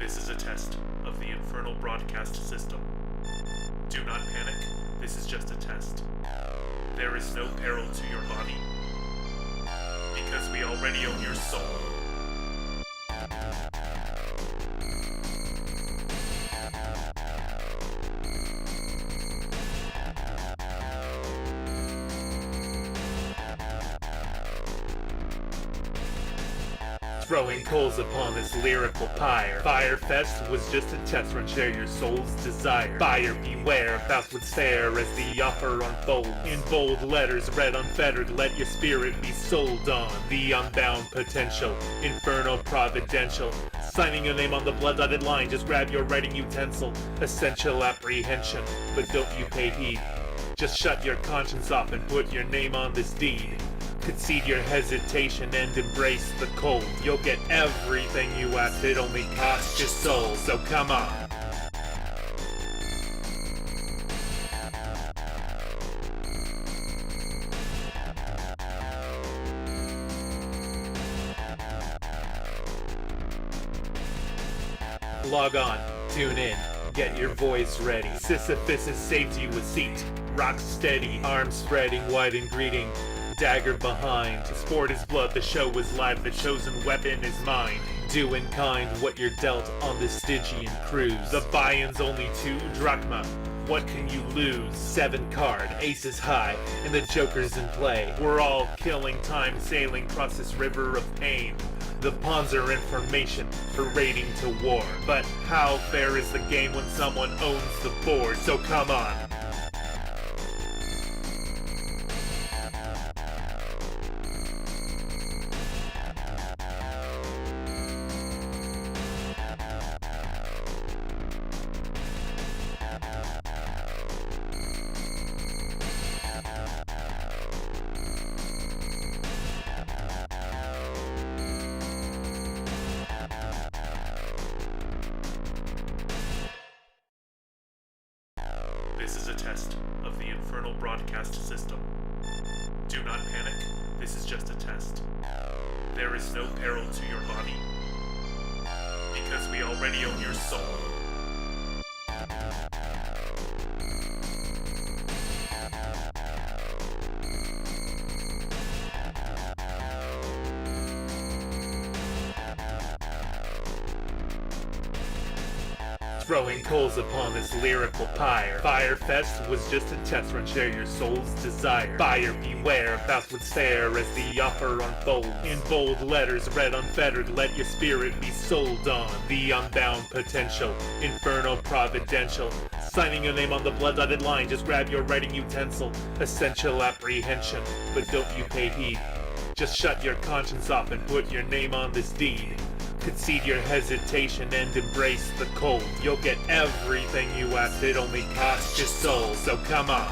This is a test of the infernal broadcast system. Do not panic, this is just a test. There is no peril to your body, because we already own your soul. Throwing coals upon this lyrical pyre. Firefest was just a test run, share your soul's desire. Buyer beware, thou would stare as the offer unfolds. In bold letters, read unfettered, let your spirit be sold on. The unbound potential, infernal providential. Signing your name on the blood-dotted line, just grab your writing utensil. Essential apprehension, but don't you pay heed. Just shut your conscience off and put your name on this deed. Concede your hesitation and embrace the cold. You'll get everything you asked, it only costs your soul, so come on. Log on, tune in, get your voice ready. Sisyphus has saved you a seat. Rock steady, arms spreading wide in greeting. Dagger behind, sport is blood, the show is live, the chosen weapon is mine. Do in kind what you're dealt on this Stygian cruise. The buy-in's only 2 drachma, what can you lose? 7 card, aces high, and the joker's in play. We're all killing time, sailing across this river of pain. The pawns are information, parading to war. But how fair is the game when someone owns the board? So come on. This is a test of the infernal broadcast system. Do not panic, this is just a test. There is no peril to your body, because we already own your soul. Throwing coals upon this lyrical pyre. Firefest was just a test run, share your soul's desire. Buyer beware, thou would stare as the offer unfolds. In bold letters, read unfettered, let your spirit be sold on. The unbound potential, infernal providential. Signing your name on the blood-dotted line, just grab your writing utensil. Essential apprehension, but don't you pay heed. Just shut your conscience off and put your name on this deed. Concede your hesitation and embrace the cold. You'll get everything you asked, it only costs your soul, so come on.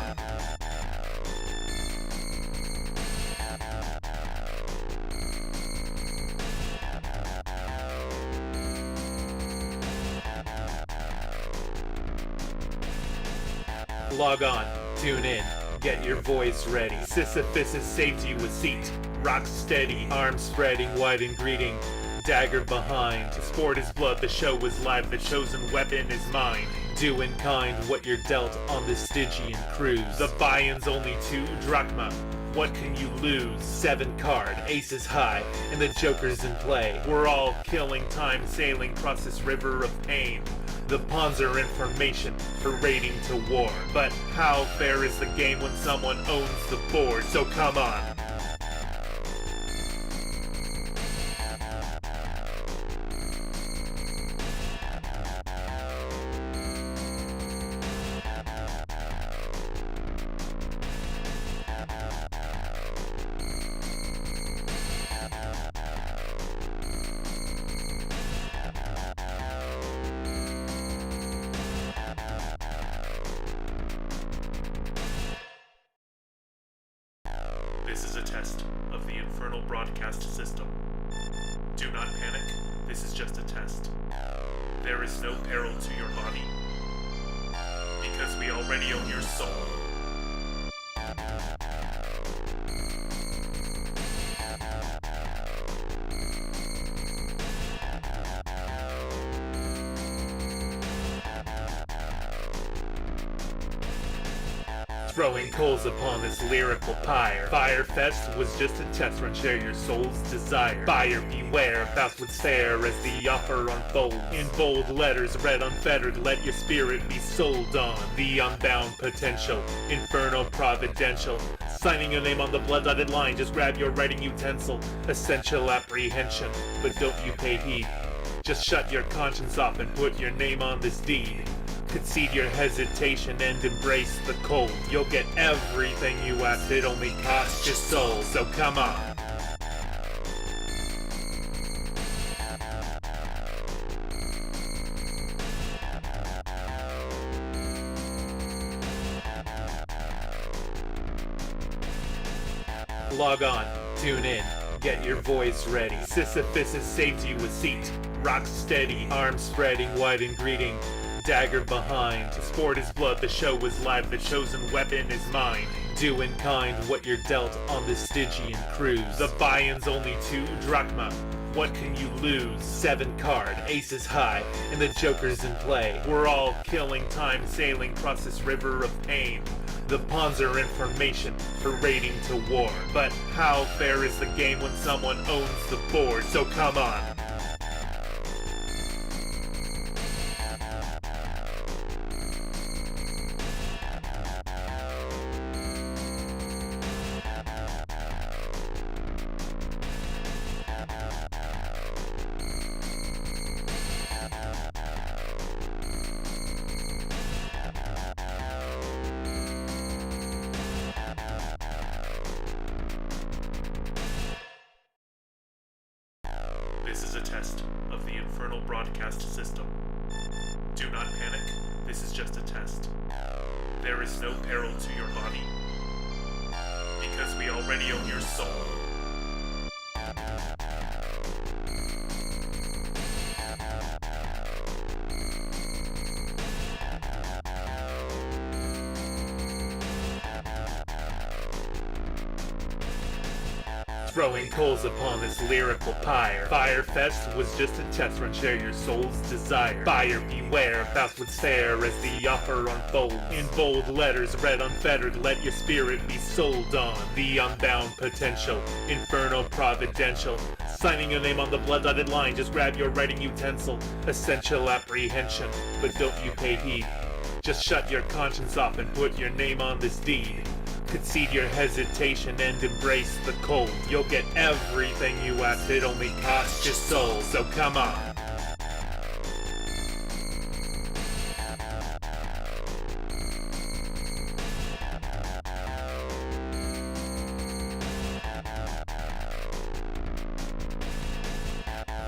Log on, tune in, get your voice ready. Sisyphus has saved you a seat. Rock steady, arms spreading wide in greeting. Dagger behind, sport is blood, the show is live, the chosen weapon is mine. Do in kind what you're dealt on this Stygian cruise. The buy-in's only 2 drachma, what can you lose? 7 card, aces high, and the joker's in play. We're all killing time, sailing across this river of pain. The pawns are information, parading to war. But how fair is the game when someone owns the board? So come on. This is a test of the infernal broadcast system. Do not panic, this is just a test. There is no peril to your body, because we already own your soul. Throwing coals upon this lyrical pyre. Firefest was just a test run, share your soul's desire. Buyer beware, thou would stare as the offer unfolds. In bold letters read unfettered, let your spirit be sold on. The unbound potential, infernal providential. Signing your name on the blood-dotted line, just grab your writing utensil. Essential apprehension, but don't you pay heed. Just shut your conscience off and put your name on this deed. Concede your hesitation and embrace the cold. You'll get everything you asked, it only costs your soul, so come on. Log on, tune in, get your voice ready. Sisyphus has saved you a seat. Rock steady, arms spreading wide in greeting. Dagger behind, the sport is blood, the show is live, the chosen weapon is mine. Do in kind what you're dealt on this Stygian cruise. The buy-in's only 2 drachma, what can you lose? 7 card, aces high, and the joker's in play. We're all killing time sailing across this river of pain. The pawns are information for raiding to war. But how fair is the game when someone owns the board? So come on. This is a test of the infernal broadcast system. Do not panic, this is just a test. There is no peril to your body, because we already own your soul. Throwing coals upon this lyrical pyre. Firefest was just a test run, share your soul's desire. Buyer beware, thou would stare as the offer unfolds. In bold letters read unfettered, let your spirit be sold on. The unbound potential, infernal providential. Signing your name on the blood-dotted line, just grab your writing utensil. Essential apprehension, but don't you pay heed. Just shut your conscience off and put your name on this deed. Concede your hesitation and embrace the cold. You'll get everything you asked, it only costs your soul, so come on.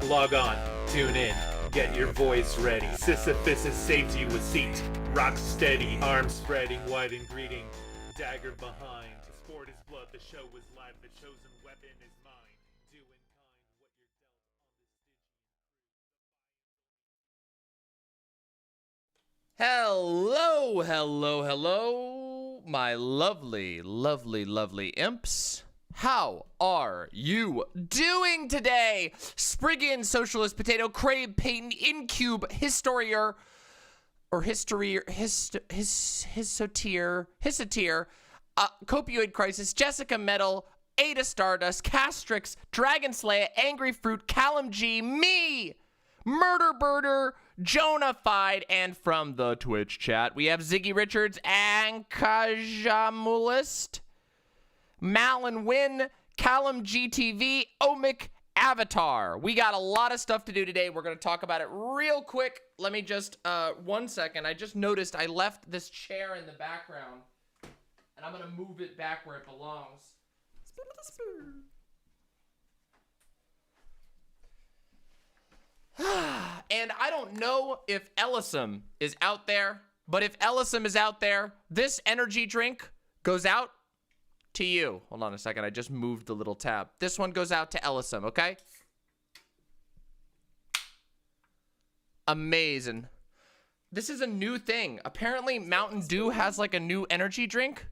Log on, tune in, get your voice ready. Sisyphus has saved you a seat. Rock steady, arms spreading wide in greeting. Dagger behind, the sport is blood, the show is live, the chosen weapon is mine. Do in kind what you're dealt on this Hello, my lovely imps. How are you doing today? Spriggan, Socialist, Potato, Crave, Peyton, Incube, Historier, or Hisotier, Copioid Crisis, Jessica Metal, Ada Stardust, Castrix, Dragon Slayer, Angry Fruit, Callum G, me, Murder Birder, Jonah Fide, and from the Twitch chat, we have Ziggy Richards and Kajamulist, Malin Win, Callum GTV, Omic, Avatar. We got a lot of stuff to do today. We're going to talk about it real quick. Let me just, 1 second. I just noticed I left this chair in the background, and I'm going to move it back where it belongs. And I don't know if Ellisum is out there, but if Ellisum is out there, this energy drink goes out to you. Hold on a second. I just moved the little tab. This one goes out to Ellisum, okay? Amazing. This is a new thing. Apparently, Mountain Dew has like a new energy drink.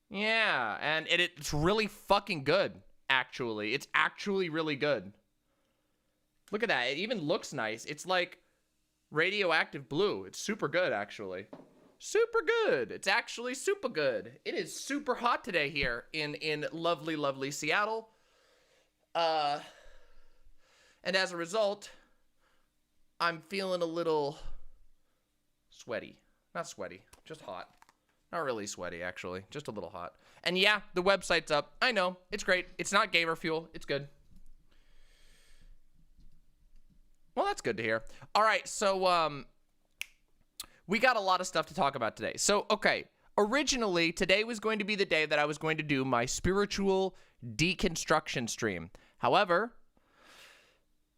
Yeah, and it's really fucking good, actually. It's actually really good. Look at that. It even looks nice. It's like radioactive blue. It's super good, actually. Super good. It's actually super good. It is super hot today here in lovely, lovely Seattle. And as a result, I'm feeling a little sweaty. Not sweaty, just hot. Not really sweaty, actually. Just a little hot. And yeah, the website's up. I know. It's great. It's not gamer fuel. It's good. Well, that's good to hear. All right, so we got a lot of stuff to talk about today. So, okay, originally, today was going to be the day that I was going to do my spiritual deconstruction stream. However,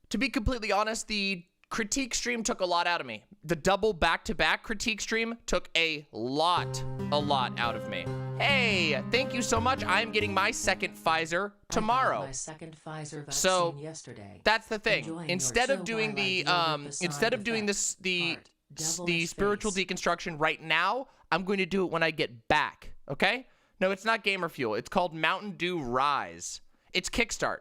to be completely honest, the critique stream took a lot out of me. The double back-to-back critique stream took a lot out of me. Hey, thank you so much. I'm getting my second Pfizer tomorrow. My second Pfizer vaccine so yesterday. That's the thing. Enjoying Instead your of doing show the while I deal with the instead of side doing effects. the spiritual deconstruction right now, I'm going to do it when I get back. Okay? No, it's not gamer fuel. It's called Mountain Dew Rise. It's Kickstart.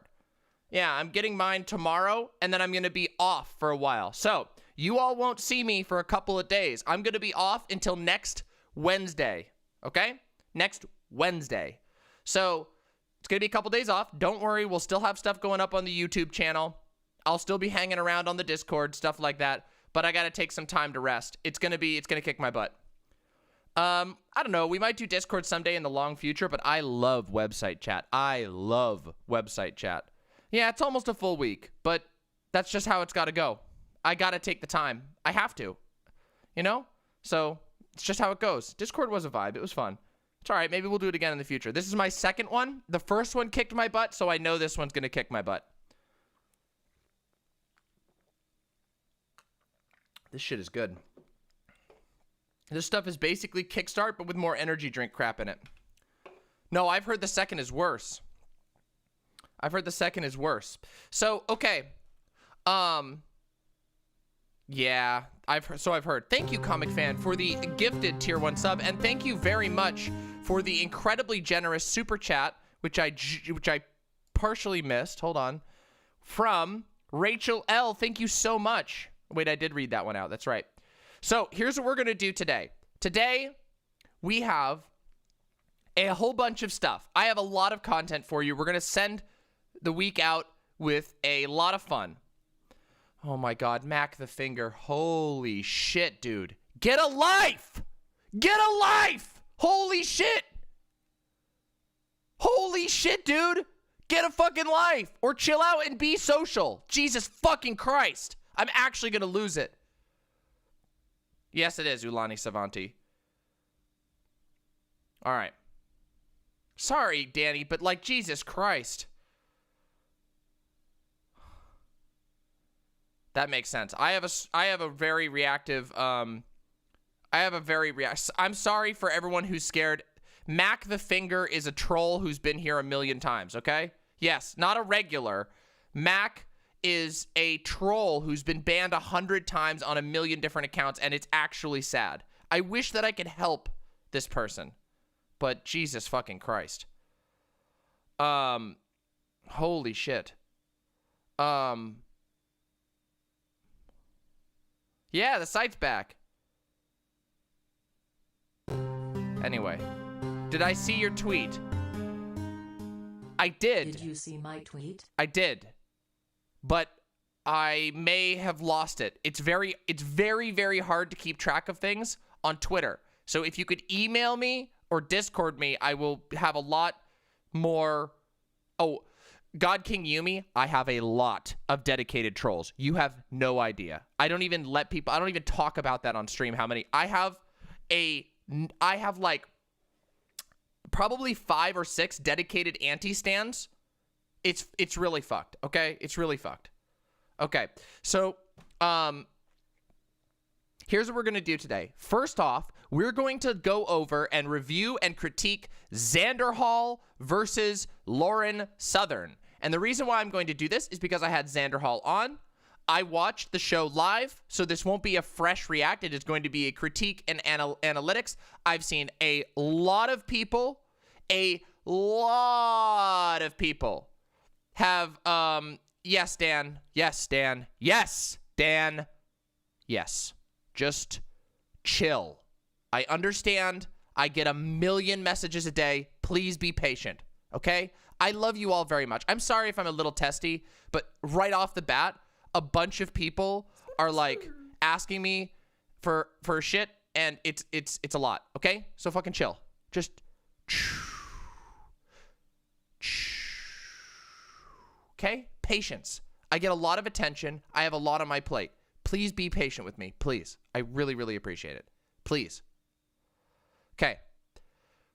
Yeah, I'm getting mine tomorrow, and then I'm going to be off for a while. So, you all won't see me for a couple of days. I'm going to be off until next Wednesday, okay? Next Wednesday. So, it's going to be a couple days off. Don't worry, we'll still have stuff going up on the YouTube channel. I'll still be hanging around on the Discord, stuff like that, but I got to take some time to rest. It's going to kick my butt. I don't know, we might do Discord someday in the long future, but I love website chat. I love website chat. Yeah, it's almost a full week, but that's just how it's got to go. I got to take the time. I have to, you know? So it's just how it goes. Discord was a vibe. It was fun. It's all right. Maybe we'll do it again in the future. This is my second one. The first one kicked my butt, so I know this one's going to kick my butt. This shit is good. This stuff is basically Kickstart, but with more energy drink crap in it. No, I've heard the second is worse. So, okay. Yeah, I've heard. Thank you, Comic Fan, for the gifted tier 1 sub, and thank you very much for the incredibly generous super chat, which I partially missed. Hold on. From Rachel L. Thank you so much. Wait, I did read that one out. That's right. So, here's what we're going to do today. Today, we have a whole bunch of stuff. I have a lot of content for you. We're going to send the week out with a lot of fun. Oh my god, Mac the Finger. Holy shit, dude. Get a life! Get a life! Holy shit! Holy shit, dude! Get a fucking life! Or chill out and be social. Jesus fucking Christ. I'm actually gonna lose it. Yes, it is, Ulani Savanti. Alright. Sorry, Danny, but like, Jesus Christ. That makes sense. I have a very reactive, I'm sorry for everyone who's scared. Mac the Finger is a troll who's been here a million times, okay? Yes, not a regular. Mac is a troll who's been banned 100 times on a million different accounts, and it's actually sad. I wish that I could help this person, but Jesus fucking Christ. Holy shit. Yeah, the site's back. Anyway, did I see your tweet? I did. Did you see my tweet? I did. But I may have lost it. It's very, very hard to keep track of things on Twitter. So if you could email me or Discord me, I will have a lot more. Oh, God King Yumi, I have a lot of dedicated trolls. You have no idea. I don't even talk about that on stream. How many? I have like probably 5 or 6 dedicated anti-stands. It's really fucked, okay? It's really fucked. Okay, so here's what we're going to do today. First off, we're going to go over and review and critique Xanderhal versus Lauren Southern. And the reason why I'm going to do this is because I had Xanderhal on. I watched the show live, so this won't be a fresh react. It is going to be a critique and analytics. I've seen a lot of people have, yes, Dan, yes, Dan, yes, Dan, yes. Just chill. I understand. I get a million messages a day. Please be patient, okay? I love you all very much. I'm sorry if I'm a little testy, but right off the bat, a bunch of people are like asking me for shit, and it's a lot, okay? So fucking chill. Just okay? Patience. I get a lot of attention. I have a lot on my plate. Please be patient with me, please. I really, really appreciate it. Please. Okay.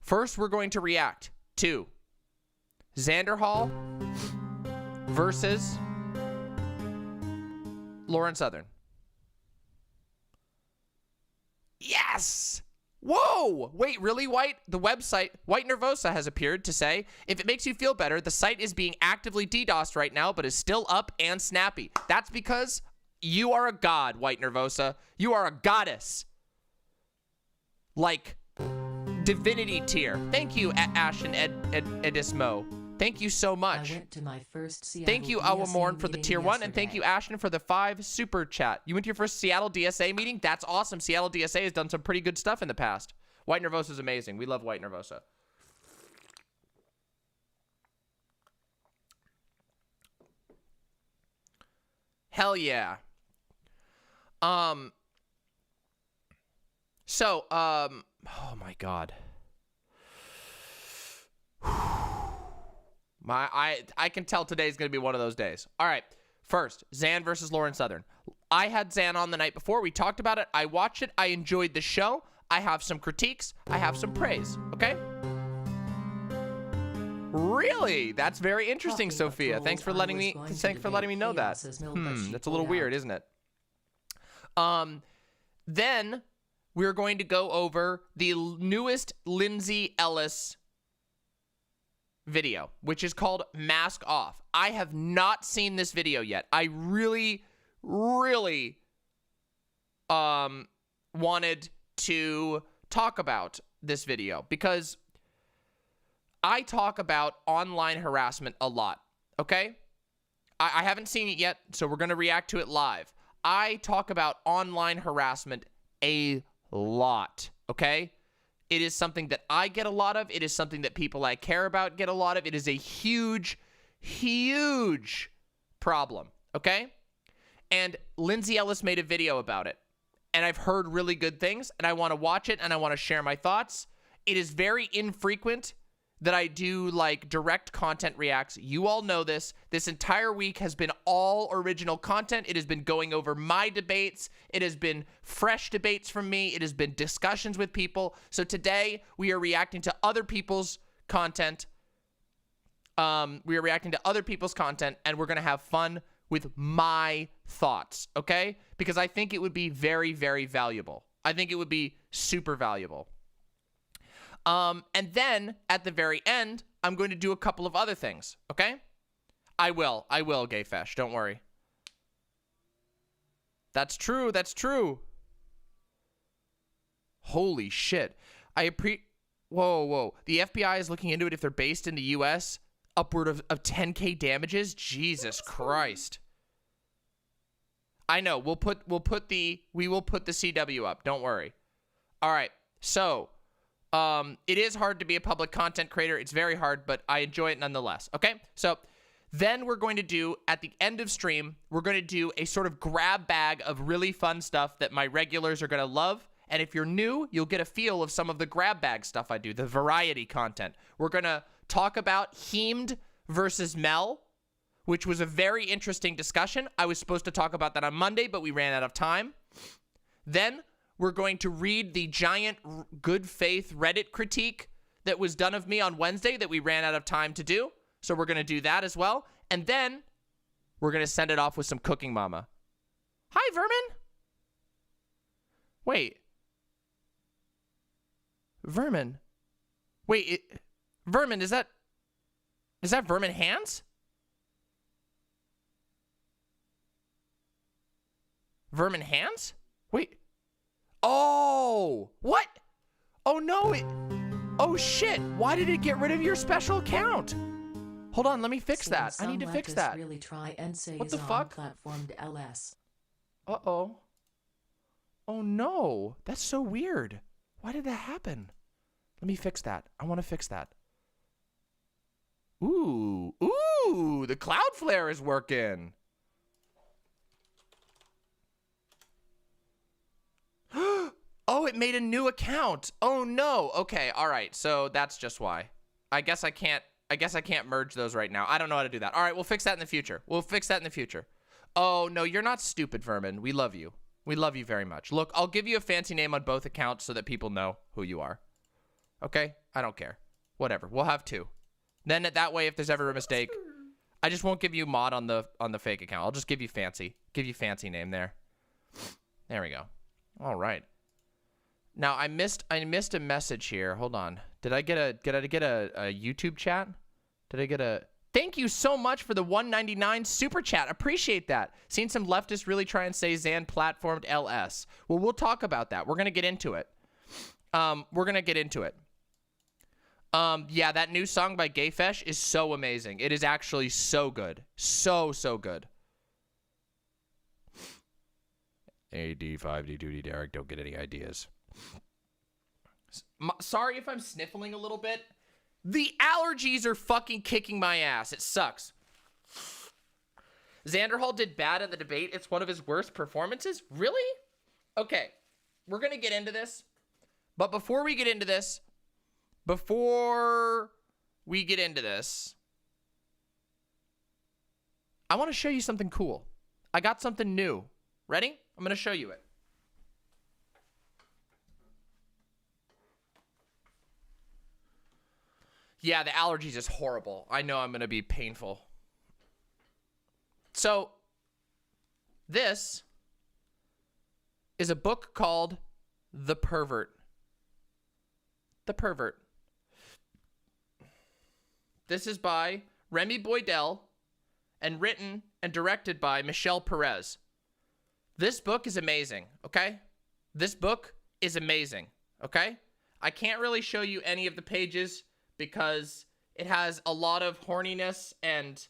First, we're going to react to Xanderhal versus Lauren Southern. Yes! Whoa! Wait, really, White? The website, White Nervosa, has appeared to say, if it makes you feel better, the site is being actively DDoSed right now, but is still up and snappy. That's because you are a god, White Nervosa. You are a goddess. Like, divinity tier. Thank you, Ash and Edismo. Thank you so much. I went to my first Seattle Thank you, DSA Awamorn, for the meeting tier 1, and thank yesterday. you, Ashton, for the 5 super chat. You went to your first Seattle DSA meeting? That's awesome. Seattle DSA has done some pretty good stuff in the past. White Nervosa is amazing. We love White Nervosa. Hell yeah. Oh my God. I can tell today's going to be one of those days. All right. First, Xan versus Lauren Southern. I had Xan on the night before. We talked about it. I watched it. I enjoyed the show. I have some critiques. I have some praise. Okay? Really? That's very interesting, Talking of Sophia. trolls, Thanks for I letting was me going to thanks for letting me know that. debate Chaos's milk that she That's a little pulled weird, out. isn't it? Then we're going to go over the newest Lindsay Ellis video, which is called Mask Off. I have not seen this video yet. I really, really wanted to talk about this video because I talk about online harassment a lot, okay? I haven't seen it yet, so we're going to react to it live. I talk about online harassment a lot, okay? It is something that I get a lot of. It is something that people I care about get a lot of. It is a huge, huge problem, okay? And Lindsay Ellis made a video about it. And I've heard really good things, and I want to watch it, and I want to share my thoughts. It is very infrequent that I do, like, direct content reacts. You all know this. This entire week has been all original content. It has been going over my debates. It has been fresh debates from me. It has been discussions with people. So today, we are reacting to other people's content. We are reacting to other people's content, and we're going to have fun with my thoughts, okay? Because I think it would be very, very valuable. I think it would be super valuable. And then at the very end, I'm going to do a couple of other things, okay? I will, Gayfesh, don't worry. That's true, that's true. Holy shit. Whoa. The FBI is looking into it if they're based in the US. Upward of 10K damages? Jesus Christ. I know, we will put the CW up, don't worry. All right, so it is hard to be a public content creator. It's very hard, but I enjoy it nonetheless. Okay, so then we're going to do, at the end of stream, we're going to do a sort of grab bag of really fun stuff that my regulars are going to love. And if you're new, you'll get a feel of some of the grab bag stuff I do, the variety content. We're going to talk about Hemed versus Mel, which was a very interesting discussion. I was supposed to talk about that on Monday, but we ran out of time. Then we're going to read the giant good faith Reddit critique that was done of me on Wednesday that we ran out of time to do. So we're going to do that as well. And then we're going to send it off with some Cooking Mama. Hi, Vermin. Wait. Vermin. Wait, Vermin, is that Vermin Hands? Vermin Hands? Wait. Oh, what? Oh no, oh shit. Why did it get rid of your special account? Hold on, let me fix that. I need to fix that. Really try and say What the is fuck? on-platformed LS. Uh-oh. Oh no, that's so weird. Why did that happen? Let me fix that. I want to fix that. Ooh, the Cloudflare is working. Oh, it made a new account. Oh no. Okay, all right. So that's just why. I guess I can't merge those right now. I don't know how to do that. All right, we'll fix that in the future. Oh, no, you're not stupid, Vermin. We love you. We love you very much. Look, I'll give you a fancy name on both accounts so that people know who you are. Okay? I don't care. Whatever. We'll have 2. Then that way, if there's ever a mistake, I just won't give you mod on the fake account. I'll just give you fancy. Give you fancy name there. There we go. All right. Now I missed a message here. Hold on. Did I get a YouTube chat? Did I get a Thank you so much for the $1.99 super chat. Appreciate that. Seen some leftists really try and say Xan platformed LS. Well, we'll talk about that. We're going to get into it. Yeah, that new song by Gayfesh is so amazing. It is actually so good. So good. AD5D2D Derek, don't get any ideas. Sorry if I'm sniffling a little bit. The allergies are fucking kicking my ass. It sucks. Xanderhal did bad at the debate. It's one of his worst performances. Really? Okay. We're going to get into this. But before we get into this, I want to show you something cool. I got something new. Ready? I'm going to show you it. Yeah, the allergies is horrible. I know I'm going to be painful. So, this is a book called The Pervert. The Pervert. This is by Remy Boydell and written and directed by Michelle Perez. This book is amazing, okay? This book is amazing, okay? I can't really show you any of the pages because it has a lot of horniness and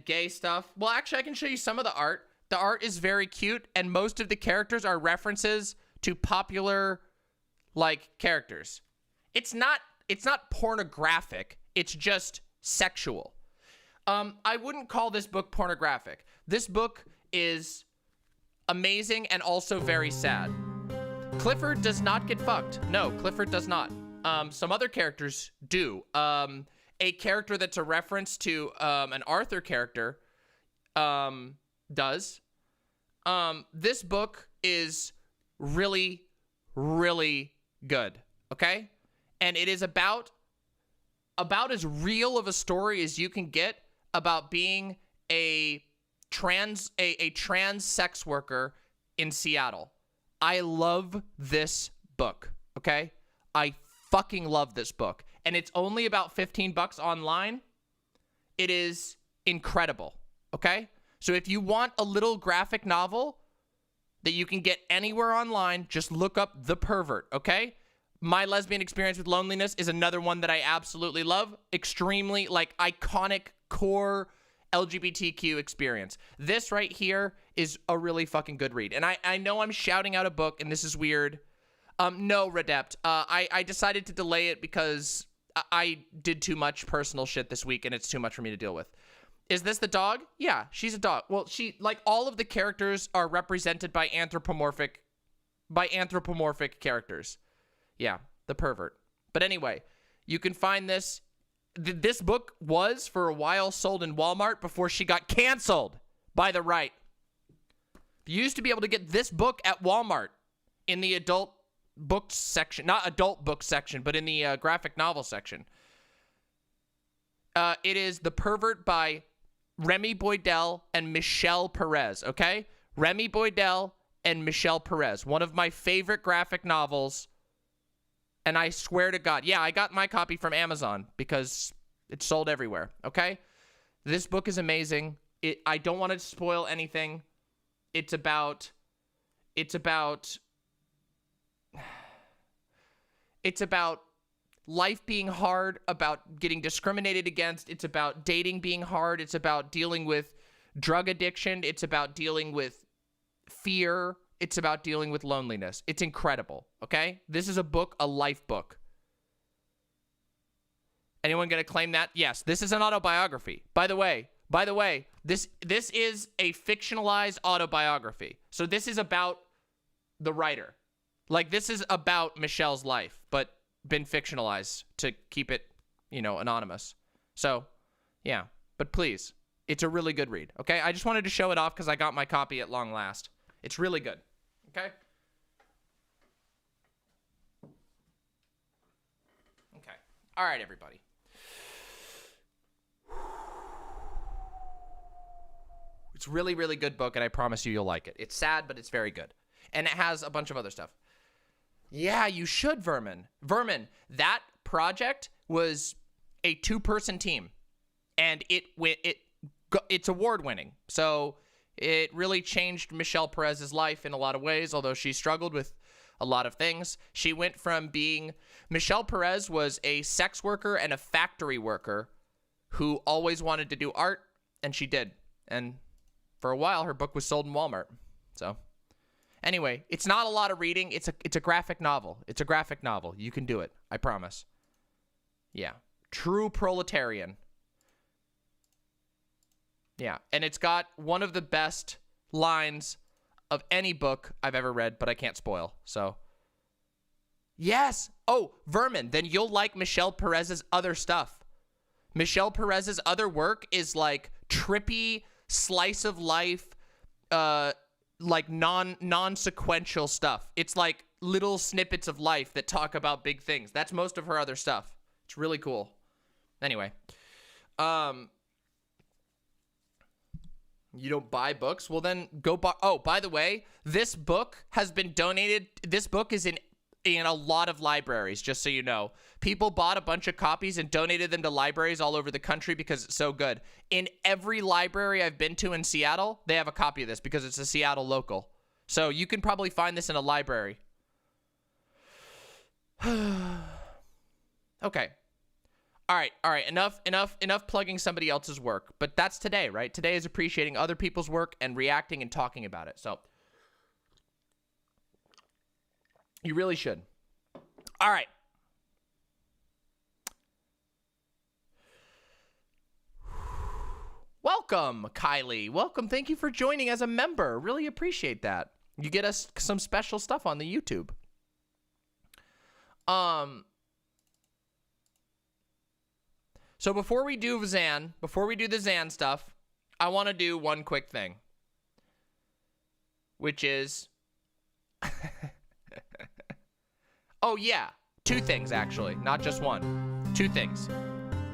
gay stuff. Well, actually, I can show you some of the art. The art is very cute, and most of the characters are references to popular, like, characters. It's not pornographic. It's just sexual. I wouldn't call this book pornographic. This book is amazing and also very sad. Clifford does not get fucked. No, Clifford does not. Some other characters do. A character that's a reference to an Arthur character does. This book is really, really good, okay? And it is about as real of a story as you can get about being a trans sex worker in Seattle. I love this book, okay? I fucking love this book. And it's only about $15 online. It is incredible, okay? So if you want a little graphic novel that you can get anywhere online, just look up The Pervert, okay? My Lesbian Experience with Loneliness is another one that I absolutely love. Extremely, like, iconic core LGBTQ experience. This right here is a really fucking good read. And I know I'm shouting out a book, and this is weird. No, Redept. I decided to delay it because I did too much personal shit this week, and it's too much for me to deal with. Is this the dog? Yeah, she's a dog. Well, like, all of the characters are represented by anthropomorphic characters. Yeah, The Pervert. But anyway, you can find this. This book was, for a while, sold in Walmart before she got canceled by the right. You used to be able to get this book at Walmart in the adult book section. Not adult book section, but in the graphic novel section. It is The Pervert by Remy Boydell and Michelle Perez, okay? Remy Boydell and Michelle Perez. One of my favorite graphic novels. And I swear to God, yeah, I got my copy from Amazon because it's sold everywhere, okay? This book is amazing. I don't want to spoil anything. It's about life being hard, about getting discriminated against. It's about dating being hard. It's about dealing with drug addiction. It's about dealing with fear dealing with loneliness. It's incredible, okay? This is a book, a life book. Anyone gonna claim that? Yes, this is an autobiography. By the way, this is a fictionalized autobiography. So this is about the writer. Like, this is about Michelle's life, but been fictionalized to keep it, you know, anonymous. So, yeah. But please, it's a really good read, okay? I just wanted to show it off because I got my copy at long last. It's really good, okay? Okay. All right, everybody. It's really, really good book, and I promise you'll like it. It's sad, but it's very good. And it has a bunch of other stuff. Yeah, you should, Vermin. Vermin, that project was a 2-person team, and it's award-winning. So it really changed Michelle Perez's life in a lot of ways, although she struggled with a lot of things. She went from being... Michelle Perez was a sex worker and a factory worker who always wanted to do art, and she did. And for a while, her book was sold in Walmart. So, anyway, it's not a lot of reading. It's a graphic novel. It's a graphic novel. You can do it. I promise. Yeah. True proletarian. Yeah. And it's got one of the best lines of any book I've ever read, but I can't spoil. So, yes. Oh, Vermin, then you'll like Michelle Perez's other stuff. Michelle Perez's other work is like trippy, slice of life, like non-sequential stuff. It's like little snippets of life that talk about big things. That's most of her other stuff. It's really cool. Anyway, you don't buy books? Well, then go buy. Oh, by the way, this book has been donated. This book is in a lot of libraries, just so you know. People bought a bunch of copies and donated them to libraries all over the country because it's so good. In every library I've been to in Seattle, they have a copy of this because it's a Seattle local. So you can probably find this in a library. Okay. All right. Enough plugging somebody else's work. But that's today, right? Today is appreciating other people's work and reacting and talking about it. So you really should. All right. Welcome, Kylie. Welcome. Thank you for joining as a member. Really appreciate that. You get us some special stuff on the YouTube. So before we do the Zan stuff, I want to do one quick thing, which is, oh yeah, 2 things actually, not just one. 2 things.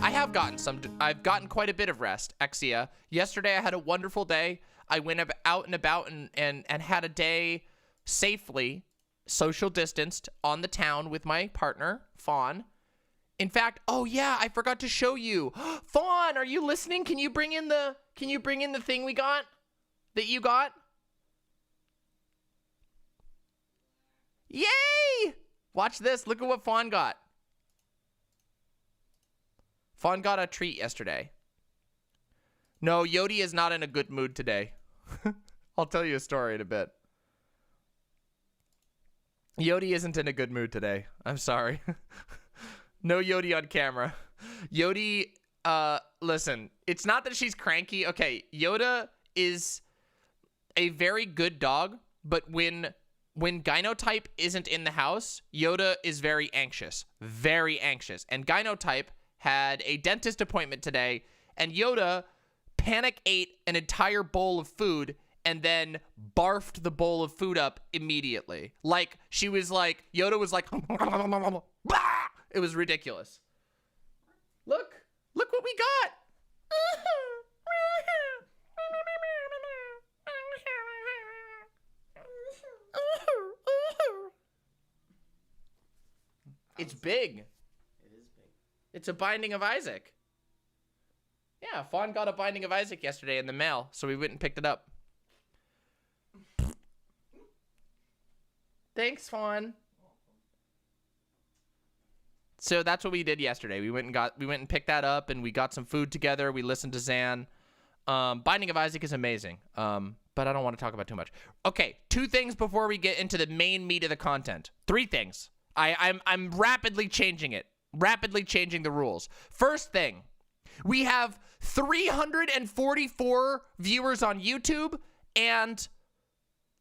I've gotten quite a bit of rest, Exia. Yesterday I had a wonderful day. I went out and about and had a day safely, social distanced on the town with my partner, Fawn. In fact, oh yeah, I forgot to show you. Fawn, are you listening? Can you bring in the thing we got? That you got? Yay! Watch this. Look at what Fawn got. Fawn got a treat yesterday. No, Yoda is not in a good mood today. I'll tell you a story in a bit. Yoda isn't in a good mood today. I'm sorry. No Yoda on camera. Yoda, listen, it's not that she's cranky. Okay, Yoda is a very good dog, but when Gynotype isn't in the house, Yoda is very anxious. Very anxious. And Gynotype had a dentist appointment today, and Yoda panic ate an entire bowl of food and then barfed the bowl of food up immediately. Like, she was like, Yoda was like, bah! It was ridiculous. Look what we got. It's big. It is big. It's a Binding of Isaac. Yeah, Fawn got a Binding of Isaac yesterday in the mail, so we went and picked it up. Thanks, Fawn. So that's what we did yesterday. We went and picked that up, and we got some food together. We listened to Zan. Binding of Isaac is amazing. but I don't want to talk about too much. Okay, 2 things before we get into the main meat of the content. 3 things. I'm rapidly changing it. Rapidly changing the rules. First thing, we have 344 viewers on YouTube and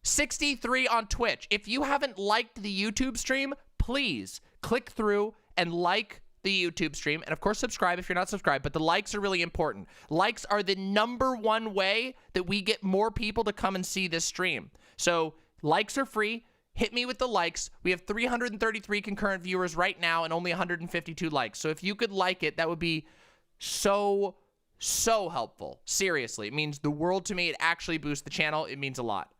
63 on Twitch. If you haven't liked the YouTube stream, please click through and like the YouTube stream. And of course, subscribe if you're not subscribed, but the likes are really important. Likes are the #1 way that we get more people to come and see this stream. So likes are free. Hit me with the likes. We have 333 concurrent viewers right now and only 152 likes. So if you could like it, that would be so helpful. Seriously, it means the world to me. It actually boosts the channel. It means a lot.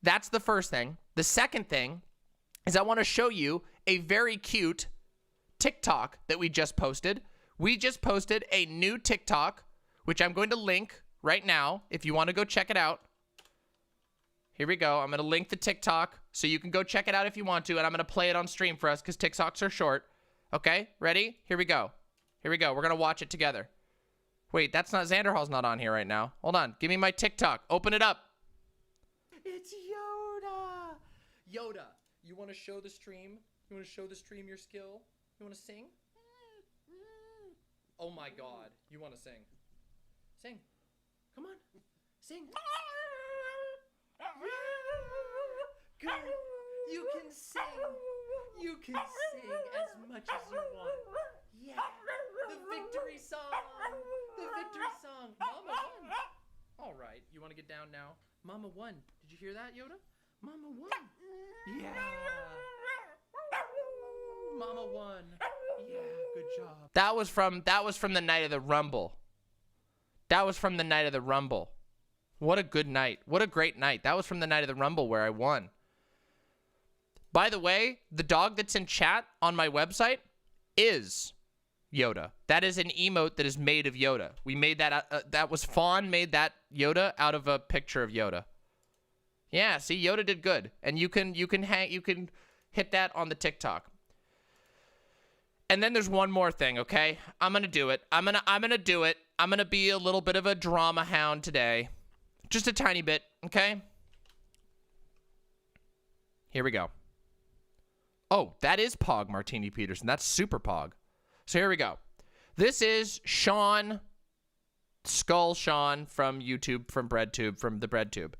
That's the first thing. The second thing is I want to show you a very cute TikTok that we just posted. We just posted a new TikTok, which I'm going to link right now if you want to go check it out. Here we go. I'm going to link the TikTok so you can go check it out if you want to, and I'm going to play it on stream for us because TikToks are short. Okay, ready? Here we go. Here we go. We're going to watch it together. Wait, that's not, Xanderhal's not on here right now. Hold on. Give me my TikTok. Open it up. It's Yoda. Yoda, you want to show the stream? You want to show the stream your skill? You want to sing? Oh my God. You want to sing? Sing. Come on. Sing. Good. You can sing. You can sing as much as you want. Yeah. The victory song. The victory song. Mama won. All right. You want to get down now? Mama won. Did you hear that, Yoda? Mama won. Yeah. Mama won. Yeah. Good job. That was from the night of the Rumble. That was from the night of the Rumble. What a good night. What a great night. That was from the night of the Rumble where I won. By the way, the dog that's in chat on my website is Yoda. That is an emote that is made of Yoda. We made that, that was Fawn made that Yoda out of a picture of Yoda. Yeah, see, Yoda did good. And you can hit that on the TikTok. And then there's one more thing, okay? I'm gonna do it. I'm gonna do it. I'm gonna be a little bit of a drama hound today. Just a tiny bit, okay? Here we go. Oh, that is Pog Martini Peterson. That's super Pog. So here we go. This is Shaun, Skull Shaun from YouTube, from BreadTube, from the BreadTube.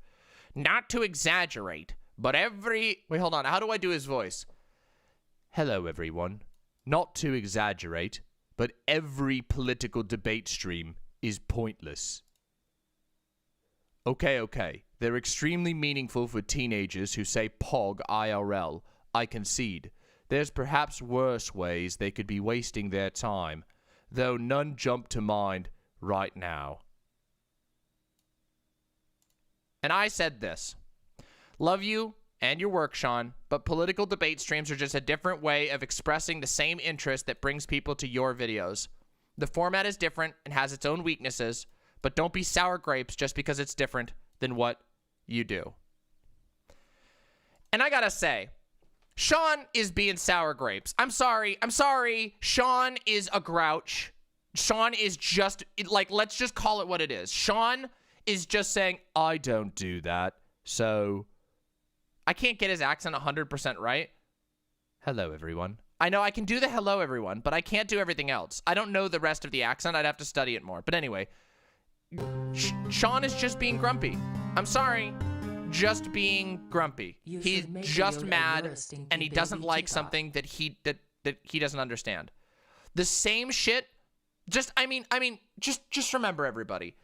Not to exaggerate, but wait, hold on. How do I do his voice? Hello, everyone. Not to exaggerate, but every political debate stream is pointless. Okay. They're extremely meaningful for teenagers who say Pog IRL. I concede. There's perhaps worse ways they could be wasting their time, though none jump to mind right now. And I said this. Love you and your work, Shaun, but political debate streams are just a different way of expressing the same interest that brings people to your videos. The format is different and has its own weaknesses, but don't be sour grapes just because it's different than what you do. And I gotta say, Shaun is being sour grapes. I'm sorry. Shaun is a grouch. Shaun is just, like, let's just call it what it is. Shaun is just saying, I don't do that. So, I can't get his accent 100% right. Hello, everyone. I know I can do the hello, everyone, but I can't do everything else. I don't know the rest of the accent. I'd have to study it more. But anyway, Shaun is just being grumpy. I'm sorry. Just being grumpy. He's just mad and he doesn't like something that he doesn't understand. The same shit. Just remember, everybody.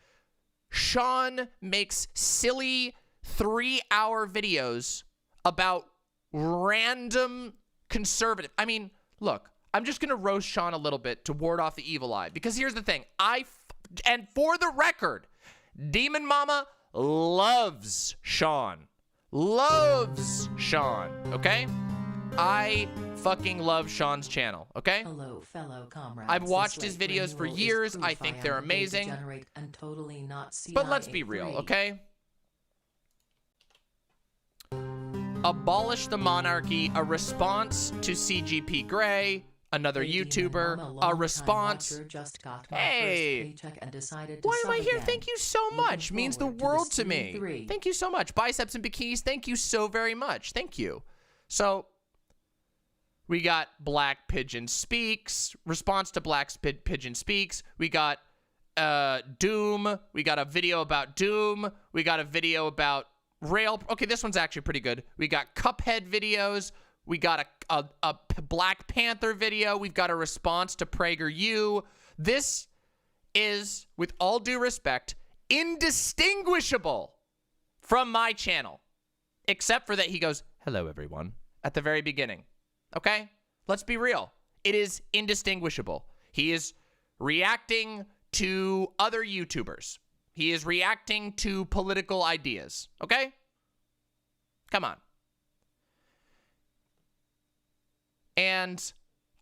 Shaun makes silly 3-hour videos about random conservative. Look, I'm just gonna roast Shaun a little bit to ward off the evil eye, because here's the thing. And for the record, Demon Mama loves Shaun. Loves Shaun, okay? I fucking love Shaun's channel, okay? Hello, fellow comrades. I've watched his videos for years. I think they're amazing. But let's be real, okay? Abolish the monarchy, a response to CGP Grey, another YouTuber, a response. Hey, why am I here? Thank you so much. Means the world to me. Thank you so much. Biceps and bikinis, thank you so very much. Thank you. So, we got Black Pigeon Speaks, response to Black Pigeon Speaks. We got Doom. We got a video about Doom. We got a video about Rail. Okay, this one's actually pretty good. We got Cuphead videos. We got a Black Panther video. We've got a response to PragerU. This is, with all due respect, indistinguishable from my channel. Except for that he goes, hello, everyone, at the very beginning. Okay? Let's be real. It is indistinguishable. He is reacting to other YouTubers. He is reacting to political ideas. Okay? Come on. And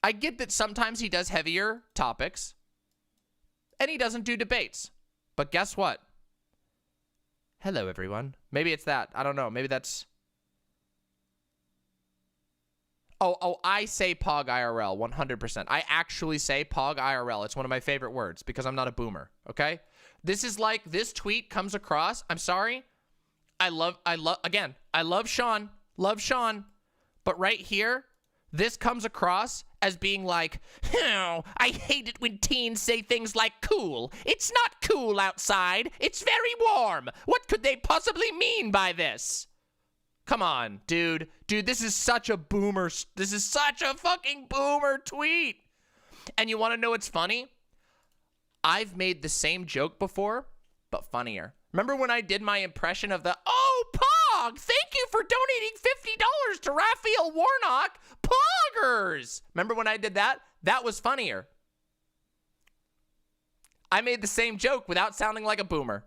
I get that sometimes he does heavier topics and he doesn't do debates. But guess what? Hello, everyone. Maybe it's that. I don't know. Maybe that's... Oh, I say Pog IRL 100%. I actually say Pog IRL. It's one of my favorite words because I'm not a boomer, okay? This is like, this tweet comes across, I'm sorry. I love Shaun. Love Shaun. But right here, this comes across as being like, oh, I hate it when teens say things like cool. It's not cool outside. It's very warm. What could they possibly mean by this? Come on, dude. Dude, this is such a boomer. This is such a fucking boomer tweet. And you want to know what's funny? I've made the same joke before, but funnier. Remember when I did my impression of the, oh, Pog, thank you for donating $50 to Raphael Warnock. Poggers. Remember when I did that? That was funnier. I made the same joke without sounding like a boomer.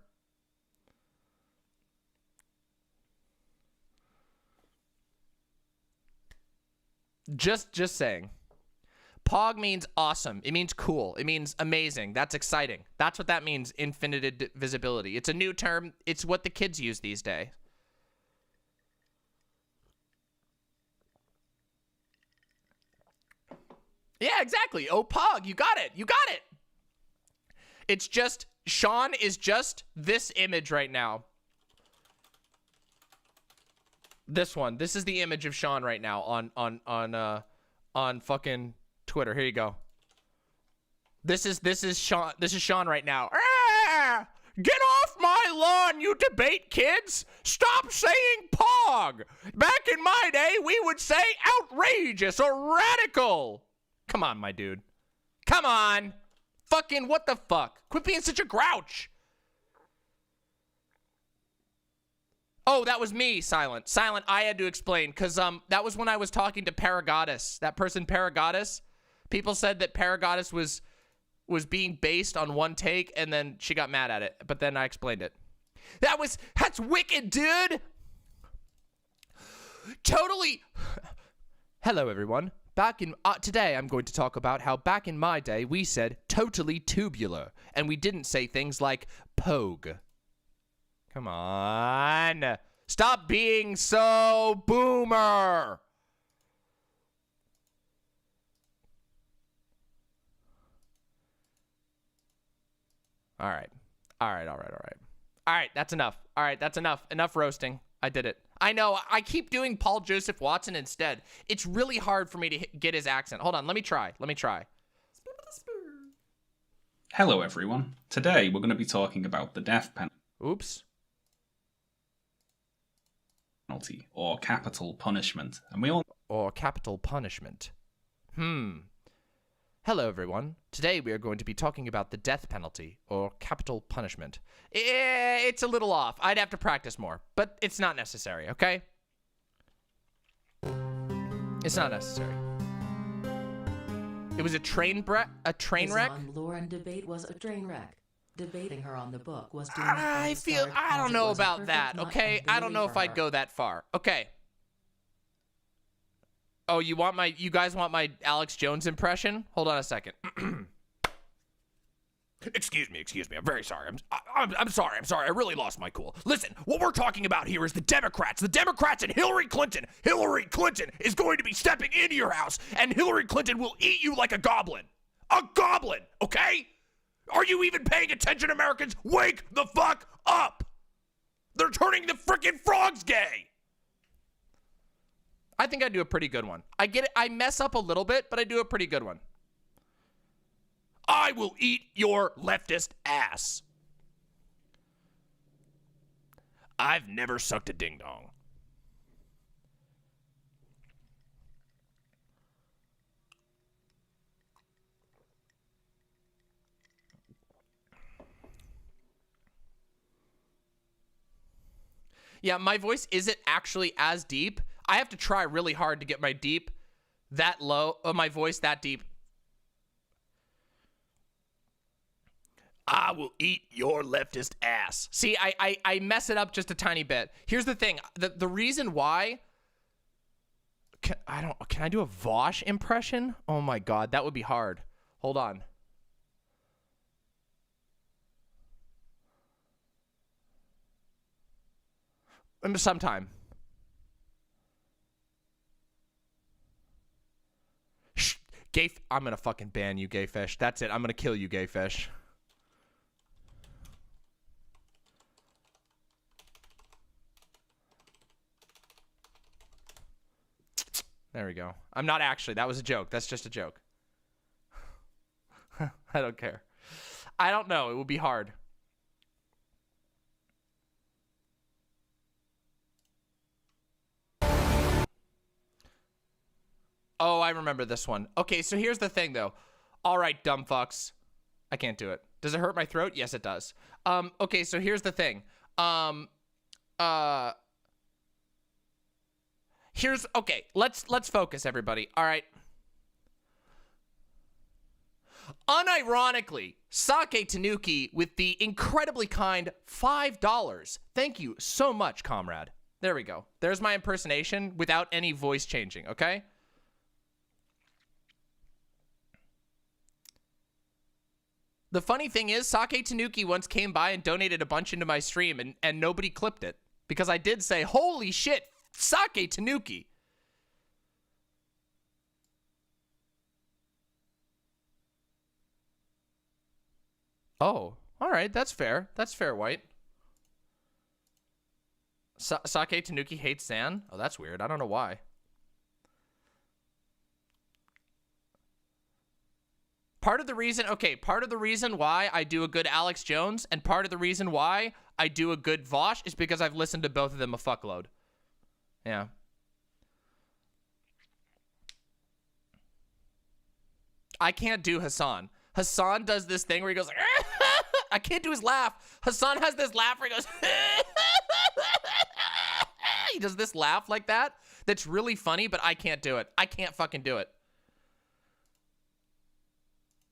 Just saying. Pog means awesome. It means cool. It means amazing. That's exciting. That's what that means, infinited visibility. It's a new term. It's what the kids use these days. Yeah, exactly. Oh, Pog, you got it. You got it. It's just, Shaun is just this image right now. This one. This is the image of Shaun right now on fucking Twitter. Here you go. This is Shaun. This is Shaun right now. Ah! Get off my lawn, you debate kids! Stop saying Pog! Back in my day, we would say outrageous or radical! Come on, my dude. Come on! Fucking what the fuck? Quit being such a grouch! Oh, that was me, Silent. Silent, I had to explain, because that was when I was talking to Paragoddess. That person, Paragoddess. People said that Paragoddess was being based on one take, and then she got mad at it. But then I explained it. That's wicked, dude! Totally... Hello, everyone. Today I'm going to talk about how back in my day we said totally tubular, and we didn't say things like pogue. Come on. Stop being so boomer. All right. All right, that's enough. All right, that's enough. Enough roasting. I did it. I know. I keep doing Paul Joseph Watson instead. It's really hard for me to get his accent. Hold on. Let me try. Hello, everyone. Today, we're going to be talking about the death Oops. penalty, or capital punishment. Or capital punishment. Hello, everyone. Today we are going to be talking about the death penalty, or capital punishment. It's a little off. I'd have to practice more, but it's not necessary, okay? It's not necessary. It was a train wreck? Lauren debate was a train wreck. Debating her on the book was I don't know about that, okay? I don't know if I'd go that far. Okay. Oh, you guys want my Alex Jones impression? Hold on a second. Excuse me. I'm very sorry. I'm sorry. I really lost my cool. Listen, what we're talking about here is the Democrats. The Democrats and Hillary Clinton. Hillary Clinton is going to be stepping into your house, and Hillary Clinton will eat you like a goblin. A goblin, okay? Are you even paying attention, Americans? Wake the fuck up! They're turning the freaking frogs gay! I think I do a pretty good one. I get it. I mess up a little bit, but I do a pretty good one. I will eat your leftist ass. I've never sucked a ding-dong. Yeah, my voice isn't actually as deep. I have to try really hard to get my deep that low, my voice that deep. I will eat your leftist ass. See, I mess it up just a tiny bit. Here's the thing. The reason why... Can I do a Vaush impression? Oh my god, that would be hard. Hold on. Sometime. Shh, I'm gonna fucking ban you, gay fish. That's it. I'm gonna kill you, gay fish. There we go. I'm not actually. That was a joke. That's just a joke. I don't care. I don't know. It would be hard. Oh, I remember this one. Okay, so here's the thing, though. All right, dumb fucks. I can't do it. Does it hurt my throat? Yes, it does. Okay, so here's the thing. Okay, let's focus, everybody. All right. Unironically, Sake Tanuki with the incredibly kind $5. Thank you so much, comrade. There we go. There's my impersonation without any voice changing, okay? The funny thing is, Sake Tanuki once came by and donated a bunch into my stream, and nobody clipped it. Because I did say, holy shit, Sake Tanuki. Oh, all right, that's fair. That's fair, White. Sake Tanuki hates Zan? Oh, that's weird. I don't know why. Part of the reason why I do a good Alex Jones and part of the reason why I do a good Vaush is because I've listened to both of them a fuckload. Yeah. I can't do Hassan. Hassan does this thing where he goes, I can't do his laugh. Hassan has this laugh where he goes, he does this laugh like that. That's really funny, but I can't do it. I can't fucking do it.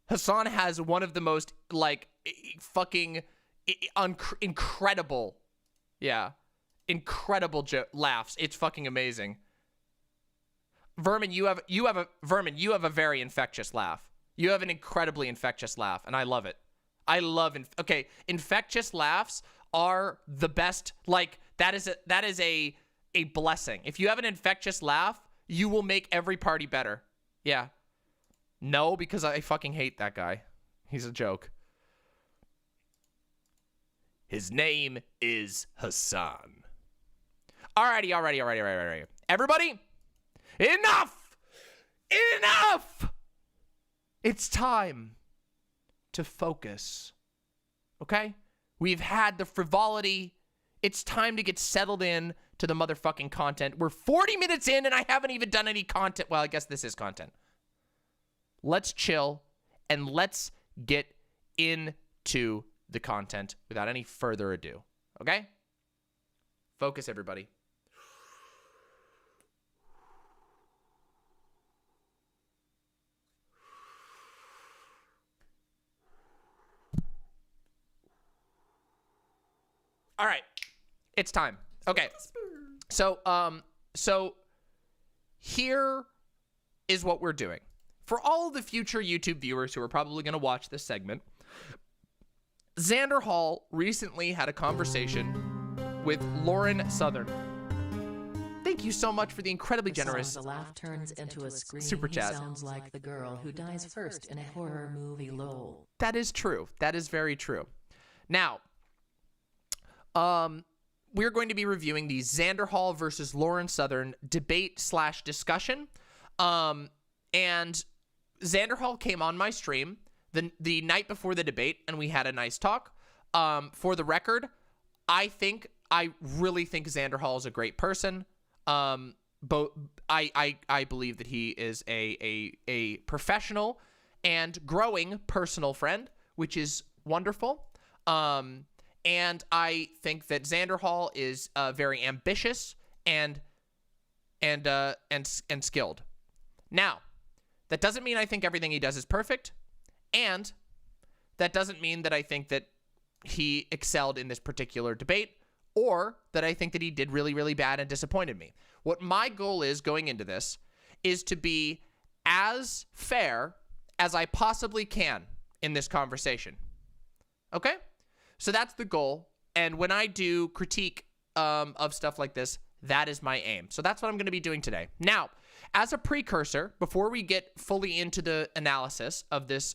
Hassan has one of the most, like, fucking incredible, incredible laughs. It's fucking amazing. Vermin, you have a very infectious laugh. You have an incredibly infectious laugh, and I love it. I love okay, infectious laughs are the best. Like, that is a blessing. If you have an infectious laugh, you will make every party better. Yeah. No, because I fucking hate that guy. He's a joke. His name is Hassan. Alrighty. Everybody, enough! Enough! It's time to focus. Okay? We've had the frivolity. It's time to get settled in to the motherfucking content. We're 40 minutes in and I haven't even done any content. Well, I guess this is content. Let's chill and let's get into the content without any further ado. Okay? Focus, everybody. All right. It's time. Okay. So here is what we're doing. For all the future YouTube viewers who are probably going to watch this segment, Xanderhal recently had a conversation with Lauren Southern. Thank you so much for the incredibly generous The laugh turns into a scream. super He chat. sounds like the girl who dies first in a horror movie. Lol. That is true. That is very true. Now, we're going to be reviewing the Xanderhal versus Lauren Southern debate/discussion. And Xanderhal came on my stream the night before the debate, and we had a nice talk. For the record, I really think Xanderhal is a great person. But I believe that he is a professional and growing personal friend, which is wonderful. And I think that Xanderhal is very ambitious and skilled. Now, that doesn't mean I think everything he does is perfect, and that doesn't mean that I think that he excelled in this particular debate, or that I think that he did really, really bad and disappointed me. What my goal is going into this is to be as fair as I possibly can in this conversation. Okay? So that's the goal. And when I do critique of stuff like this, that is my aim. So that's what I'm going to be doing today. Now, as a precursor, before we get fully into the analysis of this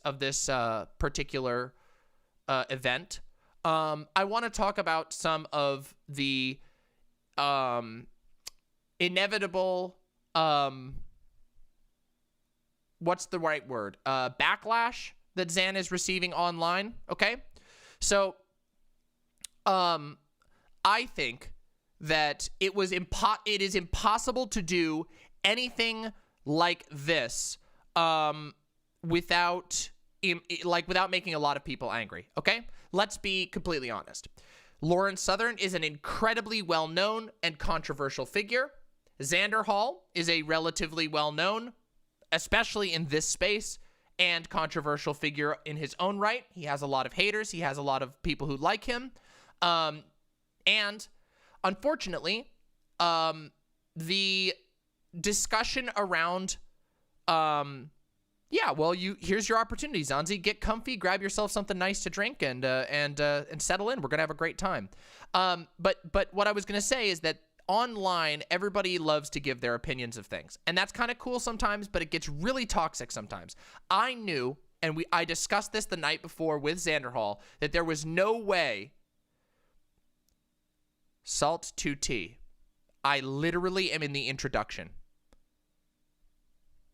particular event, I want to talk about some of the inevitable, what's the right word? Backlash that Xan is receiving online. Okay, so I think that it is impossible to do anything like this without making a lot of people angry. Okay, let's be completely honest. Lauren Southern is an incredibly well-known and controversial figure. Xanderhal is a relatively well-known, especially in this space, and controversial figure in his own right. He has a lot of haters. He has a lot of people who like him. And unfortunately, the discussion around, here's your opportunity, Zanzi. Get comfy, grab yourself something nice to drink, and settle in. We're gonna have a great time. But what I was gonna say is that online, everybody loves to give their opinions of things, and that's kind of cool sometimes, but it gets really toxic sometimes. I knew, and I discussed this the night before with Xanderhal, that there was no way. Salt to tea. I literally am in the introduction.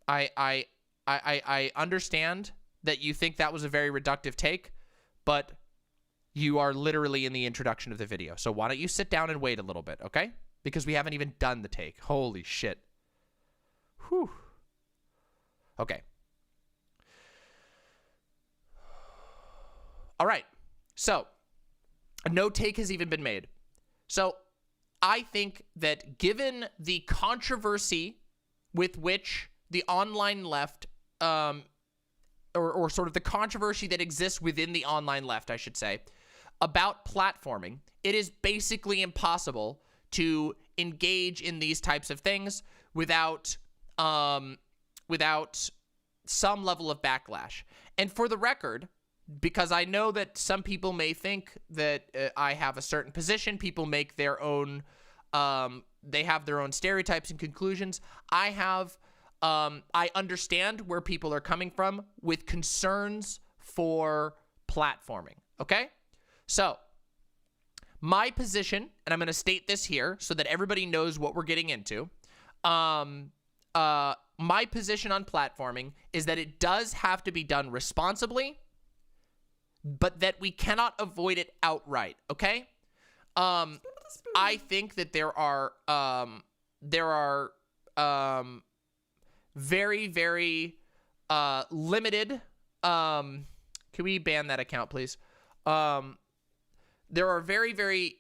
I understand that you think that was a very reductive take, but you are literally in the introduction of the video. So why don't you sit down and wait a little bit, okay? Because we haven't even done the take. Holy shit. Whew. Okay. All right. So, no take has even been made. So, I think that given the controversy with which the online left, or sort of the controversy that exists within the online left, I should say, about platforming, it is basically impossible to engage in these types of things without some level of backlash. And for the record, because I know that some people may think that I have a certain position, people make their own, they have their own stereotypes and conclusions. I understand where people are coming from with concerns for platforming, okay? So, my position, and I'm going to state this here so that everybody knows what we're getting into, my position on platforming is that it does have to be done responsibly, but that we cannot avoid it outright, okay? I think that there are very, very limited, can we ban that account, please? There are very, very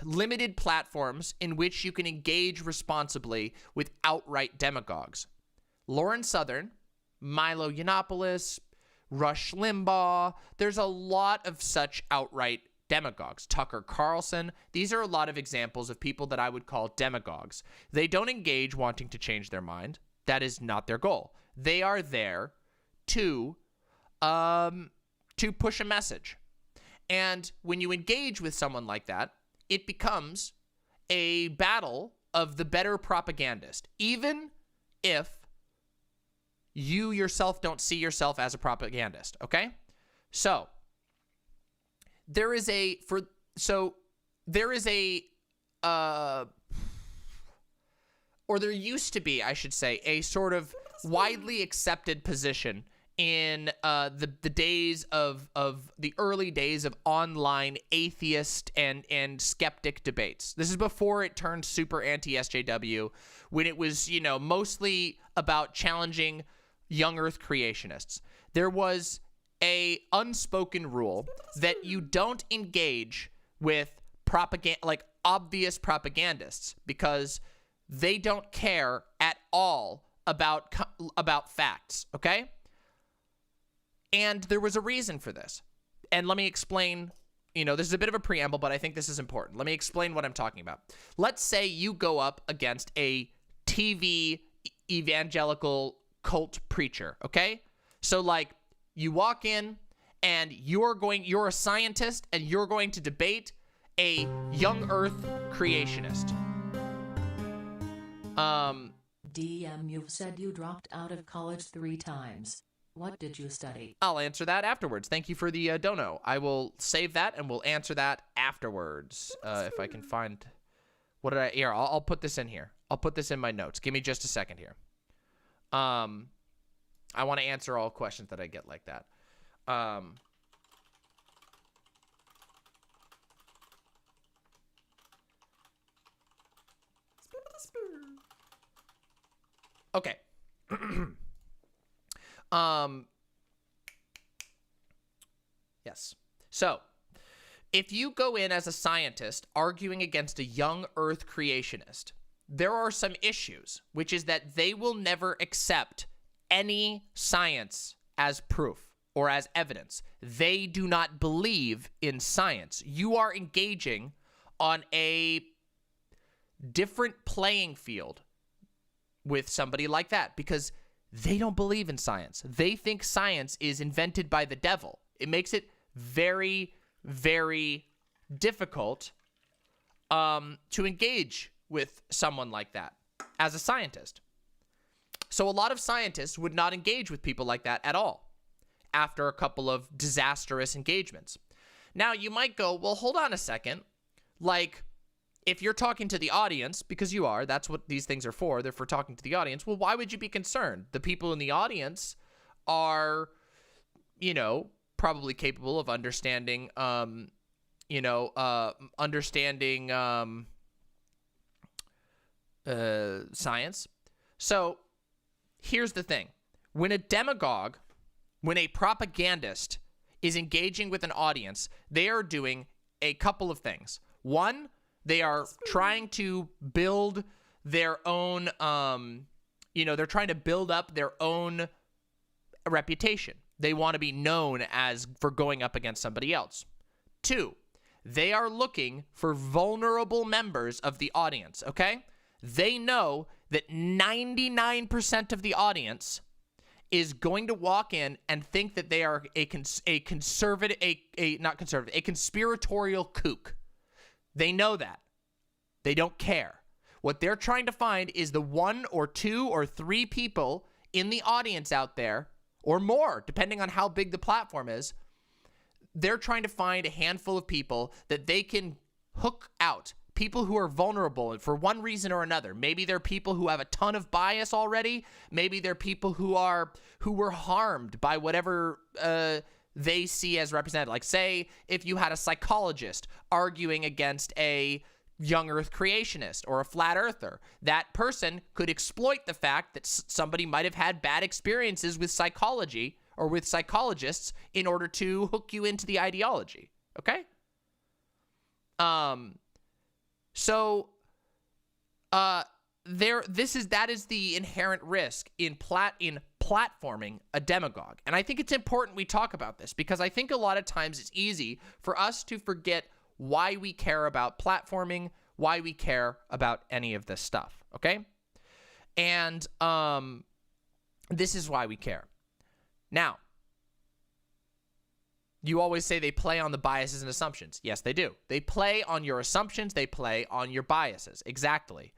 limited platforms in which you can engage responsibly with outright demagogues. Lauren Southern, Milo Yiannopoulos, Rush Limbaugh, there's a lot of such outright demagogues. Tucker Carlson, these are a lot of examples of people that I would call demagogues. They don't engage wanting to change their mind. That is not their goal. They are there to to push a message. And when you engage with someone like that, it becomes a battle of the better propagandist, even if you yourself don't see yourself as a propagandist, okay? So there is a or there used to be, I should say, a sort of widely accepted position in the days of the early days of online atheist and skeptic debates. This is before it turned super anti-SJW, when it was, you know, mostly about challenging young Earth creationists. There was a unspoken rule that you don't engage with obvious propagandists, because they don't care at all about facts, okay? And there was a reason for this. And let me explain, you know, this is a bit of a preamble, but I think this is important. Let me explain what I'm talking about. Let's say you go up against a TV evangelical cult preacher, okay? So, like, you walk in and you're a scientist and you're going to debate a young Earth creationist. DM, you've said you dropped out of college 3 times. What did you study? I'll answer that afterwards. Thank you for the dono. I will save that and we'll answer that afterwards. If I can find... Here, I'll put this in here. I'll put this in my notes. Give me just a second here. I want to answer all questions that I get like that. Okay. Yes. So, if you go in as a scientist arguing against a young Earth creationist, there are some issues, which is that they will never accept any science as proof or as evidence. They do not believe in science. You are engaging on a different playing field with somebody like that, because they don't believe in science. They think science is invented by the devil. It makes it very, very difficult to engage with someone like that as a scientist. So a lot of scientists would not engage with people like that at all after a couple of disastrous engagements. Now, you might go, well, hold on a second. Like, if you're talking to the audience, because you are, that's what these things are for. They're for talking to the audience. Well, why would you be concerned? The people in the audience are, you know, probably capable of understanding, science. So here's the thing. When a demagogue, when a propagandist is engaging with an audience, they are doing a couple of things. One, they are trying to build their own, they're trying to build up their own reputation. They want to be known as for going up against somebody else. Two, they are looking for vulnerable members of the audience, okay? They know that 99% of the audience is going to walk in and think that they are a conspiratorial kook. They know that. They don't care. What they're trying to find is the 1 or 2 or 3 people in the audience out there, or more, depending on how big the platform is. They're trying to find a handful of people that they can hook out. People who are vulnerable for one reason or another. Maybe they're people who have a ton of bias already. Maybe they're people who were harmed by whatever they see as represented. Like, say, if you had a psychologist arguing against a young Earth creationist or a flat earther, that person could exploit the fact that somebody might have had bad experiences with psychology or with psychologists in order to hook you into the ideology. Okay? That is the inherent risk in platforming a demagogue. And I think it's important we talk about this, because I think a lot of times it's easy for us to forget why we care about platforming, why we care about any of this stuff, okay? And this is why we care. Now, You always say they play on the biases and assumptions. Yes, they do. They play on your assumptions. They play on your biases. Exactly.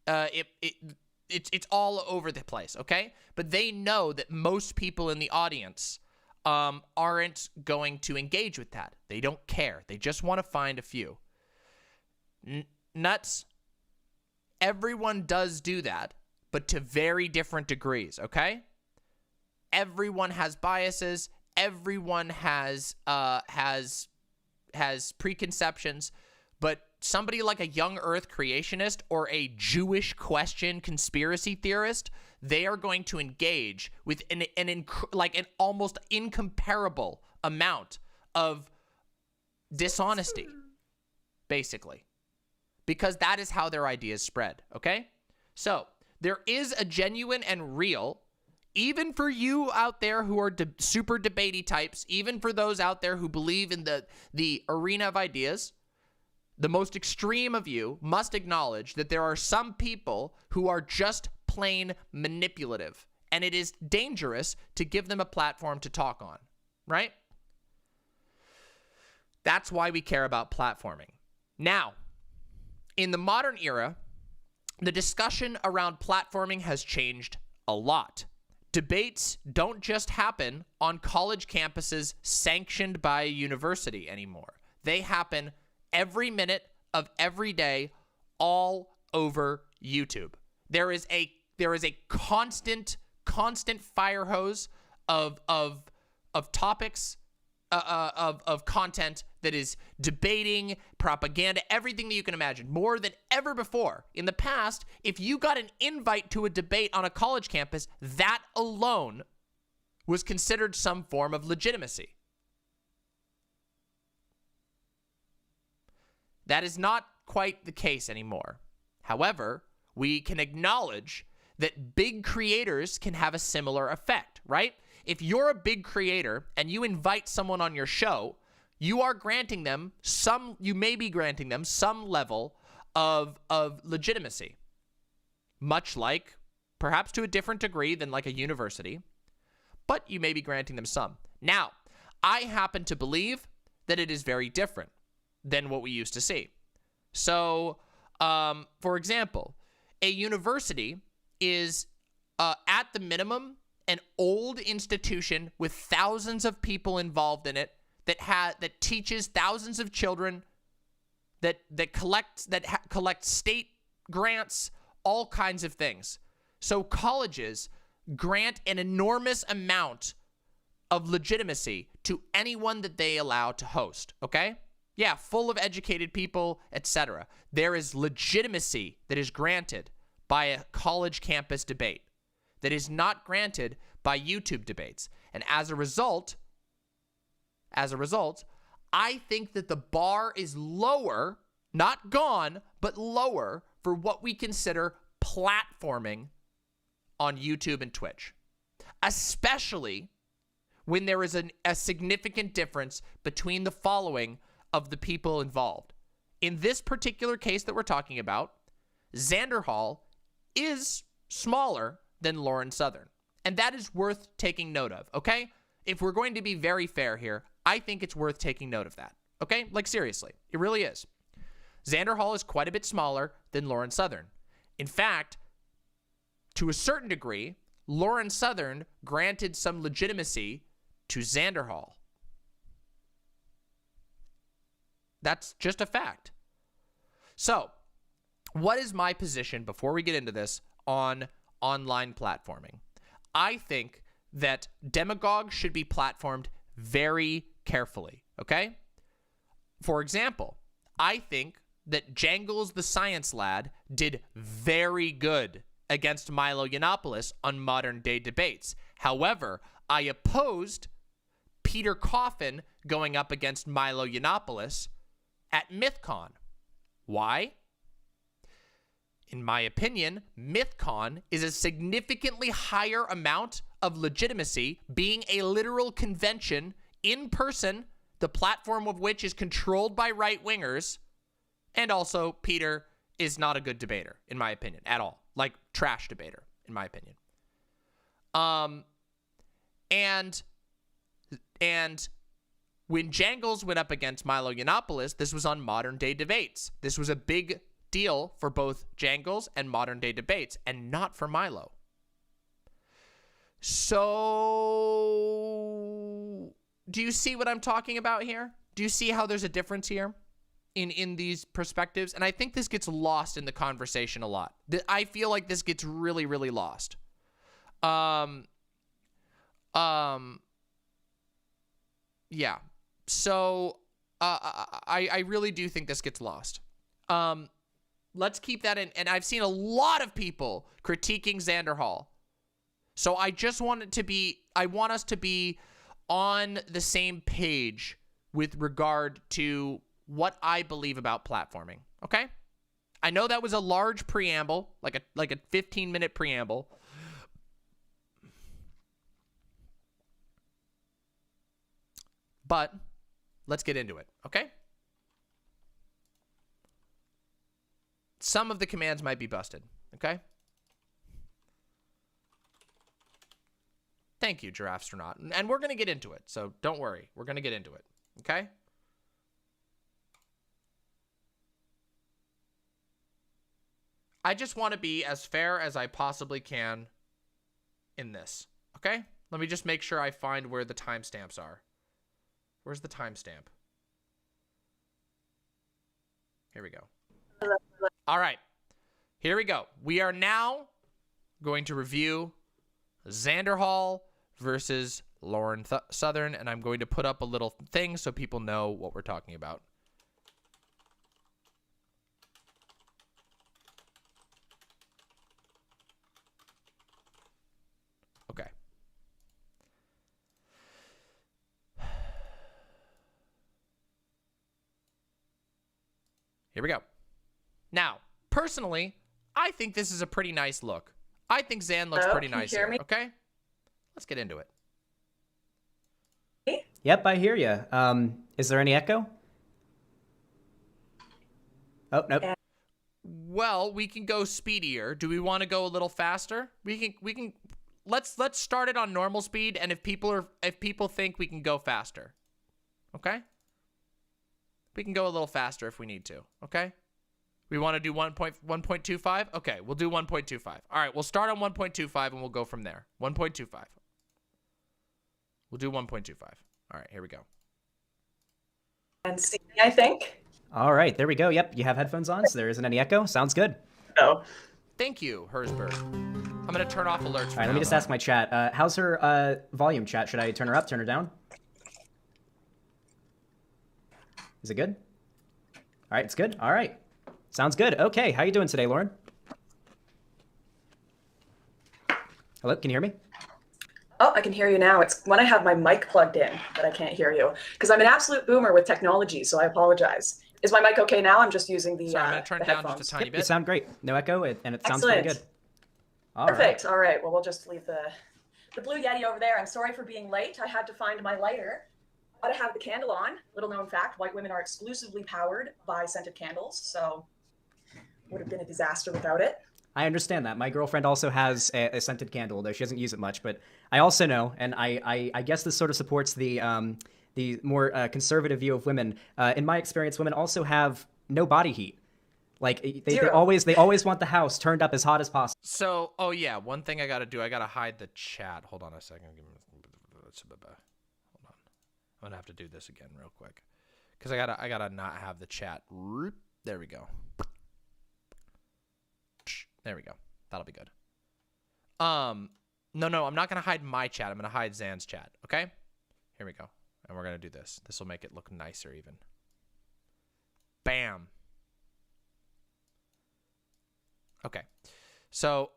It's all over the place, okay? But they know that most people in the audience aren't going to engage with that. They don't care. They just want to find a few. Nuts. Everyone does do that, but to very different degrees, okay? Everyone has biases. Everyone has preconceptions, but somebody like a young Earth creationist or a Jewish question conspiracy theorist, they are going to engage with an almost incomparable amount of dishonesty, basically, because that is how their ideas spread, okay? So there is a genuine and real, even for you out there who are super debatey types, even for those out there who believe in the arena of ideas, the most extreme of you must acknowledge that there are some people who are just plain manipulative, and it is dangerous to give them a platform to talk on, right? That's why we care about platforming. Now, in the modern era, the discussion around platforming has changed a lot. Debates don't just happen on college campuses sanctioned by a university anymore. They happen every minute of every day all over YouTube. There is a constant fire hose of topics, of content that is debating, propaganda, everything that you can imagine, more than ever before. In the past, if you got an invite to a debate on a college campus, that alone was considered some form of legitimacy. That is not quite the case anymore. However, we can acknowledge that big creators can have a similar effect, right? If you're a big creator and you invite someone on your show, you may be granting them some level of legitimacy, much like, perhaps to a different degree than like a university, but you may be granting them some. Now, I happen to believe that it is very different than what we used to see. So, for example, a university is, at the minimum, an old institution with thousands of people involved in it that teaches thousands of children, that collects state grants, all kinds of things. So colleges grant an enormous amount of legitimacy to anyone that they allow to host, okay? Yeah, full of educated people, etc. There is legitimacy that is granted by a college campus debate that is not granted by YouTube debates. And as a result, I think that the bar is lower, not gone, but lower for what we consider platforming on YouTube and Twitch, especially when there is a significant difference between the following of the people involved. In this particular case that we're talking about, Xanderhal is smaller than Lauren Southern, and that is worth taking note of, okay? If we're going to be very fair here, I think it's worth taking note of that, okay? Like, seriously, it really is. Xanderhal is quite a bit smaller than Lauren Southern. In fact, to a certain degree, Lauren Southern granted some legitimacy to Xanderhal. That's just a fact. So, what is my position, before we get into this, on online platforming? I think that demagogues should be platformed very carefully, okay? For example, I think that Jangles the Science Lad did very good against Milo Yiannopoulos on modern day debates. However, I opposed Peter Coffin going up against Milo Yiannopoulos at MythCon. Why? In my opinion, MythCon is a significantly higher amount of legitimacy, being a literal convention in person, the platform of which is controlled by right-wingers, and also Peter is not a good debater, in my opinion, at all. Like, trash debater, in my opinion. And When Jangles went up against Milo Yiannopoulos, this was on Modern Day Debates. This was a big deal for both Jangles and Modern Day Debates, and not for Milo. So, do you see what I'm talking about here? Do you see how there's a difference here in these perspectives? And I think this gets lost in the conversation a lot. I feel like this gets really, really lost. Yeah. So, I really do think this gets lost. Let's keep that in. And I've seen a lot of people critiquing Xanderhal. So I just want it to be, I want us to be on the same page with regard to what I believe about platforming. Okay? I know that was a large preamble, like a 15-minute preamble. But let's get into it, okay? Some of the commands might be busted, okay? Thank you, Giraffe Astronaut. And we're going to get into it, so don't worry. We're going to get into it, okay? I just want to be as fair as I possibly can in this, okay? Let me just make sure I find where the timestamps are. Where's the timestamp? Here we go. All right. Here we go. We are now going to review Xanderhal versus Lauren Southern, and I'm going to put up a little thing so people know what we're talking about. Okay. Here we go. Now, personally, I think this is a pretty nice look. I think Xan looks pretty nice here, okay? Let's get into it. Yep, I hear you. Is there any echo? Oh, nope. Well, we can go speedier. Do we want to go a little faster? We can let's start it on normal speed, and if people think we can go faster. Okay? We can go a little faster if we need to, okay? We want to do 1.25? Okay, we'll do 1.25. All right, we'll start on 1.25 and we'll go from there. 1.25. We'll do 1.25. All right, here we go. And see, I think. All right, there we go. Yep, you have headphones on, so there isn't any echo. Sounds good. Oh. Thank you, Hersberg. I'm going to turn off alerts. All right, let me just ask my chat. How's her volume, chat? Should I turn her up, turn her down? Is it good? All right, it's good. All right. Sounds good. Okay, how you doing today, Lauren? Hello, can you hear me? Oh, I can hear you now. It's when I have my mic plugged in that I can't hear you. Because I'm an absolute boomer with technology, so I apologize. Is my mic okay now? I'm just using the Sorry, I'm going to turn it down just a tiny Yep, bit. you sound great. No echo, and it sounds pretty good. Perfect. All right. Well, we'll just leave the Blue Yeti over there. I'm sorry for being late. I had to find my lighter. Gotta have the candle on. Little known fact, white women are exclusively powered by scented candles, so would have been a disaster without it. I understand that. My girlfriend also has a scented candle, though she doesn't use it much. But I also know, and I guess this sort of supports the more conservative view of women. In my experience, women also have no body heat. Like they always want the house turned up as hot as possible. So, oh yeah, one thing I gotta do, I gotta hide the chat. Hold on a second. Hold on. I'm gonna have to do this again real quick, because I gotta not have the chat. There we go. There we go. That'll be good. No, I'm not gonna hide my chat. I'm gonna hide Zan's chat. Okay. Here we go. And we're gonna do this. This will make it look nicer even. Bam. Okay. So,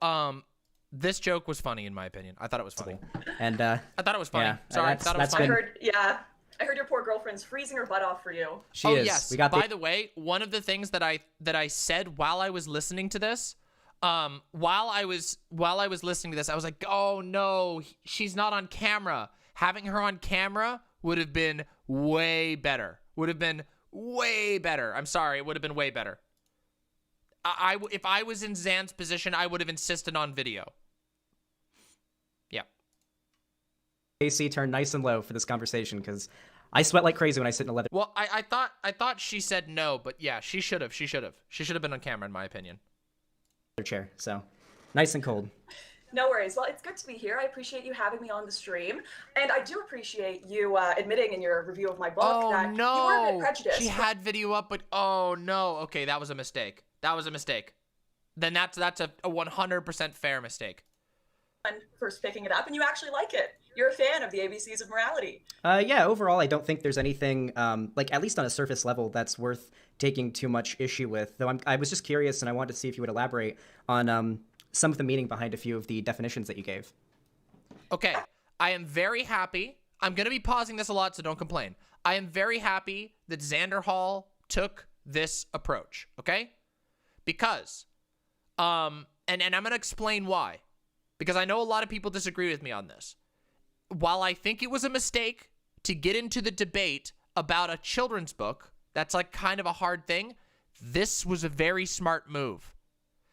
this joke was funny in my opinion. I thought it was funny. And I thought it was funny. Yeah, Sorry, I thought it was funny. I heard your poor girlfri's freezing her butt off for you. She is. Yes. We got By the way, one of the things that I said while I was listening to this, while I was listening to this, I was like, oh no, she's not on camera. Having her on camera would have been way better. Would have been way better. I'm sorry, it would have been way better. If I was in Zan's position, I would have insisted on video. Yeah. AC turned nice and low for this conversation because I sweat like crazy when I sit in a leather Well, I thought she said no, but yeah, she should have been on camera in my opinion. chair. So nice and cold. No worries. Well, it's good to be here. I appreciate you having me on the stream. And I do appreciate you admitting in your review of my book that you were a bit prejudiced. She had video up, but oh no. Okay, that was a mistake. Then that's a 100% fair mistake. First picking it up, and you actually like it. You're a fan of the ABCs of morality. Yeah, overall, I don't think there's anything, like, at least on a surface level, that's worth taking too much issue with. Though I was just curious, and I wanted to see if you would elaborate on some of the meaning behind a few of the definitions that you gave. Okay, I am very happy. I'm going to be pausing this a lot, so don't complain. I am very happy that Xanderhal took this approach, okay? Because, and I'm going to explain why. Because I know a lot of people disagree with me on this. While I think it was a mistake to get into the debate about a children's book, that's like kind of a hard thing, this was a very smart move.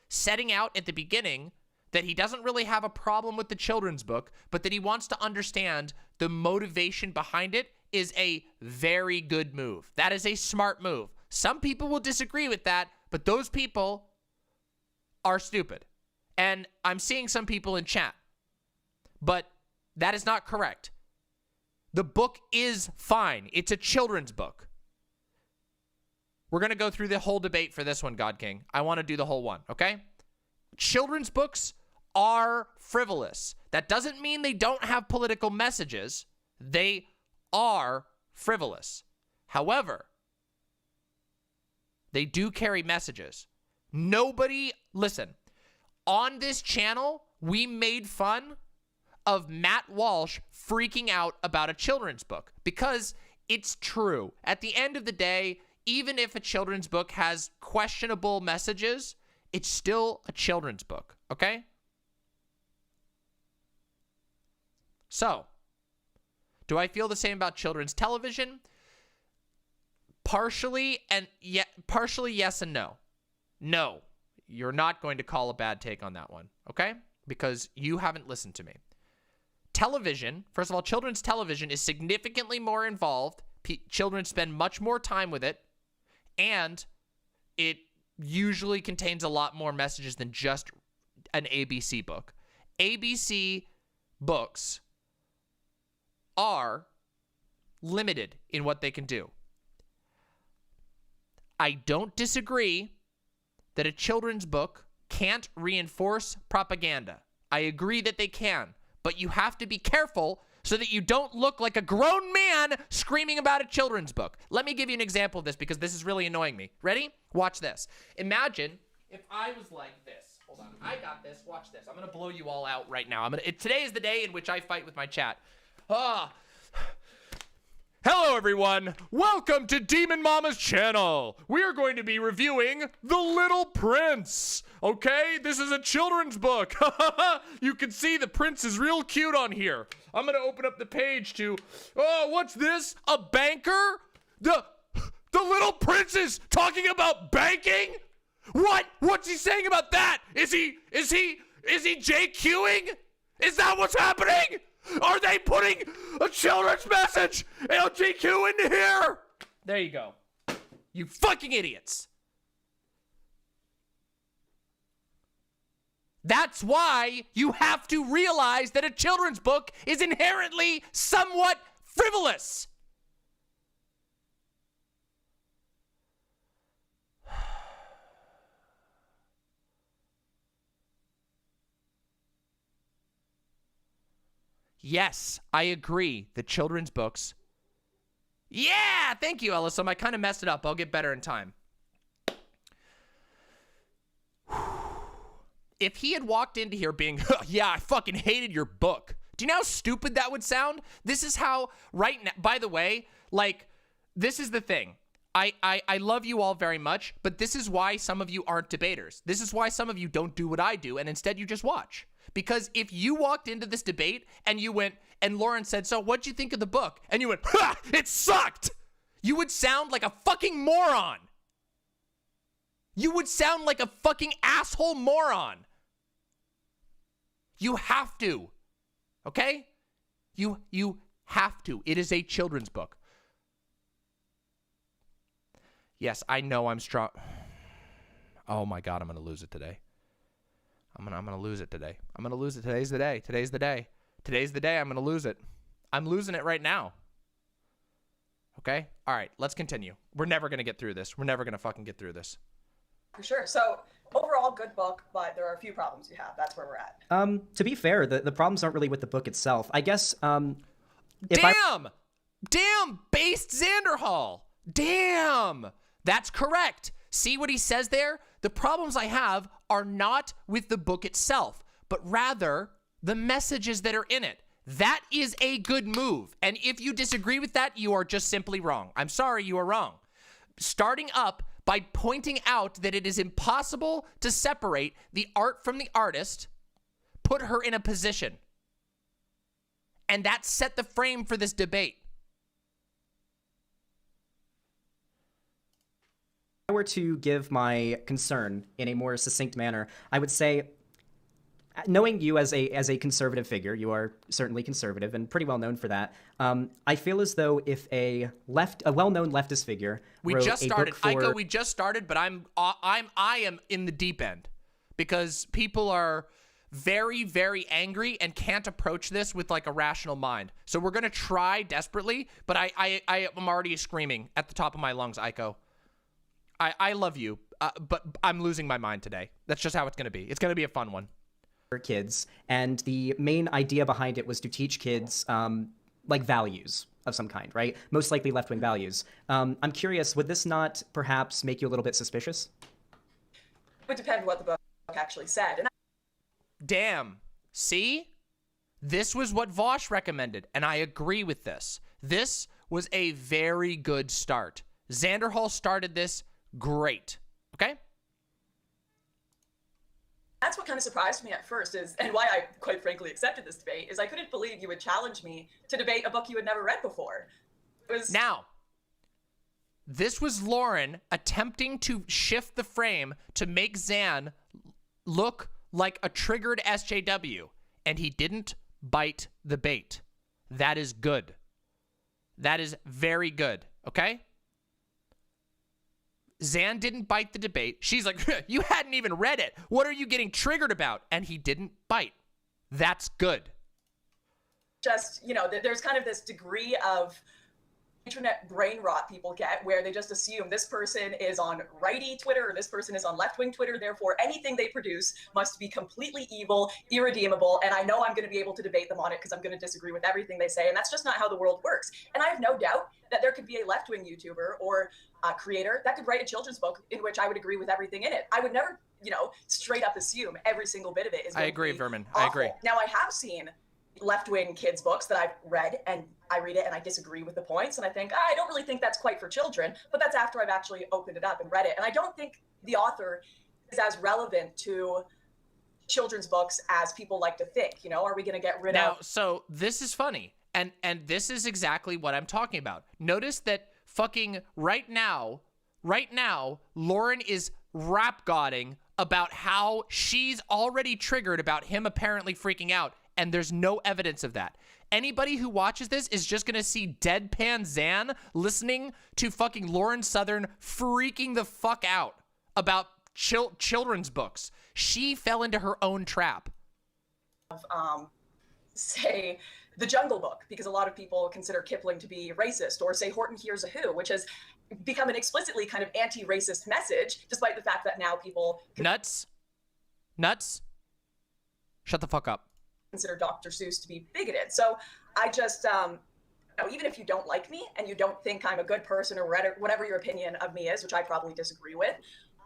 Setting out at the beginning that he doesn't really have a problem with the children's book, but that he wants to understand the motivation behind it is a very good move. That is a smart move. Some people will disagree with that, but those people are stupid. And I'm seeing some people in chat, but that is not correct. The book is fine. It's a children's book. We're going to go through the whole debate for this one, God King. I want to do the whole one, okay? Children's books are frivolous. That doesn't mean they don't have political messages. They are frivolous. However, they do carry messages. Nobody, listen, on this channel, we made fun of Matt Walsh freaking out about a children's book because it's true. At the end of the day, even if a children's book has questionable messages, it's still a children's book, okay? So, do I feel the same about children's television? Partially yes and no. No, you're not going to call a bad take on that one, okay? Because you haven't listened to me. Television, first of all, children's television is significantly more involved. Children spend much more time with it, and it usually contains a lot more messages than just an ABC book. ABC books are limited in what they can do. I don't disagree that a children's book can't reinforce propaganda. I agree that they can, but you have to be careful so that you don't look like a grown man screaming about a children's book. Let me give you an example of this because this is really annoying me. Ready? Watch this. Imagine if I was like this. Hold on. I got this. Watch this. I'm going to blow you all out right now. Today is the day in which I fight with my chat. Hello, everyone. Welcome to Demon Mama's channel. We are going to be reviewing The Little Prince. Okay, this is a children's book. You can see the prince is real cute on here. I'm going to open up the page to, oh, what's this? A banker? The Little Prince is talking about banking? What? What's he saying about that? Is he JQing? Is that what's happening? Are they putting a children's message LGQ into here? There you go. You fucking idiots. That's why you have to realize that a children's book is inherently somewhat frivolous. Yes, I agree. The children's books. Yeah, thank you, Ellis. I kind of messed it up. I'll get better in time. If he had walked into here being, yeah, I fucking hated your book. Do you know how stupid that would sound? This is how, right now, by the way, like, this is the thing. I love you all very much, but this is why some of you aren't debaters. This is why some of you don't do what I do, and instead you just watch. Because if you walked into this debate and you went, and Lauren said, so what'd you think of the book? And you went, ha, it sucked. You would sound like a fucking moron. You would sound like a fucking asshole moron. You have to, okay? You have to. It is a children's book. Yes, I know I'm strong. Oh my God, I'm gonna lose it today. I'm gonna lose it today. I'm gonna lose it. Today's the day. Today's the day. Today's the day. I'm gonna lose it. I'm losing it right now. Okay? All right, let's continue. We're never gonna get through this. We're never gonna fucking get through this. For sure. So overall, good book, but there are a few problems you have. That's where we're at. To be fair, the problems aren't really with the book itself. I guess, Damn, based Xanderhal. Damn, that's correct. See what he says there? The problems I have are not with the book itself, but rather the messages that are in it. That is a good move. And if you disagree with that, you are just simply wrong. I'm sorry, you are wrong. Starting up by pointing out that it is impossible to separate the art from the artist, put her in a position. And that set the frame for this debate. If I were to give my concern in a more succinct manner, I would say, knowing you as a conservative figure, you are certainly conservative and pretty well known for that. I feel as though if a well-known leftist figure we wrote just a started, book for... Aiko, we just started, but I am in the deep end because people are very, very angry and can't approach this with like a rational mind. So we're gonna try desperately, but I am already screaming at the top of my lungs, Aiko. I love you, but I'm losing my mind today. That's just how it's gonna be. It's gonna be a fun one. Kids, and the main idea behind it was to teach kids like values of some kind, right? Most likely left-wing values. I'm curious, would this not perhaps make you a little bit suspicious? It would depend what the book actually said. And Damn. See? This was what Vaush recommended, and I agree with this. This was a very good start. Xanderhal started this great. Okay? that's what kind of surprised me at first is, and why I quite frankly accepted this debate, is I couldn't believe you would challenge me to debate a book you had never read before. It was... Now, this was Lauren attempting to shift the frame to make Xan look like a triggered SJW, and he didn't bite the bait. That is good. That is very good, okay? Xan didn't bite the debate. She's like, you hadn't even read it. What are you getting triggered about? And he didn't bite. That's good. Just, you know, there's kind of this degree of internet brain rot people get where they just assume this person is on righty Twitter or this person is on left-wing Twitter, therefore anything they produce must be completely evil, irredeemable, and I know I'm going to be able to debate them on it because I'm going to disagree with everything they say, and that's just not how the world works. And I have no doubt that there could be a left-wing YouTuber or creator that could write a children's book in which I would agree with everything in it. I would never, you know, straight up assume every single bit of it is going I agree, to be Vermin. awful. I agree. Now, I have seen left-wing kids books that I've read, and I read it and I disagree with the points, and I think, I don't really think that's quite for children, but that's after I've actually opened it up and read it. And I don't think the author is as relevant to children's books as people like to think. You know, are we going to get rid of... Now, so this is funny, and this is exactly what I'm talking about. Notice that fucking right now, Lauren is rap godding about how she's already triggered about him apparently freaking out, and there's no evidence of that. Anybody who watches this is just gonna see deadpan Xan listening to fucking Lauren Southern freaking the fuck out about children's books. She fell into her own trap. Say The Jungle Book, because a lot of people consider Kipling to be racist, or say Horton Hears a Who, which has become an explicitly kind of anti-racist message, despite the fact that now people Nuts. Shut the fuck up. Consider Dr. Seuss to be bigoted. So I just, you know, even if you don't like me and you don't think I'm a good person or whatever your opinion of me is, which I probably disagree with,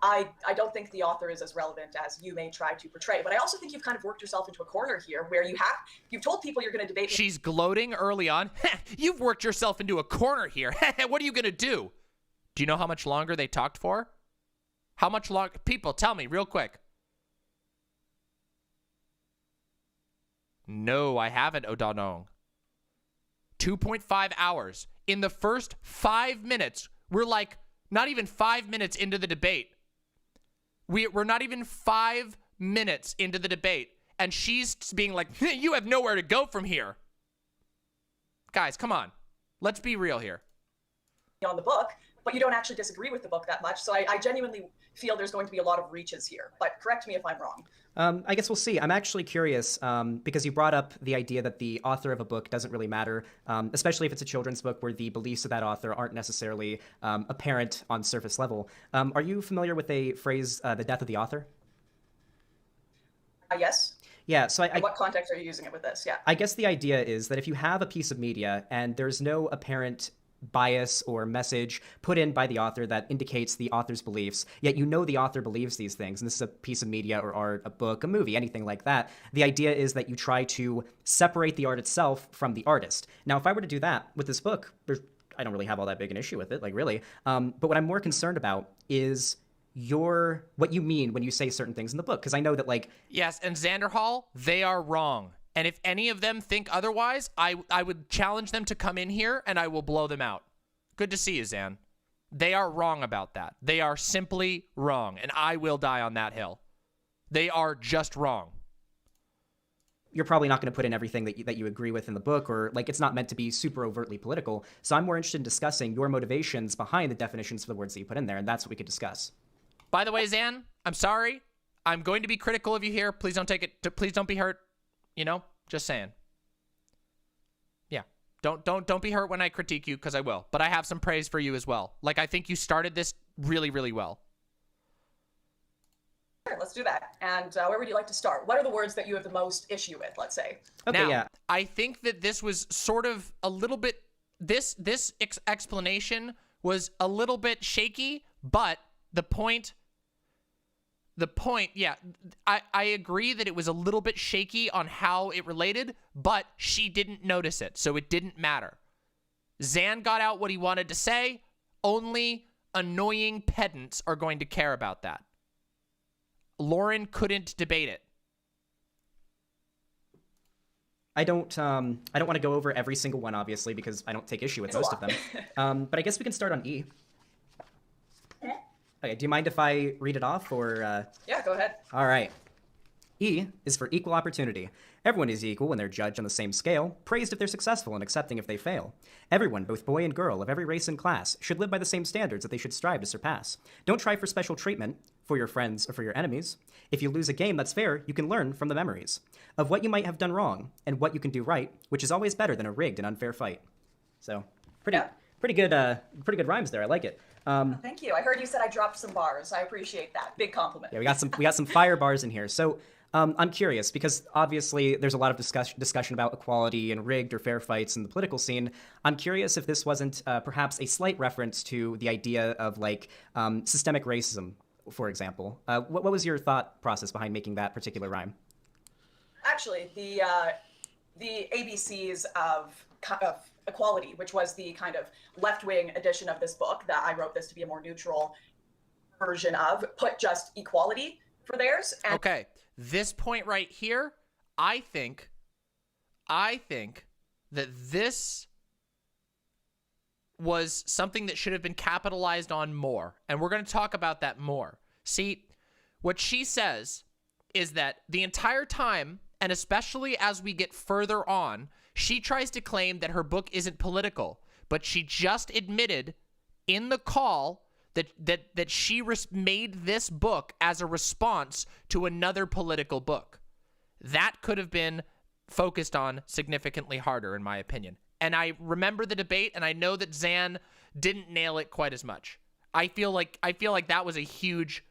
I don't think the author is as relevant as you may try to portray. But I also think you've kind of worked yourself into a corner here where you've told people you're going to debate. She's gloating early on. You've worked yourself into a corner here. What are you going to do? Do you know how much longer they talked for? How much longer? People, tell me real quick. No, I haven't, O'Donnell. 2.5 hours. In the first 5 minutes, we're like not even 5 minutes into the debate. We're not even 5 minutes into the debate, and she's being like, you have nowhere to go from here. Guys, come on. Let's be real here. On the book, but you don't actually disagree with the book that much. So I genuinely feel there's going to be a lot of reaches here, but correct me if I'm wrong. I guess we'll see. I'm actually curious because you brought up the idea that the author of a book doesn't really matter, especially if it's a children's book where the beliefs of that author aren't necessarily apparent on surface level. Are you familiar with a phrase, the death of the author? Yes. Yeah, so In what context are you using it with this? Yeah. I guess the idea is that if you have a piece of media and there's no apparent bias or message put in by the author that indicates the author's beliefs, yet you know the author believes these things, and this is a piece of media or art, a book, a movie, anything like that, the idea is that you try to separate the art itself from the artist. Now, if I were to do that with this book, I don't really have all that big an issue with it, like really. But what I'm more concerned about is what you mean when you say certain things in the book, because I know that like... Yes, and Xanderhal, they are wrong. And if any of them think otherwise, I would challenge them to come in here and I will blow them out. Good to see you, Xan. They are wrong about that. They are simply wrong, and I will die on that hill. They are just wrong. You're probably not going to put in everything that you agree with in the book, or like it's not meant to be super overtly political. So I'm more interested in discussing your motivations behind the definitions for the words that you put in there, and that's what we could discuss. By the way, Xan, I'm sorry. I'm going to be critical of you here. Please don't take it. Please don't be hurt. You know, just saying. Yeah, don't be hurt when I critique you, because I will. But I have some praise for you as well. Like, I think you started this really, really well. Sure, let's do that. And where would you like to start? What are the words that you have the most issue with, let's say? Okay, now, yeah. I think that this was sort of a little bit, this explanation was a little bit shaky, but the point, yeah, I agree that it was a little bit shaky on how it related, but she didn't notice it, so it didn't matter. Xan got out what he wanted to say. Only annoying pedants are going to care about that. Lauren couldn't debate it. I don't want to go over every single one, obviously, because I don't take issue with most of them. But I guess we can start on E. Okay, do you mind if I read it off, or? Yeah, go ahead. All right. E is for equal opportunity. Everyone is equal when they're judged on the same scale, praised if they're successful, and accepting if they fail. Everyone, both boy and girl, of every race and class, should live by the same standards that they should strive to surpass. Don't try for special treatment, for your friends or for your enemies. If you lose a game that's fair, you can learn from the memories of what you might have done wrong and what you can do right, which is always better than a rigged and unfair fight. So, pretty good rhymes there. I like it. Thank you. I heard you said I dropped some bars. I appreciate that. Big compliment. Yeah, we got some fire bars in here. So I'm curious, because obviously there's a lot of discussion about equality and rigged or fair fights in the political scene. I'm curious if this wasn't perhaps a slight reference to the idea of like systemic racism, for example. What was your thought process behind making that particular rhyme? Actually, the ABCs of equality, which was the kind of left-wing edition of this book that I wrote this to be a more neutral version of, put just equality for theirs. And okay, this point right here, I think that this was something that should have been capitalized on more, and we're going to talk about that more. See, what she says is that the entire time, and especially as we get further on, she tries to claim that her book isn't political, but she just admitted in the call that she made this book as a response to another political book. That could have been focused on significantly harder, in my opinion. And I remember the debate, and I know that Xan didn't nail it quite as much. I feel like that was a huge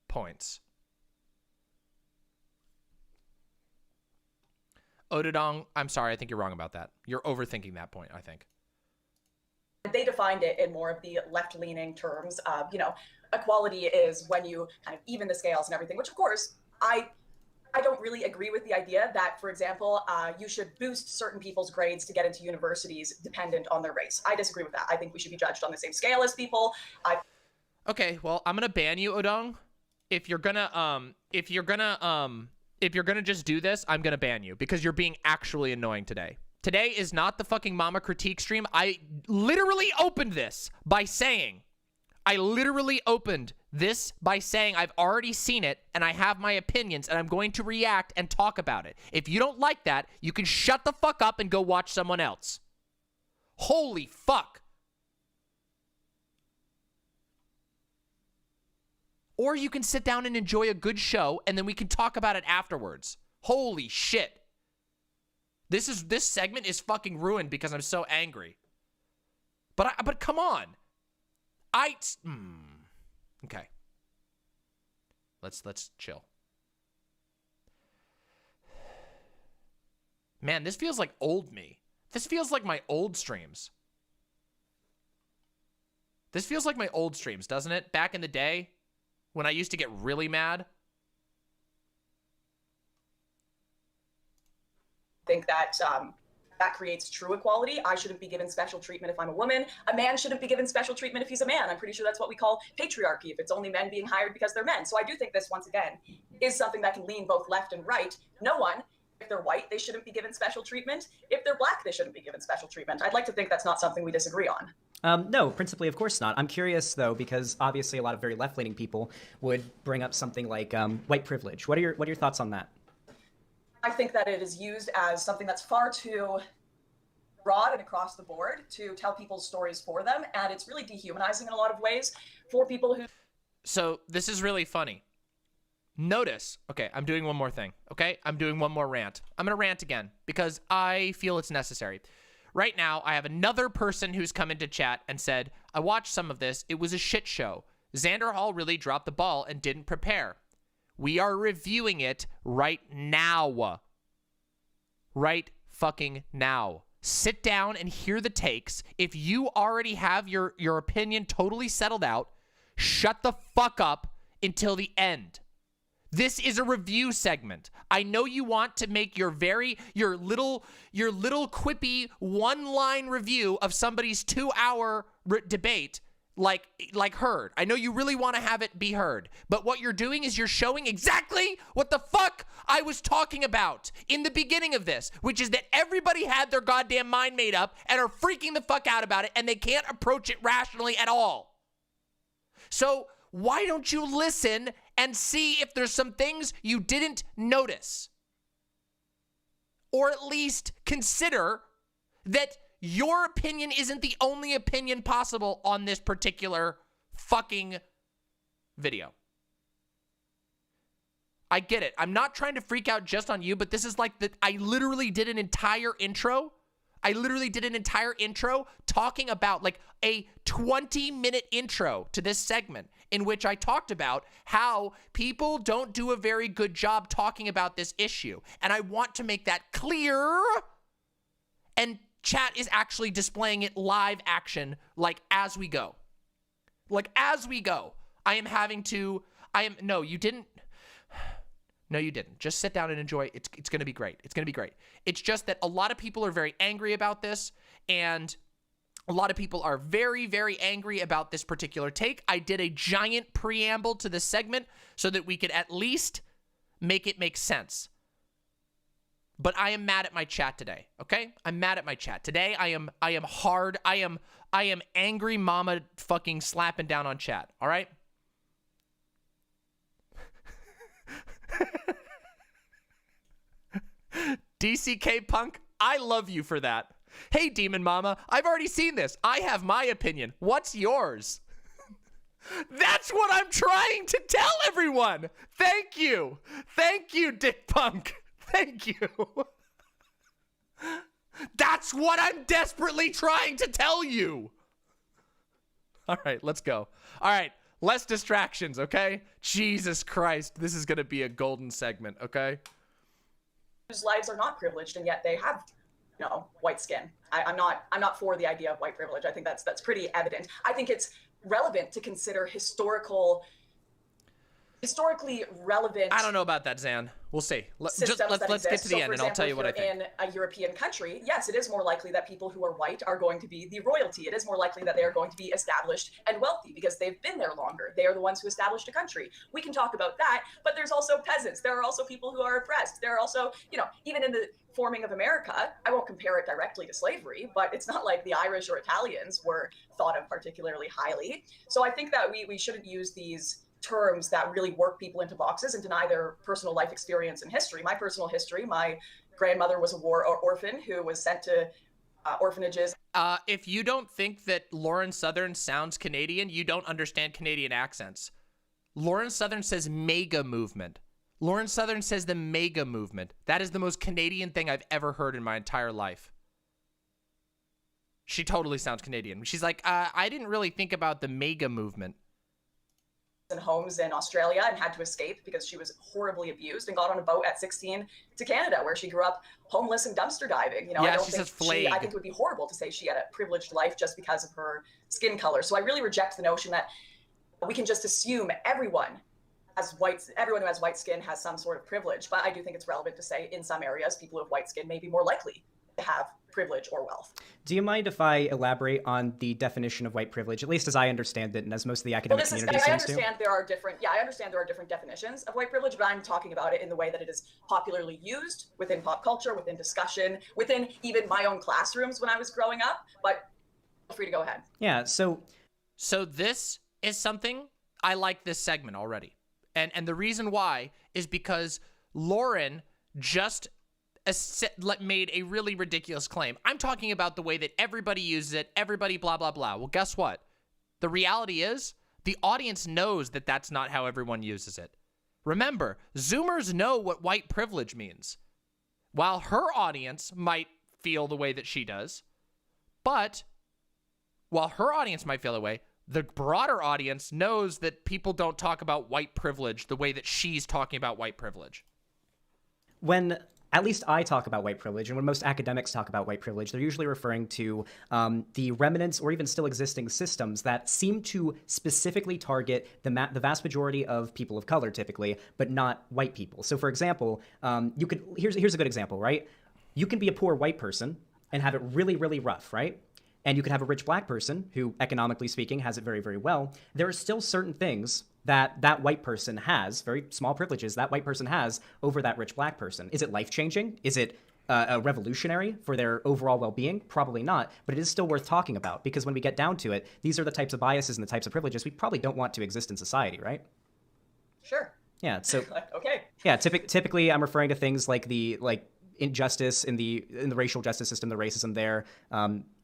points. Odadong, I'm sorry, I think you're wrong about that. You're overthinking that point, I think. They defined it in more of the left-leaning terms of, equality is when you kind of even the scales and everything, which of course, I don't really agree with the idea that, for example, you should boost certain people's grades to get into universities dependent on their race. I disagree with that. I think we should be judged on the same scale as people. Okay, well, I'm gonna ban you, Odong. If you're gonna just do this, I'm gonna ban you because you're being actually annoying today. Today is not the fucking mama critique stream. I literally opened this by saying, I literally opened this by saying I've already seen it and I have my opinions and I'm going to react and talk about it. If you don't like that, you can shut the fuck up and go watch someone else. Holy fuck. Or you can sit down and enjoy a good show and then we can talk about it afterwards. Holy shit. This segment is fucking ruined because I'm so angry. But come on. Okay. Let's chill. Man, this feels like old me. This feels like my old streams. This feels like my old streams, doesn't it? Back in the day when I used to get really mad. I think that that creates true equality. I shouldn't be given special treatment if I'm a woman. A man shouldn't be given special treatment if he's a man. I'm pretty sure that's what we call patriarchy, if it's only men being hired because they're men. So I do think this, once again, is something that can lean both left and right. No one, if they're white, they shouldn't be given special treatment. If they're black, they shouldn't be given special treatment. I'd like to think that's not something we disagree on. No, principally, of course not. I'm curious, though, because obviously a lot of very left-leaning people would bring up something like white privilege. What are your thoughts on that? I think that it is used as something that's far too broad and across the board to tell people's stories for them, and it's really dehumanizing in a lot of ways for people who... So this is really funny. Notice, okay, I'm doing one more thing, okay? I'm doing one more rant. I'm gonna rant again because I feel it's necessary. Right now, I have another person who's come into chat and said, I watched some of this, it was a shit show. Xanderhal really dropped the ball and didn't prepare. We are reviewing it right now. Right fucking now. Sit down and hear the takes. If you already have your opinion totally settled out, shut the fuck up until the end. This is a review segment. I know you want to make your little quippy one-line review of somebody's 2-hour debate like heard. I know you really want to have it be heard, but what you're doing is you're showing exactly what the fuck I was talking about in the beginning of this, which is that everybody had their goddamn mind made up and are freaking the fuck out about it, and they can't approach it rationally at all. So why don't you listen and see if there's some things you didn't notice? Or at least consider that your opinion isn't the only opinion possible on this particular fucking video. I get it. I'm not trying to freak out just on you, but this is like I literally did an entire intro. I literally did an entire intro talking about like a 20-minute intro to this segment in which I talked about how people don't do a very good job talking about this issue. And I want to make that clear. And chat is actually displaying it live action, like as we go. Like as we go. No, you didn't. No, you didn't. Just sit down and enjoy. It's going to be great. It's going to be great. It's just that a lot of people are very angry about this, and a lot of people are very, very angry about this particular take. I did a giant preamble to this segment so that we could at least make it make sense. But I am mad at my chat today, okay? I'm mad at my chat. Today, I am hard. I am angry mama fucking slapping down on chat, all right? DCK Punk, I love you for that. Hey, Demon Mama, I've already seen this. I have my opinion. What's yours? That's what I'm trying to tell everyone. Thank you. Thank you, Dick Punk. Thank you. That's what I'm desperately trying to tell you. All right, let's go. All right, less distractions, okay? Jesus Christ, this is going to be a golden segment, okay? Whose lives are not privileged, and yet they have, white skin. I'm not for the idea of white privilege. I think that's pretty evident. I think it's relevant to consider historical historically relevant. I don't know about that, Zan. We'll see. Let's get to the end, and I'll tell you what I think. In a European country, yes, it is more likely that people who are white are going to be the royalty. It is more likely that they are going to be established and wealthy because they've been there longer. They are the ones who established a country. We can talk about that, but there's also peasants. There are also people who are oppressed. There are also, even in the forming of America, I won't compare it directly to slavery, but it's not like the Irish or Italians were thought of particularly highly. So I think that we shouldn't use these terms that really work people into boxes and deny their personal life experience and history. My personal history, my grandmother was a war orphan who was sent to orphanages. If you don't think that Lauren Southern sounds Canadian, you don't understand Canadian accents. Lauren Southern says mega movement. Lauren Southern says the mega movement. That is the most Canadian thing I've ever heard in my entire life. She totally sounds Canadian. She's like, I didn't really think about the mega movement. In homes in Australia and had to escape because she was horribly abused and got on a boat at 16 to Canada, where she grew up homeless and dumpster diving. Yeah, she says flayed. I think it would be horrible to say she had a privileged life just because of her skin color. So I really reject the notion that we can just assume everyone who has white skin has some sort of privilege. But I do think it's relevant to say in some areas, people who have white skin may be more likely to have privilege or wealth. Do you mind if I elaborate on the definition of white privilege, at least as I understand it and as most of the academic community seems to? I understand there are different definitions of white privilege, but I'm talking about it in the way that it is popularly used within pop culture, within discussion, within even my own classrooms when I was growing up. But feel free to go ahead. Yeah, so this is something I like this segment already. And the reason why is because Lauren just made a really ridiculous claim. I'm talking about the way that everybody uses it, everybody blah, blah, blah. Well, guess what? The reality is the audience knows that that's not how everyone uses it. Remember, Zoomers know what white privilege means. While her audience might feel the way that she does, but while her audience might feel the way, the broader audience knows that people don't talk about white privilege the way that she's talking about white privilege. When at least I talk about white privilege, and when most academics talk about white privilege, they're usually referring to the remnants or even still existing systems that seem to specifically target the vast majority of people of color, typically, but not white people. So, for example, here's a good example, right? You can be a poor white person and have it really, really rough, right? And you could have a rich black person who, economically speaking, has it very, very well. There are still certain things that white person has, very small privileges that white person has over that rich black person. Is it life-changing? Is it revolutionary for their overall well-being? Probably not, but it is still worth talking about, because when we get down to it, these are the types of biases and the types of privileges we probably don't want to exist in society, right? Sure. Yeah, so okay. Yeah, typically I'm referring to things like injustice in the racial justice system, the racism there.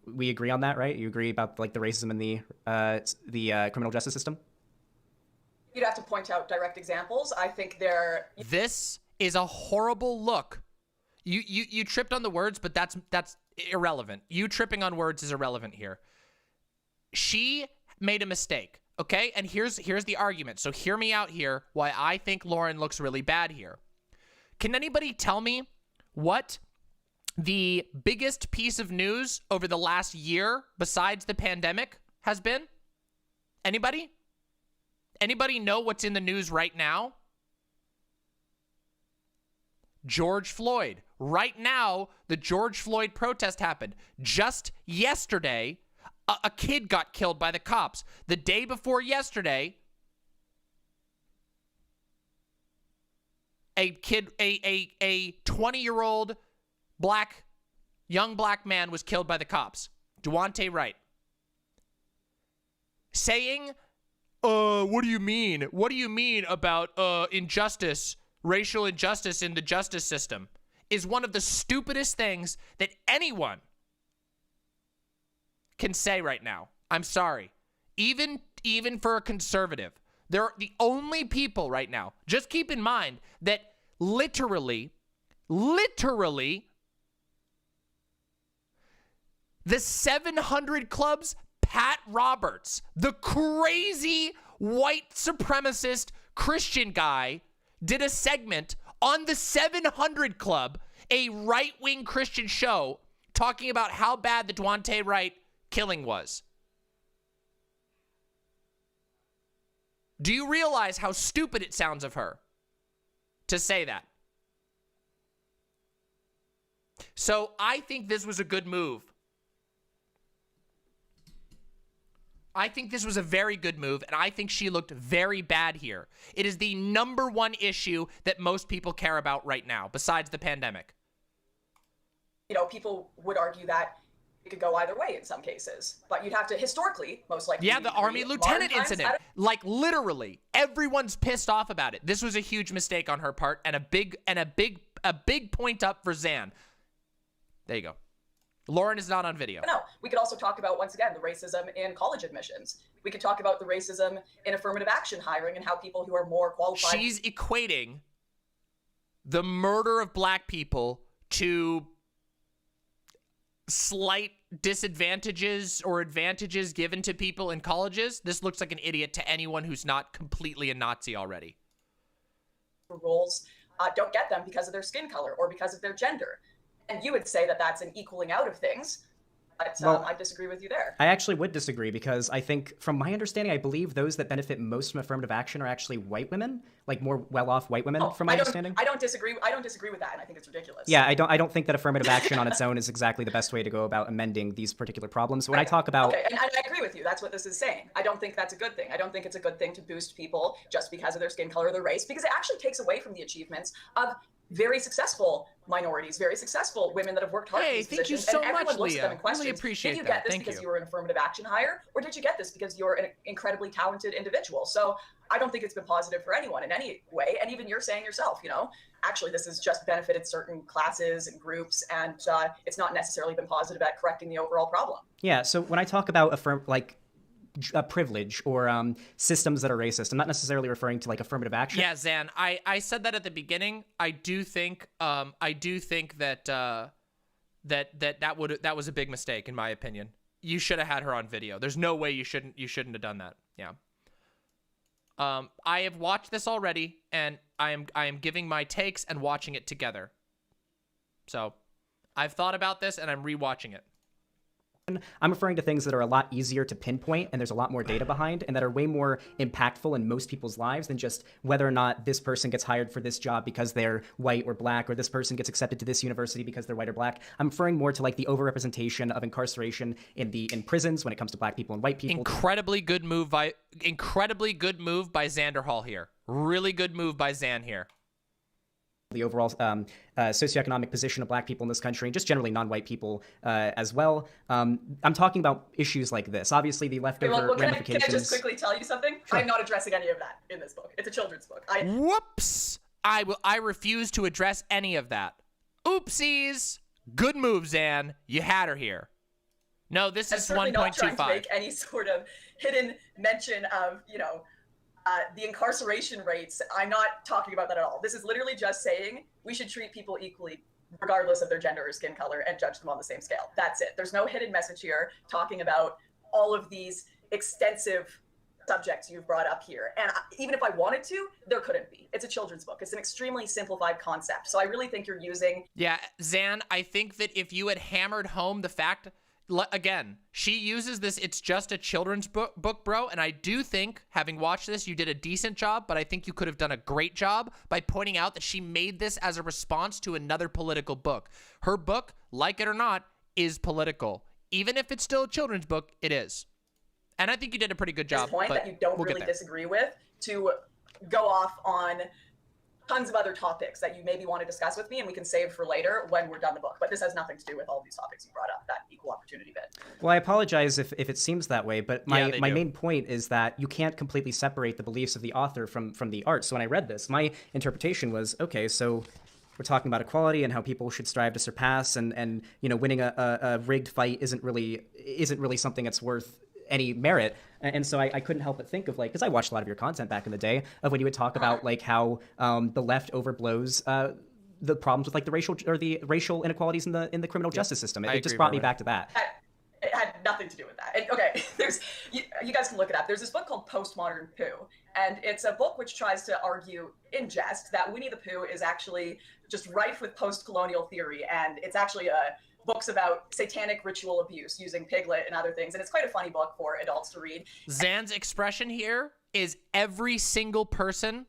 We agree on that, right? You agree about the racism in the criminal justice system? You'd have to point out direct examples. I think This is a horrible look. You tripped on the words, but that's irrelevant. You tripping on words is irrelevant here. She made a mistake, okay? And here's the argument. So hear me out here why I think Lauren looks really bad here. Can anybody tell me what the biggest piece of news over the last year besides the pandemic has been? Anybody? Anybody know what's in the news right now? George Floyd. Right now, the George Floyd protest happened. Just yesterday, a kid got killed by the cops. The day before yesterday, a 20-year-old young black man was killed by the cops. Duante Wright. Saying, what do you mean? What do you mean about injustice, racial injustice in the justice system? Is one of the stupidest things that anyone can say right now. I'm sorry. Even for a conservative. They're the only people right now. Just keep in mind that literally, the 700 Club's Pat Roberts, the crazy white supremacist Christian guy, did a segment on the 700 Club, a right-wing Christian show, talking about how bad the Duante Wright killing was. Do you realize how stupid it sounds of her to say that? So I think this was a good move. I think this was a very good move, and I think she looked very bad here. It is the #1 issue that most people care about right now, besides the pandemic. You know, people would argue that it could go either way in some cases, but you'd have to historically, most likely. Yeah, the Army lieutenant incident. Like literally, everyone's pissed off about it. This was a huge mistake on her part, and a big point up for Xan. There you go. Lauren is not on video. No, we could also talk about, once again, the racism in college admissions. We could talk about the racism in affirmative action hiring and how people who are more qualified. She's equating the murder of black people to slight disadvantages or advantages given to people in colleges. This looks like an idiot to anyone who's not completely a Nazi already. Roles don't get them because of their skin color or because of their gender. And you would say that that's an equaling out of things, but Well, I disagree with you there. I actually would disagree because I think, from my understanding, I believe those that benefit most from affirmative action are actually white women, like more well-off white women, from my understanding. I don't disagree with that, and I think it's ridiculous. Yeah, I don't think that affirmative action on its own is exactly the best way to go about amending these particular problems. When I talk about... Okay, and I agree with you. That's what this is saying. I don't think that's a good thing. I don't think it's a good thing to boost people just because of their skin color or their race, because it actually takes away from the achievements of very successful minorities, very successful women that have worked hard for these positions. Thank you so and everyone much, looks at them Leah. and questions, Really appreciate did you that. get this Thank because you. you were an affirmative action hire, or did you get this because you're an incredibly talented individual? So I don't think it's been positive for anyone in any way. And even you're saying yourself, you know, actually this has just benefited certain classes and groups, and it's not necessarily been positive at correcting the overall problem. Yeah, so when I talk about privilege or systems that are racist, I'm not necessarily referring to like affirmative action. Yeah, Xan, I said that at the beginning. I do think that that was a big mistake in my opinion. You should have had her on video. There's no way you shouldn't have done that. Yeah. I have watched this already, and I am giving my takes and watching it together. So, I've thought about this and I'm rewatching it. I'm referring to things that are a lot easier to pinpoint and there's a lot more data behind and that are way more impactful in most people's lives than just whether or not this person gets hired for this job because they're white or black, or this person gets accepted to this university because they're white or black. I'm referring more to like the overrepresentation of incarceration in prisons when it comes to black people and white people. Incredibly good move by Xanderhal here. Really good move by Xan here. The overall socioeconomic position of black people in this country, and just generally non-white people as well. I'm talking about issues like this. Obviously, the leftover ramifications. Can I just quickly tell you something? Sure. I'm not addressing any of that in this book. It's a children's book. Whoops! I refuse to address any of that. Oopsies! Good move, Xan. You had her here. No, this is 1.25. I'm not trying to make any sort of hidden mention of, you know, the incarceration rates. I'm not talking about that at all. This is literally just saying we should treat people equally regardless of their gender or skin color and judge them on the same scale. That's it. There's no hidden message here talking about all of these extensive subjects you've brought up here. And even if I wanted to, there couldn't be. It's a children's book. It's an extremely simplified concept. So I really think you're using... Yeah, Xan, I think that if you had hammered home the fact... Again, she uses this, it's just a children's book, bro, and I do think, having watched this, you did a decent job, but I think you could have done a great job by pointing out that she made this as a response to another political book. Her book, like it or not, is political. Even if it's still a children's book, it is. And I think you did a pretty good job. This point that you don't really disagree with, to go off on tons of other topics that you maybe want to discuss with me, and we can save for later when we're done the book. But this has nothing to do with all these topics you brought up, that equal opportunity bit. Well, I apologize if it seems that way, but my main point is that you can't completely separate the beliefs of the author from the art. So when I read this, my interpretation was, okay, so we're talking about equality and how people should strive to surpass, and you know, winning a rigged fight isn't really something that's worth any merit. And so I couldn't help but think of, like, because I watched a lot of your content back in the day, of when you would talk about like how the left overblows the problems with like the racial inequalities in the criminal justice system. It just brought me back to that. It had nothing to do with that. And, okay, you guys can look it up. There's this book called Postmodern Pooh, and it's a book which tries to argue in jest that Winnie the Pooh is actually just rife with post-colonial theory, and it's actually books about satanic ritual abuse using Piglet and other things, and it's quite a funny book for adults to read. Xan's expression here is every single person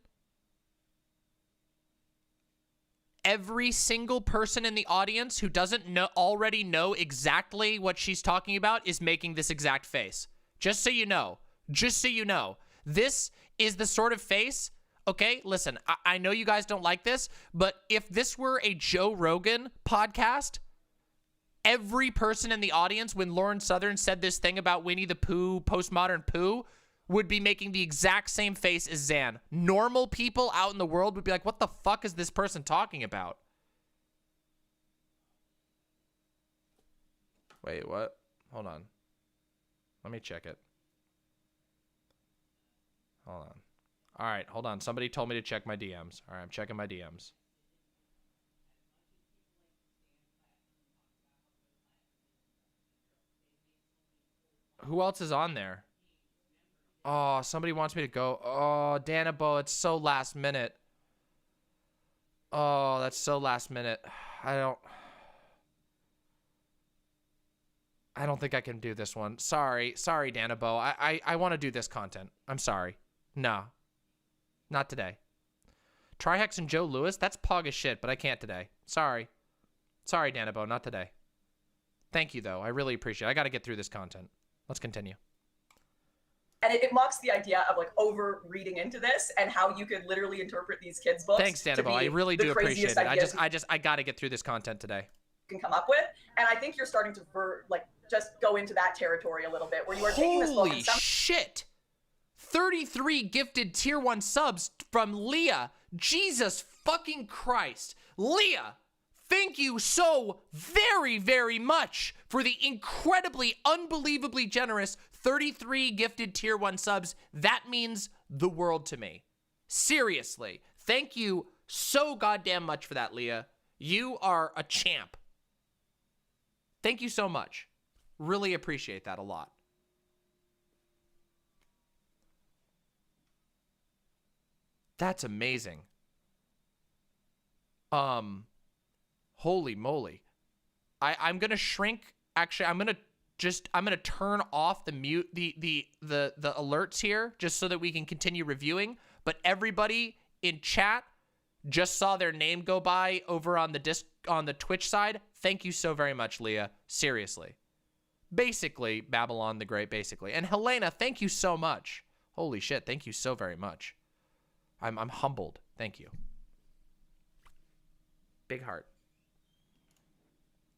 in the audience who doesn't already know exactly what she's talking about is making this exact face. Just so you know. This is the sort of face, okay? Listen, I know you guys don't like this, but if this were a Joe Rogan podcast, every person in the audience, when Lauren Southern said this thing about Winnie the Pooh, postmodern Pooh, would be making the exact same face as Zan. Normal people out in the world would be like, what the fuck is this person talking about? Wait, what? Hold on. Let me check it. Hold on. All right, hold on. Somebody told me to check my DMs. All right, I'm checking my DMs. Who else is on there? Oh, somebody wants me to go. Oh, Danabo, it's so last minute. Oh, that's so last minute. I don't think I can do this one. Sorry, Danabo. I want to do this content. I'm sorry. No. Not today. Trihex and Joe Lewis, that's pog as shit, but I can't today. Sorry, Danabo, not today. Thank you, though. I really appreciate it. I got to get through this content. Let's continue. And it mocks the idea of like over reading into this and how you could literally interpret these kids' books. Thanks, Danabo. I really do appreciate it. I got to get through this content today. Can come up with, and I think you're starting to just go into that territory a little bit where you are taking this book. Holy shit! 33 gifted tier 1 subs from Leah. Jesus fucking Christ, Leah. Thank you so very, very much for the incredibly, unbelievably generous 33 gifted tier 1 subs. That means the world to me. Seriously. Thank you so goddamn much for that, Leah. You are a champ. Thank you so much. Really appreciate that a lot. That's amazing. Holy moly. I'm gonna shrink. Actually, I'm gonna turn off the mute the alerts here just so that we can continue reviewing. But everybody in chat just saw their name go by over on the Twitch side. Thank you so very much, Leah. Seriously. Basically, Babylon the Great, basically. And Helena, thank you so much. Holy shit, thank you so very much. I'm humbled. Thank you. Big heart.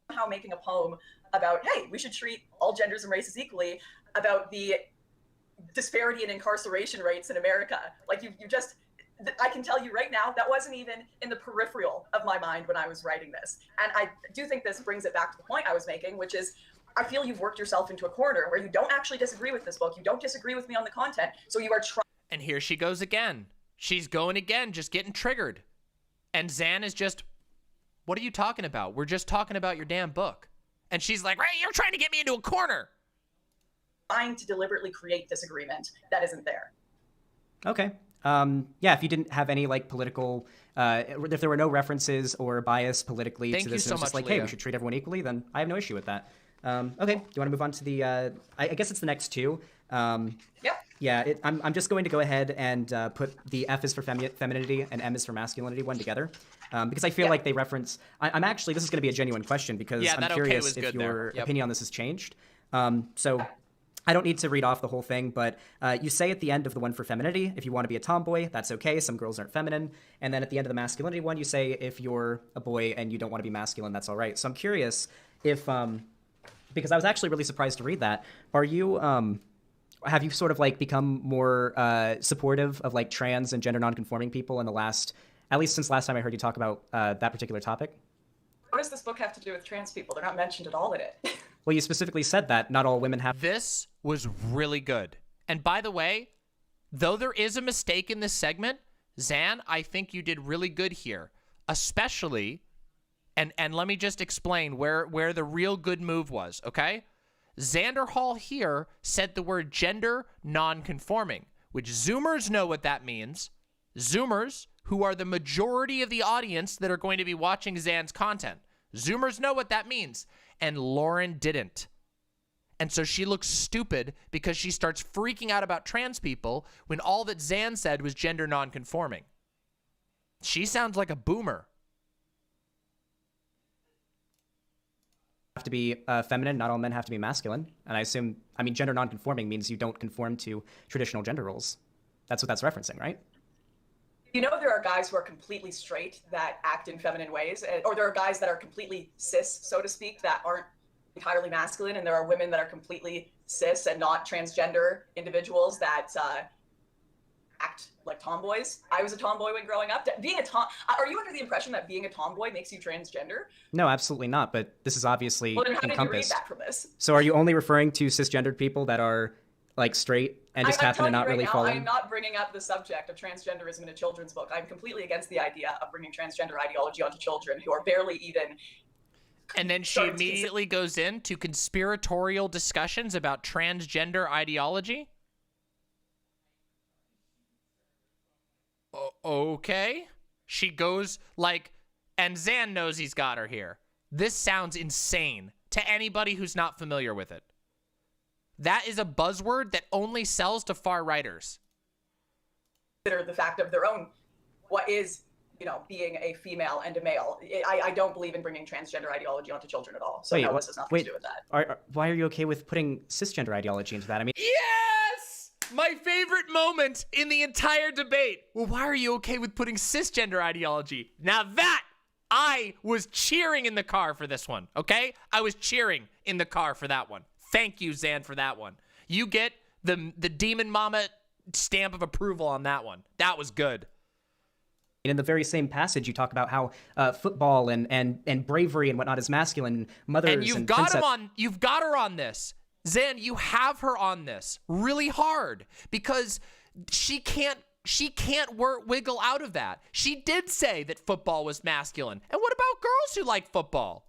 How making a poem about, hey, we should treat all genders and races equally, about the disparity in incarceration rates in America. Like you just, I can tell you right now, that wasn't even in the peripheral of my mind when I was writing this. And I do think this brings it back to the point I was making, which is, I feel you've worked yourself into a corner where you don't actually disagree with this book. You don't disagree with me on the content. So you are trying. And here she goes again. She's going again, just getting triggered. And Zan is just, what are you talking about? We're just talking about your damn book. And she's like, right, you're trying to get me into a corner. Trying to deliberately create disagreement that isn't there. Okay. Yeah, if you didn't have any like political, if there were no references or bias politically to this, and it's just like, hey, we should treat everyone equally, then I have no issue with that. Okay, do you want to move on to the, I guess it's the next two. Yep. Yeah, I'm just going to go ahead and put the F is for femininity and M is for masculinity one together. Because I feel like they reference, I'm actually, this is going to be a genuine question because I'm curious if your opinion on this has changed. So I don't need to read off the whole thing, but you say at the end of the one for femininity, if you want to be a tomboy, that's okay. Some girls aren't feminine. And then at the end of the masculinity one, you say if you're a boy and you don't want to be masculine, that's all right. So I'm curious if, because I was actually really surprised to read that. Are you, have you sort of like become more supportive of like trans and gender nonconforming people in the last, at least since last time I heard you talk about that particular topic? What does this book have to do with trans people? They're not mentioned at all in it. Well, you specifically said that not all women have. This was really good. And by the way, though there is a mistake in this segment, Zan, I think you did really good here. Especially, and let me just explain where the real good move was, okay? Xanderhal here said the word gender non-conforming, which Zoomers know what that means. Zoomers, who are the majority of the audience that are going to be watching Zan's content. Zoomers know what that means. And Lauren didn't. And so she looks stupid because she starts freaking out about trans people when all that Xan said was gender nonconforming. She sounds like a boomer. Have to be feminine, not all men have to be masculine. And I mean, gender nonconforming means you don't conform to traditional gender roles. That's what that's referencing, right? You know, there are guys who are completely straight that act in feminine ways, or there are guys that are completely cis, so to speak, that aren't entirely masculine, and there are women that are completely cis and not transgender individuals that act like tomboys. I was a tomboy when growing up. Are you under the impression that being a tomboy makes you transgender? No, absolutely not. But this is obviously Well, then how did you read encompassed. that from this? So are you only referring to cisgendered people that are like straight and just happen to not really fall in? I'm not bringing up the subject of transgenderism in a children's book. I'm completely against the idea of bringing transgender ideology onto children who are barely even. And then she immediately goes into conspiratorial discussions about transgender ideology. Okay. She goes like, and Xan knows he's got her here. This sounds insane to anybody who's not familiar with it. That is a buzzword that only sells to far righters. Consider the fact of their own, what is, being a female and a male. I don't believe in bringing transgender ideology onto children at all. So no, this has nothing to do with that. Why are you okay with putting cisgender ideology into that? I mean, Yes! My favorite moment in the entire debate. Well, why are you okay with putting cisgender ideology? Now that, I was cheering in the car for this one, okay? I was cheering in the car for that one. Thank you, Xan, for that one. You get the Demon Mama stamp of approval on that one. That was good. in the very same passage, you talk about how football and bravery and whatnot is masculine. Mothers and you've got you've got her on this, Xan. You have her on this really hard because she can't wiggle out of that. She did say that football was masculine. And what about girls who like football?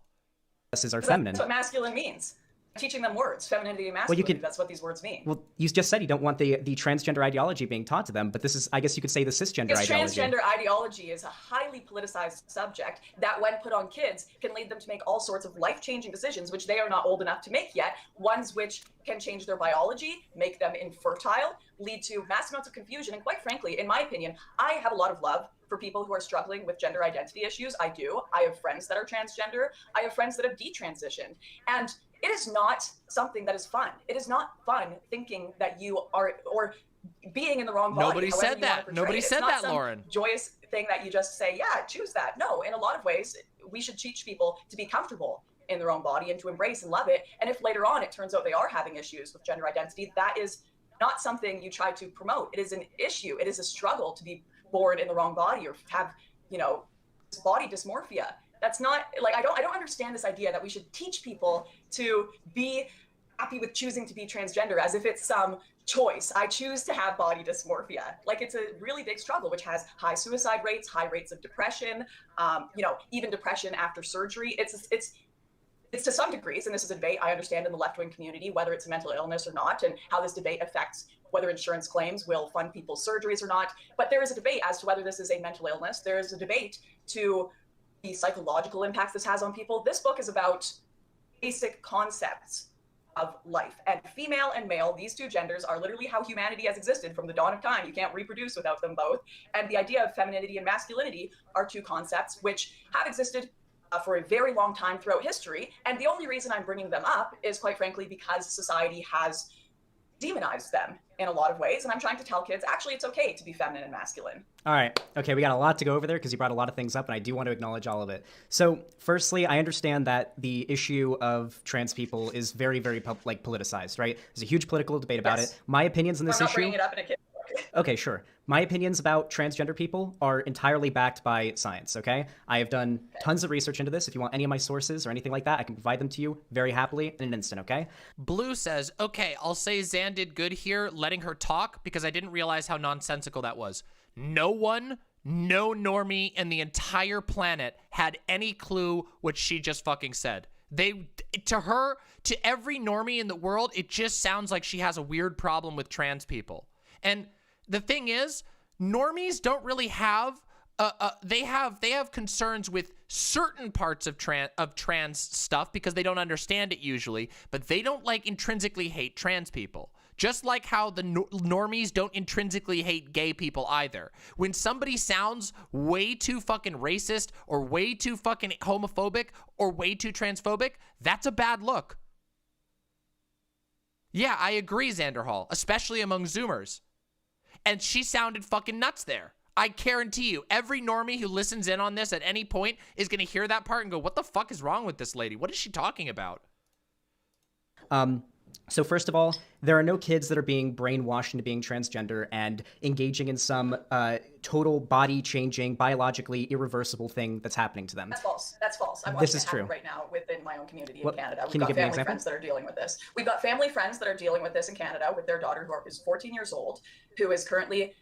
Are feminine. That's what masculine means. Teaching them words, femininity and masculinity, that's what these words mean. Well, you just said you don't want the transgender ideology being taught to them, but this is, I guess you could say, the cisgender ideology. Transgender ideology is a highly politicized subject that, when put on kids, can lead them to make all sorts of life-changing decisions, which they are not old enough to make yet, ones which can change their biology, make them infertile, lead to massive amounts of confusion, and quite frankly, in my opinion, I have a lot of love for people who are struggling with gender identity issues. I do. I have friends that are transgender. I have friends that have detransitioned. And it is not something that is fun. It is not fun thinking that you are, or being in the wrong body. Nobody said that. Nobody said that, Lauren. Joyous thing that you just say, yeah, choose that. No, in a lot of ways, we should teach people to be comfortable in their own body and to embrace and love it. And if later on it turns out they are having issues with gender identity, that is not something you try to promote. It is an issue. It is a struggle to be born in the wrong body or have, body dysmorphia. That's not, like, I don't understand this idea that we should teach people to be happy with choosing to be transgender as if it's some choice. I choose to have body dysmorphia. Like, it's a really big struggle, which has high suicide rates, high rates of depression, even depression after surgery. It's to some degrees, and this is a debate I understand in the left-wing community, whether it's a mental illness or not, and how this debate affects whether insurance claims will fund people's surgeries or not. But there is a debate as to whether this is a mental illness. There is a debate to the psychological impacts this has on people. This book is about basic concepts of life. And female and male, these two genders, are literally how humanity has existed from the dawn of time. You can't reproduce without them both. And the idea of femininity and masculinity are two concepts which have existed for a very long time throughout history. And the only reason I'm bringing them up is, quite frankly, because society has demonized them in a lot of ways. And I'm trying to tell kids, actually, it's okay to be feminine and masculine. All right. Okay, we got a lot to go over there because you brought a lot of things up, and I do want to acknowledge all of it. So, firstly, I understand that the issue of trans people is very, very politicized, right? There's a huge political debate about it. My opinions on this issue... I'm not bringing it up in a kid book. Okay, sure. My opinions about transgender people are entirely backed by science, okay? I have done tons of research into this. If you want any of my sources or anything like that, I can provide them to you very happily in an instant, okay? Blue says, okay, I'll say Xan did good here letting her talk because I didn't realize how nonsensical that was. No normie in the entire planet had any clue what she just fucking said. To every normie in the world, it just sounds like she has a weird problem with trans people. And the thing is, normies don't really have they have concerns with certain parts of trans stuff because they don't understand it usually, but they don't like intrinsically hate trans people. Just like how the normies don't intrinsically hate gay people either. When somebody sounds way too fucking racist or way too fucking homophobic or way too transphobic, that's a bad look. Yeah, I agree, Xanderhal, especially among Zoomers. And she sounded fucking nuts there. I guarantee you, every normie who listens in on this at any point is going to hear that part and go, what the fuck is wrong with this lady? What is she talking about? So first of all, there are no kids that are being brainwashed into being transgender and engaging in some total body-changing, biologically irreversible thing that's happening to them. That's false. That's false. I'm This watching is it happen true. right now within my own community in What- Canada. can We've you got give me an family example? friends that are dealing with this. We've got family friends that are dealing with this in Canada with their daughter who is 14 years old, who is currently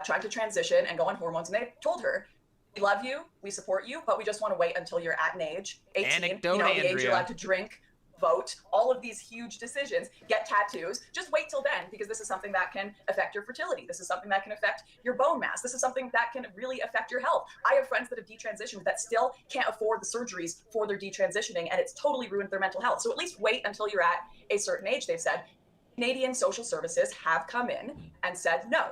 trying to transition and go on hormones. And they told her, we love you, we support you, but we just want to wait until you're at an age, 18, Anecdote, the age Andrea. you're allowed to drink, vote, all of these huge decisions, get tattoos. Just wait till then, because this is something that can affect your fertility. This is something that can affect your bone mass. This is something that can really affect your health. I have friends that have detransitioned that still can't afford the surgeries for their detransitioning, and it's totally ruined their mental health. So at least wait until you're at a certain age, they've said. Canadian social services have come in and said, no,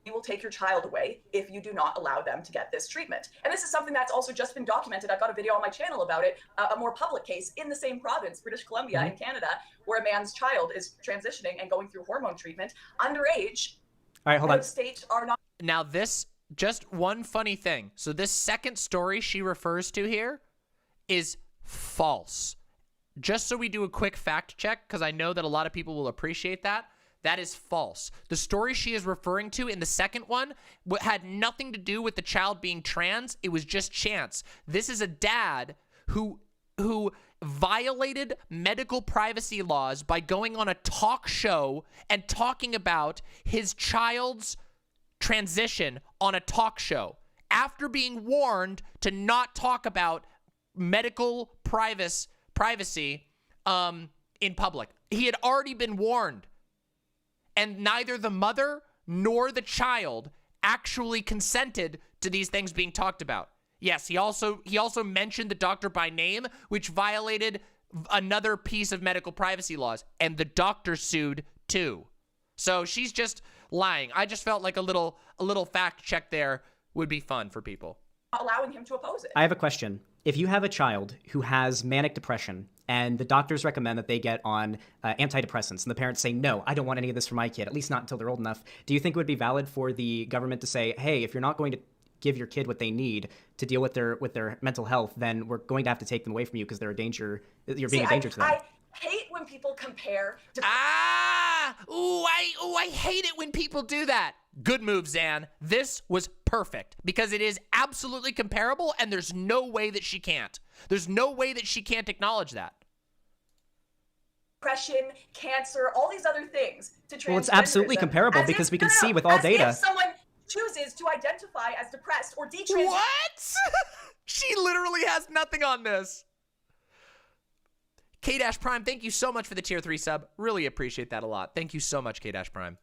we will take your child away if you do not allow them to get this treatment. And this is something that's also just been documented. I've got a video on my channel about it, a more public case in the same province, British Columbia in Canada, where a man's child is transitioning and going through hormone treatment underage. All right, hold on. States are not. Now this, just one funny thing. So this second story she refers to here is false. Just so we do a quick fact check, because I know that a lot of people will appreciate that. That is false. The story she is referring to in the second one had nothing to do with the child being trans. It was just chance. This is a dad who violated medical privacy laws by going on a talk show and talking about his child's transition on a talk show after being warned to not talk about medical privacy in public. He had already been warned. And neither the mother nor the child actually consented to these things being talked about. Yes, he also mentioned the doctor by name, which violated another piece of medical privacy laws, and the doctor sued too. So she's just lying. I just felt like a little fact check there would be fun for people. Allowing him to oppose it. I have a question. If you have a child who has manic depression and the doctors recommend that they get on antidepressants and the parents say, no, I don't want any of this for my kid, at least not until they're old enough, do you think it would be valid for the government to say, hey, if you're not going to give your kid what they need to deal with their mental health, then we're going to have to take them away from you because they're a danger, you're being a danger to them? I hate when people compare to I hate it when people do that. Good move, Zan. This was perfect because it is absolutely comparable and there's no way that she can't. There's no way that she can't acknowledge that. depression, cancer, all these other things to transgenderism. Well, it's absolutely comparable because we can see with all data. If someone chooses to identify as depressed or detrans. What? She literally has nothing on this. K-Prime, thank you so much for the tier 3 sub. Really appreciate that a lot. Thank you so much, K-Prime.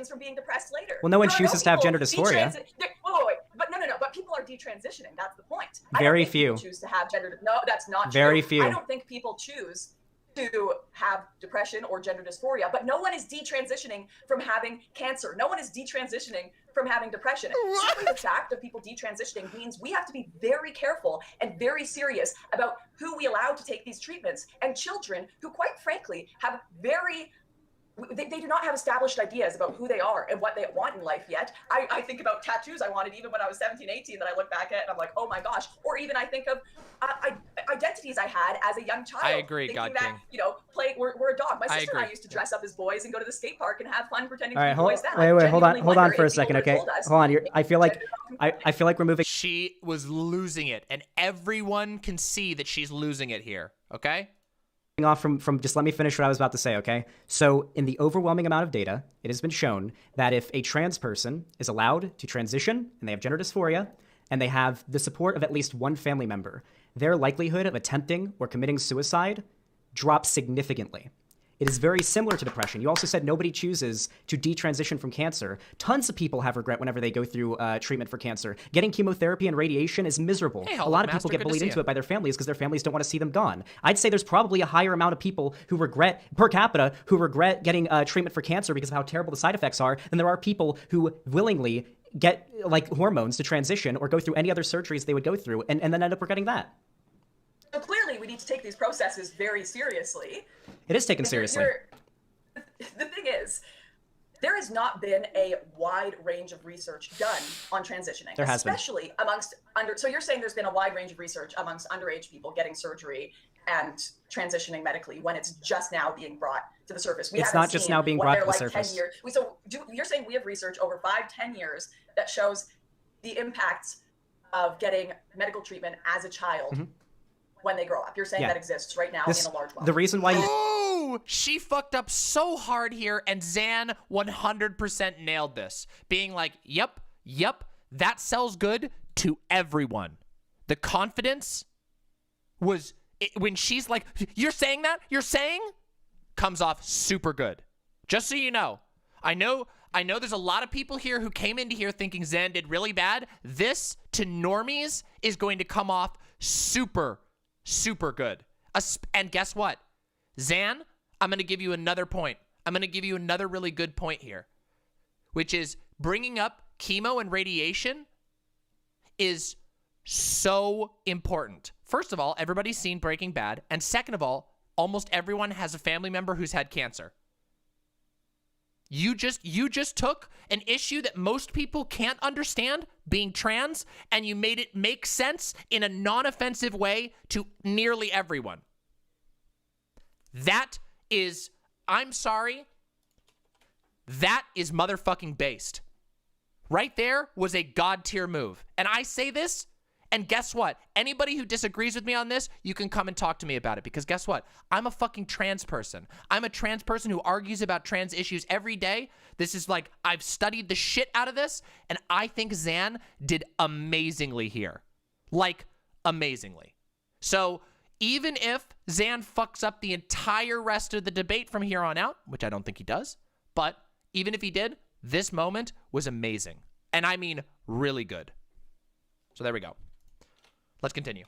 From being depressed later. Well, no one There are chooses to have people gender dysphoria. Wait, but no. But people are detransitioning. That's the point. Very I don't think few. people choose to have gender. No, that's not Very true. few. I don't think people choose to have depression or gender dysphoria, but no one is detransitioning from having cancer. No one is detransitioning from having depression. Simply the fact of people detransitioning means we have to be very careful and very serious about who we allow to take these treatments, and children who, quite frankly, have they do not have established ideas about who they are and what they want in life yet. I think about tattoos I wanted even when I was 17, 18 that I look back at and I'm like, oh my gosh. Or even I think of identities I had as a young child. I agree, thinking God that, King. you know, we're a dog. My sister and I agree. used to dress up as boys and go to the skate park and have fun pretending All to right, be boys then. wait, hold on Genuinely for a wonder if second, people okay? would've told us Hold on, I feel like we're moving. She was losing it, and everyone can see that she's losing it here, okay? Off from just let me finish what I was about to say, okay? So in the overwhelming amount of data, it has been shown that if a trans person is allowed to transition and they have gender dysphoria and they have the support of at least one family member, their likelihood of attempting or committing suicide drops significantly. It is very similar to depression. You also said nobody chooses to detransition from cancer. Tons of people have regret whenever they go through treatment for cancer. Getting chemotherapy and radiation is miserable. Hey, a hold lot up, of people Master. get Good to bullied see into you. it by their families because their families don't want to see them gone. I'd say there's probably a higher amount of people who regret, per capita, who regret getting treatment for cancer because of how terrible the side effects are than there are people who willingly get like hormones to transition or go through any other surgeries they would go through and then end up regretting that. So clearly, we need to take these processes very seriously. It is taken If seriously. the thing is, there has not been a wide range of research done on transitioning. There has been. Especially amongst so you're saying there's been a wide range of research amongst underage people getting surgery and transitioning medically when it's just now being brought to the surface. It's not just now being brought to the surface. 10 years. You're saying we have research over 5-10 years that shows the impacts of getting medical treatment as a child when they grow up. You're saying that exists right now in a large way. The reason why Ooh, she fucked up so hard here, and Zan 100% nailed this. Being like, yep, that sells good to everyone. The confidence was, when she's like, you're saying that? You're saying? Comes off super good. Just so you know. I know there's a lot of people here who came into here thinking Zan did really bad. This, to normies, is going to come off super good. And guess what? Zan, I'm going to give you another point. I'm going to give you another really good point here, which is bringing up chemo and radiation is so important. First of all, everybody's seen Breaking Bad. And second of all, almost everyone has a family member who's had cancer. You just took an issue that most people can't understand, being trans, and you made it make sense in a non-offensive way to nearly everyone. That is, I'm sorry, that is motherfucking based. Right there was a god tier move. And I say this, and guess what? Anybody who disagrees with me on this, you can come and talk to me about it. Because guess what? I'm a fucking trans person. I'm a trans person who argues about trans issues every day. This is like, I've studied the shit out of this, and I think Zan did amazingly here. Like, amazingly. So, even if Zan fucks up the entire rest of the debate from here on out, which I don't think he does, but even if he did, this moment was amazing. And I mean really good. So there we go. Let's continue.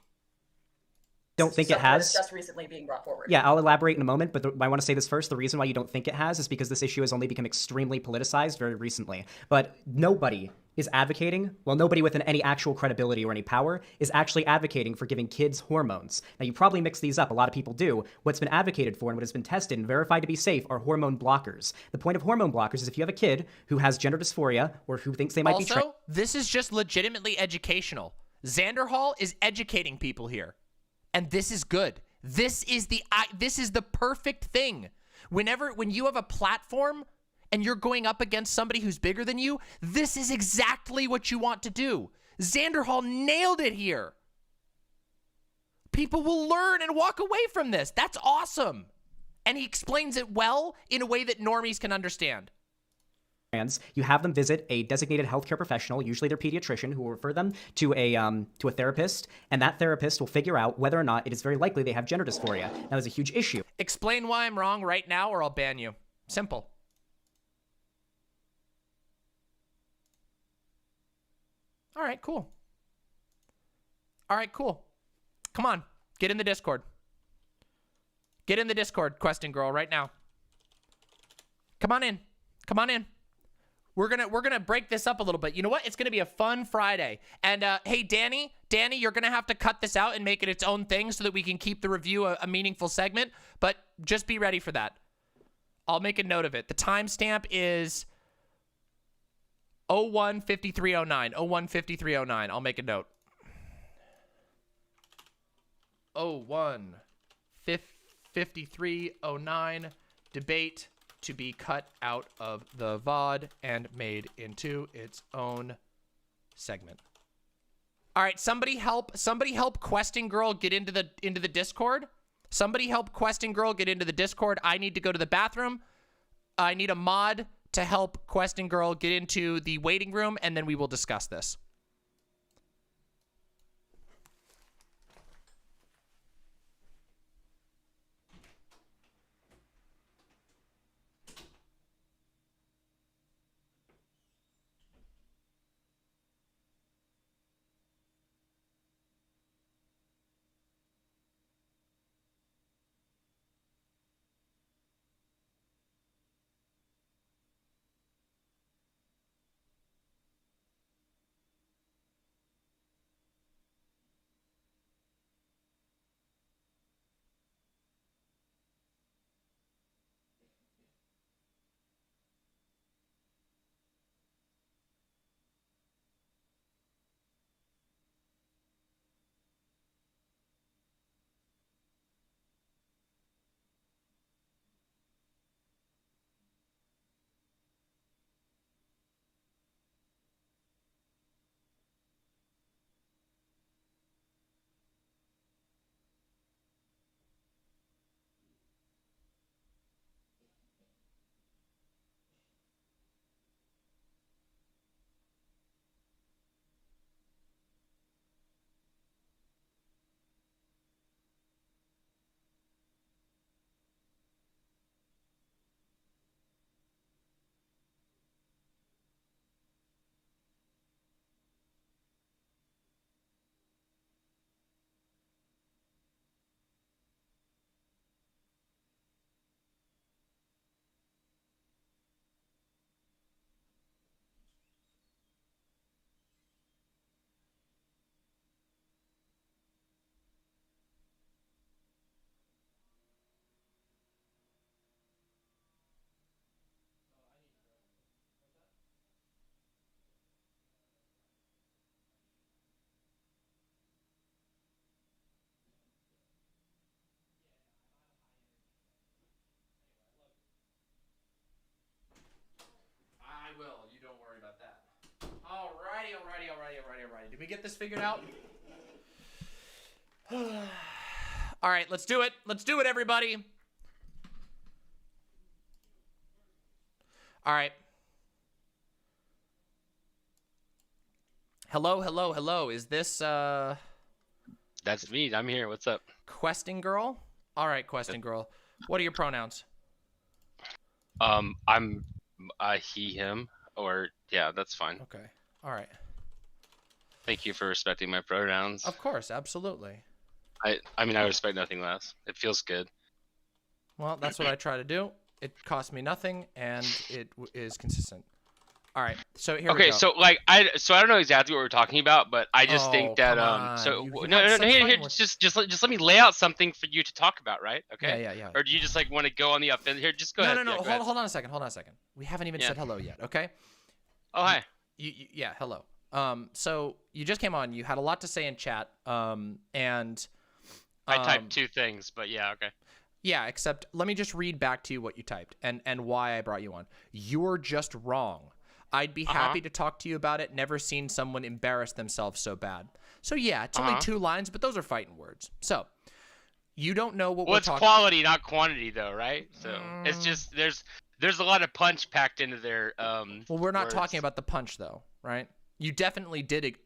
don't think it has. Just recently being brought forward. Yeah, I'll elaborate in a moment, but I want to say this first. The reason why you don't think it has is because this issue has only become extremely politicized very recently. But nobody is advocating, well, nobody with any actual credibility or any power is actually advocating for giving kids hormones. Now, you probably mix these up. A lot of people do. What's been advocated for and what has been tested and verified to be safe are hormone blockers. The point of hormone blockers is if you have a kid who has gender dysphoria or who thinks they might be Also, this is just legitimately educational. Xanderhal is educating people here. And this is good. This is the perfect thing. When you have a platform and you're going up against somebody who's bigger than you, this is exactly what you want to do. Xanderhal nailed it here. People will learn and walk away from this. That's awesome. And he explains it well in a way that normies can understand. You have them visit a designated healthcare professional, usually their pediatrician, who will refer them to a therapist, and that therapist will figure out whether or not it is very likely they have gender dysphoria. Now, there's a huge issue. Explain why I'm wrong right now, or I'll ban you. Simple. All right, cool. All right, cool. Come on, get in the Discord. Get in the Discord, questing girl, right now. Come on in. Come on in. We're gonna break this up a little bit. You know what? It's gonna be a fun Friday. And hey, Danny, you're gonna have to cut this out and make it its own thing so that we can keep the review a meaningful segment. But just be ready for that. I'll make a note of it. The timestamp is 01:53:09. 01:53:09. I'll make a note. 01:53:09. Debate to be cut out of the VOD and made into its own segment. All right, somebody help questing girl get into the Discord. Somebody help questing girl get into the Discord. I need to go to the bathroom. I need a mod to help questing girl get into the waiting room, and then we will discuss this. even ready. Did we get this figured out? All right, let's do it. Let's do it, everybody. All right. Hello, hello, hello. Is this That's me. I'm here. What's up? questing girl? All right, questing girl. What are your pronouns? I'm he, him, or yeah, that's fine. Okay. All right. Thank you for respecting my pronouns. Of course, absolutely. I mean, I respect nothing less. It feels good. Well, that's what I try to do. It costs me nothing, and it is consistent. All right, so here we go. Okay, so like I don't know exactly what we're talking about, but I just think that come on. so You no, had such here, fun with- just let me lay out something for you to talk about, right? Okay. Yeah. Or do you just like want to go on the offense here? Just go ahead. No. Yeah, go ahead. Hold on a second. We haven't even said hello yet. Okay. Oh hi. Yeah. Hello. So you just came on. You had a lot to say in chat. And I typed 2 things, but yeah, okay. yeah. Except let me just read back to you what you typed and why I brought you on. You're just wrong. I'd be happy to talk to you about it. Never seen someone embarrass themselves so bad. So yeah, it's only 2 lines, but those are fighting words. So you don't know what Well, we're it's talking. quality, not quantity, though, right? So it's just there's a lot of punch packed into there. Well, we're not words. talking about the punch though, right? You definitely did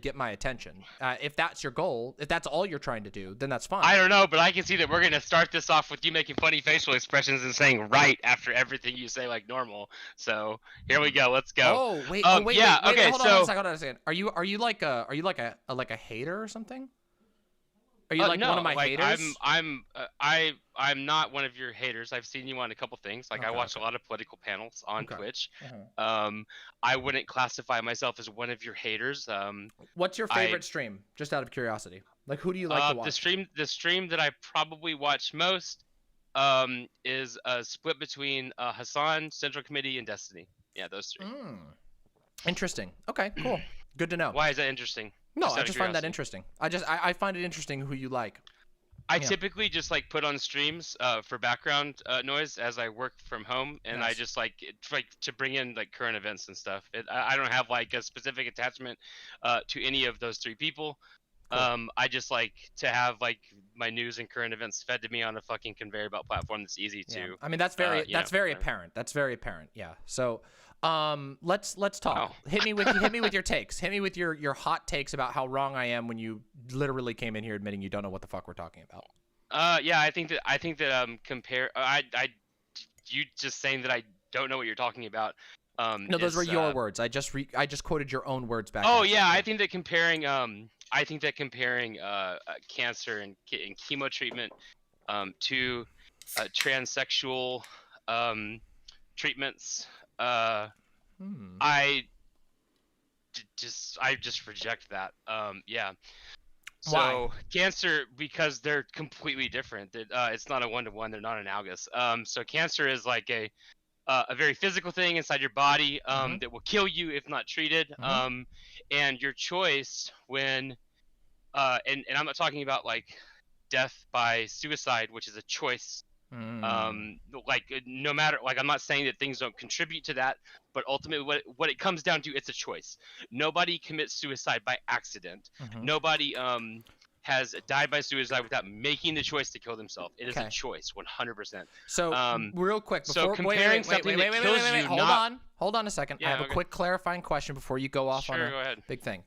get my attention. If that's your goal, if that's all you're trying to do, then that's fine. I don't know, but I can see that we're gonna start this off with you making funny facial expressions and saying "right" after everything you say like normal. So here we go. Let's go. Oh wait, yeah, wait, okay, hold so on a second. Are you like a hater or something? Are you like no, one of my like, haters? I'm not one of your haters. I've seen you on a couple things. Like I watch a lot of political panels on Twitch. I wouldn't classify myself as one of your haters. What's your favorite stream? Just out of curiosity. Like who do you like to watch? The stream that I probably watch most is a split between Hassan, Central Committee, and Destiny. Yeah, those 3. Interesting. Okay, cool. Good to know. Why is that interesting? No, Just I out of just find that curiosity. interesting. I find it interesting who you like. I typically just like put on streams for background noise as I work from home, and I just like to bring in like current events and stuff. I don't have like a specific attachment to any of those 3 people. Cool. I just like to have like my news and current events fed to me on a fucking conveyor belt platform that's easy to. I mean that's very apparent. That's very apparent. Yeah. So let's talk. Hit me with your takes. Hit me with your hot takes about how wrong I am when you literally came in here admitting you don't know what the fuck we're talking about. Yeah, I think that you just saying that I don't know what you're talking about. No, those were your words. I just quoted your own words back. Oh yeah, I think that comparing cancer and chemo treatment to transsexual treatments. I just reject that. Yeah. So Why? cancer, because they're completely different. It's not a 1-to-1. They're not analogous. So cancer is like a very physical thing inside your body that will kill you if not treated. And your choice when, and I'm not talking about like death by suicide, which is a choice. Like no matter, like I'm not saying that things don't contribute to that, but ultimately what it comes down to, it's a choice. Nobody commits suicide by accident. Nobody has died by suicide without making the choice to kill themselves. It is a choice, 100%. So real quick, before comparing something that kills you, hold on a second. Yeah, I have a quick clarifying question before you go off on go a ahead. big thing.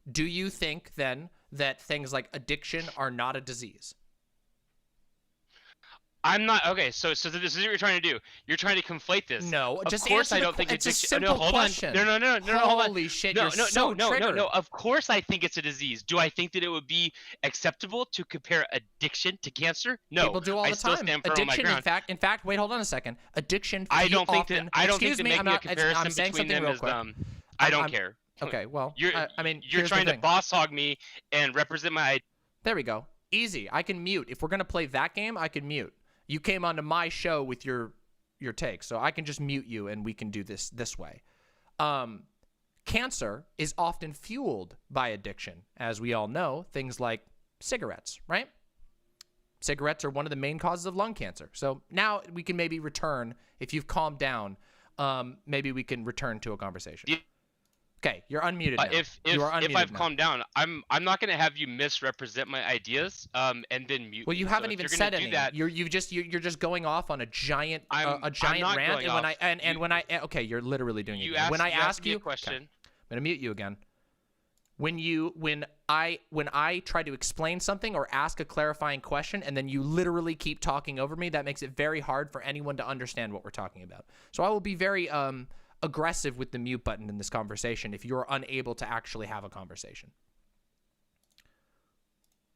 Do you think then that things like addiction are not a disease? I'm not okay. So this is what you're trying to do. You're trying to conflate this. No, of just course answer I the don't think it's a addiction. simple hold question. On. No. Hold on. Holy shit! No, You're so triggered. no. Of course I think it's a disease. Do I think that it would be acceptable to compare addiction to cancer? No. People do all the time. Still stand firm on my Addiction, ground. in fact. Wait, hold on a second. Addiction. I don't think often, that excuse me, making a comparison I'm saying between something them real is quick. I don't care. Okay, well, You're here's trying the to thing. boss hog me and represent my. There we go. Easy. I can mute. If we're gonna play that game, I can mute. You came onto my show with your take, so I can just mute you and we can do this way. Cancer is often fueled by addiction, as we all know. Things like cigarettes, right? Cigarettes are one of the main causes of lung cancer. So now we can maybe return, if you've calmed down, maybe we can return to a conversation. Okay, you're unmuted now. If I've calmed down, I'm not gonna have you misrepresent my ideas and then mute. Well, you me. haven't So if even you're said gonna any. do that, You're just going off on a giant I'm not rant. going And when off. okay, you're literally doing it. you Again. asked, When I you ask asked me you a question. okay, I'm gonna mute you again. When I try to explain something or ask a clarifying question and then you literally keep talking over me, that makes it very hard for anyone to understand what we're talking about. So I will be very aggressive with the mute button in this conversation if you're unable to actually have a conversation.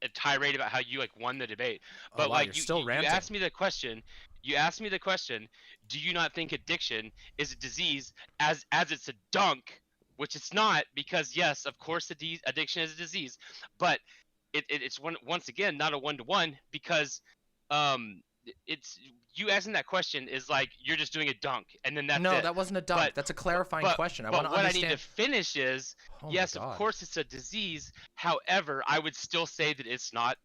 A tirade about how you won the debate, but wow, you're still you ranting. asked me the question. You asked me the question. Do you not think addiction is a disease as it's a dunk? Which it's not, because yes, of course, addiction is a disease, but it's once again not a one-to-one, because it's you asking that question is like you're just doing a dunk and then that's no, it. that wasn't a dunk. That's a clarifying question. I want to understand. What I need to finish is yes, of course, it's a disease. However, I would still say that it's not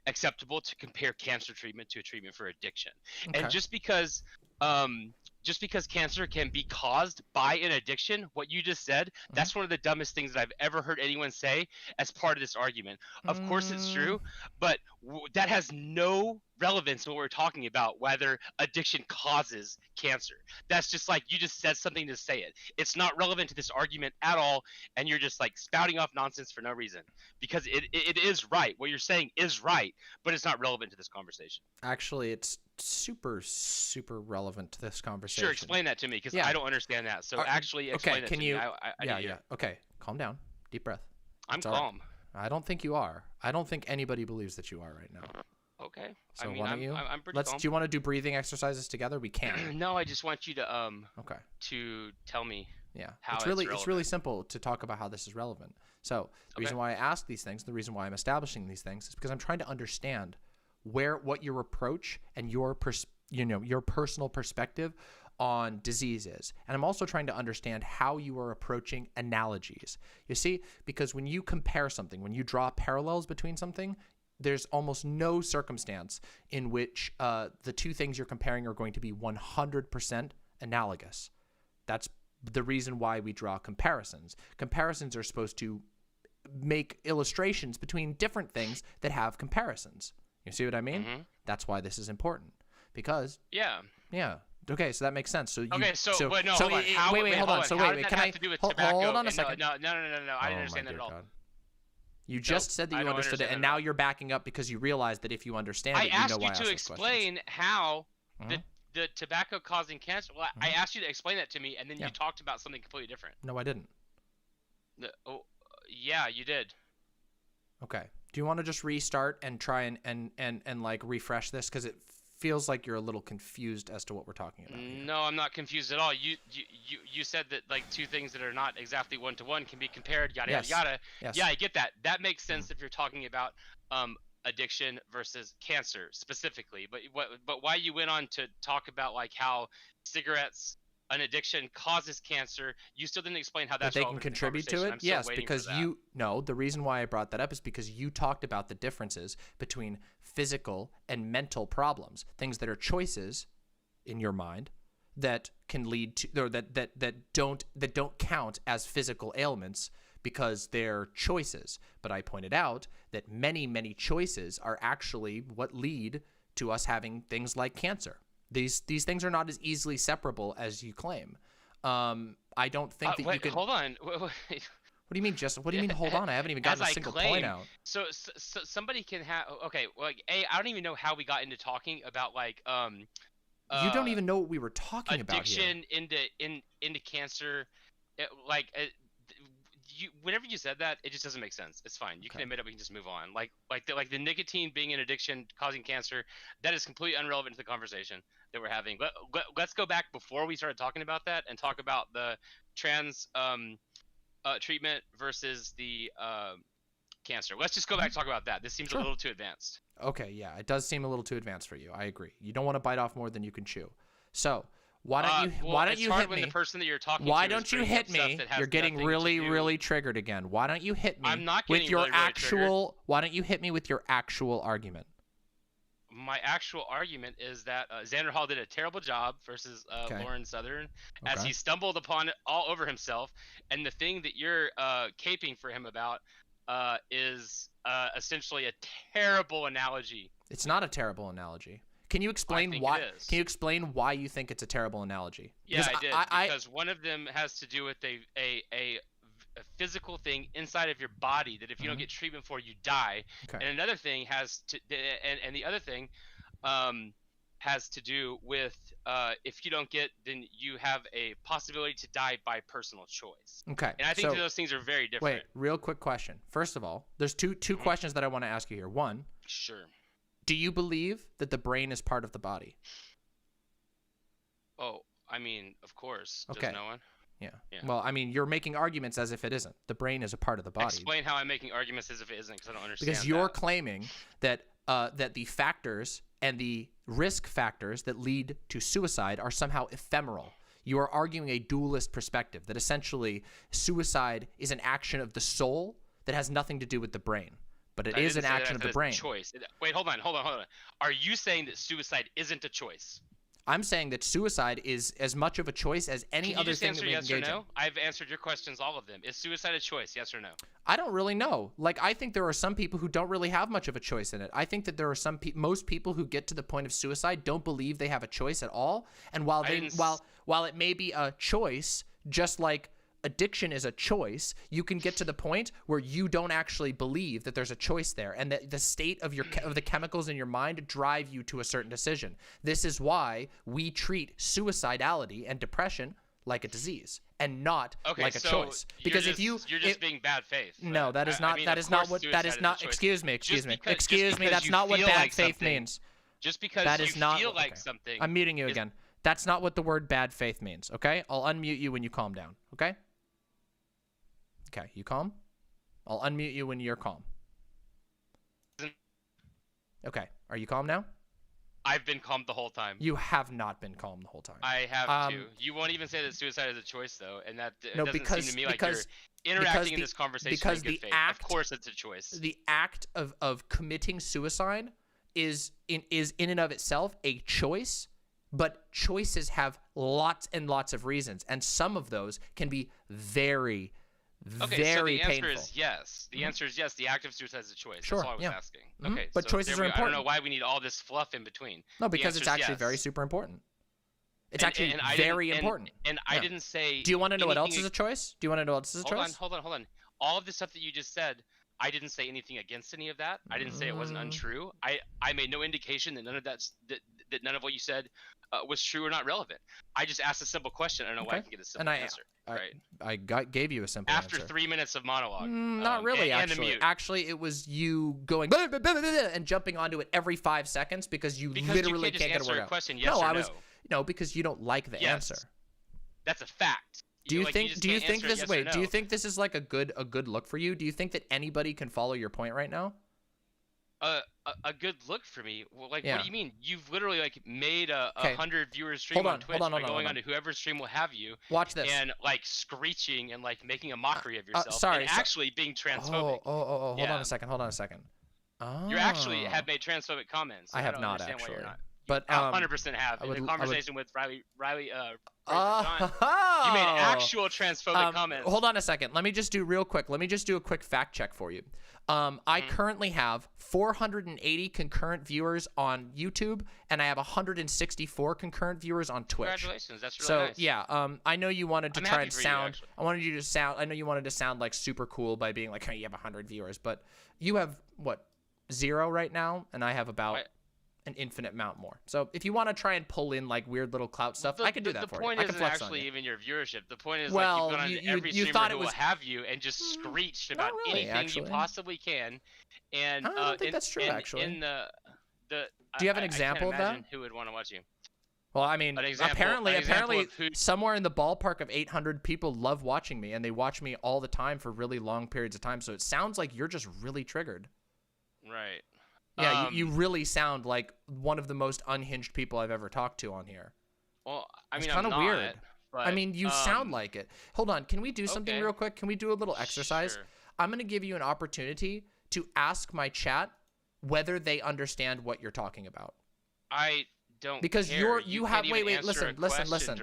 acceptable to compare cancer treatment to a treatment for addiction, and just because cancer can be caused by an addiction, what you just said, that's one of the dumbest things that I've ever heard anyone say as part of this argument. Of course it's true, but that has no relevance to what we're talking about, whether addiction causes cancer. That's just like you just said something to say it. It's not relevant to this argument at all, and you're just spouting off nonsense for no reason, because it is right. What you're saying is right, but it's not relevant to this conversation. Actually, it's super relevant to this conversation. Sure, explain that to me, because I don't understand that. So actually explain it to me. Yeah. Okay, calm down. Deep breath. I'm calm. I don't think you are. I don't think anybody believes that you are right now. Okay. So I mean, why don't you? I'm pretty calm. Do you want to do breathing exercises together? We can. No, I just want you to Okay. to tell me. Yeah. How it's really simple to talk about how this is relevant. So the reason why I ask these things, the reason why I'm establishing these things, is because I'm trying to understand what your approach and your personal perspective on disease is. And I'm also trying to understand how you are approaching analogies. You see, because when you compare something, when you draw parallels between something, there's almost no circumstance in which the two things you're comparing are going to be 100% analogous. That's the reason why we draw comparisons. Comparisons are supposed to make illustrations between different things that have comparisons. You see what I mean? Mm-hmm. That's why this is important. Because yeah. Okay, so that makes sense. So wait, hold on. Hold on. So wait. Can I hold on a second? No. I didn't understand that at all. God. You just said that you understood it, and now you're backing up because you realize that if you understand it, you know why I asked I asked you to explain how the tobacco causing cancer. Well, I asked you to explain that to me, and then you talked about something completely different. No, I didn't. Yeah, you did. Okay. Do you want to just restart and try and like refresh this, because it feels like you're a little confused as to what we're talking about here. No, I'm not confused at all. You said that two things that are not exactly one to one can be compared. Yada yada yada. Yes. Yeah, I get that. That makes sense if you're talking about addiction versus cancer specifically. But why you went on to talk about how cigarettes, an addiction, causes cancer, you still didn't explain how that's they can contribute to it. Yes, because the reason why I brought that up is because you talked about the differences between physical and mental problems, things that are choices in your mind that can lead to, or that don't count as physical ailments because they're choices. But I pointed out that many choices are actually what lead to us having things like cancer. These things are not as easily separable as you claim. I don't think that you can. Hold on. What do you mean, Justin? What do you mean? Hold on. I haven't even gotten a single point out. So somebody can have. Okay. I don't even know how we got into talking about you don't even know what we were talking about here. Addiction into cancer, whenever you said that, it just doesn't make sense. It's fine. You can admit it. We can just move on. Like the nicotine being an addiction causing cancer, that is completely irrelevant to the conversation that we're having. Let's go back before we started talking about that and talk about the trans treatment versus the cancer. Let's just go back and talk about that. This seems a little too advanced. Okay, yeah, it does seem a little too advanced for you. I agree. You don't want to bite off more than you can chew. So why don't you hit me? The person that you're talking why to don't you hit me? You're getting really triggered again. Why don't you hit me? I'm not getting with your really actual. Why don't you hit me with your actual argument? my actual argument is that Xanderhal did a terrible job versus Okay. Lauren Southern, as Okay. he stumbled upon it all over himself. And the thing that you're caping for him about is essentially a terrible analogy. It's not a terrible analogy. Can you explain think why? it is. Can you explain why you think it's a terrible analogy? Yeah, Because I did. Because one of them has to do with a physical thing inside of your body that if you don't get treatment for, you die. Okay. And another thing has to, and the other thing has to do with if you don't get, then you have a possibility to die by personal choice. Okay. And I think so, those things are very different. wait, real quick question. First of all, there's two questions that I want to ask you here. One, Sure. do you believe that the brain is part of the body? Oh, I mean, of course. Okay. Does no one? Yeah. Yeah. Well, I mean, you're making arguments as if it isn't. The brain is a part of the body. Explain how I'm making arguments as if it isn't, because I don't understand. Because you're claiming that that the factors and the risk factors that lead to suicide are somehow ephemeral. You are arguing a dualist perspective that essentially suicide is an action of the soul that has nothing to do with the brain, but it is an action of the brain. Choice. Wait, hold on. Are you saying that suicide isn't a choice? I'm saying that suicide is as much of a choice as any other thing that we yes engage or no? in. I've answered your questions, all of them. Is suicide a choice, yes or no? I don't really know. Like, I think there are some people who don't really have much of a choice in it. I think that there are most people who get to the point of suicide don't believe they have a choice at all. And while while it may be a choice, just like addiction is a choice, you can get to the point where you don't actually believe that there's a choice there, and that the state of the chemicals in your mind drive you to a certain decision. This is why we treat suicidality and depression like a disease and not like a choice. Because if you're just being bad faith. No, that is not. That is not what. That is not. Excuse me. That's not what bad faith means. Just because That you is not. feel like Okay. something. I'm muting you again. That's not what the word bad faith means. Okay, I'll unmute you when you calm down. Okay. Okay, you calm? I'll unmute you when you're calm. Okay, are you calm now? I've been calm the whole time. You have not been calm the whole time. I have too. You won't even say that suicide is a choice, though, and that No, doesn't because- seem to me like because- you're interacting because in the- this conversation because in good the faith. act- Of course, it's a choice. The act of committing suicide is in and of itself a choice, but choices have lots and lots of reasons, and some of those can be very, Okay, very so the answer painful. is yes. The answer is yes. The act of suicide is a choice. Sure, That's all I was yeah. asking. Mhm. Okay, But so choices there are we go. I don't important. know why we need all this fluff in between. No, The because it's answer is actually yes. very super important. It's And- actually and I very didn't- important. And I Yeah. didn't say. Do you want to know what else anything is a choice? Do you want to know what else is a choice? Hold on. All of the stuff that you just said, I didn't say anything against any of that. I didn't say it wasn't untrue. I made no indication that none of that none of what you said was true or not relevant. I just asked a simple question. I don't know why I Okay. can get a simple answer. Right. I gave you a simple After answer. 3 minutes of monologue. Not really, and a actually. mute. Actually, it was you going "Blah, blah, blah, blah, blah," and jumping onto it every 5 seconds because you Because literally you can't just get a answer word a out. question, yes no, or I was no. no because you don't like the Yes. answer. That's a fact. Do you like, think? just Do you can't think answer this? yes or Wait. Do you no. think this is like a good look for you? Do you think that anybody can follow your point right now? A good look for me? Well, like, Yeah. what do you mean? You've literally like made a Okay. 100 viewers stream Hold on on, Twitch hold on, by hold on, going hold on to whoever's stream will have you Watch this. and like screeching and like making a mockery of yourself sorry, and so- actually being transphobic. Oh. Hold Yeah. on a second. Hold on a second. Oh. You actually have made transphobic comments. So I have don't not understand why you're actually. not. But 100% have. I would- In I a would- conversation with Riley Fraser Oh. John, you made actual transphobic comments. Hold on a second. Let me just do a quick fact check for you. I currently have 480 concurrent viewers on YouTube, and I have 164 concurrent viewers on Twitch. Congratulations, that's really So nice. yeah, I know you wanted to I'm try happy and for you, sound. actually. I know you wanted to sound like super cool by being like, hey, you have 100 viewers, but you have what, 0 right now, and I have about Right. an infinite amount more. So if you want to try and pull in like weird little clout stuff, I can do that for you. The point I can isn't flex on actually you. even your viewership. The point is Well, like you've gone on you- to every you streamer thought who it will was- have you and just screeched not about really, anything actually. you possibly can. And I don't think that's true, actually. In the Do you have an example of that? I can't imagine who would want to watch you. Well, I mean, An example apparently, of who- somewhere in the ballpark of 800 people love watching me, and they watch me all the time for really long periods of time. So it sounds like you're just really triggered. Right. Yeah, you really sound like one of the most unhinged people I've ever talked to on here. Well, I It's mean, kind I'm of not, weird. But, I mean, you sound like it. Hold on, can we do something okay. real quick? Can we do a little exercise? Sure. I'm gonna give you an opportunity to ask my chat whether they understand what you're talking about. I don't because care. you can't have even wait answer listen a listen question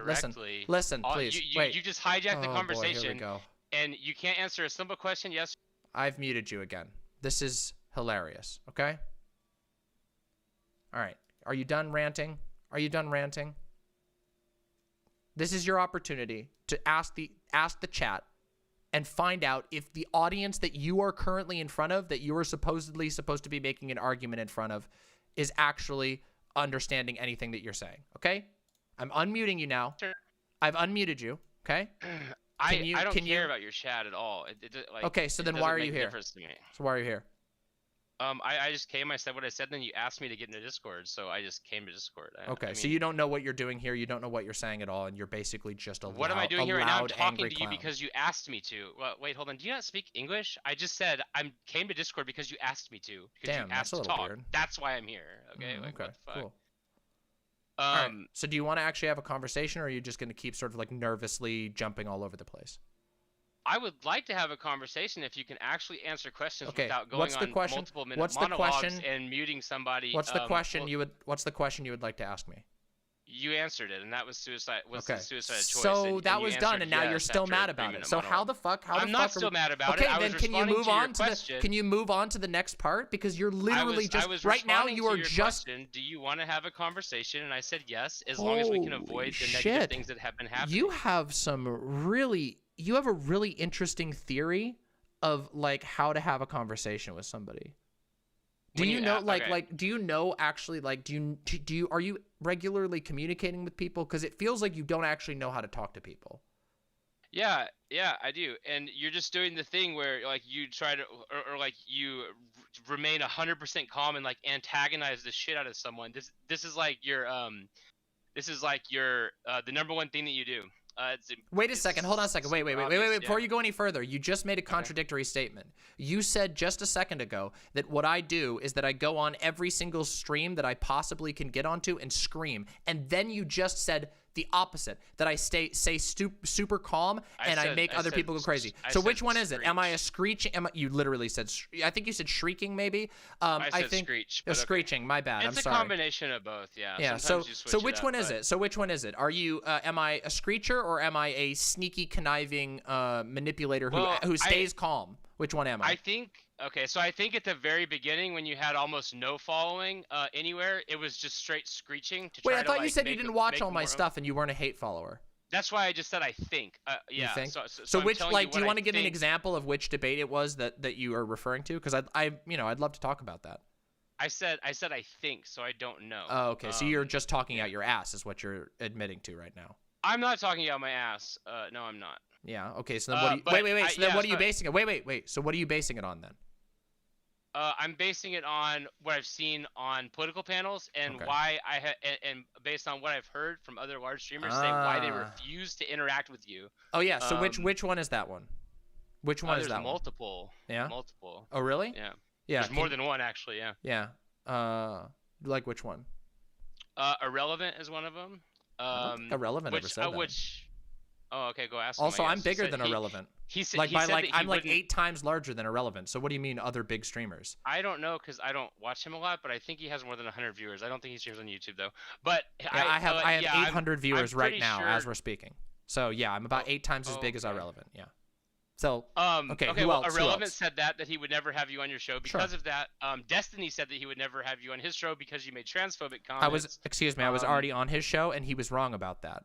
listen directly. please You just hijacked the Oh, conversation, boy, here we go. and you can't answer a simple question. Yes. I've muted you again. This is hilarious. Okay. All right. Are you done ranting? Are you done ranting? This is your opportunity to ask the chat and find out if the audience that you are currently in front of, that you are supposedly supposed to be making an argument in front of, is actually understanding anything that you're saying. Okay? I'm unmuting you now. Sure. I've unmuted you. Okay? I don't care about your chat at all. Okay, so then why are you here? So why are you here? I just came, I said what I said, then you asked me to get into Discord, so I just came to Discord. So you don't know what you're doing here, you don't know what you're saying at all, and you're basically just What am I doing here right now? I'm talking to you because you asked me to. Well, wait, hold on. Do you not speak English? I just said I came to Discord because you asked me to. Damn, you asked that's a little weird. That's why I'm here. Okay, okay, what the fuck? cool. All right. So do you want to actually have a conversation, or are you just going to keep sort of like nervously jumping all over the place? I would like to have a conversation if you can actually answer questions without going multiple minute monologues and muting somebody. What's the question you would like to ask me? You answered it, and that was suicide. The suicide choice. So that was done, and now you're still mad about it. So how the fuck? I'm not still mad about it. Okay, then can you move on to the? Can you move on to the next part? Because you're literally just right now. You are just. Do you want to have a conversation? And I said yes, as long as we can avoid the negative things that have been happening. You have a really interesting theory of like how to have a conversation with somebody. Do you know do you know actually like do you are you regularly communicating with people? Because it feels like you don't actually know how to talk to people. Yeah, I do. And you're just doing the thing where like you try to or like you remain 100% calm and like antagonize the shit out of someone. This is like your the number one thing that you do. Wait a second. Hold on a second. Wait. Before you go any further, you just made a contradictory statement. You said just a second ago that what I do is that I go on every single stream that I possibly can get onto and scream. And then you just said the opposite, that I say super calm and I make other people go crazy. So which one is it? Am I a screeching? You literally said, I think you said shrieking maybe. I think screech. Screeching, my bad. I'm sorry. It's a combination of both, yeah. Yeah, so which one is it? So which one is it? Are you, am I a screecher or am I a sneaky, conniving manipulator who stays calm? Which one am I? I think at the very beginning when you had almost no following anywhere, it was just straight screeching. Wait, I thought you said you didn't watch all my stuff and you weren't a hate follower. That's why I just said I think. Yeah. You think? So which, like, do you want to give an example of which debate it was that you are referring to? Because I'd love to talk about that. I said I think, so I don't know. Oh, okay. So you're just talking out your ass is what you're admitting to right now. I'm not talking out my ass. No, I'm not. Yeah. Okay. So then what do you, wait. So then what are you basing it? Wait. So what are you basing it on then? I'm basing it on what I've seen on political panels and why and based on what I've heard from other large streamers saying why they refuse to interact with you. Oh yeah. So which one is that one? Which one is that multiple. One? Yeah. Multiple. Oh really? Yeah. Yeah. There's more than one actually. Yeah. Yeah. Like which one? Irrelevant is one of them. Irrelevant ever said that. Oh, okay. Go ask. Also, I'm bigger than Irrelevant. He said I'm like 8 times larger than Irrelevant. So what do you mean other big streamers? I don't know because I don't watch him a lot, but I think he has more than 100 viewers. I don't think he streams on YouTube though. But yeah, I have 800 viewers right now as we're speaking. So yeah, I'm about 8 times as big as Irrelevant. Yeah. So okay. Well, Irrelevant said that he would never have you on your show because of that. Destiny said that he would never have you on his show because you made transphobic comments. I was already on his show and he was wrong about that.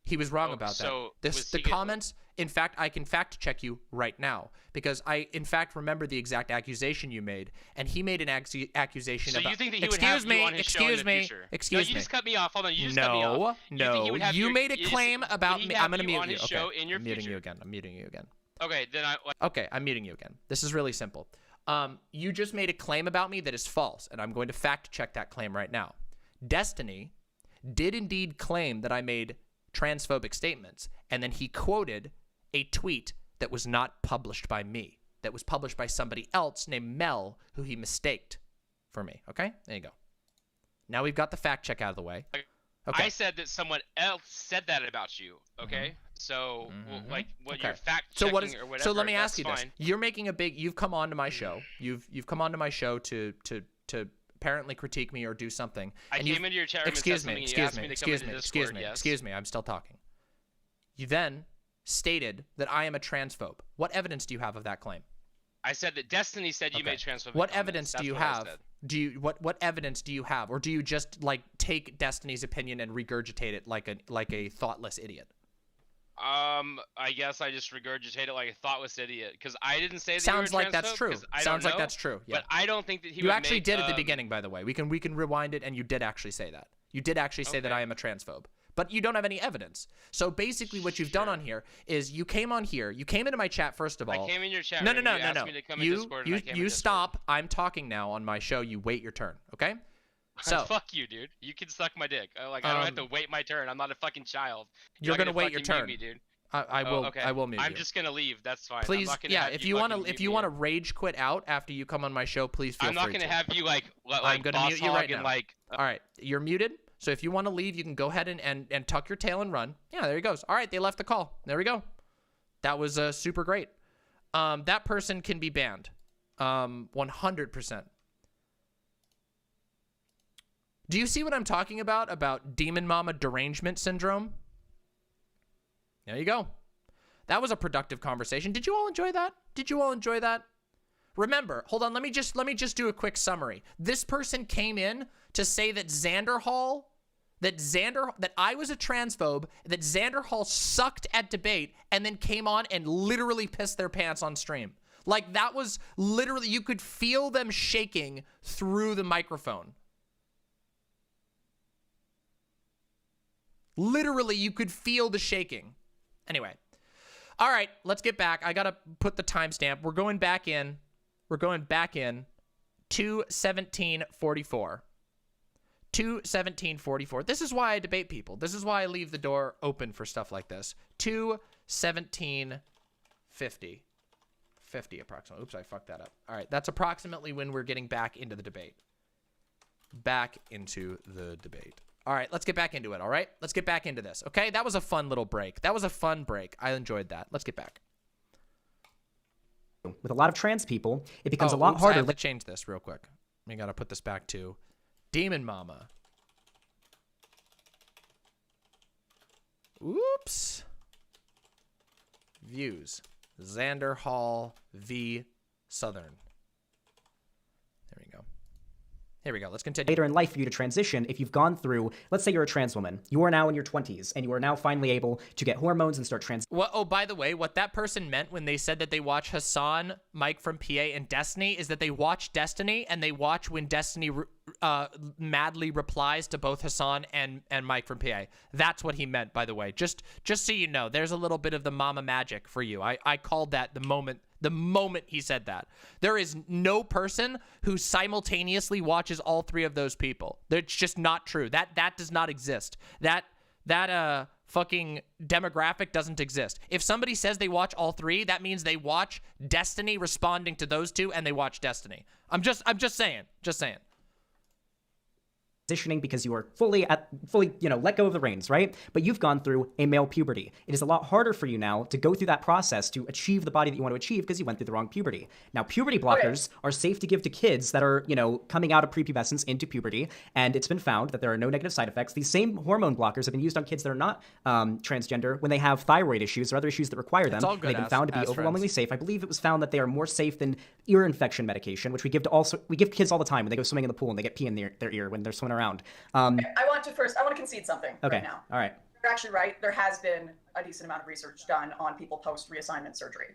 He was wrong about that. The comments, in fact, I can fact check you right now because I, in fact, remember the exact accusation you made, and he made an accusation about. So you think that he would have you on his show in the future? Excuse me. You just cut me off. Hold on. You just cut me off. No. You made a claim about me. I'm gonna mute you. Okay. I'm muting you again. I'm muting you again. Okay, then Okay, I'm muting you again. This is really simple. You just made a claim about me that is false, and I'm going to fact check that claim right now. Destiny did indeed claim that I made transphobic statements, and then he quoted a tweet that was not published by me, that was published by somebody else named Mel, who he mistaked for me. Okay, there you go. Now we've got the fact check out of the way. Okay. I said that someone else said that about you. Okay, So, like, what Okay. you're fact So checking what is? or whatever. So let me that's ask you this: fine. you're making a big. You've come onto my show. You've come onto my show to apparently critique me or do something. I and came into your chat room and said something, and you asked me to come into Discord, yes. Excuse me. I'm still talking. You then stated that I am a transphobe. What evidence do you have of that claim? I said that Destiny said you made transphobic What comments. evidence do That's you what I have? said. Do you what evidence do you have, or do you just like take Destiny's opinion and regurgitate it like a thoughtless idiot? I guess I just regurgitate it like a thoughtless idiot because I didn't say that. Sounds you were like that's transphobe, true. 'cause I Sounds don't like know, that's true. Yeah. But I don't think that he You would actually make, did at the beginning, by the way. We can rewind it, and you did actually say that. You did actually say that I am a transphobe, but you don't have any evidence. So basically, what you've done on here is you came on here. You came into my chat first of all. I came in your chat. No. room, you asked me to come in Discord, and I came in You Discord. stop. I'm talking now on my show. You wait your turn. Okay. So fuck you, dude. You can suck my dick. I don't have to wait my turn. I'm not a fucking child. You're not gonna wait your fucking mute turn. me, dude. I will. Okay. I will mute you. I'm just gonna leave. That's fine. Please, I'm not gonna yeah. have If you want to, fucking if mute you me. want to rage quit out after you come on my show, please feel I'm not free gonna to. have you like I'm gonna boss mute you hog right and now. like. All right, you're muted. So if you want to leave, you can go ahead and tuck your tail and run. Yeah, there he goes. All right, they left the call. There we go. That was super great. That person can be banned. 100%. Do you see what I'm talking about? About demon mama derangement syndrome? There you go. That was a productive conversation. Did you all enjoy that? Did you all enjoy that? Remember, hold on, let me just do a quick summary. This person came in to say that Xanderhal, that I was a transphobe, that Xanderhal sucked at debate, and then came on and literally pissed their pants on stream. Like, that was literally, you could feel them shaking through the microphone. Literally, you could feel the shaking. Anyway. All right, let's get back. I got to put the timestamp. We're going back in. We're going back in to 1744. To 1744. This is why I debate people. This is why I leave the door open for stuff like this. To 1750. 50 approximately. Oops, I fucked that up. All right, that's approximately when we're getting back into the debate. Back into the debate. All right, let's get back into it, all right? Let's get back into this, okay? That was a fun little break. That was a fun break. I enjoyed that. Let's get back. With a lot of trans people, it becomes a lot I harder. have to change this real quick. We got to put this back to Demon Mama. Oops. Views. Xanderhal v. Southern. There we go. Here we go. Let's continue. Later in life for you to transition if you've gone through, let's say you're a trans woman. You are now in your 20s, and you are now finally able to get hormones and start Well, oh, by the way, what that person meant when they said that they watch Hassan, Mike from PA, and Destiny is that they watch Destiny, and they watch when Destiny madly replies to both Hassan and Mike from PA. That's what he meant, by the way. Just so you know, there's a little bit of the mama magic for you. I called that the moment he said that. There is no person who simultaneously watches all three of those people. It's just not true. That does not exist. That fucking demographic doesn't exist. If somebody says they watch all three, that means they watch Destiny responding to those two, and they watch Destiny. I'm just saying. transitioning because you are fully, let go of the reins, right? But you've gone through a male puberty. It is a lot harder for you now to go through that process to achieve the body that you want to achieve because you went through the wrong puberty. Now, puberty blockers are safe to give to kids that are, coming out of prepubescence into puberty, and it's been found that there are no negative side effects. These same hormone blockers have been used on kids that are not transgender when they have thyroid issues or other issues that require them. And they've been found to be overwhelmingly safe. I believe it was found that they are more safe than ear infection medication, which we give kids all the time when they go swimming in the pool and they get pee in their ear when they're swimming around. I want to concede something right now. All right. You're actually right. There has been a decent amount of research done on people post reassignment surgery.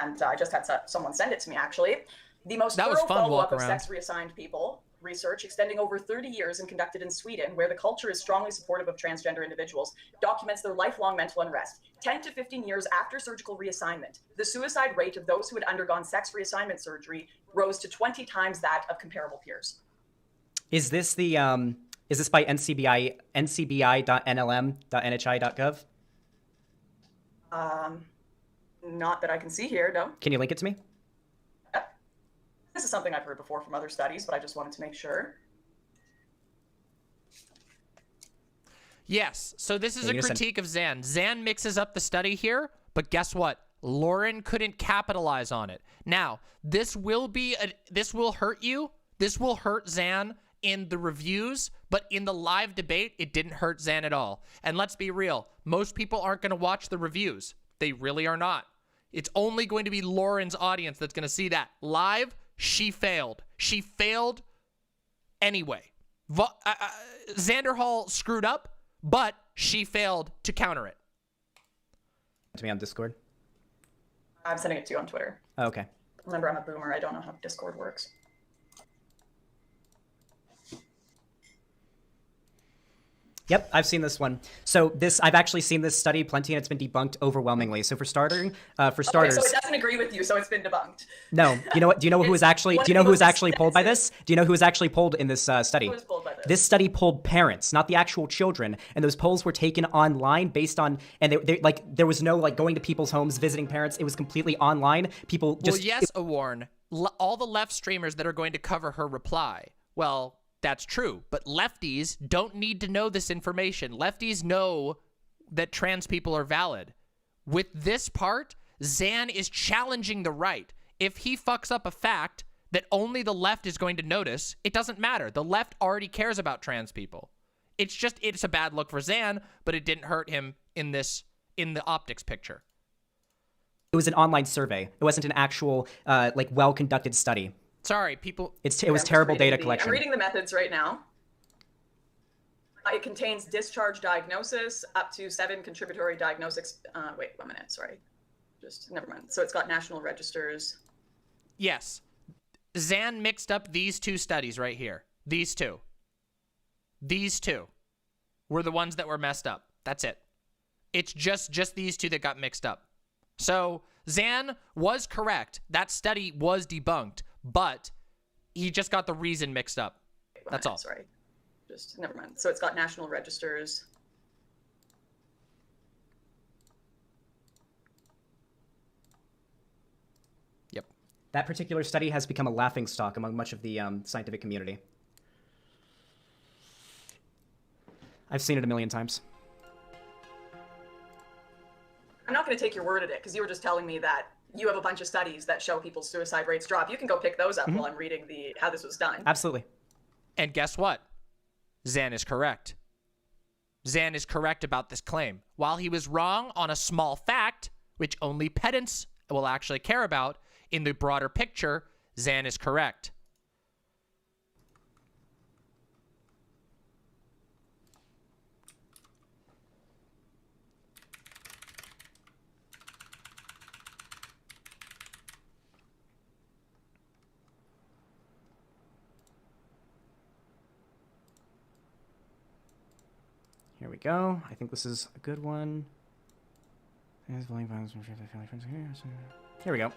And I just had someone send it to me, actually. The most thorough follow-up of sex reassigned people research extending over 30 years and conducted in Sweden, where the culture is strongly supportive of transgender individuals, documents their lifelong mental unrest. 10 to 15 years after surgical reassignment, the suicide rate of those who had undergone sex reassignment surgery rose to 20 times that of comparable peers. Is this the is this by ncbi.nlm.nhi.gov? Not that I can see here, no. Can you link it to me? This is something I've heard before from other studies, but I just wanted to make sure. Yes. So this is a you're gonna critique of Xan. Xan mixes up the study here, but guess what? Lauren couldn't capitalize on it. Now, this will hurt you. This will hurt Xan in the reviews, but in the live debate, it didn't hurt Xan at all. And let's be real, most people aren't going to watch the reviews. They really are not. It's only going to be Lauren's audience that's going to see that. Live, she failed. She failed anyway. Xanderhal screwed up, but she failed to counter it. To me on Discord? I'm sending it to you on Twitter. Oh, okay. Remember, I'm a boomer. I don't know how Discord works. Yep, I've seen this one. So I've actually seen this study plenty, and it's been debunked overwhelmingly. So for starters, Okay, so it doesn't agree with you, so it's been debunked. no. You know what? Do you know who was actually? Do you know who was actually polled by this? Do you know who was actually polled in this study? Who was polled by this? This study polled parents, not the actual children, and those polls were taken online based on, and they like there was no like going to people's homes visiting parents. It was completely online. People just. Well, yes, Awarn. All the left streamers that are going to cover her reply. Well, that's true, but lefties don't need to know this information. Lefties know that trans people are valid. With this part, Xan is challenging the right. If he fucks up a fact that only the left is going to notice, it doesn't matter. The left already cares about trans people. It's a bad look for Xan, but it didn't hurt him in the optics picture. It was an online survey. It wasn't an actual like well-conducted study. Sorry, people. It was terrible data collection. I'm reading the methods right now. It contains discharge diagnosis, up to 7 contributory diagnostics. Wait, 1 minute, sorry. Just, never mind. So it's got national registers. Yes. Xan mixed up these two studies right here. These two. These two were the ones that were messed up. That's it. It's just these two that got mixed up. So Xan was correct. That study was debunked. But he just got the reason mixed up. That's all. Sorry. Just, never mind. So it's got national registers. Yep. That particular study has become a laughingstock among much of the scientific community. I've seen it a million times. I'm not going to take your word at it, because you were just telling me that you have a bunch of studies that show people's suicide rates drop. You can go pick those up while I'm reading how this was done. Absolutely. And guess what? Xan is correct. Xan is correct about this claim. While he was wrong on a small fact, which only pedants will actually care about, in the broader picture, Xan is correct. Here we go. I think this is a good one. Here we go.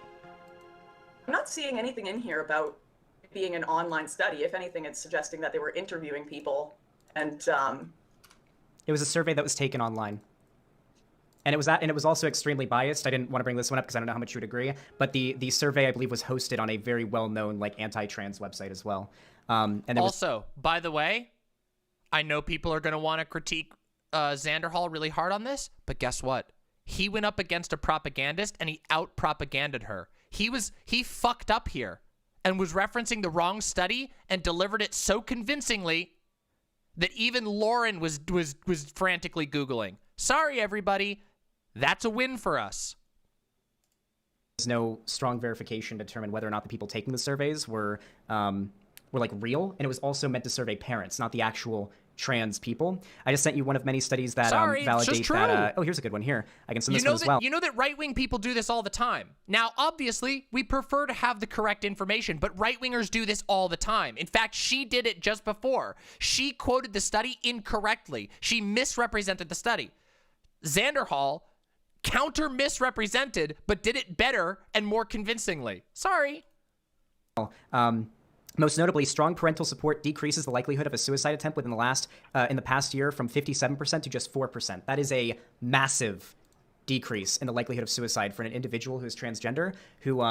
I'm not seeing anything in here about it being an online study. If anything, it's suggesting that they were interviewing people. And it was a survey that was taken online. And it was also extremely biased. I didn't want to bring this one up because I don't know how much you would agree. But the survey, I believe, was hosted on a very well-known like anti-trans website as well. And also, by the way, I know people are going to want to critique Xanderhal really hard on this, but guess what? He went up against a propagandist and he out-propaganded her. He fucked up here and was referencing the wrong study and delivered it so convincingly that even Lauren was frantically Googling. Sorry, everybody. That's a win for us. There's no strong verification to determine whether or not the people taking the surveys were like real, and it was also meant to survey parents, not the actual trans people. I just sent you one of many studies that validate that. Oh, here's a good one here. I can send this one as well. You know that right-wing people do this all the time. Now, obviously, we prefer to have the correct information, but right-wingers do this all the time. In fact, she did it just before. She quoted the study incorrectly. She misrepresented the study. Xanderhal counter-misrepresented, but did it better and more convincingly. Sorry. Most notably, strong parental support decreases the likelihood of a suicide attempt in the past year from 57% to just 4%. That is a massive decrease in the likelihood of suicide for an individual who is transgender, who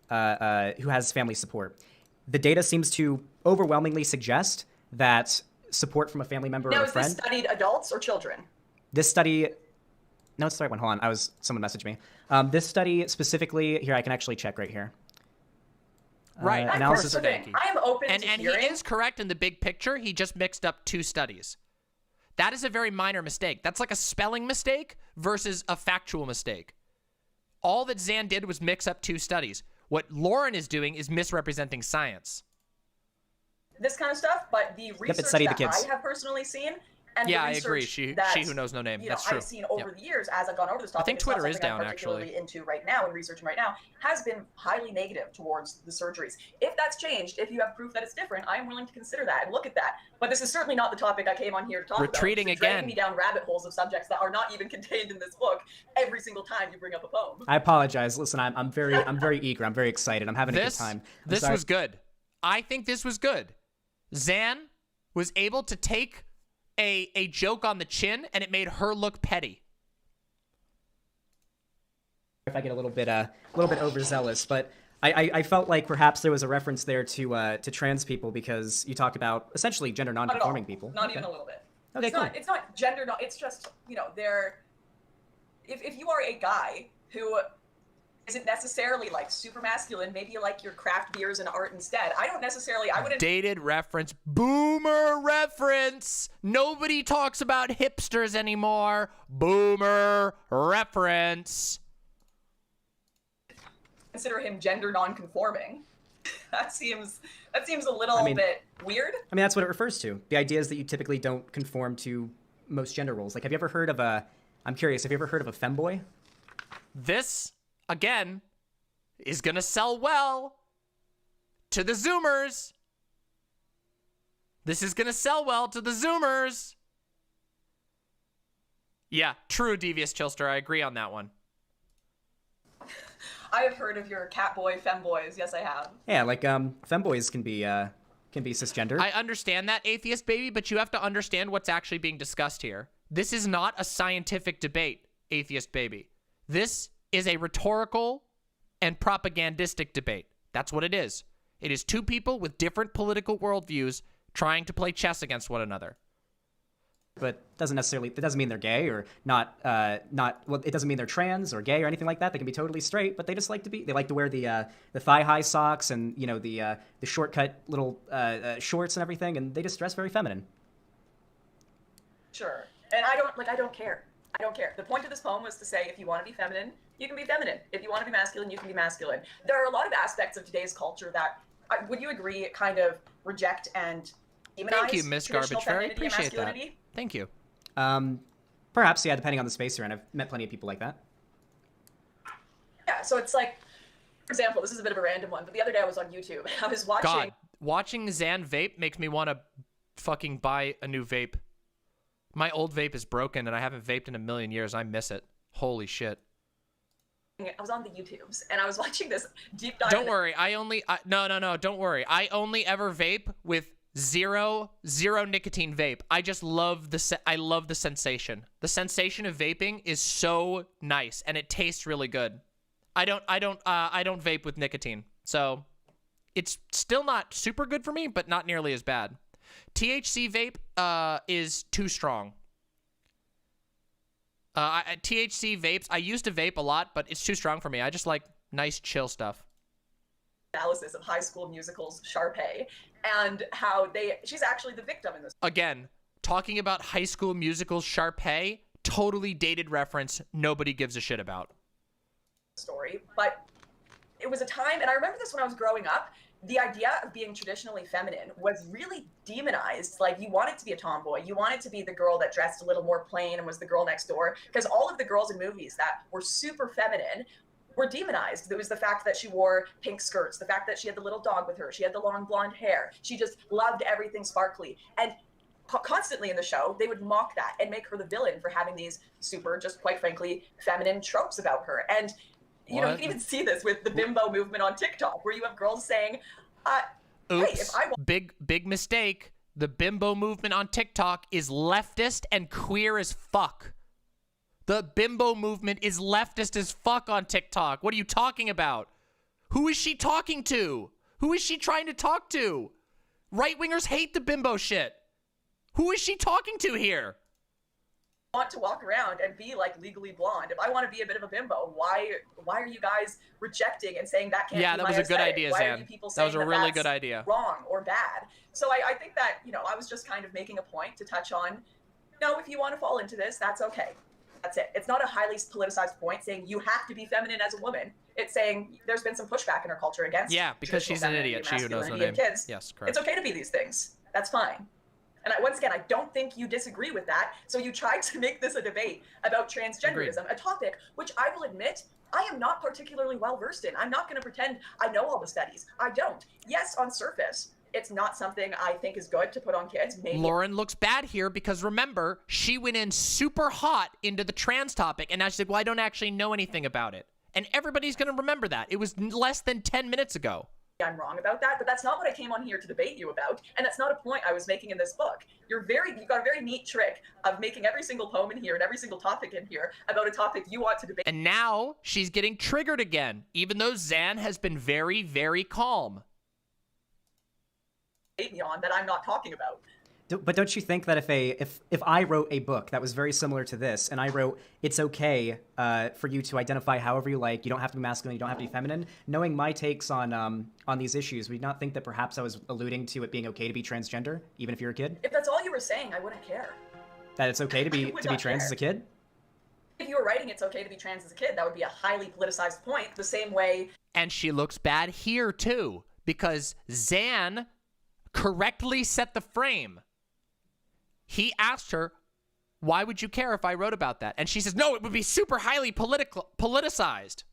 has family support. The data seems to overwhelmingly suggest that support from a family member Now, or a is friend. this studied adults or children? This study, no, it's the right one. Hold on, someone messaged me. This study specifically, here I can actually check right here. Right. Analysis. I am open And to he hearing. is correct in the big picture. He just mixed up 2 studies. That is a very minor mistake. That's like a spelling mistake versus a factual mistake. All that Zan did was mix up 2 studies. What Lauren is doing is misrepresenting science. This kind of stuff, but the research study the that kids. I have personally seen, and Yeah, the I agree. research She who knows no name. You know, That's true. I've seen over the years as I've gone over this topic. think it's not Twitter is something I'm down, actually. particularly into right now and researching right now, has been highly negative towards the surgeries. If that's changed, if you have proof that it's different, I am willing to consider that and look at that. But this is certainly not the topic I came on here to talk Retreating about. So dragging again. me down rabbit holes of subjects that are not even contained in this book every single time you bring up a poem. I apologize. Listen, I'm very eager. I'm very excited. I'm having a good time. This was good. I think this was good. Zan was able to take a joke on the chin, and it made her look petty. If I get a little bit overzealous, but I felt like perhaps there was a reference there to trans people because you talk about essentially gender non-conforming people. Not even a little bit. Okay, it's cool. It's not gender. It's just, you know, if you are a guy who isn't necessarily like super masculine, maybe you like your craft beers and art instead. I wouldn't. Dated reference. Boomer reference. Nobody talks about hipsters anymore. Boomer reference. Consider him gender non-conforming. That seems a little bit weird. I mean, that's what it refers to. The idea is that you typically don't conform to most gender roles. Like, have you ever heard of I'm curious, have you ever heard of a femboy? This, again, is gonna sell well to the Zoomers. This is gonna sell well to the Zoomers. Yeah, true, Devious Chilster. I agree on that one. I have heard of your catboy femboys. Yes, I have. Yeah, like femboys can be cisgender. I understand that, Atheist Baby, but you have to understand what's actually being discussed here. This is not a scientific debate, Atheist Baby. This is a rhetorical and propagandistic debate. That's what it is. It is 2 people with different political worldviews trying to play chess against one another. But that doesn't mean they're gay or not well, it doesn't mean they're trans or gay or anything like that. They can be totally straight, but they just like to wear the thigh-high socks and, you know, the shortcut little shorts and everything, and they just dress very feminine. Sure. And I don't care. I don't care. The point of this poem was to say, if you want to be feminine, you can be feminine. If you want to be masculine, you can be masculine. There are a lot of aspects of today's culture that, would you agree, kind of reject and demonize Thank you, Miss traditional Garbage Fairy. femininity and Appreciate that. masculinity? Thank you. Perhaps, yeah, depending on the space you're in. I've met plenty of people like that. Yeah, so it's like, for example, this is a bit of a random one, but the other day I was on YouTube. I was watching... God, watching Zan vape makes me want to fucking buy a new vape. My old vape is broken, and I haven't vaped in a million years. I miss it. Holy shit. I was on the YouTubes, and I was watching this deep dive... Don't worry. No, don't worry. I only ever vape with zero nicotine vape. I just love I love the sensation. The sensation of vaping is so nice, and it tastes really good. I don't vape with nicotine, so it's still not super good for me, but not nearly as bad. THC vape is too strong. THC vapes, I used to vape a lot, but it's too strong for me. I just like nice chill stuff. Analysis of High School Musical's Sharpay, and how she's actually the victim in this. Again, talking about High School Musical's Sharpay, totally dated reference nobody gives a shit about. Story, but it was a time, and I remember this when I was growing up, the idea of being traditionally feminine was really demonized. Like, you wanted to be a tomboy. You wanted to be the girl that dressed a little more plain and was the girl next door. Because all of the girls in movies that were super feminine were demonized. There was the fact that she wore pink skirts, the fact that she had the little dog with her, she had the long blonde hair. She just loved everything sparkly. And constantly in the show, they would mock that and make her the villain for having these super, just quite frankly, feminine tropes about her. And you know, you can even see this with the bimbo movement on TikTok, where you have girls saying, Oops, hey, if I want... big mistake. The bimbo movement on TikTok is leftist and queer as fuck. The bimbo movement is leftist as fuck on TikTok. What are you talking about? Who is she talking to? Who is she trying to talk to? Right-wingers hate the bimbo shit. Who is she talking to here? Want to walk around and be like Legally Blonde. If I want to be a bit of a bimbo, why are you guys rejecting and saying that can't be that my was a good aesthetic? idea, Why Zan. are you people That was saying a really that's good idea. wrong or bad? So I think that, I was just kind of making a point to touch on, if you want to fall into this, that's okay. That's it. It's not a highly politicized point saying you have to be feminine as a woman. It's saying there's been some pushback in our culture against. Yeah, because she's an idiot. She who knows no name. Kids. Yes, correct. It's okay to be these things. That's fine. And once again, I don't think you disagree with that. So you tried to make this a debate about transgenderism, a topic which I will admit I am not particularly well versed in. I'm not going to pretend I know all the studies. I don't. Yes, on surface, it's not something I think is good to put on kids. Maybe Lauren looks bad here because remember, she went in super hot into the trans topic, and now she's like, well, I don't actually know anything about it. And everybody's going to remember that. It was less than 10 minutes ago. I'm wrong about that, but that's not what I came on here to debate you about, and that's not a point I was making in this book. You've got a very neat trick of making every single poem in here and every single topic in here about a topic you want to debate. And now she's getting triggered again, even though Zan has been very, very calm. Me on that I'm not talking about. But don't you think that if I wrote a book that was very similar to this, and I wrote it's okay for you to identify however you like, you don't have to be masculine, you don't have to be feminine, knowing my takes on these issues, would you not think that perhaps I was alluding to it being okay to be transgender, even if you're a kid? If that's all you were saying, I wouldn't care. That it's okay to be trans as a kid? If you were writing it's okay to be trans as a kid, that would be a highly politicized point, the same way. And she looks bad here too, because Zan correctly set the frame. He asked her, why would you care if I wrote about that? And she says, no, it would be super highly politicized.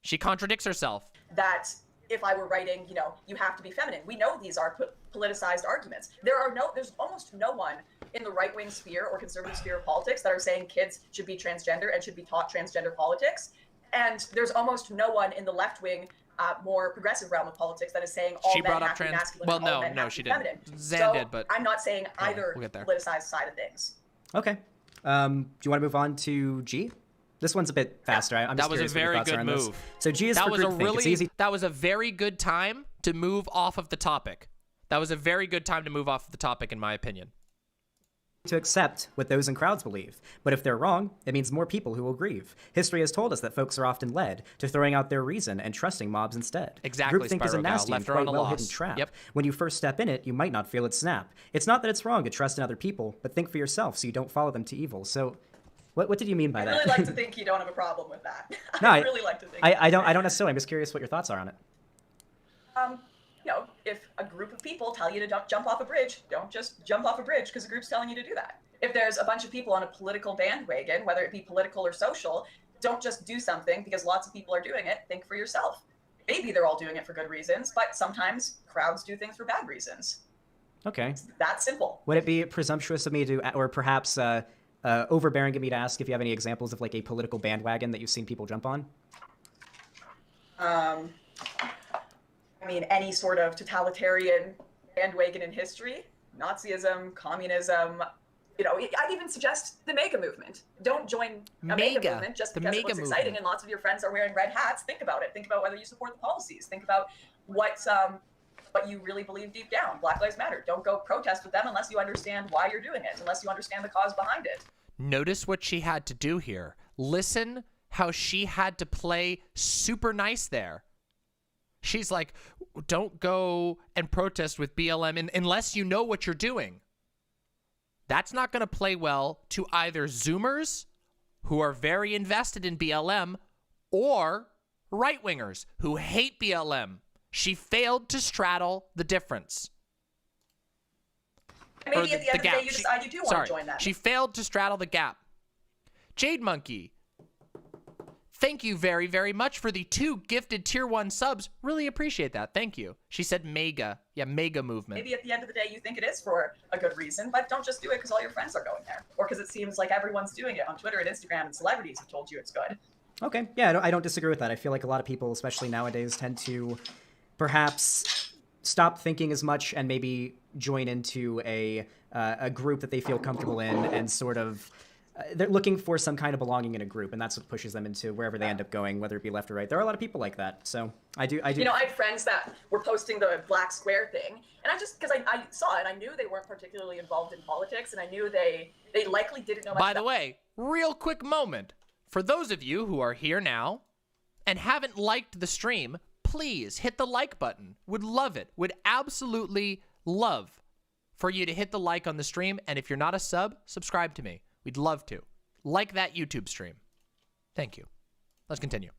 She contradicts herself. That if I were writing, you have to be feminine. We know these are politicized arguments. There's almost no one in the right-wing sphere or conservative sphere of politics that are saying kids should be transgender and should be taught transgender politics. And there's almost no one in the left-wing more progressive realm of politics that is saying all men have to be masculine and all men have to be feminine. Zan did, but I'm not saying either politicized side of things. Okay. Do you want to move on to G? This one's a bit faster. I'm just curious what your thoughts are on this. So G is for groupthink. It's easy. That was a very good time to move off of the topic. That was a very good time to move off of the topic, in my opinion. To accept what those in crowds believe. But if they're wrong, it means more people who will grieve. History has told us that folks are often led to throwing out their reason and trusting mobs instead. Exactly, Groupthink is a nasty and quite well-hidden trap. Yep. When you first step in it, you might not feel it snap. It's not that it's wrong to trust in other people, but think for yourself so you don't follow them to evil. So, what did you mean by that? I really like to think you don't have a problem with that. No, I really like to think. I don't necessarily. I'm just curious what your thoughts are on it. If a group of people tell you to jump off a bridge, don't just jump off a bridge because a group's telling you to do that. If there's a bunch of people on a political bandwagon, whether it be political or social, don't just do something because lots of people are doing it. Think for yourself. Maybe they're all doing it for good reasons, but sometimes crowds do things for bad reasons. Okay. It's that simple. Would it be presumptuous of me to, or perhaps overbearing of me to ask if you have any examples of like a political bandwagon that you've seen people jump on? Any sort of totalitarian bandwagon in history, Nazism, communism, I'd even suggest the MAGA movement. Don't join a MAGA movement just because it looks exciting and lots of your friends are wearing red hats. Think about it. Think about whether you support the policies. Think about what you really believe deep down. Black Lives Matter. Don't go protest with them unless you understand why you're doing it, unless you understand the cause behind it. Notice what she had to do here. Listen how she had to play super nice there. She's like, don't go and protest with BLM unless you know what you're doing. That's not going to play well to either Zoomers, who are very invested in BLM, or right-wingers, who hate BLM. She failed to straddle the difference. Maybe at the end of the day, you decide you do want to join that. She failed to straddle the gap. Jade Monkey, thank you very, very much for the 2 gifted tier 1 subs. Really appreciate that. Thank you. She said mega. Yeah, mega movement. Maybe at the end of the day, you think it is for a good reason, but don't just do it because all your friends are going there. Or because it seems like everyone's doing it on Twitter and Instagram and celebrities have told you it's good. Okay. Yeah, I don't disagree with that. I feel like a lot of people, especially nowadays, tend to perhaps stop thinking as much and maybe join into a group that they feel comfortable in and sort of they're looking for some kind of belonging in a group, and that's what pushes them into wherever they end up going, whether it be left or right. There are a lot of people like that. So I do. You know, I had friends that were posting the black square thing, and I just, because I saw it, I knew they weren't particularly involved in politics, and I knew they likely didn't know much. By the way, real quick moment. For those of you who are here now and haven't liked the stream, please hit the like button. Would love it. Would absolutely love for you to hit the like on the stream. And if you're not a sub, subscribe to me. We'd love to. Like that YouTube stream. Thank you. Let's continue.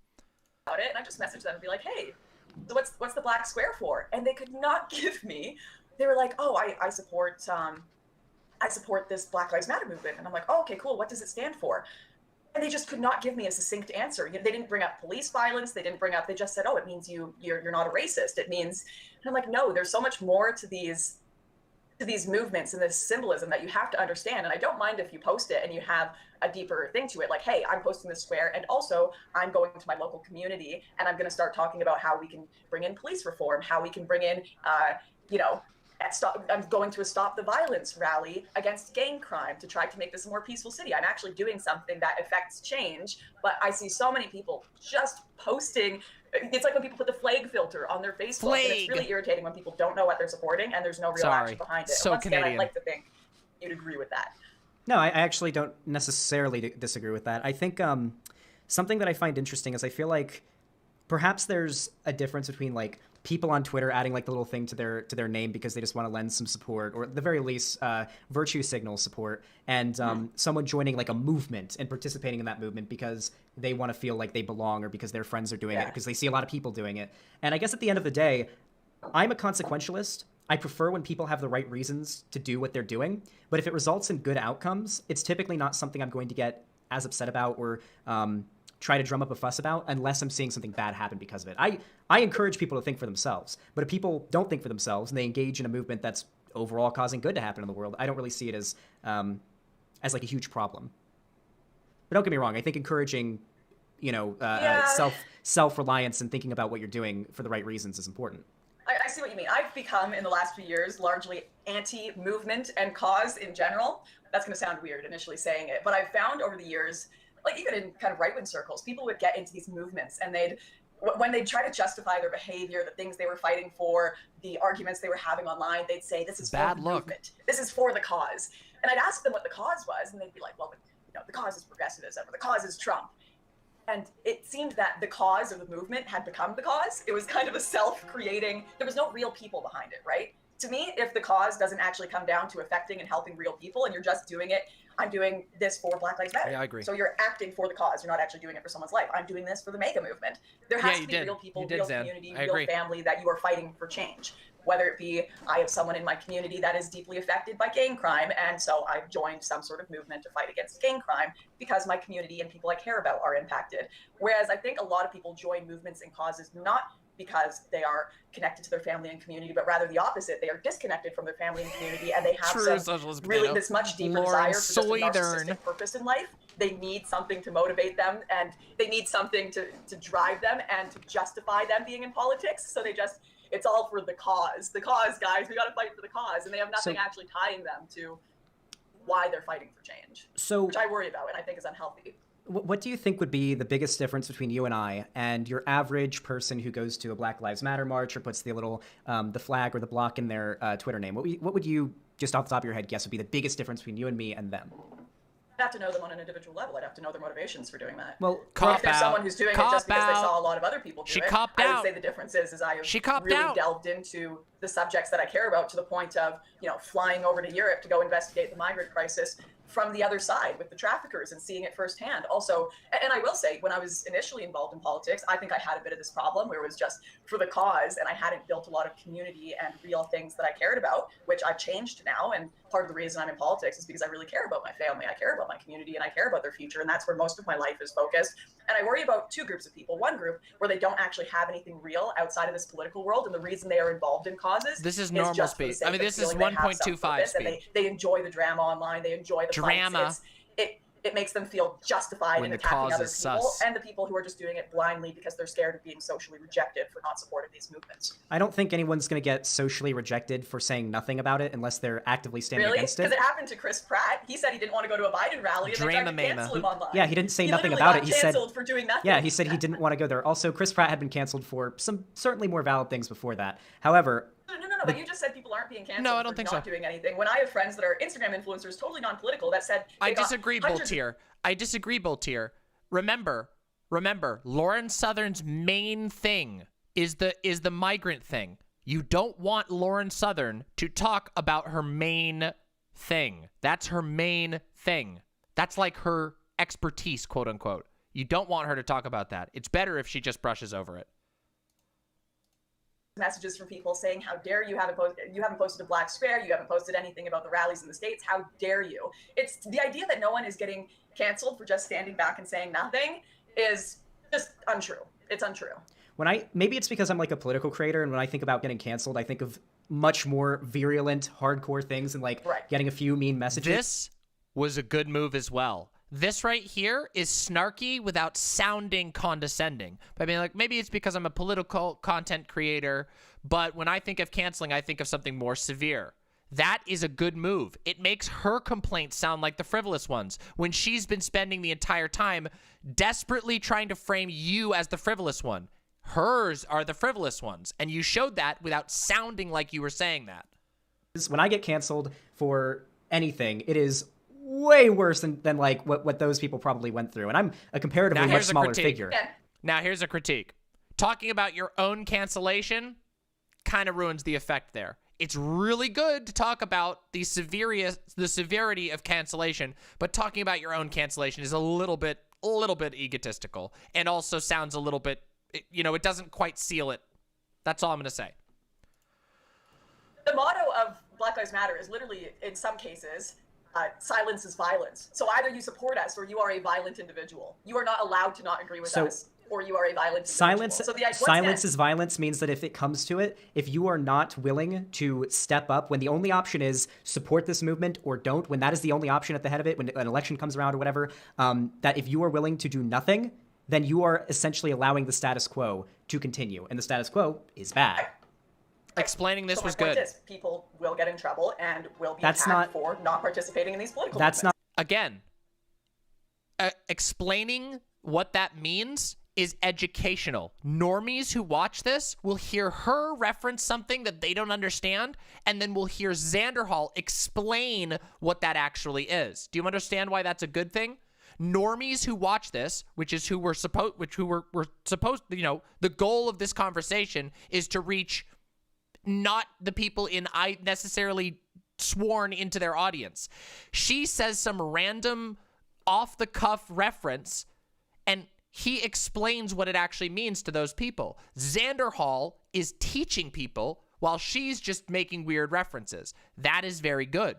About it, and I just messaged them and be like, hey, so what's the black square for? And they could not give me. They were like, oh, I support this Black Lives Matter movement. And I'm like, oh, okay, cool. What does it stand for? And they just could not give me a succinct answer. You know, they didn't bring up police violence. They just said, oh, it means you're not a racist. It means, and I'm like, no, there's so much more to these movements and this symbolism that you have to understand. And I don't mind if you post it and you have a deeper thing to it. Like, hey, I'm posting this square, and also I'm going to my local community and I'm going to start talking about how we can bring in police reform, how we can bring in, I'm going to a Stop the Violence rally against gang crime to try to make this a more peaceful city. I'm actually doing something that affects change, but I see so many people just posting. It's like when people put the flag filter on their Facebook, and it's really irritating when people don't know what they're supporting and there's no real action behind it. So Once Canadian. again, I'd like to think you'd agree with that. No, I actually don't necessarily disagree with that. I think something that I find interesting is I feel like perhaps there's a difference between like people on Twitter adding like the little thing to their name because they just want to lend some support, or at the very least virtue signal support, and someone joining like a movement and participating in that movement because they want to feel like they belong, or because their friends are doing it, because they see a lot of people doing it. And I guess at the end of the day, I'm a consequentialist. I prefer when people have the right reasons to do what they're doing, but if it results in good outcomes, it's typically not something I'm going to get as upset about or try to drum up a fuss about unless I'm seeing something bad happen because of it. I encourage people to think for themselves, but if people don't think for themselves and they engage in a movement that's overall causing good to happen in the world, I don't really see it as like a huge problem. But don't get me wrong, I think encouraging, self-reliance and thinking about what you're doing for the right reasons is important. I see what you mean. I've become, in the last few years, largely anti-movement and cause in general. That's going to sound weird initially saying it, but I've found over the years, like even in kind of right-wing circles, people would get into these movements and when they'd try to justify their behavior, the things they were fighting for, the arguments they were having online, they'd say, this is for the movement. This is for the cause. And I'd ask them what the cause was, and they'd be like, well, the cause is progressivism, or the cause is Trump. And it seemed that the cause of the movement had become the cause. It was kind of a self-creating, there was no real people behind it, right? To me, if the cause doesn't actually come down to affecting and helping real people, and you're just doing it, I'm doing this for Black Lives Matter. Yeah, I agree. So you're acting for the cause. You're not actually doing it for someone's life. I'm doing this for the MAGA movement. There has to be real people, real community, real family that you are fighting for change. Whether it be, I have someone in my community that is deeply affected by gang crime, and so I've joined some sort of movement to fight against gang crime because my community and people I care about are impacted. Whereas I think a lot of people join movements and causes not because they are connected to their family and community, but rather the opposite. They are disconnected from their family and community, and they have this much deeper desire for just a narcissistic purpose in life. They need something to motivate them, and they need something to drive them and to justify them being in politics. So it's all for the cause. The cause, guys, we got to fight for the cause. And they have nothing actually tying them to why they're fighting for change, which I worry about and I think is unhealthy. What do you think would be the biggest difference between you and I and your average person who goes to a Black Lives Matter march or puts the little the flag or the block in their Twitter name? What would you, just off the top of your head, guess would be the biggest difference between you and me and them? I'd have to know them on an individual level. I'd have to know their motivations for doing that. Well, if there's someone who's doing it just because they saw a lot of other people do it, I would say the difference is I have really delved into the subjects that I care about to the point of, flying over to Europe to go investigate the migrant crisis from the other side with the traffickers and seeing it firsthand. Also, and I will say, when I was initially involved in politics, I think I had a bit of this problem where it was just for the cause and I hadn't built a lot of community and real things that I cared about, which I've changed now. And part of the reason I'm in politics is because I really care about my family, I care about my community, and I care about their future. And that's where most of my life is focused. And I worry about two groups of people. One group where they don't actually have anything real outside of this political world, and the reason they are involved in causes this is normal speed. I mean, this is 1.25 speed. They enjoy the drama online. They enjoy the drama. Fights. it makes them feel justified When in the attacking cause other is people, sus. and the people who are just doing it blindly because they're scared of being socially rejected for not supporting these movements. I don't think anyone's going to get socially rejected for saying nothing about it unless they're actively standing Really? against Because it. it happened to Chris Pratt. He said he didn't want to go to a Biden rally, and they tried to Dramamama. cancel him online. Yeah, he didn't say nothing literally about got it. He said, canceled for doing nothing. yeah, he said he didn't want to go there. Also, Chris Pratt had been canceled for some certainly more valid things before that. However, No, but you just said people aren't being canceled No, I don't for think not so. doing anything. When I have friends that are Instagram influencers, totally non-political, that said I they got disagree, hundreds of- Boltier. I disagree, Boltier. Remember, Lauren Southern's main thing is the migrant thing. You don't want Lauren Southern to talk about her main thing. That's her main thing. That's like her expertise, quote unquote. You don't want her to talk about that. It's better if she just brushes over it. messages from people saying, how dare you haven't posted a black square, you haven't posted anything about the rallies in the States, how dare you? It's the idea that no one is getting canceled for just standing back and saying nothing is just untrue. It's untrue. Maybe it's because I'm like a political creator, and when I think about getting canceled, I think of much more virulent, hardcore things and like getting a few mean messages. This was a good move as well. This right here is snarky without sounding condescending. I mean, like, maybe it's because I'm a political content creator, but when I think of canceling, I think of something more severe. That is a good move. It makes her complaints sound like the frivolous ones, when she's been spending the entire time desperately trying to frame you as the frivolous one. Hers are the frivolous ones, and you showed that without sounding like you were saying that. When I get canceled for anything, it is way worse than like what those people probably went through. And I'm a comparatively much smaller figure. Now here's a critique. Talking about your own cancellation kind of ruins the effect there. It's really good to talk about the severity of cancellation, but talking about your own cancellation is a little bit egotistical, and also sounds a little bit, it doesn't quite seal it. That's all I'm going to say. The motto of Black Lives Matter is literally, in some cases, silence is violence. So either you support us or you are a violent individual. You are not allowed to not agree with us, or you are a violent individual. Silence is violence means that if it comes to it, if you are not willing to step up when the only option is support this movement or don't, when that is the only option at the head of it, when an election comes around or whatever, that if you are willing to do nothing, then you are essentially allowing the status quo to continue. And the status quo is bad. Explaining this was my point good. is, people will get in trouble and will be attacked for not participating in these political movements. Again, explaining what that means is educational. Normies who watch this will hear her reference something that they don't understand, and then we'll hear Xanderhal explain what that actually is. Do you understand why that's a good thing? Normies who watch this, which is who we're supposed, the goal of this conversation is to reach not the people necessarily sworn into their audience. She says some random off-the-cuff reference, and he explains what it actually means to those people. Xanderhal is teaching people while she's just making weird references. That is very good.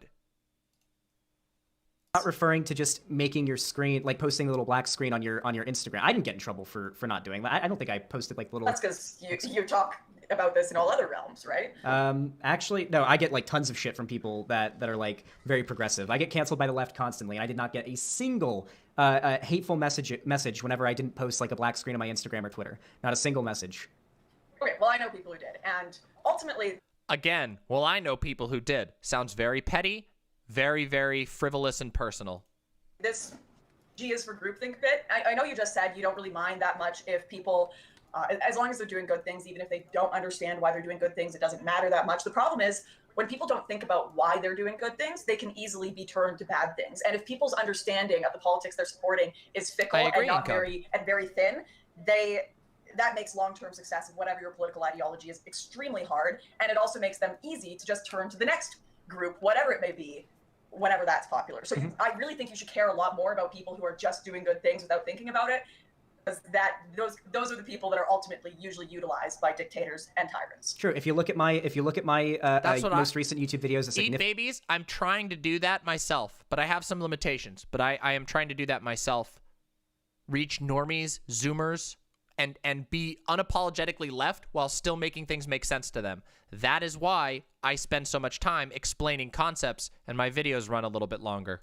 Not referring to just making your screen, like posting a little black screen on your Instagram. I didn't get in trouble for not doing that. I don't think I posted like little... That's because you talk about this in all other realms, right? Actually, no, I get like tons of shit from people that are like very progressive. I get canceled by the left constantly, and I did not get a single hateful message whenever I didn't post like a black screen on my Instagram or Twitter. Not a single message. Okay, well, I know people who did, and ultimately... Again, well, I know people who did. Sounds very petty, very, very frivolous and personal. This G is for groupthink bit. I know you just said you don't really mind that much if people... as long as they're doing good things, even if they don't understand why they're doing good things, it doesn't matter that much. The problem is when people don't think about why they're doing good things, they can easily be turned to bad things. And if people's understanding of the politics they're supporting is fickle and not very thin, that makes long-term success of whatever your political ideology is extremely hard. And it also makes them easy to just turn to the next group, whatever it may be, whenever that's popular. So I really think you should care a lot more about people who are just doing good things without thinking about it. Because those are the people that are ultimately usually utilized by dictators and tyrants. True. If you look at my most recent YouTube videos, Eat Babies, I'm trying to do that myself, but I have some limitations. But I am trying to do that myself. Reach normies, Zoomers, and be unapologetically left while still making things make sense to them. That is why I spend so much time explaining concepts, and my videos run a little bit longer.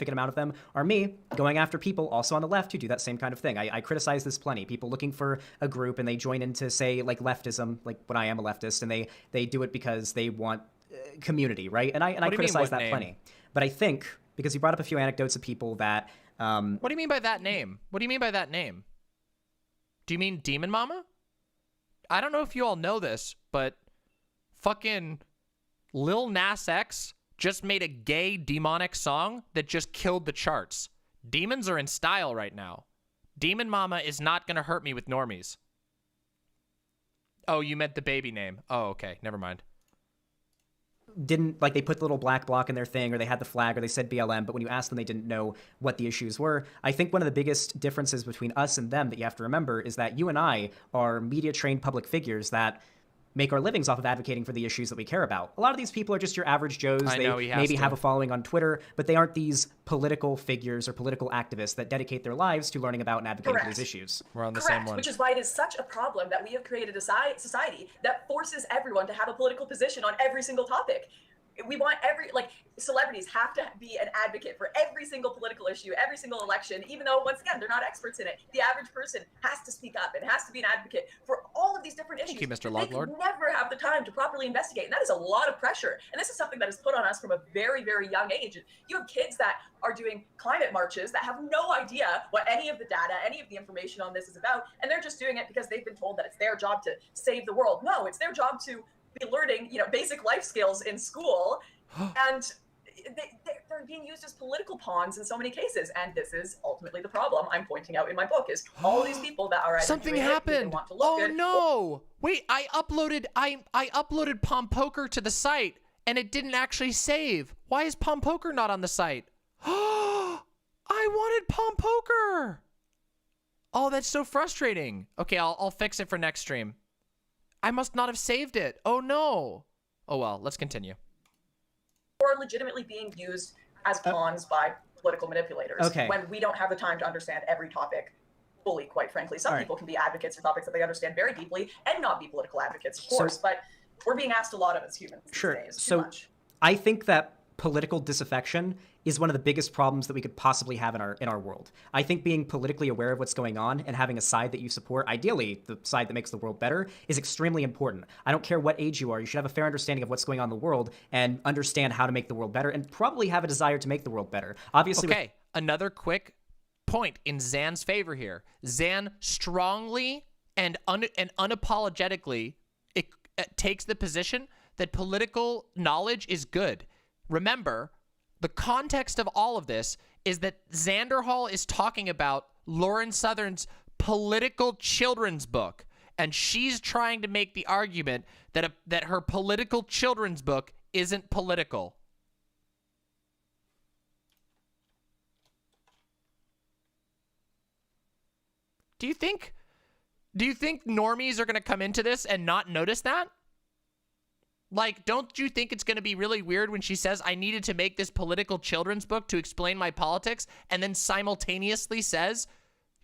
amount of them are me going after people also on the left who do that same kind of thing. I criticize this plenty. People looking for a group and they join into, say, like leftism, like when I am a leftist, and they do it because they want community, right? And I criticize that plenty. But I think, because you brought up a few anecdotes of people that... what do you mean by that name? What do you mean by that name? Do you mean Demon Mama? I don't know if you all know this, but fucking Lil Nas X just made a gay demonic song that just killed the charts. Demons are in style right now. Demon Mama is not gonna hurt me with normies. Oh, you meant the baby name. Oh, okay. Never mind. Didn't, like, they put the little black block in their thing, or they had the flag, or they said BLM, but when you asked them, they didn't know what the issues were. I think one of the biggest differences between us and them that you have to remember is that you and I are media-trained public figures that make our livings off of advocating for the issues that we care about. A lot of these people are just your average Joes. They maybe have a following on Twitter, but they aren't these political figures or political activists that dedicate their lives to learning about and advocating for these issues. We're on the same one. Which is why it is such a problem that we have created a society that forces everyone to have a political position on every single topic. We want celebrities have to be an advocate for every single political issue, every single election, even though, once again, they're not experts in it. The average person has to speak up and has to be an advocate for all of these different issues. Thank you, Mr. They Loglord. never have the time to properly investigate, and that is a lot of pressure. And this is something that is put on us from a very, very young age. You have kids that are doing climate marches that have no idea what any of the data, any of the information on this is about, and they're just doing it because they've been told that it's their job to save the world. No, it's their job to be learning, basic life skills in school. And they're being used as political pawns in so many cases, and this is ultimately the problem I'm pointing out in my book: is all these people that are something happened. Want to look good. No! Wait, I uploaded Palm Poker to the site, and it didn't actually save. Why is Palm Poker not on the site? I wanted Palm Poker. Oh, that's so frustrating. Okay, I'll fix it for next stream. I must not have saved it. Oh no. Oh well, let's continue. Or legitimately being used as pawns by political manipulators when we don't have the time to understand every topic fully, quite frankly. Some people can be advocates for topics that they understand very deeply and not be political advocates, of course, but we're being asked a lot of as humans these days. Too much. I think that political disaffection is one of the biggest problems that we could possibly have in our world. I think being politically aware of what's going on and having a side that you support, ideally the side that makes the world better, is extremely important. I don't care what age you are, you should have a fair understanding of what's going on in the world and understand how to make the world better, and probably have a desire to make the world better. Obviously, another quick point in Zan's favor here. Zan strongly and unapologetically takes the position that political knowledge is good. Remember, the context of all of this is that Xanderhal is talking about Lauren Southern's political children's book, and she's trying to make the argument that her political children's book isn't political. Do you think normies are going to come into this and not notice that? Like, don't you think it's going to be really weird when she says, I needed to make this political children's book to explain my politics, and then simultaneously says,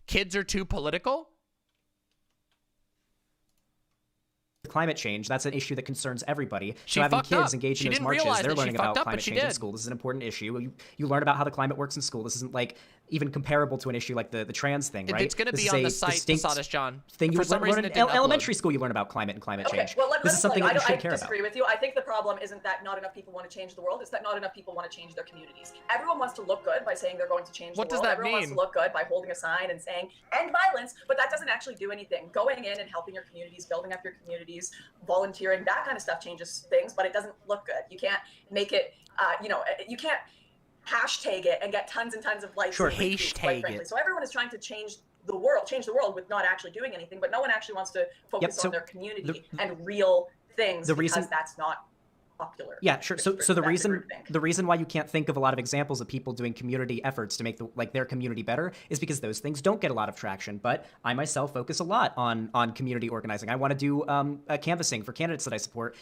kids are too political? Climate change, that's an issue that concerns everybody. So having kids engaged in those marches, they're learning about climate change in school. This is an important issue. You learn about how the climate works in school. This isn't like even comparable to an issue like the trans thing, right? It's going to be on the site, Sadish John. For some reason, in elementary school, you learn about climate and climate change. Well, this is something that you should care about. I disagree with you. I think the problem isn't that not enough people want to change the world. It's that not enough people want to change their communities. Everyone wants to look good by saying they're going to change the world. What does that mean? Everyone wants to look good by holding a sign and saying, end violence, but that doesn't actually do anything. Going in and helping your communities, building up your communities, volunteering, that kind of stuff changes things, but it doesn't look good. You can't make it, you can't hashtag it and get tons and tons of likes. Sure, hashtag it. So everyone is trying to change the world with not actually doing anything, but no one actually wants to focus on their community and real things because that's not popular. Yeah, sure. So the reason why you can't think of a lot of examples of people doing community efforts to make their community better is because those things don't get a lot of traction. But I myself focus a lot on community organizing. I want to do canvassing for candidates that I support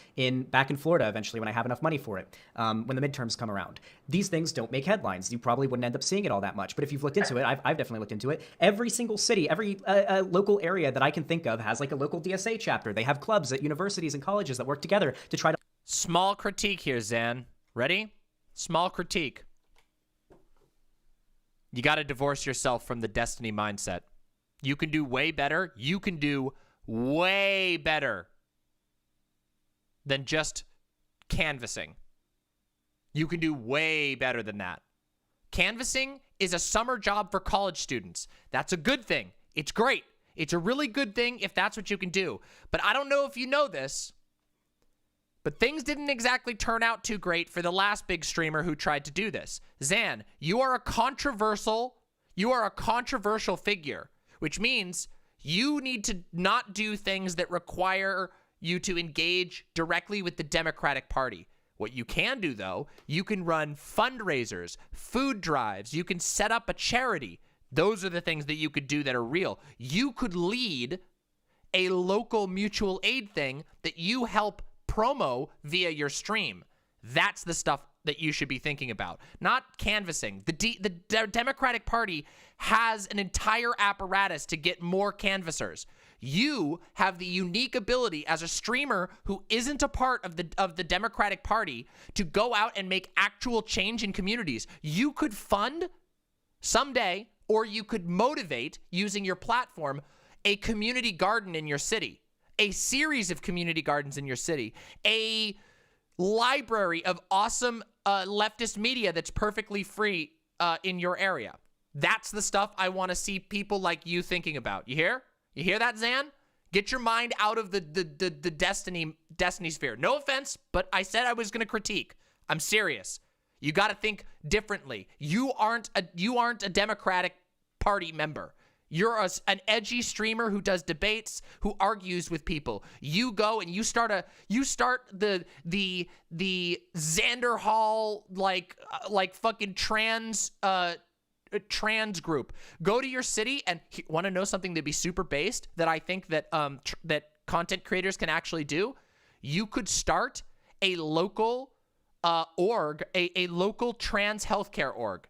back in Florida eventually when I have enough money for it, when the midterms come around. These things don't make headlines. You probably wouldn't end up seeing it all that much. But if you've looked into it, I've definitely looked into it. Every single city, every local area that I can think of has like a local DSA chapter. They have clubs at universities and colleges that work together to try to... Small critique here, Zan. Ready? Small critique. You got to divorce yourself from the destiny mindset. You can do way better. You can do way better than just canvassing. You can do way better than that. Canvassing is a summer job for college students. That's a good thing. It's great. It's a really good thing if that's what you can do. But I don't know if you know this, but things didn't exactly turn out too great for the last big streamer who tried to do this. Zan, you are a controversial figure, which means you need to not do things that require you to engage directly with the Democratic Party. What you can do, though, you can run fundraisers, food drives, you can set up a charity. Those are the things that you could do that are real. You could lead a local mutual aid thing that you help promo via your stream. That's the stuff that you should be thinking about, not canvassing. The Democratic Party has an entire apparatus to get more canvassers. You have the unique ability as a streamer who isn't a part of the Democratic Party to go out and make actual change in communities. You could fund someday, or you could motivate using your platform a community garden in your city, a series of community gardens in your city, a library of awesome leftist media that's perfectly free in your area. That's the stuff I want to see people like you thinking about. You hear? You hear that, Zan? Get your mind out of the destiny sphere. No offense, but I said I was going to critique. I'm serious. You got to think differently. You aren't a Democratic Party member. You're an edgy streamer who does debates, who argues with people. You go and you start the Xanderhal like fucking trans group. Go to your city and want to know something that'd be super based that I think that that content creators can actually do. You could start a local org, a local trans healthcare org.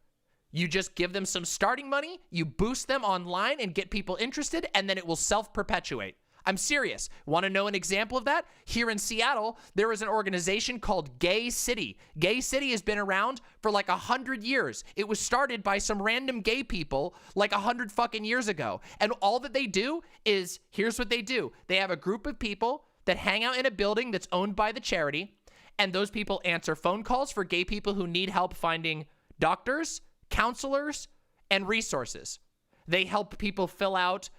You just give them some starting money, you boost them online and get people interested, and then it will self-perpetuate. I'm serious. Want to know an example of that? Here in Seattle, there is an organization called Gay City. Gay City has been around for like 100 years. It was started by some random gay people like 100 fucking years ago. And all that they do is, here's what they do. They have a group of people that hang out in a building that's owned by the charity, and those people answer phone calls for gay people who need help finding doctors, counselors, and resources. They help people fill out,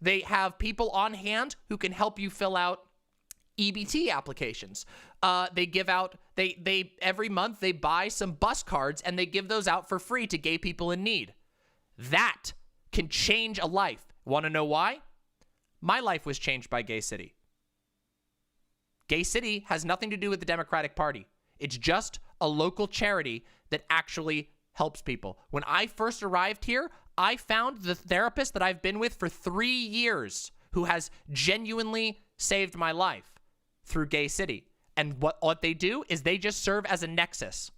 they have people on hand who can help you fill out EBT applications. They give out, they every month they buy some bus cards and they give those out for free to gay people in need. That can change a life. Want to know why? My life was changed by Gay City. Gay City has nothing to do with the Democratic Party. It's just a local charity that actually helps people. When I first arrived here, I found the therapist that I've been with for 3 years who has genuinely saved my life through Gay City. And what they do is they just serve as a nexus.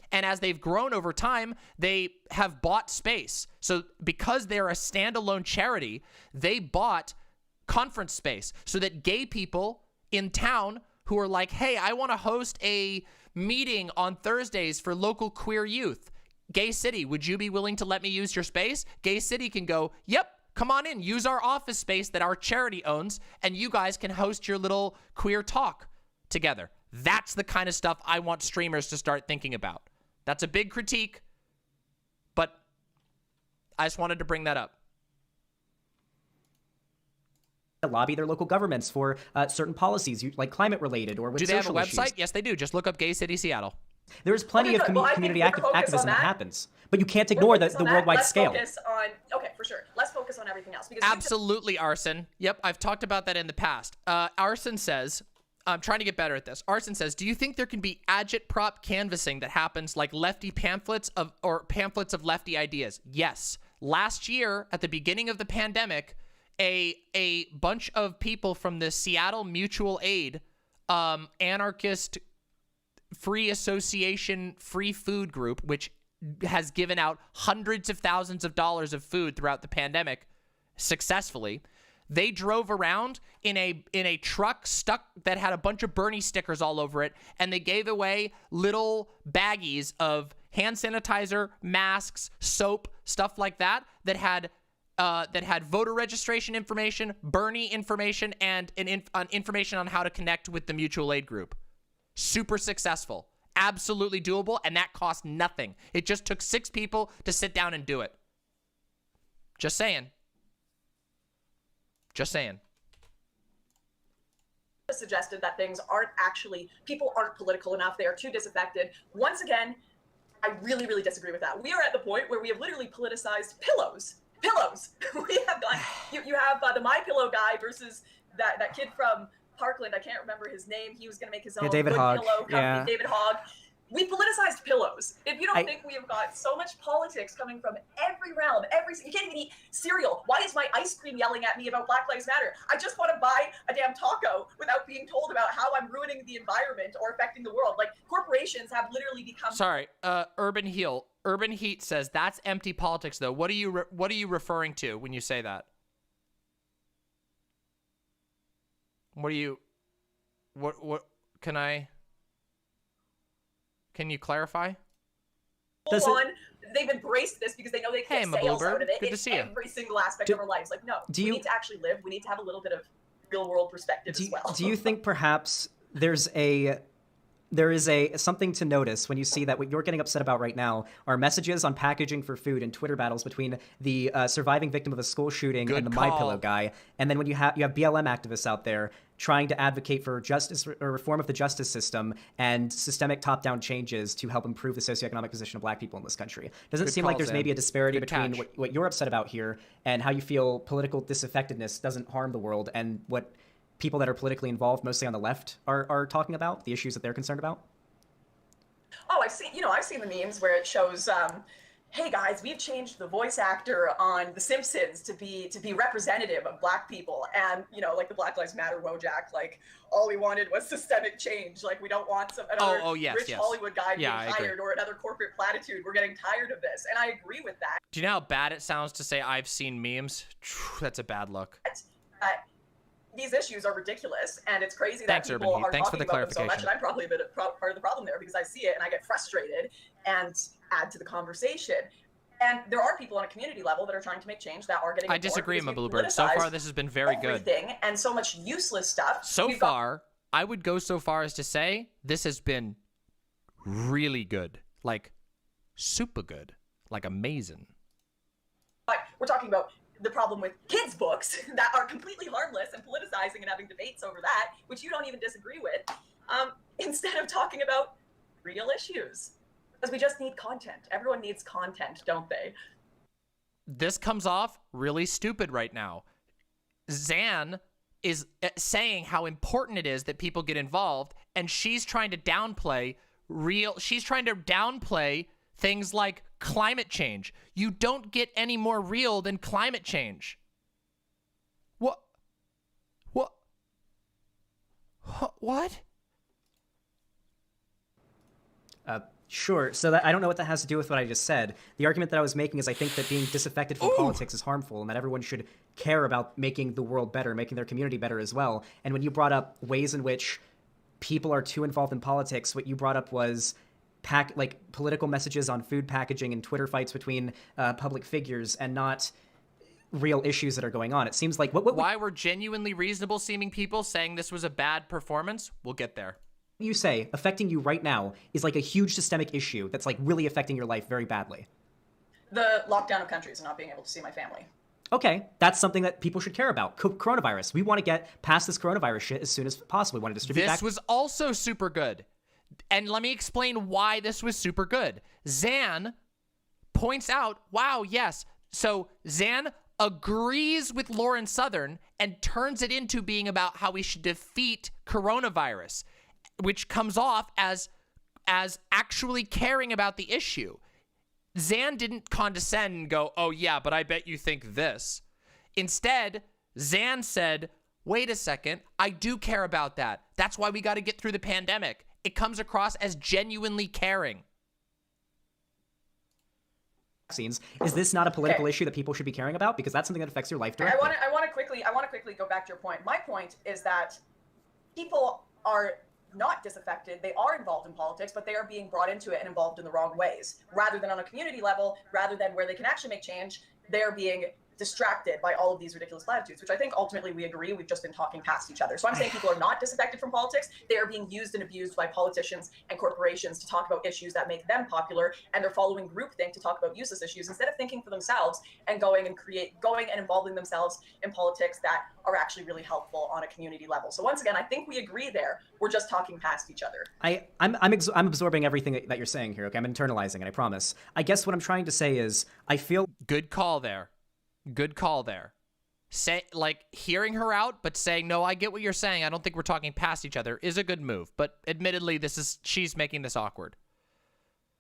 And as they've grown over time, they have bought space. So because they're a standalone charity, they bought conference space so that gay people in town who are like, hey, I want to host a meeting on Thursdays for local queer youth. Gay City, would you be willing to let me use your space? Gay City can go, yep, come on in, use our office space that our charity owns, and you guys can host your little queer talk together. That's the kind of stuff I want streamers to start thinking about. That's a big critique, but I just wanted to bring that up. Lobby their local governments for certain policies, like climate related or with social issues. Do they have a website? Issues. Yes, they do. Just look up Gay City Seattle. There's plenty of community activism that happens, but you can't ignore the worldwide scale. Okay, for sure. Let's focus on everything else. Because absolutely, Arson. Yep, I've talked about that in the past. Arson says, I'm trying to get better at this. Arson says, do you think there can be agitprop canvassing that happens like lefty pamphlets or pamphlets of lefty ideas? Yes. Last year, at the beginning of the pandemic, a bunch of people from the Seattle Mutual Aid anarchist free association free food group, which has given out hundreds of thousands of dollars of food throughout the pandemic successfully. They drove around in a truck that had a bunch of Bernie stickers all over it, and they gave away little baggies of hand sanitizer, masks, soap, stuff like that had voter registration information, Bernie information, and information on how to connect with the mutual aid group. Super successful. Absolutely doable, and that cost nothing. It just took 6 people to sit down and do it. Just saying. Just saying. Suggested that things aren't actually, people aren't political enough. They are too disaffected. Once again, I really, really disagree with that. We are at the point where we have literally politicized pillows. Pillows. We have gone, you have the My Pillow guy versus that kid from Parkland. I can't remember his name. He was going to make his own David good Hogg. pillow company. Yeah. David Hogg. We politicized pillows. If you don't think we have got so much politics coming from every realm, you can't even eat cereal. Why is my ice cream yelling at me about Black Lives Matter? I just want to buy a damn taco without being told about how I'm ruining the environment or affecting the world. Like, corporations have literally become... Sorry, Urban Heat says that's empty politics, though. What are you referring to when you say that? What can you clarify? They've embraced this because they know they can get sales out of it. Good to see you. Every single aspect of our lives. Like, no, we need to actually live. We need to have a little bit of real world perspective as well. Do you think perhaps there is something to notice when you see that what you're getting upset about right now are messages on packaging for food and Twitter battles between the surviving victim of a school shooting and the MyPillow guy, and then when you have BLM activists out there trying to advocate for justice or reform of the justice system and systemic top-down changes to help improve the socioeconomic position of Black people in this country? Doesn't it seem like there's maybe a disparity between what you're upset about here and how you feel political disaffectedness doesn't harm the world, and what people that are politically involved, mostly on the left, are talking about, the issues that they're concerned about? Oh, I've seen the memes where it shows, hey guys, we've changed the voice actor on The Simpsons to be representative of Black people, and like the Black Lives Matter Wojak, like all we wanted was systemic change. Like, we don't want another rich Hollywood guy being hired or another corporate platitude. We're getting tired of this, and I agree with that. Do you know how bad it sounds to say I've seen memes? That's a bad look. These issues are ridiculous, and it's crazy that people are talking about them so much, and I'm probably a bit part of the problem there because I see it and I get frustrated and add to the conversation. And there are people on a community level that are trying to make change that are getting I disagree, my Bluebird. So far, this has been very good. And so much useless stuff. So far, I would go so far as to say this has been really good. Like, super good. Like, amazing. But we're talking about the problem with kids' books that are completely harmless and politicizing and having debates over that, which you don't even disagree with, instead of talking about real issues. Because we just need content. Everyone needs content, don't they? This comes off really stupid right now. Zan is saying how important it is that people get involved, and she's trying to downplay things like climate change. You don't get any more real than climate change. What? Sure. So that, I don't know what that has to do with what I just said. The argument that I was making is I think that being disaffected from politics is harmful, and that everyone should care about making the world better, making their community better as well. And when you brought up ways in which people are too involved in politics, what you brought up was political messages on food packaging and Twitter fights between public figures, and not real issues that are going on. It seems like why were genuinely reasonable seeming people saying this was a bad performance? We'll get there. You say affecting you right now is like a huge systemic issue that's like really affecting your life very badly. The lockdown of countries and not being able to see my family. Okay, that's something that people should care about. Coronavirus. We want to get past this coronavirus shit as soon as possible. We want to distribute This was also super good. And let me explain why this was super good. Zan points out, wow, yes. So Zan agrees with Lauren Southern and turns it into being about how we should defeat coronavirus, which comes off as actually caring about the issue. Zan didn't condescend and go, oh yeah, but I bet you think this. Instead, Zan said, wait a second, I do care about that. That's why we got to get through the pandemic. It comes across as genuinely caring. Vaccines. Is this not a political issue that people should be caring about? Because that's something that affects your life directly. I want to quickly go back to your point. My point is that people are not disaffected. They are involved in politics, but they are being brought into it and involved in the wrong ways. Rather than on a community level, rather than where they can actually make change, they're being distracted by all of these ridiculous platitudes, which I think ultimately we agree we've just been talking past each other. So I'm saying people are not disaffected from politics. They are being used and abused by politicians and corporations to talk about issues that make them popular, and they're following groupthink to talk about useless issues instead of thinking for themselves and going and involving themselves in politics that are actually really helpful on a community level. So once again, I think we agree there. We're just talking past each other. I'm absorbing everything that you're saying here. Okay, I'm internalizing it. I promise. I guess what I'm trying to say is I feel Good call there. Good call there. Say, like, hearing her out, but saying, no, I get what you're saying. I don't think we're talking past each other is a good move. But admittedly, she's making this awkward.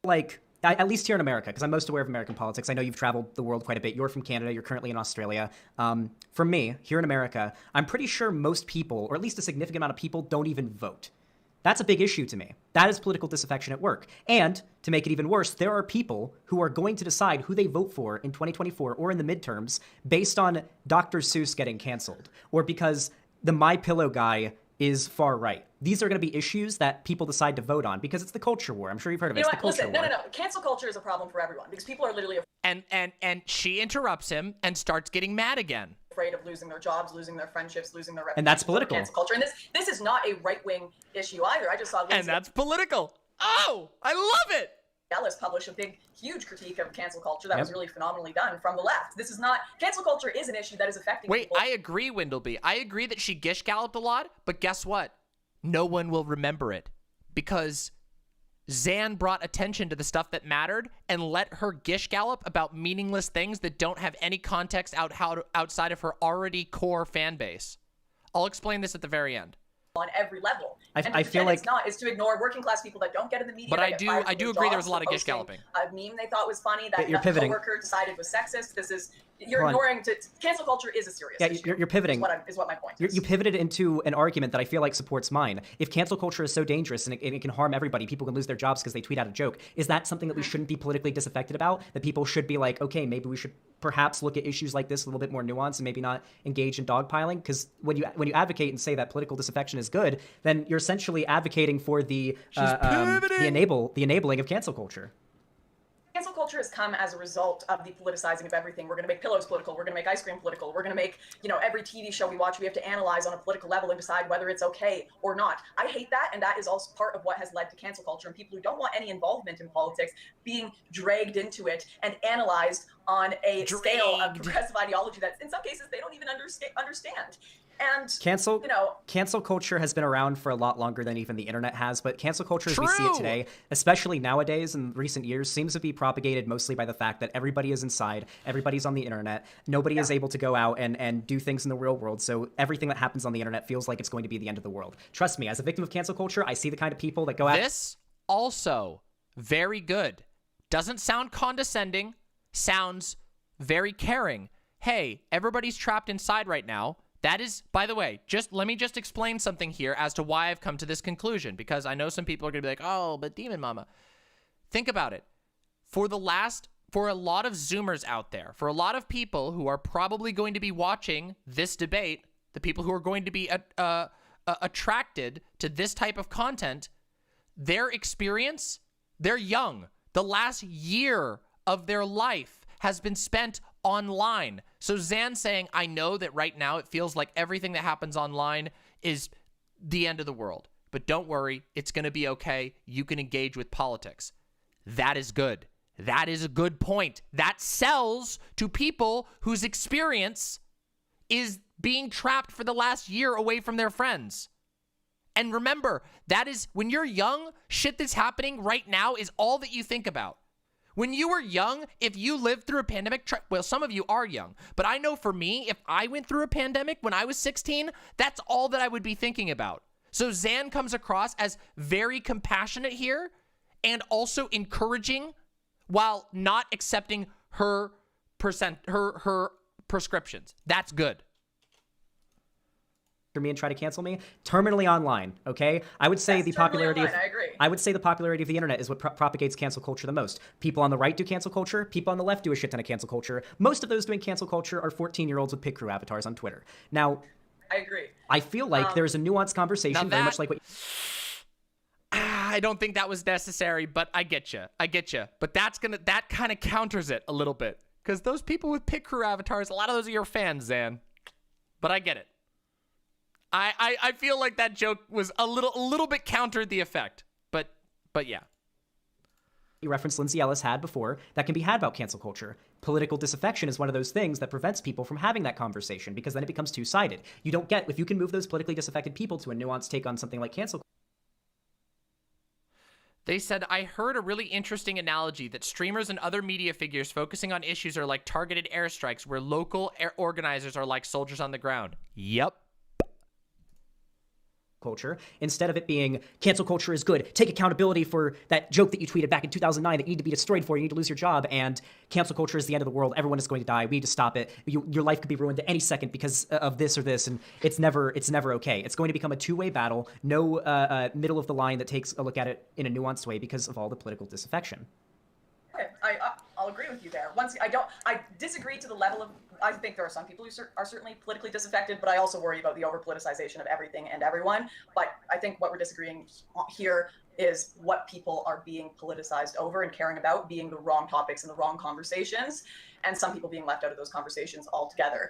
Like, at least here in America, because I'm most aware of American politics. I know you've traveled the world quite a bit. You're from Canada. You're currently in Australia. For me, here in America, I'm pretty sure most people, or at least a significant amount of people, don't even vote. That's a big issue to me. That is political disaffection at work. And to make it even worse, there are people who are going to decide who they vote for in 2024 or in the midterms based on Dr. Seuss getting canceled or because the My Pillow guy is far right. These are going to be issues that people decide to vote on because it's the culture war. I'm sure you've heard of it. It's the culture war. No. Cancel culture is a problem for everyone because people are literally And she interrupts him and starts getting mad again. afraid of losing their jobs, losing their friendships, losing their reputation. And that's political. Cancel culture. And this is not a right-wing issue either. I just saw Lindsay And that's political. Oh, I love it. Ellis published a big, huge critique of cancel culture that was really phenomenally done from the left. This is not, cancel culture is an issue that is affecting people. I agree, Windleby. I agree that she gish galloped a lot, but guess what? No one will remember it because Zan brought attention to the stuff that mattered and let her gish gallop about meaningless things that don't have any context outside of her already core fan base. I'll explain this at the very end. On every level. I feel like it's to ignore working class people that don't get in the media. But I do agree there was a lot of gish galloping. A meme they thought was funny that you're a pivoting. coworker decided was sexist. You're ignoring cancel culture is a serious issue. You're pivoting. Is what my point is. You pivoted into an argument that I feel like supports mine. If cancel culture is so dangerous and it can harm everybody, people can lose their jobs because they tweet out a joke. Is that something that we shouldn't be politically disaffected about? That people should be like, okay, maybe we should perhaps look at issues like this a little bit more nuanced and maybe not engage in dogpiling? Because when you advocate and say that political disaffection is good, then you're essentially advocating for the enabling of cancel culture. Cancel culture has come as a result of the politicizing of everything. We're going to make pillows political. We're going to make ice cream political. We're going to make, every TV show we watch, we have to analyze on a political level and decide whether it's okay or not. I hate that, and that is also part of what has led to cancel culture and people who don't want any involvement in politics being dragged into it and analyzed on a scale of progressive ideology that, in some cases, they don't even understand. And cancel culture has been around for a lot longer than even the internet has, but cancel culture as we see it today, especially nowadays in recent years, seems to be propagated mostly by the fact that everybody is inside, everybody's on the internet, nobody is able to go out and do things in the real world, so everything that happens on the internet feels like it's going to be the end of the world. Trust me, as a victim of cancel culture, I see the kind of people that go out. This also very good. Doesn't sound condescending, sounds very caring. Hey, everybody's trapped inside right now. That is, by the way, let me explain something here as to why I've come to this conclusion, because I know some people are going to be like, oh, but Demon Mama. Think about it. For a lot of Zoomers out there, for a lot of people who are probably going to be watching this debate, the people who are going to be attracted to this type of content, their experience, they're young. The last year of their life has been spent online. So Zan saying, I know that right now it feels like everything that happens online is the end of the world. But don't worry, it's going to be okay. You can engage with politics. That is good. That is a good point. That sells to people whose experience is being trapped for the last year away from their friends. And remember, that is, when you're young, shit that's happening right now is all that you think about. When you were young, if you lived through a pandemic, well, some of you are young, but I know for me, if I went through a pandemic when I was 16, that's all that I would be thinking about. So Zan comes across as very compassionate here and also encouraging while not accepting her prescriptions. That's good. Me and try to cancel me terminally online. Okay, I would say the popularity of the internet is what propagates cancel culture the most. People on the right do cancel culture, people on the left do a shit ton of cancel culture. Most of those doing cancel culture are 14-year-olds with pig crew avatars on Twitter. Now, I agree. I feel like there's a nuanced conversation, very much like what I don't think that was necessary, but I get you. But that kind of counters it a little bit. Because those people with pit crew avatars, a lot of those are your fans, Zan. But I get it. I feel like that joke was a little bit countered the effect. But yeah. You referenced Lindsay Ellis had before that can be had about cancel culture. Political disaffection is one of those things that prevents people from having that conversation because then it becomes two-sided. You don't get, if you can move those politically disaffected people to a nuanced take on something like cancel. They said, I heard a really interesting analogy that streamers and other media figures focusing on issues are like targeted airstrikes where local organizers are like soldiers on the ground. Yep. Culture, instead of it being cancel culture is good, take accountability for that joke that you tweeted back in 2009 that you need to be destroyed for, you need to lose your job, and cancel culture is the end of the world, everyone is going to die, we need to stop it, your life could be ruined at any second because of this or this, and it's never okay. It's going to become a two-way battle, no middle of the line that takes a look at it in a nuanced way because of all the political disaffection. Okay, I'll agree with you there. I disagree to the level of, I think there are some people who are certainly politically disaffected, but I also worry about the over-politicization of everything and everyone. But I think what we're disagreeing here is what people are being politicized over and caring about being the wrong topics and the wrong conversations, and some people being left out of those conversations altogether.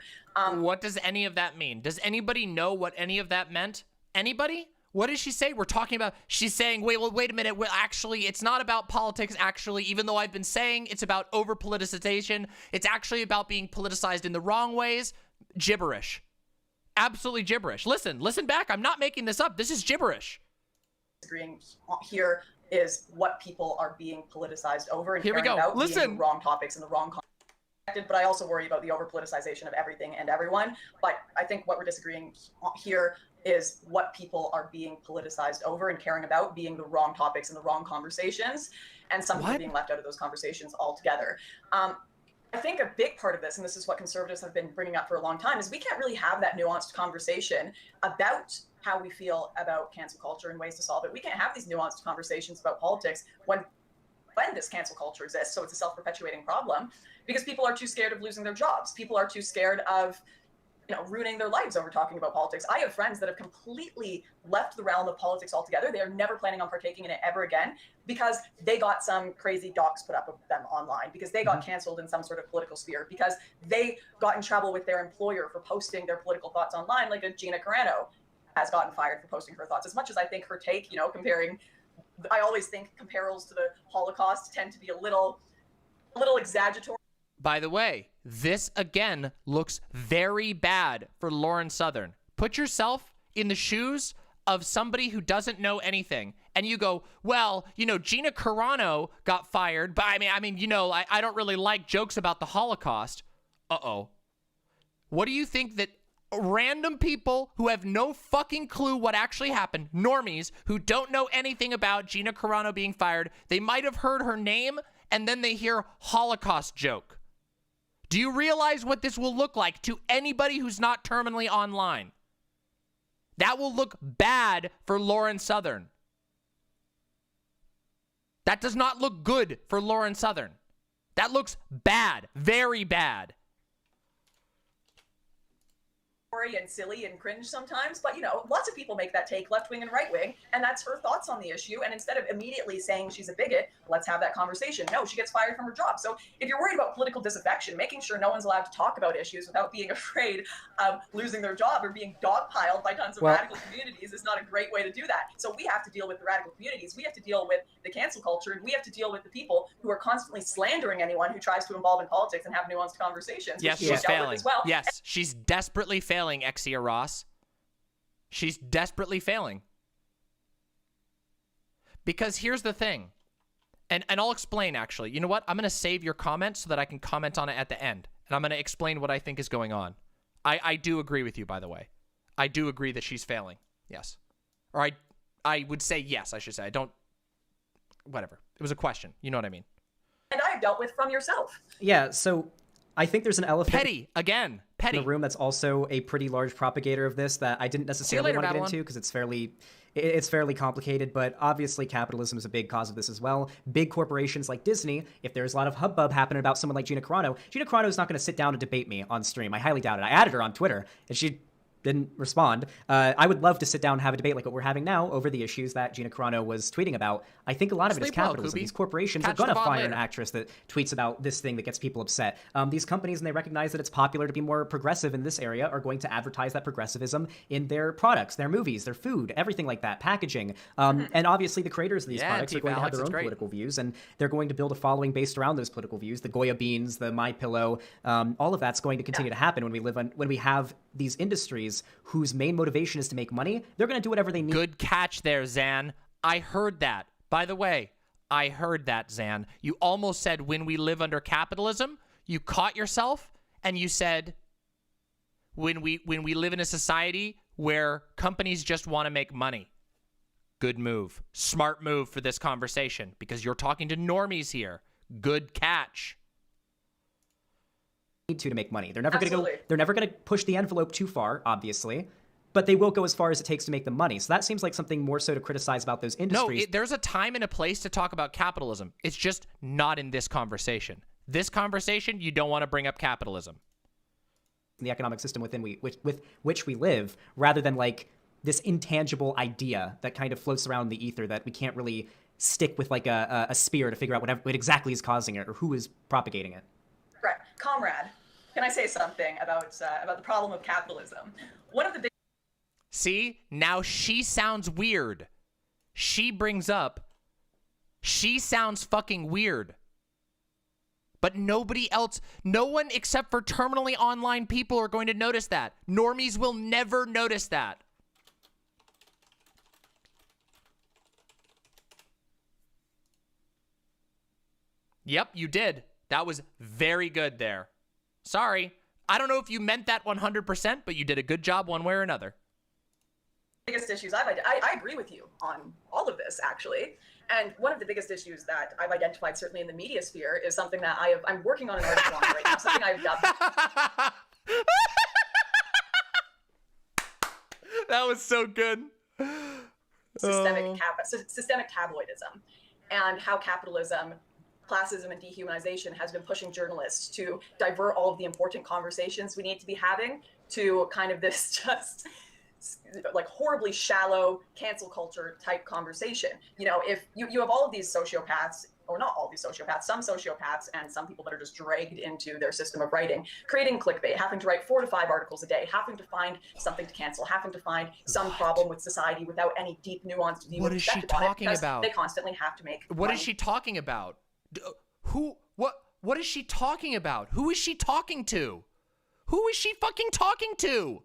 What does any of that mean? Does anybody know what any of that meant? Anybody? What did she say? We're talking about, she's saying, wait a minute. Well, actually, it's not about politics, actually, even though I've been saying it's about over-politicization. It's actually about being politicized in the wrong ways. Gibberish. Absolutely gibberish. Listen back. I'm not making this up. This is gibberish. Disagreeing here is what people are being politicized over and Here we caring go. about Listen. being the wrong topics and the wrong but I also worry about the over-politicization of everything and everyone. But I think what we're disagreeing here is what people are being politicized over and caring about being the wrong topics and the wrong conversations, and some people being left out of those conversations altogether. I think a big part of this, and this is what conservatives have been bringing up for a long time, is we can't really have that nuanced conversation about how we feel about cancel culture and ways to solve it. We can't have these nuanced conversations about politics when this cancel culture exists. So it's a self-perpetuating problem because people are too scared of losing their jobs. People are too scared of ruining their lives over talking about politics. I have friends that have completely left the realm of politics altogether. They are never planning on partaking in it ever again because they got some crazy docs put up of them online, because they got canceled in some sort of political sphere, because they got in trouble with their employer for posting their political thoughts online, like a Gina Carano has gotten fired for posting her thoughts. As much as I think her take, comparing, I always think comparables to the Holocaust tend to be a little exaggeratory. By the way, this again looks very bad for Lauren Southern. Put yourself in the shoes of somebody who doesn't know anything, and you go, well, Gina Carano got fired, but I don't really like jokes about the Holocaust. Uh-oh. What do you think that random people who have no fucking clue what actually happened, normies who don't know anything about Gina Carano being fired, they might have heard her name and then they hear Holocaust joke. Do you realize what this will look like to anybody who's not terminally online? That will look bad for Lauren Southern. That does not look good for Lauren Southern. That looks bad, very bad. And silly and cringe sometimes, but lots of people make that take, left wing and right wing, and that's her thoughts on the issue. And instead of immediately saying she's a bigot, let's have that conversation. No, she gets fired from her job. So if you're worried about political disaffection, making sure no one's allowed to talk about issues without being afraid of losing their job or being dogpiled by tons of radical communities is not a great way to do that. So we have to deal with the radical communities. We have to deal with the cancel culture, and we have to deal with the people who are constantly slandering anyone who tries to involve in politics and have nuanced conversations. Yes, she's failing. Yes, she's desperately failing, Exia Ross. She's desperately failing. Because here's the thing. And I'll explain, actually. You know what? I'm going to save your comment so that I can comment on it at the end. And I'm going to explain what I think is going on. I do agree with you, by the way. I do agree that she's failing. Yes. Or I would say yes, I should say. I don't... Whatever. It was a question. You know what I mean? And I've dealt with from yourself. Yeah, so I think there's an elephant... Petty. Again. Petty. In the room that's also a pretty large propagator of this that I didn't necessarily want to get into because it's fairly complicated, but obviously capitalism is a big cause of this as well. Big corporations like Disney, if there's a lot of hubbub happening about someone like Gina Carano is not going to sit down and debate me on stream. I highly doubt it. I added her on Twitter, and she didn't respond. I would love to sit down and have a debate like what we're having now over the issues that Gina Carano was tweeting about. I think a lot of it is Sleep well, capitalism. Glooby. These corporations Catch are going to the ball fire later. an actress that tweets about this thing that gets people upset. These companies, and they recognize that it's popular to be more progressive in this area, are going to advertise that progressivism in their products, their movies, their food, everything like that, packaging. And obviously the creators of these products are going to have their own political views, and they're going to build a following based around those political views. The Goya beans, the My Pillow, all of that's going to continue to happen when we have these industries whose main motivation is to make money. They're going to do whatever they need. Good catch there, Zan. I heard that. By the way, I heard that, Zan. You almost said when we live under capitalism. You caught yourself and you said when we live in a society where companies just want to make money. Good move. Smart move for this conversation because you're talking to normies here. Good catch. Need to make money. They're never going to go. They're never going to push the envelope too far, obviously, but they will go as far as it takes to make the money. So that seems like something more so to criticize about those industries. No, there's a time and a place to talk about capitalism. It's just not in this conversation. This conversation, you don't want to bring up capitalism. The economic system within with which we live, rather than like this intangible idea that kind of floats around the ether that we can't really stick with like a spear to figure out what exactly is causing it or who is propagating it. Right. Comrade, can I say something about the problem of capitalism? One of the big... See, now she sounds weird. She brings up, she sounds fucking weird. But nobody else, no one except for terminally online people are going to notice that. Normies will never notice that. Yep, you did. That was very good there. Sorry. I don't know if you meant that 100%, but you did a good job one way or another. Biggest issues I agree with you on all of this, actually. And one of the biggest issues that I've identified, certainly in the media sphere, is something that I'm working on an article on right now, something I've dubbed. That was so good. Systemic tabloidism, and how capitalism, classism, and dehumanization has been pushing journalists to divert all of the important conversations we need to be having to kind of this just like horribly shallow cancel culture type conversation. You know, if you have all of these sociopaths, or not all these sociopaths, some sociopaths and some people that are just dragged into their system of writing, creating clickbait, having to write 4 to 5 articles a day, having to find something to cancel, having to find some problem with society without any deep nuanced view. What is she talking about? They constantly have to make What money. is she talking about? What is she talking about? Who is she talking to? Who is she fucking talking to?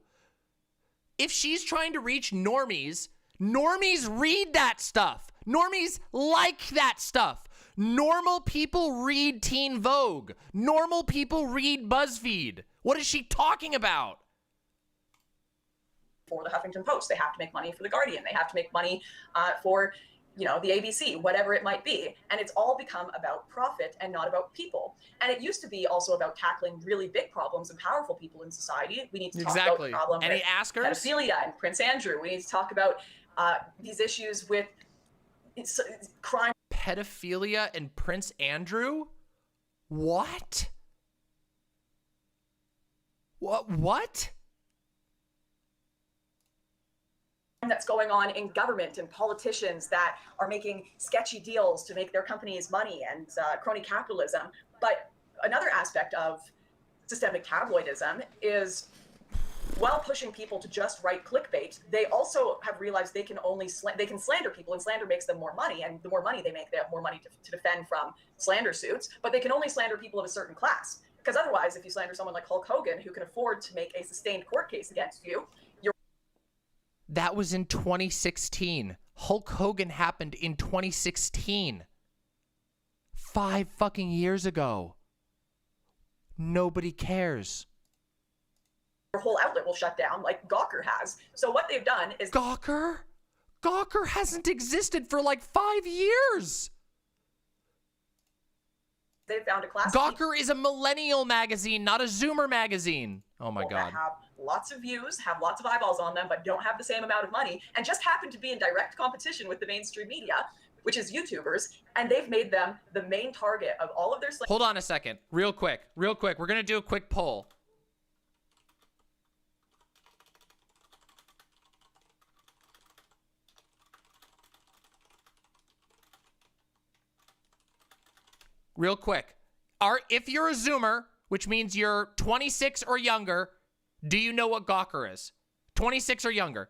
If she's trying to reach normies, normies read that stuff. Normies like that stuff. Normal people read Teen Vogue. Normal people read BuzzFeed. What is she talking about? For the Huffington Post, they have to make money for the Guardian. They have to make money for, you know, the ABC, whatever it might be. And it's all become about profit and not about people. And it used to be also about tackling really big problems and powerful people in society. We need to talk about the problem Any with askers? pedophilia and Prince Andrew. We need to talk about these issues with crime. Pedophilia and Prince Andrew? What? What? That's going on in government and politicians that are making sketchy deals to make their companies money and crony capitalism. But another aspect of systemic tabloidism is, while pushing people to just write clickbait, they also have realized they can only slander people, and slander makes them more money, and the more money they make, they have more money to defend from slander suits. But they can only slander people of a certain class, because otherwise, if you slander someone like Hulk Hogan, who can afford to make a sustained court case against you, you're... That was in 2016. Hulk Hogan happened in 2016. 5 fucking years ago. Nobody cares. Your whole outlet will shut down like Gawker has. So what they've done is... Gawker? Gawker hasn't existed for like 5 years. They found a class. Gawker is a millennial magazine, not a Zoomer magazine. Oh my God. Have lots of views, have lots of eyeballs on them, but don't have the same amount of money, and just happen to be in direct competition with the mainstream media, which is YouTubers, and they've made them the main target of all of their... Hold on a second. Real quick. We're going to do a quick poll. real quick. If you're a Zoomer, which means you're 26 or younger, do you know what Gawker is? 26 or younger.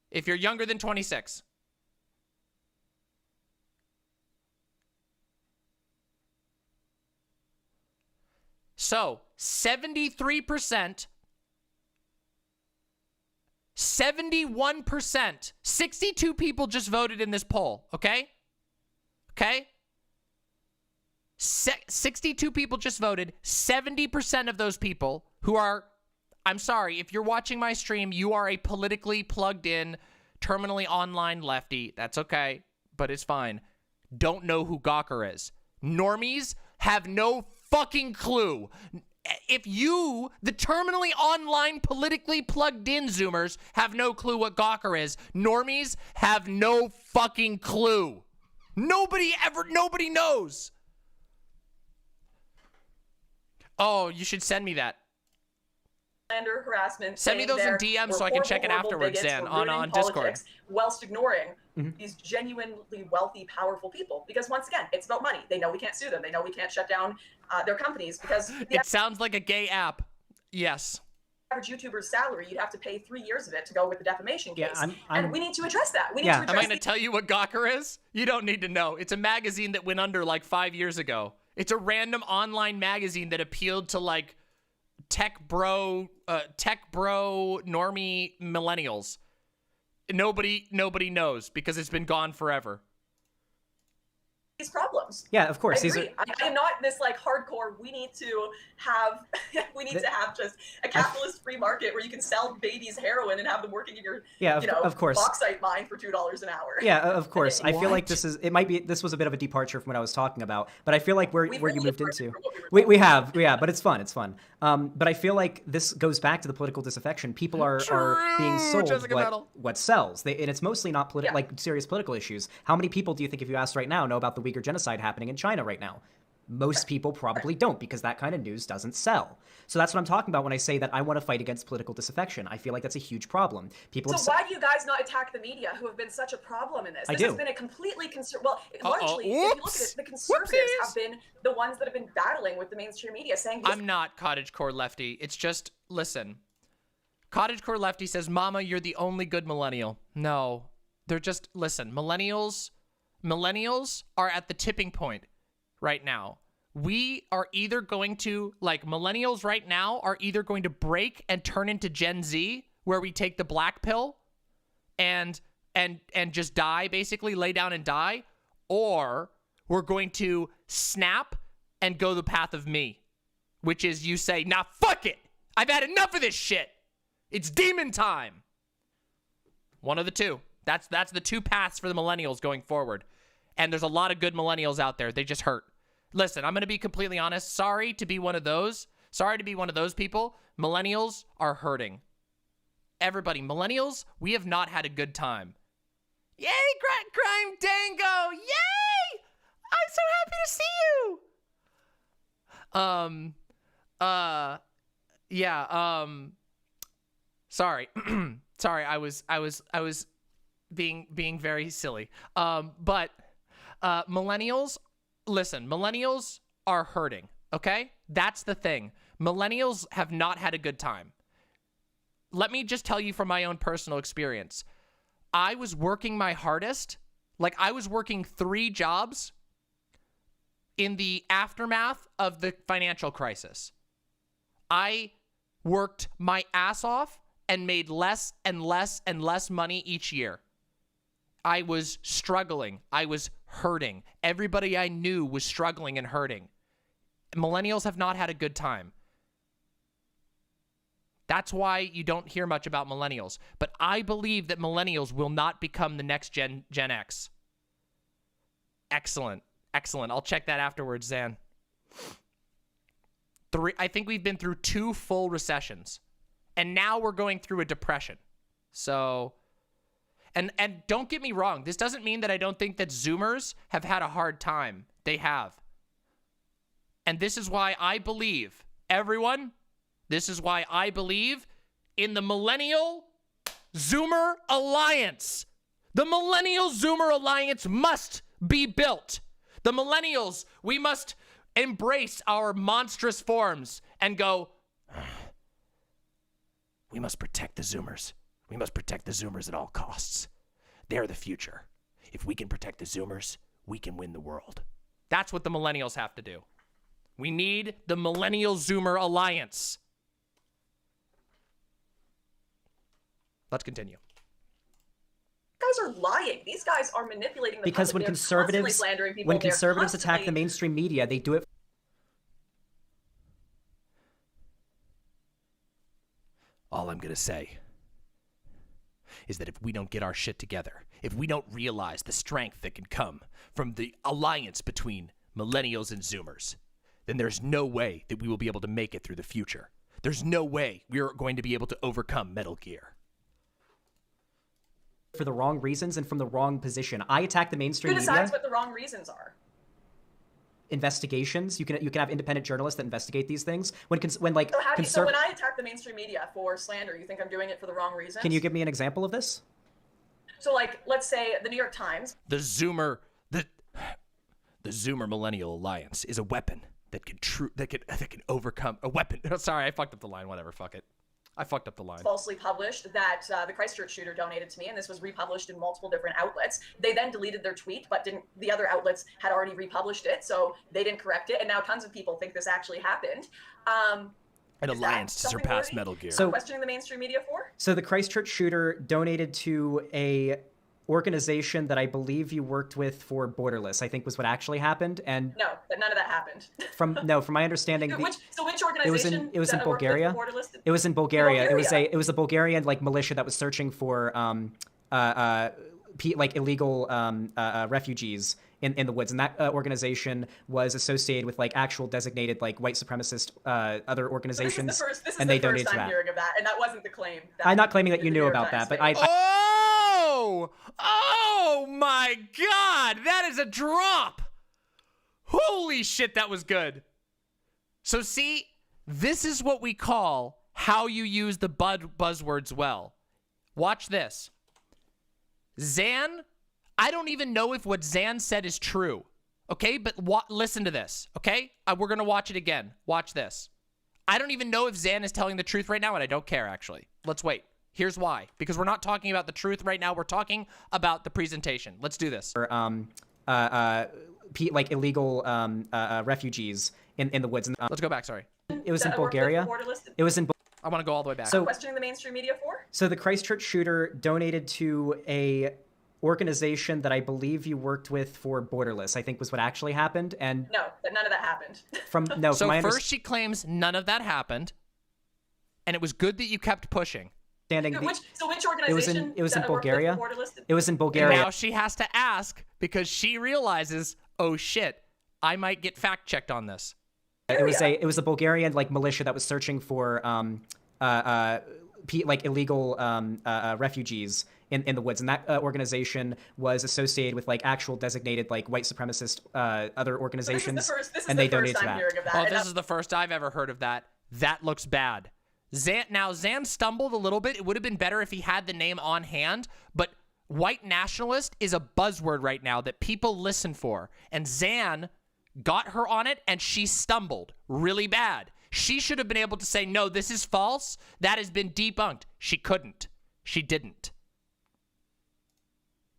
If you're younger than 26. So, 73%, 71%, 62 people just voted in this poll, okay? Okay? 62 people just voted. 70% of those people who are, I'm sorry, if you're watching my stream, you are a politically plugged in, terminally online lefty. That's okay, but it's fine. Don't know who Gawker is. Normies have no fucking clue. If you, the terminally online, politically plugged in Zoomers, have no clue what Gawker is, normies have no fucking clue. Nobody knows. Oh, you should send me that. Slander, harassment. Send me those in DM so I can check it afterwards, Dan, on Discord. Whilst ignoring these genuinely wealthy, powerful people. Because once again, it's about money. They know we can't sue them. They know we can't shut down their companies because it sounds like a gay app. Yes. Average YouTuber's salary, you'd have to pay 3 years of it to go with the defamation case. Yeah, and we need to address that. We need to address Am I going to tell you what Gawker is? You don't need to know. It's a magazine that went under like 5 years ago. It's a random online magazine that appealed to like tech bro normie millennials. Nobody knows because it's been gone forever. These problems. Yeah, of course. I agree. I am not this like hardcore. We need to have just a capitalist free market where you can sell babies heroin and have them working in your of course bauxite mine for $2 an hour. Yeah, of course. I feel like this was a bit of a departure from what I was talking about, but I feel like where you moved into. We have, but it's fun. It's fun. But I feel like this goes back to the political disaffection. People are being sold what sells. And it's mostly not like serious political issues. How many people do you think, if you asked right now, know about the Uyghur genocide happening in China right now? Most people probably don't, because that kind of news doesn't sell. So that's what I'm talking about when I say that I want to fight against political disaffection. I feel like that's a huge problem. So why do you guys not attack the media, who have been such a problem in this? This has been a completely largely, if you look at it, the conservatives have been the ones that have been battling with the mainstream media, saying I'm not cottagecore lefty. It's just, listen. Cottagecore lefty says, Mama, you're the only good millennial. No, they're just, listen, millennials are at the tipping point right now. We are either going to, like, millennials right now are either going to break and turn into Gen Z, where we take the black pill and just die, basically lay down and die, or we're going to snap and go the path of me, which is you say, nah, fuck it. I've had enough of this shit. It's demon time. One of the two. That's the two paths for the millennials going forward. And there's a lot of good millennials out there. They just hurt. Listen, I'm going to be completely honest. Sorry to be one of those people. Millennials are hurting. Everybody, millennials, we have not had a good time. Yay, Crime Dango! Yay! I'm so happy to see you. Sorry. Sorry, I was being very silly. But millennials, listen, millennials are hurting, okay? That's the thing. Millennials have not had a good time. Let me just tell you from my own personal experience. I was working my hardest. Like, I was working 3 jobs in the aftermath of the financial crisis. I worked my ass off and made less and less and less money each year. I was struggling. I was hurting. Everybody I knew was struggling and hurting. Millennials have not had a good time. That's why you don't hear much about millennials. But I believe that millennials will not become the next Gen X. Excellent. Excellent. I'll check that afterwards, Zan. I think we've been through 2 full recessions. And now we're going through a depression. So, and don't get me wrong. This doesn't mean that I don't think that Zoomers have had a hard time. They have. And this is why I believe, everyone, this is why I believe in the millennial Zoomer Alliance. The Millennial Zoomer Alliance must be built. The Millennials, we must embrace our monstrous forms and go, we must protect the Zoomers. We must protect the Zoomers at all costs. They're the future. If we can protect the Zoomers, we can win the world. That's what the Millennials have to do. We need the Millennial Zoomer Alliance. Let's continue. Guys are lying. These guys are manipulating the Because public. when They're constantly conservatives slandering people. when They're conservatives attack the constantly- mainstream media, they do it. All I'm going to say is that if we don't get our shit together, if we don't realize the strength that can come from the alliance between millennials and Zoomers, then there's no way that we will be able to make it through the future. There's no way we're going to be able to overcome Metal Gear. For the wrong reasons and from the wrong position. I attack the mainstream Who media. decides what the wrong reasons are? Investigations. You can have independent journalists that investigate these things. When like So when I attack the mainstream media for slander, you think I'm doing it for the wrong reasons? Can you give me an example of this? So like, let's say the New York Times. The Zoomer Millennial Alliance is a weapon that can overcome a weapon. Sorry, I fucked up the line. Whatever, fuck it. I fucked up the line. Falsely published that the Christchurch shooter donated to me, and this was republished in multiple different outlets. They then deleted their tweet, but the other outlets had already republished it, so they didn't correct it, and now tons of people think this actually happened. An alliance to surpass Metal Gear. So questioning the mainstream media for? So the Christchurch shooter donated to a organization that I believe you worked with for Borderless, I think was what actually happened. And no, none of that happened. From my understanding, which organization? It was in Bulgaria. It was in Bulgaria. It was a Bulgarian like militia that was searching for like illegal refugees in the woods, and that organization was associated with like actual designated like white supremacist other organizations, and they donated to that. This is the first time hearing of that, and that wasn't the claim. I'm not claiming that you knew about that, but Oh my God, that is a drop. Holy shit, that was good. So see, this is what we call how you use the buzzwords well. Watch this. Zan, I don't even know if what Zan said is true. Okay, but listen to this, okay? We're going to watch it again. Watch this. I don't even know if Zan is telling the truth right now, and I don't care, actually. Let's wait. Here's why. Because we're not talking about the truth right now. We're talking about the presentation. Let's do this. Like illegal refugees in the woods. Let's go back, sorry. It was in Bulgaria. It was in I want to go all the way back. So questioning the mainstream media for? So the Christchurch shooter donated to a organization that I believe you worked with for Borderless, I think was what actually happened. And no, none of that happened. So first she claims none of that happened, and it was good that you kept pushing. Which organization? It was in Bulgaria. It was in Bulgaria. And now she has to ask because she realizes, oh shit, I might get fact checked on this. It was a Bulgarian like militia that was searching for like illegal refugees in the woods, and that organization was associated with like actual designated like white supremacist other organizations, and they donated to that. Oh, this is the first I've ever heard of that. That looks bad. Zan stumbled a little bit. It would have been better if he had the name on hand, but white nationalist is a buzzword right now that people listen for, and Zan got her on it, and she stumbled really bad. She should have been able to say, no, this is false. That has been debunked. She couldn't. She didn't.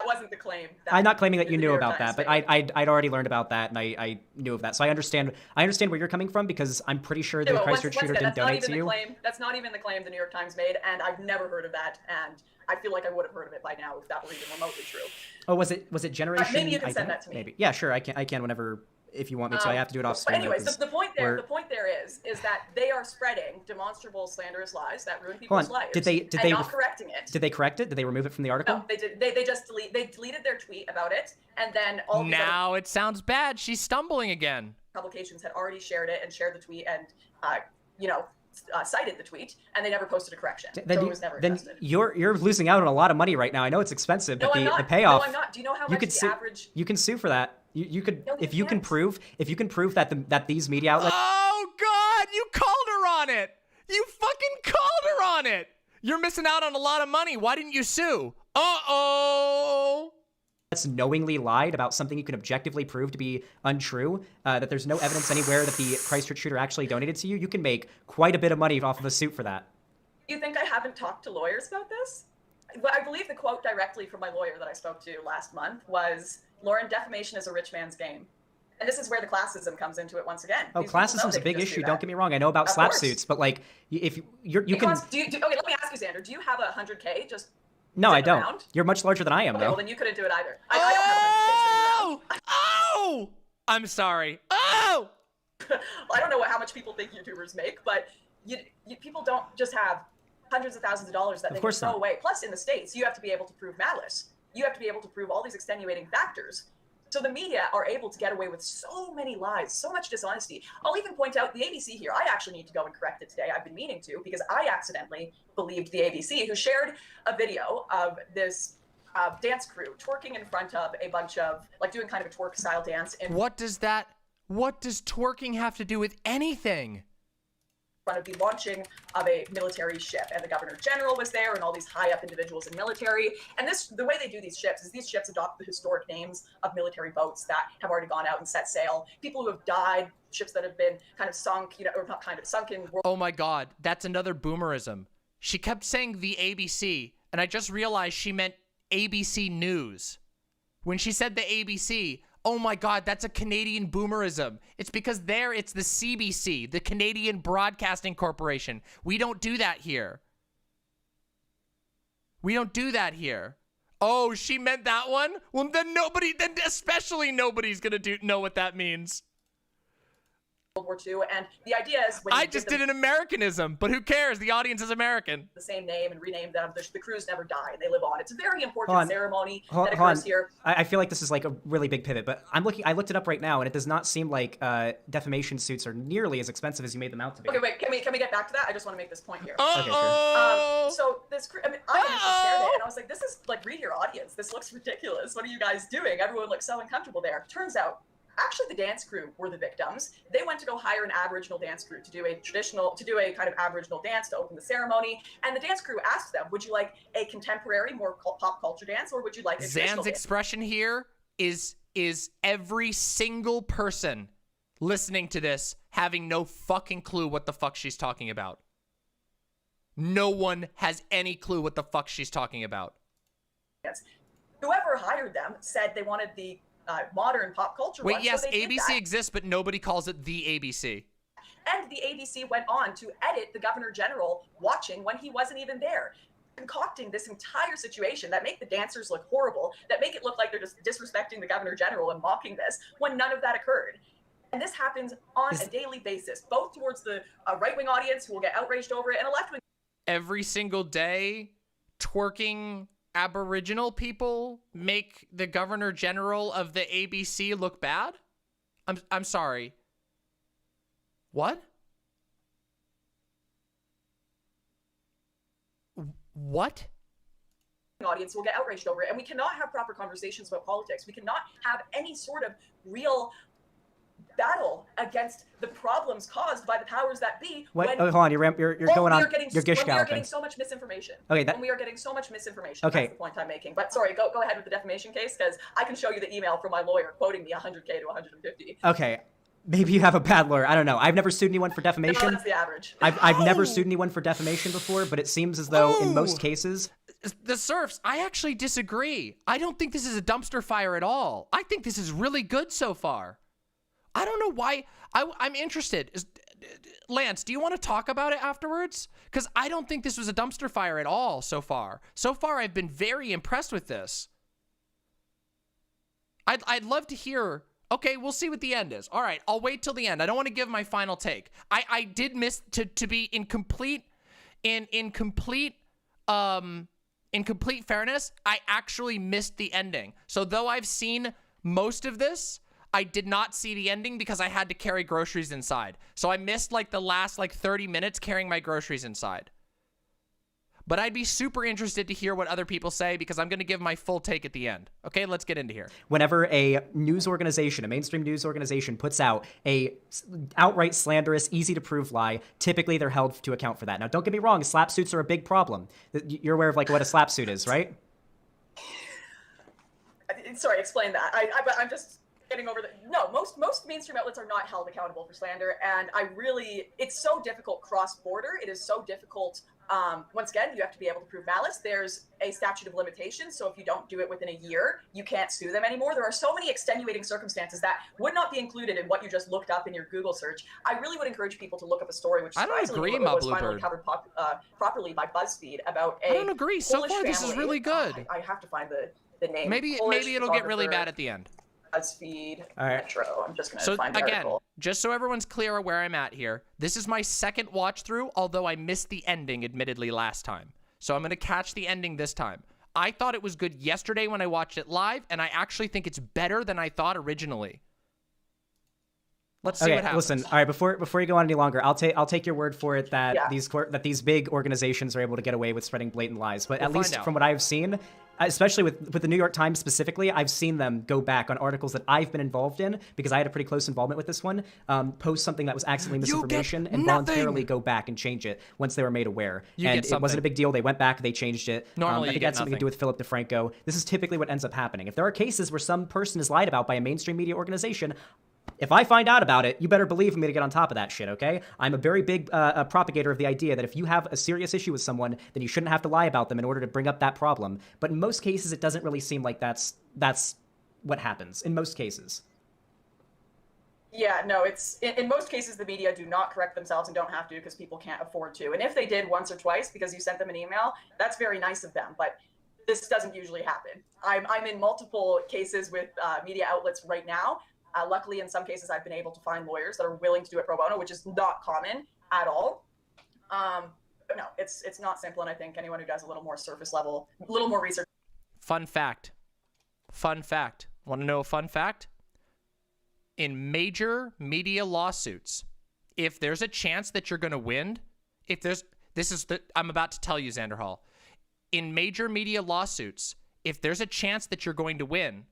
That wasn't the claim. I'm not claiming that you knew about that, but I'd already learned about that, and I knew of that. So I understand where you're coming from, because I'm pretty sure the Christchurch shooter didn't donate to you. That's not even the claim the New York Times made, and I've never heard of that, and I feel like I would have heard of it by now if that were even remotely true. Oh, was it Generation? Maybe you can send that to me. Maybe. Yeah, sure. I can whenever. If you want me to, I have to do it off screen. But anyways, the point there is that they are spreading demonstrable slanderous lies that ruin people's lives. Did they not correcting it? Did they correct it? Did they remove it from the article? No, they did. They just deleted their tweet about it, and then all now it sounds bad. She's stumbling again. Publications had already shared it and shared the tweet and cited the tweet, and they never posted a correction. So it was never addressed. You're losing out on a lot of money right now. I know it's expensive, but the payoff. No, I'm not. Do you know how much the average? You can sue for that. You could if you can prove that these media outlets. Oh God! You called her on it. You fucking called her on it. You're missing out on a lot of money. Why didn't you sue? Uh-oh. That's knowingly lied about something you can objectively prove to be untrue, that there's no evidence anywhere that the Christchurch shooter actually donated to you, you can make quite a bit of money off of a suit for that. You think I haven't talked to lawyers about this? Well, I believe the quote directly from my lawyer that I spoke to last month was, Lauren, defamation is a rich man's game. And this is where the classism comes into it once again. Oh, classism's a big issue. Don't get me wrong. I know about slap suits, but like, if you can. Okay, let me ask you, Xander. Do you have 100K just? No, I don't. Around? You're much larger than I am, okay, though. Well, then you couldn't do it either. I don't have 100K. Oh! I'm sorry. Oh! Well, I don't know how much people think YouTubers make, but people don't just have hundreds of thousands of dollars that they can throw away. Plus, in the States, you have to be able to prove malice. You have to be able to prove all these extenuating factors. So the media are able to get away with so many lies, so much dishonesty. I'll even point out the ABC here. I actually need to go and correct it today. I've been meaning to, because I accidentally believed the ABC, who shared a video of this dance crew twerking in front of a bunch of, like, doing kind of a twerk style dance. What does twerking have to do with anything? Of the launching of a military ship, and the governor general was there, and all these high up individuals in military. And the way they do these ships is these ships adopt the historic names of military boats that have already gone out and set sail, people who have died, ships that have been kind of sunk, or not kind of sunk in. Oh my God, that's another boomerism. She kept saying the ABC, and I just realized she meant ABC News. When she said the ABC, oh my God, that's a Canadian boomerism. It's because there it's the CBC, the Canadian Broadcasting Corporation. We don't do that here. We don't do that here. Oh, she meant that one? Well, then especially nobody's gonna know what that means. World War II, and the idea is when I just did an Americanism, but who cares? The audience is American. The same name and rename them. The crews never die; they live on. It's a very important ceremony that occurs here. I feel like this is like a really big pivot, but I looked it up right now, and it does not seem like defamation suits are nearly as expensive as you made them out to be. Okay, wait. Can we get back to that? I just want to make this point here. Okay, sure. So this crew, I mean, I initially shared it, and I was like, "This is like, read your audience. This looks ridiculous. What are you guys doing? Everyone looks so uncomfortable there." Turns out, actually, the dance crew were the victims. They went to go hire an Aboriginal dance crew to do a kind of Aboriginal dance to open the ceremony. And the dance crew asked them, would you like a contemporary, more pop culture dance, or would you like a traditional Zan's dance? expression here is every single person listening to this having no fucking clue what the fuck she's talking about. No one has any clue what the fuck she's talking about. Yes. Whoever hired them said they wanted the modern pop culture. Wait, yes, so ABC exists, but nobody calls it the ABC. And the ABC went on to edit the governor general watching when he wasn't even there, concocting this entire situation that make the dancers look horrible, that make it look like they're just disrespecting the governor general and mocking this, when none of that occurred. And this happens on a daily basis, both towards the right-wing audience who will get outraged over it, and a left-wing. Every single day, twerking Aboriginal people make the governor general of the ABC look bad? I'm sorry. What? What? Audience will get outraged over it, and we cannot have proper conversations about politics. We cannot have any sort of real battle against the problems caused by the powers that be. What? Hold on, you're going on. You're gish when we are getting so much misinformation. Okay, when we are getting so much misinformation. Okay. That's the point I'm making. But sorry, go ahead with the defamation case, because I can show you the email from my lawyer quoting me 100K to 150. Okay. Maybe you have a bad lawyer. I don't know. I've never sued anyone for defamation. No, that's the average. I've never sued anyone for defamation before, but it seems as though in most cases. The Surfs, I actually disagree. I don't think this is a dumpster fire at all. I think this is really good so far. I don't know why. I'm interested. Lance, do you want to talk about it afterwards? Because I don't think this was a dumpster fire at all so far. So far, I've been very impressed with this. I'd love to hear. Okay, we'll see what the end is. All right, I'll wait till the end. I don't want to give my final take. I did miss to be in complete fairness. I actually missed the ending. So though I've seen most of this, I did not see the ending because I had to carry groceries inside. So I missed like the last 30 minutes carrying my groceries inside. but I'd be super interested to hear what other people say because I'm going to give my full take at the end. Okay, let's get into here. Whenever a news organization, a mainstream news organization, puts out a outright slanderous, easy to prove lie, typically they're held to account for that. Now, don't get me wrong, slap suits are a big problem. You're aware of like what a slap suit is, right? Sorry, explain that. I'm just getting over the. No, most mainstream outlets are not held accountable for slander, and it's so difficult cross-border. It is so difficult. Once again, you have to be able to prove malice. There's a statute of limitations, so if you don't do it within a year, you can't sue them anymore. There are so many extenuating circumstances that would not be included in what you just looked up in your Google search. I really would encourage people to look up a story which I don't surprisingly agree, was finally covered properly by BuzzFeed about a I don't agree. So Polish far, this is family. really good. I have to find the name. Maybe Polish it'll get really photographer, bad at the end. BuzzFeed All right. Metro. I'm just going to So find the again, article. just so everyone's clear where I'm at here, this is my second watch through, although I missed the ending admittedly last time. So I'm going to catch the ending this time. I thought it was good yesterday when I watched it live, and I actually think it's better than I thought originally. Let's see what happens. Listen. All right, before you go on any longer, I'll take your word for it that these big organizations are able to get away with spreading blatant lies. But at least from what I've seen, especially with the New York Times specifically, I've seen them go back on articles that I've been involved in because I had a pretty close involvement with this one. Post something that was accidentally misinformation and voluntarily go back and change it once they were made aware. And it wasn't a big deal. They went back, they changed it. Normally, I think it had something to do with Philip DeFranco. This is typically what ends up happening. If there are cases where some person is lied about by a mainstream media organization, if I find out about it, you better believe me to get on top of that shit, okay? I'm a very big propagator of the idea that if you have a serious issue with someone, then you shouldn't have to lie about them in order to bring up that problem. But in most cases, it doesn't really seem like that's what happens, in most cases. Yeah, no, it's in most cases the media do not correct themselves and don't have to because people can't afford to. And if they did once or twice because you sent them an email, that's very nice of them. But this doesn't usually happen. I'm in multiple cases with media outlets right now. Luckily, in some cases, I've been able to find lawyers that are willing to do it pro bono, which is not common at all. But no, it's not simple, and I think anyone who does a little more surface level, a little more research. Fun fact. Fun fact. Want to know a fun fact? In major media lawsuits, if there's a chance that you're going to win, I'm about to tell you, Xanderhal. In major media lawsuits, if there's a chance that you're going to win,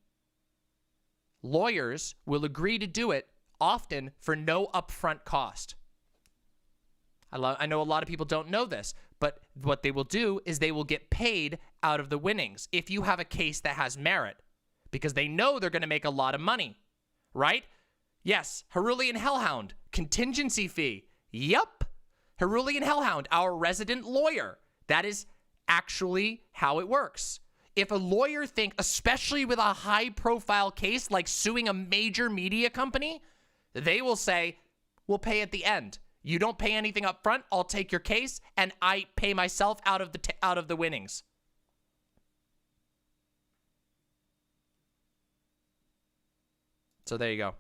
lawyers will agree to do it often for no upfront cost. I know a lot of people don't know this, but what they will do is they will get paid out of the winnings if you have a case that has merit because they know they're going to make a lot of money, right? Yes, Herulian Hellhound, contingency fee. Yup. Herulian Hellhound, our resident lawyer. That is actually how it works. If a lawyer thinks, especially with a high-profile case like suing a major media company, they will say, we'll pay at the end. You don't pay anything up front, I'll take your case, and I pay myself out of the winnings. So there you go.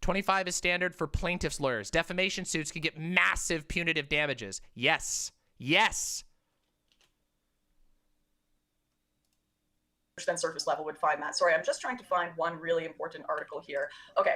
25 is standard for plaintiff's lawyers. Defamation suits can get massive punitive damages. Yes. Yes. Than surface level would find that. Sorry, I'm just trying to find one really important article here. Okay.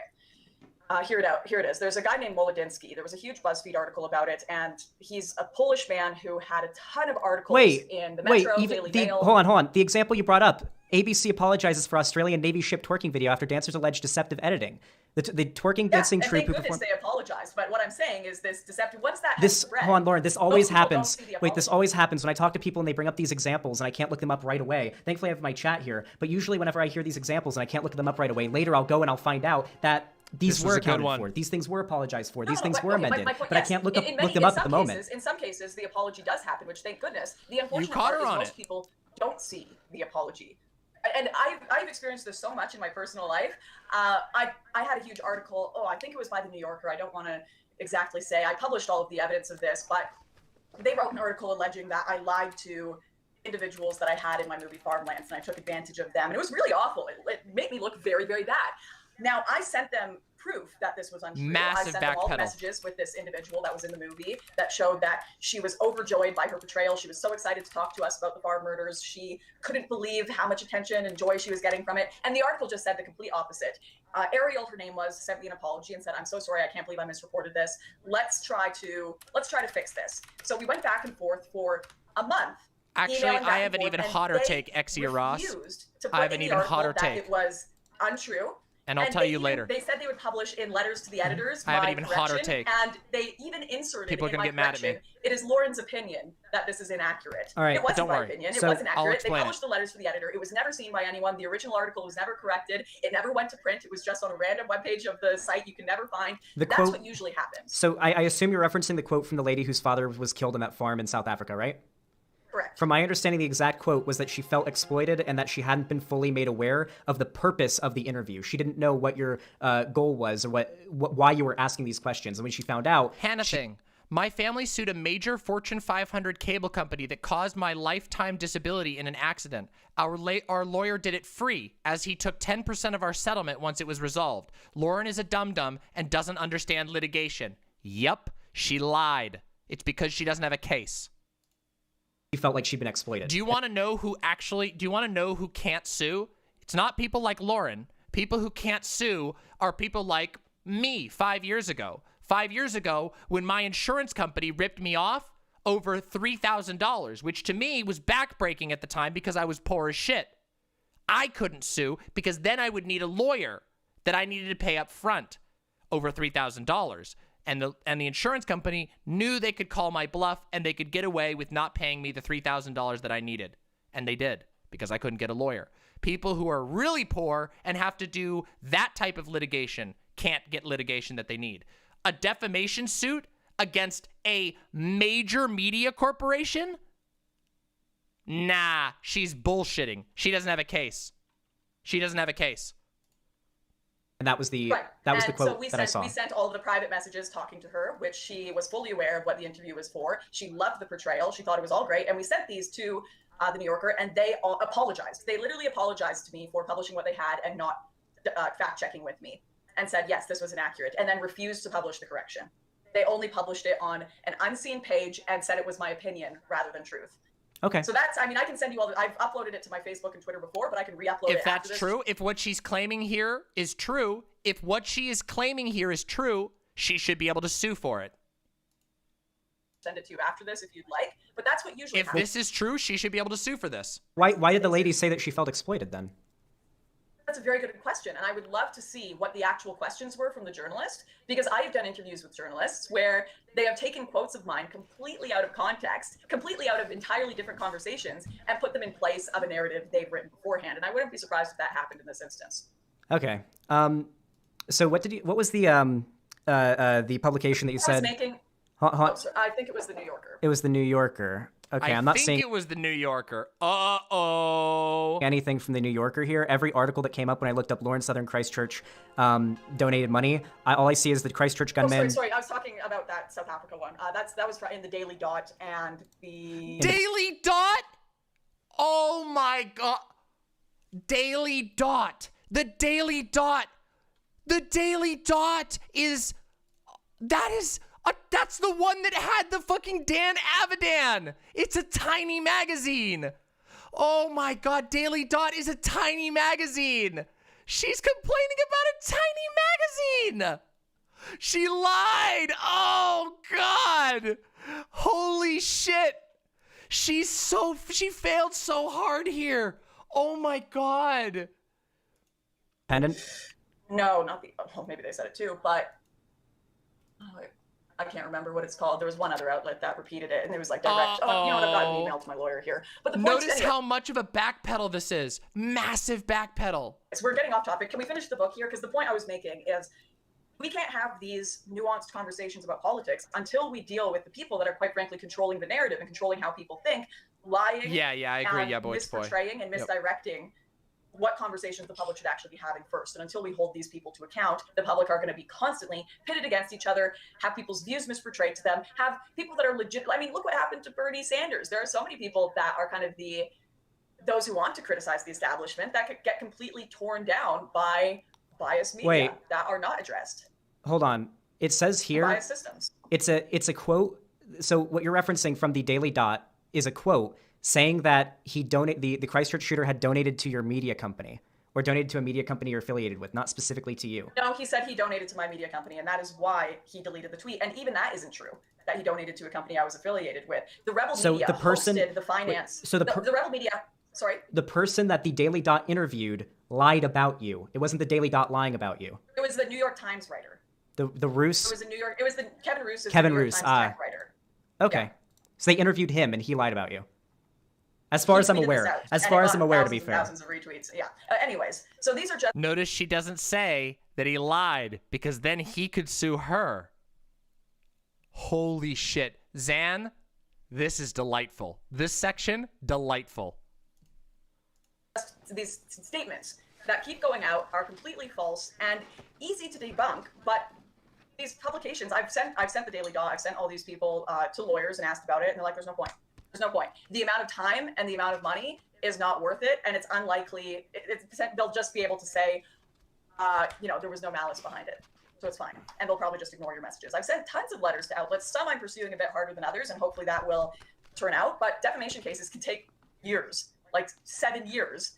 Here it is. There's a guy named Molodinsky. There was a huge BuzzFeed article about it, and he's a Polish man who had a ton of articles in the Metro, Daily Mail. Hold on. The example you brought up, ABC apologizes for Australian Navy ship twerking video after dancers allege deceptive editing. The twerking dancing troupe who performed. They apologized, but what I'm saying is this deceptive. Once that Hold on, Lauren. This always happens. Wait, this always happens when I talk to people and they bring up these examples and I can't look them up right away. Thankfully, I have my chat here. But usually, whenever I hear these examples and I can't look them up right away, later I'll go and I'll find out that these were accounted for. These things were apologized for. These things were amended. But I can't look them up at the moment. In some cases, the apology does happen, which thank goodness. The unfortunate part is most people don't see the apology. And I've experienced this so much in my personal life. I had a huge article. I think it was by the New Yorker. I don't want to exactly say. I published all of the evidence of this, but they wrote an article alleging that I lied to individuals that I had in my movie Farmlands, and I took advantage of them. And it was really awful. It made me look very, very bad. Now, I sent them proof that this was untrue. I sent them all the messages with this individual that was in the movie that showed that she was overjoyed by her portrayal. She was so excited to talk to us about the farm murders. She couldn't believe how much attention and joy she was getting from it. And the article just said the complete opposite. Ariel, her name was, sent me an apology and said, "I'm so sorry, I can't believe I misreported this. Let's try to fix this." So we went back and forth for a month. Actually, emailing back I and have an forth, even and hotter they take, Exia Ross. refused to put I have in an the even article hotter that take. it was untrue. And I'll tell you they later. They said they would publish in letters to the editors I have an my even hotter correction, take. and they even inserted People are in gonna my get mad at me. correction, it is Lauren's opinion that this is inaccurate. All right, it wasn't don't my worry. opinion. So it wasn't I'll accurate. They explain published the letters to the editor. It was never seen by anyone. The original article was never corrected. It never went to print. It was just on a random webpage of the site you can never find. That's quote- what usually happens. So I assume you're referencing the quote from the lady whose father was killed on that farm in South Africa, right? Correct. From my understanding, the exact quote was that she felt exploited and that she hadn't been fully made aware of the purpose of the interview. She didn't know what your goal was or why you were asking these questions. And when she found out, Hannah thing. My family sued a major Fortune 500 cable company that caused my lifetime disability in an accident. Our lawyer did it free, as he took 10% of our settlement once it was resolved. Lauren is a dum-dum and doesn't understand litigation. Yep, she lied. It's because she doesn't have a case. she felt like she'd been exploited. Do you want to know who can't sue? It's not people like Lauren. People who can't sue are people like me 5 years ago. 5 years ago, when my insurance company ripped me off over $3,000, which to me was backbreaking at the time because I was poor as shit. I couldn't sue because then I would need a lawyer that I needed to pay up front over $3,000. And the insurance company knew they could call my bluff and they could get away with not paying me the $3,000 that I needed. And they did, because I couldn't get a lawyer. People who are really poor and have to do that type of litigation can't get litigation that they need. A defamation suit against a major media corporation? Nah, she's bullshitting. She doesn't have a case. She doesn't have a case. And that was the Right. that was And the quote so we that I sent, saw. We sent all of the private messages talking to her, which she was fully aware of what the interview was for. She loved the portrayal. She thought it was all great. And we sent these to the New Yorker, and they all apologized. They literally apologized to me for publishing what they had and not fact-checking with me, and said, yes, this was inaccurate, and then refused to publish the correction. They only published it on an unseen page and said it was my opinion rather than truth. Okay. So that's, I mean, I can send you all I've uploaded it to my Facebook and Twitter before, but I can re-upload it If that's after this. true, if what she's claiming here is true, she should be able to sue for it. Send it to you after this if you'd like, but that's what usually If happens. this is true, she should be able to sue for this. Why did the lady say that she felt exploited then? That's a very good question, and I would love to see what the actual questions were from the journalist, because I have done interviews with journalists where they have taken quotes of mine completely out of context, completely out of entirely different conversations, and put them in place of a narrative they've written beforehand, and I wouldn't be surprised if that happened in this instance. Okay. So what was the publication that you I was said? making, Huh? sorry, I think it was the New Yorker. It was the New Yorker. Okay, I'm not I seeing think it was the New Yorker. Uh-oh. anything from the New Yorker here. Every article that came up when I looked up Lauren Southern Christchurch donated money. All I see is the Christchurch gunman. Sorry, I was talking about that South Africa one. That was in the Daily Dot and the... Daily Dot? Oh my god. Daily Dot. The Daily Dot. The Daily Dot is... That's the one that had the fucking Dan Avidan. It's a tiny magazine. Oh my god, Daily Dot is a tiny magazine. She's complaining about a tiny magazine. She lied. Oh god. Holy shit. She failed so hard here. Oh my god. Pendant? No, not the... Oh, maybe they said it too, but... I can't remember what it's called. There was one other outlet that repeated it, and it was like direct. You know what? I've got an email to my lawyer here. But the point Notice how much of a backpedal this is. Massive backpedal. So we're getting off topic. Can we finish the book here? Because the point I was making is we can't have these nuanced conversations about politics until we deal with the people that are quite frankly controlling the narrative and controlling how people think, lying. Yeah, I agree. And Yeah, boy, it's boy. misportraying and misdirecting what conversations the public should actually be having first. And until we hold these people to account, the public are going to be constantly pitted against each other, have people's views misportrayed to them, have people that are legit. I mean, look what happened to Bernie Sanders. There are so many people that are kind of those who want to criticize the establishment that could get completely torn down by biased media that are not addressed. Hold on. It says here, biased systems. It's a quote. So what you're referencing from the Daily Dot is a quote saying that the Christchurch shooter had donated to your media company. or donated to a media company you're affiliated with, not specifically to you. No, he said he donated to my media company, and that is why he deleted the tweet. And even that isn't true, that he donated to a company I was affiliated with. The Rebel Media hosted the finance. So the Rebel Media, sorry? The person that the Daily Dot interviewed lied about you. It wasn't the Daily Dot lying about you. It was the New York Times writer. The Roos? It was the Kevin Roos. Kevin Roos, tech writer. Okay. Yeah. So they interviewed him and he lied about you. As far as I'm aware. As far as I'm aware, to be fair. Thousands of retweets. Yeah. Anyways, so these are just. Notice she doesn't say that he lied, because then he could sue her. Holy shit. Zan, this is delightful. This section, delightful. These statements that keep going out are completely false and easy to debunk, but these publications, I've sent the Daily Dot, I've sent all these people to lawyers and asked about it, and they're like, there's no point. There's no point. The amount of time and the amount of money is not worth it, and it's unlikely. They'll just be able to say, there was no malice behind it, so it's fine, and they'll probably just ignore your messages. I've sent tons of letters to outlets. Some I'm pursuing a bit harder than others, and hopefully that will turn out. But defamation cases can take years, like 7 years.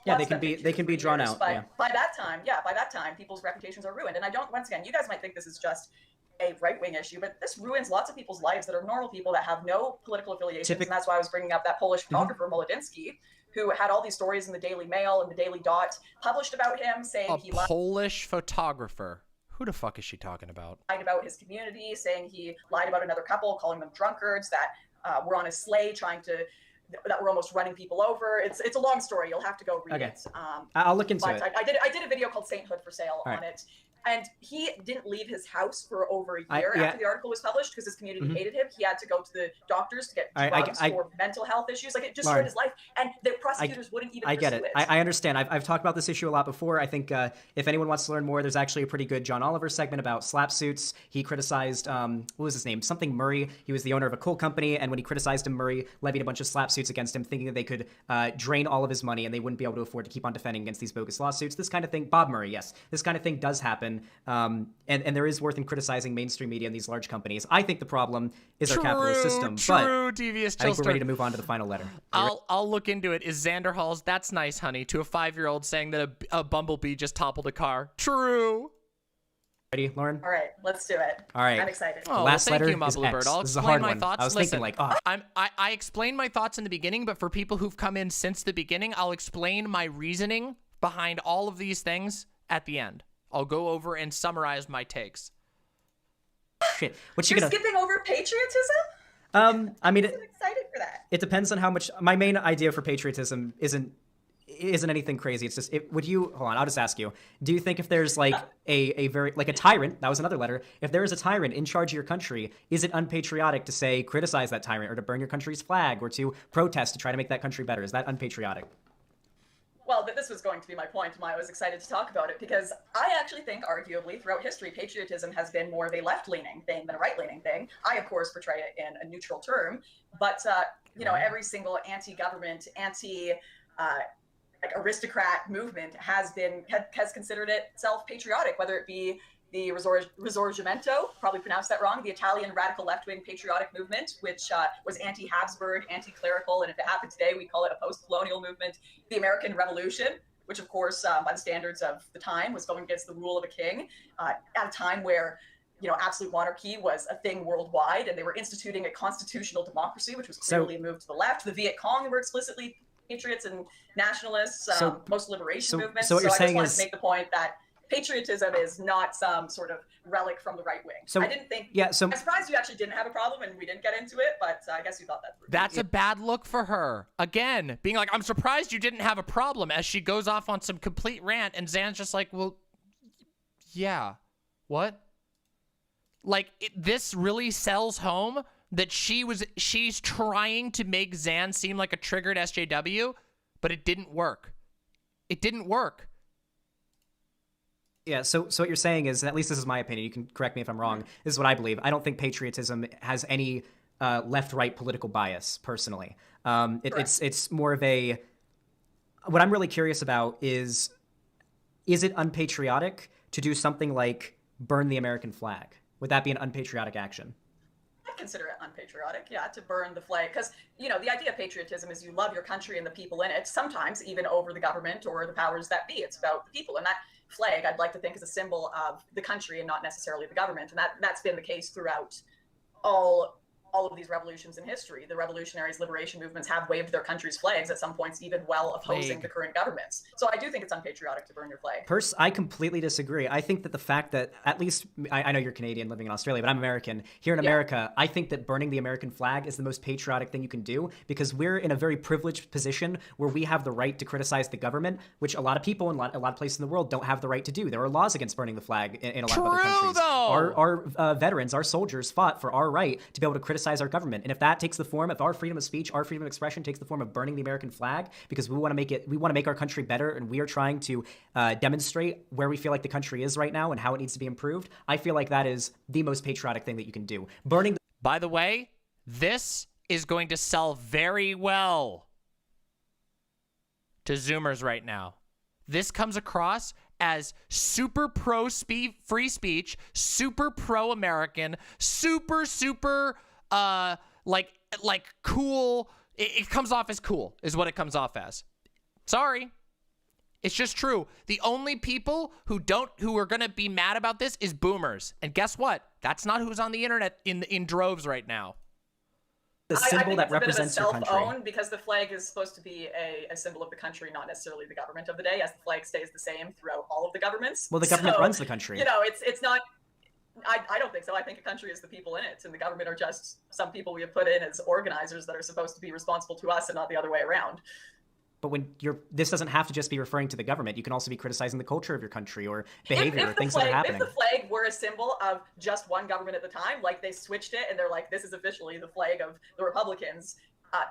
Yeah, they can be drawn out. But by that time, people's reputations are ruined. And I don't. Once again, you guys might think this is just a right-wing issue, but this ruins lots of people's lives that are normal people that have no political affiliations. And that's why I was bringing up that Polish photographer Molodinsky, who had all these stories in the Daily Mail and the Daily Dot published about him, saying he lied. Polish photographer. Who the fuck is she talking about? Lied about his community, saying he lied about another couple, calling them drunkards that were on a sleigh that were almost running people over. It's a long story. You'll have to go read it. I'll look into it. I did a video called Sainthood for Sale on it. And he didn't leave his house for over a year after the article was published because his community hated him. He had to go to the doctors to get drugs for mental health issues. Like, it just ruined his life. And the prosecutors wouldn't even pursue it. I understand. I've talked about this issue a lot before. I think if anyone wants to learn more, there's actually a pretty good John Oliver segment about slap suits. He criticized, what was his name? Something Murray. He was the owner of a coal company. And when he criticized him, Murray levied a bunch of slap suits against him, thinking that they could drain all of his money and they wouldn't be able to afford to keep on defending against these bogus lawsuits. This kind of thing, Bob Murray, yes. This kind of thing does happen. And there is worth in criticizing mainstream media and these large companies. I think the problem is our capitalist system. But devious I think we're ready to move on to the final letter. I'll look into it. Is Xanderhal's "That's nice, honey" to a 5-year-old saying that a bumblebee just toppled a car true? Ready, Lauren? All right, let's do it. All right. I'm excited. Oh, last thank letter you, is X. I'll This is a explain hard my one. thoughts. I was Listen, thinking I explained my thoughts in the beginning, but for people who've come in since the beginning, I'll explain my reasoning behind all of these things at the end. I'll go over and summarize my takes. Shit. You're skipping over patriotism? I mean, I'm excited for that. It depends on how much. My main idea for patriotism isn't anything crazy. It's just, would you, hold on, I'll just ask you. Do you think if there's like a very, like a tyrant, that was another letter, if there is a tyrant in charge of your country, is it unpatriotic to say, criticize that tyrant, or to burn your country's flag, or to protest to try to make that country better? Is that unpatriotic? Well, this was going to be my point, and why I was excited to talk about it, because I actually think, arguably, throughout history, patriotism has been more of a left-leaning thing than a right-leaning thing. I, of course, portray it in a neutral term, but, every single anti-government, aristocrat movement has considered itself patriotic, whether it be the Risorgimento, probably pronounced that wrong, the Italian radical left-wing patriotic movement, which was anti-Habsburg, anti-clerical, and if it happened today, we call it a post-colonial movement. The American Revolution, which of course, by the standards of the time, was going against the rule of a king at a time where absolute monarchy was a thing worldwide, and they were instituting a constitutional democracy, which was clearly a move to the left. The Viet Cong were explicitly patriots and nationalists, most liberation movements. So what you're saying I just wanted to make the point that patriotism is not some sort of relic from the right wing. So I didn't think. Yeah. So I'm surprised you actually didn't have a problem, and we didn't get into it. But I guess you thought that. That's a bad look for her. Again, being like, I'm surprised you didn't have a problem, as she goes off on some complete rant, and Zan's just like, well, yeah, what? Like, this really sells home that she's trying to make Zan seem like a triggered SJW, but it didn't work. It didn't work. Yeah, so what you're saying is, and at least this is my opinion, you can correct me if I'm wrong, this is what I believe. I don't think patriotism has any left-right political bias, personally. It's more of a... What I'm really curious about is it unpatriotic to do something like burn the American flag? Would that be an unpatriotic action? I consider it unpatriotic, yeah, to burn the flag. Because, you know, the idea of patriotism is you love your country and the people in it, sometimes even over the government or the powers that be. It's about the people. And that flag, I'd like to think, is a symbol of the country and not necessarily the government. And that's been the case throughout all of these revolutions in history. The revolutionaries, liberation movements have waved their country's flags at some points, even while opposing the current governments. So I do think it's unpatriotic to burn your flag. I completely disagree. I think that the fact that, at least, I know you're Canadian living in Australia, but I'm American. Here in America, I think that burning the American flag is the most patriotic thing you can do, because we're in a very privileged position where we have the right to criticize the government, which a lot of people in a lot of places in the world don't have the right to do. There are laws against burning the flag in a lot of other countries. Our veterans, our soldiers fought for our right to be able to criticize our government. And if that takes the form of our freedom of speech, our freedom of expression takes the form of burning the American flag, because we want to make our country better, and we are trying to demonstrate where we feel like the country is right now and how it needs to be improved, I feel like that is the most patriotic thing that you can do. By the way, this is going to sell very well to Zoomers right now. This comes across as super pro free speech, super pro American, super like cool. It comes off as cool, is what it comes off as. Sorry. It's just true. The only people who are going to be mad about this is boomers. And guess what? That's not who's on the internet in droves right now. The symbol that represents your country. Self-own, because the flag is supposed to be a symbol of the country, not necessarily the government of the day, as the flag stays the same throughout all of the governments. Well, the government runs the country. You know, it's not. I don't think so. I think a country is the people in it, and the government are just some people we have put in as organizers that are supposed to be responsible to us and not the other way around. But this doesn't have to just be referring to the government. You can also be criticizing the culture of your country or behavior or things that are happening. If the flag were a symbol of just one government at the time, like they switched it and they're like, this is officially the flag of the Republicans,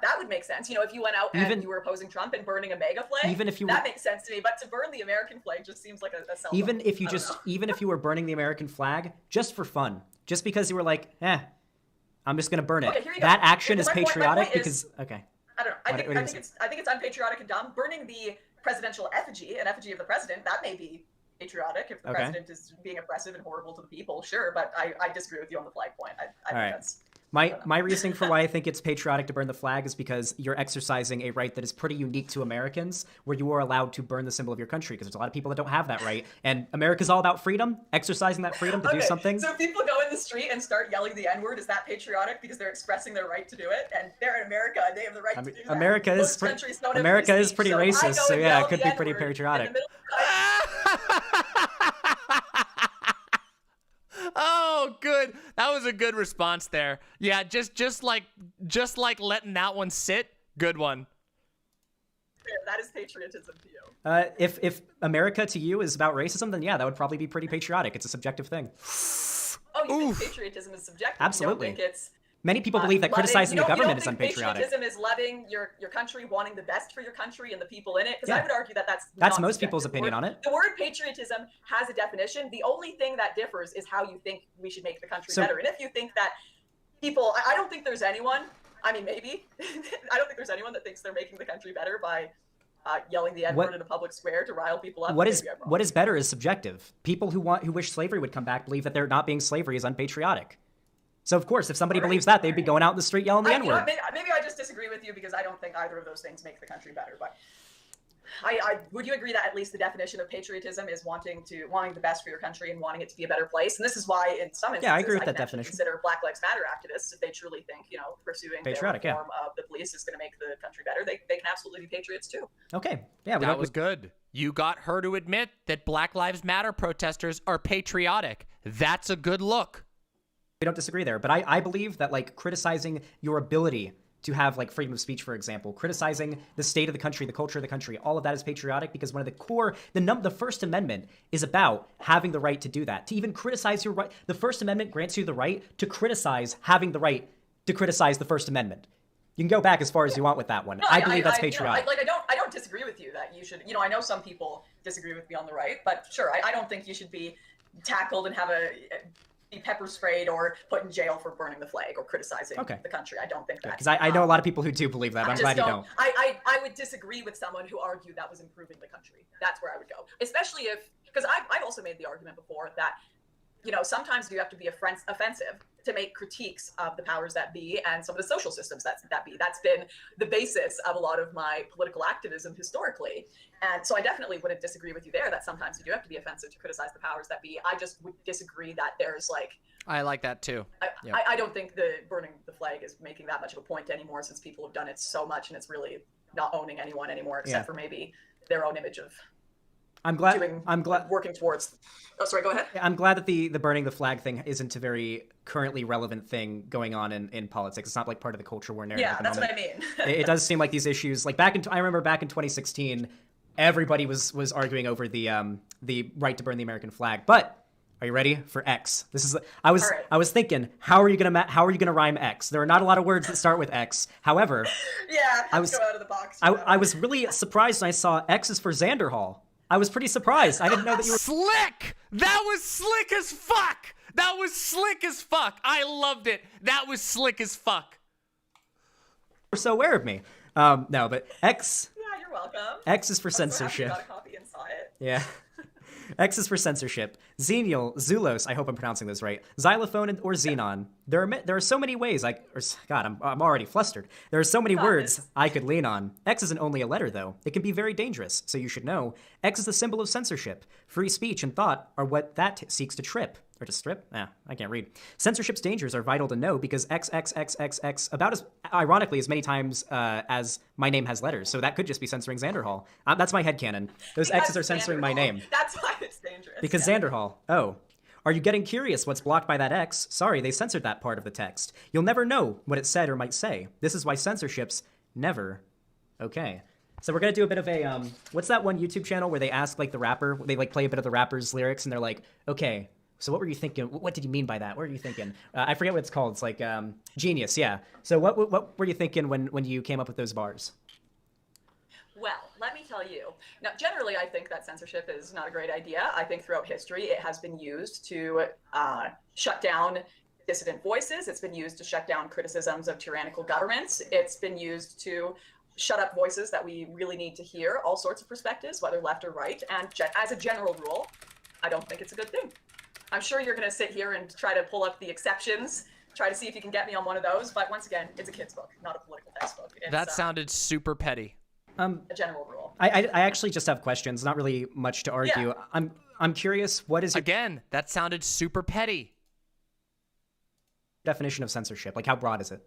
that would make sense. You know, if you went out and you were opposing Trump and burning a MAGA flag, that makes sense to me. But to burn the American flag just seems like a self. Even if you were burning the American flag just for fun, just because you were like, I'm just gonna burn it. Okay, that action is patriotic because I don't know. I think it's unpatriotic and dumb. Burning the presidential effigy, an effigy of the president, that may be patriotic if the president is being oppressive and horrible to the people, sure. But I disagree with you on the flag point. I think that's. My reasoning for why I think it's patriotic to burn the flag is because you're exercising a right that is pretty unique to Americans, where you are allowed to burn the symbol of your country, because there's a lot of people that don't have that right. And America's all about freedom, exercising that freedom to do something. So if people go in the street and start yelling the N-word, is that patriotic because they're expressing their right to do it? And they're in America and they have the right to do that. America is pretty racist, so yeah, it could be pretty patriotic. Oh, good. That was a good response there. Yeah, just like letting that one sit. Good one. That is patriotism to you. If America to you is about racism, then yeah, that would probably be pretty patriotic. It's a subjective thing. Oh, you think patriotism is subjective? Absolutely. You don't think it's many people believe that criticizing the government is unpatriotic. Patriotism is loving your country, wanting the best for your country and the people in it. Because I would argue that's most people's opinion on it. The word patriotism has a definition. The only thing that differs is how you think we should make the country better. And if you think that people, I don't think there's anyone. I mean, maybe I don't think there's anyone that thinks they're making the country better by yelling the N-word in a public square to rile people up. What is better is subjective. People who wish slavery would come back believe that there not being slavery is unpatriotic. So, of course, if somebody believes that, they'd be going out in the street yelling the N-word. Maybe I just disagree with you because I don't think either of those things make the country better. But would you agree that at least the definition of patriotism is wanting the best for your country and wanting it to be a better place? And this is why, in some instances, I agree with that definition. Consider Black Lives Matter activists if they truly think, pursuing the reform of the police is going to make the country better. They can absolutely be patriots too. Okay, yeah, that was good. You got her to admit that Black Lives Matter protesters are patriotic. That's a good look. We don't disagree there, but I believe that criticizing your ability to have freedom of speech, for example, criticizing the state of the country, the culture of the country, all of that is patriotic because one of the core, the First Amendment is about having the right to do that, to even criticize your right. The First Amendment grants you the right to criticize having the right to criticize the First Amendment. You can go back as far as you want with that one. No, I believe that's patriotic. I don't disagree with you that you should. I know some people disagree with me on the right, but sure, I don't think you should be tackled and be pepper sprayed or put in jail for burning the flag or criticizing the country. I don't think that. Because I know a lot of people who do believe that. I'm glad you don't. I would disagree with someone who argued that was improving the country. That's where I would go. Especially because I've also made the argument before that, sometimes you have to be offensive to make critiques of the powers that be and some of the social systems that be. That's been the basis of a lot of my political activism historically. And so I definitely wouldn't disagree with you there that sometimes you do have to be offensive to criticize the powers that be. I just would disagree that there's like... I like that too. I don't think the burning the flag is making that much of a point anymore, since people have done it so much and it's really not owning anyone anymore, except for maybe their own image of... I'm glad working towards. Oh, sorry. Go ahead. I'm glad that the burning the flag thing isn't a very currently relevant thing going on in politics. It's not like part of the culture war narrative. Yeah, that's what I mean. It does seem like these issues, like I remember back in 2016, everybody was arguing over the right to burn the American flag. But are you ready for X? This is I was thinking, how are you gonna rhyme X? There are not a lot of words that start with X. However, go out of the box. I was really surprised when I saw X is for Xanderhal. I was pretty surprised. I didn't know that you were... Slick! That was slick as fuck! That was slick as fuck! I loved it! That was slick as fuck! You're so aware of me. No, but X... Yeah, you're welcome. X is for censorship. I got a copy and saw it. Yeah. X is for censorship. Xenial, Zulos, I hope I'm pronouncing this right. Xylophone or Xenon. There are so many ways God, I'm already flustered. There are so many words I could lean on. X isn't only a letter, though. It can be very dangerous, so you should know. X is the symbol of censorship. Free speech and thought are what that seeks to trip. Or to strip? I can't read. Censorship's dangers are vital to know because XXXXX about as ironically as many times as my name has letters. So that could just be censoring Xanderhal. That's my headcanon. Those X's are censoring my name. That's why it's dangerous. Because Xanderhal. Oh. Are you getting curious what's blocked by that X? Sorry, they censored that part of the text. You'll never know what it said or might say. This is why censorship's never okay. So we're gonna do a bit of a what's that one YouTube channel where they ask like the rapper, they like play a bit of the rapper's lyrics and they're like, okay, so what were you thinking? What did you mean by that? What were you thinking? I forget what it's called. It's like Genius, yeah. So what were you thinking when you came up with those bars? Well, let me tell you. Now, generally, I think that censorship is not a great idea. I think throughout history, it has been used to shut down dissident voices. It's been used to shut down criticisms of tyrannical governments. It's been used to shut up voices that we really need to hear, all sorts of perspectives, whether left or right. And as a general rule, I don't think it's a good thing. I'm sure you're going to sit here and try to pull up the exceptions, try to see if you can get me on one of those. But once again, it's a kid's book, not a political textbook. That sounded super petty. A general rule. I actually just have questions, not really much to argue. Yeah. I'm curious, what is your Again, that sounded super petty. definition of censorship? Like, how broad is it?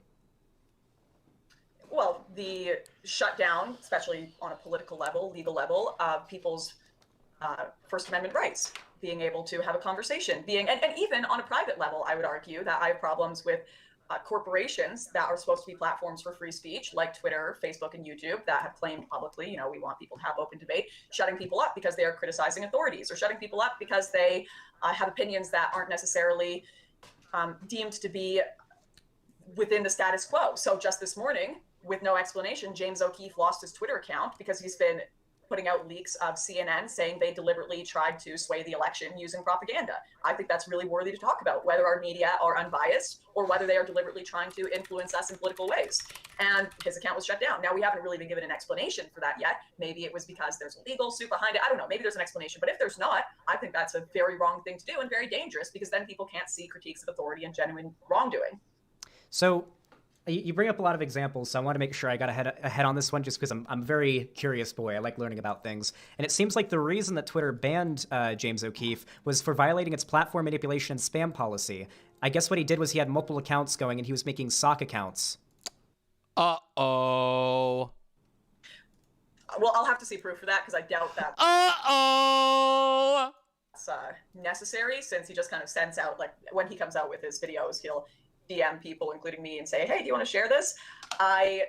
Well, the shutdown, especially on a political level, legal level, of people's First Amendment rights, being able to have a conversation, and even on a private level, I would argue that I have problems with corporations that are supposed to be platforms for free speech, like Twitter, Facebook, and YouTube, that have claimed publicly, we want people to have open debate, shutting people up because they are criticizing authorities, or shutting people up because they have opinions that aren't necessarily deemed to be within the status quo. So just this morning, with no explanation, James O'Keefe lost his Twitter account because he's been putting out leaks of CNN saying they deliberately tried to sway the election using propaganda. I think that's really worthy to talk about, whether our media are unbiased or whether they are deliberately trying to influence us in political ways. And his account was shut down. Now, we haven't really been given an explanation for that yet. Maybe it was because there's a legal suit behind it. I don't know. Maybe there's an explanation. But if there's not, I think that's a very wrong thing to do and very dangerous, because then people can't see critiques of authority and genuine wrongdoing. So you bring up a lot of examples, so I want to make sure I got ahead on this one just because I'm a very curious boy. I like learning about things. And it seems like the reason that Twitter banned James O'Keefe was for violating its platform manipulation and spam policy. I guess what he did was he had multiple accounts going and he was making sock accounts. Uh-oh. Well, I'll have to see proof for that because I doubt that. Uh-oh. It's necessary, since he just kind of sends out, like, when he comes out with his videos, he'll DM people, including me, and say, hey, do you want to share this? I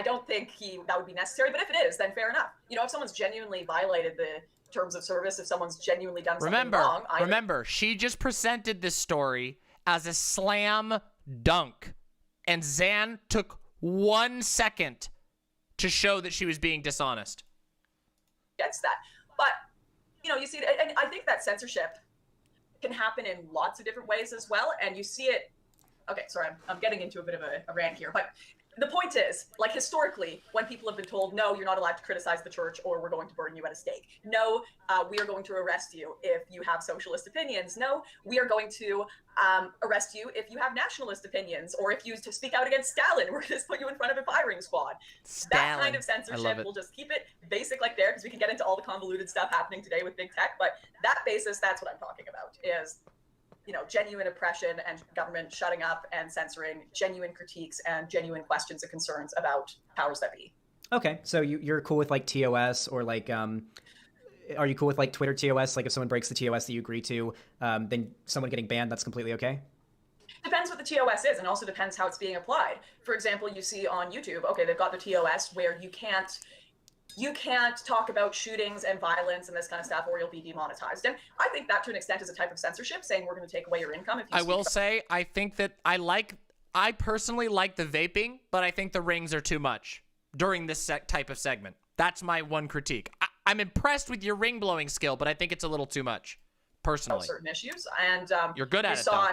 don't think that would be necessary, but if it is, then fair enough. If someone's genuinely violated the terms of service, if someone's genuinely done something wrong... Remember, she just presented this story as a slam dunk, and Zan took 1 second to show that she was being dishonest. Gets that. But, you see, and I think that censorship can happen in lots of different ways as well, and you see it... Okay, sorry, I'm getting into a bit of a rant here, but the point is, like historically, when people have been told, no, you're not allowed to criticize the church or we're going to burn you at a stake. No, we are going to arrest you if you have socialist opinions. No, we are going to arrest you if you have nationalist opinions or if you to speak out against Stalin. We're going to put you in front of a firing squad. That kind of censorship, we'll just keep it basic like there because we can get into all the convoluted stuff happening today with big tech. But that basis, that's what I'm talking about, is genuine oppression and government shutting up and censoring genuine critiques and genuine questions and concerns about powers that be. Okay, so you're cool with like TOS or like, are you cool with like Twitter TOS? Like if someone breaks the TOS that you agree to, then someone getting banned, that's completely okay? Depends what the TOS is, and also depends how it's being applied. For example, you see on YouTube, okay, they've got the TOS where you can't talk about shootings and violence and this kind of stuff or you'll be demonetized. And I think that to an extent is a type of censorship, saying we're going to take away your income if you I will say, I think that I personally like the vaping, but I think the rings are too much during this type of segment. That's my one critique. I'm impressed with your ring blowing skill, but I think it's a little too much, personally. Certain issues. And you're good at it, though.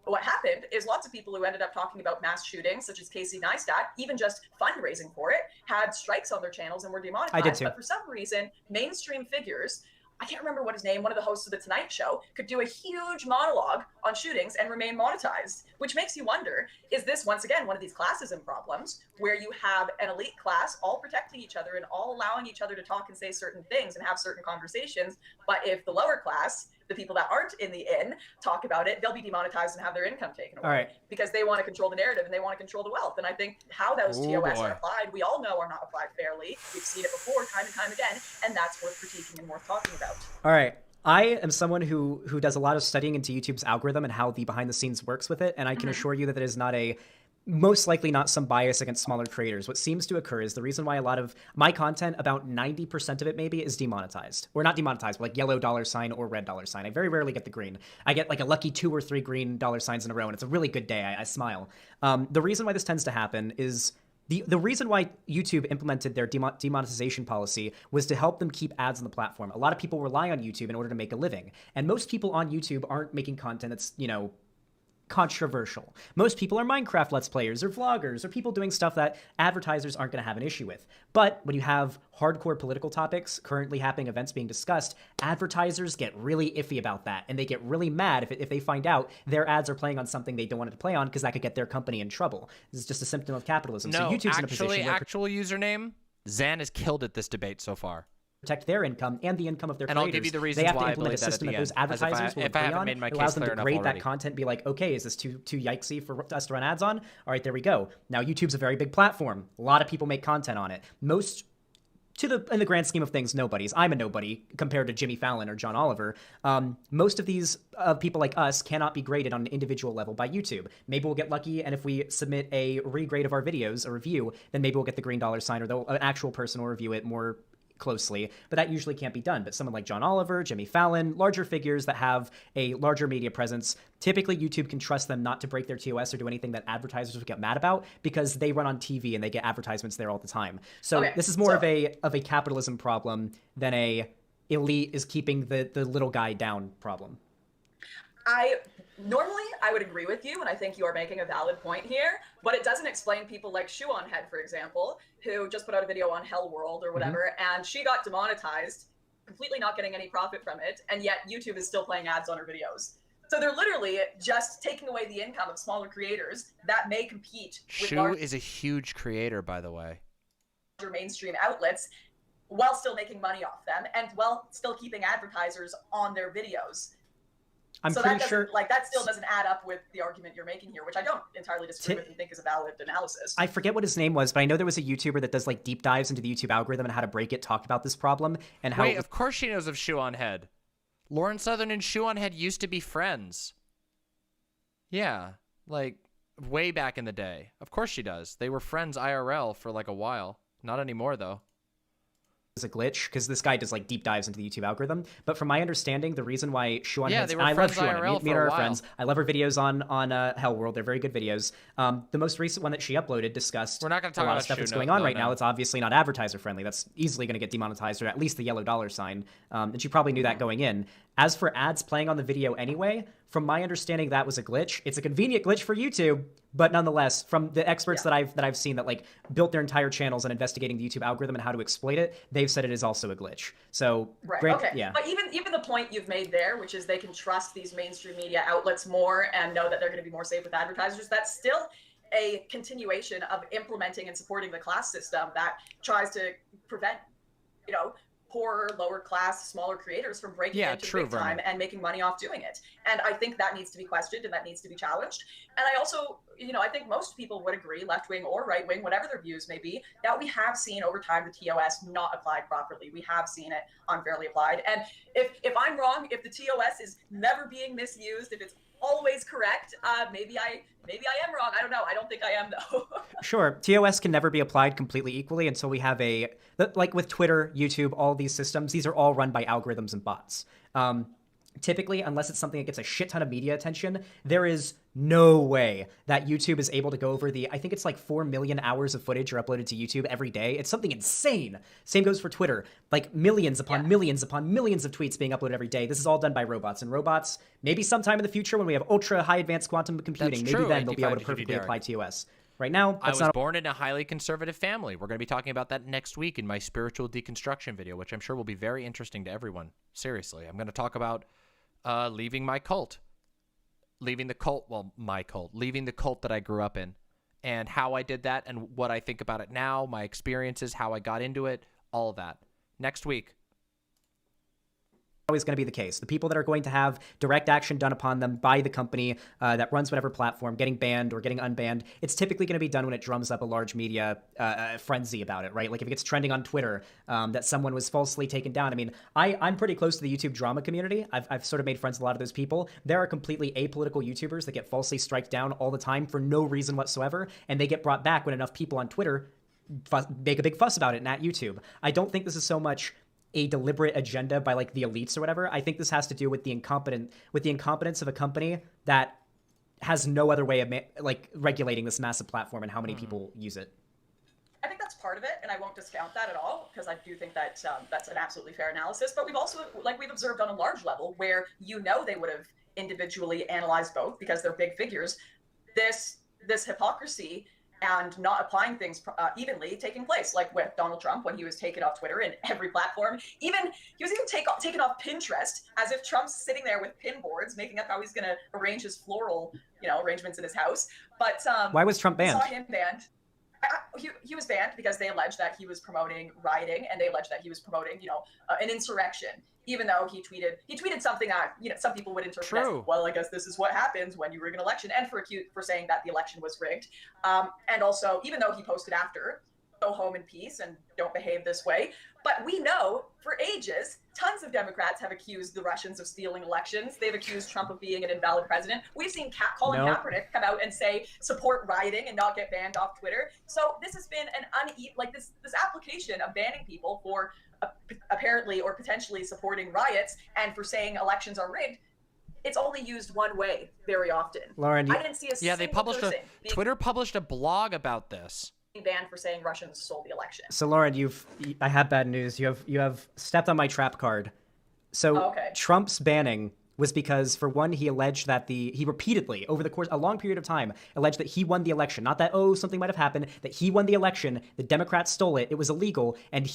What happened is lots of people who ended up talking about mass shootings, such as Casey Neistat, even just fundraising for it, had strikes on their channels and were demonetized. I did too. But for some reason, mainstream figures, I can't remember what his name, one of the hosts of The Tonight Show, could do a huge monologue on shootings and remain monetized, which makes you wonder, is this, once again, one of these classism problems where you have an elite class all protecting each other and all allowing each other to talk and say certain things and have certain conversations, but if the lower class, the people that aren't in the inn, talk about it, they'll be demonetized and have their income taken away. All right. Because they want to control the narrative and they want to control the wealth. And I think how those TOS are applied, we all know are not applied fairly. We've seen it before time and time again, and that's worth critiquing and worth talking about. All right. I am someone who does a lot of studying into YouTube's algorithm and how the behind the scenes works with it, and I can assure you that it is most likely not some bias against smaller creators. What seems to occur is the reason why a lot of my content, about 90% of it maybe, is demonetized. Or not demonetized, but like yellow $sign or red $sign. I very rarely get the green. I get like a lucky 2 or 3 green $signs in a row, and it's a really good day. I smile. The reason why this tends to happen is the reason why YouTube implemented their demonetization policy was to help them keep ads on the platform. A lot of people rely on YouTube in order to make a living. And most people on YouTube aren't making content that's, controversial. Most people are Minecraft Let's Players or vloggers or people doing stuff that advertisers aren't going to have an issue with. But when you have hardcore political topics, currently happening events being discussed, advertisers get really iffy about that. And they get really mad if they find out their ads are playing on something they don't want it to play on because that could get their company in trouble. This is just a symptom of capitalism. No, so YouTube's in a position where actual username, Zan has killed at this debate so far. Protect their income and the income of their and creators. I'll give you the reasons they have why to implement I a system that those advertisers will agree on. It allows them to grade that content, be like, okay, is this too yikesy for us to run ads on? All right, there we go. Now YouTube's a very big platform. A lot of people make content on it. In the grand scheme of things, nobodies. I'm a nobody compared to Jimmy Fallon or John Oliver. Most of these people like us cannot be graded on an individual level by YouTube. Maybe we'll get lucky, and if we submit a regrade of our videos, a review, then maybe we'll get the green $sign, or an actual person will review it more closely, but that usually can't be done. But someone like John Oliver, Jimmy Fallon, larger figures that have a larger media presence, typically YouTube can trust them not to break their TOS or do anything that advertisers would get mad about because they run on TV and they get advertisements there all the time. So this is more of a capitalism problem than a elite is keeping the little guy down problem. Normally, I would agree with you, and I think you are making a valid point here, but it doesn't explain people like Shaun, for example, who just put out a video on Hell World or whatever, and she got demonetized, completely not getting any profit from it, and yet YouTube is still playing ads on her videos. So they're literally just taking away the income of smaller creators that may compete with Shu is a huge creator, by the way. Larger mainstream outlets while still making money off them and while still keeping advertisers on their videos. I'm pretty sure that still doesn't add up with the argument you're making here, which I don't entirely disagree with and think is a valid analysis. I forget what his name was, but I know there was a YouTuber that does like deep dives into the YouTube algorithm and how to break it, talked about this problem and how. Wait, of course she knows of Shaun Head. Lauren Southern and Shaun Head used to be friends. Yeah, like way back in the day. Of course she does. They were friends IRL for like a while. Not anymore though. Is a glitch because this guy does like deep dives into the YouTube algorithm. But from my understanding, the reason why Shaun they were I love friends Shaun. IRL Me and for her a are while. friends. I love her videos on Hell World. They're very good videos. The most recent one that she uploaded discussed We're not going to talk a lot about of stuff Shu, that's no, going on no, right no. now. It's obviously not advertiser friendly. That's easily going to get demonetized, or at least the yellow $sign. And she probably knew that going in. As for ads playing on the video anyway, from my understanding, that was a glitch. It's a convenient glitch for YouTube, But nonetheless, from the experts that I've seen that like built their entire channels on investigating the YouTube algorithm and how to exploit it, they've said it is also a glitch. So Okay. But even the point you've made there, which is they can trust these mainstream media outlets more and know that they're going to be more safe with advertisers, that's still a continuation of implementing and supporting the class system that tries to prevent, poor, lower class, smaller creators from breaking into big time and making money off doing it. And I think that needs to be questioned and that needs to be challenged. And I also, I think most people would agree, left wing or right wing, whatever their views may be, that we have seen over time the TOS not applied properly. We have seen it unfairly applied. And if I'm wrong, if the TOS is never being misused, if it's always correct, maybe I am wrong. I don't know. I don't think I am though. Sure. TOS can never be applied completely equally until we have like with Twitter, YouTube, all these systems, these are all run by algorithms and bots. Typically, unless it's something that gets a shit ton of media attention, there is no way that YouTube is able to go over I think it's like 4 million hours of footage are uploaded to YouTube every day. It's something insane. Same goes for Twitter. Like millions upon millions upon millions of tweets being uploaded every day. This is all done by robots. And robots, maybe sometime in the future when we have ultra high advanced quantum computing, maybe then they'll be able to perfectly apply TOS. Right now, I was born in a highly conservative family. We're going to be talking about that next week in my spiritual deconstruction video, which I'm sure will be very interesting to everyone. Seriously, I'm going to talk about leaving my cult. Leaving the cult that I grew up in, and how I did that and what I think about it now, my experiences, how I got into it, all of that. Next week. Always going to be the case. The people that are going to have direct action done upon them by the company that runs whatever platform, getting banned or getting unbanned, it's typically going to be done when it drums up a large media frenzy about it, right? Like if it gets trending on Twitter that someone was falsely taken down. I mean, I'm pretty close to the YouTube drama community. I've sort of made friends with a lot of those people. There are completely apolitical YouTubers that get falsely striked down all the time for no reason whatsoever, and they get brought back when enough people on Twitter make a big fuss about it and at YouTube. I don't think this is so much a deliberate agenda by like the elites or whatever. I think this has to do with the incompetence of a company that has no other way of regulating this massive platform and how many people use it. I think that's part of it, and I won't discount that at all because I do think that that's an absolutely fair analysis. But we've also, we've observed on a large level where they would have individually analyzed both because they're big figures. This hypocrisy and not applying things evenly taking place, like with Donald Trump when he was taken off Twitter and every platform. He was even taken off Pinterest, as if Trump's sitting there with pin boards making up how he's going to arrange his floral, arrangements in his house. But why was Trump banned? Saw him banned. He was banned because they alleged that he was promoting rioting, and they alleged that he was promoting, an insurrection. Even though he tweeted something that, some people would interpret as, well, I guess this is what happens when you rig an election, and for saying that the election was rigged. And also, even though he posted after, go home in peace and don't behave this way. But we know for ages, tons of Democrats have accused the Russians of stealing elections. They've accused Trump of being an invalid president. We've seen Colin Kaepernick come out and say, support rioting and not get banned off Twitter. So this has been this application of banning people for apparently or potentially supporting riots and for saying elections are rigged. It's only used one way very often. Lauren, I didn't see a single person Twitter published a blog about this. Banned for saying Russians stole the election. So Lauren, I have bad news. You have stepped on my trap card. So Trump's banning was because, for one, he alleged that he repeatedly, over the course, a long period of time, alleged that he won the election. Not that, something might have happened, that he won the election, the Democrats stole it, it was illegal, and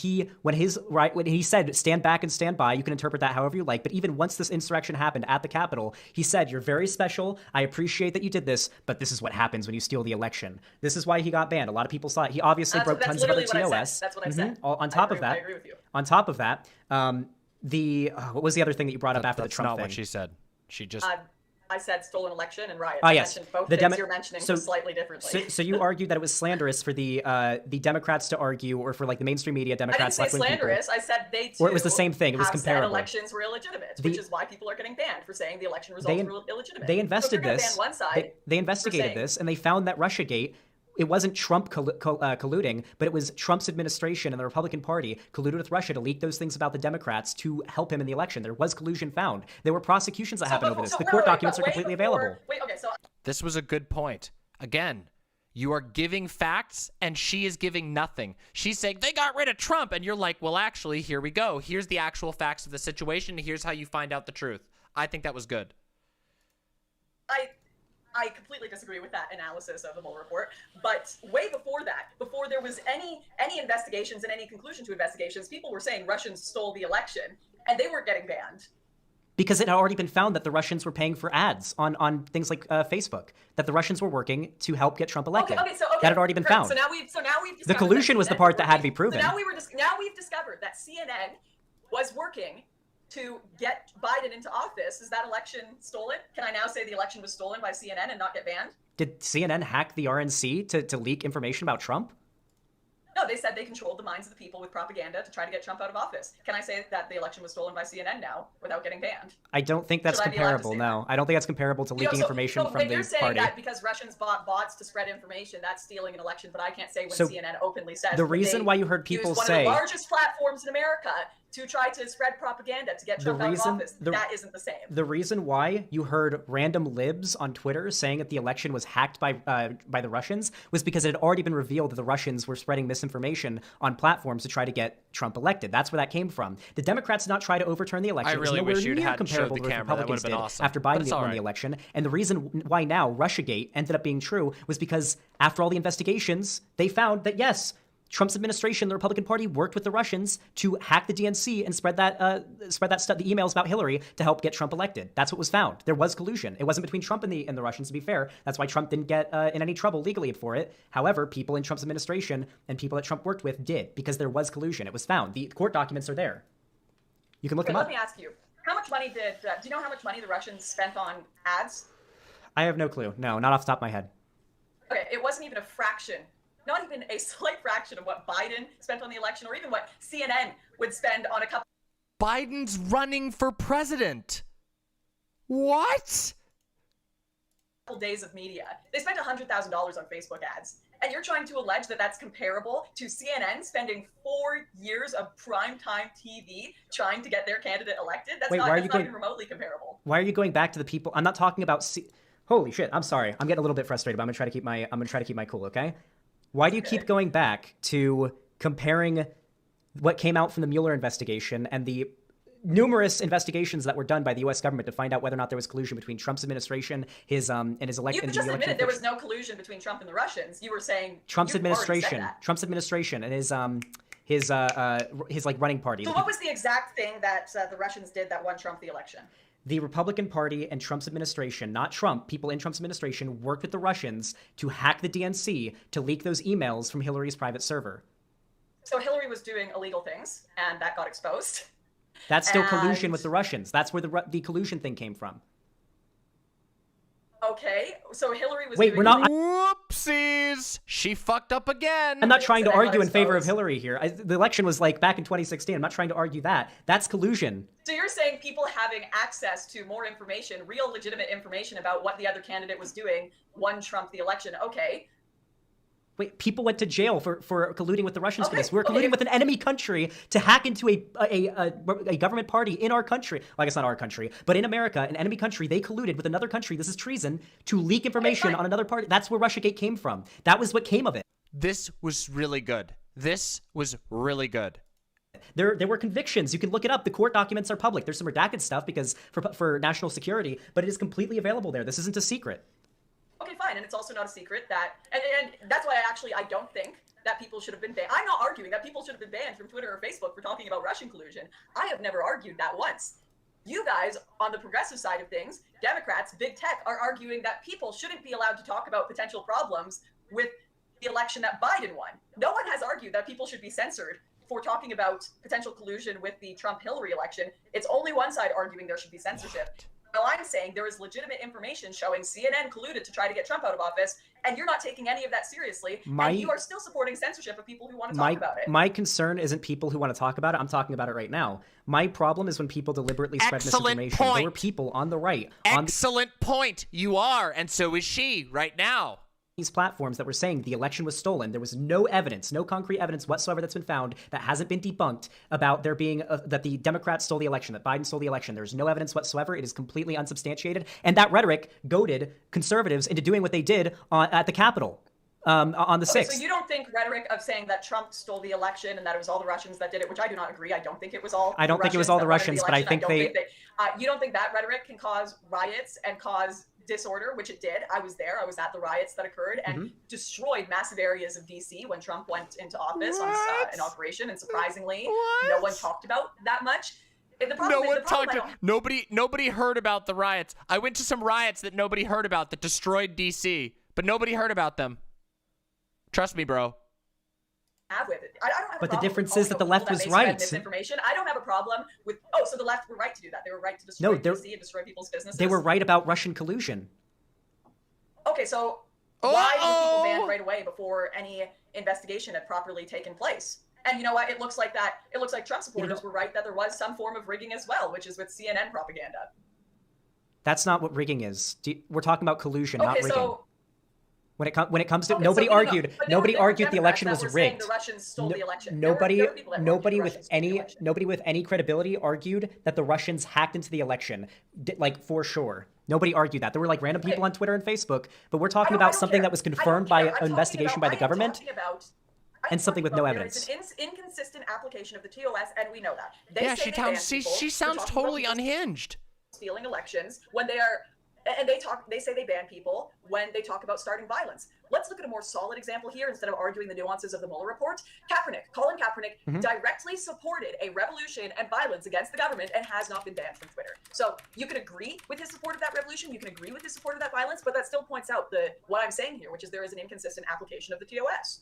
when he said, stand back and stand by, you can interpret that however you like, but even once this insurrection happened at the Capitol, he said, you're very special, I appreciate that you did this, but this is what happens when you steal the election. This is why he got banned. A lot of people saw it. He obviously broke tons of other TOS. That's what I said. On top of that, I agree with you. On top of that, what was the other thing that you brought up after the Trump thing? That's not what she said. She just... I said stolen election and riots. Yes. I mentioned both things you're mentioning slightly differently. So you argued that it was slanderous for the Democrats to argue, or for like the mainstream media Democrats. I didn't say slanderous. I said they too. Or it was the same thing. It was comparable. Said elections were illegitimate, which is why people are getting banned for saying the election results were illegitimate. They invested this. They investigated this, and they found that Russiagate. It wasn't Trump colluding, but it was Trump's administration and the Republican Party colluded with Russia to leak those things about the Democrats to help him in the election. There was collusion found. There were prosecutions that happened over this. The court documents are completely available. This was a good point. Again, you are giving facts, and she is giving nothing. She's saying, they got rid of Trump, and you're like, well, actually, here we go. Here's the actual facts of the situation. Here's how you find out the truth. I think that was good. I completely disagree with that analysis of the Mueller report. But way before that, before there was any investigations and any conclusion to investigations, people were saying Russians stole the election, and they weren't getting banned. Because it had already been found that the Russians were paying for ads on things like Facebook, that the Russians were working to help get Trump elected. Okay, that had already been found. So now we've discovered the collusion was the part that had to be proven. So now we've discovered that CNN was working to get Biden into office. Is that election stolen? Can I now say the election was stolen by CNN and not get banned? Did CNN hack the RNC to leak information about Trump? No, they said they controlled the minds of the people with propaganda to try to get Trump out of office. Can I say that the election was stolen by CNN now without getting banned? I don't think that's comparable, no. I don't think that's comparable to leaking information from the party. You're saying that because Russians bought bots to spread information, that's stealing an election, but I can't say when CNN openly says the reason why you heard people say... one of the largest platforms in America to try to spread propaganda to get Trump out of office. That isn't the same. The reason why you heard random libs on Twitter saying that the election was hacked by the Russians was because it had already been revealed that the Russians were spreading misinformation on platforms to try to get Trump elected. That's where that came from. The Democrats did not try to overturn the election. I really wish you'd had comparable showed the to what camera. Republicans That would have been did awesome. after Biden won the election. And the reason why now Russiagate ended up being true was because after all the investigations, they found that yes, Trump's administration, the Republican Party, worked with the Russians to hack the DNC and spread the emails about Hillary to help get Trump elected. That's what was found. There was collusion. It wasn't between Trump and the Russians, to be fair. That's why Trump didn't get in any trouble legally for it. However, people in Trump's administration and people that Trump worked with did, because there was collusion. It was found. The court documents are there. You can look them up. Let me ask you, how much money do you know how much money the Russians spent on ads? I have no clue. No, not off the top of my head. Okay, it wasn't even a fraction. Not even a slight fraction of what Biden spent on the election, or even what CNN would spend on a couple. Biden's running for president. What? Days of media. They spent $100,000 on Facebook ads. And you're trying to allege that that's comparable to CNN spending 4 years of primetime TV trying to get their candidate elected? That's not even remotely comparable. Why are you going back to the people? I'm not talking about... Holy shit, I'm sorry. I'm getting a little bit frustrated, but I'm going to try to keep my cool, okay? Why do you keep going back to comparing what came out from the Mueller investigation and the numerous investigations that were done by the U.S. government to find out whether or not there was collusion between Trump's administration, his election? You just admitted there was no collusion between Trump and the Russians. You were saying Trump's administration and his running party. So what was the exact thing that the Russians did that won Trump the election? The Republican Party and Trump's administration, not Trump, people in Trump's administration worked with the Russians to hack the DNC to leak those emails from Hillary's private server. So Hillary was doing illegal things, and that got exposed. That's still collusion with the Russians. That's where the collusion thing came from. Okay, so Hillary was Wait, doing... we're not... Whoopsies! She fucked up again! I'm not trying to argue in favor of Hillary here. The election was like back in 2016. I'm not trying to argue that. That's collusion. So you're saying people having access to more information, real legitimate information about what the other candidate was doing won Trump the election. Okay. Wait, people went to jail for colluding with the Russians for this. We're colluding with an enemy country to hack into a government party in our country. Well, I guess not our country, but in America, an enemy country. They colluded with another country. This is treason to leak information on another party. That's where Russiagate came from. That was what came of it. This was really good. This was really good. There were convictions. You can look it up. The court documents are public. There's some redacted stuff because for national security, but it is completely available there. This isn't a secret. Okay, fine, and it's also not a secret that, and that's why I don't think that people should have been banned. I'm not arguing that people should have been banned from Twitter or Facebook for talking about Russian collusion. I have never argued that once. You guys, on the progressive side of things, Democrats, big tech, are arguing that people shouldn't be allowed to talk about potential problems with the election that Biden won. No one has argued that people should be censored for talking about potential collusion with the Trump-Hillary election. It's only one side arguing there should be censorship. Well, I'm saying there is legitimate information showing CNN colluded to try to get Trump out of office, and you're not taking any of that seriously, and you are still supporting censorship of people who want to talk about it. My concern isn't people who want to talk about it. I'm talking about it right now. My problem is when people deliberately spread misinformation. Point. There were people on the right. Excellent point. You are, and so is she right now. These platforms that were saying the election was stolen. There was no evidence, no concrete evidence whatsoever that's been found that hasn't been debunked about there being that the Democrats stole the election, that Biden stole the election. There's no evidence whatsoever. It is completely unsubstantiated. And that rhetoric goaded conservatives into doing what they did at the Capitol on the 6th. So you don't think rhetoric of saying that Trump stole the election and that it was all the Russians that did it, which I do not agree. I don't think it was all I don't think it was all the Russians, but I think you don't think that rhetoric can cause riots and cause disorder, which it did. I was there. I was at the riots that occurred and destroyed massive areas of DC when Trump went into office on inauguration. And surprisingly, no one talked about that much. Nobody heard about the riots. I went to some riots that nobody heard about that destroyed DC, but nobody heard about them. Trust me, bro. With it. I don't have a but the problem difference with is that the left was spread right. Misinformation. I don't have a problem with. Oh, so the left were right to do that. They were right to destroy DC and destroy people's businesses. They were right about Russian collusion. Okay, so why were people banned right away before any investigation had properly taken place? And you know what? It looks like Trump supporters were right that there was some form of rigging as well, which is with CNN propaganda. That's not what rigging is. We're talking about collusion, not rigging. So, when it comes to nobody argued the election was rigged. The Russians stole the election. Nobody with any credibility argued that the Russians hacked into the election, like for sure. Nobody argued that. There were like random people on Twitter and Facebook, but we're talking about something that was confirmed by an investigation by the government. And something with no evidence. There is an inconsistent application of the TOS, and we know that. She sounds totally unhinged. Stealing elections when they are, and they say they ban people when they talk about starting violence. Let's look at a more solid example here instead of arguing the nuances of the Mueller report. Colin Kaepernick directly supported a revolution and violence against the government and has not been banned from Twitter. So you can agree with his support of that revolution, you can agree with his support of that violence, but that still points out what I'm saying here, which is there is an inconsistent application of the TOS.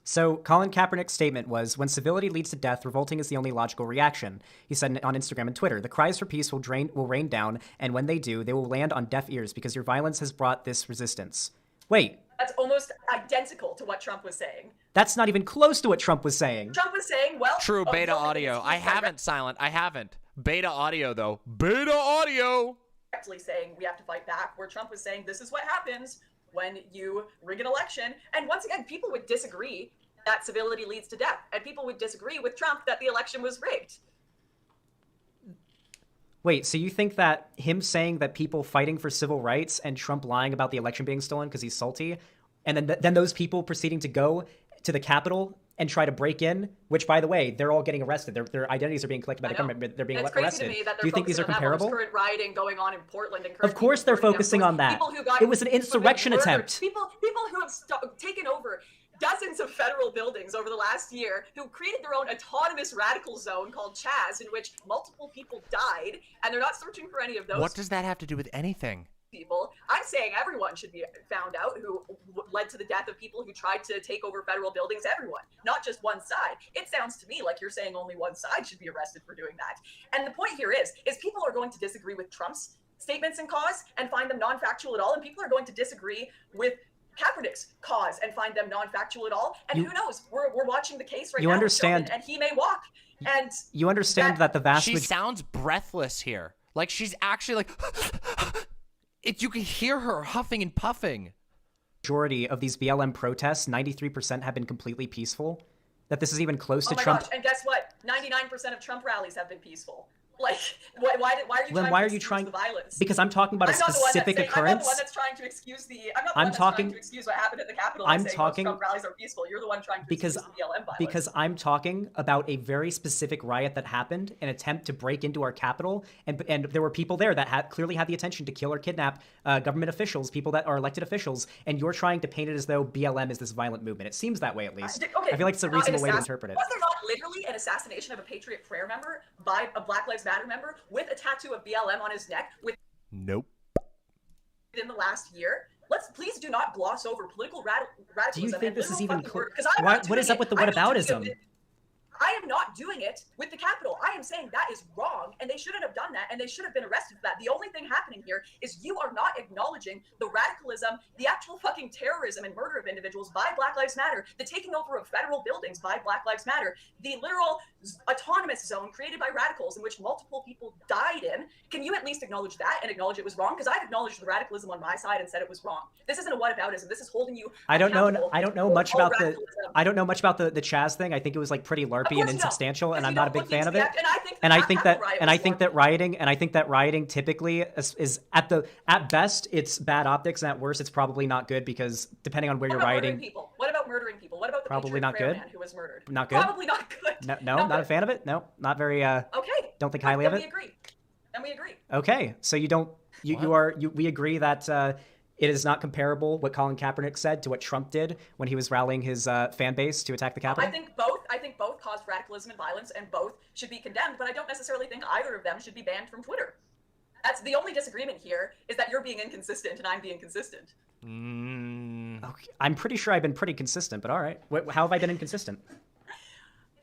So Colin Kaepernick's statement was, when civility leads to death, revolting is the only logical reaction. He said on Instagram and Twitter, the cries for peace will rain down, and when they do, they will land on deaf ears because your violence has brought this resistance. Wait. That's almost identical to what Trump was saying. That's not even close to what Trump was saying. Trump was saying, well... True, beta audio. I haven't, Silent. I haven't. Beta audio, though. Beta audio! Actually saying we have to fight back, where Trump was saying this is what happens when you rig an election. And once again, people would disagree that civility leads to death. And people would disagree with Trump that the election was rigged. Wait, so you think that him saying that people fighting for civil rights and Trump lying about the election being stolen because he's salty, and then those people proceeding to go to the Capitol and try to break in, which, by the way, they're all getting arrested. Their identities are being collected by the government, but they're being arrested. It's crazy to me that Do you think these are comparable? Current rioting going on in Portland. And of course they're focusing on that. It was an insurrection attempt. People who have taken over dozens of federal buildings over the last year, who created their own autonomous radical zone called Chaz, in which multiple people died, and they're not searching for any of those. What does that have to do with anything? People. I'm saying everyone should be found out who led to the death of people who tried to take over federal buildings. Everyone, not just one side. It sounds to me like you're saying only one side should be arrested for doing that. And the point here is people are going to disagree with Trump's statements and cause and find them non-factual at all, and people are going to disagree with Kaepernick's cause and find them non-factual at all. And who knows? We're watching the case right now. You understand? And he may walk. And you understand that the vast she sounds breathless here. Like she's actually like you can hear her huffing and puffing. Majority of these BLM protests, 93% have been completely peaceful. That this is even close to Trump. Gosh. And guess what? 99% of Trump rallies have been peaceful. Like, why are you trying to excuse the violence? Because I'm talking about a specific occurrence. I'm not the one that's trying to excuse trying to excuse what happened at the Capitol. Trump rallies are peaceful. You're the one trying to excuse the BLM violence. Because I'm talking about a very specific riot that happened, an attempt to break into our Capitol, and there were people there that clearly had the intention to kill or kidnap government officials, people that are elected officials, and you're trying to paint it as though BLM is this violent movement. It seems that way, at least. I feel like it's a reasonable way to interpret it. Was there not literally an assassination of a Patriot Prayer member by a Black Lives Matter member with a tattoo of BLM on his neck? Nope. Within the last year? Please do not gloss over political radicalism. Do you think this is even clear? What is up with the whataboutism? I am not doing it with the Capitol. I am saying that is wrong, and they shouldn't have done that, and they should have been arrested for that. The only thing happening here is you are not acknowledging the radicalism, the actual fucking terrorism and murder of individuals by Black Lives Matter, the taking over of federal buildings by Black Lives Matter, the literal autonomous zone created by radicals in which multiple people died in. Can you at least acknowledge that and acknowledge it was wrong? Because I've acknowledged the radicalism on my side and said it was wrong. This isn't a whataboutism. This is holding you. I don't know much about the Chaz thing. I think it was like pretty LARPy and insubstantial, and I'm not a big fan of it. And I think that rioting typically is at best it's bad optics, and at worst it's probably not good, because depending on where you're rioting. What about murdering people? What about the probably not good man who was murdered? Not good. Probably not good. No, not a fan of it. No, not very. Okay. Don't think highly of it. Then we agree. Okay, so you don't We agree that it is not comparable what Colin Kaepernick said to what Trump did when he was rallying his fan base to attack the Capitol? I think both caused radicalism and violence, and both should be condemned, but I don't necessarily think either of them should be banned from Twitter. That's the only disagreement here, is that you're being inconsistent and I'm being consistent. Okay. I'm pretty sure I've been pretty consistent, but all right. How have I been inconsistent?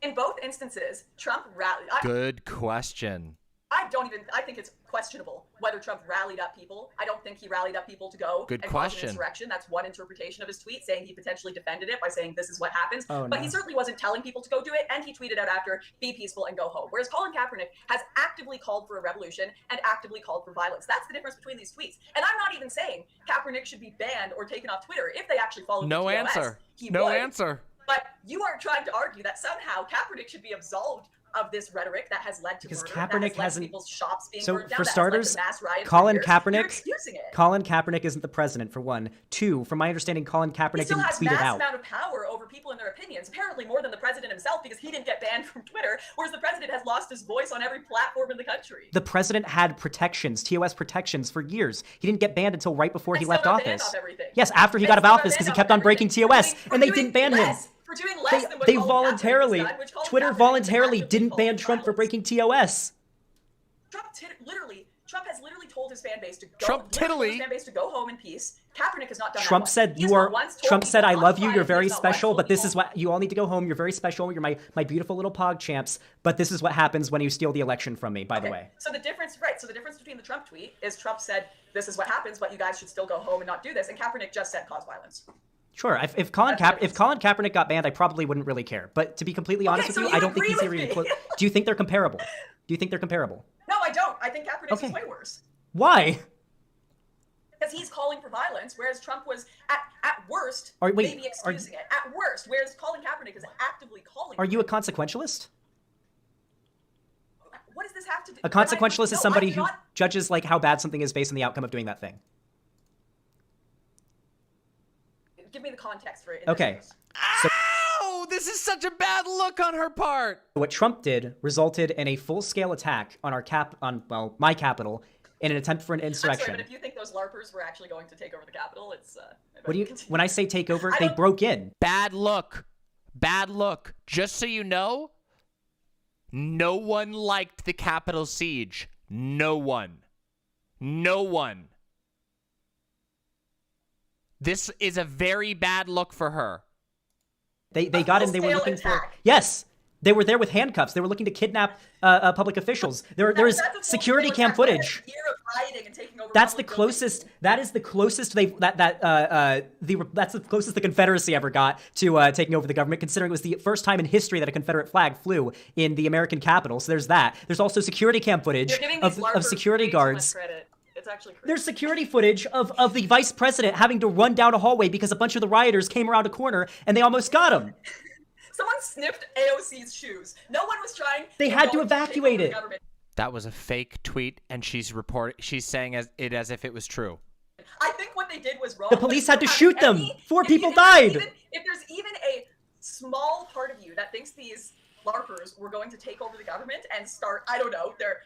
In both instances, Trump rallied. Good question. I think it's questionable whether Trump rallied up people. I don't think he rallied up people to go Good and question. cause an insurrection. That's one interpretation of his tweet, saying he potentially defended it by saying this is what happens. Oh, but no. he certainly wasn't telling people to go do it, and he tweeted out after, be peaceful and go home. Whereas Colin Kaepernick has actively called for a revolution and actively called for violence. That's the difference between these tweets. And I'm not even saying Kaepernick should be banned or taken off Twitter. If they actually followed No the TOS, answer. he No would. answer. But you are trying to argue that somehow Kaepernick should be absolved of this rhetoric that has led to Because murder, Kaepernick that has led to hasn't- people's shops being So burned down, for that has starters, led to mass riots for Colin years. You're Kaepernick, excusing it. Colin Kaepernick isn't the president, for one. Two, from my understanding, Colin He Kaepernick still didn't has tweet it mass out. amount of power over people and their opinions, apparently more than the president himself, because he didn't get banned from Twitter, whereas the president has lost his voice on every platform in the country. The president had protections, TOS protections, for years. He didn't get banned until right before he And left still got banned office. off everything. Yes, after he And got out of still got office because he banned kept off on breaking everything. TOS, and they doing didn't ban him. less, for doing less than what They Colin voluntarily, Kaepernick has done, which Colin Twitter Kaepernick voluntarily actively didn't called ban for Trump for violence. breaking TOS. Trump has literally told his fan base to go. Trump literally told his tiddly. fan base to go home in peace. Kaepernick has not done Trump that said once. He's you not are. once told Trump people said, "I on love you. Friday, You're very he's not once special, told but this people- is what you all need to go home. You're very special. You're my beautiful little pog champs. But this is what happens when you steal the election from me. By the Okay, way, So the difference between the Trump tweet is Trump said, this is what happens, but you guys should still go home and not do this. And Kaepernick just said cause violence. sure. If Colin Kaepernick got banned, I probably wouldn't really care. But to be completely honest with so you, you I don't think agree he's with even me. close. Do you think they're comparable? Do you think they're comparable? No, I don't. I think Kaepernick's Okay. is way worse. Why? Because he's calling for violence, whereas Trump was at worst Wait, maybe excusing it. At worst, whereas Colin Kaepernick is actively calling. Are for you a it. consequentialist? What does this have to do? A consequentialist is somebody who not. judges like how bad something is based on the outcome of doing that thing. Give me the context for it. Okay. Ow! This is such a bad look on her part. What Trump did resulted in a full-scale attack on my capital in an attempt for an I'm insurrection. sorry, but if you think those LARPers were actually going to take over the Capitol, it's. When I say take over, I they don't- broke in. Bad look. Bad look. Just so you know, no one liked the Capitol siege. No one. No one. This is a very bad look for her. They got in. They were full-scale looking for. attack. Yes, they were there with handcuffs. They were looking to kidnap public officials. There is That's a full-scale security cam attack. We had footage. a year of rioting and taking over That's the public buildings. closest. That is the closest that's the closest the Confederacy ever got to taking over the government. Considering it was the first time in history that a Confederate flag flew in the American Capitol. So there's that. There's also security cam footage You're giving these of LARPers security way too much guards. credit. It's actually crazy. There's security footage of the vice president having to run down a hallway because a bunch of the rioters came around a corner and they almost got him. Someone sniffed AOC's shoes. No one was trying. They had to go evacuate take over the it. government. That was a fake tweet, and she's saying it as if it was true. I think what they did was wrong. The but police if had you to have shoot them. any- 4 if people you- if there's died. if there's even a small part of you that thinks these LARPers were going to take over the government and start, I don't know, their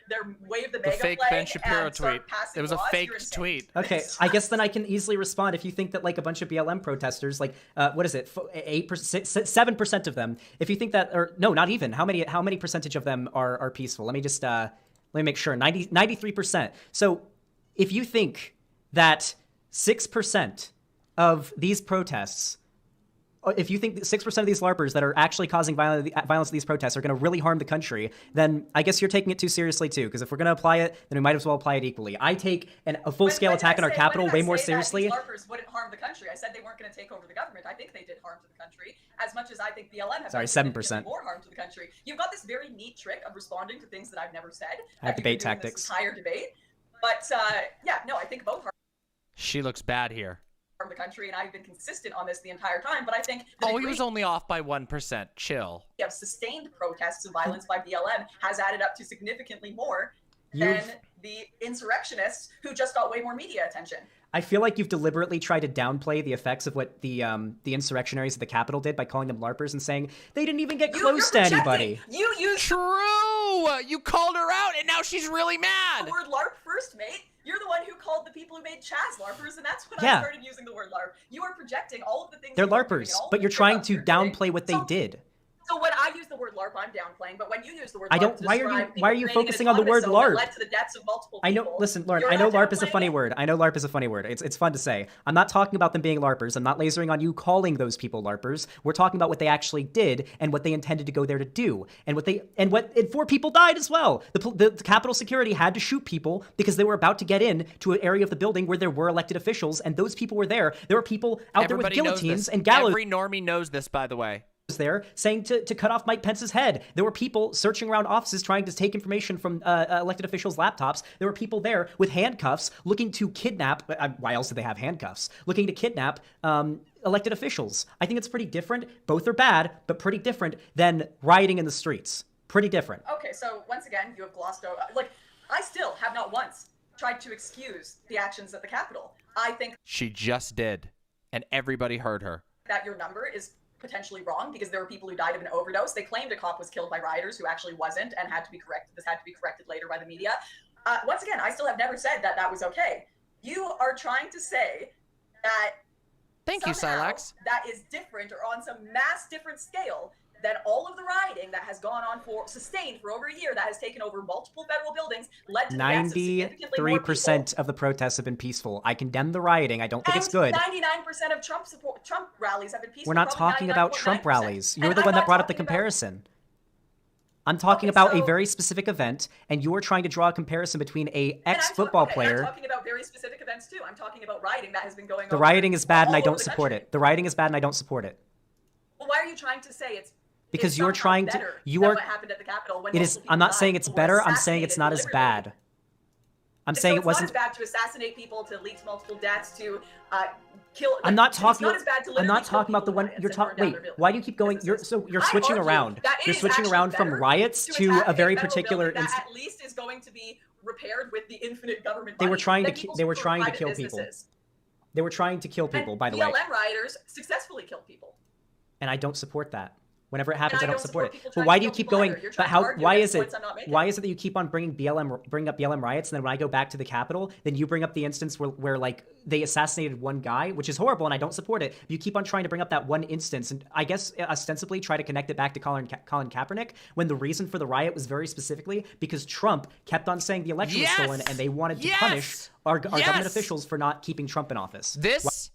wave the The mega fake flag Ben Shapiro and start tweet. passing It was a laws, fake you're insane. tweet. Okay, I guess then I can easily respond. If you think that like a bunch of BLM protesters, like what is it, 8%, 7% of them, if you think that, or no, not even, how many percentage of them are peaceful? Let me just let me make sure. 93%. So if you think that 6% of these protests, if you think that 6% of these LARPers that are actually causing violence to these protests are going to really harm the country, then I guess you're taking it too seriously too. Because if we're going to apply it, then we might as well apply it equally. I take a full-scale attack on our capital way more seriously. These LARPers wouldn't harm the country. I said they weren't going to take over the government. I think they did harm to the country as much as I think BLM has Sorry, done 7%. significantly more harm to the country. You've got this very neat trick of responding to things that I've never said. I have that you've debate been doing tactics. This entire debate, but yeah, no, I think both harm She looks bad here. the country, and I've been consistent on this the entire time. But I think the Oh, he degree was only off by 1%. Chill. of sustained protests and violence by BLM has added up to significantly more You've- than the insurrectionists who just got way more media attention. I feel like you've deliberately tried to downplay the effects of what the insurrectionaries at the Capitol did by calling them LARPers and saying they didn't even get close to You're projecting. anybody. You used True! You called her out, and now she's really the mad. word LARP first, mate. You're the one who called the people who made Chaz LARPers, and that's when Yeah. I started using the word LARP. You are projecting all of the things. They're you were doing, LARPers, all but the you're trying to you're doing. downplay what they did. So when I use the word LARP, I'm downplaying, but when you use the word LARP, I don't. to Why are you focusing on the word LARP? Led to the deaths of multiple I know. people, Listen, Lauren. you're I know not LARP is a downplaying funny it? word. I know LARP is a funny word. It's fun to say. I'm not talking about them being LARPers. I'm not lasering on you calling those people LARPers. We're talking about what they actually did and what they intended to go there to do, and 4 people died as well. The Capitol security had to shoot people because they were about to get in to an area of the building where there were elected officials, and those people were there. There were people out there with guillotines and gallows. Every normie knows this, by the way. There saying to cut off Mike Pence's head. There were people searching around offices trying to take information from elected officials' laptops. There were people there with handcuffs looking to kidnap. Why else did they have handcuffs? Looking to kidnap elected officials. I think it's pretty different. Both are bad, but pretty different than rioting in the streets. Pretty different. Okay, so once again, you have glossed over. Like, I still have not once tried to excuse the actions at the Capitol. I think She just did, and everybody heard her. that your number is potentially wrong because there were people who died of an overdose. They claimed a cop was killed by rioters who actually wasn't and had to be corrected. This had to be corrected later by the media. Once again, I still have never said that that was okay. You are trying to say that Thank you, somehow Silax. that is different or on some mass different scale than all of the rioting that has gone on sustained for over a year, that has taken over multiple federal buildings, led to the deaths of significantly more people. 93% of the protests have been peaceful. I condemn the rioting. I don't think it's good. 99% of Trump rallies have been peaceful. We're not probably talking about Trump 99.9%. rallies. You're And the I'm one that not brought up the talking about- comparison. I'm talking Okay, about a so- very specific event, and you are trying to draw a comparison between a And I'm ex-football I'm player. talking about very specific events too. I'm talking about rioting that has been going on. The rioting is bad, and I all over don't the support country. it. The rioting is bad, and I don't support it. Well, why are you trying to say it's Because it's you're somehow trying to. better You than are. what happened at the Capitol when It is. multiple people I'm not died, saying it's people were better. I'm saying it's not as assassinated bad. I'm So saying it it's wasn't. not as bad to assassinate people, to lead to multiple deaths, to kill. I'm not it's talking. not as bad to I'm literally not kill talking about the people one in riots you're and talking. burn down Wait, their buildings. why do you keep going? Businesses. You're I switching argue around. that it You're is switching actually around from better riots to to attack a very federal particular. building that at least is going to be repaired with the infinite government. They were money trying than to. people's They were for trying to private kill people. businesses. They were trying to kill people. And By the way, BLM rioters successfully killed people. and I don't support that. Whenever it happens, And I I don't don't support support it. people But trying why to do you kill keep people going? either. You're But trying to how? argue Why against is it? points I'm not making. Why is it that you keep on bring up BLM riots, and then when I go back to the Capitol, then you bring up the instance where like they assassinated one guy, which is horrible, and I don't support it. You keep on trying to bring up that one instance, and I guess ostensibly try to connect it back to Colin Kaepernick, when the reason for the riot was very specifically because Trump kept on saying the election was stolen, and they wanted to punish our government officials for not keeping Trump in office. This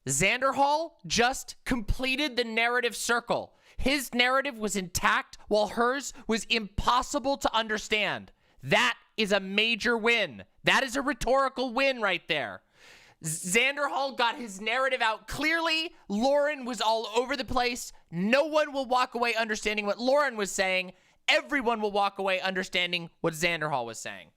Xanderhal just completed the narrative circle. His narrative was intact while hers was impossible to understand. That is a major win. That is a rhetorical win right there. Xanderhal got his narrative out clearly. Lauren was all over the place. No one will walk away understanding what Lauren was saying. Everyone will walk away understanding what Xanderhal was saying.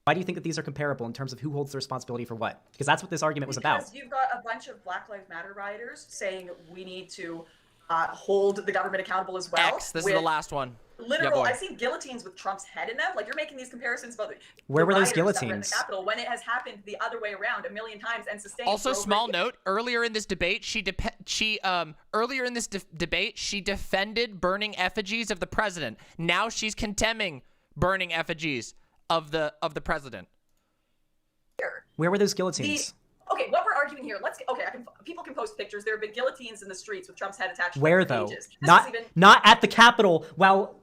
Why do you think that these are comparable in terms of who holds the responsibility for what? Because that's what this argument was about. Because you've got a bunch of Black Lives Matter rioters saying we need to hold the government accountable as well. X, this is the last one. Literal, Yeah, I've seen guillotines with Trump's head in them. Like, you're making these comparisons about Where were those rioters that were in the guillotines? Capitol when it has happened the other way around a million times and sustained. Also, for over small a year. note: earlier in this debate, she defended burning effigies of the president. Now she's condemning burning effigies of the president. Where were those guillotines? Okay, what we're arguing here. People can post pictures. There have been guillotines in the streets with Trump's head attached. Where to though? pages. This Not is even, not at the Capitol. While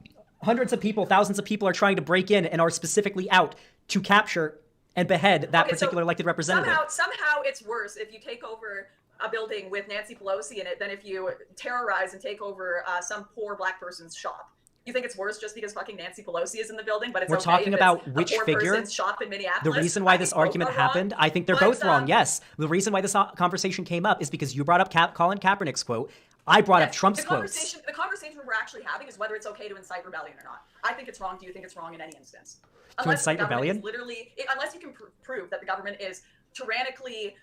hundreds of people, thousands of people are trying to break in and are specifically out to capture and behead that particular elected representative. Somehow it's worse if you take over a building with Nancy Pelosi in it than if you terrorize and take over some poor black person's shop. You think it's worse just because fucking Nancy Pelosi is in the building, but it's We're okay talking if about it's a which poor figure? person's shop in Minneapolis? The reason why I this think both argument are wrong, happened, I think they're but, both wrong, yes. The reason why this conversation came up is because you brought up Colin Kaepernick's quote. I brought up Trump's quotes. The conversation we're actually having is whether it's okay to incite rebellion or not. I think it's wrong. Do you think it's wrong in any instance? Unless incite the government rebellion? is literally, unless you can prove that the government is tyrannically,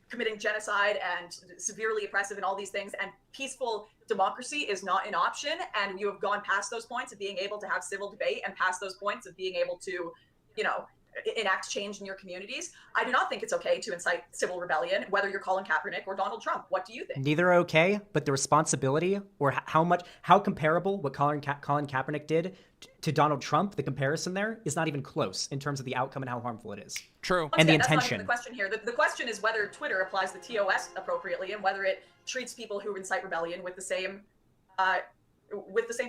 committing genocide and severely oppressive and all these things, and peaceful democracy is not an option, and you have gone past those points of being able to have civil debate and past those points of being able to, enact change in your communities. I do not think it's okay to incite civil rebellion, whether you're Colin Kaepernick or Donald Trump. What do you think? Neither are okay, but the responsibility or how comparable what Colin Kaepernick did to Donald Trump, the comparison there is not even close in terms of the outcome and how harmful it is. True. Once And the again, that's not intention. even the question here. The question is whether Twitter applies the TOS appropriately and whether it treats people who incite rebellion with the same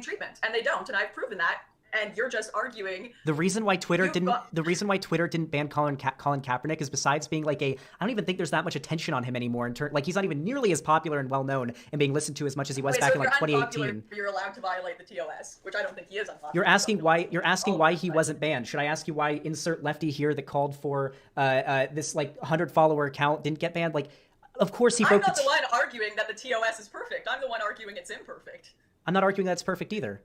treatment. And they don't, and I've proven that. And you're just arguing. The reason why Twitter didn't ban Colin Kaepernick is, besides being like I don't even think there's that much attention on him anymore. Like, he's not even nearly as popular and well known and being listened to as much as he was back in like 2018. You're allowed to violate the TOS, which I don't think he is unpopular. You're asking why he wasn't banned. Should I ask you why insert lefty here that called for this like 100 follower account didn't get banned? Like, of course he broke. I'm not the one arguing that the TOS is perfect. I'm the one arguing it's imperfect. I'm not arguing that it's perfect either.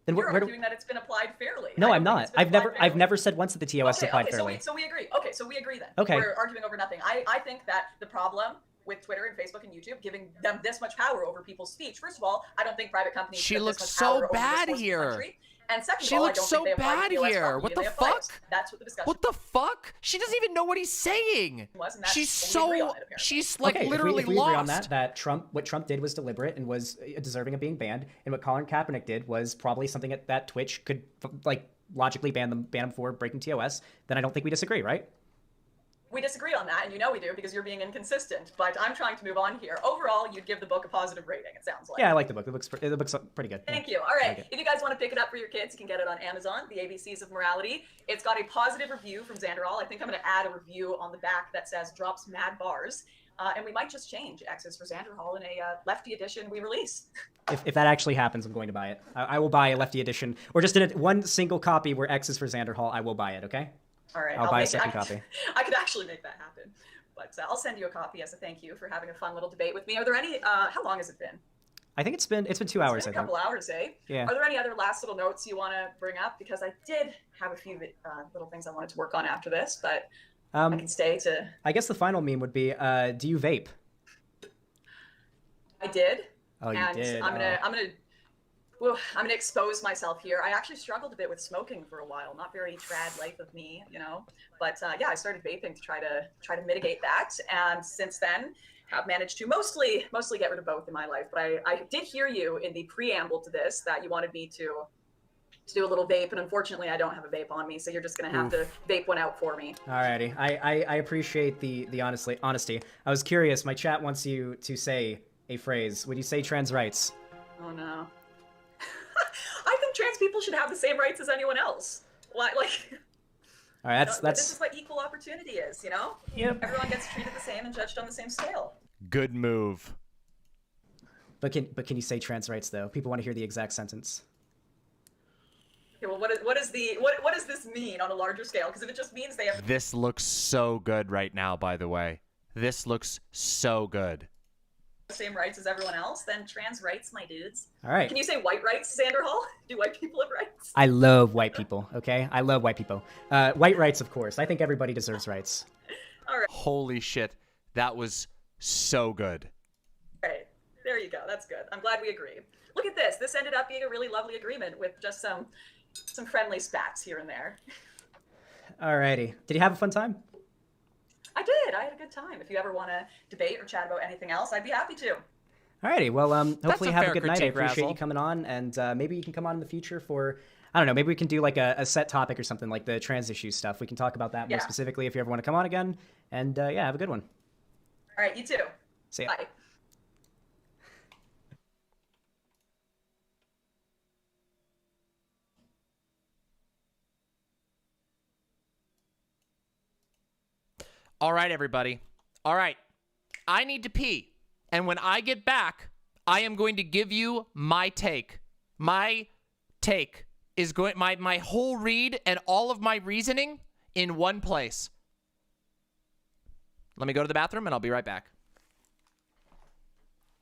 Then You're arguing that it's been applied fairly. No, I'm not. I've never said once that the TOS applied fairly. So we agree. Okay, so we agree then. Okay. We're arguing over nothing. I think that the problem with Twitter and Facebook and YouTube giving them this much power over people's speech. First of all, I don't think private companies. She have looks this much power so over bad the here. country. And second She of all, looks I don't so think they apply bad the TOS here. properly, What and the they apply fuck? it. That's what the discussion. What the fuck? She doesn't even know what he's saying. She's like okay, literally if we lost. agree on that what Trump did was deliberate and was deserving of being banned, and what Colin Kaepernick did was probably something that Twitch could like logically ban him for breaking TOS, then I don't think we disagree, right? We disagree on that, and you know we do because you're being inconsistent. But I'm trying to move on here. Overall, you'd give the book a positive rating, it sounds like. Yeah, I like the book. It looks pretty good. Thank you. All right. If you guys want to pick it up for your kids, you can get it on Amazon, The ABCs of Morality. It's got a positive review from Xanderhal. I think I'm going to add a review on the back that says drops mad bars. And we might just change X's for Xanderhal in a lefty edition we release. If that actually happens, I'm going to buy it. I will buy a lefty edition, or just in one single copy where X is for Xanderhal. I will buy it. Okay. All right. I'll buy a second copy. I could actually make that happen, but I'll send you a copy as a thank you for having a fun little debate with me. Are there any? How long has it been? I think it's been 2 hours. A couple hours, eh? Yeah. Are there any other last little notes you want to bring up? Because I did have a few little things I wanted to work on after this, but I can stay to. I guess the final meme would be, do you vape? I did. Oh, you did. I'm gonna expose myself here. I actually struggled a bit with smoking for a while. Not very trad life of me, you know. But yeah, I started vaping to try to mitigate that, and since then have managed to mostly get rid of both in my life. But I did hear you in the preamble to this that you wanted me to do a little vape, and unfortunately I don't have a vape on me, so you're just gonna have to vape one out for me. Alrighty, I appreciate the honesty. I was curious. My chat wants you to say a phrase. Would you say trans rights? Oh no. I think trans people should have the same rights as anyone else. Like, all right, that's this is what equal opportunity is, you know? Yep. Everyone gets treated the same and judged on the same scale. Good move. But can you say trans rights though? People want to hear the exact sentence. Okay, well, what does this mean on a larger scale? Because if it just means they have This looks so good right now, by the way. This looks so good. the same rights as everyone else, then trans rights, my dudes. All right. Can you say white rights, Xanderhal? Do white people have rights? I love white people. Okay, I love white people. White rights, of course. I think everybody deserves rights. All right. Holy shit. That was so good. All right. There you go. That's good. I'm glad we agree. Look at this. This ended up being a really lovely agreement with just some friendly spats here and there. Alrighty. Did you have a fun time? I did. I had a good time. If you ever want to debate or chat about anything else, I'd be happy to. Alrighty. Well, hopefully a have a fair good night. I critique, appreciate you Razzle. coming on, and maybe you can come on in the future for, I don't know, maybe we can do like a set topic or something, like the trans issue stuff. We can talk about that more specifically if you ever want to come on again. And yeah, have a good one. All right. You too. See ya. Bye. All right, everybody. All right. I need to pee. And when I get back, I am going to give you my take. My take is going my whole read and all of my reasoning in one place. Let me go to the bathroom and I'll be right back.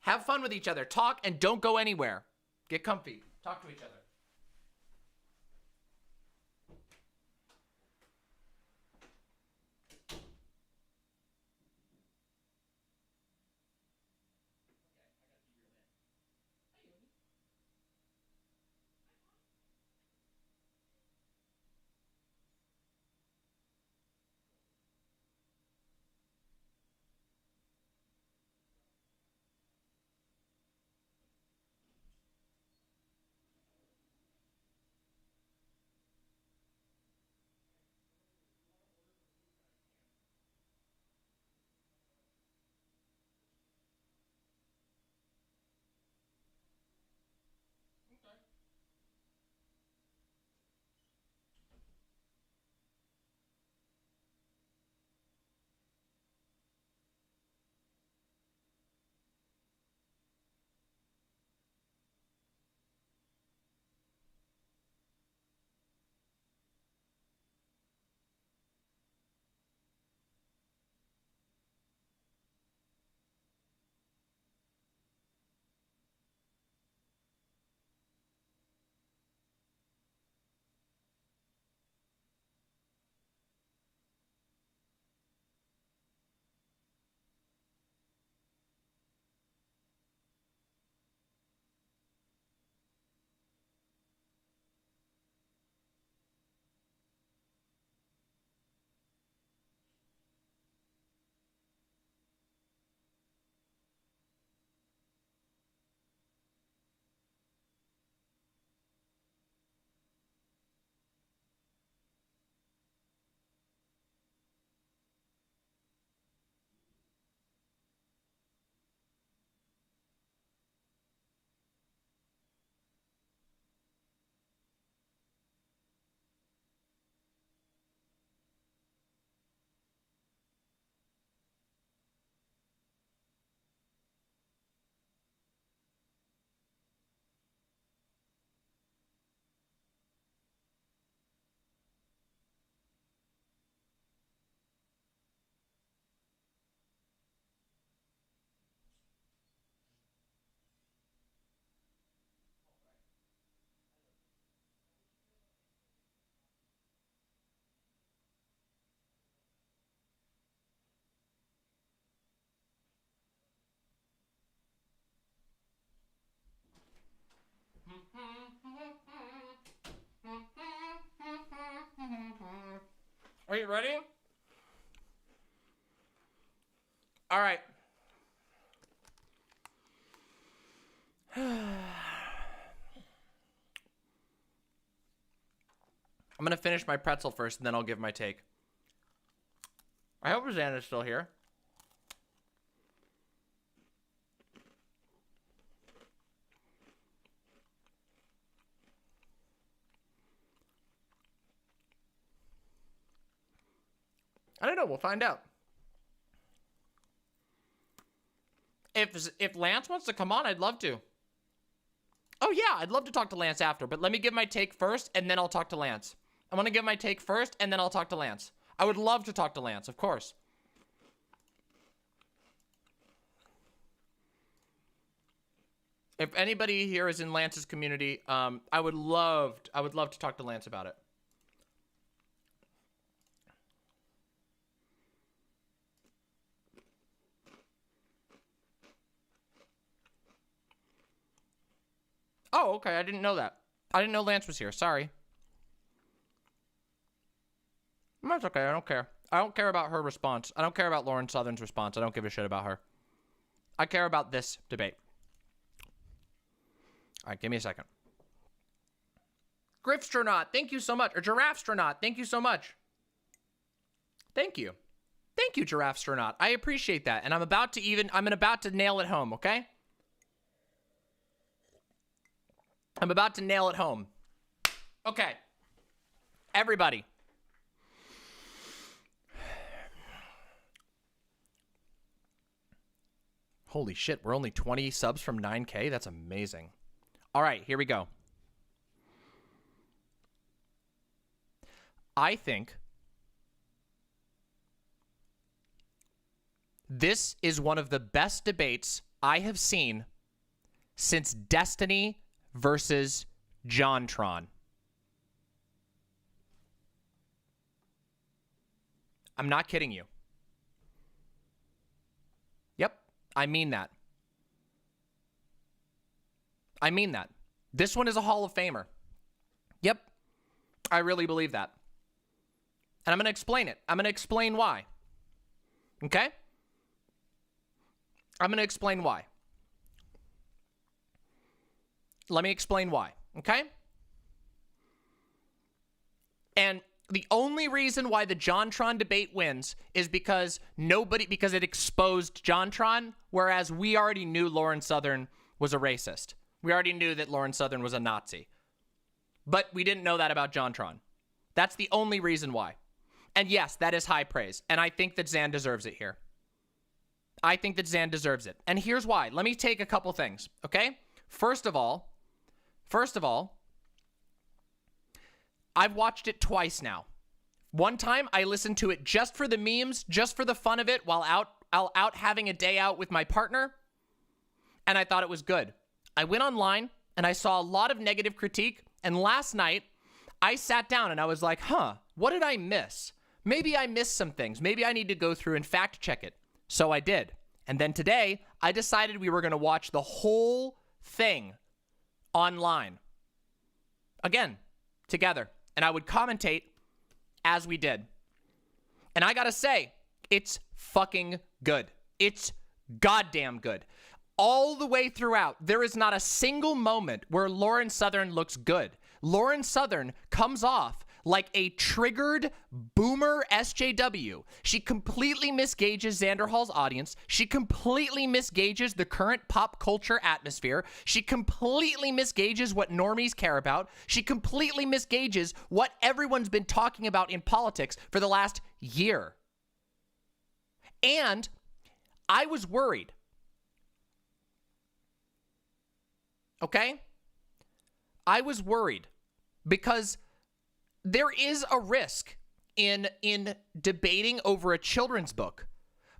Have fun with each other. Talk and don't go anywhere. Get comfy. Talk to each other. Are you ready? All right. I'm gonna finish my pretzel first, and then I'll give my take. I hope Rosanna's still here. I don't know. We'll find out. If Lance wants to come on, I'd love to. Oh yeah, I'd love to talk to Lance after, but let me give my take first, and then I'll talk to Lance. I'm gonna give my take first, and then I'll talk to Lance. I would love to talk to Lance, of course. If anybody here is in Lance's community, I would love to talk to Lance about it. Oh, okay. I didn't know that. I didn't know Lance was here. Sorry. That's okay. I don't care. I don't care about her response. I don't care about Lauren Southern's response. I don't give a shit about her. I care about this debate. All right, give me a second. Griffstronaut, thank you so much. Or Giraffestronaut, thank you so much. Thank you. Thank you, Giraffestronaut. I appreciate that. And I'm about to nail it home, okay? I'm about to nail it home. Okay. Everybody. Holy shit, we're only 20 subs from 9K? That's amazing. All right, here we go. I think this is one of the best debates I have seen since Destiny versus JonTron. I'm not kidding you. Yep, I mean that. I mean that. This one is a Hall of Famer. Yep, I really believe that. And I'm going to explain it. I'm going to explain why. Okay? I'm going to explain why. Let me explain why, okay? And the only reason why the JonTron debate wins is because it exposed JonTron, whereas we already knew Lauren Southern was a racist. We already knew that Lauren Southern was a Nazi. But we didn't know that about JonTron. That's the only reason why. And yes, that is high praise. And I think that Xan deserves it here. I think that Xan deserves it. And here's why. Let me take a couple things, okay? First of all, I've watched it twice now. One time, I listened to it just for the memes, just for the fun of it, while out having a day out with my partner, and I thought it was good. I went online, and I saw a lot of negative critique, and last night, I sat down, and I was like, what did I miss? Maybe I missed some things. Maybe I need to go through and fact-check it. So I did. And then today, I decided we were going to watch the whole thing online. Again, together. And I would commentate as we did. And I gotta say, it's fucking good. It's goddamn good. All the way throughout, there is not a single moment where Lauren Southern looks good. Lauren Southern comes off like a triggered boomer SJW. She completely misgauges Xanderhal's audience. She completely misgauges the current pop culture atmosphere. She completely misgauges what normies care about. She completely misgauges what everyone's been talking about in politics for the last year. And I was worried. Okay? I was worried because there is a risk in debating over a children's book,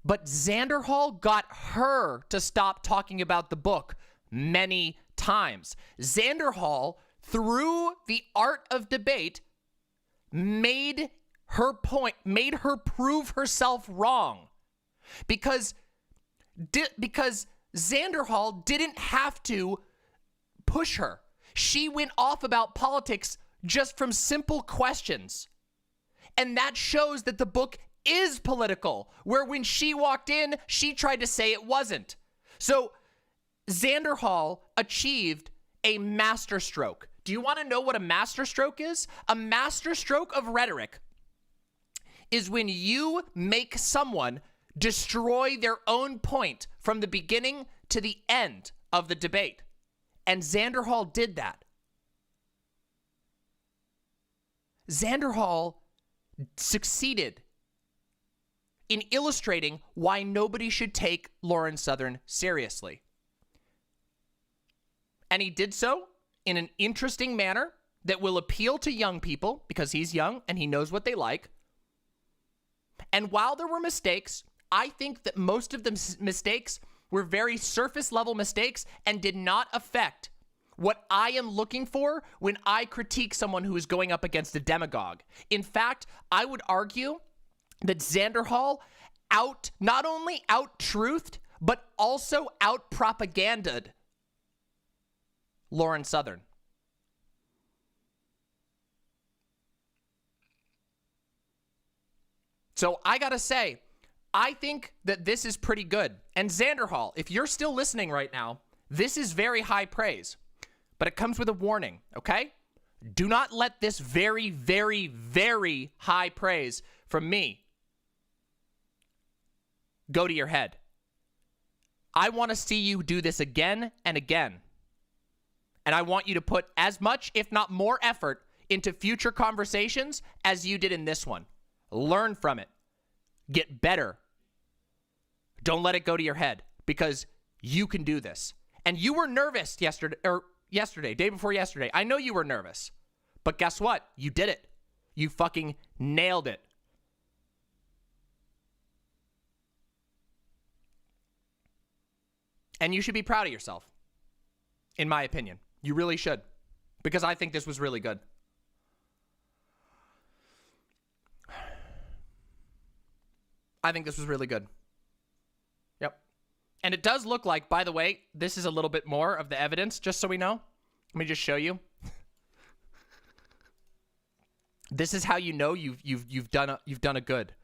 but Xanderhal got her to stop talking about the book many times. Xanderhal, through the art of debate, made her point, made her prove herself wrong, because Xanderhal didn't have to push her. She went off about politics just from simple questions. And that shows that the book is political, where when she walked in, she tried to say it wasn't. So Xanderhal achieved a masterstroke. Do you want to know what a masterstroke is? A masterstroke of rhetoric is when you make someone destroy their own point from the beginning to the end of the debate. And Xanderhal did that. Xanderhal succeeded in illustrating why nobody should take Lauren Southern seriously. And he did so in an interesting manner that will appeal to young people because he's young and he knows what they like. And while there were mistakes, I think that most of the mistakes were very surface level mistakes and did not affect what I am looking for when I critique someone who is going up against a demagogue. In fact, I would argue that Xanderhal not only out-truthed, but also out-propaganded Lauren Southern. So I gotta say, I think that this is pretty good. And Xanderhal, if you're still listening right now, this is very high praise. But it comes with a warning, okay? Do not let this very, very, very high praise from me go to your head. I want to see you do this again and again. And I want you to put as much, if not more, effort into future conversations as you did in this one. Learn from it. Get better. Don't let it go to your head because you can do this. And you were nervous yesterday, day before yesterday. I know you were nervous. But guess what? You did it. You fucking nailed it. And you should be proud of yourself. In my opinion. You really should. Because I think this was really good. I think this was really good. Yep. And it does look like, by the way, this is a little bit more of the evidence, just so we know. Let me just show you. This is how you know you've done a good.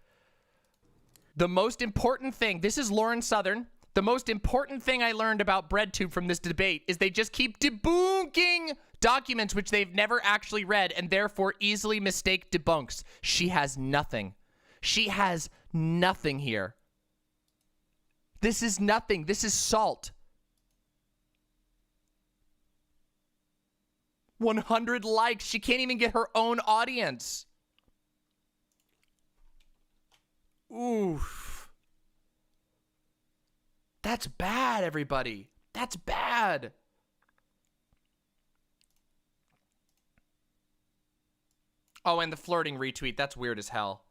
The most important thing, this is Lauren Southern. The most important thing I learned about BreadTube from this debate is they just keep debunking documents which they've never actually read and therefore easily mistake debunks. She has nothing. She has nothing here. This is nothing. This is salt. 100 likes. She can't even get her own audience. Oof. That's bad, everybody. That's bad. Oh, and the flirting retweet. That's weird as hell.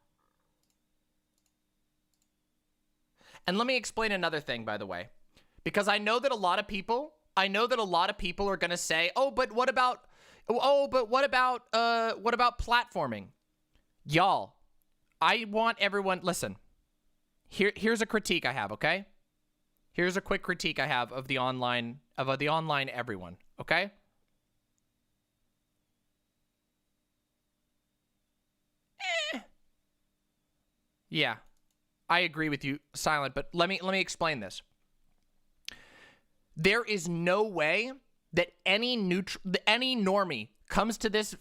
And let me explain another thing, by the way. Because I know that a lot of people are going to say, "Oh, but what about platforming?" Y'all, I want everyone, listen. Here's a critique I have, okay? Here's a quick critique I have of the online everyone, okay? Yeah. I agree with you, Silent, but let me explain this. There is no way that any normie comes to this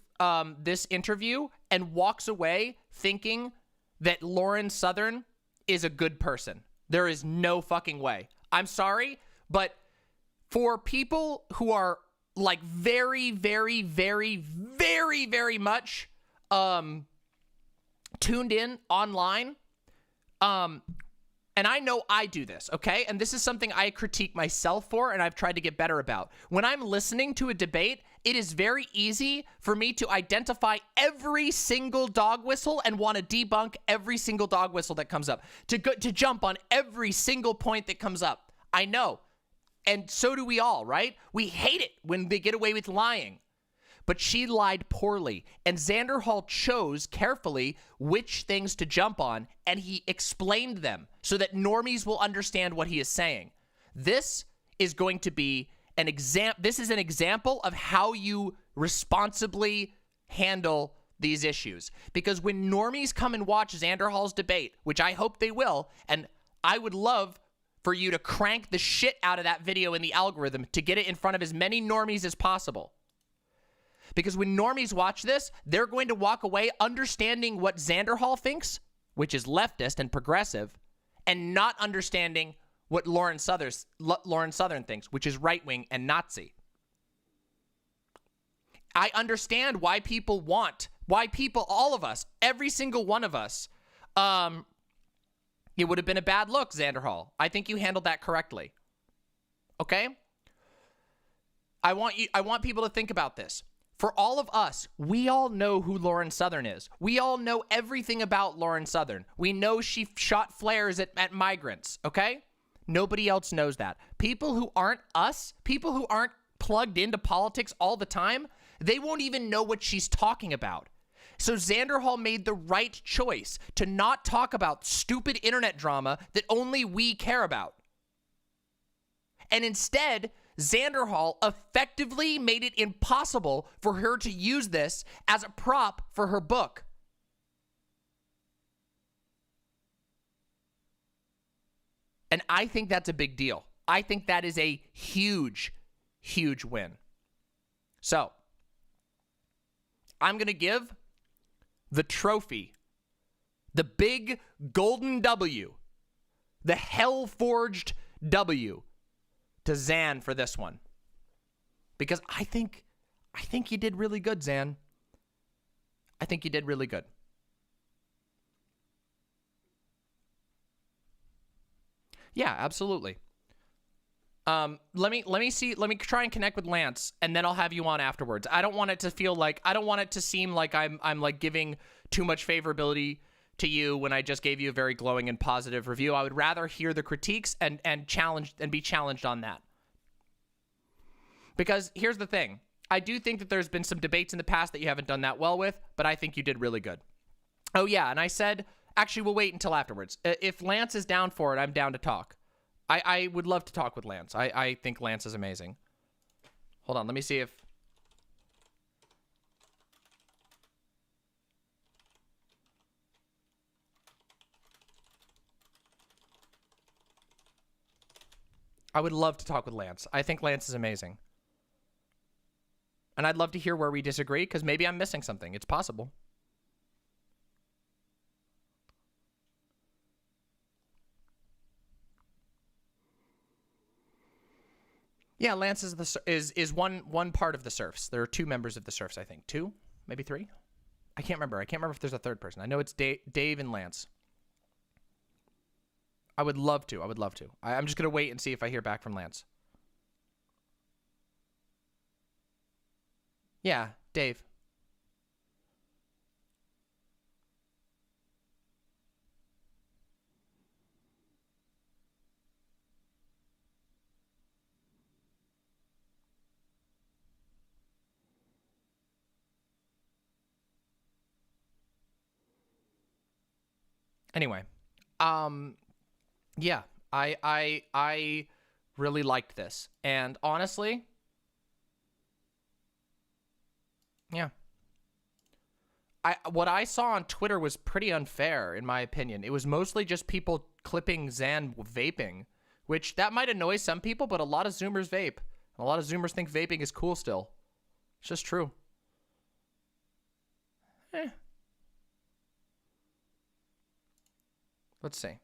this interview and walks away thinking that Lauren Southern is a good person. There is no fucking way. I'm sorry, but for people who are like very, very, very, very, very much tuned in online, and I know I do this, okay? And this is something I critique myself for and I've tried to get better about. When I'm listening to a debate, it is very easy for me to identify every single dog whistle and want to debunk every single dog whistle that comes up, to jump on every single point that comes up. I know. And so do we all, right? We hate it when they get away with lying. But she lied poorly, and Xanderhal chose carefully which things to jump on, and he explained them so that normies will understand what he is saying. This is going to be an example of how you responsibly handle these issues. Because when normies come and watch Xanderhal's debate, which I hope they will, and I would love for you to crank the shit out of that video in the algorithm to get it in front of as many normies as possible. Because when normies watch this, they're going to walk away understanding what Xanderhal thinks, which is leftist and progressive, and not understanding what Lauren Southern thinks, which is right-wing and Nazi. I understand why people, all of us, every single one of us, it would have been a bad look, Xanderhal. I think you handled that correctly. Okay? I want people to think about this. For all of us, we all know who Lauren Southern is. We all know everything about Lauren Southern. We know she shot flares at migrants, okay? Nobody else knows that. People who aren't us, people who aren't plugged into politics all the time, they won't even know what she's talking about. So Xanderhal made the right choice to not talk about stupid internet drama that only we care about. And instead, Xanderhal effectively made it impossible for her to use this as a prop for her book. And I think that's a big deal. I think that is a huge, huge win. So, I'm going to give the trophy, the big golden W, the hell-forged W, to Xan for this one. Because I think you did really good, Xan. I think you did really good. Yeah, absolutely. Let me try and connect with Lance, and then I'll have you on afterwards. I don't want it to seem like I'm like giving too much favorability to you when I just gave you a very glowing and positive review. I would rather hear the critiques and be challenged on that. Because here's the thing. I do think that there's been some debates in the past that you haven't done that well with, but I think you did really good. Oh yeah, and I said, actually, we'll wait until afterwards. If Lance is down for it, I'm down to talk. I would love to talk with Lance. I think Lance is amazing. Hold on, let me see if... I would love to talk with Lance. I think Lance is amazing. And I'd love to hear where we disagree, because maybe I'm missing something. It's possible. Yeah, Lance is one part of the Serfs. There are two members of the Serfs, I think. Two? Maybe three? I can't remember. I can't remember if there's a third person. I know it's Dave and Lance. I would love to. I'm just going to wait and see if I hear back from Lance. Yeah, Dave. Anyway, yeah, I really liked this, and honestly, yeah, what I saw on Twitter was pretty unfair, in my opinion. It was mostly just people clipping Xan vaping, which that might annoy some people, but a lot of Zoomers vape, and a lot of Zoomers think vaping is cool still. It's just true. Let's see.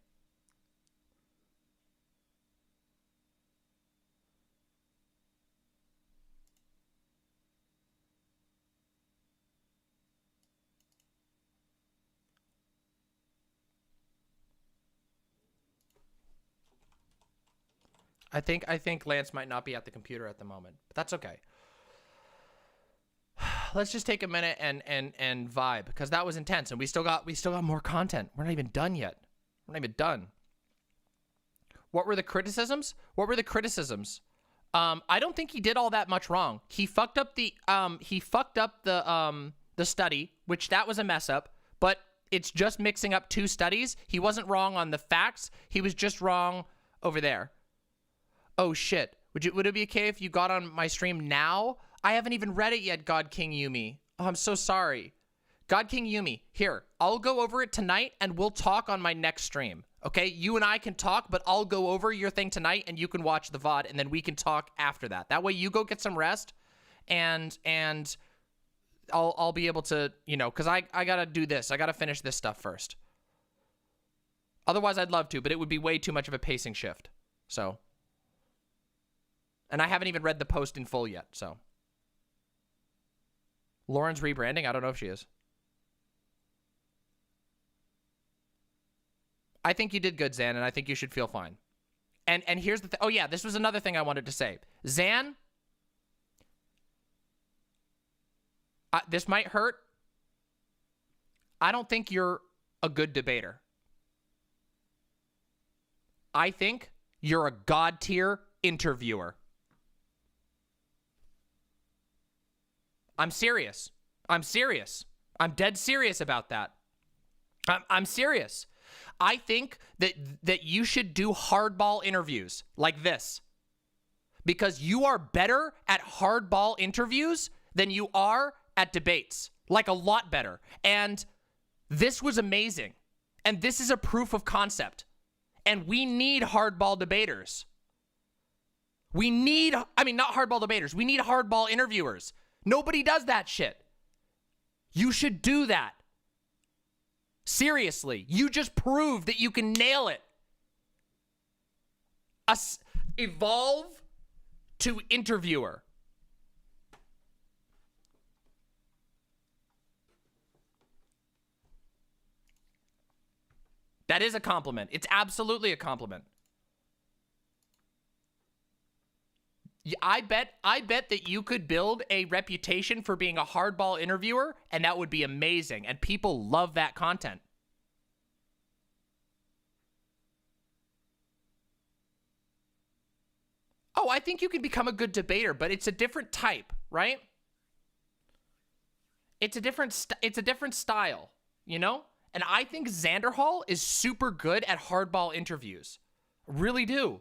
I think Lance might not be at the computer at the moment, but that's okay. Let's just take a minute and vibe, because that was intense, and we still got more content. We're not even done yet. We're not even done. What were the criticisms? I don't think he did all that much wrong. He fucked up the study, which that was a mess up, but it's just mixing up two studies. He wasn't wrong on the facts. He was just wrong over there. Oh shit. Would it be okay if you got on my stream now? I haven't even read it yet, God King Yumi. Oh, I'm so sorry. God King Yumi, here, I'll go over it tonight and we'll talk on my next stream. Okay, you and I can talk, but I'll go over your thing tonight and you can watch the VOD and then we can talk after that. That way you go get some rest and I'll be able to, you know, because I gotta do this. I gotta finish this stuff first. Otherwise, I'd love to, but it would be way too much of a pacing shift. So, and I haven't even read the post in full yet, so. Lauren's rebranding? I don't know if she is. I think you did good, Zan, and I think you should feel fine. And here's the thing. Oh, yeah, this was another thing I wanted to say. Zan, this might hurt. I don't think you're a good debater. I think you're a god-tier interviewer. I'm serious. I'm serious. I'm dead serious about that. I'm serious. I think that you should do hardball interviews like this because you are better at hardball interviews than you are at debates, like a lot better. And this was amazing. And this is a proof of concept. And we need hardball debaters. We need, I mean, not hardball debaters. We need hardball interviewers. Nobody does that shit. You should do that. Seriously, you just proved that you can nail it. Evolve to interviewer. That is a compliment. It's absolutely a compliment. I bet that you could build a reputation for being a hardball interviewer, and that would be amazing, and people love that content. Oh, I think you can become a good debater, but it's a different type, right? It's a different style, you know? And I think Xanderhal is super good at hardball interviews. Really do.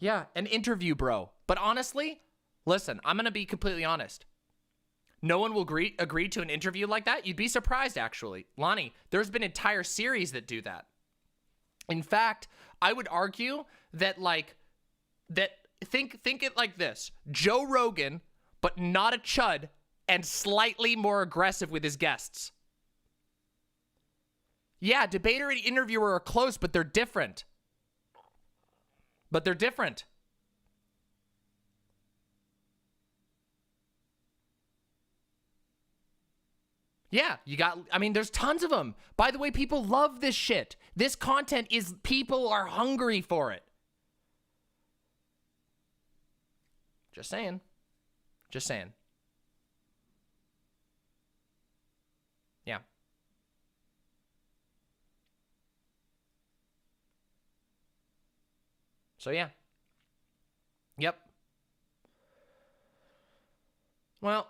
Yeah, an interview, bro. But honestly, listen, I'm going to be completely honest. No one will agree to an interview like that. You'd be surprised, actually. Lonnie, there's been entire series that do that. In fact, I would argue that, like, think it like this. Joe Rogan, but not a chud, and slightly more aggressive with his guests. Yeah, debater and interviewer are close, but they're different. But they're different. Yeah, you got, I mean, there's tons of them. By the way, people love this shit. This content is, people are hungry for it. Just saying. Just saying. Yeah. So yeah. Yep. Well,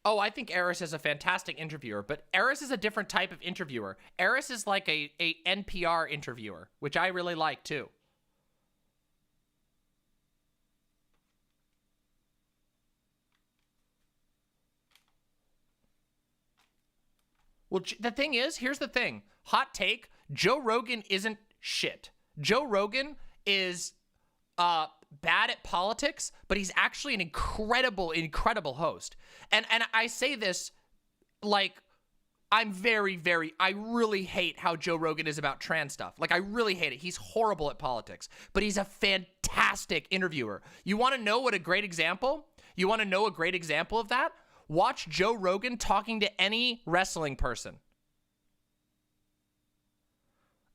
oh, I think Eris is a fantastic interviewer, but Eris is a different type of interviewer. Eris is like a NPR interviewer, which I really like too. Well, the thing is, here's the thing. Hot take, Joe Rogan isn't shit. Joe Rogan is bad at politics, but he's actually an incredible host. And I say this like I really hate how Joe Rogan is about trans stuff. Like, I really hate it. He's horrible at politics, but he's a fantastic interviewer. You want to know what a great example? You want to know a great example of that? Watch Joe Rogan talking to any wrestling person.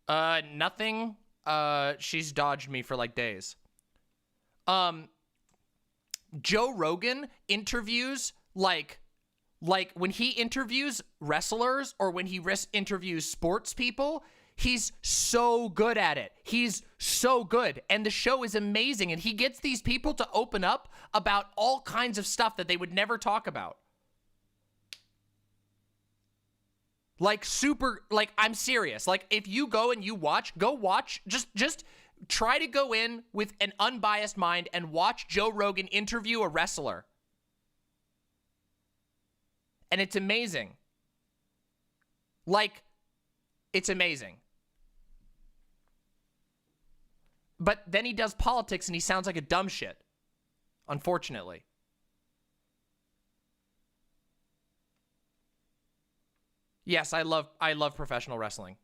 Nothing. She's dodged me for like days. Joe Rogan interviews like when he interviews wrestlers or when he interviews sports people, he's so good at it. He's so good. And the show is amazing. And he gets these people to open up about all kinds of stuff that they would never talk about. Like super, like I'm serious. Like if you go and you watch, just try to go in with an unbiased mind and watch Joe Rogan interview a wrestler. And it's amazing. Like, it's amazing. But then he does politics and he sounds like a dumb shit. Unfortunately. Yes, I love professional wrestling.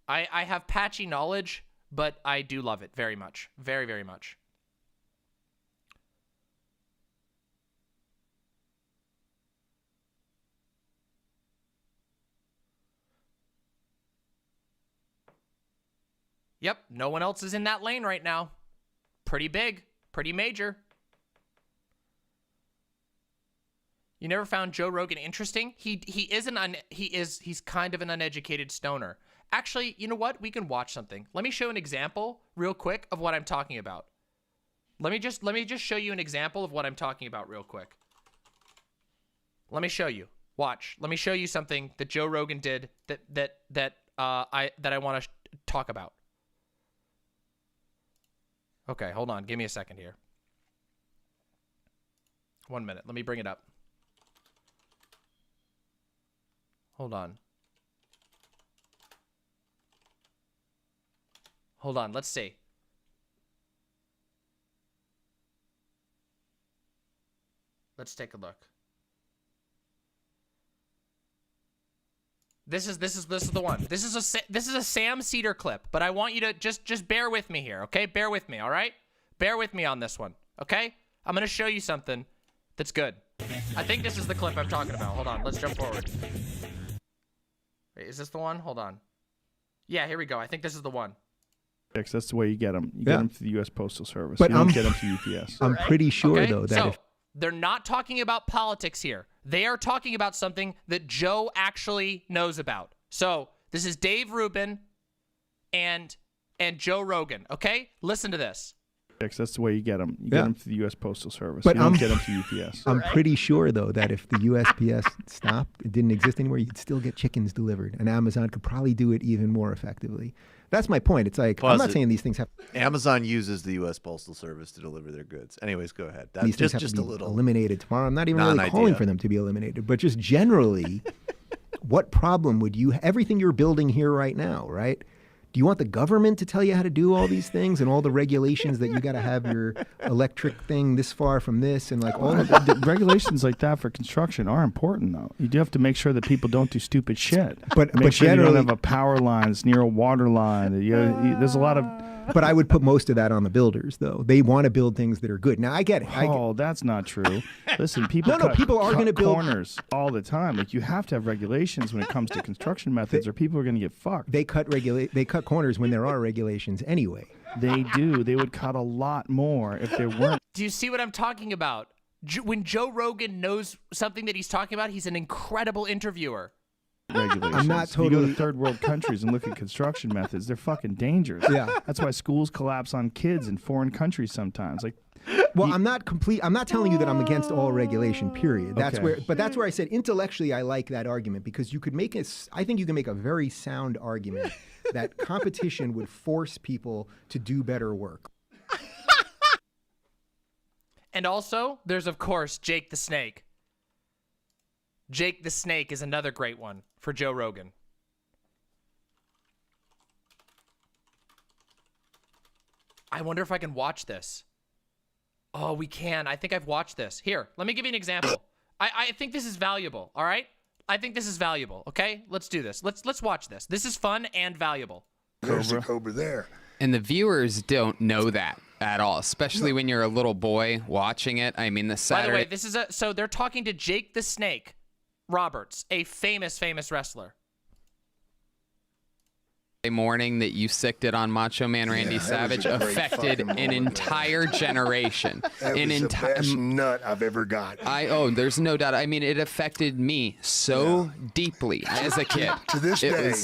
I have patchy knowledge, but I do love it very much. Very, very much. Yep, no one else is in that lane right now. Pretty big, pretty major. You never found Joe Rogan interesting? He's kind of an uneducated stoner. Actually, you know what? We can watch something. Let me show an example real quick of what I'm talking about. Let me just show you an example of what I'm talking about real quick. Let me show you. Watch. Let me show you something that Joe Rogan did that I want to talk about. Okay, hold on. Give me a second here. 1 minute. Let me bring it up. Hold on. Hold on. Let's see. Let's take a look. This is the one. This is a Sam Cedar clip, but I want you to just bear with me here, okay? Bear with me, all right? Bear with me on this one, okay? I'm gonna show you something that's good. I think this is the clip I'm talking about. Hold on, let's jump forward. Wait, is this the one? Hold on. Yeah, here we go. I think this is the one. That's the way you get them. You get them through the U.S. Postal Service. But you don't get them through UPS. I'm pretty sure, though, that if they're not talking about politics here. They are talking about something that Joe actually knows about. So this is Dave Rubin and Joe Rogan. Okay, listen to this. That's the way you get them. You get them through the U.S. Postal Service. But you don't get them through UPS. I'm pretty sure, though, that if the USPS stopped, it didn't exist anymore, you'd still get chickens delivered. And Amazon could probably do it even more effectively. That's my point. It's like, I'm not saying these things have... Amazon uses the U.S. Postal Service to deliver their goods. Anyways, go ahead. That's these things have just to a be little... eliminated tomorrow. I'm not even really calling for them to be eliminated. But just generally, what problem would you... Everything you're building here right now, right? Do you want the government to tell you how to do all these things and all the regulations that you got to have your electric thing this far from this and like all of the regulations like that for construction are important though. You do have to make sure that people don't do stupid shit. But make sure you generally, don't have a power line that's near a water line. There's a lot of. But I would put most of that on the builders, though. They want to build things that are good. Now I get it. That's not true. Listen, people. People are going to build corners all the time. Like you have to have regulations when it comes to construction methods, or people are going to get fucked. They cut corners when there are regulations anyway. They do. They would cut a lot more if there weren't. Do you see what I'm talking about? When Joe Rogan knows something that he's talking about, he's an incredible interviewer. Regulations. I'm not totally... You go to third world countries and look at construction methods. They're fucking dangerous. Yeah. That's why schools collapse on kids in foreign countries sometimes. Like, well, I'm not telling you that I'm against all regulation, period. That's where I said intellectually I like that argument because you could make I think you can make a very sound argument that competition would force people to do better work. And also, there's of course Jake the Snake. Jake the Snake is another great one for Joe Rogan. I wonder if I can watch this. Oh, we can. I think I've watched this. Here, let me give you an example. I think this is valuable, all right? I think this is valuable, okay? Let's do this. Let's watch this. This is fun and valuable. There's a cobra there. And the viewers don't know that at all, especially when you're a little boy watching it. I mean, the Saturday... By the way, this is so they're talking to Jake the Snake Roberts, a famous wrestler. Morning that you sicked it on Macho Man Randy Savage affected an entire generation. That was the best nut I've ever got. There's no doubt. I mean, it affected me so deeply as a kid. To this day,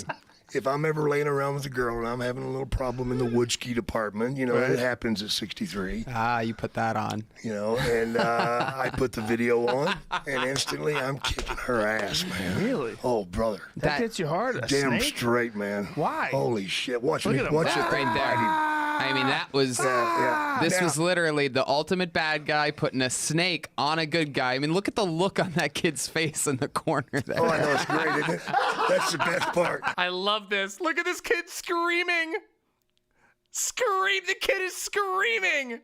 if I'm ever laying around with a girl and I'm having a little problem in the wood ski department, you know, it happens at 63. You put that on. You know, and I put the video on, and instantly I'm kicking her ass, man. Really? Oh, brother. That gets you hard. Damn straight, man. Why? Holy shit. Watch me. Look at him. Watch it Right there. I mean, that was this was literally the ultimate bad guy putting a snake on a good guy. I mean, look at the look on that kid's face in the corner there. Oh, I know, it's great, isn't it? That's the best part. I love this. Look at this kid screaming. Scream! The kid is screaming.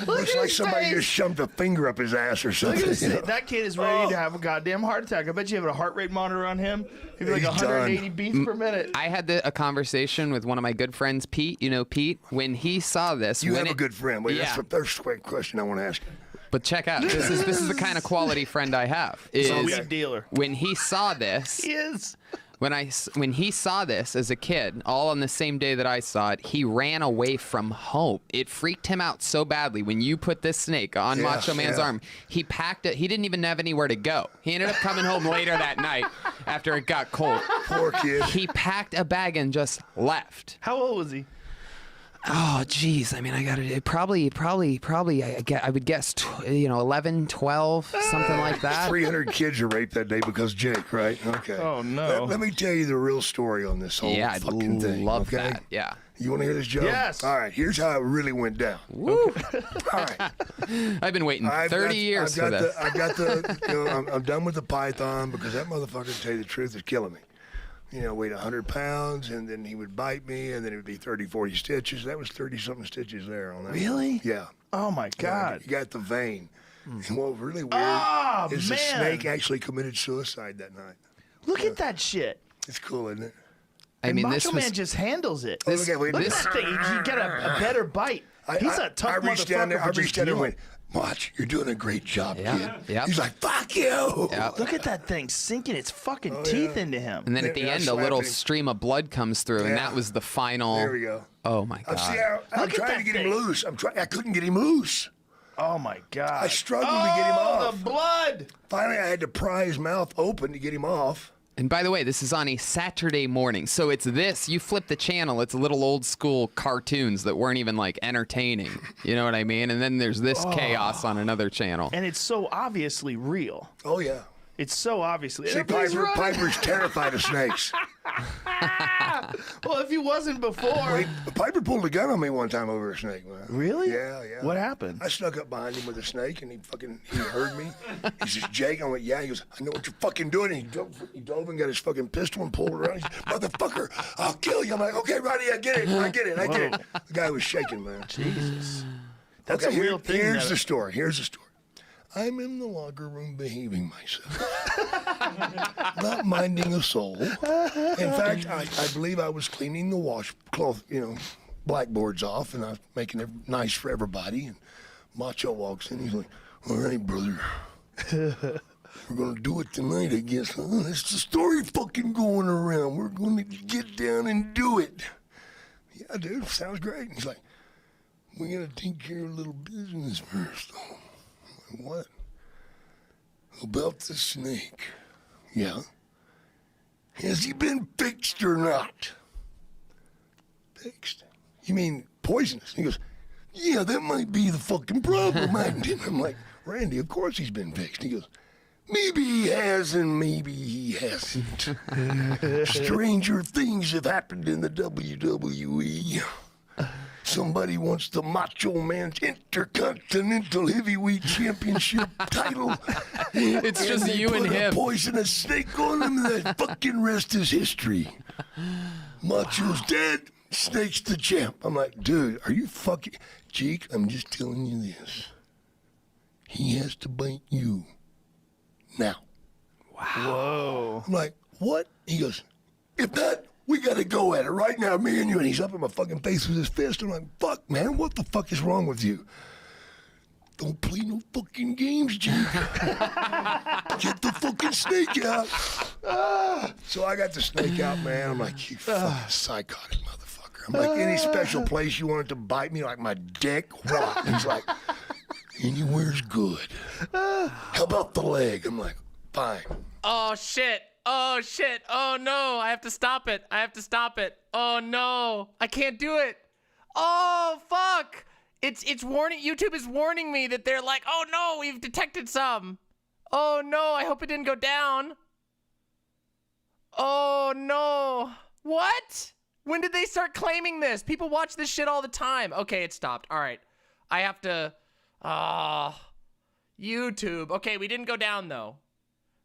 Looks like somebody just shoved a finger up his ass or something. Look at this. That kid is ready to have a goddamn heart attack. I bet you have a heart rate monitor on him. He'd be like 180 beats per minute. I had a conversation with one of my good friends, Pete. You know Pete? When he saw this. You have a good friend. Wait, that's the first question I want to ask you. But check out, this is the kind of quality friend I have. He's a weed dealer. When he saw this. He is. When he saw this as a kid, all on the same day that I saw it, he ran away from home. It freaked him out so badly. When you put this snake on Macho Man's arm, he packed it. He didn't even have anywhere to go. He ended up coming home later that night after it got cold. Poor kid. He packed a bag and just left. How old was he? Oh, geez. I mean, I got it. Probably. I would guess, 11, 12, something like that. 300 kids are raped that day because Jake, right? Okay. Oh no. Let me tell you the real story on this whole fucking thing. Love okay? that. Yeah. You want to hear this, Joe? Yes. All right. Here's how it really went down. Woo. Okay. All right. I've been waiting 30 years for this. I'm done with the python because that motherfucker, to tell you the truth, is killing me. Weighed 100 pounds, and then he would bite me, and then it would be 30, 40 stitches. That was 30-something stitches there on that. Really? Yeah. Oh, my God. You got the vein. And what was really weird is the snake actually committed suicide that night. Look at that shit. It's cool, isn't it? I mean, Macho Man just handles it. Look at this thing. You get a better bite. He's a tough motherfucker. I reached down there and went, Watch, you're doing a great job, kid. Yep. He's like, fuck you. Yep. Look at that thing sinking its fucking teeth into him. And then at the end, a little stream of blood comes through, and that was the final. There we go. Oh, my God. I'm trying to get him loose. I couldn't get him loose. Oh, my God. I struggled to get him off. The blood. Finally, I had to pry his mouth open to get him off. And by the way, this is on a Saturday morning. So it's this. You flip the channel, it's little old school cartoons that weren't even like entertaining. You know what I mean? And then there's this chaos on another channel. And it's so obviously real. Oh, yeah. It's so obviously. See, Piper's terrified of snakes. Well, if he wasn't before. Wait, Piper pulled a gun on me one time over a snake, man. Really? Yeah. What happened? I snuck up behind him with a snake, and he heard me. He says, Jake. I went, yeah. He goes, I know what you're fucking doing. And he dove and got his fucking pistol and pulled it around. He said, motherfucker, I'll kill you. I'm like, okay, Roddy, I get it. I get it. The guy was shaking, man. Jesus. That's a real thing. Here's the story. I'm in the locker room behaving myself, not minding a soul. In fact, I believe I was cleaning the washcloth, blackboards off, and I was making it nice for everybody. And Macho walks in. He's like, "All right, brother, we're gonna do it tonight, I guess. Huh? That's the story fucking going around. We're gonna get down and do it." Yeah, dude, sounds great. And he's like, "We gotta take care of a little business first, though." What? About the snake. Yeah. Has he been fixed or not? Fixed? You mean poisonous? He goes, yeah, that might be the fucking problem. I'm like, Randy, of course he's been fixed. He goes, maybe he has and maybe he hasn't. Stranger things have happened in the WWE. Somebody wants the Macho Man's Intercontinental Heavyweight Championship title. It's just you and him. A poisonous snake on him, and that fucking rest is history. Macho's dead. Snake's the champ. I'm like, dude, are you fucking... Cheek, I'm just telling you this. He has to bite you. Now. Wow. Whoa. I'm like, what? He goes, if not... we gotta go at it right now, me and you. And he's up in my fucking face with his fist. I'm like, fuck, man, what the fuck is wrong with you? Don't play no fucking games, G. Get the fucking snake out. So I got the snake out, man. I'm like, you fucking psychotic motherfucker. I'm like, any special place you wanted to bite me, like my dick? What? He's like, anywhere's good. How about the leg? I'm like, fine. Oh, shit. Oh, shit. Oh, no. I have to stop it. Oh, no. I can't do it. Oh, fuck. It's warning. YouTube is warning me that they're like, oh, no, we've detected some. Oh, no. I hope it didn't go down. Oh, no. What? When did they start claiming this? People watch this shit all the time. Okay, it stopped. All right. I have to... YouTube. Okay, we didn't go down, though.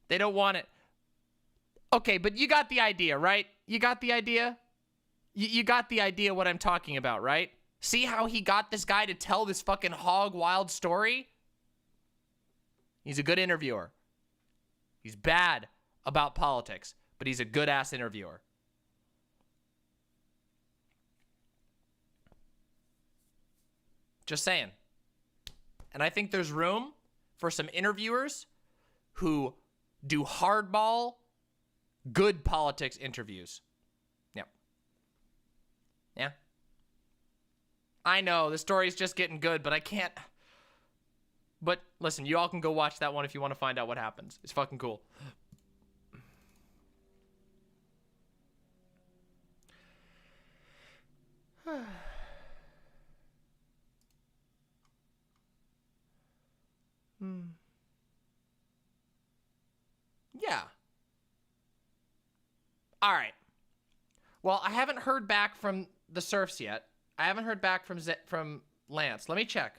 They don't want it. Okay, but you got the idea, right? You got the idea? You got the idea what I'm talking about, right? See how he got this guy to tell this fucking hog wild story? He's a good interviewer. He's bad about politics, but he's a good-ass interviewer. Just saying. And I think there's room for some interviewers who do hardball, good politics interviews. Yep. Yeah. I know, the story's just getting good, but I can't... But listen, you all can go watch that one if you want to find out what happens. It's fucking cool. Yeah. All right. Well, I haven't heard back from the Surfs yet. I haven't heard back from Lance. Let me check.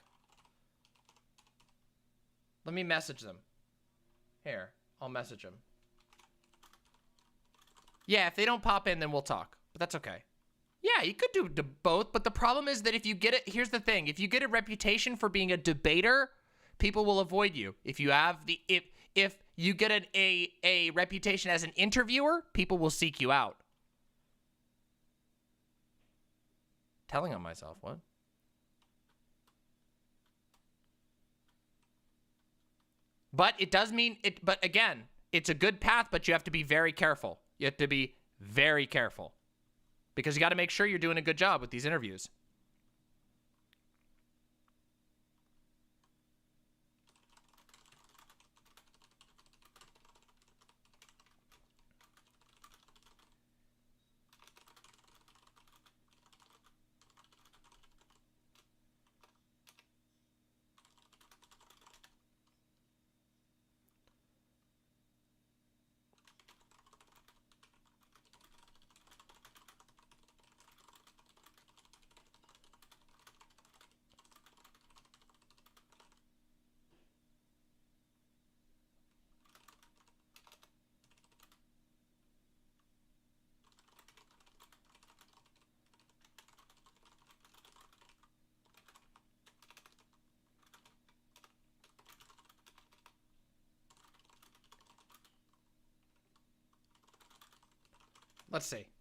Let me message them. Here, I'll message them. Yeah, if they don't pop in, then we'll talk. But that's okay. Yeah, you could do both, but the problem is that if you get it, here's the thing. If you get a reputation for being a debater, people will avoid you. If you have the if you get a reputation as an interviewer, people will seek you out. Telling on myself, what? But it does mean it, but again, it's a good path, but you have to be very careful. You have to be very careful because you got to make sure you're doing a good job with these interviews.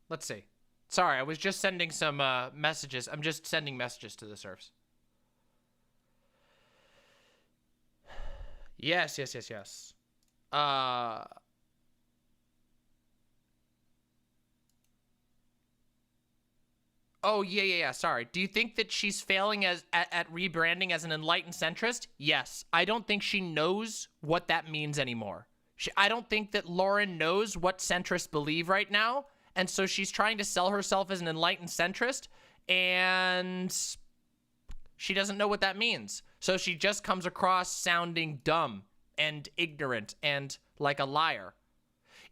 Let's see. Sorry, I was just sending some messages. I'm just sending messages to the Surfs. Yes. Oh, yeah. Sorry. Do you think that she's failing at rebranding as an enlightened centrist? Yes. I don't think she knows what that means anymore. I don't think that Lauren knows what centrists believe right now. And so she's trying to sell herself as an enlightened centrist, and she doesn't know what that means. So she just comes across sounding dumb and ignorant and like a liar.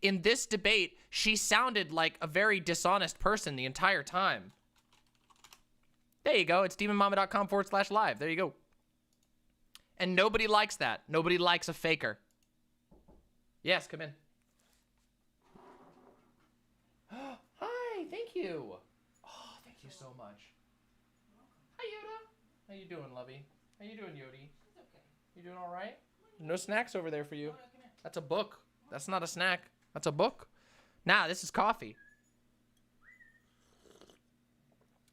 In this debate, she sounded like a very dishonest person the entire time. There you go. It's demonmama.com/live. There you go. And nobody likes that. Nobody likes a faker. Yes, come in. Hi, thank you. Oh, thank you so much. Hi, Yoda. How you doing, lovey? How you doing, Yodi? Okay. You doing all right? No snacks over there for you. That's a book. That's not a snack. That's a book. Nah, this is coffee.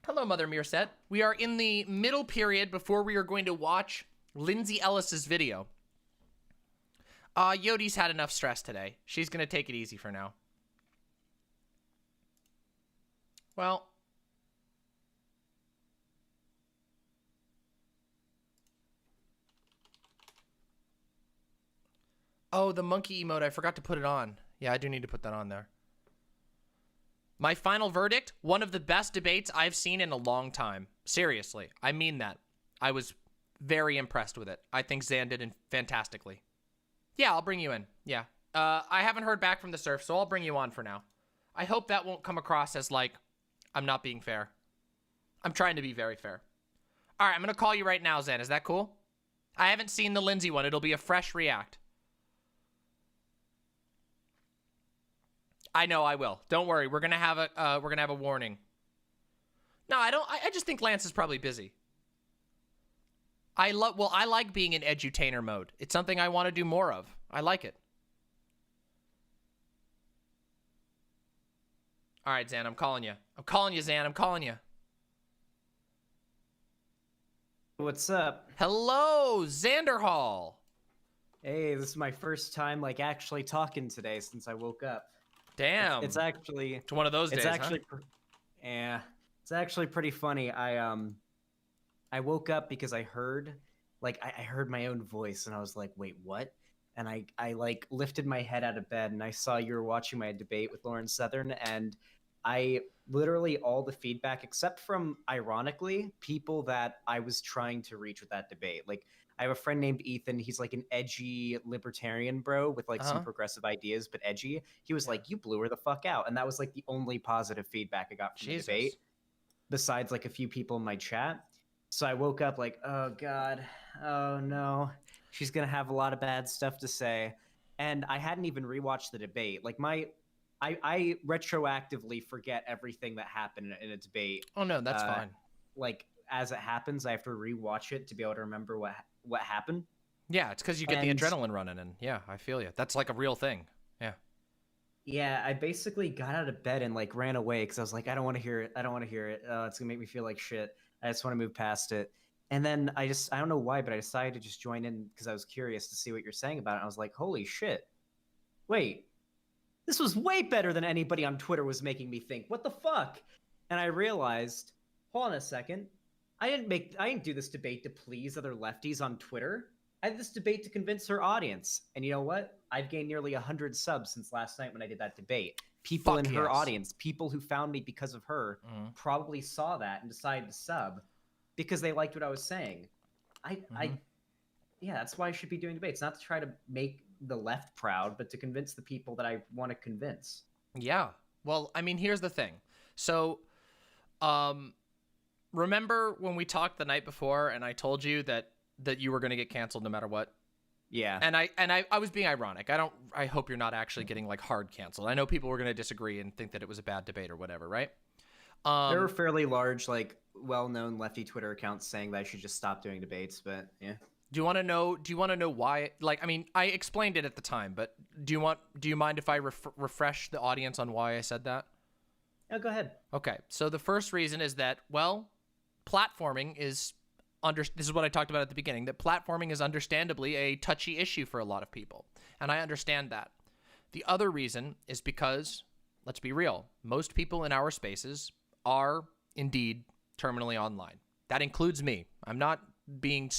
Hello, Mother Meerset. We are in the middle period before we are going to watch Lindsay Ellis's video. Yodi's had enough stress today. She's going to take it easy for now. Well. Oh, the monkey emote. I forgot to put it on. Yeah, I do need to put that on there. My final verdict, one of the best debates I've seen in a long time. Seriously, I mean that. I was very impressed with it. I think Xan did fantastically. Yeah, I'll bring you in. Yeah. I haven't heard back from the Surf, so I'll bring you on for now. I hope that won't come across as, like, I'm not being fair. I'm trying to be very fair. All right, I'm going to call you right now, Zan. Is that cool? I haven't seen the Lindsay one. It'll be a fresh react. I know I will. Don't worry. We're going to have a warning. No, I don't. I just think Lance is probably busy. I like being in edutainer mode. It's something I want to do more of. I like it. All right, Zan, I'm calling you. I'm calling you, Zan. I'm calling you. What's up? Hello, Xanderhal. Hey, this is my first time like actually talking today since I woke up. Damn. It's actually it's one of those days. It's actually huh? Yeah. It's actually pretty funny. I woke up because I heard I heard my own voice and I was like, "Wait, what?" And I like lifted my head out of bed and I saw you were watching my debate with Lauren Southern, and I literally all the feedback except from, ironically, people that I was trying to reach with that debate. Like, I have a friend named Ethan. He's like an edgy libertarian bro with like some progressive ideas, but edgy. He was like, "You blew her the fuck out." And that was like the only positive feedback I got from the debate, besides like a few people in my chat. So I woke up like, oh God, oh no, she's going to have a lot of bad stuff to say. And I hadn't even rewatched the debate. Like I retroactively forget everything that happened in a debate. Oh no, that's fine. Like as it happens, I have to rewatch it to be able to remember what happened. Yeah, it's because you get the adrenaline running, and yeah, I feel you. That's like a real thing. Yeah. Yeah, I basically got out of bed and like ran away because I was like, I don't want to hear it. I don't want to hear it. It's gonna make me feel like shit. I just want to move past it. And then I don't know why, but I decided to just join in because I was curious to see what you're saying about it. I was like, holy shit. Wait, this was way better than anybody on Twitter was making me think. What the fuck? And I realized, hold on a second. I didn't do this debate to please other lefties on Twitter. I did this debate to convince her audience. And you know what? I've gained nearly 100 subs since last night when I did that debate. People in her audience, people who found me because of her, probably saw that and decided to sub because they liked what I was saying. Yeah, that's why I should be doing debates, not to try to make the left proud, but to convince the people that I want to convince. Yeah. Well, I mean, here's the thing. So, remember when we talked the night before and I told you that you were going to get canceled no matter what? Yeah. And I was being ironic. I hope you're not actually getting like hard canceled. I know people were going to disagree and think that it was a bad debate or whatever, right? There were fairly large, like well-known lefty Twitter accounts saying that I should just stop doing debates, but yeah. Do you want to know why? Like, I mean, I explained it at the time, but do you mind if I refresh the audience on why I said that? Yeah, go ahead. Okay. So the first reason is that, well, platforming is this is what I talked about at the beginning, that platforming is understandably a touchy issue for a lot of people. And I understand that. The other reason is because, let's be real, most people in our spaces are indeed terminally online. That includes me. I'm not being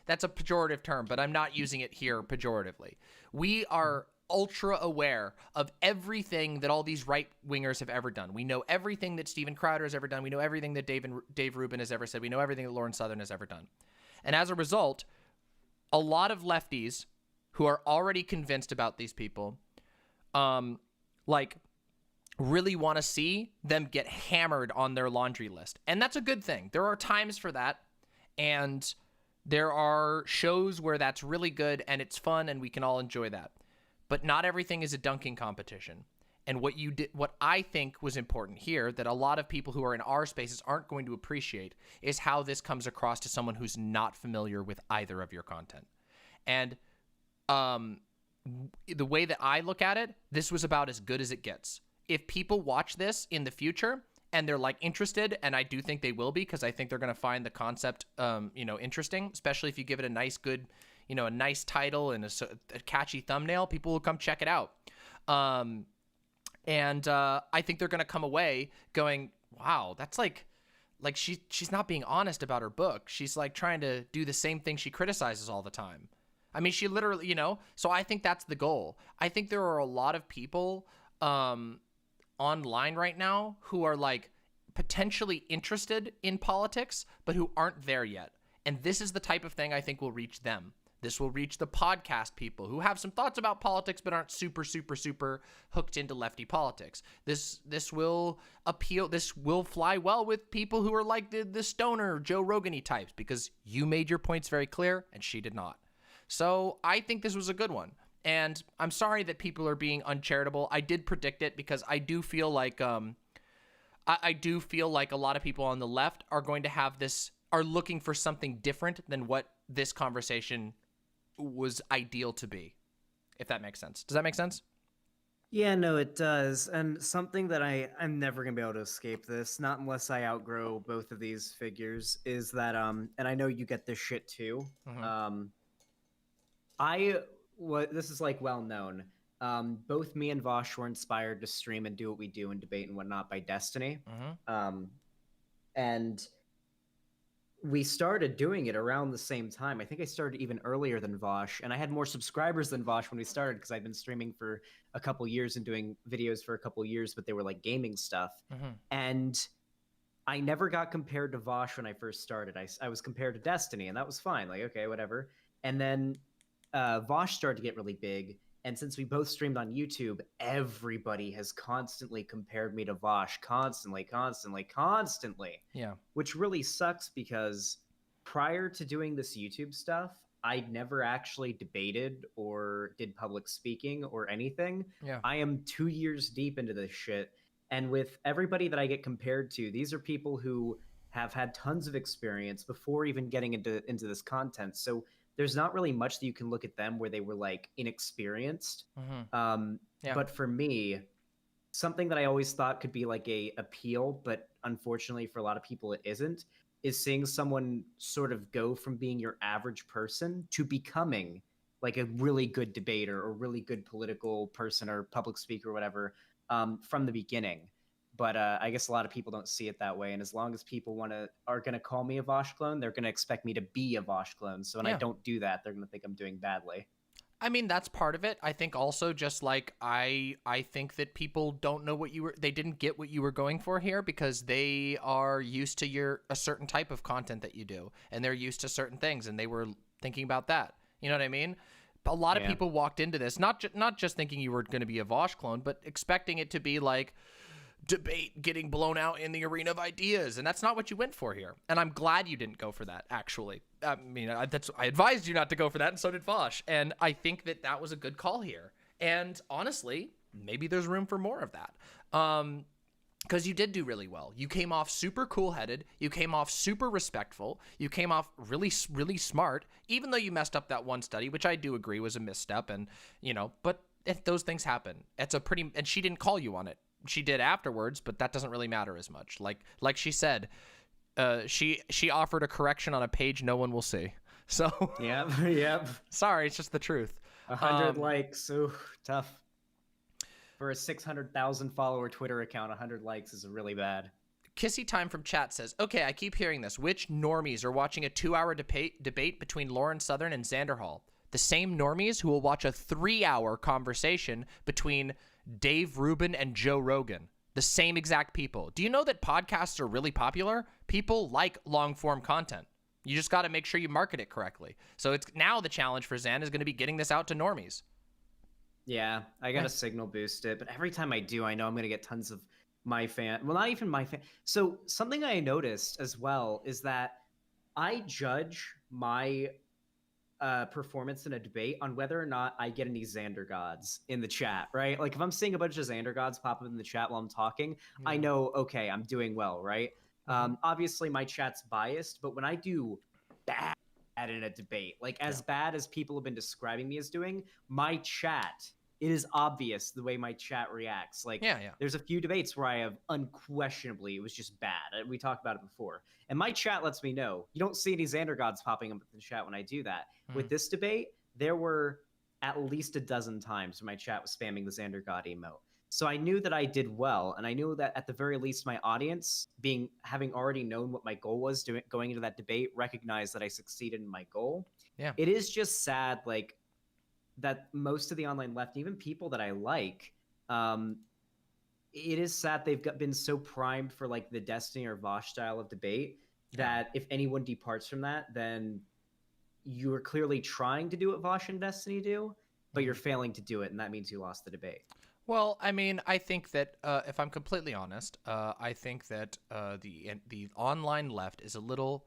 that's a pejorative term, but I'm not using it here pejoratively. We are ultra aware of everything that all these right-wingers have ever done. We know everything that Steven Crowder has ever done. We know everything that Dave Rubin has ever said. We know everything that Lauren Southern has ever done. And as a result, a lot of lefties who are already convinced about these people, really want to see them get hammered on their laundry list. And that's a good thing. There are times for that. And there are shows where that's really good and it's fun and we can all enjoy that. But not everything is a dunking competition. And what I think was important here that a lot of people who are in our spaces aren't going to appreciate is how this comes across to someone who's not familiar with either of your content. And the way that I look at it, this was about as good as it gets. If people watch this in the future and they're like interested, and I do think they will be, because I think they're going to find the concept, interesting, especially if you give it a nice, good, a nice title and a catchy thumbnail, people will come check it out. And I think they're going to come away going, wow, that's like she's not being honest about her book. She's like trying to do the same thing she criticizes all the time. I mean, she literally, so I think that's the goal. I think there are a lot of people, online right now who are like potentially interested in politics, but who aren't there yet. And this is the type of thing I think will reach them. This will reach the podcast people who have some thoughts about politics but aren't super, super, super hooked into lefty politics. This will appeal. This will fly well with people who are like the stoner Joe Rogan-y types, because you made your points very clear and she did not. So I think this was a good one. And I'm sorry that people are being uncharitable. I did predict it, because I do feel like I do feel like a lot of people on the left are going to have this, are looking for something different than what this conversation was ideal to be, if that makes sense. Does that make sense? Yeah, no, it does. And something that I'm never going to be able to escape this, not unless I outgrow both of these figures, is that, and I know you get this shit too. This is like well known. Both me and Vaush were inspired to stream and do what we do and debate and whatnot by Destiny. And we started doing it around the same time. I think I started even earlier than Vaush, and I had more subscribers than Vaush when we started, because I'd been streaming for a couple years and doing videos for a couple years, but they were like gaming stuff. And I never got compared to Vaush when I first started. I was compared to Destiny, and that was fine. Like, okay, whatever. And then Vaush started to get really big. And since we both streamed on YouTube, everybody has constantly compared me to Vaush. Constantly. Yeah. Which really sucks, because prior to doing this YouTube stuff, I'd never actually debated or did public speaking or anything. Yeah. I am 2 years deep into this shit. And with everybody that I get compared to, these are people who have had tons of experience before even getting into this content. So there's not really much that you can look at them where they were like inexperienced. But for me, something that I always thought could be like a appeal, but unfortunately for a lot of people it isn't, is seeing someone sort of go from being your average person to becoming like a really good debater or really good political person or public speaker or whatever from the beginning. But I guess a lot of people don't see it that way. And as long as people are going to call me a Vaush clone, they're going to expect me to be a Vaush clone. So when I don't do that, they're going to think I'm doing badly. I mean, that's part of it. I think also just like I think that people don't know they didn't get what you were going for here, because they are used to a certain type of content that you do, and they're used to certain things, and they were thinking about that. You know what I mean? A lot of people walked into this not just thinking you were going to be a Vaush clone, but expecting it to be like debate getting blown out in the arena of ideas, and that's not what you went for here. And I'm glad you didn't go for that, actually. I mean, I advised you not to go for that, and so did Vaush, and I think that was a good call here. And honestly, maybe there's room for more of that, because you did do really well. You came off super cool-headed, you came off super respectful, you came off really, really smart, even though you messed up that one study, which I do agree was a misstep, and but if those things happen, and she didn't call you on it. She did afterwards, but that doesn't really matter as much. Like she said, she offered a correction on a page no one will see. So Yep. Sorry, it's just the truth. 100 likes, ooh, tough. For a 600,000 follower Twitter account, 100 likes is really bad. Kissy Time from chat says, okay, I keep hearing this. Which normies are watching a 2-hour debate between Lauren Southern and Xanderhal? The same normies who will watch a 3-hour conversation between Dave Rubin and Joe Rogan. The same exact people. Do you know that podcasts are really popular? People like long-form content. You just got to make sure you market it correctly. So it's now the challenge for Xan is going to be getting this out to normies. Yeah, I got to signal boost it, but every time I do, I know I'm going to get tons of my fan. Well, not even my fan. So something I noticed as well is that I judge my performance in a debate on whether or not I get any Xander gods in the chat, right? Like if I'm seeing a bunch of Xander gods pop up in the chat while I'm talking, I know, okay, I'm doing well, right? Obviously my chat's biased, but when I do bad in a debate, like as bad as people have been describing me as doing, my chat, it is obvious the way my chat reacts. Like there's a few debates where I have unquestionably, it was just bad. We talked about it before. And my chat lets me know. You don't see any Xander gods popping up in the chat when I do that. With this debate, there were at least a dozen times when my chat was spamming the Xander god emote. So I knew that I did well, and I knew that at the very least my audience, having already known what my goal was going into that debate, recognized that I succeeded in my goal. Yeah. It is just sad, like, that most of the online left, even people that I like, it is sad they've been so primed for like the Destiny or Vaush style of debate that if anyone departs from that, then you're clearly trying to do what Vaush and Destiny do, but you're failing to do it, and that means you lost the debate. Well, I mean, I think that if I'm completely honest, I think that the online left is a little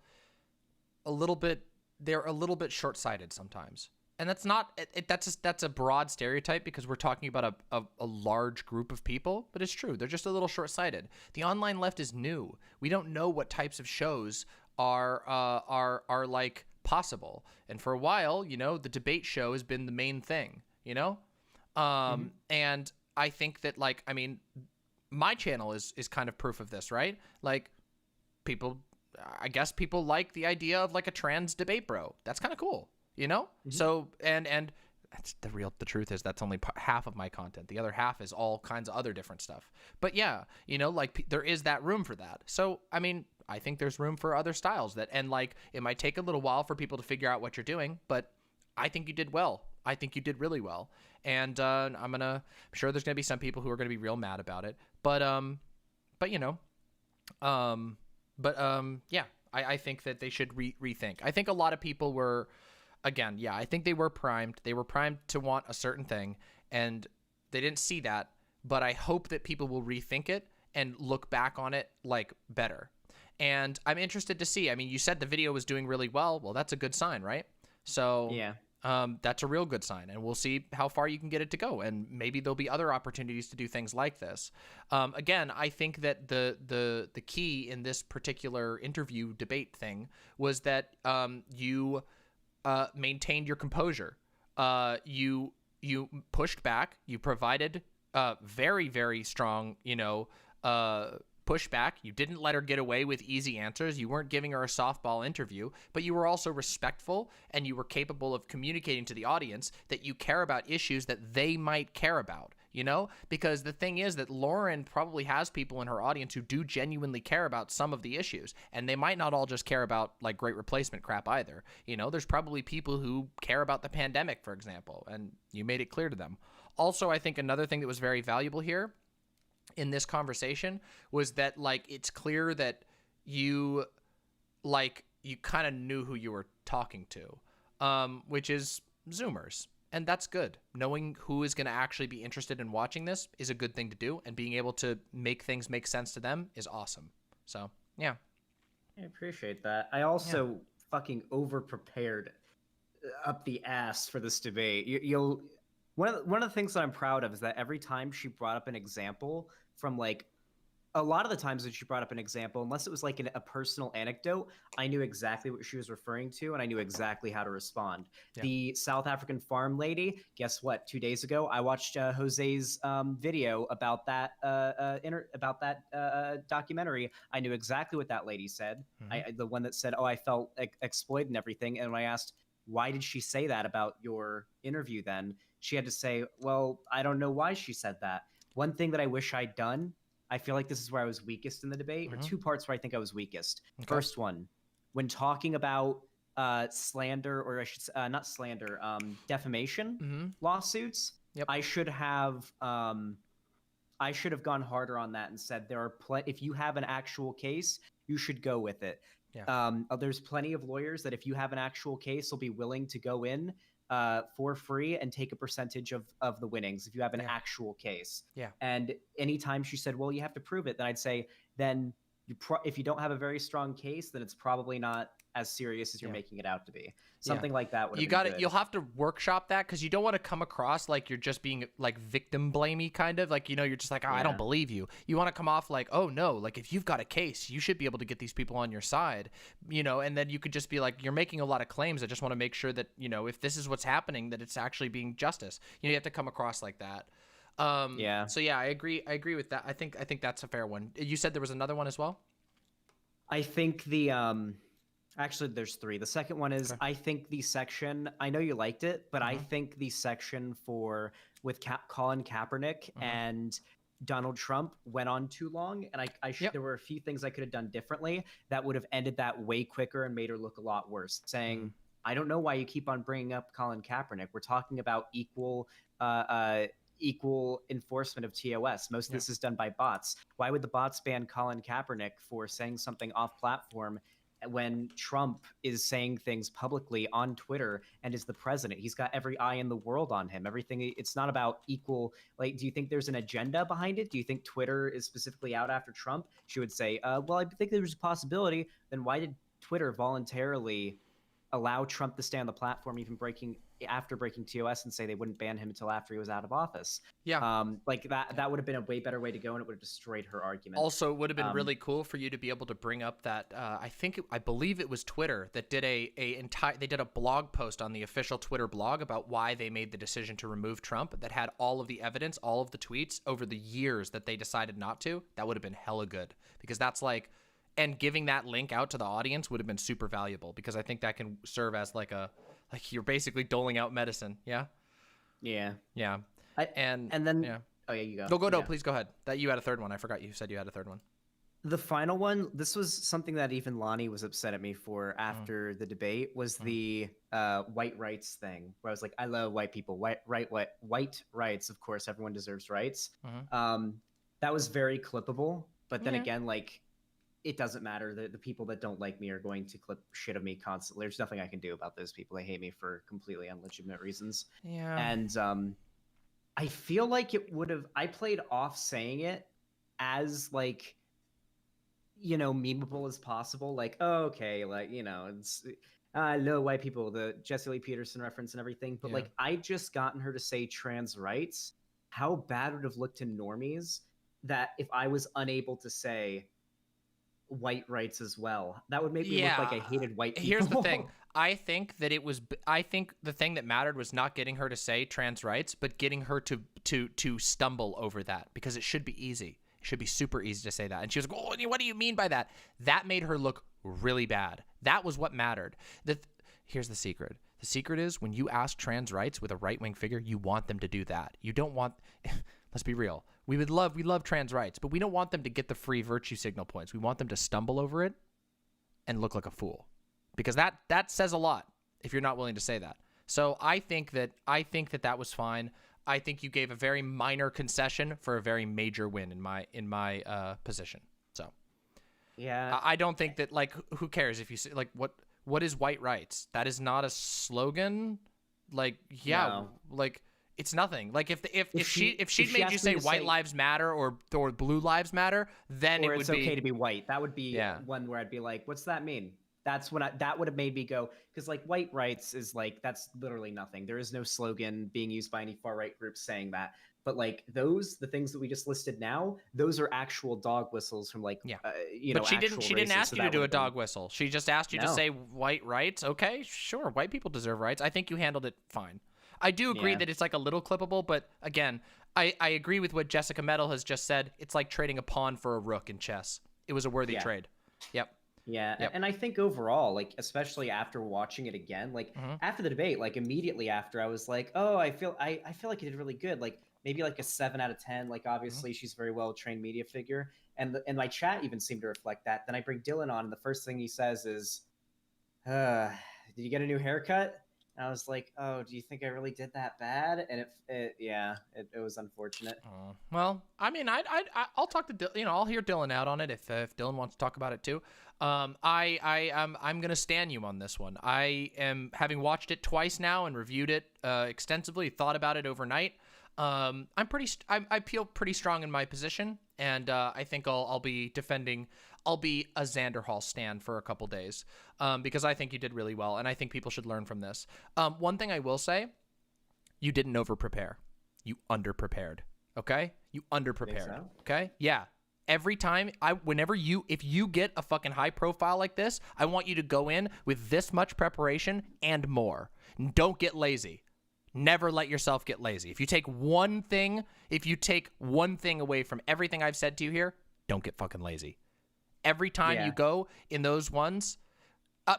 bit short-sighted sometimes, and that's not that's a broad stereotype because we're talking about a large group of people, but it's true. They're just a little short-sighted. The online left is new. We don't know what types of shows are like possible, and for a while, the debate show has been the main thing, and I think that, like, I mean, my channel is kind of proof of this, right? Like, I guess people like the idea of like a trans debate bro. That's kind of cool, So, and that's the truth is that's only half of my content. The other half is all kinds of other different stuff. But yeah, like there is that room for that. So, I mean, I think there's room for other styles and like, it might take a little while for people to figure out what you're doing, but I think you did well. I think you did really well. And I'm sure there's gonna be some people who are gonna be real mad about it. But yeah, I think that they should rethink. I think a lot of people were, again, yeah, I think they were primed. They were primed to want a certain thing, and they didn't see that. But I hope that people will rethink it and look back on it like better. And I'm interested to see. I mean, you said the video was doing really well. Well, that's a good sign, right? So yeah. That's a real good sign, and we'll see how far you can get it to go, and maybe there'll be other opportunities to do things like this. Again, I think that the key in this particular interview debate thing was that you maintained your composure. You pushed back. You provided very, very strong, pushback. You didn't let her get away with easy answers. You weren't giving her a softball interview, but you were also respectful, and you were capable of communicating to the audience that you care about issues that they might care about, because the thing is that Lauren probably has people in her audience who do genuinely care about some of the issues, and they might not all just care about like great replacement crap either. There's probably people who care about the pandemic, for example, and you made it clear to them. Also, I think another thing that was very valuable here in this conversation was that, like, it's clear that you kind of knew who you were talking to, which is Zoomers. And that's good. Knowing who is going to actually be interested in watching this is a good thing to do, and being able to make things make sense to them is awesome. So, yeah. I appreciate that. I also fucking over-prepared up the ass for this debate. One of the things that I'm proud of is that every time she brought up an example from, like, a lot of the times that she brought up an example, unless it was like a personal anecdote, I knew exactly what she was referring to, and I knew exactly how to respond. Yeah. The South African farm lady, guess what? 2 days ago, I watched Jose's video about that documentary. I knew exactly what that lady said. Mm-hmm. The one that said, "Oh, I felt exploited and everything," and when I asked, "Why did she say that about your interview then?" She had to say, "Well, I don't know why she said that." One thing that I wish I'd done, I feel like this is where I was weakest in the debate, or two parts where I think I was weakest. Okay. First one, when talking about slander, or I should say, not slander, defamation lawsuits, I should have gone harder on that and said there are if you have an actual case, you should go with it. Yeah. There's plenty of lawyers that if you have an actual case, will be willing to go in for free and take a percentage of the winnings if you have an actual case. Yeah. And anytime she said, "Well, you have to prove it," then I'd say, then if you don't have a very strong case, then it's probably not as serious as you're making it out to be. Something like that would. You'll have to workshop that, because you don't want to come across like you're just being like victim blamey, kind of like, you're just like, "Oh, I don't believe you." You want to come off like, "Oh no, like if you've got a case, you should be able to get these people on your side," and then you could just be like, "You're making a lot of claims. I just want to make sure that, if this is what's happening, that it's actually being justice." You have to come across like that. So yeah, I agree with that. I think that's a fair one. You said there was another one as well? I think actually, there's three. The second one is, I think the section, I know you liked it, but I think the section with Colin Kaepernick and Donald Trump went on too long, and there were a few things I could have done differently that would have ended that way quicker and made her look a lot worse. Saying, "I don't know why you keep on bringing up Colin Kaepernick. We're talking about equal enforcement of TOS. Most of this is done by bots. Why would the bots ban Colin Kaepernick for saying something off platform when Trump is saying things publicly on Twitter and is the president. He's got every eye in the world on him. Everything. It's not about equal. Like, do you think there's an agenda behind it? Do you think Twitter is specifically out after Trump? She would say, well, I think there's a possibility. Then why did Twitter voluntarily allow Trump to stay on the platform, even after breaking TOS, and say they wouldn't ban him until after he was out of office? Yeah. Like that would have been a way better way to go, and it would have destroyed her argument. Also, it would have been really cool for you to be able to bring up that I believe it was Twitter that did they did a blog post on the official Twitter blog about why they made the decision to remove Trump, that had all of the evidence, all of the tweets over the years that they decided not to. That would have been hella good, because that's like, and giving that link out to the audience would have been super valuable, because I think that can serve as like you're basically doling out medicine. Yeah. Yeah. Yeah. And then yeah. Oh yeah, you go. No, please go ahead. That you had a third one. I forgot you said you had a third one. The final one, this was something that even Lonnie was upset at me for after the debate, was the white rights thing, where I was like, I love white people, white rights. Of course, everyone deserves rights. That was very clippable. But then again, like, it doesn't matter. The people that don't like me are going to clip shit of me constantly. There's nothing I can do about those people. They hate me for completely illegitimate reasons. Yeah. And I feel like I played off saying it as like, memeable as possible. Like, oh, okay, like, it's, I love white people, the Jesse Lee Peterson reference and everything. But like, I just gotten her to say trans rights. How bad would it have looked to normies that if I was unable to say white rights as well? That would make me look like I hated white people. Here's the thing. I think the thing that mattered was not getting her to say trans rights, but getting her to stumble over that, because it should be easy. It should be super easy to say that. And she was like, oh, what do you mean by that? That made her look really bad. That was what mattered. Here's the secret. The secret is, when you ask trans rights with a right-wing figure, you want them to do that. You don't want, let's be real. We love trans rights, but we don't want them to get the free virtue signal points. We want them to stumble over it and look like a fool, because that says a lot if you're not willing to say that. So I think that was fine. I think you gave a very minor concession for a very major win in my position. So yeah, I don't think that, like, who cares if you say, like, what is white rights? That is not a slogan. Like, yeah, no. Like, it's nothing. Like, if she made you say white lives matter or blue lives matter, then it would be, it's okay to be white. That would be one where I'd be like, what's that mean? That's when that would have made me go, because like white rights is like, that's literally nothing. There is no slogan being used by any far right groups saying that. But like the things that we just listed now, those are actual dog whistles from like, But she didn't ask you to do a dog whistle. She just asked you to say white rights. Okay, sure. White people deserve rights. I think you handled it fine. I do agree that it's like a little clippable, but again, I agree with what Jessica Metal has just said. It's like trading a pawn for a rook in chess. It was a worthy trade. Yep. Yeah, and I think overall, like, especially after watching it again, like after the debate, like immediately after, I was like, oh, I feel like it did really good. Like maybe like a 7 out of 10. Like obviously she's a very well trained media figure, and my chat even seemed to reflect that. Then I bring Dylan on, and the first thing he says is, "Did you get a new haircut?" And I was like, oh, do you think I really did that bad? And it was unfortunate. Well, I mean, I'll talk to Dylan, I'll hear Dylan out on it if Dylan wants to talk about it too. I'm gonna stan you on this one. I am, having watched it twice now and reviewed it extensively, thought about it overnight. I feel pretty strong in my position, and I think I'll be defending. I'll be a Xanderhal stan for a couple days, because I think you did really well, and I think people should learn from this. One thing I will say, you didn't over-prepare. You under-prepared, okay? You under-prepared, so? Okay? Yeah. Every time, if you get a fucking high profile like this, I want you to go in with this much preparation and more. Don't get lazy. Never let yourself get lazy. If you take one thing away from everything I've said to you here, don't get fucking lazy. Every time you go in those ones,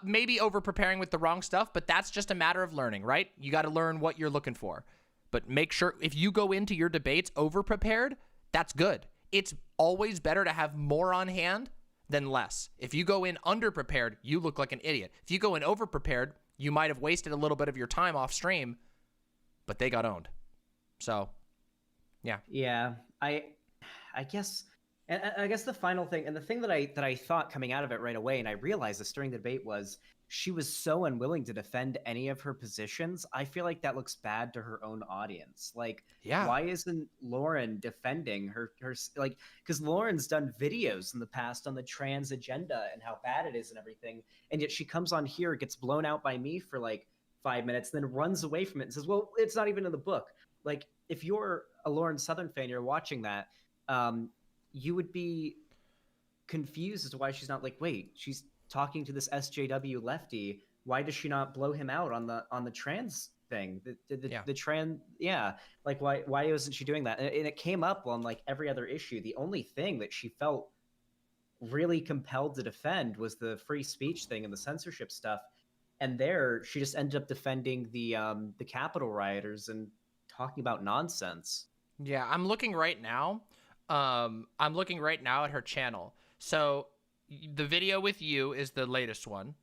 maybe over-preparing with the wrong stuff, but that's just a matter of learning, right? You got to learn what you're looking for. But make sure, if you go into your debates over-prepared, that's good. It's always better to have more on hand than less. If you go in under-prepared, you look like an idiot. If you go in over-prepared, you might have wasted a little bit of your time off stream, but they got owned. So, yeah. Yeah, I guess And I guess the final thing, and the thing that I thought coming out of it right away, and I realized this during the debate, was she was so unwilling to defend any of her positions. I feel like that looks bad to her own audience. Like, why isn't Lauren defending her like, because Lauren's done videos in the past on the trans agenda and how bad it is and everything, and yet she comes on here, gets blown out by me for like 5 minutes, then runs away from it and says, well, it's not even in the book. Like, if you're a Lauren Southern fan, you're watching that, you would be confused as to why she's not like, wait, she's talking to this SJW lefty. Why does she not blow him out on the trans thing? The trans, like why isn't she doing that? And it came up on like every other issue. The only thing that she felt really compelled to defend was the free speech thing and the censorship stuff. And there, she just ended up defending the Capitol rioters and talking about nonsense. Yeah, I'm looking right now. I'm looking right now at her channel. So the video with you is the latest one,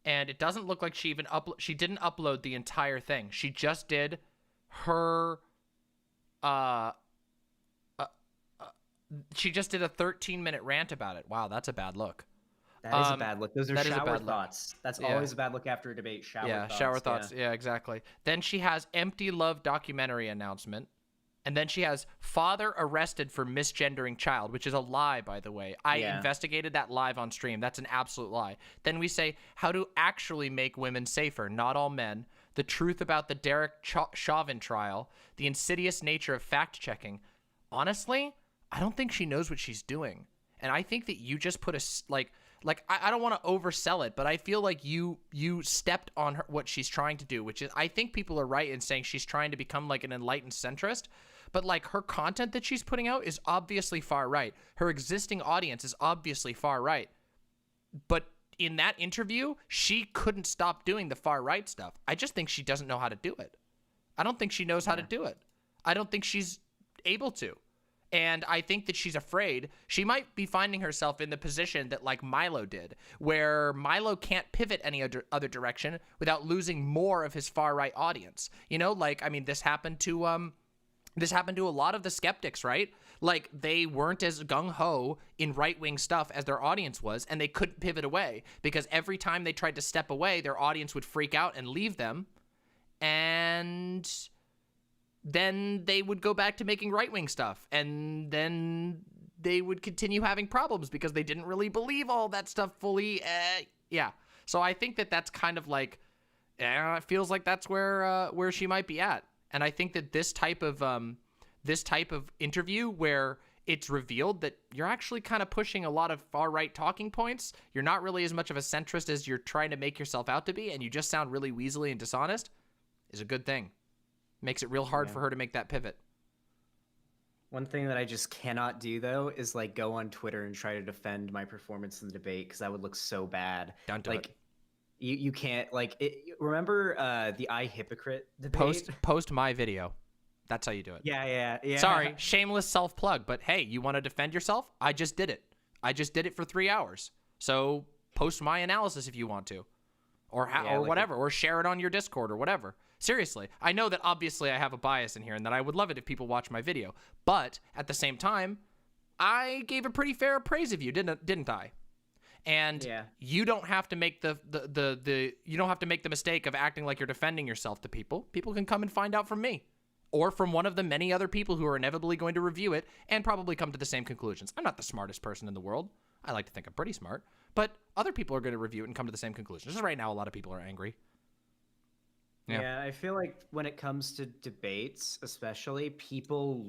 and it doesn't look like she even she didn't upload the entire thing. She just did her she just did a 13-minute rant about it. Wow, that's a bad look. That is a bad look. Those are shower thoughts. That's always a bad look after a debate. Shower thoughts. Yeah, exactly. Then she has empty love documentary announcement. And then she has father arrested for misgendering child, which is a lie, by the way. I investigated that live on stream. That's an absolute lie. Then we say how to actually make women safer, not all men, the truth about the Derek Chauvin trial, the insidious nature of fact-checking. Honestly, I don't think she knows what she's doing. And I think that you just put I don't want to oversell it, but I feel like you stepped on what she's trying to do, which is, I think people are right in saying she's trying to become like an enlightened centrist, but like her content that she's putting out is obviously far right. Her existing audience is obviously far right. But in that interview, she couldn't stop doing the far right stuff. I just think she doesn't know how to do it. I don't think she knows how to do it. I don't think she's able to. And I think that she's afraid. She might be finding herself in the position that like Milo did, where Milo can't pivot any other direction without losing more of his far right audience. You know, like, I mean, this happened to a lot of the skeptics, right? Like, they weren't as gung-ho in right-wing stuff as their audience was, and they couldn't pivot away because every time they tried to step away, their audience would freak out and leave them. And then they would go back to making right-wing stuff, and then they would continue having problems because they didn't really believe all that stuff fully. So I think that that's kind of like, it feels like that's where she might be at. And I think that this type of interview where it's revealed that you're actually kind of pushing a lot of far-right talking points, you're not really as much of a centrist as you're trying to make yourself out to be, and you just sound really weaselly and dishonest, is a good thing. Makes it real hard for her to make that pivot. One thing that I just cannot do, though, is like go on Twitter and try to defend my performance in the debate, because that would look so bad. Don't do it. You can't, like, remember the I Hypocrite debate? Post my video. That's how you do it. Yeah. Sorry, shameless self-plug, but hey, you want to defend yourself? I just did it. I just did it for 3 hours. So post my analysis if you want to. Or whatever, or share it on your Discord or whatever. Seriously, I know that obviously I have a bias in here and that I would love it if people watch my video. But at the same time, I gave a pretty fair appraise of you, didn't I? And you don't have to make you don't have to make the mistake of acting like you're defending yourself to people. People can come and find out from me, or from one of the many other people who are inevitably going to review it and probably come to the same conclusions. I'm not the smartest person in the world. I like to think I'm pretty smart, but other people are going to review it and come to the same conclusions. Just right now, a lot of people are angry. Yeah, I feel like when it comes to debates, especially, people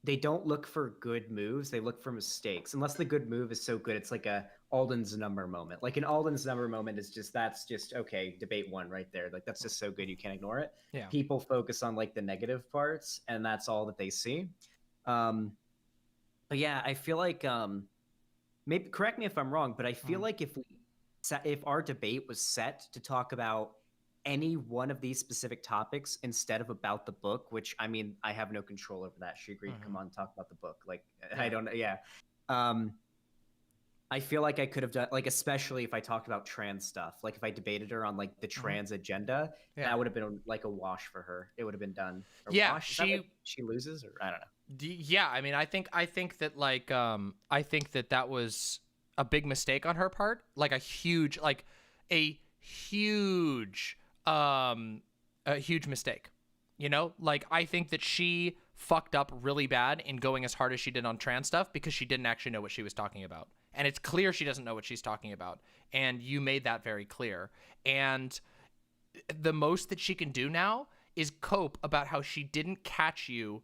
they don't look for good moves, they look for mistakes. Unless the good move is so good, it's like a Alden's number moment. Like an Alden's number moment is that's just, okay, debate one right there. Like, that's just so good, you can't ignore it. Yeah. People focus on like the negative parts, and that's all that they see. But yeah, I feel like, maybe correct me if I'm wrong, but I feel like if our debate was set to talk about any one of these specific topics instead of about the book, which, I mean, I have no control over that. She agreed to come on and talk about the book. Like, I don't know. Yeah. I feel like I could have done, like, especially if I talked about trans stuff, like if I debated her on like the trans agenda, that would have been like a wash for her. It would have been done. Or wash? She she loses, or I don't know. Yeah, I mean, I think that like I think that was a big mistake on her part, like a huge mistake. You know, like I think that she fucked up really bad in going as hard as she did on trans stuff because she didn't actually know what she was talking about. And it's clear she doesn't know what she's talking about. And you made that very clear. And the most that she can do now is cope about how she didn't catch you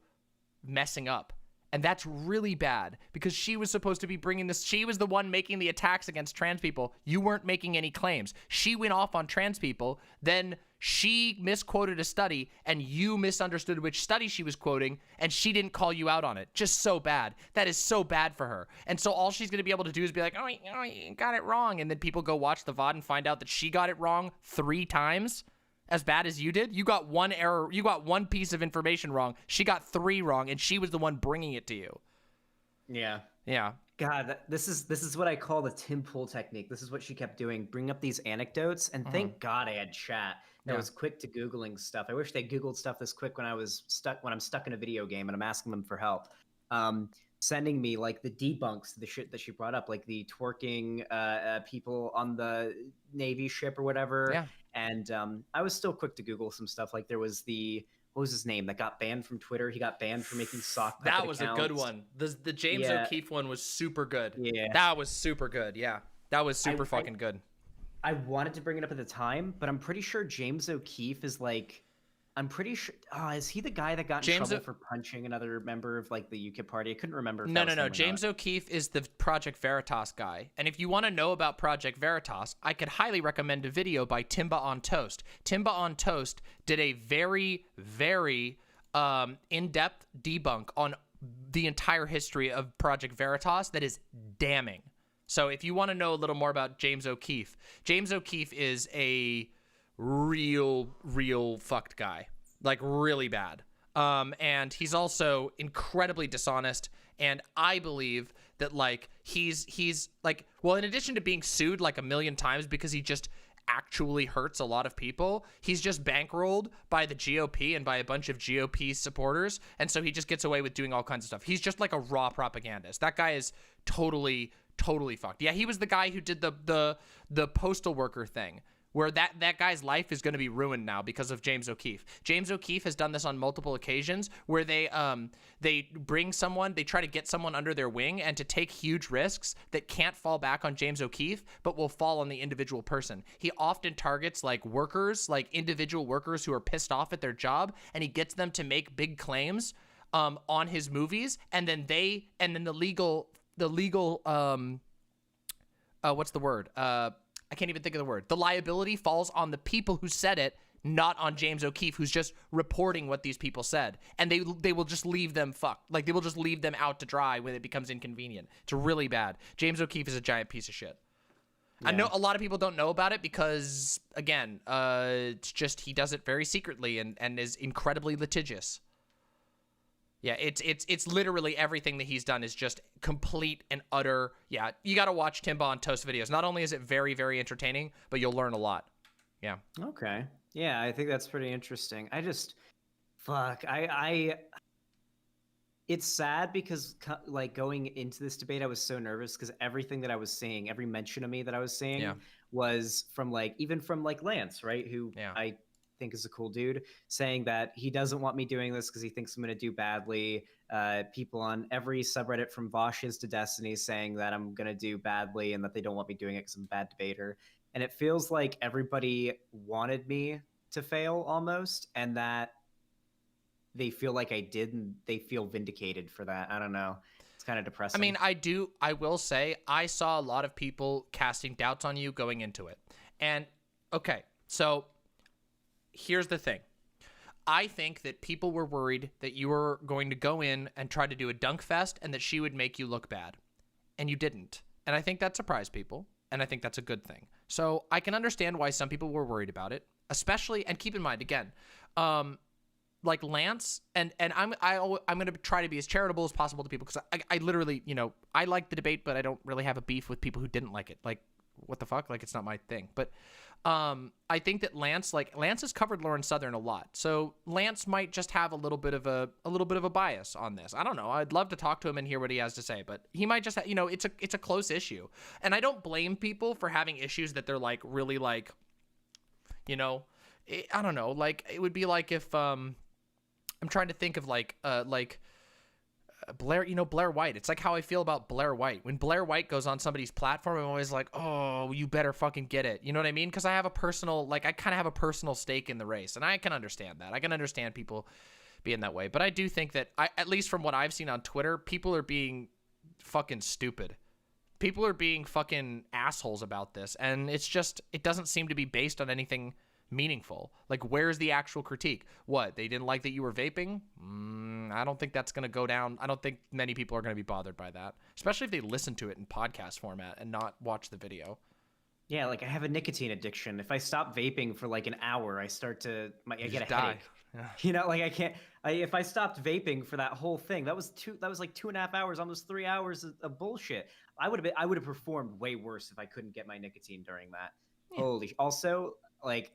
messing up. And that's really bad because she was supposed to be bringing this. She was the one making the attacks against trans people. You weren't making any claims. She went off on trans people. Then she misquoted a study and you misunderstood which study she was quoting and she didn't call you out on it. Just so bad. That is so bad for her. And so all she's going to be able to do is be like, oh, you got it wrong. And then people go watch the VOD and find out that she got it wrong 3 times. As bad as you did. You got one error. You got one piece of information wrong. She got 3 wrong, and she was the one bringing it to you. Yeah. Yeah. God, this is what I call the Tim Pool technique. This is what she kept doing, bring up these anecdotes, and thank God I had chat that was quick to Googling stuff. I wish they Googled stuff this quick when I'm stuck in a video game and I'm asking them for help. Sending me like the debunks to the shit that she brought up, like the twerking people on the Navy ship or whatever. Yeah. And I was still quick to Google some stuff. Like there was what was his name that got banned from Twitter? He got banned for making sock puppet That was accounts. a good one. The James O'Keefe one was super good. Yeah. That was super good. Yeah. That was super fucking good. I wanted to bring it up at the time, but I'm pretty sure James O'Keefe is like, is he the guy that got in trouble for punching another member of like the UKIP party? I couldn't remember. If No. James O'Keefe is the Project Veritas guy. And if you want to know about Project Veritas, I could highly recommend a video by Timba on Toast. Timba on Toast did a very, very in-depth debunk on the entire history of Project Veritas that is damning. So if you want to know a little more about James O'Keefe is a real fucked guy, like really bad. And he's also incredibly dishonest. And I believe that like he's like, well, in addition to being sued like 1,000,000 times because he just actually hurts a lot of people, he's just bankrolled by the GOP and by a bunch of GOP supporters. And so he just gets away with doing all kinds of stuff. He's just like a raw propagandist. That guy is totally fucked. Yeah, he was the guy who did the postal worker thing, where that guy's life is going to be ruined now because of James O'Keefe. James O'Keefe has done this on multiple occasions where they bring someone, they try to get someone under their wing and to take huge risks that can't fall back on James O'Keefe, but will fall on the individual person. He often targets like workers, like individual workers who are pissed off at their job, and he gets them to make big claims on his movies, and then the legal what's the word? I can't even think of the word. The liability falls on the people who said it, not on James O'Keefe, who's just reporting what these people said. And they will just leave them fucked. Like, they will just leave them out to dry when it becomes inconvenient. It's really bad. James O'Keefe is a giant piece of shit. Yeah. I know a lot of people don't know about it because, again, it's just he does it very secretly and is incredibly litigious. Yeah, it's literally everything that he's done is just complete and utter. Yeah, you got to watch Timba on Toast videos. Not only is it very, very entertaining, but you'll learn a lot. Yeah. Okay. Yeah, I think that's pretty interesting. It's sad because like going into this debate, I was so nervous because everything that I was seeing, every mention of me that I was seeing was from even from Lance, right? Who I think is a cool dude, saying that he doesn't want me doing this because he thinks I'm going to do badly. People on every subreddit from Vaush's to Destiny saying that I'm going to do badly and that they don't want me doing it because I'm a bad debater. And it feels like everybody wanted me to fail almost, and that they feel like I did, and they feel vindicated for that. I don't know. It's kind of depressing. I mean, I will say, I saw a lot of people casting doubts on you going into it. And, okay, so here's the thing. I think that people were worried that you were going to go in and try to do a dunk fest and that she would make you look bad. And you didn't. And I think that surprised people. And I think that's a good thing. So I can understand why some people were worried about it, especially, and keep in mind, again, like Lance, and I'm going to try to be as charitable as possible to people because I literally, I like the debate, but I don't really have a beef with people who didn't like it. Like, what the fuck? Like, it's not my thing. But I think that Lance has covered Lauren Southern a lot. So Lance might just have a little bit of a bias on this. I don't know. I'd love to talk to him and hear what he has to say, but he might just it's a close issue. And I don't blame people for having issues that they're like really like, I don't know. Like, it would be like if I'm trying to think of like Blair, Blair White. It's like how I feel about Blair White. When Blair White goes on somebody's platform, I'm always like, oh, you better fucking get it. You know what I mean? Because I have a personal, I kind of have a personal stake in the race, and I can understand that. I can understand people being that way. But I do think that, at least from what I've seen on Twitter, people are being fucking stupid. People are being fucking assholes about this, and it doesn't seem to be based on anything meaningful. Like, where's the actual critique? What, they didn't like that you were vaping? I don't think that's going to go down. I don't think many people are going to be bothered by that, especially if they listen to it in podcast format and not watch the video. Yeah, like, I have a nicotine addiction. If I stop vaping for like an hour, I get a headache. Yeah. Like, I can't. If I stopped vaping for that whole thing, that was like 2.5 hours, almost 3 hours of bullshit. I would have performed way worse if I couldn't get my nicotine during that. Yeah. Holy. Also, like,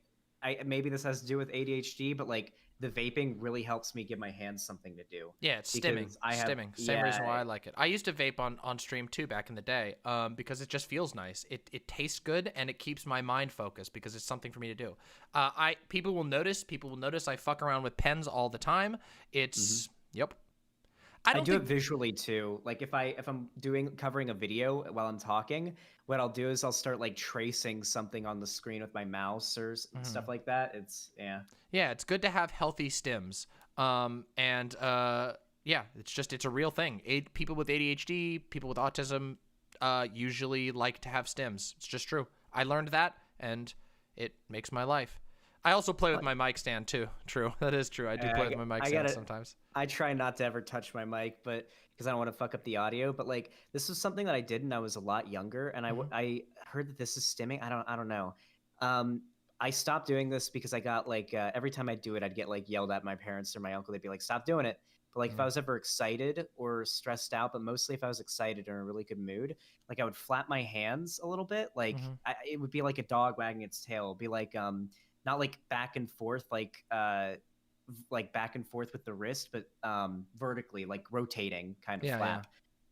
maybe this has to do with ADHD, but like, the vaping really helps me give my hands something to do. Yeah, it's stimming. Same reason why I like it. I used to vape on stream too back in the day, because it just feels nice. It tastes good, and it keeps my mind focused because it's something for me to do. People will notice I fuck around with pens all the time. It's yep. I do it visually too. Like, if I'm covering a video while I'm talking, what I'll do is I'll start like tracing something on the screen with my mouse or stuff like that. Yeah, it's good to have healthy stims. It's a real thing. People with ADHD, people with autism, usually like to have stims. It's just true. I learned that, and it makes my life. I also play with my mic stand too. True, that is true. I do play with my mic stand sometimes. I try not to ever touch my mic, but because I don't want to fuck up the audio. But like, this was something that I did when I was a lot younger, and I heard that this is stimming. I don't know. I stopped doing this because I got like every time I do it, I'd get like yelled at my parents or my uncle. They'd be like, "Stop doing it." But like, if I was ever excited or stressed out, but mostly if I was excited or in a really good mood, like, I would flap my hands a little bit. Like, it would be like a dog wagging its tail. It'd be like not like back and forth, like back and forth with the wrist, but vertically, like rotating kind of flap.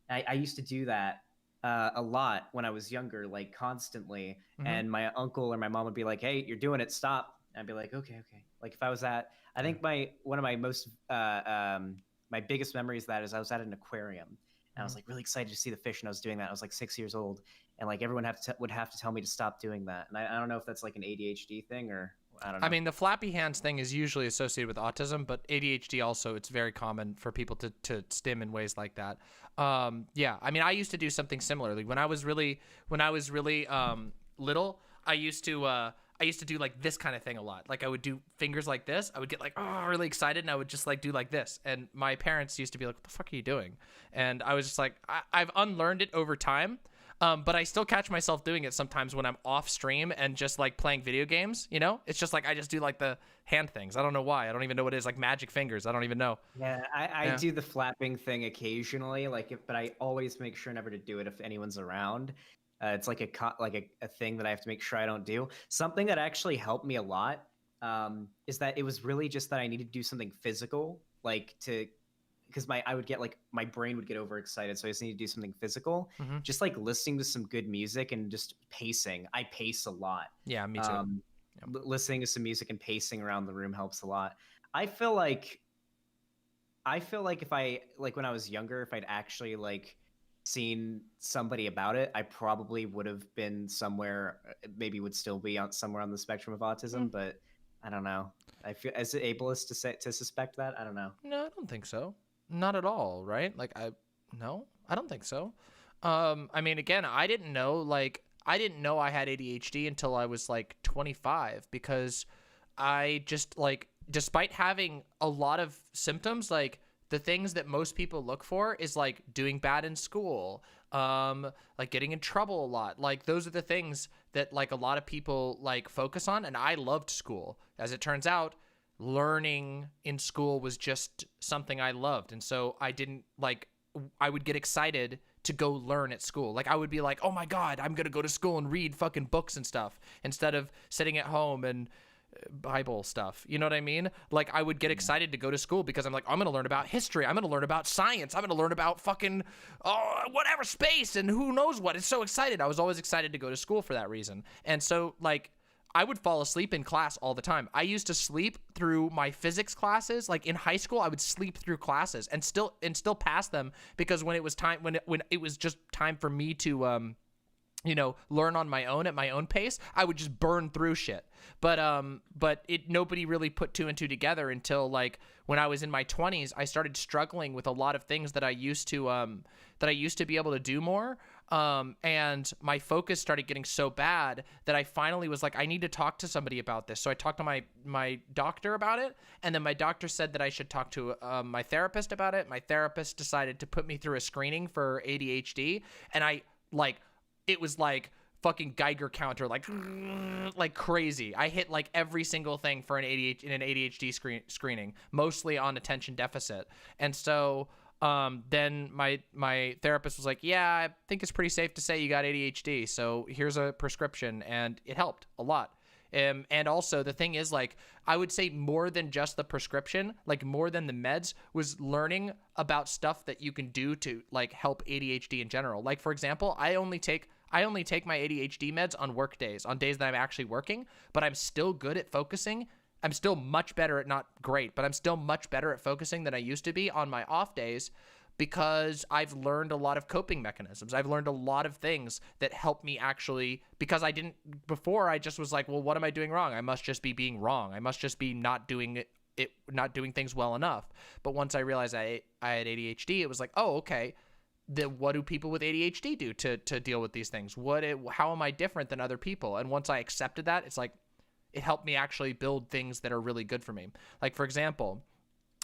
Yeah. I used to do that a lot when I was younger, like constantly. And my uncle or my mom would be like, "Hey, you're doing it, stop." And I'd be like, okay. Like, if I was I think one of my most my biggest memories of that is I was at an aquarium, and I was like really excited to see the fish, and I was doing that. I was like 6 years old, and like everyone would have to tell me to stop doing that. And I don't know if that's like an ADHD thing or I don't know. I mean, the flappy hands thing is usually associated with autism, but ADHD also, it's very common for people to stim in ways like that. Yeah, I mean, I used to do something similar. Like, when I was really little, I used to do like this kind of thing a lot. Like, I would do fingers like this. I would get like, really excited, and I would just like do like this. And my parents used to be like, "What the fuck are you doing?" And I was just like, I've unlearned it over time. But I still catch myself doing it sometimes when I'm off stream and just like playing video games, It's just like, I just do like the hand things. I don't know why. I don't even know what it is, like magic fingers. I don't even know. Yeah, I do the flapping thing occasionally, but I always make sure never to do it if anyone's around. It's like a thing that I have to make sure I don't do. Something that actually helped me a lot is that it was really just that I needed to do something physical, because I would get like, my brain would get overexcited, so I just need to do something physical. Just like listening to some good music and just pacing. I pace a lot. Yeah, me too. Listening to some music and pacing around the room helps a lot. I feel like if I when I was younger, if I'd actually like seen somebody about it, I probably would have been somewhere, maybe would still be somewhere on the spectrum of autism, but I don't know. I feel, is it ableist to suspect that? I don't know. No, I don't think so. Not at all, right? Like, I don't think so. I mean, again, I didn't know I had ADHD until I was like 25, because I just like, despite having a lot of symptoms, like the things that most people look for is like doing bad in school, like getting in trouble a lot. Like, those are the things that like a lot of people like focus on. And I loved school. As it turns out, learning in school was just something I loved. And so I would get excited to go learn at school. Like I would be like, oh my God, I'm going to go to school and read fucking books and stuff instead of sitting at home and Bible stuff. You know what I mean? Like I would get excited to go to school because I'm like, I'm going to learn about history. I'm going to learn about science. I'm going to learn about fucking whatever, space and who knows what. It's so excited. I was always excited to go to school for that reason. And so like I would fall asleep in class all the time. I used to sleep through my physics classes. Like in high school, I would sleep through classes and still pass them because when it was time, when it was just time for me to, learn on my own at my own pace, I would just burn through shit. But nobody really put two and two together until like when I was in my 20s, I started struggling with a lot of things that I used to be able to do more. And my focus started getting so bad that I finally was like, I need to talk to somebody about this. So I talked to my doctor about it. And then my doctor said that I should talk to my therapist about it. My therapist decided to put me through a screening for ADHD. And it was like fucking Geiger counter, like crazy. I hit like every single thing for an ADHD screening, mostly on attention deficit. And so then my therapist was like, yeah, I think it's pretty safe to say you got ADHD. So here's a prescription, and it helped a lot. And also the thing is, like, I would say more than just the prescription, like more than the meds, was learning about stuff that you can do to like help ADHD in general. Like, for example, I only take my ADHD meds on work days, on days that I'm actually working, but I'm still good at focusing. I'm still much better at, not great, but I'm still much better at focusing than I used to be on my off days because I've learned a lot of coping mechanisms. I've learned a lot of things that help me actually, because I didn't, before I just was like, well, what am I doing wrong? I must just be being wrong. I must just be not doing not doing things well enough. But once I realized I had ADHD, it was like, oh, okay. Then what do people with ADHD do to deal with these things? How am I different than other people? And once I accepted that, it's like, it helped me actually build things that are really good for me. Like, for example,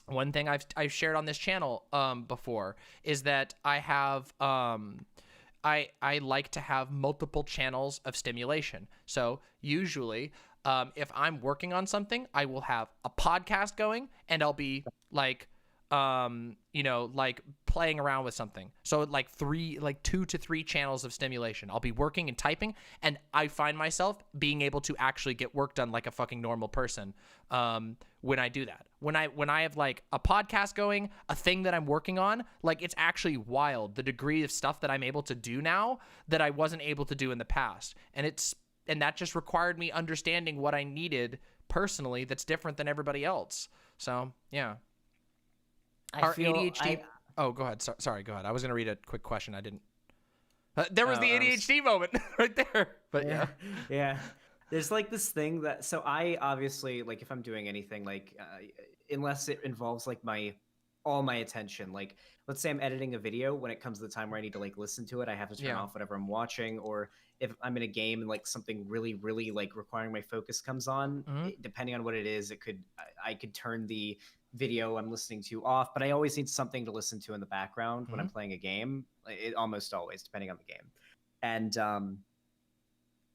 one thing I've shared on this channel before is that I have I like to have multiple channels of stimulation. So usually if I'm working on something, I will have a podcast going and I'll be like like playing around with something. So like 2 to 3 channels of stimulation. I'll be working and typing, and I find myself being able to actually get work done like a fucking normal person when I do that. When I have like a podcast going, a thing that I'm working on, like it's actually wild the degree of stuff that I'm able to do now that I wasn't able to do in the past. And that just required me understanding what I needed personally that's different than everybody else. So, yeah. ADHD. Oh, go ahead. Sorry, go ahead. I was going to read a quick question. I didn't. There was the ADHD moment right there. But yeah. Yeah. There's like this thing that, so I obviously, like if I'm doing anything, like unless it involves like all my attention, like let's say I'm editing a video, when it comes to the time where I need to like listen to it, I have to turn off whatever I'm watching, or if I'm in a game and like something really, really like requiring my focus comes on, depending on what it is, I could turn the video I'm listening to off, but I always need something to listen to in the background when I'm playing a game. Almost always, depending on the game. And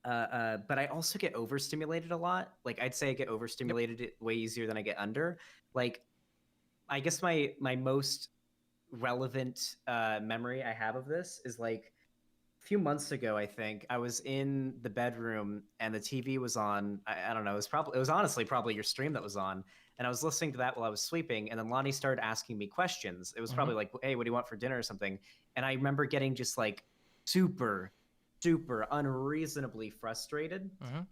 but I also get overstimulated a lot. Like I'd say I get overstimulated way easier than I get under. Like I guess my most relevant memory I have of this is like a few months ago. I think I was in the bedroom and the TV was on. I don't know. It was honestly probably your stream that was on. And I was listening to that while I was sleeping, and then Lonnie started asking me questions. It was probably like, hey, what do you want for dinner or something? And I remember getting just like super, super unreasonably frustrated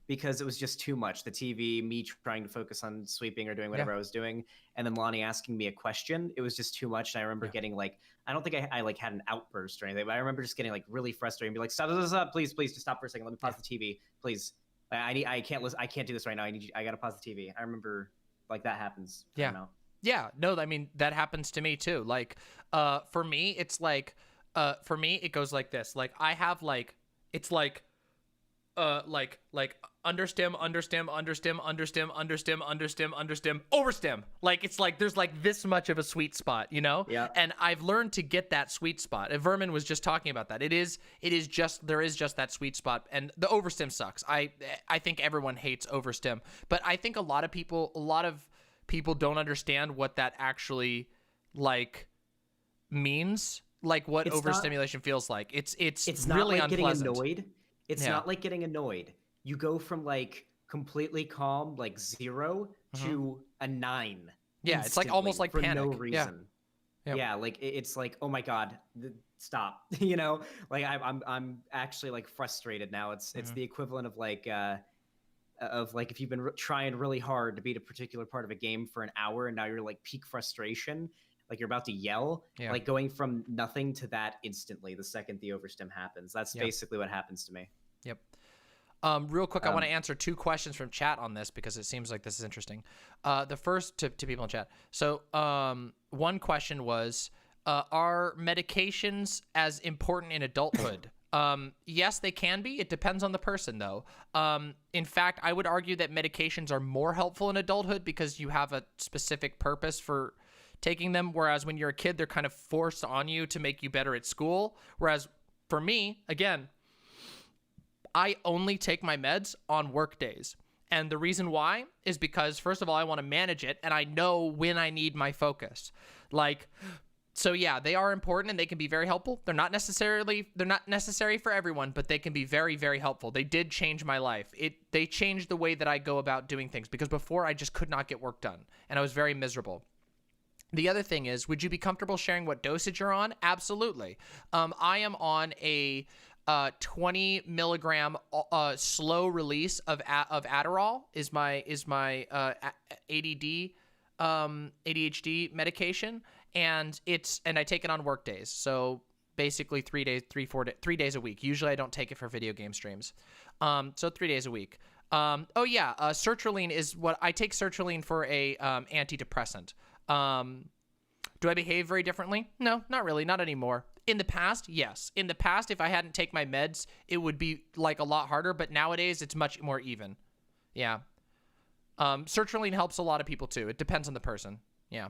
because it was just too much. The TV, me trying to focus on sleeping or doing whatever I was doing, and then Lonnie asking me a question. It was just too much. And I remember getting like, I don't think I like had an outburst or anything, but I remember just getting like really frustrated and be like, stop, please, just stop for a second. Let me pause the TV, please. I can't listen. I can't do this right now. I gotta pause the TV. I remember like that happens. Yeah. No, I mean, that happens to me too. Like, for me, it's like, for me, it goes like this. Like I have like, it's like understim, overstim. Like it's like there's like this much of a sweet spot, you know? Yeah. And I've learned to get that sweet spot. And Vermin was just talking about that. There is just that sweet spot, and the overstim sucks. I think everyone hates overstim, but I think a lot of people don't understand what that actually like means. like what It's not- overstimulation feels like. It's not really like unpleasant. getting annoyed. It's Yeah. not like getting annoyed. You go from like completely calm, like 0 to a 9. Yeah, it's like almost like for panic. no Yeah. reason. Yep. Yeah, like it's like, oh my god, stop. You know, like I'm actually like frustrated now. It's the equivalent of like if you've been trying really hard to beat a particular part of a game for an hour and now you're like peak frustration, like you're about to yell, Yeah. like going from nothing to that instantly the second the overstim happens. That's Yep. basically what happens to me. Yep. Real quick, I want to answer 2 questions from chat on this because it seems like this is interesting. The first to people in chat. So one question was, are medications as important in adulthood? Yes, they can be. It depends on the person, though. In fact, I would argue that medications are more helpful in adulthood because you have a specific purpose for taking them, whereas when you're a kid, they're kind of forced on you to make you better at school. Whereas for me, again, I only take my meds on work days. And the reason why is because, first of all, I want to manage it and I know when I need my focus. Like, so yeah, they are important and they can be very helpful. They're not necessary for everyone, but they can be very, very helpful. They did change my life. They changed the way that I go about doing things because before I just could not get work done and I was very miserable. The other thing is, would you be comfortable sharing what dosage you're on? Absolutely. I am on a 20 milligram slow release of Adderall is my ADHD medication, and I take it on work days. So basically 3 days a week. Usually I don't take it for video game streams. So 3 days a week. Sertraline is what I take. Sertraline for a antidepressant. Do I behave very differently? No, not really. Not anymore. In the past, yes. In the past, if I hadn't taken my meds, it would be like a lot harder, but nowadays it's much more even. Yeah. Sertraline helps a lot of people too. It depends on the person. Yeah.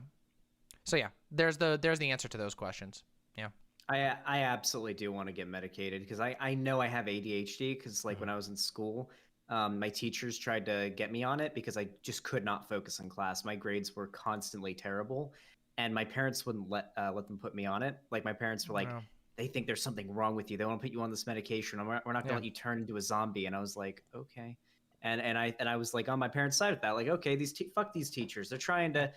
So yeah, there's the answer to those questions. Yeah. I absolutely do want to get medicated because I know I have ADHD because like when I was in school, my teachers tried to get me on it because I just could not focus in class. My grades were constantly terrible, and my parents wouldn't let them put me on it. Like my parents were like, they think there's something wrong with you. They want to put you on this medication. We're not going to let you turn into a zombie. And I was like, okay. And I was like on my parents' side with that. Like, okay, fuck these teachers. They're trying to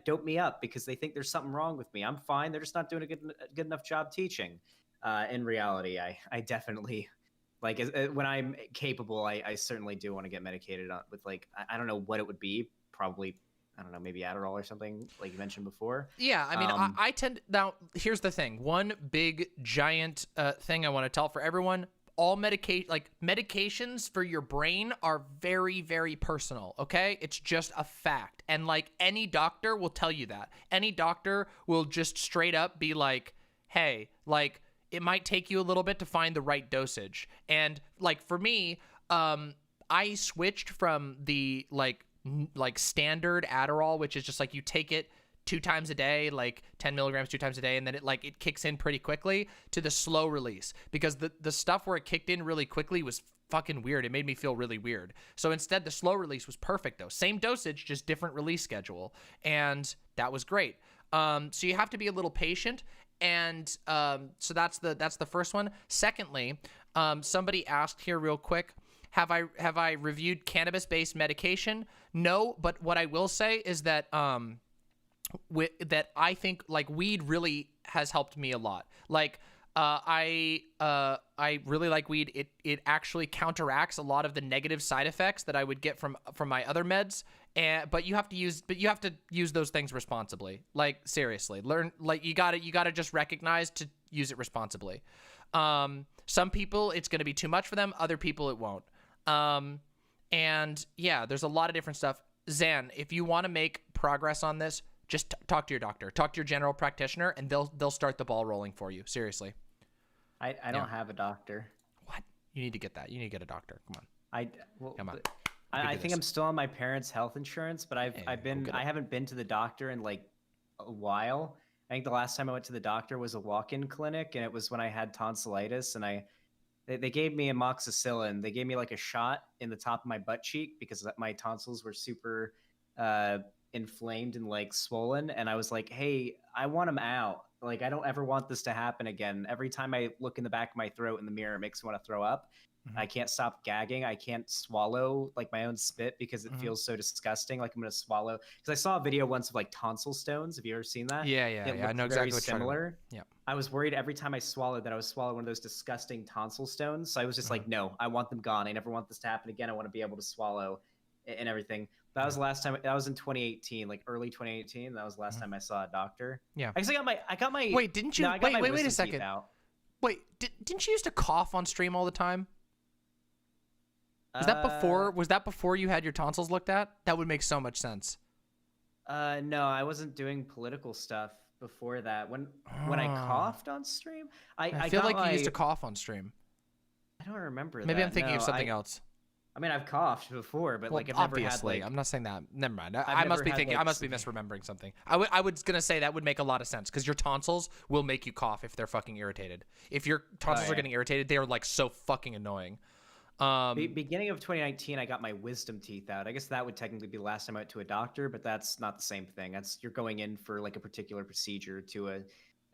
dope me up because they think there's something wrong with me. I'm fine. They're just not doing a good enough job teaching. In reality, I definitely, like, when I'm capable, I certainly do want to get medicated with, like, I don't know what it would be. Probably, I don't know, maybe Adderall or something, like you mentioned before. Yeah, I mean, I tend... Now, here's the thing. One big, giant thing I want to tell for everyone, all medications for your brain are very, very personal, okay? It's just a fact. And, like, any doctor will tell you that. Any doctor will just straight up be like, hey, like, it might take you a little bit to find the right dosage. And, like, for me, I switched from the, like standard Adderall, which is just like you take it 2 times a day, like 10 milligrams 2 times a day, and then it kicks in pretty quickly, to the slow release, because the stuff where it kicked in really quickly was fucking weird. It made me feel really weird. So instead, the slow release was perfect though. Same dosage, just different release schedule, and that was great. So you have to be a little patient, and so that's the first one. Secondly, somebody asked here real quick, have I reviewed cannabis-based medication? No, but what I will say is that that I think, like, weed really has helped me a lot. Like, I really like weed. It actually counteracts a lot of the negative side effects that I would get from my other meds. But you have to use those things responsibly. Like, seriously, learn, like, you gotta just recognize to use it responsibly. Some people, it's gonna be too much for them. Other people, it won't. And yeah, there's a lot of different stuff. Zan, if you want to make progress on this, just talk to your doctor, talk to your general practitioner, and they'll start the ball rolling for you. Seriously. I don't have a doctor. What? You need to get that. You need to get a doctor. Come on. Come on. I think I'm still on my parents' health insurance, but I haven't been to the doctor in like a while. I think the last time I went to the doctor was a walk-in clinic, and it was when I had tonsillitis, and they gave me amoxicillin. They gave me like a shot in the top of my butt cheek because my tonsils were super inflamed and like swollen. And I was like, hey, I want them out. Like, I don't ever want this to happen again. Every time I look in the back of my throat in the mirror, it makes me want to throw up. I can't stop gagging. I can't swallow like my own spit because it feels so disgusting. Like I'm gonna swallow. Because I saw a video once of like tonsil stones. Have you ever seen that? Yeah, I know exactly what similar. you're talking about. Yeah. I was worried every time I swallowed that I was swallowing one of those disgusting tonsil stones. So I was just like, no, I want them gone. I never want this to happen again. I want to be able to swallow and everything. That was the last time. That was in 2018, like early 2018. That was the last time I saw a doctor. Yeah. I got my. Wait, didn't you? No, I got my wait a wisdom second. teeth out. Wait, didn't you used to cough on stream all the time? Was that before? Was that before you had your tonsils looked at? That would make so much sense. No, I wasn't doing political stuff before that. When I coughed on stream, I feel got like you used to cough on stream. I don't remember. Maybe that. I'm thinking No, of something else. I mean, I've coughed before, but Well, like I've never obviously, had. Like, I'm not saying that. Never mind. I I've must never be had, thinking. like, I must be misremembering something. I was gonna say that would make a lot of sense because your tonsils will make you cough if they're fucking irritated. If your tonsils are getting irritated, they are like so fucking annoying. Beginning of 2019, I got my wisdom teeth out. I guess that would technically be the last time I went to a doctor, but that's not the same thing. That's you're going in for like a particular procedure to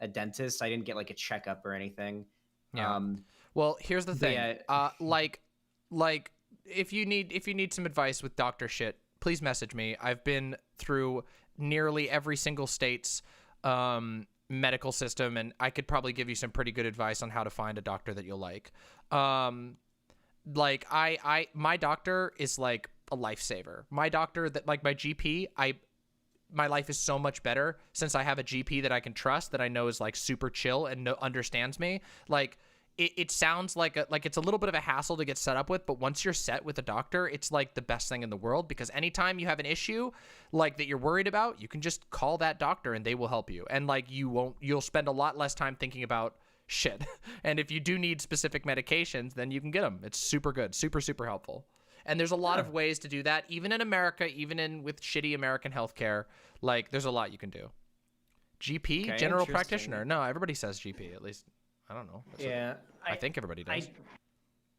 a dentist. I didn't get like a checkup or anything. Yeah. Well, here's the thing. Like if you need some advice with doctor shit, please message me. I've been through nearly every single state's medical system, and I could probably give you some pretty good advice on how to find a doctor that you'll like. Like my doctor is like a lifesaver. My doctor that like my GP, my life is so much better since I have a GP that I can trust, that I know is like super chill and understands me. Like it sounds like it's a little bit of a hassle to get set up with, but once you're set with a doctor, it's like the best thing in the world, because anytime you have an issue like that you're worried about, you can just call that doctor and they will help you. And like you'll spend a lot less time thinking about shit. And if you do need specific medications, then you can get them. It's super good, super helpful. And there's a lot of ways to do that, even in America, even with shitty American healthcare. Like there's a lot you can do. GP, Okay, general practitioner. No, everybody says GP, at least. I don't know. I think everybody does.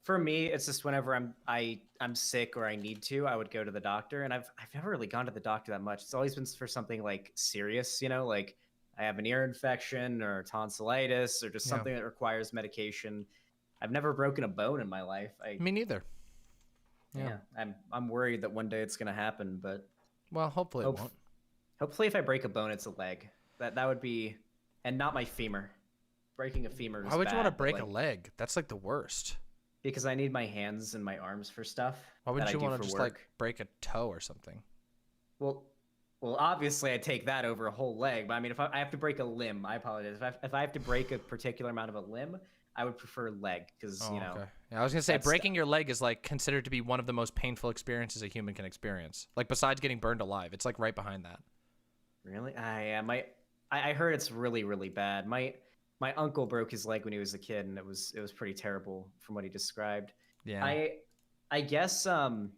For me, it's just whenever I'm sick or I need to, I would go to the doctor. And I've never really gone to the doctor that much. It's always been for something like serious, you know, like I have an ear infection or tonsillitis or just something that requires medication. I've never broken a bone in my life. Me neither. Yeah, I'm worried that one day it's gonna happen, but well, hopefully it won't. Hopefully, if I break a bone, it's a leg. That would be, and not my femur. Breaking a femur is Why would you want to bad, but, break like, a leg? That's like the worst. Because I need my hands and my arms for stuff. Why wouldn't you want to just like break a toe or something? Well, obviously I take that over a whole leg. But I mean, if I have to break a limb, I apologize. If I have to break a particular amount of a limb, I would prefer leg because you know. Okay. Yeah, I was gonna say breaking your leg is like considered to be one of the most painful experiences a human can experience. Like besides getting burned alive, it's like right behind that. Really? I heard it's really bad. My uncle broke his leg when he was a kid, and it was pretty terrible from what he described. Yeah. I guess the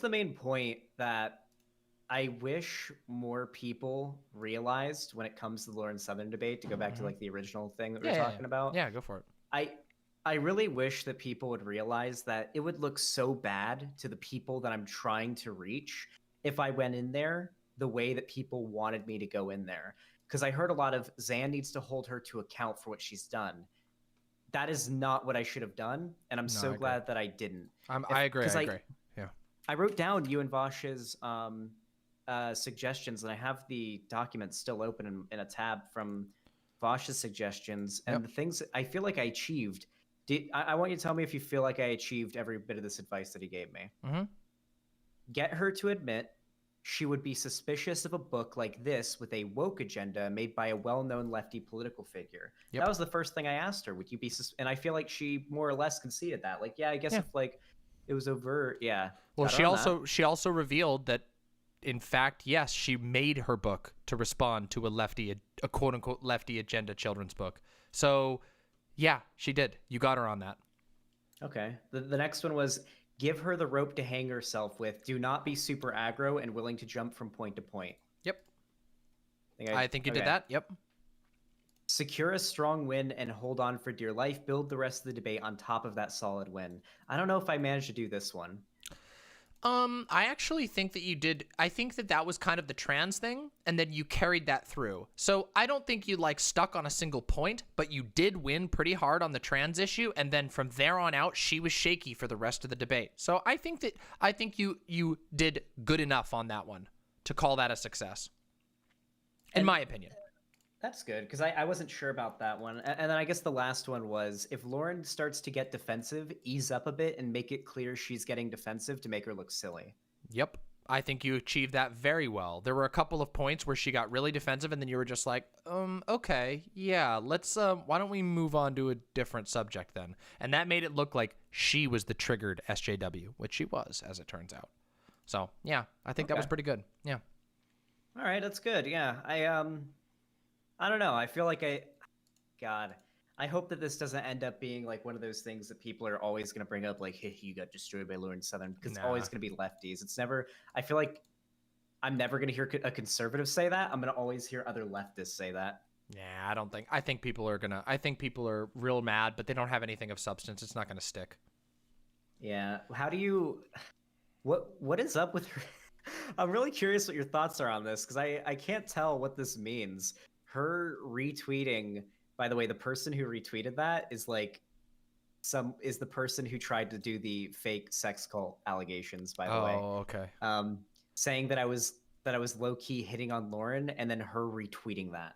main point that I wish more people realized when it comes to the Northern Southern debate, to go back to like the original thing that we were talking about. Yeah, go for it. I really wish that people would realize that it would look so bad to the people that I'm trying to reach if I went in there the way that people wanted me to go in there. Because I heard a lot of Xan needs to hold her to account for what she's done. That is not what I should have done, and I'm so glad that I didn't. I agree. Yeah. I wrote down you and Vaush's suggestions, and I have the document still open in a tab from Vaush's suggestions, and the things that I feel like I achieved. I want you to tell me if you feel like I achieved every bit of this advice that he gave me. Mm-hmm. Get her to admit she would be suspicious of a book like this with a woke agenda made by a well-known lefty political figure. That was the first thing I asked her. Would you be and I feel like she more or less conceded that. Like, yeah, I guess if like it was overt, yeah. Well, she also revealed that in fact, yes, she made her book to respond to a quote unquote lefty agenda children's book. So, yeah, she did. You got her on that. Okay. The next one was give her the rope to hang herself with. Do not be super aggro and willing to jump from point to point. Yep. I think you did that. Yep. Secure a strong win and hold on for dear life. Build the rest of the debate on top of that solid win. I don't know if I managed to do this one. I actually think that you did. I think that was kind of the trans thing, and then you carried that through. So I don't think you like stuck on a single point, but you did win pretty hard on the trans issue, and then from there on out, she was shaky for the rest of the debate. So I think you did good enough on that one to call that a success, in my opinion. That's good, because I wasn't sure about that one. And then I guess the last one was, if Lauren starts to get defensive, ease up a bit and make it clear she's getting defensive to make her look silly. Yep. I think you achieved that very well. There were a couple of points where she got really defensive, and then you were just like, okay, yeah, let's, why don't we move on to a different subject then? And that made it look like she was the triggered SJW, which she was, as it turns out. So, yeah, I think that was pretty good. Yeah. All right, that's good. Yeah, I don't know. I feel like I hope that this doesn't end up being like one of those things that people are always going to bring up, like, hey, you got destroyed by Lauren Southern, because it's always going to be lefties. It's never, I feel like I'm never going to hear a conservative say that. I'm going to always hear other leftists say that. Yeah, I think people are real mad, but they don't have anything of substance. It's not going to stick. Yeah. How do you, what is up with her? I'm really curious what your thoughts are on this, because I can't tell what this means. Her retweeting, by the way, the person who retweeted that is the person who tried to do the fake sex cult allegations, by the way. Oh, okay. Saying that I was low key hitting on Lauren, and then her retweeting that.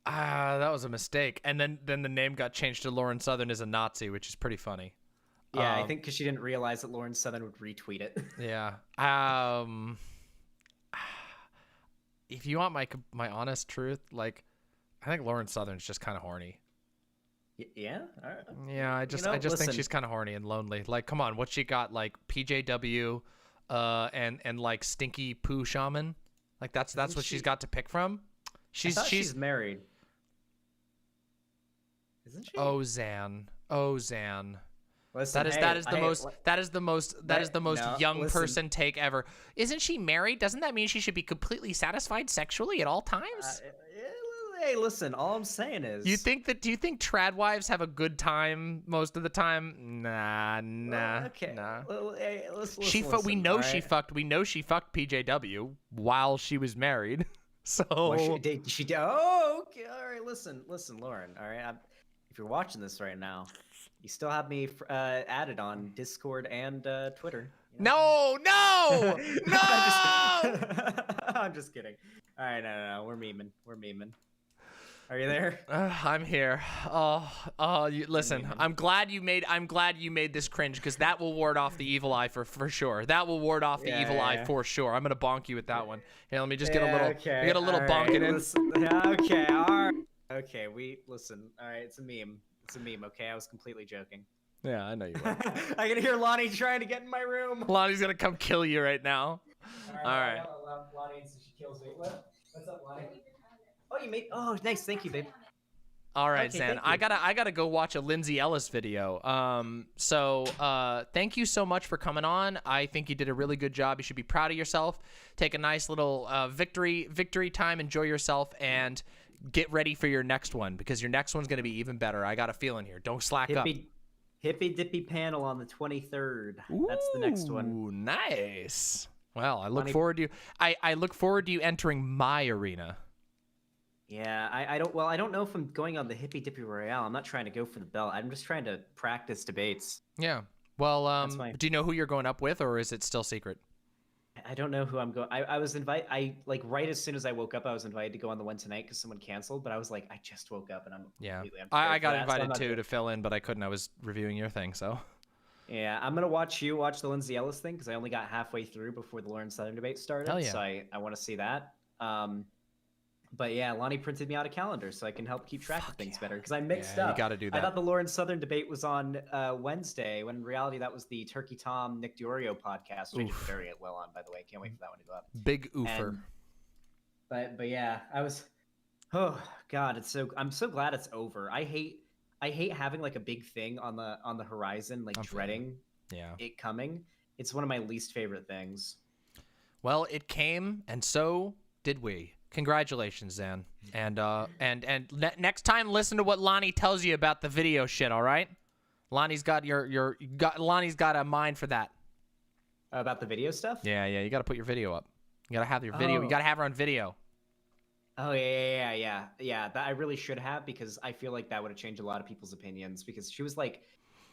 That was a mistake. And then the name got changed to Lauren Southern as a Nazi, which is pretty funny. Yeah, I think because she didn't realize that Lauren Southern would retweet it. Yeah. If you want my honest truth, like, I think Lauren Southern's just kind of horny. Yeah? All right. Yeah, I just think she's kind of horny and lonely. Like, come on, what she got? Like PJW, and like Stinky Poo Shaman. Like that's what she's got to pick from. She's married. Isn't she? Oh Zan. Listen, that is the most young person take ever. Isn't she married? Doesn't that mean she should be completely satisfied sexually at all times? Hey, listen, all I'm saying is, do you think trad wives have a good time most of the time? Nah. Okay. Nah. Well, hey, listen, We know she fucked PJW while she was married. So Oh, okay. All right. Listen, Lauren. All right. If you're watching this right now, you still have me added on Discord and Twitter. You know? No! I'm just kidding. All right, no. We're memeing. Are you there? I'm here. Listen. I'm glad you made this cringe, because that will ward off the evil eye for sure. That will ward off the evil eye for sure. I'm gonna bonk you with that one. Here, let me just get a little bonking in. Okay. All right. Okay. Listen. All right. It's a meme. Okay, I was completely joking. Yeah, I know you were. I can hear Lonnie trying to get in my room. Lonnie's gonna come kill you right now. All right. Lonnie, so she kills me. What's up, Lonnie? Oh, nice. Thank you, babe. All right, Zan. I gotta go watch a Lindsay Ellis video. Thank you so much for coming on. I think you did a really good job. You should be proud of yourself. Take a nice little victory time. Enjoy yourself and get ready for your next one, because your next one's gonna be even better. I got a feeling here. Don't slack up. Hippy Dippy panel on the 23rd. That's the next one. Ooh, nice. Well, I look forward to you entering my arena. Yeah, I don't know if I'm going on the Hippy Dippy Royale. I'm not trying to go for the belt. I'm just trying to practice debates. Yeah. Well, do you know who you're going up with, or is it still secret? I don't know who I'm going. I was invited. Right as soon as I woke up, I was invited to go on the one tonight because someone canceled. But I was like, I just woke up and I'm completely unprepared. I got invited too to fill in, but I couldn't. I was reviewing your thing, so. Yeah, I'm gonna watch the Lindsay Ellis thing, because I only got halfway through before the Lauren Southern debate started. Hell yeah. So I want to see that. But yeah, Lonnie printed me out a calendar so I can help keep track of things better, because I mixed up. You got to do that. I thought the Lauren Southern debate was on Wednesday, when in reality that was the Turkey Tom Nick Diorio podcast, which I did very well on, by the way. Can't wait for that one to go up. Big oofer. But yeah, I was. Oh God, I'm so glad it's over. I hate having like a big thing on the horizon, like dreading it coming. It's one of my least favorite things. Well, it came, and so did we. Congratulations, Zan. And next time, listen to what Lonnie tells you about the video shit. All right, Lonnie's got Lonnie's got a mind for that. About the video stuff? Yeah, you got to put your video up. You got to have your video. Oh. You got to have her on video. Oh, yeah. That I really should have, because I feel like that would have changed a lot of people's opinions, because she was like,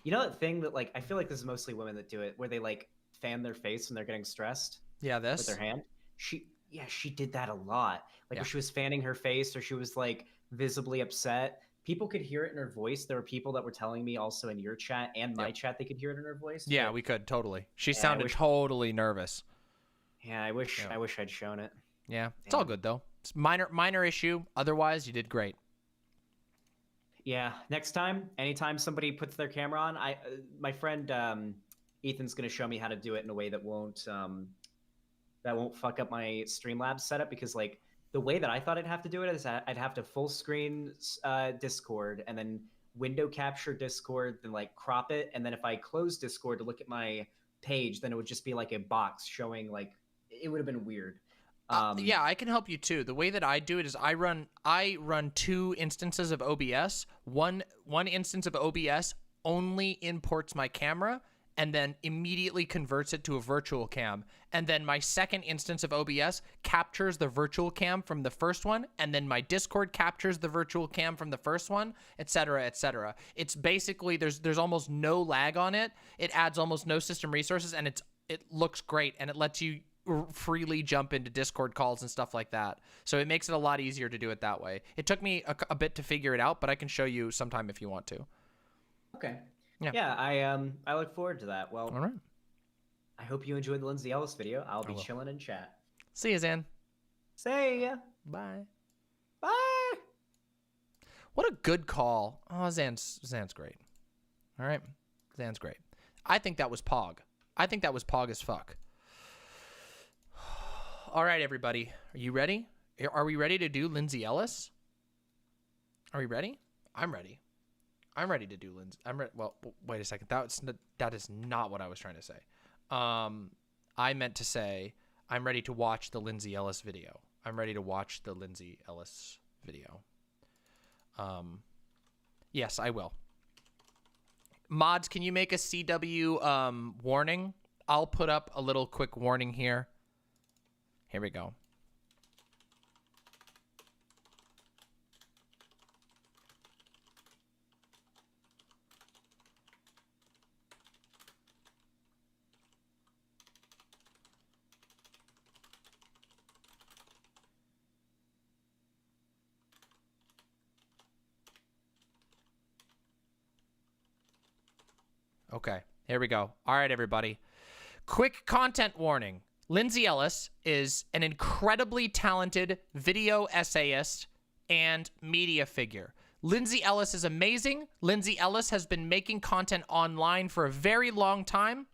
you know that thing that, like, I feel like this is mostly women that do it, where they, like, fan their face when they're getting stressed? Yeah, this? With their hand? She did that a lot. Like, when she was fanning her face, or she was, like, visibly upset, people could hear it in her voice. There were people that were telling me also in your chat and my chat they could hear it in her voice. Yeah, we could, totally. She sounded totally nervous. Yeah, I wish I'd shown it. Yeah, it's all good, though. It's minor issue. Otherwise, you did great. Yeah, next time, anytime somebody puts their camera on, my friend Ethan's gonna show me how to do it in a way that won't fuck up my Streamlabs setup, because like the way that I thought I'd have to do it is I'd have to full screen Discord and then window capture Discord, then like crop it, and then if I close Discord to look at my page, then it would just be like a box showing, like, it would have been weird. Yeah, I can help you too. The way that I do it is I run 2 instances of OBS. One instance of OBS only imports my camera and then immediately converts it to a virtual cam. And then my second instance of OBS captures the virtual cam from the first one, and then my Discord captures the virtual cam from the first one, etc., etc. It's basically there's almost no lag on it. It adds almost no system resources, and it looks great, and it lets you freely jump into Discord calls and stuff like that. So it makes it a lot easier to do it that way. It took me a bit to figure it out, but I can show you sometime if you want to. Okay. Yeah, I look forward to that. Well, all right. I hope you enjoyed the Lindsay Ellis video. I'll be chilling in chat. See you, Zan. See ya. Bye. Bye. What a good call. Oh, Zan's great. All right. Zan's great. I think that was Pog. I think that was Pog as fuck. All right, everybody. Are you ready? Are we ready to do Lindsay Ellis? Are we ready? I'm ready. I'm ready to do Lindsay. Well, wait a second. That is not what I was trying to say. I meant to say I'm ready to watch the Lindsay Ellis video. I'm ready to watch the Lindsay Ellis video. Yes, I will. Mods, can you make a CW warning? I'll put up a little quick warning here. Here we go. Okay, here we go. All right, everybody. Quick content warning. Lindsay Ellis is an incredibly talented video essayist and media figure. Lindsay Ellis is amazing. Lindsay Ellis has been making content online for a very long time.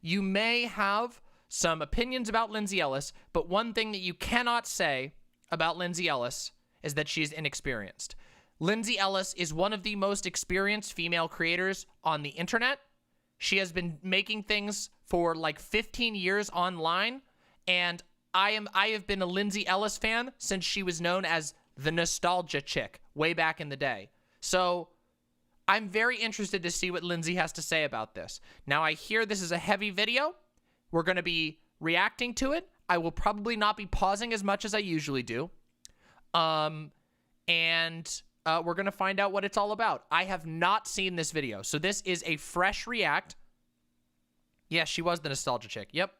You may have some opinions about Lindsay Ellis, but one thing that you cannot say about Lindsay Ellis is that she's inexperienced. Lindsay Ellis is one of the most experienced female creators on the internet. She has been making things for like 15 years online, and I have been a Lindsay Ellis fan since she was known as the Nostalgia Chick way back in the day. So I'm very interested to see what Lindsay has to say about this. Now, I hear this is a heavy video. We're going to be reacting to it. I will probably not be pausing as much as I usually do. We're going to find out what it's all about. I have not seen this video, so this is a fresh react. Yes, she was the Nostalgia Chick. Yep.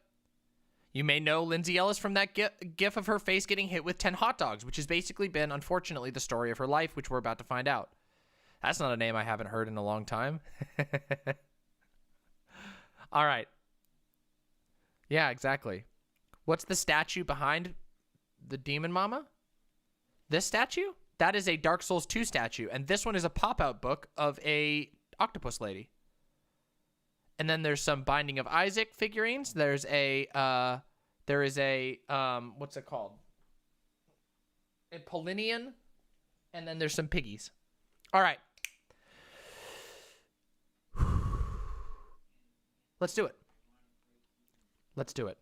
You may know Lindsay Ellis from that gif of her face getting hit with 10 hot dogs, which has basically been, unfortunately, the story of her life, which we're about to find out. That's not a name I haven't heard in a long time. All right. Yeah, exactly. What's the statue behind the Demon Mama? This statue? That is a Dark Souls 2 statue, and this one is a pop-out book of a octopus lady. And then there's some Binding of Isaac figurines. There is a what's it called? A Polinian, and then there's some piggies. All right. Let's do it. Let's do it.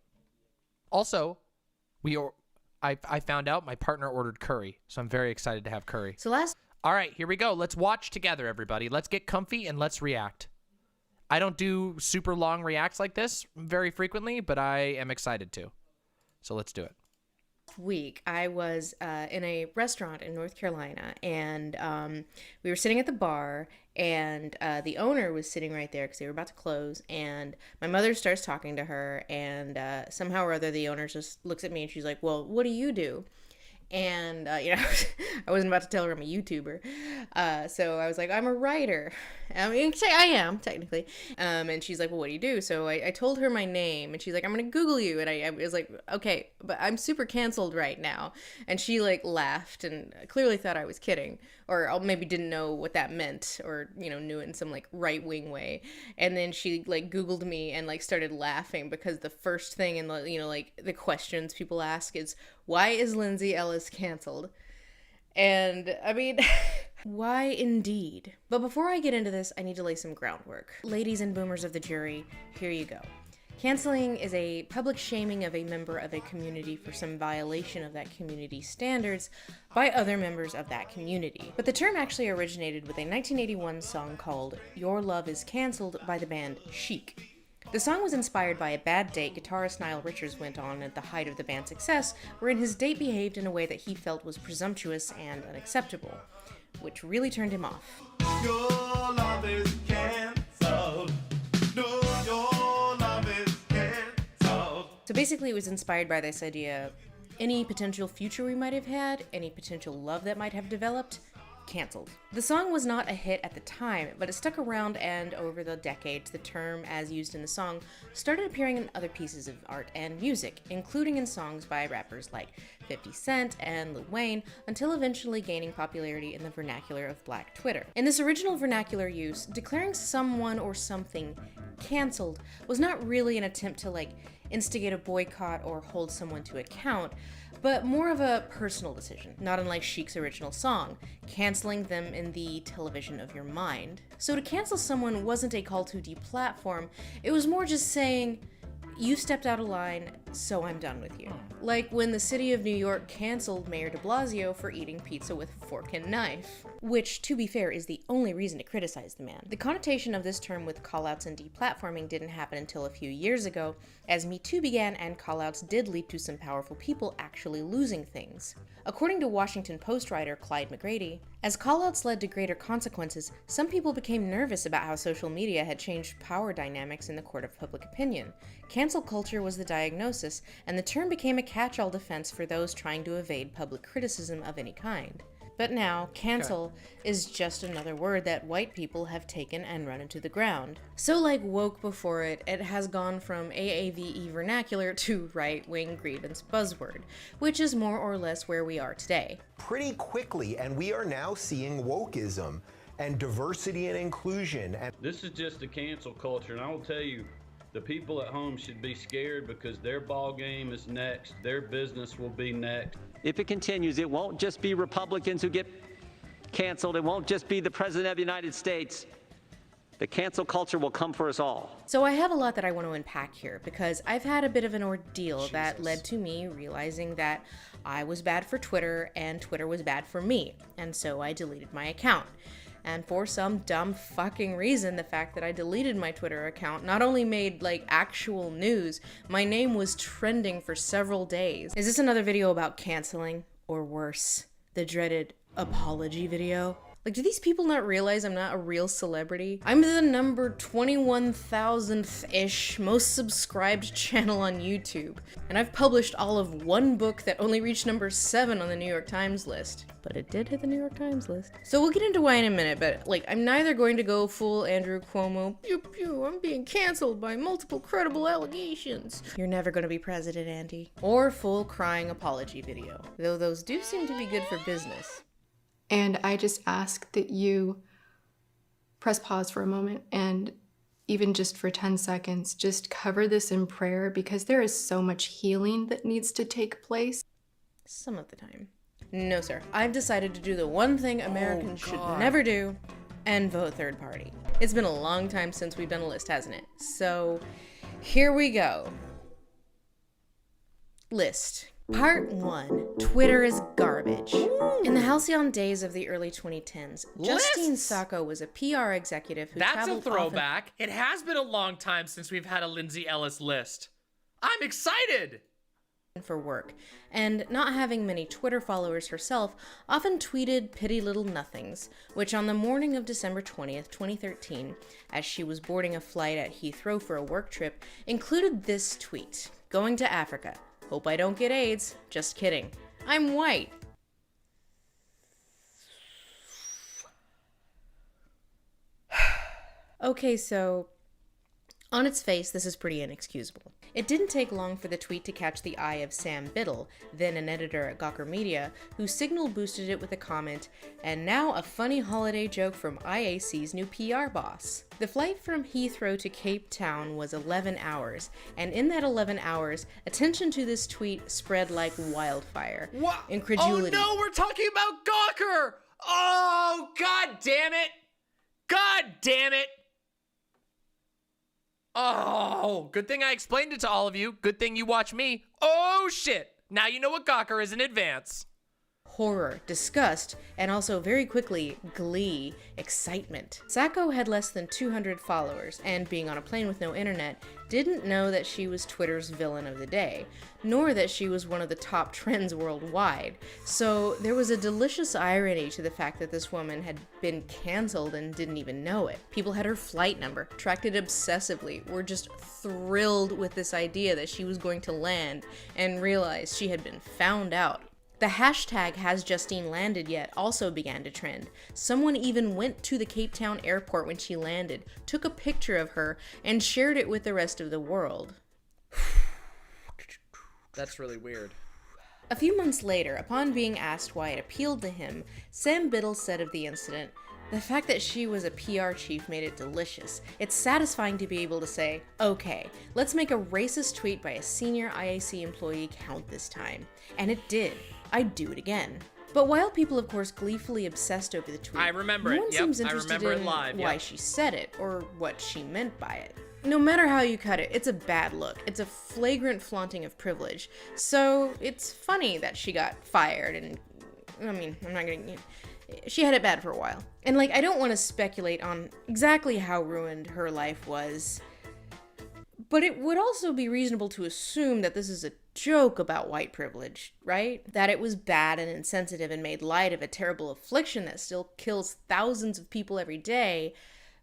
Also, I found out my partner ordered curry, so I'm very excited to have curry. So all right, here we go. Let's watch together, everybody. Let's get comfy and let's react. I don't do super long reacts like this very frequently, but I am excited to. So let's do it. Week I was in a restaurant in North Carolina, and we were sitting at the bar, and the owner was sitting right there because they were about to close, and my mother starts talking to her, and somehow or other the owner just looks at me and she's like, well, what do you do? And, you know, I wasn't about to tell her I'm a YouTuber. So I was like, I'm a writer. I mean, I am, technically. And she's like, well, what do you do? So I told her my name, and she's like, I'm going to Google you. And I was like, okay, but I'm super canceled right now. And she, like, laughed and clearly thought I was kidding. Or maybe didn't know what that meant, or, you know, knew it in some, like, right-wing way. And then she, like, Googled me and, like, started laughing because the first thing in the, you know, like, the questions people ask is, why is Lindsay Ellis canceled? And, I mean, why indeed? But before I get into this, I need to lay some groundwork. Ladies and boomers of the jury, here you go. Canceling is a public shaming of a member of a community for some violation of that community's standards by other members of that community. But the term actually originated with a 1981 song called Your Love Is Canceled by the band Chic. The song was inspired by a bad date guitarist Nile Richards went on at the height of the band's success, wherein his date behaved in a way that he felt was presumptuous and unacceptable, which really turned him off. Your love is canceled. No, your love is canceled. So basically it was inspired by this idea, any potential future we might have had, any potential love that might have developed, canceled. The song was not a hit at the time, but it stuck around, and over the decades, the term, as used in the song, started appearing in other pieces of art and music, including in songs by rappers like 50 Cent and Lil Wayne, until eventually gaining popularity in the vernacular of Black Twitter. In this original vernacular use, declaring someone or something canceled was not really an attempt to, like, instigate a boycott or hold someone to account, but more of a personal decision, not unlike Chic's original song, canceling them in the television of your mind. So to cancel someone wasn't a call to deplatform, it was more just saying, you stepped out of line, so I'm done with you. Like when the city of New York canceled Mayor de Blasio for eating pizza with a fork and knife. Which, to be fair, is the only reason to criticize the man. The connotation of this term with callouts and deplatforming didn't happen until a few years ago, as Me Too began and callouts did lead to some powerful people actually losing things. According to Washington Post writer Clyde McGrady, as callouts led to greater consequences, some people became nervous about how social media had changed power dynamics in the court of public opinion. Cancel culture was the diagnosis, and the term became a catch-all defense for those trying to evade public criticism of any kind. But now, cancel is just another word that white people have taken and run into the ground. So like woke before it, it has gone from AAVE vernacular to right-wing grievance buzzword, which is more or less where we are today. Pretty quickly, and we are now seeing wokeism and diversity and inclusion. And this is just the cancel culture, and I will tell you, the people at home should be scared because their ball game is next, their business will be next. If it continues, it won't just be Republicans who get canceled. It won't just be the President of the United States. The cancel culture will come for us all. So I have a lot that I want to unpack here because I've had a bit of an ordeal that led to me realizing that I was bad for Twitter and Twitter was bad for me. And so I deleted my account. And for some dumb fucking reason, the fact that I deleted my Twitter account not only made, like, actual news, my name was trending for several days. Is this another video about canceling? Or worse, the dreaded apology video? Like, do these people not realize I'm not a real celebrity? I'm the number 21,000th-ish most subscribed channel on YouTube. And I've published all of one book that only reached number 7 on the New York Times list. But it did hit the New York Times list. So we'll get into why in a minute, but like, I'm neither going to go full Andrew Cuomo, pew pew, I'm being canceled by multiple credible allegations. You're never gonna be president, Andy. Or full crying apology video. Though those do seem to be good for business. And I just ask that you press pause for a moment and even just for 10 seconds, just cover this in prayer because there is so much healing that needs to take place. Some of the time. No, sir. I've decided to do the one thing Americans should never do and vote third party. It's been a long time since we've done a list, hasn't it? So here we go. List. Part 1. Twitter is garbage. In the halcyon days of the early 2010s, Justine Sacco was a PR executive who That's a traveled throwback. It has been a long time since we've had a Lindsay Ellis list. I'm excited! For work, and not having many Twitter followers herself, often tweeted pitty little nothings, which on the morning of December 20th, 2013, as she was boarding a flight at Heathrow for a work trip, included this tweet: "Going to Africa. Hope I don't get AIDS. Just kidding. I'm white." Okay, so on its face, this is pretty inexcusable. It didn't take long for the tweet to catch the eye of Sam Biddle, then an editor at Gawker Media, who signal boosted it with a comment, "And now a funny holiday joke from IAC's new PR boss." The flight from Heathrow to Cape Town was 11 hours, and in that 11 hours, attention to this tweet spread like wildfire. What? Incredulity. Oh no, we're talking about Gawker! Oh, god damn it! God damn it! Oh, good thing I explained it to all of you. Good thing you watch me. Oh, shit. Now you know what Gawker is in advance. Horror, disgust, and also very quickly, glee, excitement. Sacco had less than 200 followers, and being on a plane with no internet, didn't know that she was Twitter's villain of the day, nor that she was one of the top trends worldwide. So there was a delicious irony to the fact that this woman had been canceled and didn't even know it. People had her flight number, tracked it obsessively, were just thrilled with this idea that she was going to land, and realized she had been found out. The hashtag #HasJustineLandedYet also began to trend. Someone even went to the Cape Town airport when she landed, took a picture of her, and shared it with the rest of the world. That's really weird. A few months later, upon being asked why it appealed to him, Sam Biddle said of the incident, "The fact that she was a PR chief made it delicious. It's satisfying to be able to say, okay, let's make a racist tweet by a senior IAC employee count this time." And it did. I'd do it again. But while people, of course, gleefully obsessed over the tweet, I remember no it. one Yep, seems I interested remember it in live. why Yep. she said it or what she meant by it. No matter how you cut it, it's a bad look. It's a flagrant flaunting of privilege. So it's funny that she got fired, and I mean, I'm not gonna... She had it bad for a while. And like, I don't want to speculate on exactly how ruined her life was, but it would also be reasonable to assume that this is a joke about white privilege, right? That it was bad and insensitive and made light of a terrible affliction that still kills thousands of people every day,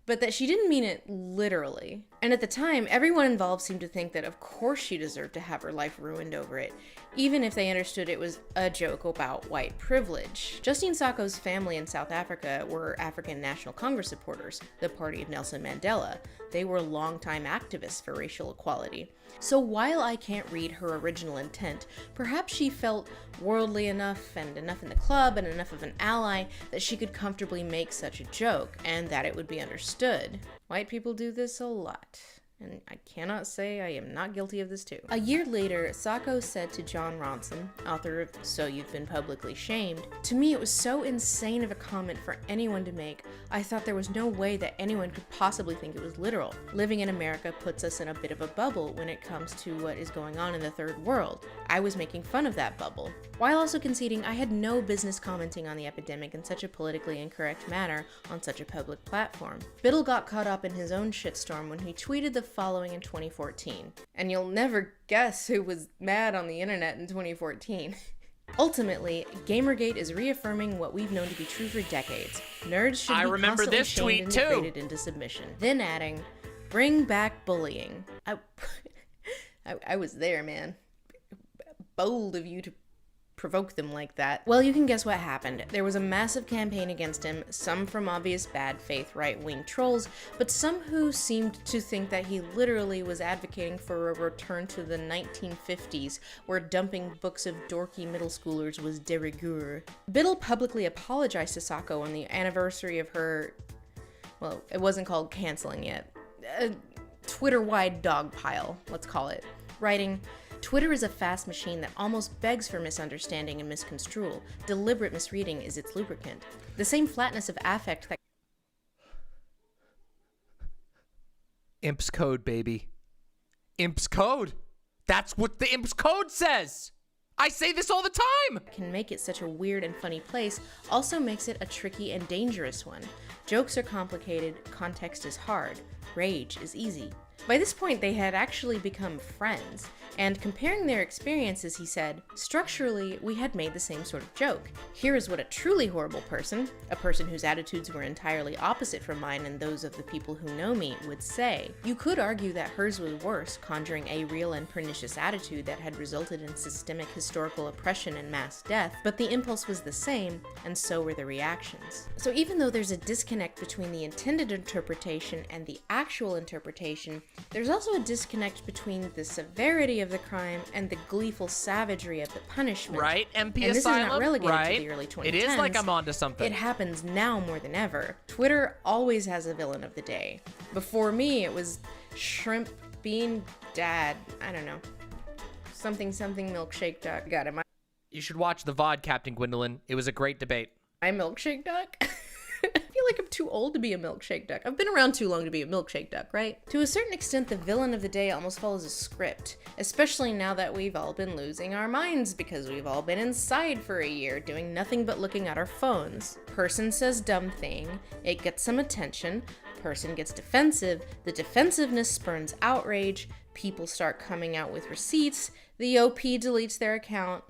but that she didn't mean it literally. And at the time, everyone involved seemed to think that of course she deserved to have her life ruined over it, even if they understood it was a joke about white privilege. Justine Sacco's family in South Africa were African National Congress supporters, the party of Nelson Mandela. They were longtime activists for racial equality. So while I can't read her original intent, perhaps she felt worldly enough and enough in the club and enough of an ally that she could comfortably make such a joke, and that it would be understood. White people do this a lot, and I cannot say I am not guilty of this too. A year later, Sacco said to John Ronson, author of So You've Been Publicly Shamed, "To me it was so insane of a comment for anyone to make. I thought there was no way that anyone could possibly think it was literal. Living in America puts us in a bit of a bubble when it comes to what is going on in the third world. I was making fun of that bubble," while also conceding I had no business commenting on the epidemic in such a politically incorrect manner on such a public platform. Biddle got caught up in his own shitstorm when he tweeted the following in 2014. And you'll never guess who was mad on the internet in 2014. Ultimately, Gamergate is reaffirming what we've known to be true for decades. Nerds should be remember constantly this shamed tweet and too. degraded into submission. Then adding, "Bring back bullying." I was there, man. Bold of you to provoke them like that. Well, you can guess what happened. There was a massive campaign against him, some from obvious bad faith right-wing trolls, but some who seemed to think that he literally was advocating for a return to the 1950s, where dumping books of dorky middle schoolers was de rigueur. Biddle publicly apologized to Sacco on the anniversary of her, well, it wasn't called canceling yet, Twitter-wide dogpile, let's call it, writing, "Twitter is a fast machine that almost begs for misunderstanding and misconstrual. Deliberate misreading is its lubricant. The same flatness of affect that..." Imp's code, baby. Imp's code. That's what the Imp's code says. I say this all the time. Can make it such a weird and funny place also makes it a tricky and dangerous one. Jokes are complicated, context is hard, rage is easy. By this point, they had actually become friends, and comparing their experiences, he said, structurally, we had made the same sort of joke. Here is what a truly horrible person, a person whose attitudes were entirely opposite from mine and those of the people who know me, would say. You could argue that hers was worse, conjuring a real and pernicious attitude that had resulted in systemic historical oppression and mass death, but the impulse was the same, and so were the reactions. So even though there's a disconnect between the intended interpretation and the actual interpretation, there's also a disconnect between the severity of the crime and the gleeful savagery of the punishment. Right, MP and this Asylum? is not relegated Right. to the early 2010s. It is like I'm onto something. It happens now more than ever. Twitter always has a villain of the day. Before me, it was Shrimp Bean Dad. I don't know. Something milkshake duck. Got it. You should watch the VOD, Captain Gwendolyn. It was a great debate. My milkshake duck? I feel like I'm too old to be a milkshake duck. I've been around too long to be a milkshake duck, right? To a certain extent, the villain of the day almost follows a script, especially now that we've all been losing our minds because we've all been inside for a year doing nothing but looking at our phones. Person says dumb thing, it gets some attention, person gets defensive, the defensiveness spurns outrage, people start coming out with receipts, the OP deletes their account.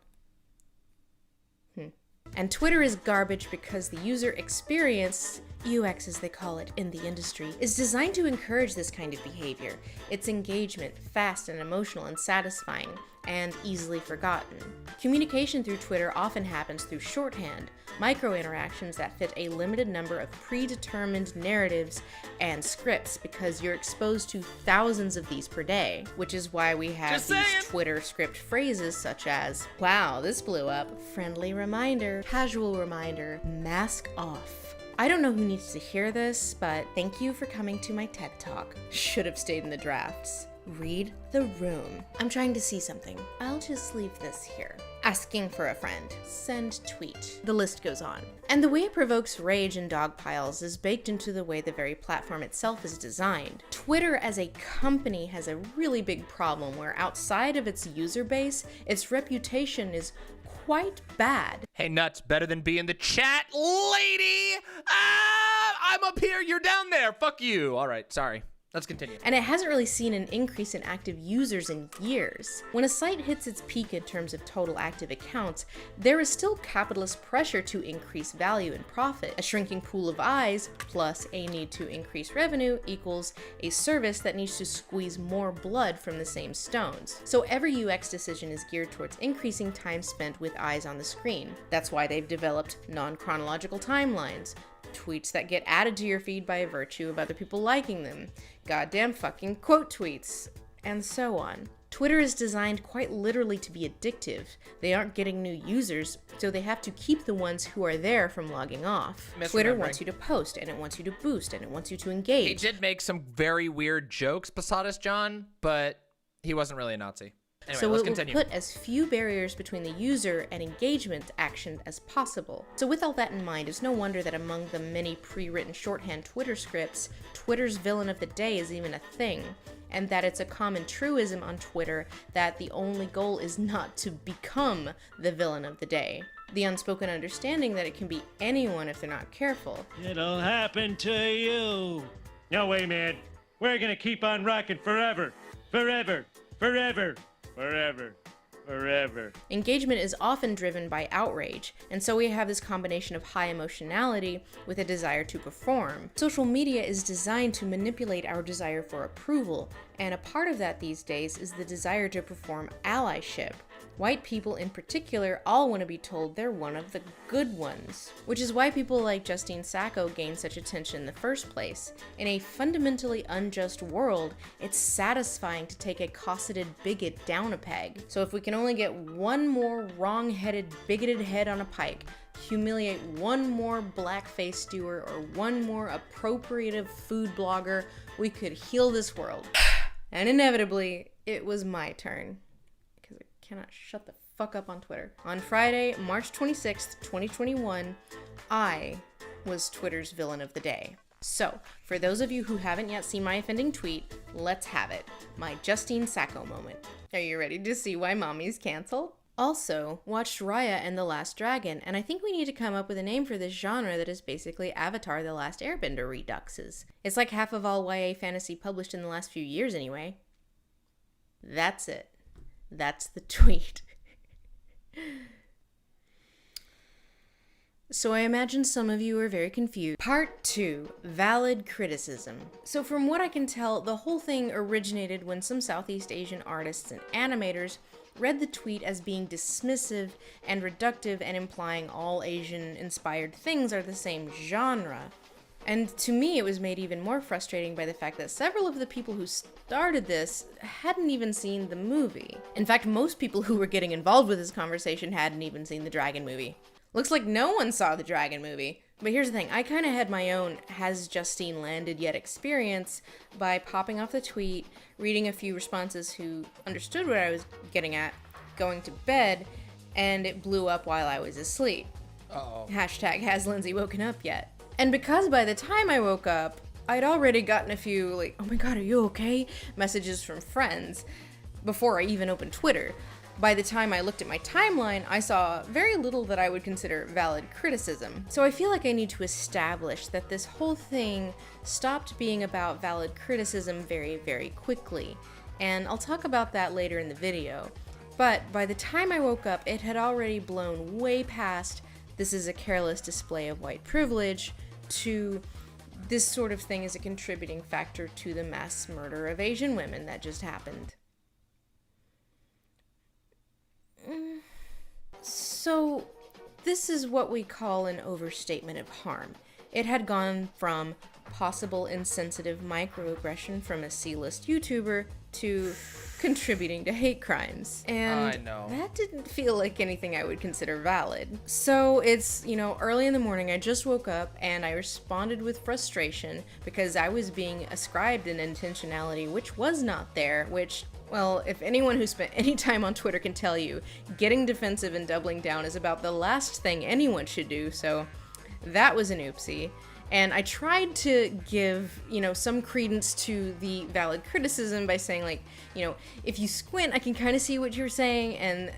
And Twitter is garbage because the user experience, UX as they call it in the industry, is designed to encourage this kind of behavior. It's engagement, fast and emotional and satisfying, and easily forgotten. Communication through Twitter often happens through shorthand, micro-interactions that fit a limited number of predetermined narratives and scripts because you're exposed to thousands of these per day, which is why we have these Twitter script phrases such as, wow, this blew up, friendly reminder, casual reminder, mask off. I don't know who needs to hear this, but thank you for coming to my TED Talk. Should have stayed in the drafts. Read the room. I'm trying to see something. I'll just leave this here. Asking for a friend. Send tweet. The list goes on. And the way it provokes rage and dog piles is baked into the way the very platform itself is designed. Twitter as a company has a really big problem where outside of its user base, its reputation is quite bad. Hey, Nuts, better than be in the chat, lady! I'm up here, you're down there, fuck you. All right, sorry. Let's continue. And it hasn't really seen an increase in active users in years. When a site hits its peak in terms of total active accounts, there is still capitalist pressure to increase value and profit. A shrinking pool of eyes plus a need to increase revenue equals a service that needs to squeeze more blood from the same stones. So every UX decision is geared towards increasing time spent with eyes on the screen. That's why they've developed non-chronological timelines, tweets that get added to your feed by virtue of other people liking them, goddamn fucking quote tweets, and so on. Twitter is designed quite literally to be addictive. They aren't getting new users, so they have to keep the ones who are there from logging off. Twitter wants you to post, and it wants you to boost, and it wants you to engage. He did make some very weird jokes, Posadas John, but he wasn't really a Nazi. Anyway, so let's it will continue. put as few barriers between the user and engagement action as possible. So with all that in mind, it's no wonder that among the many pre-written shorthand Twitter scripts, Twitter's villain of the day is even a thing, and that it's a common truism on Twitter that the only goal is not to become the villain of the day. The unspoken understanding that it can be anyone if they're not careful. It'll happen to you. No way, man. We're gonna keep on rocking forever. Forever. Forever. Forever. Forever. Engagement is often driven by outrage, and so we have this combination of high emotionality with a desire to perform. Social media is designed to manipulate our desire for approval, and a part of that these days is the desire to perform allyship. White people in particular all want to be told they're one of the good ones, which is why people like Justine Sacco gain such attention in the first place. In a fundamentally unjust world, it's satisfying to take a cosseted bigot down a peg. So if we can only get one more wrong-headed, bigoted head on a pike, humiliate one more blackface stewer or one more appropriative food blogger, we could heal this world. And inevitably, it was my turn. Cannot shut the fuck up on Twitter. On Friday, March 26th, 2021, I was Twitter's villain of the day. So, for those of you who haven't yet seen my offending tweet, let's have it. My Justine Sacco moment. Are you ready to see why mommy's canceled? Also, watched Raya and the Last Dragon, and I think we need to come up with a name for this genre that is basically Avatar: The Last Airbender reduxes. It's like half of all YA fantasy published in the last few years anyway. That's it. That's the tweet. So I imagine some of you are very confused. Part 2, Valid Criticism. So from what I can tell, the whole thing originated when some Southeast Asian artists and animators read the tweet as being dismissive and reductive and implying all Asian-inspired things are the same genre. And to me, it was made even more frustrating by the fact that several of the people who started this hadn't even seen the movie. In fact, most people who were getting involved with this conversation hadn't even seen the Dragon movie. Looks like no one saw the Dragon movie. But here's the thing, I kind of had my own has Justine landed yet experience by popping off the tweet, reading a few responses who understood what I was getting at, going to bed, and it blew up while I was asleep. Uh-oh. Hashtag has Lindsay woken up yet? And because by the time I woke up, I'd already gotten a few like, oh my god, are you okay? Messages from friends before I even opened Twitter. By the time I looked at my timeline, I saw very little that I would consider valid criticism. So I feel like I need to establish that this whole thing stopped being about valid criticism very, very quickly. And I'll talk about that later in the video. But by the time I woke up, it had already blown way past this is a careless display of white privilege to this sort of thing is a contributing factor to the mass murder of Asian women that just happened. So, this is what we call an overstatement of harm. It had gone from possible insensitive microaggression from a C-list YouTuber to contributing to hate crimes. And I know. that didn't feel like anything I would consider valid. So it's, early in the morning, I just woke up and I responded with frustration because I was being ascribed an intentionality which was not there, which, well, if anyone who spent any time on Twitter can tell you, getting defensive and doubling down is about the last thing anyone should do, so that was an oopsie. And I tried to give, some credence to the valid criticism by saying, like, if you squint, I can kind of see what you're saying, and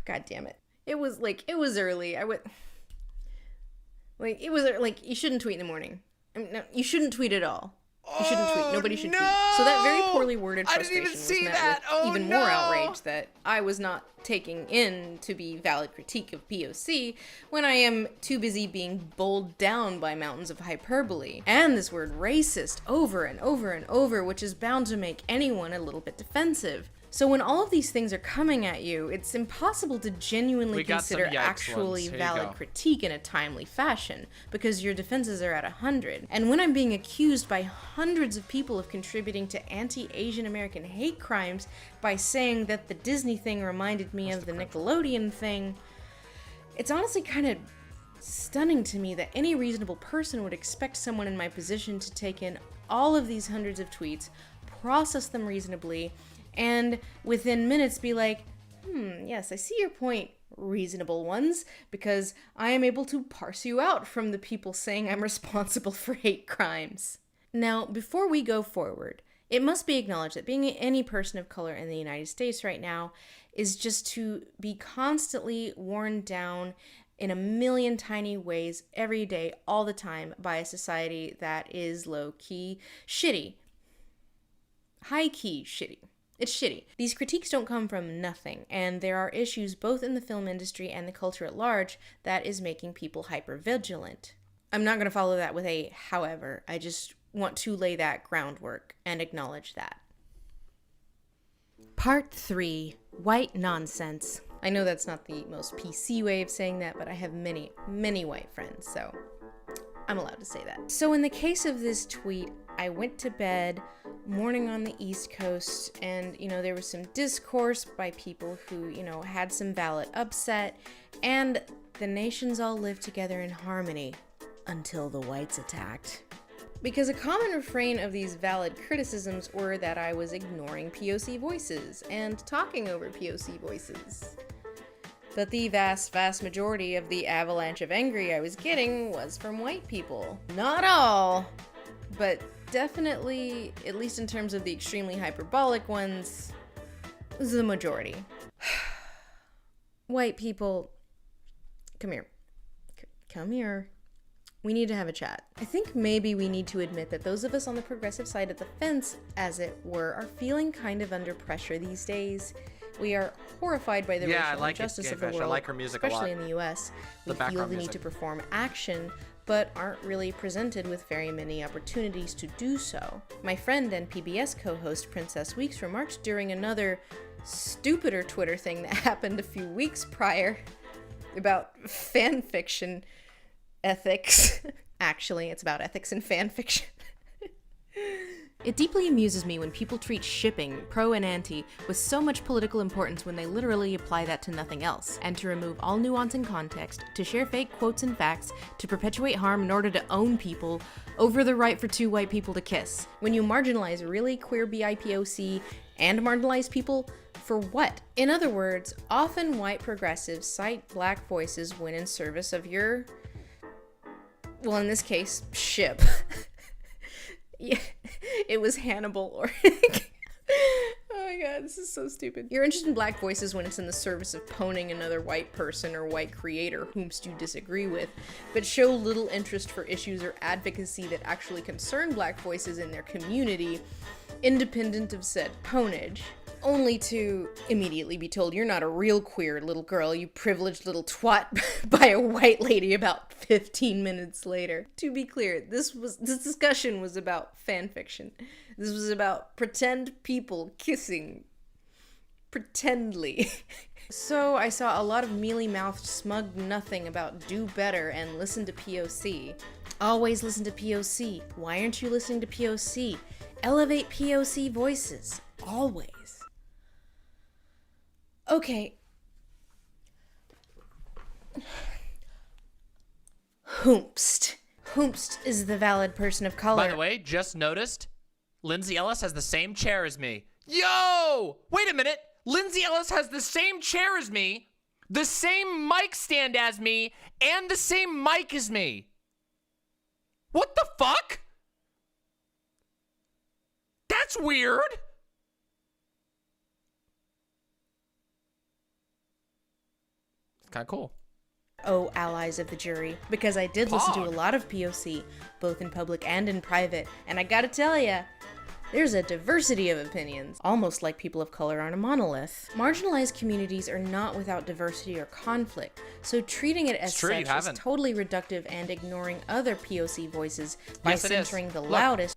God damn it. It was early. You shouldn't tweet in the morning. No, you shouldn't tweet at all. You shouldn't tweet. Nobody should tweet. So that very poorly worded frustration was met with even more outrage that I was not taking in to be valid critique of POC when I am too busy being bowled down by mountains of hyperbole. And this word racist over and over and over, which is bound to make anyone a little bit defensive. So when all of these things are coming at you, it's impossible to genuinely consider actually valid critique in a timely fashion, because your defenses are at 100. And when I'm being accused by hundreds of people of contributing to anti-Asian American hate crimes by saying that the Disney thing reminded me of the Nickelodeon thing, it's honestly kind of stunning to me that any reasonable person would expect someone in my position to take in all of these hundreds of tweets, process them reasonably, and within minutes be like, yes, I see your point, reasonable ones, because I am able to parse you out from the people saying I'm responsible for hate crimes. Now, before we go forward, it must be acknowledged that being any person of color in the United States right now is just to be constantly worn down in a million tiny ways every day, all the time, by a society that is low-key shitty. High-key shitty. It's shitty. These critiques don't come from nothing, and there are issues both in the film industry and the culture at large that is making people hyper-vigilant. I'm not going to follow that with a however. I just want to lay that groundwork and acknowledge that. Part 3. White nonsense. I know that's not the most PC way of saying that, but I have many, many white friends, so I'm allowed to say that. So in the case of this tweet, I went to bed, morning on the East Coast, and, there was some discourse by people who, had some valid upset, and the nations all lived together in harmony until the whites attacked. Because a common refrain of these valid criticisms were that I was ignoring POC voices and talking over POC voices. But the vast, vast majority of the avalanche of angry I was getting was from white people. Not all, but definitely, at least in terms of the extremely hyperbolic ones, is the majority. White people, come here. Come here. We need to have a chat. I think maybe we need to admit that those of us on the progressive side of the fence, as it were, are feeling kind of under pressure these days. We are horrified by the racial injustice of the world, I like her music especially a lot. in the US. We The feel background the need music. to perform action, but aren't really presented with very many opportunities to do so. My friend and PBS co-host Princess Weeks remarked during another stupider Twitter thing that happened a few weeks prior about fan fiction ethics. Actually, it's about ethics in fan fiction. It deeply amuses me when people treat shipping, pro and anti, with so much political importance when they literally apply that to nothing else, and to remove all nuance and context, to share fake quotes and facts, to perpetuate harm in order to own people over the right for two white people to kiss. When you marginalize really queer BIPOC and marginalize people, for what? In other words, often white progressives cite black voices when in service of your, well, in this case, ship. Yeah, it was Hannibal or oh my god, this is so stupid. You're interested in black voices when it's in the service of poning another white person or white creator whomst you disagree with, but show little interest for issues or advocacy that actually concern black voices in their community, independent of said ponage. Only to immediately be told you're not a real queer little girl, you privileged little twat, by a white lady about 15 minutes later. To be clear, this discussion was about fan fiction. This was about pretend people kissing. Pretendly. So I saw a lot of mealy-mouthed smug nothing about do better and listen to POC. Always listen to POC. Why aren't you listening to POC? Elevate POC voices. Always. Okay. Hoomst. Hoomst is the valid person of color. By the way, just noticed, Lindsay Ellis has the same chair as me. Yo! Wait a minute. Lindsay Ellis has the same chair as me, the same mic stand as me, and the same mic as me. What the fuck? That's weird. It's kind of cool. Oh, allies of the jury, because I did listen to a lot of POC, both in public and in private, and I gotta tell ya, there's a diversity of opinions, almost like people of color aren't a monolith. Marginalized communities are not without diversity or conflict, so treating it as such is totally reductive and ignoring other POC voices by censoring the loudest.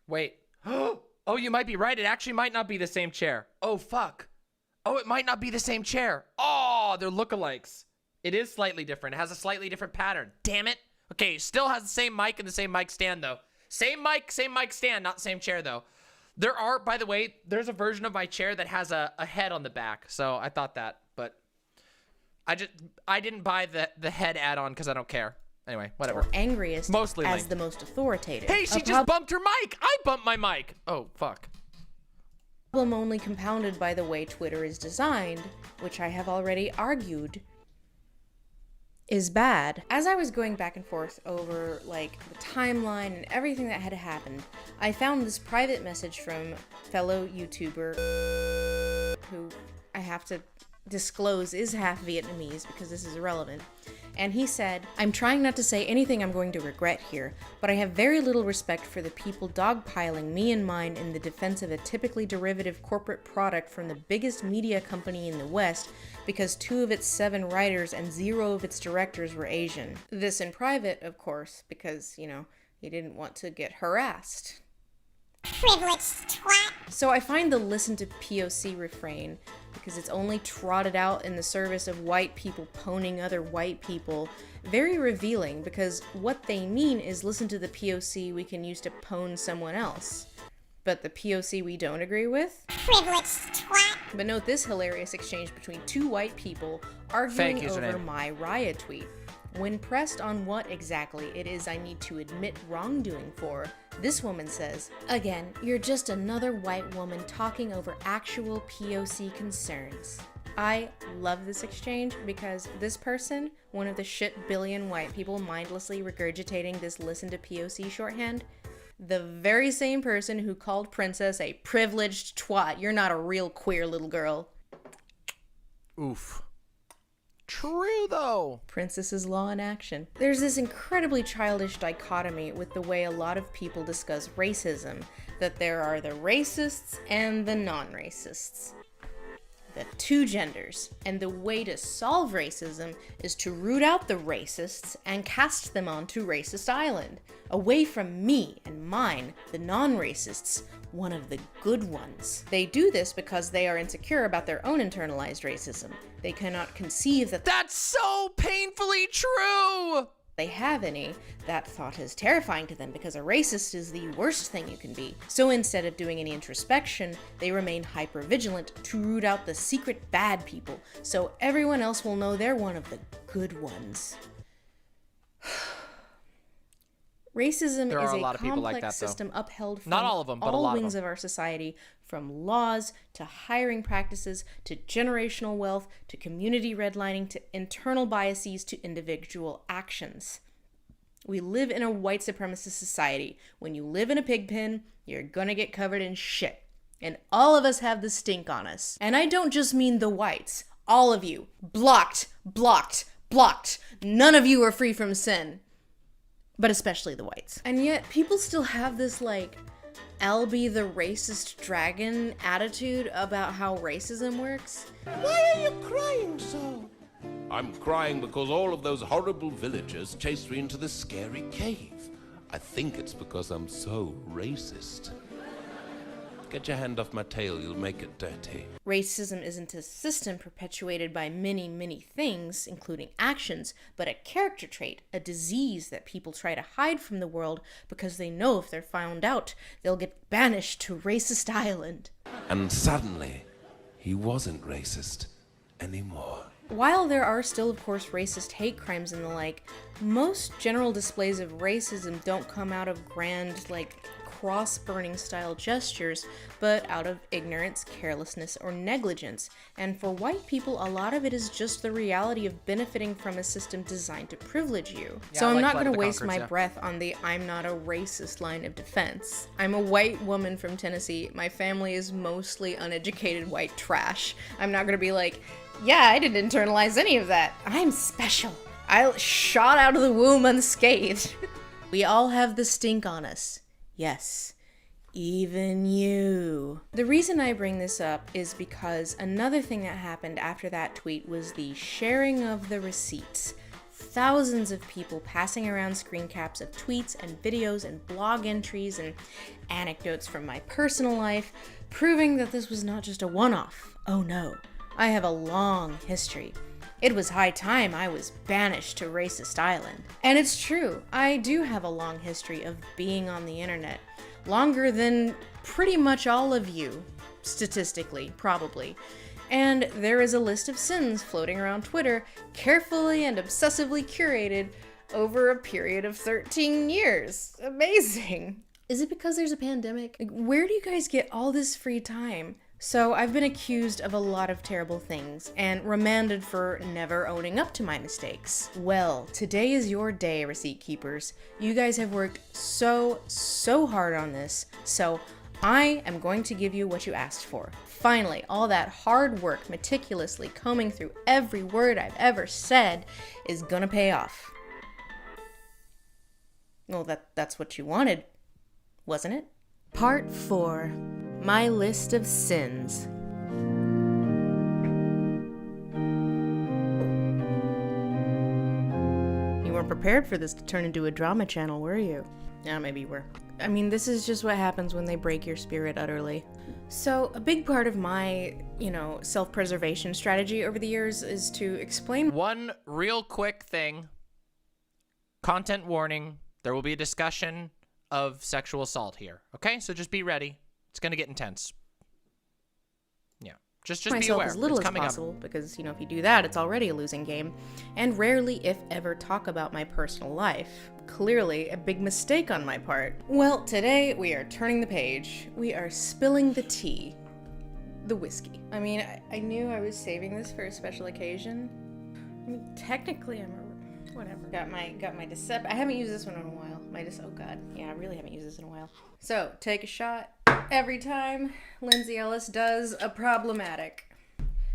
Wait. Oh, you might be right. It actually might not be the same chair. Oh, fuck. Oh, it might not be the same chair. Oh, they're lookalikes. It is slightly different. It has a slightly different pattern. Damn it. Okay, still has the same mic and the same mic stand, though. Same mic stand, not the same chair, though. There are, by the way, there's a version of my chair that has a head on the back, so I thought that, but I didn't buy the head add-on because I don't care. Anyway, whatever. Or angriest Mostly as linked. the most authoritative. Hey, she just bumped her mic. I bumped my mic. Oh, fuck. Problem only compounded by the way Twitter is designed, which I have already argued is bad. As I was going back and forth over like the timeline and everything that had happened, I found this private message from fellow YouTuber who I have to disclose is half Vietnamese because this is irrelevant. And he said, "I'm trying not to say anything I'm going to regret here, but I have very little respect for the people dogpiling me and mine in the defense of a typically derivative corporate product from the biggest media company in the West because 2 of its 7 writers and 0 of its directors were Asian." This in private, of course, because, you know, he didn't want to get harassed. Privileged twat. So I find the listen to POC refrain, because it's only trotted out in the service of white people poning other white people, very revealing, because what they mean is listen to the POC we can use to pwn someone else. But the POC we don't agree with? Privileged twat. But note this hilarious exchange between 2 white people arguing over my riot tweet. When pressed on what exactly it is I need to admit wrongdoing for, this woman says, "Again, you're just another white woman talking over actual POC concerns." I love this exchange because this person, one of the shit billion white people mindlessly regurgitating this listen to POC shorthand, The very same person who called Princess a privileged twat. You're not a real queer little girl. Oof. True, though. Princess's law in action. There's this incredibly childish dichotomy with the way a lot of people discuss racism, that there are the racists and the non-racists. The two genders, and the way to solve racism is to root out the racists and cast them onto Racist Island, away from me and mine, the non-racists, one of the good ones. They do this because they are insecure about their own internalized racism. They cannot conceive that that's so painfully true! They have any. That thought is terrifying to them because a racist is the worst thing you can be. So instead of doing any introspection, they remain hyper-vigilant to root out the secret bad people, so everyone else will know they're one of the good ones. Racism There is are a a lot of people like complex that, though. system upheld from Not all of them, but a lot of wings them. of our society, from laws to hiring practices to generational wealth to community redlining to internal biases to individual actions. We live in a white supremacist society. When you live in a pig pen, you're gonna get covered in shit. And all of us have the stink on us. And I don't just mean the whites. All of you. Blocked, blocked, blocked. None of you are free from sin. But especially the whites. And yet, people still have this, like, I'll be the racist dragon attitude about how racism works. Why are you crying so? I'm crying because all of those horrible villagers chased me into this scary cave. I think it's because I'm so racist. Get your hand off my tail, you'll make it dirty. Racism isn't a system perpetuated by many, many things, including actions, but a character trait, a disease that people try to hide from the world because they know if they're found out, they'll get banished to Racist Island. And suddenly, he wasn't racist anymore. While there are still, of course, racist hate crimes and the like, most general displays of racism don't come out of grand, like, cross-burning style gestures, but out of ignorance, carelessness, or negligence. And for white people, a lot of it is just the reality of benefiting from a system designed to privilege you. Yeah, So I'm like not Flight going of to the waste Conchords, my yeah. breath on the I'm not a racist line of defense. I'm a white woman from Tennessee. My family is mostly uneducated white trash. I'm not going to be like, yeah, I didn't internalize any of that. I'm special. I shot out of the womb unscathed. We all have the stink on us. Yes. Even you. The reason I bring this up is because another thing that happened after that tweet was the sharing of the receipts. Thousands of people passing around screen caps of tweets and videos and blog entries and anecdotes from my personal life, proving that this was not just a one-off. Oh no, I have a long history. It was high time I was banished to Racist Island. And it's true, I do have a long history of being on the internet. Longer than pretty much all of you, statistically, probably. And there is a list of sins floating around Twitter, carefully and obsessively curated over a period of 13 years. Amazing. Is it because there's a pandemic? Like, where do you guys get all this free time? So I've been accused of a lot of terrible things and remanded for never owning up to my mistakes. Well, today is your day, receipt keepers. You guys have worked so hard on this, so I am going to give you what you asked for. Finally, all that hard work, meticulously combing through every word I've ever said, is gonna pay off. Well, that's what you wanted, wasn't it? Part 4. My list of sins. You weren't prepared for this to turn into a drama channel, were you? Yeah, maybe you were. I mean, this is just what happens when they break your spirit utterly. So, a big part of my, self-preservation strategy over the years is to explain one real quick thing. Content warning. There will be a discussion of sexual assault here. Okay? So just be ready. It's gonna get intense. Yeah. Just be myself aware. as little It's as coming possible, because, if you do that, it's already a losing game. And rarely, if ever, talk about my personal life. Clearly, a big mistake on my part. Well, today, we are turning the page. We are spilling the tea. The whiskey. I mean, I knew I was saving this for a special occasion. I mean, technically, I'm a... whatever. Got my Decep... I haven't used this one in a while. Oh god. Yeah, I really haven't used this in a while. So, take a shot every time Lindsay Ellis does a problematic.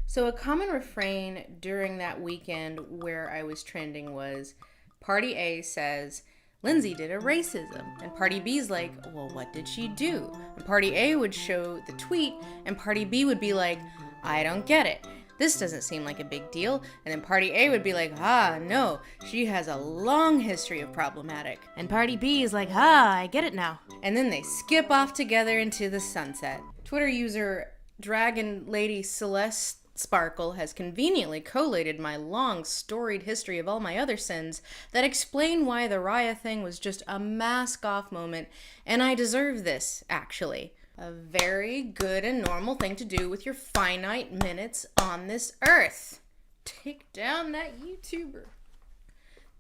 So a common refrain during that weekend where I was trending was, Party A says, Lindsay did a racism. And Party B's like, well, what did she do? And Party A would show the tweet, and Party B would be like, I don't get it. This doesn't seem like a big deal. And then Party A would be like, no, she has a long history of problematic. And Party B is like, I get it now. And then they skip off together into the sunset. Twitter user Dragon Lady Celeste Sparkle has conveniently collated my long, storied history of all my other sins that explain why the Raya thing was just a mask-off moment, and I deserve this, actually. A very good and normal thing to do with your finite minutes on this earth. Take down that YouTuber.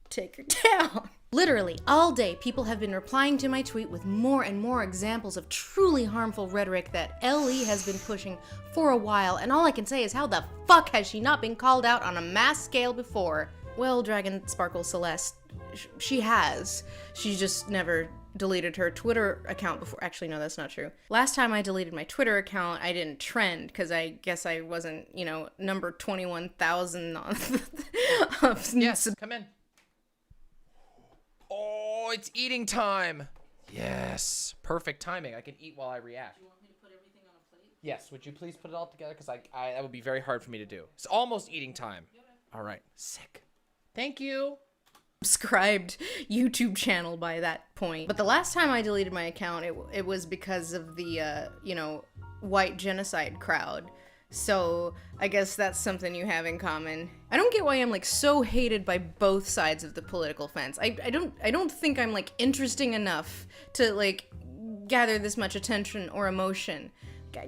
Take her down. Literally, all day, people have been replying to my tweet with more and more examples of truly harmful rhetoric that Ellie has been pushing for a while, and all I can say is how the fuck has she not been called out on a mass scale before? Well, Dragon Sparkle Celeste, she has. She just never deleted her Twitter account before. Actually, no, that's not true. Last time I deleted my Twitter account, I didn't trend because I guess I wasn't, number 21,000 on Yes, come in. Oh, it's eating time. Yes, perfect timing. I can eat while I react. Do you want me to put everything on a plate? Yes, would you please put it all together? Because that would be very hard for me to do. It's almost eating time. All right, sick. Thank you. Subscribed YouTube channel by that point. But the last time I deleted my account, it was because of the, white genocide crowd. So I guess that's something you have in common. I don't get why I'm so hated by both sides of the political fence. I don't think I'm interesting enough to gather this much attention or emotion. I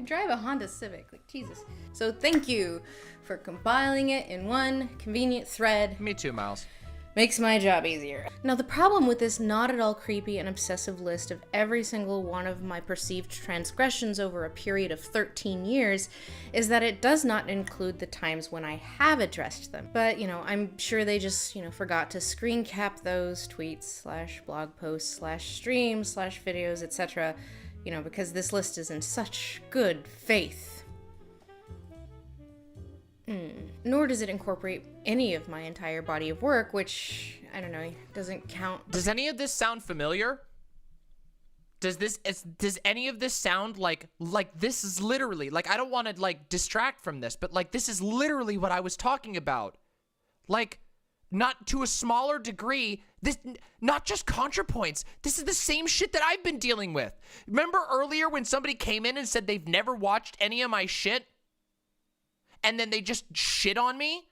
drive a Honda Civic, Jesus. So thank you for compiling it in one convenient thread. Me too, Miles. Makes my job easier. Now, the problem with this not at all creepy and obsessive list of every single one of my perceived transgressions over a period of 13 years is that it does not include the times when I have addressed them. But, I'm sure they just, forgot to screen cap those tweets / blog posts / streams / videos, etc., because this list is in such good faith. Nor does it incorporate any of my entire body of work, which, I don't know, doesn't count. Does any of this sound familiar? Does any of this sound like this is literally, I don't want to distract from this, but this is literally what I was talking about. Not to a smaller degree, this, not just ContraPoints, this is the same shit that I've been dealing with. Remember earlier when somebody came in and said they've never watched any of my shit? And then they just shit on me?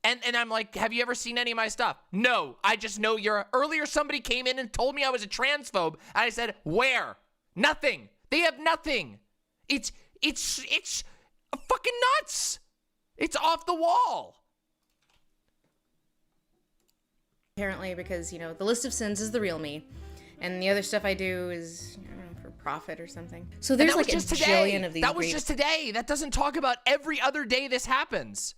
And I'm like, have you ever seen any of my stuff? No, I just know earlier somebody came in and told me I was a transphobe. And I said, where? Nothing. They have nothing. It's fucking nuts. It's off the wall. Apparently, because, the list of sins is the real me. And the other stuff I do is, for profit or something. So there's a jillion of these. That was just today. That doesn't talk about every other day this happens.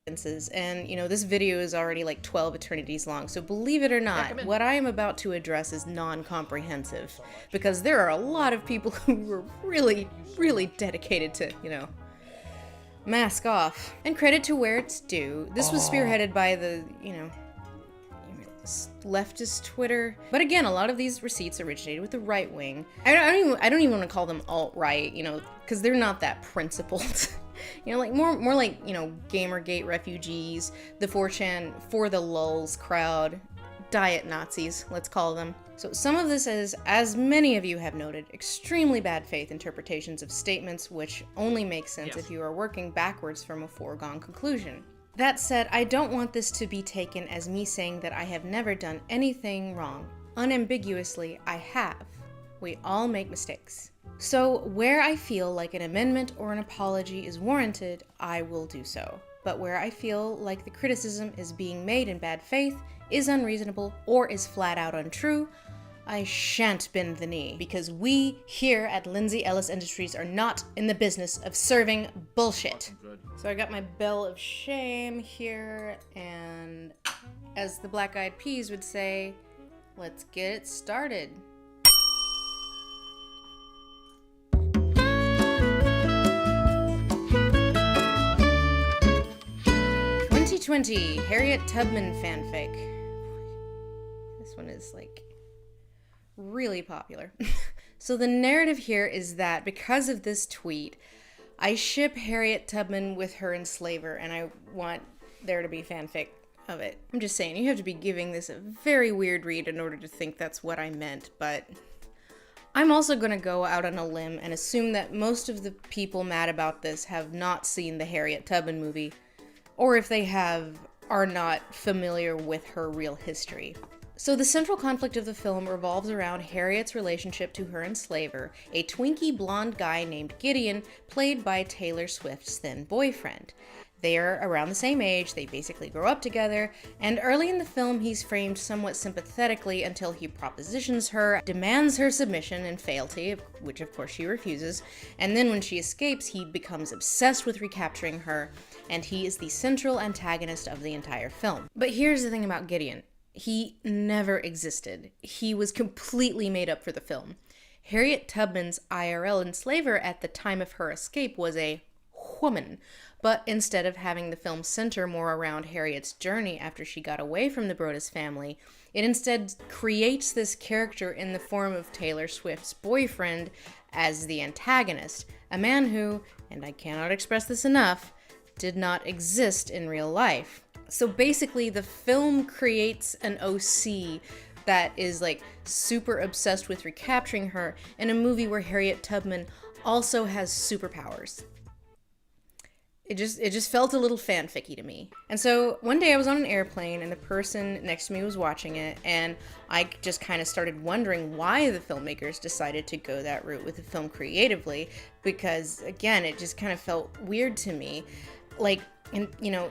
And, this video is already 12 eternities long. So believe it or not, what I am about to address is non-comprehensive. Because there are a lot of people who were really, really dedicated to, mask off. And credit to where it's due. This was spearheaded by the, leftist Twitter. But again, a lot of these receipts originated with the right wing. I don't even want to call them alt-right, because they're not that principled. More like, Gamergate refugees, the 4chan for the lulz crowd, diet Nazis, let's call them. So some of this is, as many of you have noted, extremely bad faith interpretations of statements which only make sense if you are working backwards from a foregone conclusion. That said, I don't want this to be taken as me saying that I have never done anything wrong. Unambiguously, I have. We all make mistakes. So, where I feel like an amendment or an apology is warranted, I will do so. But where I feel like the criticism is being made in bad faith, is unreasonable, or is flat out untrue, I shan't bend the knee, because we here at Lindsay Ellis Industries are not in the business of serving bullshit. So I got my bell of shame here, and As the Black Eyed Peas would say, let's get it started. 2020 Harriet Tubman fanfic. This one is like really popular. So the narrative here is that because of this tweet, I ship Harriet Tubman with her enslaver, and I want there to be fanfic of it. I'm just saying, you have to be giving this a very weird read in order to think that's what I meant, but I'm also going to go out on a limb and assume that most of the people mad about this have not seen the Harriet Tubman movie, or if they have, are not familiar with her real history. So the central conflict of the film revolves around Harriet's relationship to her enslaver, a twinky blonde guy named Gideon, played by Taylor Swift's then boyfriend. They are around the same age, they basically grow up together, and early in the film he's framed somewhat sympathetically until he propositions her, demands her submission and fealty, which of course she refuses, and then when she escapes he becomes obsessed with recapturing her, and he is the central antagonist of the entire film. But here's the thing about Gideon. He never existed. He was completely made up for the film. Harriet Tubman's IRL enslaver at the time of her escape was a woman, but instead of having the film center more around Harriet's journey after she got away from the Broaddus family, it instead creates this character in the form of Taylor Swift's boyfriend as the antagonist, a man who, and I cannot express this enough, did not exist in real life. So basically the film creates an OC that is like super obsessed with recapturing her in a movie where Harriet Tubman also has superpowers. It just felt a little fanficky to me. And so one day I was on an airplane and the person next to me was watching it, and I just kind of started wondering why the filmmakers decided to go that route with the film creatively, because again, it just kind of felt weird to me. Like, and you know,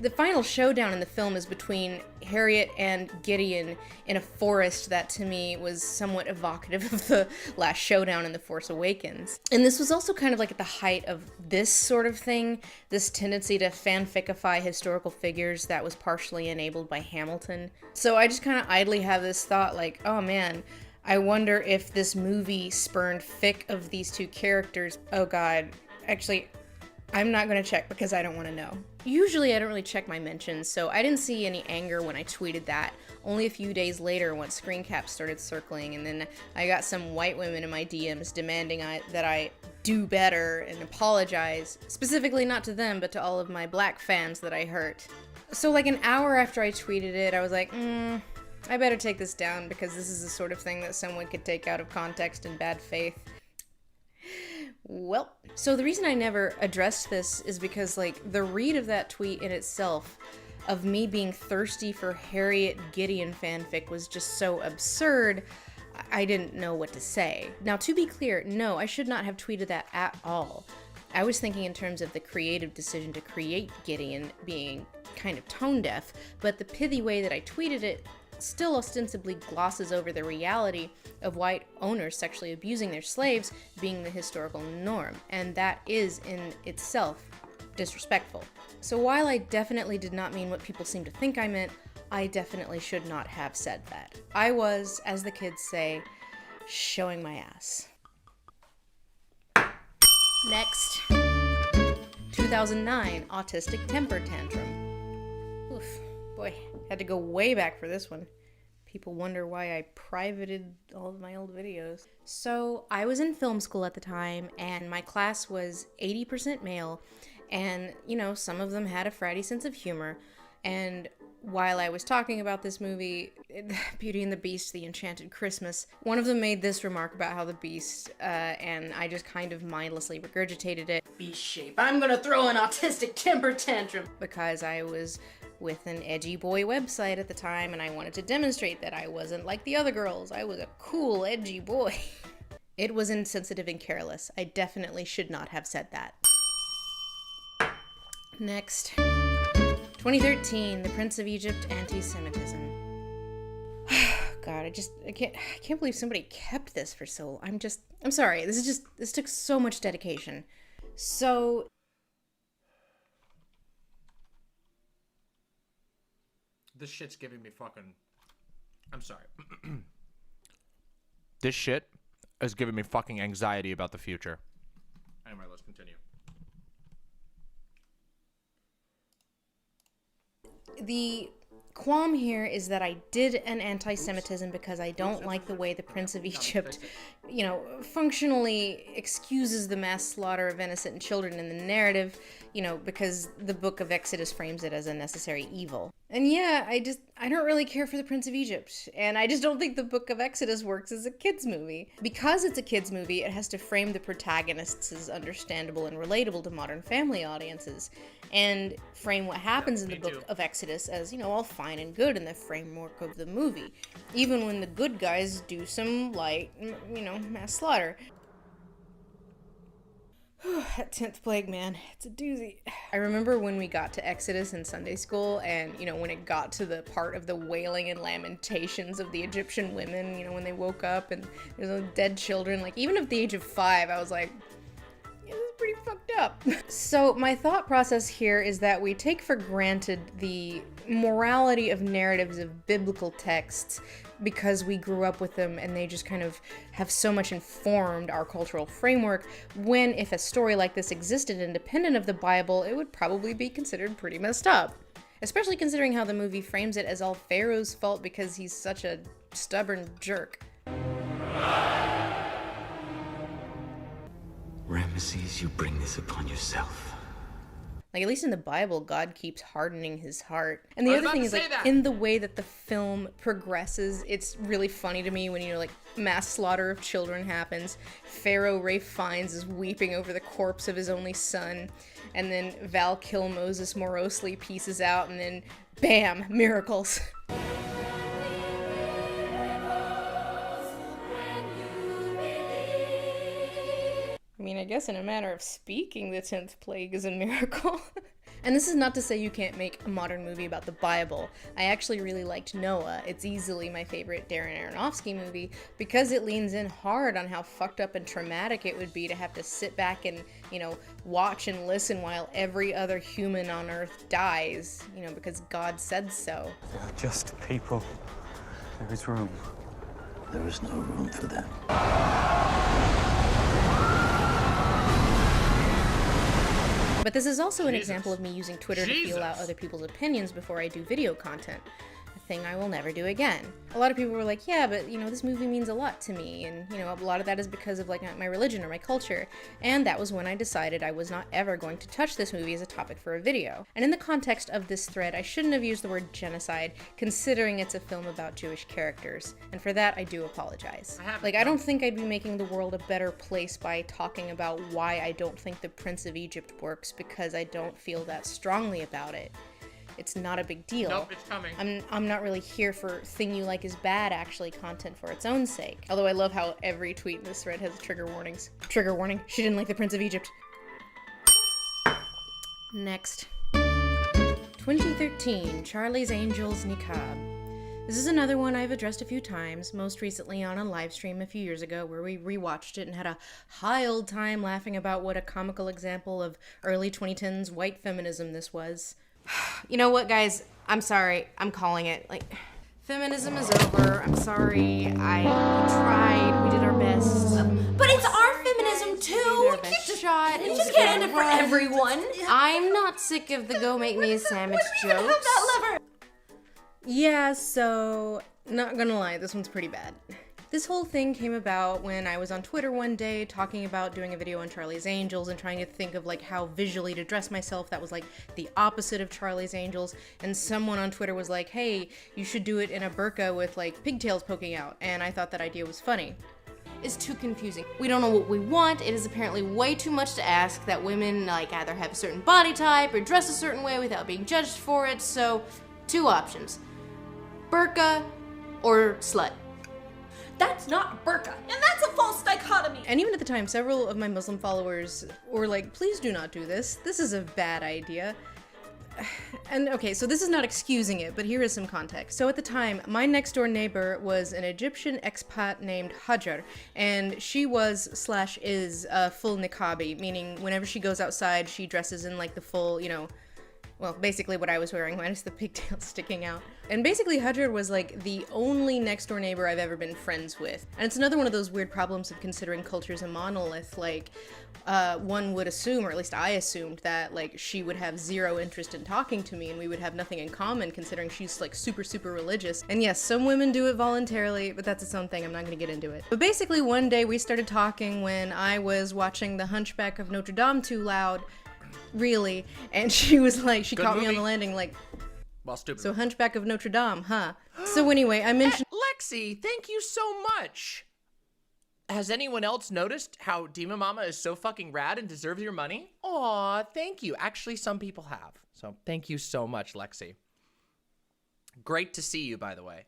the final showdown in the film is between Harriet and Gideon in a forest that to me was somewhat evocative of the last showdown in The Force Awakens. And this was also kind of like at the height of this sort of thing, this tendency to fanficify historical figures that was partially enabled by Hamilton. So I just kind of idly have this thought like, oh man, I wonder if this movie spurned fic of these two characters. Oh god, actually, I'm not going to check because I don't want to know. Usually I don't really check my mentions, so I didn't see any anger when I tweeted that. Only a few days later when screen caps started circling, and then I got some white women in my DMs demanding that I do better and apologize, specifically not to them, but to all of my black fans that I hurt. So like an hour after I tweeted it, I was like, I better take this down because this is the sort of thing that someone could take out of context in bad faith. Well, so the reason I never addressed this is because, like, the read of that tweet in itself of me being thirsty for Harriet Gideon fanfic was just so absurd, I didn't know what to say. Now, to be clear, no, I should not have tweeted that at all. I was thinking in terms of the creative decision to create Gideon being kind of tone deaf, but the pithy way that I tweeted it still ostensibly glosses over the reality of white owners sexually abusing their slaves being the historical norm, and that is in itself disrespectful. So while I definitely did not mean what people seem to think I meant, I definitely should not have said that. I was, as the kids say, showing my ass. Next. 2009 Autistic Temper Tantrum. Oof. Boy, had to go way back for this one. People wonder why I privated all of my old videos. So I was in film school at the time, and my class was 80% male, and, you know, some of them had a fratty sense of humor. And while I was talking about this movie, Beauty and the Beast, The Enchanted Christmas, one of them made this remark about how the Beast, and I just kind of mindlessly regurgitated it. Beast shape, I'm gonna throw an autistic temper tantrum! Because I was with an edgy boy website at the time, and I wanted to demonstrate that I wasn't like the other girls. I was a cool, edgy boy. It was insensitive and careless. I definitely should not have said that. Next. 2013, The Prince of Egypt, Anti-Semitism. God, I can't believe somebody kept this for so long. I'm sorry, this took so much dedication. So, This shit's giving me fucking... I'm sorry. This shit is giving me fucking anxiety about the future. Anyway, let's continue. The qualm here is that I did an anti-Semitism because I don't like the way the Prince of Egypt, you know, functionally excuses the mass slaughter of innocent children in the narrative, you know, because the book of Exodus frames it as a necessary evil. And yeah, I don't really care for the Prince of Egypt, and I just don't think the book of Exodus works as a kid's movie. Because it's a kid's movie, it has to frame the protagonists as understandable and relatable to modern family audiences, and frame what happens in the book of Exodus as, you know, all fine and good in the framework of the movie, even when the good guys do some light, you know, mass slaughter. That 10th plague, man, it's a doozy. I remember when we got to Exodus in Sunday school, and, you know, when it got to the part of the wailing and lamentations of the Egyptian women, you know, when they woke up and there's no dead children, like, even at the age of 5, I was like, yeah, this is pretty fucked up. So my thought process here is that we take for granted the morality of narratives of biblical texts because we grew up with them and they just kind of have so much informed our cultural framework, when if a story like this existed independent of the Bible, it would probably be considered pretty messed up. Especially considering how the movie frames it as all Pharaoh's fault because he's such a stubborn jerk. Ramesses, you bring this upon yourself. Like, at least in the Bible, God keeps hardening his heart. And the other thing is, like, in the way that the film progresses, it's really funny to me when, you know, like, mass slaughter of children happens. Pharaoh Ralph Fiennes is weeping over the corpse of his only son. And then Val Kill Moses morosely pieces out, and then, bam, miracles. I mean, I guess in a manner of speaking, the 10th plague is a miracle. And this is not to say you can't make a modern movie about the Bible. I actually really liked Noah. It's easily my favorite Darren Aronofsky movie because it leans in hard on how fucked up and traumatic it would be to have to sit back and, you know, watch and listen while every other human on Earth dies, you know, because God said so. They are just people. There is room. There is no room for them. But this is also an example of me using Twitter to feel out other people's opinions before I do video content. A thing I will never do again. A lot of people were like, yeah, but, you know, this movie means a lot to me, and, you know, a lot of that is because of, like, my religion or my culture. And that was when I decided I was not ever going to touch this movie as a topic for a video. And in the context of this thread, I shouldn't have used the word genocide, considering it's a film about Jewish characters. And for that, I do apologize. I don't think I'd be making the world a better place by talking about why I don't think the Prince of Egypt works, because I don't feel that strongly about it. It's not a big deal. Nope, it's coming. I'm not really here for thing you like is bad actually content for its own sake. Although I love how every tweet in this thread has trigger warnings. Trigger warning, she didn't like the Prince of Egypt. Next. 2013, Charlie's Angels Niqab. This is another one I've addressed a few times, most recently on a live stream a few years ago where we rewatched it and had a high old time laughing about what a comical example of early 2010s white feminism this was. You know what, guys? I'm sorry. I'm calling it. Like, feminism is over. I'm sorry. I tried. We did our best. But it's our feminism too. We shot. You just can't end it for everyone. I'm not sick of the go make me a sandwich jokes. That lever. Yeah, so not gonna lie, this one's pretty bad. This whole thing came about when I was on Twitter one day talking about doing a video on Charlie's Angels and trying to think of like how visually to dress myself that was like the opposite of Charlie's Angels, and someone on Twitter was like, hey, you should do it in a burqa with like pigtails poking out, and I thought that idea was funny. It's too confusing. We don't know what we want. It is apparently way too much to ask that women like either have a certain body type or dress a certain way without being judged for it, so 2 options. Burqa or slut. That's not burqa, and that's a false dichotomy. And even at the time, several of my Muslim followers were like, please do not do this. This is a bad idea. And okay, so this is not excusing it, but here is some context. So at the time, my next door neighbor was an Egyptian expat named Hajar, and she was/is a full niqabi, meaning whenever she goes outside, she dresses in like the full, you know, Well, basically what I was wearing, minus the pigtails sticking out. And basically Hudred was like the only next door neighbor I've ever been friends with. And it's another one of those weird problems of considering culture as a monolith. Like, one would assume, or at least I assumed, that like she would have zero interest in talking to me and we would have nothing in common considering she's like super, super religious. And yes, some women do it voluntarily, but that's its own thing. I'm not gonna get into it. But basically one day we started talking when I was watching The Hunchback of Notre Dame too loud. Really, and she was like, she caught me on the landing like, well, stupid. So Hunchback of Notre Dame, huh? So anyway, I mentioned Lexi, thank you so much. Has anyone else noticed how Demon Mama is so fucking rad and deserves your money? Aw, thank you. Actually, some people have. So thank you so much, Lexi. Great to see you, by the way.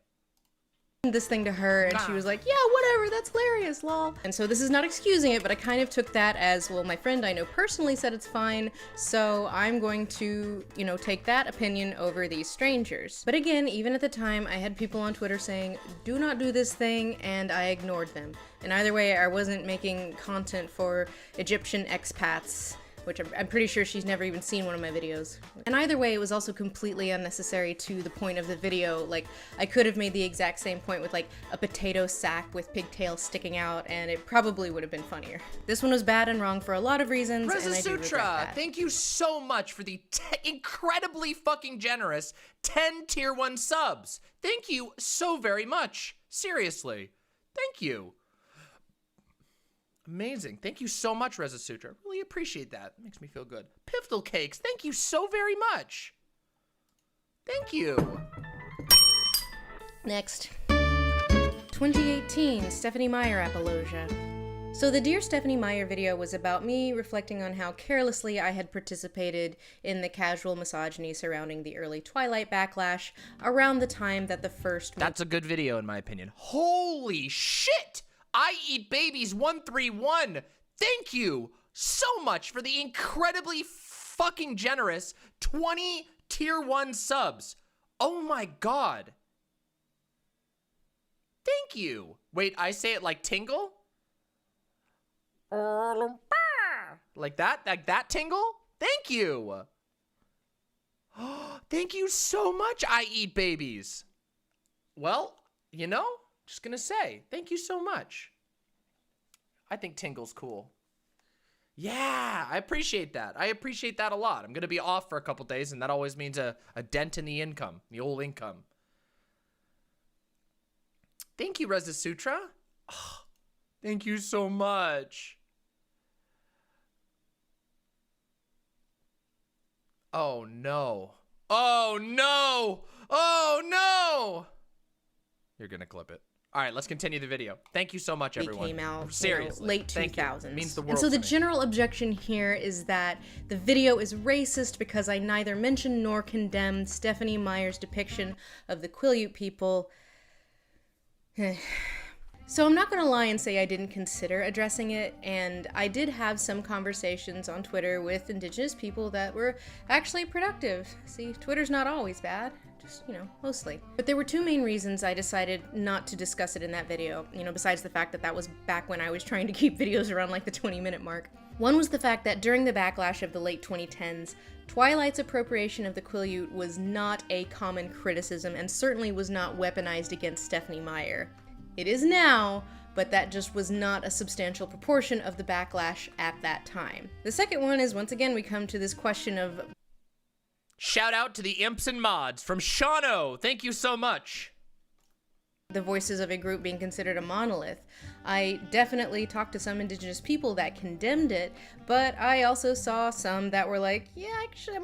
This thing to her and she was like, yeah, whatever, that's hilarious, lol. And so this is not excusing it, but I kind of took that as, well, my friend I know personally said it's fine, so I'm going to, you know, take that opinion over these strangers. But again, even at the time, I had people on Twitter saying, do not do this thing, and I ignored them. And either way, I wasn't making content for Egyptian expats, which I'm pretty sure she's never even seen one of my videos. And either way, it was also completely unnecessary to the point of the video. Like, I could have made the exact same point with like a potato sack with pigtails sticking out, and it probably would have been funnier. This one was bad and wrong for a lot of reasons, and I do regret that. Thank you so much for the incredibly fucking generous 10 tier 1 subs. Thank you so very much. Seriously. Thank you. Amazing. Thank you so much, Reza Sutra. Really appreciate that. It makes me feel good. Piftle Cakes, thank you so very much. Thank you. Next. 2018, Stephanie Meyer apologia. So the Dear Stephanie Meyer video was about me reflecting on how carelessly I had participated in the casual misogyny surrounding the early Twilight backlash around the time that the first... That's a good video in my opinion. Holy shit! I Eat Babies 131. Thank you so much for the incredibly fucking generous 20 tier 1 subs. Oh my god. Thank you. Wait, I say it like Tingle? Like that Tingle? Thank you. Thank you so much, I Eat Babies. Well, you know, just gonna say, thank you so much. I think Tingle's cool. Yeah, I appreciate that. I appreciate that a lot. I'm gonna be off for a couple days, and that always means a dent in the income, the old income. Thank you, Reza Sutra. Oh, thank you so much. Oh no. Oh no. Oh no. You're gonna clip it. All right, let's continue the video. Thank you so much, everyone. Came out seriously, late 2000s. It means the world. And so the to me. general objection here is that the video is racist because I neither mention nor condemn Stephanie Meyer's depiction of the Quileute people. So I'm not gonna lie and say I didn't consider addressing it, and I did have some conversations on Twitter with Indigenous people that were actually productive. See, Twitter's not always bad. Just, you know, mostly. But there were two main reasons I decided not to discuss it in that video, you know, besides the fact that that was back when I was trying to keep videos around like the 20-minute mark. One was the fact that during the backlash of the late 2010s, Twilight's appropriation of the Quileute was not a common criticism and certainly was not weaponized against Stephanie Meyer. It is now, but that just was not a substantial proportion of the backlash at that time. The second one is, once again, we come to this question of... Shout out to the imps and mods from Shaun. Thank you so much. The voices of a group being considered a monolith. I definitely talked to some Indigenous people that condemned it, but I also saw some that were like, yeah, actually,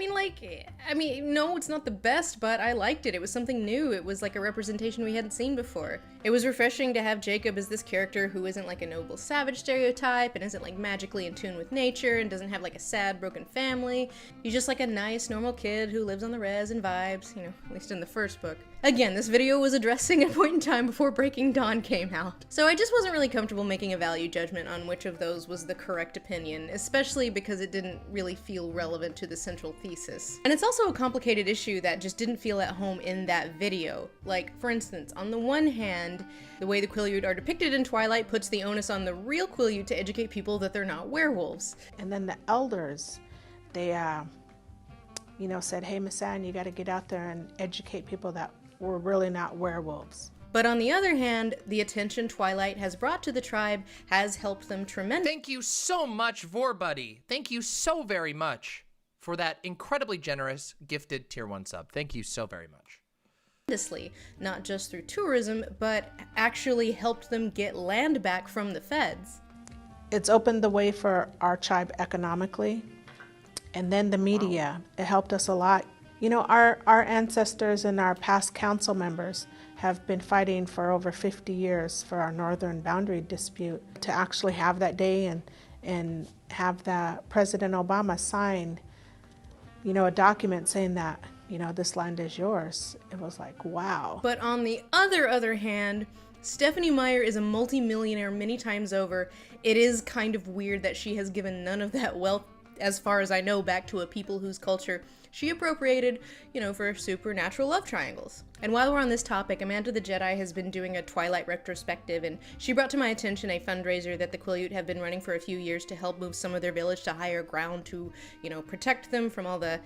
no, it's not the best, but I liked it. It was something new. It was like a representation we hadn't seen before. It was refreshing to have Jacob as this character who isn't like a noble savage stereotype and isn't like magically in tune with nature and doesn't have like a sad, broken family. He's just like a nice, normal kid who lives on the res and vibes, you know, at least in the first book. Again, this video was addressing a point in time before Breaking Dawn came out. So I just wasn't really comfortable making a value judgment on which of those was the correct opinion, especially because it didn't really feel relevant to the central thesis. And it's also a complicated issue that just didn't feel at home in that video. Like, for instance, on the one hand, the way the Quileute are depicted in Twilight puts the onus on the real Quileute to educate people that they're not werewolves. And then the elders, they said, hey, Miss Ann, you got to get out there and educate people that we're really not werewolves. But on the other hand, the attention Twilight has brought to the tribe has helped them tremendously. Thank you so much, Vorbuddy. Thank you so very much for that incredibly generous, gifted Tier 1 sub. Thank you so very much. Not just through tourism, but actually helped them get land back from the feds. It's opened the way for our tribe economically. And then the media, it helped us a lot. Our ancestors and our past council members have been fighting for over 50 years for our northern boundary dispute. To actually have that day and have President Obama sign, a document saying that, this land is yours. It was like, wow. But on the other hand, Stephenie Meyer is a multi-millionaire many times over. It is kind of weird that she has given none of that wealth, as far as I know, back to a people whose culture she appropriated, for supernatural love triangles. And while we're on this topic, Amanda the Jedi has been doing a Twilight retrospective, and she brought to my attention a fundraiser that the Quileute have been running for a few years to help move some of their village to higher ground to, protect them from all the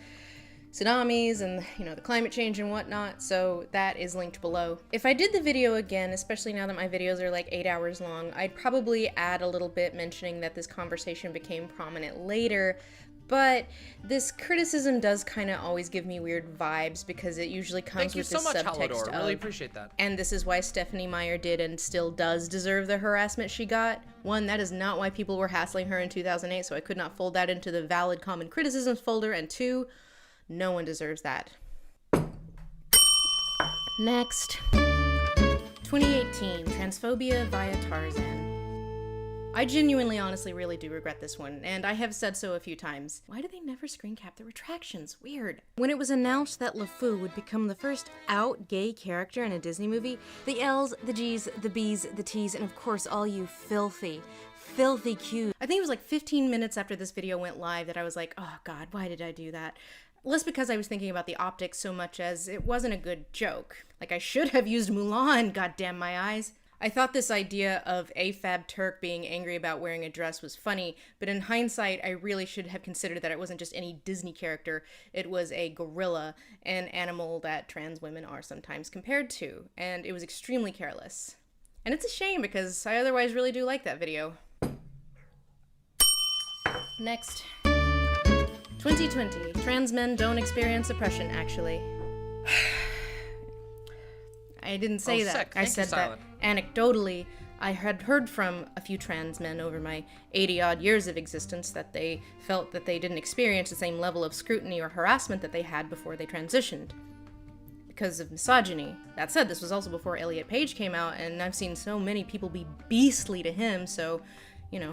tsunamis and, the climate change and whatnot, so that is linked below. If I did the video again, especially now that my videos are like 8 hours long, I'd probably add a little bit mentioning that this conversation became prominent later, but this criticism does kind of always give me weird vibes because it usually comes with this subtext. Thank you so much, Hallador. Really appreciate that. And this is why Stephenie Meyer did and still does deserve the harassment she got. One, that is not why people were hassling her in 2008, so I could not fold that into the valid common criticisms folder. And two, no one deserves that. Next. 2018, Transphobia via Tarzan. I genuinely, honestly, really do regret this one, and I have said so a few times. Why do they never screen cap the retractions? Weird. When it was announced that LeFou would become the first out gay character in a Disney movie, the L's, the G's, the B's, the T's, and of course all you filthy Q's. I think it was like 15 minutes after this video went live that I was like, oh god, why did I do that? Less because I was thinking about the optics so much as it wasn't a good joke. Like I should have used Mulan, goddamn my eyes. I thought this idea of AFAB Turk being angry about wearing a dress was funny, but in hindsight, I really should have considered that it wasn't just any Disney character, it was a gorilla, an animal that trans women are sometimes compared to, and it was extremely careless. And it's a shame because I otherwise really do like that video. Next. 2020. Trans men don't experience oppression, actually. I didn't say that. Sick. I said that anecdotally. I had heard from a few trans men over my 80-odd years of existence that they felt that they didn't experience the same level of scrutiny or harassment that they had before they transitioned because of misogyny. That said, this was also before Elliot Page came out, and I've seen so many people be beastly to him, so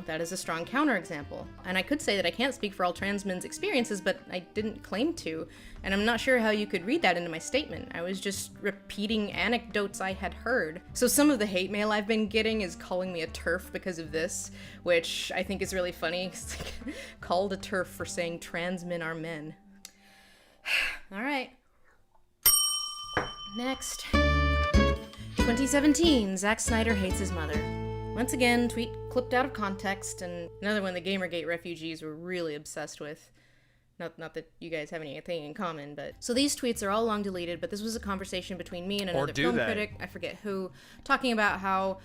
that is a strong counterexample. And I could say that I can't speak for all trans men's experiences, but I didn't claim to, and I'm not sure how you could read that into my statement. I was just repeating anecdotes I had heard. So some of the hate mail I've been getting is calling me a TERF because of this, which I think is really funny. It's like, called a TERF for saying trans men are men. Alright. Next. 2017, Zack Snyder hates his mother. Once again, tweet clipped out of context, and another one the Gamergate refugees were really obsessed with. Not that you guys have anything in common, but... So these tweets are all long deleted, but this was a conversation between me and another film critic, I forget who, talking about how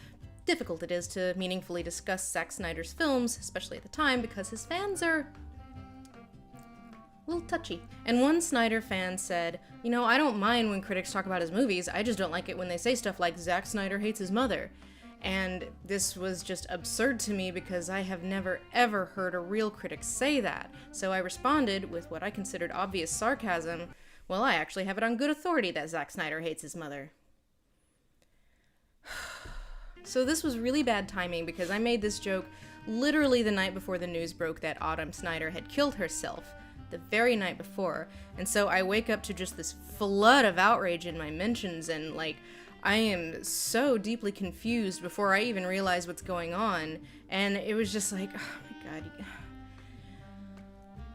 difficult it is to meaningfully discuss Zack Snyder's films, especially at the time, because his fans are a little touchy. And one Snyder fan said, I don't mind when critics talk about his movies, I just don't like it when they say stuff like Zack Snyder hates his mother. And this was just absurd to me because I have never ever heard a real critic say that. So I responded with what I considered obvious sarcasm, well, I actually have it on good authority that Zack Snyder hates his mother. So this was really bad timing because I made this joke literally the night before the news broke that Autumn Snyder had killed herself, the very night before. And so I wake up to just this flood of outrage in my mentions and I am so deeply confused before I even realize what's going on, and it was just like, oh my god.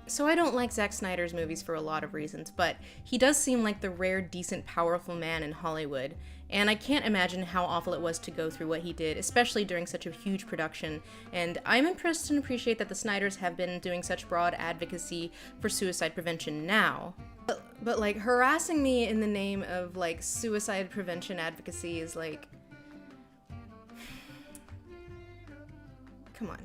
So I don't like Zack Snyder's movies for a lot of reasons, but he does seem like the rare, decent, powerful man in Hollywood, and I can't imagine how awful it was to go through what he did, especially during such a huge production, and I'm impressed and appreciate that the Snyders have been doing such broad advocacy for suicide prevention now. But like harassing me in the name of like suicide prevention advocacy is like, come on.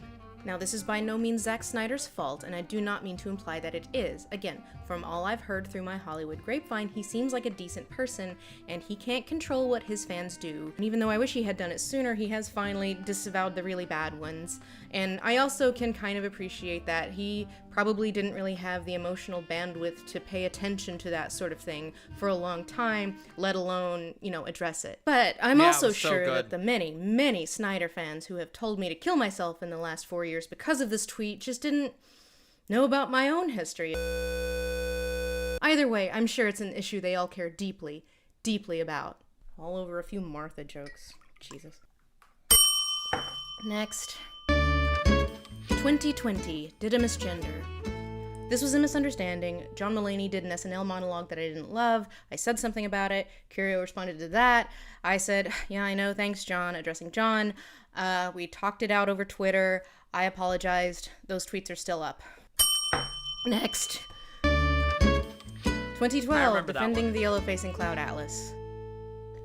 Now, this is by no means Zack Snyder's fault, and I do not mean to imply that it is. Again, from all I've heard through my Hollywood grapevine, he seems like a decent person, and he can't control what his fans do. And even though I wish he had done it sooner, he has finally disavowed the really bad ones. And I also can kind of appreciate that he probably didn't really have the emotional bandwidth to pay attention to that sort of thing for a long time, let alone, you know, address it. But I'm also sure that the many, many Snyder fans who have told me to kill myself in the last 4 years because of this tweet just didn't know about my own history. Either way, I'm sure it's an issue they all care deeply, deeply about. All over a few Martha jokes. Jesus. Next. 2020, did a misgender. This was a misunderstanding. John Mulaney did an SNL monologue that I didn't love. I said something about it. Curio responded to that. I said, yeah, I know, thanks, John, addressing John. We talked it out over Twitter. I apologized. Those tweets are still up. Next. 2012, defending the yellow-facing Cloud Atlas.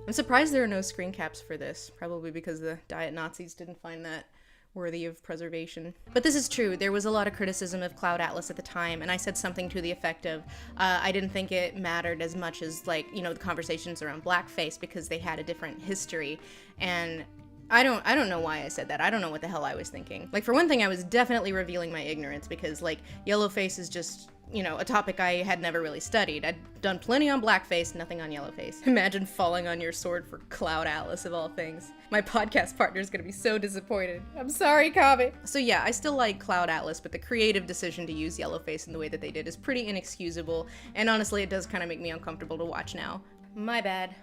I'm surprised there are no screen caps for this, probably because the Diet Nazis didn't find that worthy of preservation. But this is true. There was a lot of criticism of Cloud Atlas at the time, and I said something to the effect of, I didn't think it mattered as much as, like, you know, the conversations around blackface because they had a different history. And I don't know why I said that. I don't know what the hell I was thinking. Like, for one thing, I was definitely revealing my ignorance because, like, yellowface is just, you know, a topic I had never really studied. I'd done plenty on blackface, nothing on yellowface. Imagine falling on your sword for Cloud Atlas of all things. My podcast partner's gonna be so disappointed. I'm sorry, Kaveh. So yeah, I still like Cloud Atlas, but the creative decision to use yellowface in the way that they did is pretty inexcusable, and honestly, it does kind of make me uncomfortable to watch now. My bad.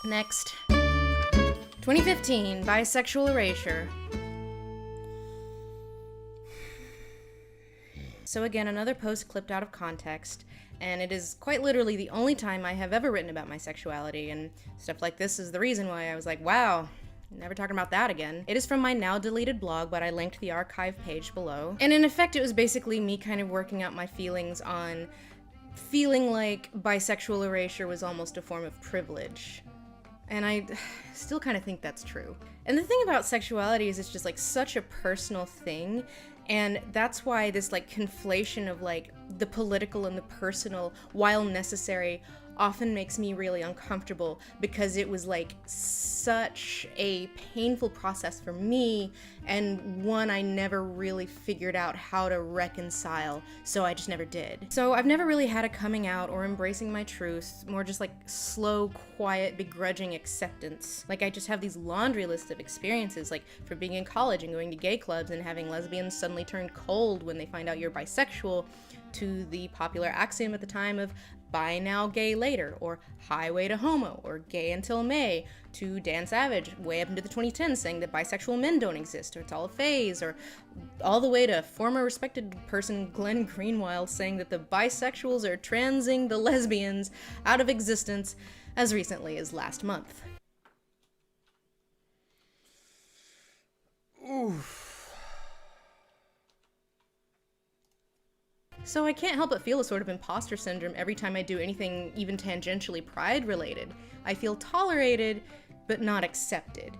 Next. 2015, bisexual erasure. So again, another post clipped out of context, and it is quite literally the only time I have ever written about my sexuality, and stuff like this is the reason why I was like, wow, never talking about that again. It is from my now deleted blog, but I linked the archive page below. And in effect, it was basically me kind of working out my feelings on feeling like bisexual erasure was almost a form of privilege. And I still kind of think that's true. And the thing about sexuality is it's just like such a personal thing. And that's why this like conflation of like the political and the personal, while necessary, often makes me really uncomfortable because it was like such a painful process for me and one I never really figured out how to reconcile, so I just never did. So I've never really had a coming out or embracing my truth, more just like slow, quiet, begrudging acceptance. Like I just have these laundry lists of experiences, like from being in college and going to gay clubs and having lesbians suddenly turn cold when they find out you're bisexual, to the popular axiom at the time of bi now, gay later, or highway to homo, or gay until May, to Dan Savage way up into the 2010s saying that bisexual men don't exist, or it's all a phase, or all the way to former respected person Glenn Greenwald saying that the bisexuals are transing the lesbians out of existence as recently as last month. Oof. So I can't help but feel a sort of imposter syndrome every time I do anything even tangentially pride-related. I feel tolerated, but not accepted.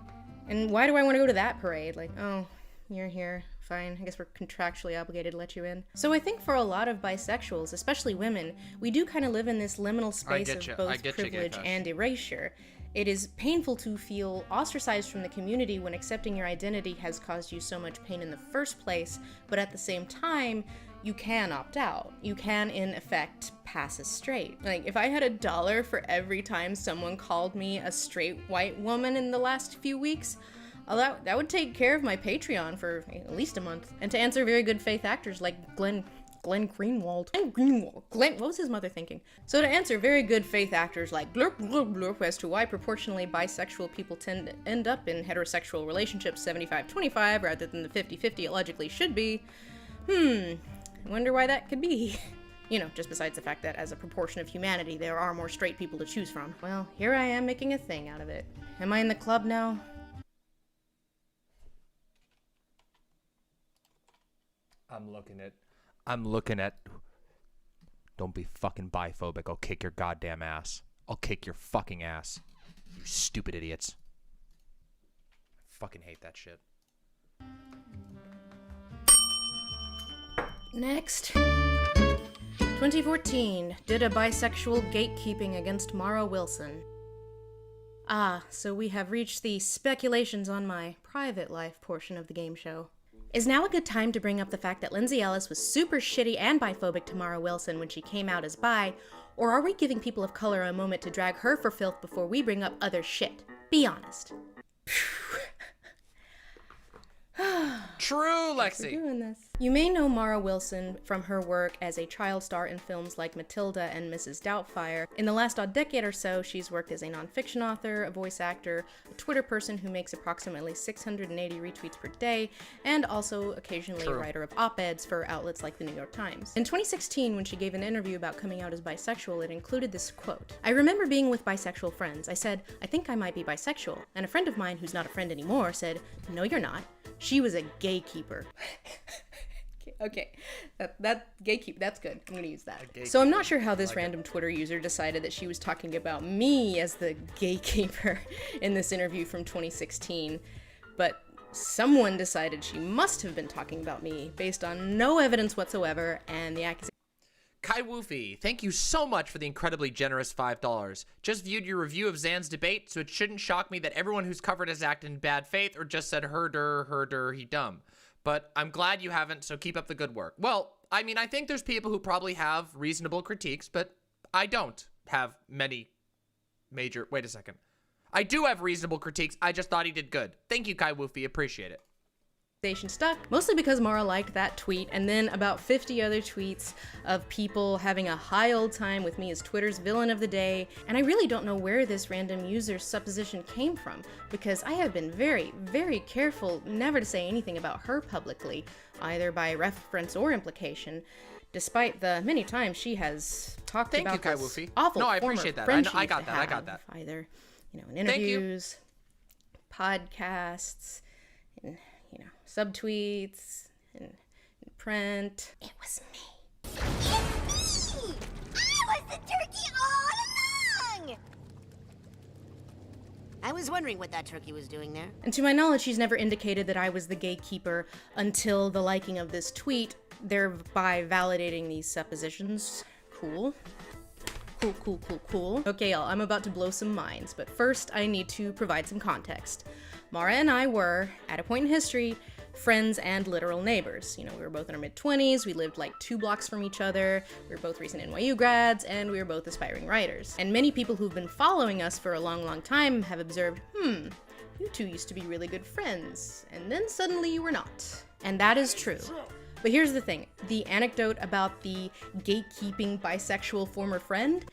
And why do I want to go to that parade? Like, oh, you're here, fine, I guess we're contractually obligated to let you in. So I think for a lot of bisexuals, especially women, we do kind of live in this liminal space of both privilege and erasure. It is painful to feel ostracized from the community when accepting your identity has caused you so much pain in the first place, but at the same time, you can opt out. You can, in effect, pass as straight. Like, if I had $1 for every time someone called me a straight white woman in the last few weeks, that would take care of my Patreon for at least a month. And to answer very good faith actors like Glenn Greenwald. What was his mother thinking? So to answer very good faith actors like blurp blurp blurp as to why proportionally bisexual people tend to end up in heterosexual relationships 75-25 rather than the 50-50 it logically should be, I wonder why that could be. You know, just besides the fact that as a proportion of humanity, there are more straight people to choose from. Well, here I am making a thing out of it. Am I in the club now? I'm looking at Don't be fucking biphobic. I'll kick your goddamn ass. I'll kick your fucking ass. You stupid idiots. I fucking hate that shit. Next. 2014. Did a bisexual gatekeeping against Mara Wilson. Ah, so we have reached the speculations on my private life portion of the game show. Is now a good time to bring up the fact that Lindsay Ellis was super shitty and biphobic to Mara Wilson when she came out as bi, or are we giving people of color a moment to drag her for filth before we bring up other shit? Be honest. True, Lexi. We're doing this. You may know Mara Wilson from her work as a child star in films like Matilda and Mrs. Doubtfire. In the last decade or so, she's worked as a nonfiction author, a voice actor, a Twitter person who makes approximately 680 retweets per day, and also occasionally a writer of op-eds for outlets like the New York Times. In 2016, when she gave an interview about coming out as bisexual, it included this quote. I remember being with bisexual friends. I said, I think I might be bisexual. And a friend of mine who's not a friend anymore said, no, you're not. She was a gatekeeper. Okay, that gatekeep, that's good. I'm gonna use that. So I'm not sure how this random Twitter user decided that she was talking about me as the gatekeeper in this interview from 2016, but someone decided she must have been talking about me based on no evidence whatsoever, and the accusation. Kai Woofy, thank you so much for the incredibly generous $5. Just viewed your review of Zan's debate, so it shouldn't shock me that everyone who's covered has acted in bad faith or just said herder, he dumb. But I'm glad you haven't, so keep up the good work. Well, I mean, I think there's people who probably have reasonable critiques, but I don't have many major... Wait a second. I do have reasonable critiques. I just thought he did good. Thank you, Kai Woofy. Appreciate it. Stuck, mostly because Mara liked that tweet, and then about 50 other tweets of people having a high old time with me as Twitter's villain of the day, and I really don't know where this random user's supposition came from, because I have been very, very careful never to say anything about her publicly, either by reference or implication, despite the many times she has talked Thank about you, Kai this Woofy. awful No, I former appreciate that. friend I she got used to that. I got have, that. Either, in interviews, podcasts, in subtweets, in print. It was me. It's me! I was the turkey all along! I was wondering what that turkey was doing there. And to my knowledge, she's never indicated that I was the gatekeeper until the liking of this tweet, thereby validating these suppositions. Cool. Cool. Okay, y'all, I'm about to blow some minds, but first I need to provide some context. Mara and I were, at a point in history, friends and literal neighbors. We were both in our mid-20s, we lived like 2 blocks from each other, we were both recent NYU grads, and we were both aspiring writers. And many people who've been following us for a long, long time have observed, you two used to be really good friends, and then suddenly you were not. And that is true. But here's the thing, the anecdote about the gatekeeping bisexual former friend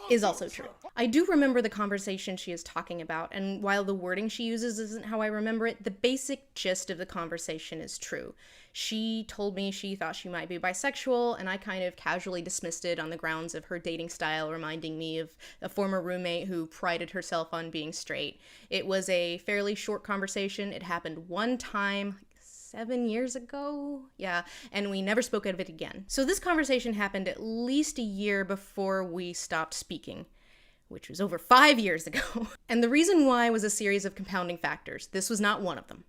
is also true. I do remember the conversation she is talking about, and while the wording she uses isn't how I remember it, the basic gist of the conversation is true. She told me she thought she might be bisexual, and I kind of casually dismissed it on the grounds of her dating style reminding me of a former roommate who prided herself on being straight. It was a fairly short conversation. It happened one time, 7 years ago? Yeah, and we never spoke of it again. So this conversation happened at least a year before we stopped speaking, which was over 5 years ago. And the reason why was a series of compounding factors. This was not one of them,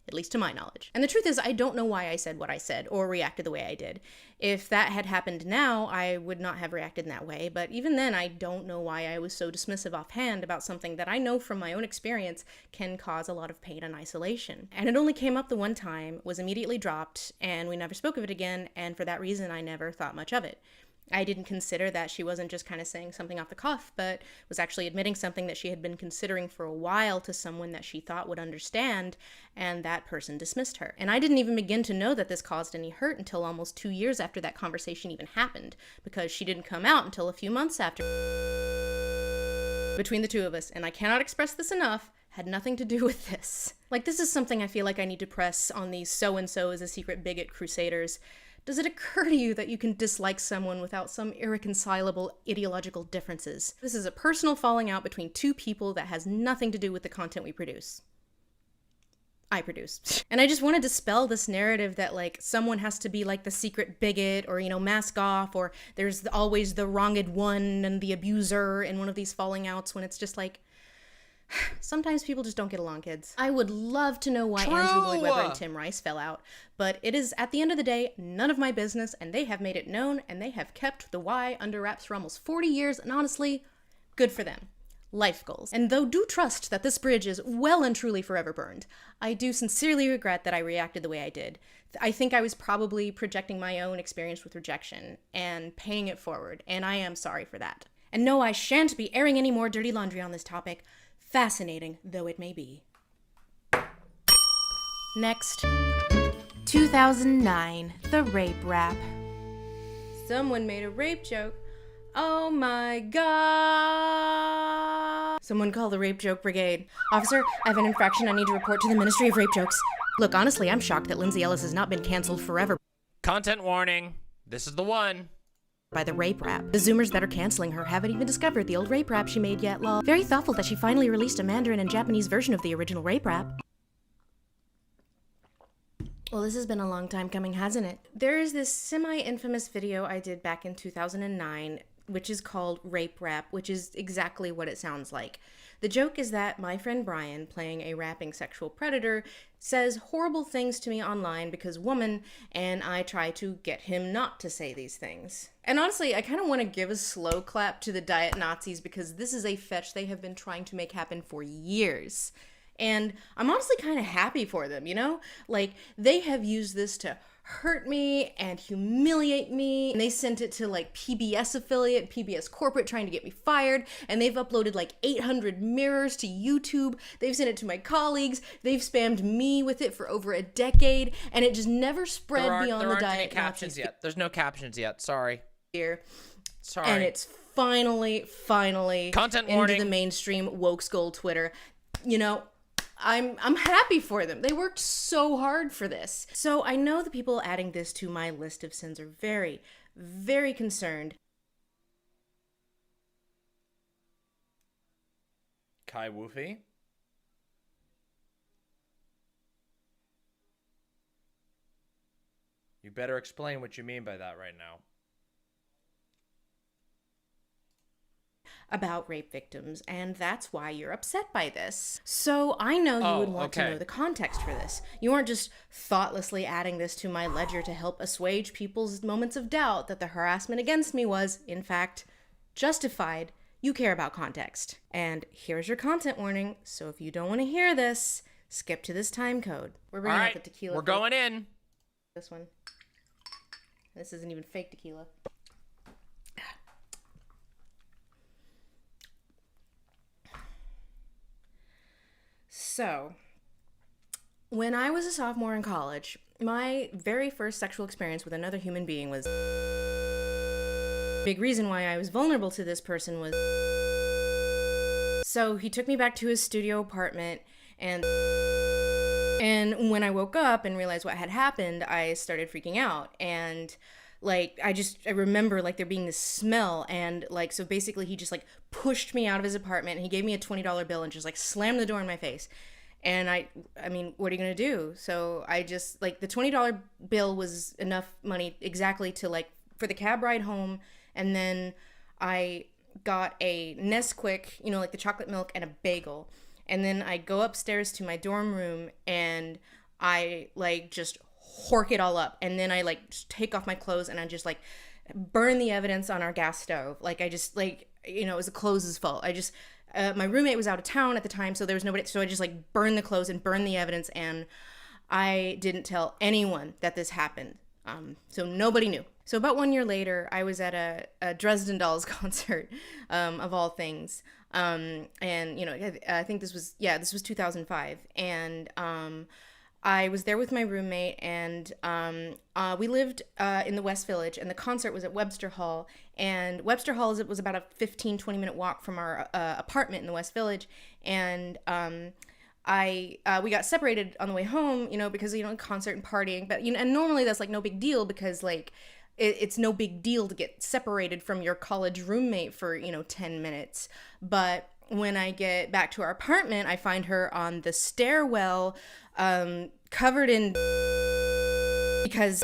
at least to my knowledge. And the truth is, I don't know why I said what I said or reacted the way I did. If that had happened now, I would not have reacted in that way, but even then, I don't know why I was so dismissive offhand about something that I know from my own experience can cause a lot of pain and isolation. And it only came up the one time, was immediately dropped, and we never spoke of it again, and for that reason, I never thought much of it. I didn't consider that she wasn't just kind of saying something off the cuff, but was actually admitting something that she had been considering for a while to someone that she thought would understand, and that person dismissed her. And I didn't even begin to know that this caused any hurt until almost 2 years after that conversation even happened, because she didn't come out until a few months after. Between the two of us, and I cannot express this enough, had nothing to do with this. Like, this is something I feel like I need to press on these so-and-so is a secret bigot crusaders. Does it occur to you that you can dislike someone without some irreconcilable ideological differences? This is a personal falling out between two people that has nothing to do with the content we produce. I produce. And I just want to dispel this narrative that like someone has to be like the secret bigot or, you know, mask off, or there's always the wronged one and the abuser in one of these falling outs, when it's just like, sometimes people just don't get along, kids. I would love to know why Andrew Lloyd Webber and Tim Rice fell out, but it is, at the end of the day, none of my business, and they have made it known, and they have kept the why under wraps for almost 40 years, and honestly, good for them. Life goals. And though do trust that this bridge is well and truly forever burned, I do sincerely regret that I reacted the way I did. I think I was probably projecting my own experience with rejection and paying it forward, and I am sorry for that. And no, I shan't be airing any more dirty laundry on this topic, fascinating though it may be. Next. 2009, the rape rap. Someone made a rape joke. Oh my god. Someone call the rape joke brigade. Officer, I have an infraction I need to report to the Ministry of Rape Jokes. Look, honestly, I'm shocked that Lindsay Ellis has not been canceled forever. Content warning. This is the one. By the rape rap. The Zoomers that are canceling her haven't even discovered the old rape rap she made yet, lol. Very thoughtful that she finally released a Mandarin and Japanese version of the original rape rap. Well, this has been a long time coming, hasn't it? There is this semi-infamous video I did back in 2009, which is called Rape Rap, which is exactly what it sounds like. The joke is that my friend Brian, playing a rapping sexual predator, says horrible things to me online because woman, and I try to get him not to say these things. And honestly, I kind of want to give a slow clap to the Diet Nazis because this is a fetch they have been trying to make happen for years. And I'm honestly kind of happy for them, you know? Like, they have used this to hurt me and humiliate me. And they sent it to like PBS affiliate, PBS corporate trying to get me fired. And they've uploaded like 800 mirrors to YouTube. They've sent it to my colleagues. They've spammed me with it for over a decade. And it just never spread beyond the Diet any captions yet. There's no captions yet. Sorry. Here. Sorry. And it's finally content into warning. The mainstream woke skull Twitter. You know, I'm happy for them. They worked so hard for this. So I know the people adding this to my list of sins are very, very concerned. Kai Woofy? You better explain what you mean by that right now. About rape victims, and that's why you're upset by this. So I know you would want to know the context for this. You aren't just thoughtlessly adding this to my ledger to help assuage people's moments of doubt that the harassment against me was, in fact, justified. You care about context. And here's your content warning, so if you don't want to hear this, skip to this time code. We're bringing out the tequila. We're going in. This one. This isn't even fake tequila. So, when I was a sophomore in college, my very first sexual experience with another human being was... Big reason why I was vulnerable to this person was... So he took me back to his studio apartment, and when I woke up and realized what had happened, I started freaking out, and... Like, I remember, like, there being this smell, and, like, so basically he just, like, pushed me out of his apartment, and he gave me a $20 bill and just, like, slammed the door in my face. And I mean, what are you gonna do? So I just, like, the $20 bill was enough money exactly to, like, for the cab ride home, and then I got a Nesquik, you know, like the chocolate milk, and a bagel. And then I go upstairs to my dorm room, and I, like, just hork it all up, and then I like just take off my clothes and I just like burn the evidence on our gas stove. Like I just like, you know, it was the clothes' fault. I just my roommate was out of town at the time, so there was nobody, so I just like burned the clothes and burned the evidence, and I didn't tell anyone that this happened. So nobody knew. So about 1 year later, I was at a Dresden Dolls concert, of all things. And you know, I think this was 2005, and I was there with my roommate, and we lived in the West Village, and the concert was at Webster Hall. And Webster Hall was about a 15-20 minute walk from our apartment in the West Village. And we got separated on the way home, you know, because, you know, concert and partying. But, you know, and normally that's like no big deal because, like, it's no big deal to get separated from your college roommate for, you know, 10 minutes. But when I get back to our apartment, I find her on the stairwell, covered in because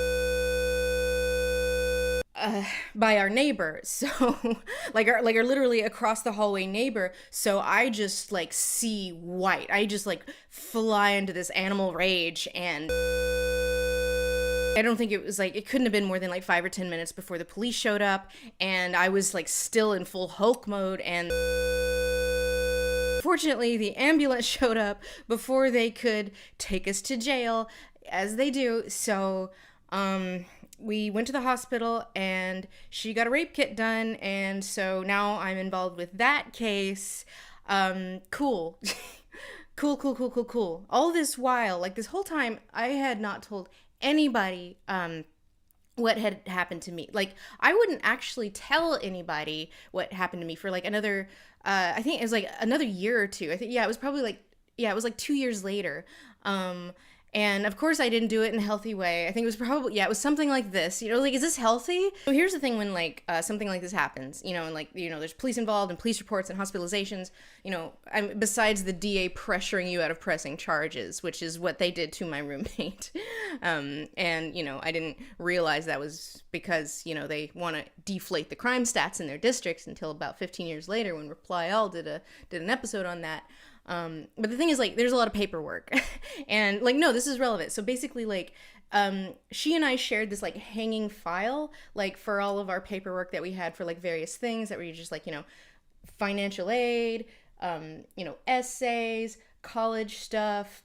by our neighbor. So like our literally across the hallway neighbor. So I just like see white. I just like fly into this animal rage, and I don't think it was like, it couldn't have been more than like 5 or 10 minutes before the police showed up, and I was like still in full Hulk mode, and fortunately the ambulance showed up before they could take us to jail, as they do. So we went to the hospital and she got a rape kit done, and so now I'm involved with that case. Cool. Cool. All this while, like this whole time, I had not told anybody what had happened to me. Like, I wouldn't actually tell anybody what happened to me for like another I think it was like another year or two. I think it was like 2 years later. And of course I didn't do it in a healthy way. I think it was probably, it was something like this, like, is this healthy? So here's the thing when like something like this happens, and like, there's police involved and police reports and hospitalizations, besides the DA pressuring you out of pressing charges, which is what they did to my roommate. And, I didn't realize that was because, they want to deflate the crime stats in their districts until about 15 years later when Reply All did an episode on that. But the thing is, like, there's a lot of paperwork and like, no, this is relevant. So basically, like, she and I shared this like hanging file, like for all of our paperwork that we had for like various things that were just like, financial aid, essays, college stuff,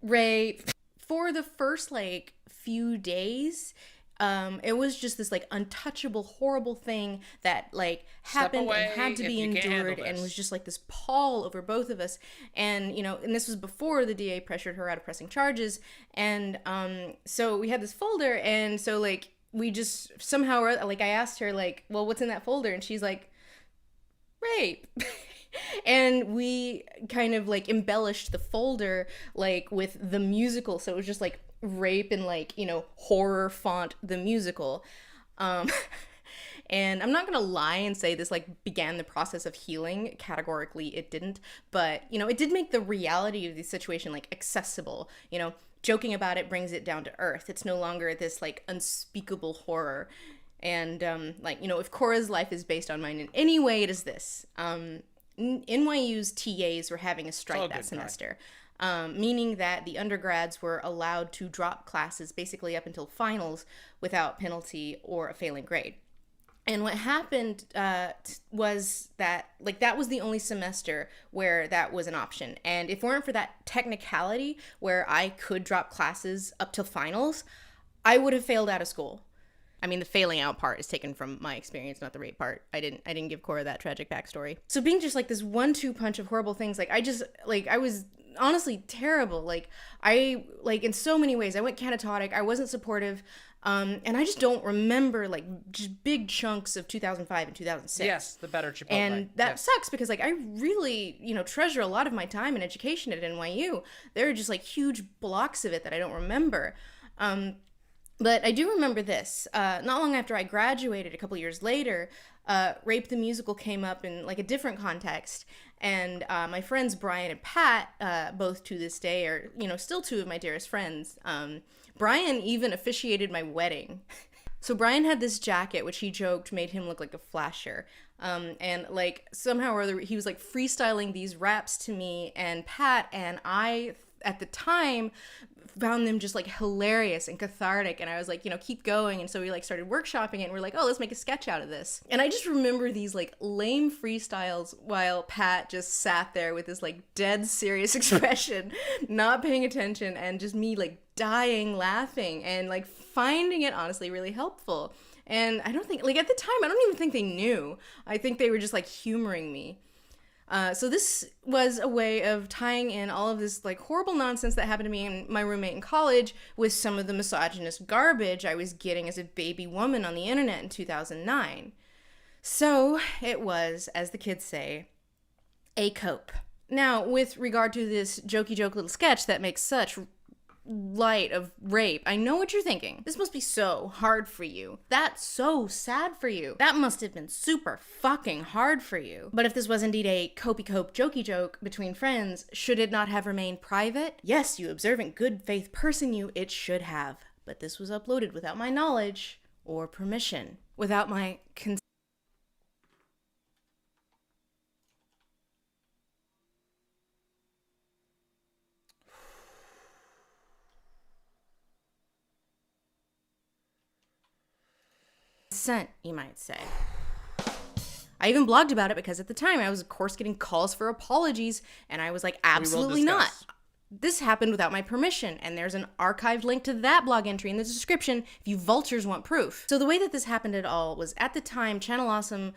rape. For the first like few days, it was just this like untouchable, horrible thing that like happened and had to be endured, and was just like this pall over both of us. And and this was before the DA pressured her out of pressing charges. And so we had this folder, and so like we just somehow, like, I asked her like, well, what's in that folder? And she's like, rape. And we kind of like embellished the folder like with the musical, so it was just like rape and like horror font, the musical. And I'm not gonna lie and say this like began the process of healing. Categorically it didn't, but it did make the reality of the situation like accessible. Joking about it brings it down to earth. It's no longer this like unspeakable horror. And if Cora's life is based on mine in any way, it is this. NYU's TAs were having a strike that semester. Meaning that the undergrads were allowed to drop classes basically up until finals without penalty or a failing grade. And what happened was that, like, that was the only semester where that was an option. And if it weren't for that technicality where I could drop classes up till finals, I would have failed out of school. I mean, the failing out part is taken from my experience, not the rape part. I didn't give Cora that tragic backstory. So being just like this 1-2 punch of horrible things, like I was honestly terrible. Like in so many ways, I went catatonic. I wasn't supportive. And I just don't remember like just big chunks of 2005 and 2006. Yes, the better Chipotle. And that sucks because like I really, treasure a lot of my time and education at NYU. There are just like huge blocks of it that I don't remember. But I do remember this. Not long after I graduated, a couple years later, Rape the Musical came up in like a different context. And my friends Brian and Pat, both to this day are, still two of my dearest friends. Brian even officiated my wedding. So Brian had this jacket, which he joked made him look like a flasher. And like somehow or other, he was like freestyling these raps to me and Pat, and I, at the time, found them just like hilarious and cathartic, and I was like, keep going. And so we like started workshopping it, and we're like, oh, let's make a sketch out of this. And I just remember these like lame freestyles while Pat just sat there with this like dead serious expression, not paying attention, and just me like dying laughing and like finding it honestly really helpful. And I don't think, like, at the time, I don't even think they knew. I think they were just like humoring me. So this was a way of tying in all of this like horrible nonsense that happened to me and my roommate in college with some of the misogynist garbage I was getting as a baby woman on the internet in 2009. So it was, as the kids say, a cope. Now, with regard to this jokey joke little sketch that makes such light of rape. I know what you're thinking. This must be so hard for you. That's so sad for you. That must have been super fucking hard for you. But if this was indeed a copey cope jokey joke between friends, should it not have remained private? Yes, you observant good faith person you, it should have. But this was uploaded without my knowledge or permission. Without my consent. You might say. I even blogged about it because at the time I was, of course, getting calls for apologies, and I was like, absolutely not. This happened without my permission, and there's an archived link to that blog entry in the description if you vultures want proof. So the way that this happened at all was, at the time, Channel Awesome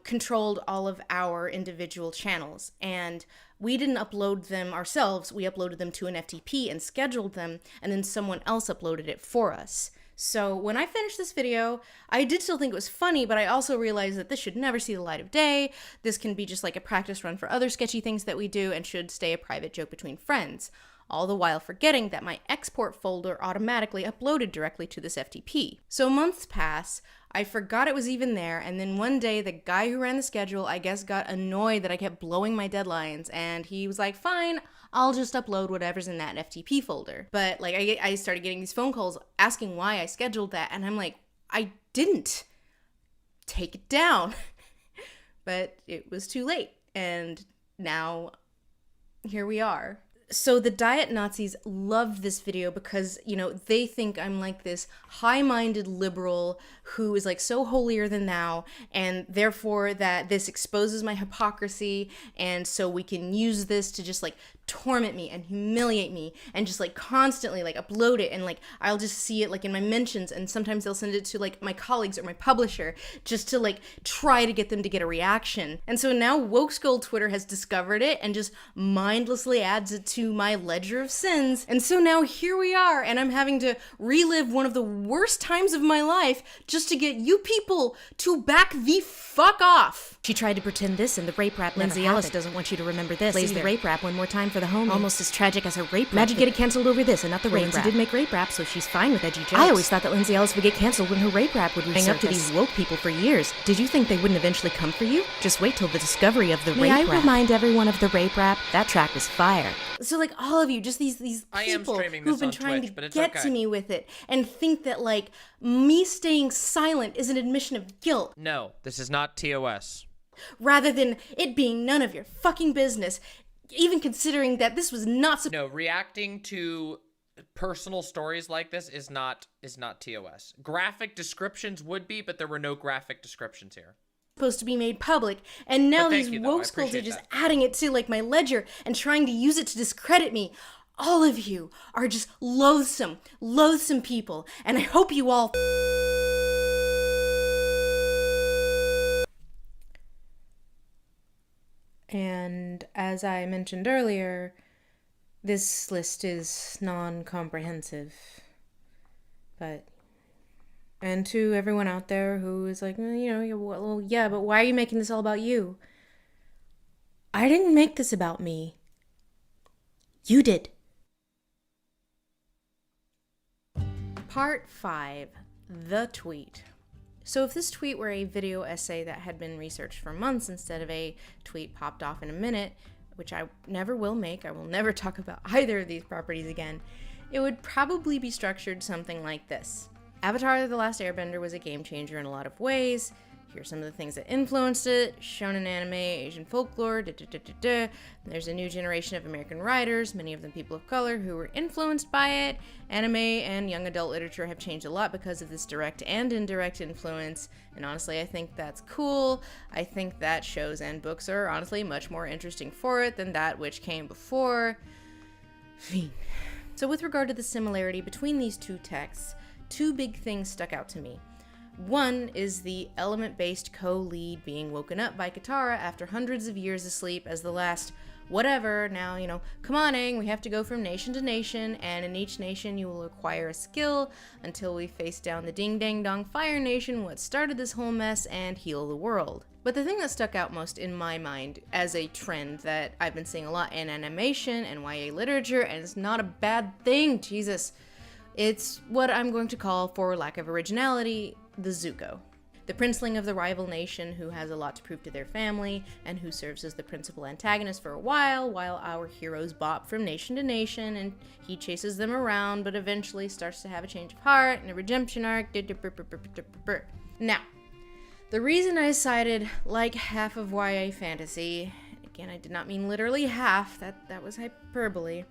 controlled all of our individual channels, and we didn't upload them ourselves. We uploaded them to an FTP and scheduled them, and then someone else uploaded it for us. So when I finished this video, I did still think it was funny, but I also realized that this should never see the light of day. This can be just like a practice run for other sketchy things that we do and should stay a private joke between friends. All the while forgetting that my export folder automatically uploaded directly to this FTP. So months pass, I forgot it was even there, and then one day the guy who ran the schedule, I guess, got annoyed that I kept blowing my deadlines, and he was like, fine, I'll just upload whatever's in that FTP folder. But like I started getting these phone calls asking why I scheduled that, and I'm like, I didn't. Take it down. But it was too late, and now here we are. So the Diet Nazis loved this video because, you know, they think I'm like this high-minded liberal who is like so holier than thou, and therefore that this exposes my hypocrisy, and so we can use this to just like torment me and humiliate me and just like constantly like upload it, and like I'll just see it like in my mentions, and sometimes they'll send it to like my colleagues or my publisher just to like try to get them to get a reaction. And so now Woke Skull Twitter has discovered it and just mindlessly adds it to my ledger of sins. And so now here we are, and I'm having to relive one of the worst times of my life just to get you people to back the fuck off. She tried to pretend this in the rape rap. Lindsay Ellis doesn't want you to remember this. Plays the rape rap one more time for the homie. Almost as tragic as a rape rap. Imagine getting canceled over this and not the rape rap. Lindsay did make rape rap, so she's fine with edgy jokes. I always thought that Lindsay Ellis would get canceled when her rape rap would resurface. Hang up to these woke people for years. Did you think they wouldn't eventually come for you? Just wait till the discovery of the rape rap. May I remind everyone of the rape rap? That track was fire. So like all of you, just these people who've been trying to get to me with it and think that like me staying silent is an admission of guilt. No, this is not TOS. Rather than it being none of your fucking business, even considering that this was not No, reacting to personal stories like this is not TOS. Graphic descriptions would be, but there were no graphic descriptions here. Supposed to be made public, and now these woke skulls are just adding it to like my ledger and trying to use it to discredit me. All of you are just loathsome people, and I hope you all And as I mentioned earlier, this list is non-comprehensive. And to everyone out there who is like, well, yeah, but why are you making this all about you? I didn't make this about me. You did. Part 5, the tweet. So if this tweet were a video essay that had been researched for months instead of a tweet popped off in a minute, which I never will make, I will never talk about either of these properties again, it would probably be structured something like this. Avatar: The Last Airbender was a game changer in a lot of ways. Here's some of the things that influenced it: shonen anime, Asian folklore, There's a new generation of American writers, many of them people of color, who were influenced by it. Anime and young adult literature have changed a lot because of this direct and indirect influence, and honestly, I think that's cool. I think that shows and books are honestly much more interesting for it than that which came before. So with regard to the similarity between these two texts, two big things stuck out to me. One is the element-based co-lead being woken up by Katara after hundreds of years asleep as the last whatever, now, come on, Aang, we have to go from nation to nation, and in each nation you will acquire a skill until we face down the Ding Dang Dong Fire Nation, what started this whole mess, and heal the world. But the thing that stuck out most in my mind as a trend that I've been seeing a lot in animation and YA literature, and it's not a bad thing, Jesus, it's what I'm going to call, for lack of originality, the Zuko. The princeling of the rival nation who has a lot to prove to their family and who serves as the principal antagonist for a while our heroes bop from nation to nation and he chases them around but eventually starts to have a change of heart and a redemption arc. Now, the reason I cited like half of YA fantasy, again, I did not mean literally half, that was hyperbole.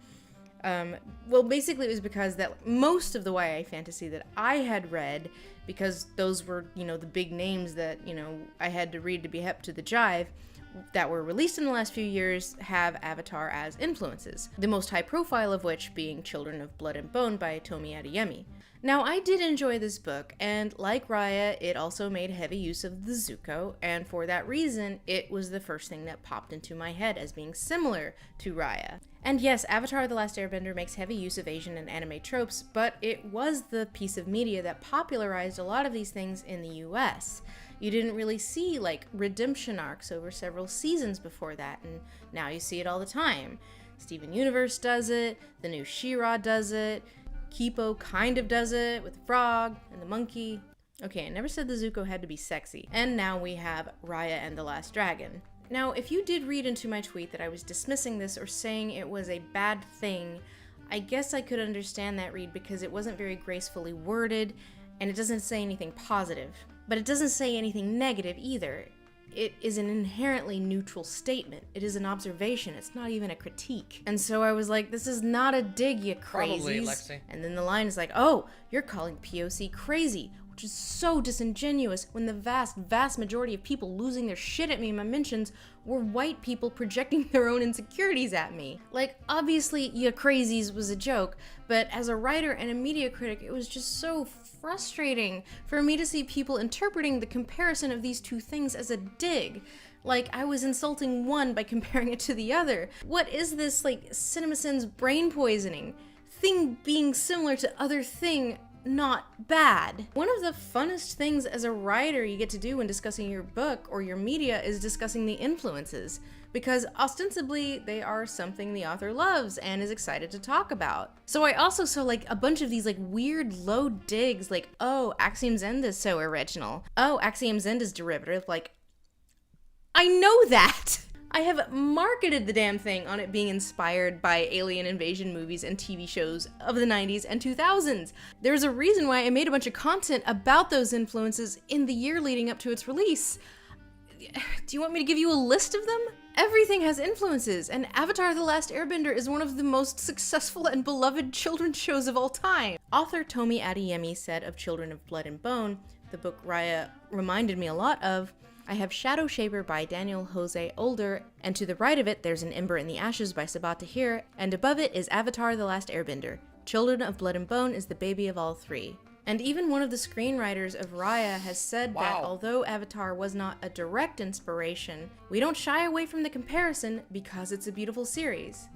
Well, basically it was because that most of the YA fantasy that I had read, because those were, the big names that, I had to read to be hep to the jive, that were released in the last few years, have Avatar as influences. The most high profile of which being Children of Blood and Bone by Tomi Adeyemi. Now, I did enjoy this book, and like Raya, it also made heavy use of the Zuko, and for that reason, it was the first thing that popped into my head as being similar to Raya. And yes, Avatar: The Last Airbender makes heavy use of Asian and anime tropes, but it was the piece of media that popularized a lot of these things in the US. You didn't really see, redemption arcs over several seasons before that, and now you see it all the time. Steven Universe does it, the new She-Ra does it, Kipo kind of does it with the frog and the monkey. Okay, I never said the Zuko had to be sexy. And now we have Raya and the Last Dragon. Now, if you did read into my tweet that I was dismissing this or saying it was a bad thing, I guess I could understand that read because it wasn't very gracefully worded and it doesn't say anything positive. But it doesn't say anything negative either. It is an inherently neutral statement. It is an observation. It's not even a critique. And so I was like, this is not a dig, you crazies. Probably, Lexi. And then the line is like, oh, you're calling POC crazy, which is so disingenuous when the vast majority of people losing their shit at me in my mentions were white people projecting their own insecurities at me. Obviously, you crazies was a joke, but as a writer and a media critic, it was just so frustrating for me to see people interpreting the comparison of these two things as a dig. I was insulting one by comparing it to the other. What is this, CinemaSins brain poisoning? Thing being similar to other thing not bad. One of the funnest things as a writer you get to do when discussing your book or your media is discussing the influences, because ostensibly they are something the author loves and is excited to talk about. So I also saw a bunch of these weird low digs oh, Axiom's End is so original. Oh, Axiom's End is derivative. I know that! I have marketed the damn thing on it being inspired by alien invasion movies and TV shows of the 90s and 2000s. There's a reason why I made a bunch of content about those influences in the year leading up to its release. Do you want me to give you a list of them? Everything has influences, and Avatar: The Last Airbender is one of the most successful and beloved children's shows of all time. Author Tomi Adeyemi said of Children of Blood and Bone, the book Raya reminded me a lot of, I have Shadow Shaper by Daniel Jose Older, and to the right of it there's An Ember in the Ashes by Sabat Tahir, and above it is Avatar: The Last Airbender. Children of Blood and Bone is the baby of all three. And even one of the screenwriters of Raya has said that although Avatar was not a direct inspiration, we don't shy away from the comparison because it's a beautiful series.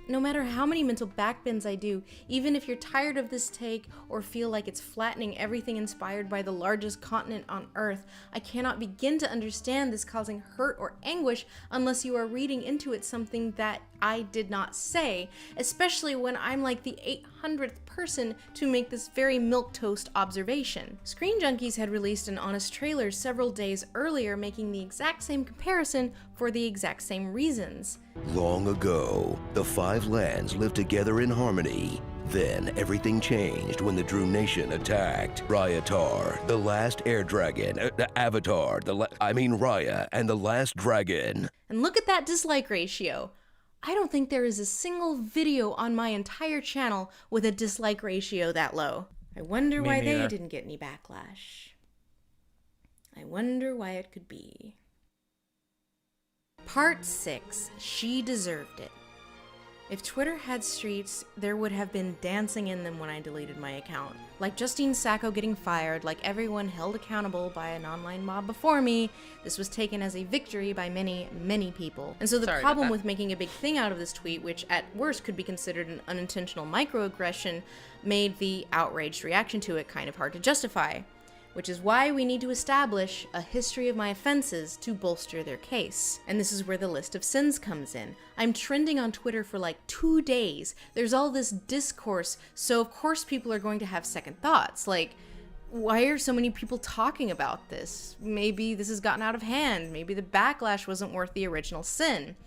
No matter how many mental backbends I do, even if you're tired of this take or feel like it's flattening everything inspired by the largest continent on Earth, I cannot begin to understand this causing hurt or anguish unless you are reading into it something that I did not say, especially when I'm like the 800th person to make this very milquetoast observation. Screen Junkies had released an honest trailer several days earlier making the exact same comparison for the exact same reasons. Long ago, the five lands lived together in harmony. Then everything changed when the Drew Nation attacked. Raya, the last air dragon, Avatar, Raya and the last dragon. And look at that dislike ratio. I don't think there is a single video on my entire channel with a dislike ratio that low. I wonder why they didn't get any backlash. I wonder why it could be. Part 6, She Deserved It. If Twitter had streets, there would have been dancing in them when I deleted my account. Like Justine Sacco getting fired, like everyone held accountable by an online mob before me, this was taken as a victory by many, many people. And so the problem with making a big thing out of this tweet, which at worst could be considered an unintentional microaggression, made the outraged reaction to it kind of hard to justify. Which is why we need to establish a history of my offenses to bolster their case. And this is where the list of sins comes in. I'm trending on Twitter for like 2 days. There's all this discourse, so of course people are going to have second thoughts. Like, why are so many people talking about this? Maybe this has gotten out of hand. Maybe the backlash wasn't worth the original sin.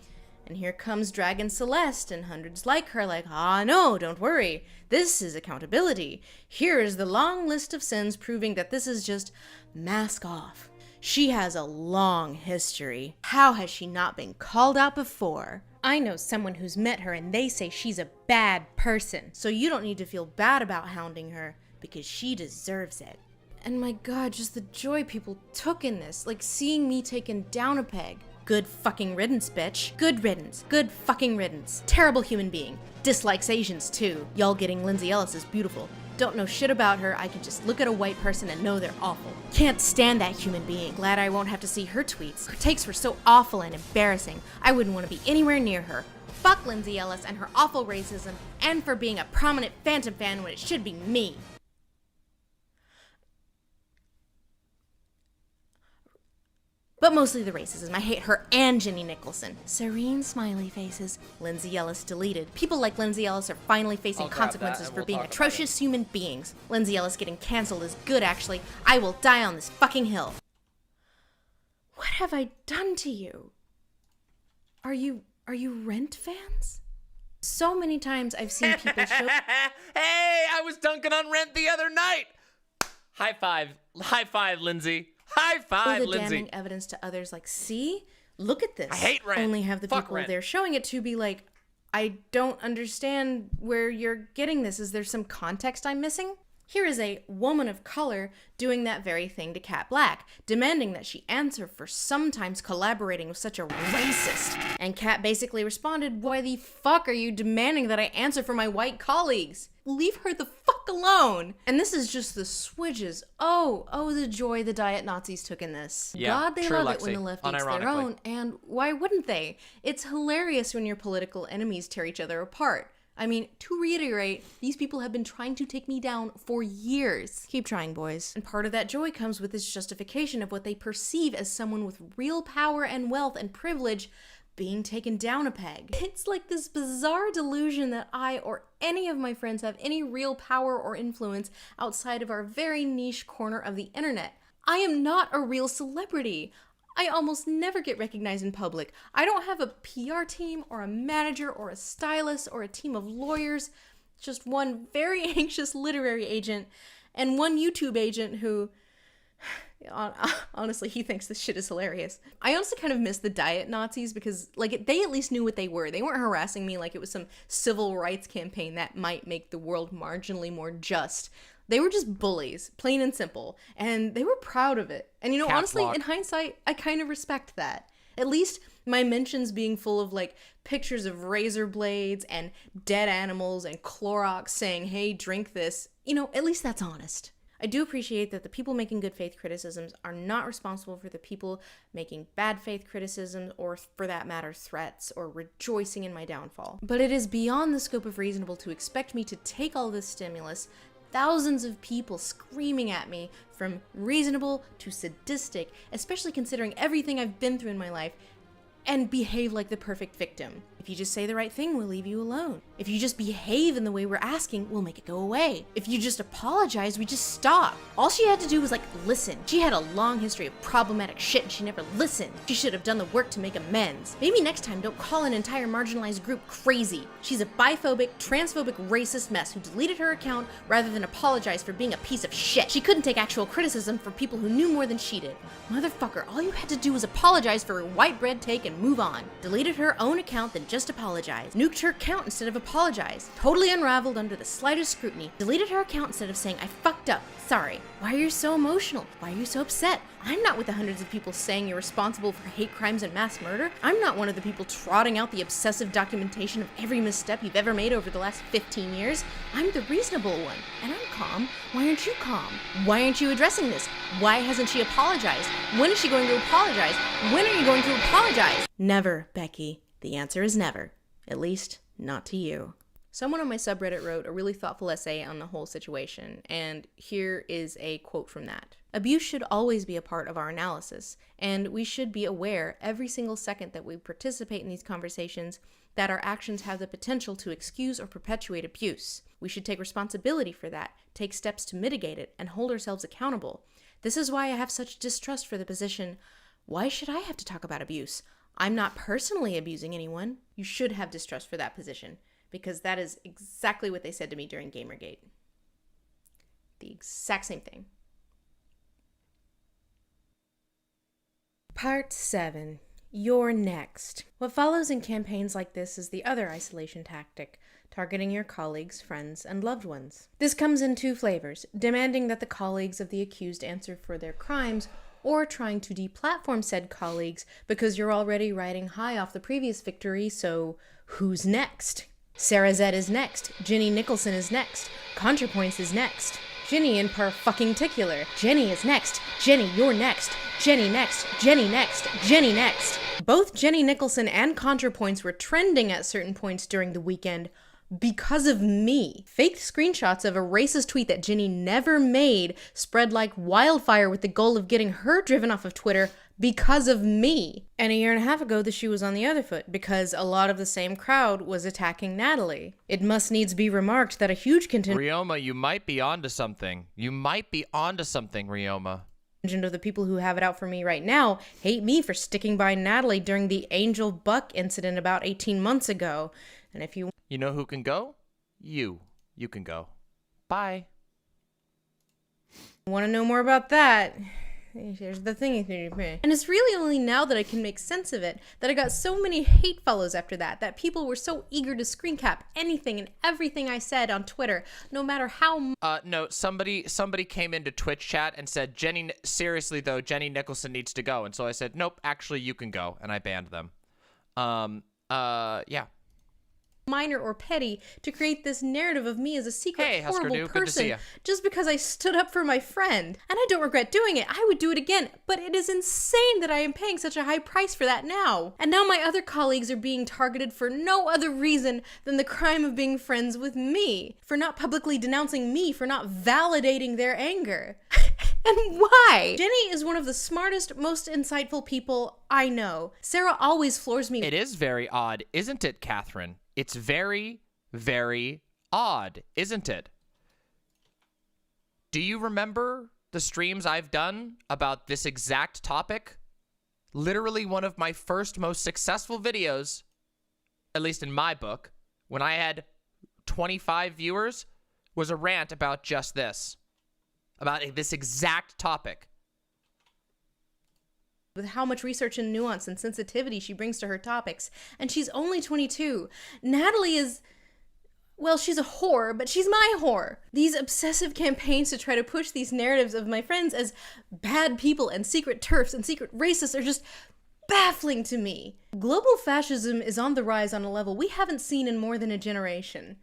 And here comes Dragon Celeste and hundreds like her like, no, don't worry. This is accountability. Here is the long list of sins proving that this is just mask off. She has a long history. How has she not been called out before? I know someone who's met her and they say she's a bad person. So you don't need to feel bad about hounding her because she deserves it. And my God, just the joy people took in this, like seeing me taken down a peg. Good fucking riddance, bitch. Good riddance. Good fucking riddance. Terrible human being. Dislikes Asians, too. Y'all getting Lindsay Ellis is beautiful. Don't know shit about her, I can just look at a white person and know they're awful. Can't stand that human being. Glad I won't have to see her tweets. Her takes were so awful and embarrassing. I wouldn't want to be anywhere near her. Fuck Lindsay Ellis and her awful racism, and for being a prominent Phantom fan when it should be me. But mostly the racism. I hate her and Jenny Nicholson. Serene smiley faces. Lindsay Ellis deleted. People like Lindsay Ellis are finally facing consequences for being atrocious human beings. Lindsay Ellis getting canceled is good, actually. I will die on this fucking hill. What have I done to you? Are you Rent fans? So many times I've seen people show... Hey, I was dunking on Rent the other night. High five, Lindsay. High five, the Lindsay. damning evidence to others like, see? Look at this. I hate Rent. Only have the Fuck people Rent. they're showing it to be like, I don't understand where you're getting this. Is there some context I'm missing? Here is a woman of color doing that very thing to Kat Black, demanding that she answer for sometimes collaborating with such a racist. And Kat basically responded, why the fuck are you demanding that I answer for my white colleagues? Leave her the fuck alone. And this is just the switches. Oh, the joy the diet Nazis took in this. Yeah, God, they true, love Lexi. it when the left eats their Unironically. own. And why wouldn't they? It's hilarious when your political enemies tear each other apart. I mean, to reiterate, these people have been trying to take me down for years. Keep trying, boys. And part of that joy comes with this justification of what they perceive as someone with real power and wealth and privilege being taken down a peg. It's like this bizarre delusion that I or any of my friends have any real power or influence outside of our very niche corner of the internet. I am not a real celebrity. I almost never get recognized in public. I don't have a PR team or a manager or a stylist or a team of lawyers. Just one very anxious literary agent and one YouTube agent who, honestly, he thinks this shit is hilarious. I honestly kind of miss the diet Nazis because, like, they at least knew what they were. They weren't harassing me like it was some civil rights campaign that might make the world marginally more just. They were just bullies, plain and simple, and they were proud of it. And, you know, honestly, in hindsight, I kind of respect that. At least my mentions being full of, like, pictures of razor blades and dead animals and Clorox saying, hey, drink this, you know, at least that's honest. I do appreciate that the people making good faith criticisms are not responsible for the people making bad faith criticisms or, for that matter, threats or rejoicing in my downfall. But it is beyond the scope of reasonable to expect me to take all this stimulus, thousands of people screaming at me, from reasonable to sadistic, especially considering everything I've been through in my life, and behave like the perfect victim. If you just say the right thing, we'll leave you alone. If you just behave in the way we're asking, we'll make it go away. If you just apologize, we just stop. All she had to do was, like, listen. She had a long history of problematic shit and she never listened. She should have done the work to make amends. Maybe next time don't call an entire marginalized group crazy. She's a biphobic, transphobic, racist mess who deleted her account rather than apologize for being a piece of shit. She couldn't take actual criticism from people who knew more than she did. Motherfucker, all you had to do was apologize for her white bread take and move on. Deleted her own account, then just apologize. Nuked her account instead of apologize. Totally unraveled under the slightest scrutiny. Deleted her account instead of saying, I fucked up. Sorry. Why are you so emotional? Why are you so upset? I'm not with the hundreds of people saying you're responsible for hate crimes and mass murder. I'm not one of the people trotting out the obsessive documentation of every misstep you've ever made over the last 15 years. I'm the reasonable one, and I'm calm. Why aren't you calm? Why aren't you addressing this? Why hasn't she apologized? When is she going to apologize? When are you going to apologize? Never, Becky. The answer is never. At least, not to you. Someone on my subreddit wrote a really thoughtful essay on the whole situation, and here is a quote from that. Abuse should always be a part of our analysis, and we should be aware every single second that we participate in these conversations that our actions have the potential to excuse or perpetuate abuse. We should take responsibility for that, take steps to mitigate it, and hold ourselves accountable. This is why I have such distrust for the position, why should I have to talk about abuse? I'm not personally abusing anyone. You should have distrust for that position, because that is exactly what they said to me during Gamergate. The exact same thing. Part 7. You're next. What follows in campaigns like this is the other isolation tactic, targeting your colleagues, friends, and loved ones. This comes in two flavors, demanding that the colleagues of the accused answer for their crimes, or trying to deplatform said colleagues because you're already riding high off the previous victory, so who's next? Sarah Z is next. Jenny Nicholson is next. ContraPoints is next. Jenny in particular. Jenny is next. Jenny, you're next. Jenny next. Jenny next. Jenny next. Both Jenny Nicholson and ContraPoints were trending at certain points during the weekend because of me. Faked screenshots of a racist tweet that Jenny never made spread like wildfire with the goal of getting her driven off of Twitter because of me. And a year and a half ago, the shoe was on the other foot because a lot of the same crowd was attacking Natalie. It must needs be remarked that a huge contingent Ryoma, you might be onto something. You might be onto something, Ryoma. Of the people who have it out for me right now hate me for sticking by Natalie during the Angel Buck incident about 18 months ago. And if you know who can go? You can go. Bye. Want to know more about that? Here's the thing. And it's really only now that I can make sense of it, that I got so many hate follows after that people were so eager to screen cap anything and everything I said on Twitter, no matter how no, somebody came into Twitch chat and said, seriously though, Jenny Nicholson needs to go. And so I said, nope, actually you can go. And I banned them. Yeah. Minor or petty to create this narrative of me as a secret horrible person good to see ya. Just because I stood up for my friend. And I don't regret doing it. I would do it again, but it is insane that I am paying such a high price for that now. And now my other colleagues are being targeted for no other reason than the crime of being friends with me, for not publicly denouncing me, for not validating their anger. And why? Jenny is one of the smartest, most insightful people I know. Sarah always floors me. It is very odd, isn't it, Catherine? It's very, very odd, isn't it? Do you remember the streams I've done about this exact topic? Literally one of my first most successful videos, at least in my book, when I had 25 viewers, was a rant about just this. About this exact topic. With how much research and nuance and sensitivity she brings to her topics. And she's only 22. Natalie is, well, she's a whore, but she's my whore. These obsessive campaigns to try to push these narratives of my friends as bad people and secret TERFs and secret racists are just baffling to me. Global fascism is on the rise on a level we haven't seen in more than a generation.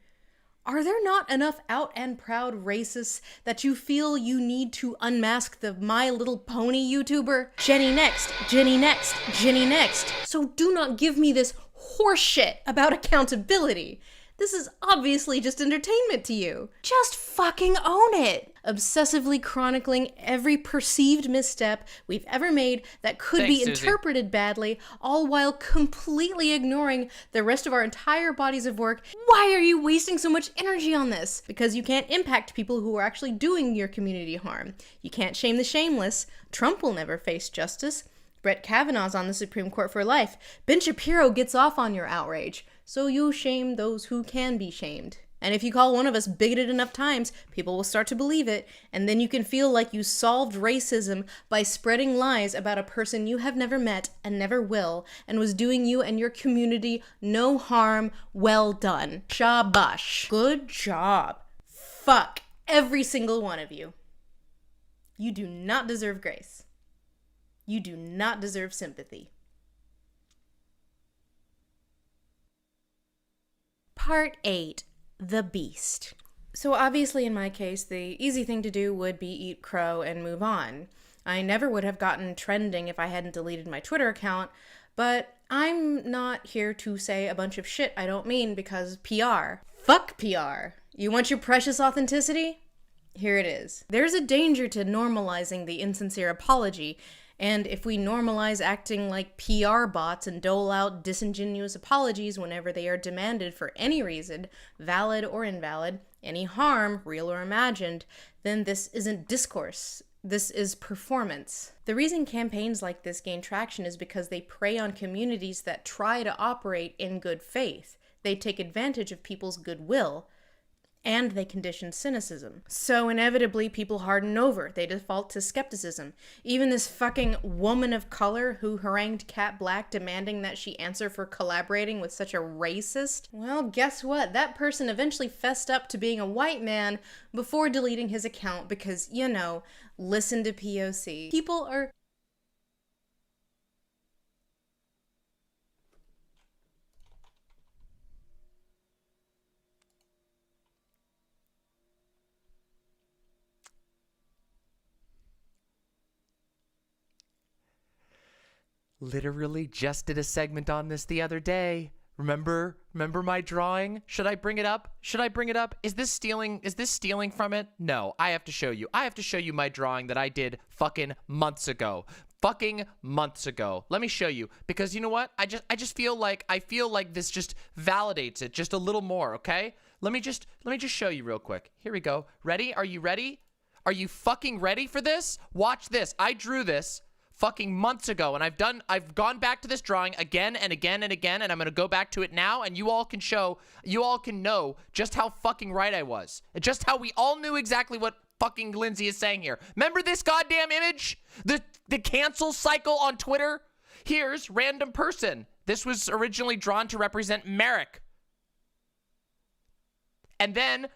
Are there not enough out and proud racists that you feel you need to unmask the My Little Pony YouTuber? Jenny next, Jenny next, Jenny next. So do not give me this horseshit about accountability. This is obviously just entertainment to you. Just fucking own it. Obsessively chronicling every perceived misstep we've ever made that could be interpreted badly, all while completely ignoring the rest of our entire bodies of work. Why are you wasting so much energy on this? Because you can't impact people who are actually doing your community harm. You can't shame the shameless. Trump will never face justice. Brett Kavanaugh's on the Supreme Court for life. Ben Shapiro gets off on your outrage. So you shame those who can be shamed. And if you call one of us bigoted enough times, people will start to believe it, and then you can feel like you solved racism by spreading lies about a person you have never met and never will, and was doing you and your community no harm. Well done. Shabash. Good job. Fuck every single one of you. You do not deserve grace. You do not deserve sympathy. Part 8. The Beast. So obviously in my case, the easy thing to do would be eat crow and move on. I never would have gotten trending if I hadn't deleted my Twitter account, but I'm not here to say a bunch of shit I don't mean because PR. Fuck PR. You want your precious authenticity? Here it is. There's a danger to normalizing the insincere apology, and if we normalize acting like PR bots and dole out disingenuous apologies whenever they are demanded for any reason, valid or invalid, any harm, real or imagined, then this isn't discourse. This is performance. The reason campaigns like this gain traction is because they prey on communities that try to operate in good faith. They take advantage of people's goodwill, and they condition cynicism. So inevitably, people harden over. They default to skepticism. Even this fucking woman of color who harangued Cat Black demanding that she answer for collaborating with such a racist, well, guess what? That person eventually fessed up to being a white man before deleting his account because, you know, listen to POC. People are... Literally just did a segment on this the other day. Remember my drawing? Should I bring it up? Is this stealing from it? No, I have to show you. I have to show you my drawing that I did fucking months ago. Let me show you, because you know what? I just feel like this just validates it just a little more, okay? Let me just show you real quick. Here we go. Ready? Are you ready? Are you fucking ready for this? Watch this. I drew this fucking months ago, and I've gone back to this drawing again and again and again, and I'm gonna go back to it now, and you all can know just how fucking right I was, and just how we all knew exactly what fucking Lindsay is saying here. Remember this goddamn image? The cancel cycle on Twitter? Here's random person. This was originally drawn to represent Merrick. And then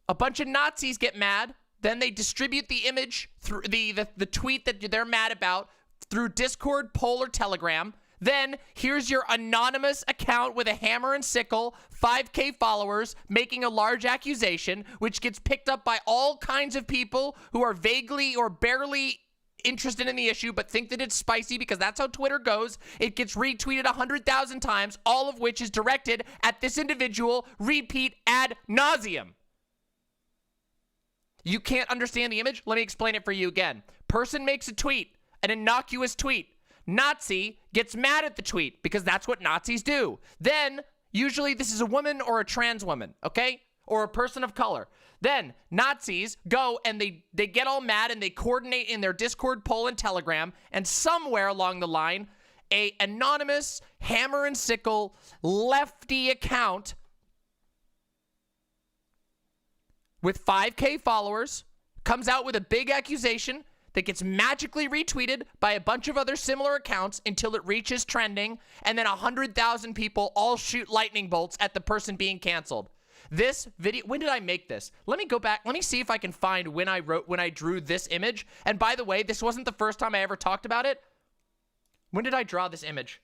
a bunch of Nazis get mad. Then they distribute the image through the tweet that they're mad about through Discord, poll, or Telegram. Then here's your anonymous account with a hammer and sickle, 5K followers, making a large accusation, which gets picked up by all kinds of people who are vaguely or barely interested in the issue but think that it's spicy because that's how Twitter goes. It gets retweeted 100,000 times, all of which is directed at this individual, repeat ad nauseum. You can't understand the image? Let me explain it for you again. Person makes a tweet, an innocuous tweet. Nazi gets mad at the tweet because that's what Nazis do. Then, usually this is a woman or a trans woman, okay? Or a person of color. Then, Nazis go and they get all mad and they coordinate in their Discord, poll, and Telegram, and somewhere along the line, a anonymous hammer and sickle lefty account with 5K followers comes out with a big accusation that gets magically retweeted by a bunch of other similar accounts until it reaches trending, and then 100,000 people all shoot lightning bolts at the person being canceled. This video, when did I make this? Let me go back. Let me see if I can find when I drew this image. And by the way, this wasn't the first time I ever talked about it. When did I draw this image?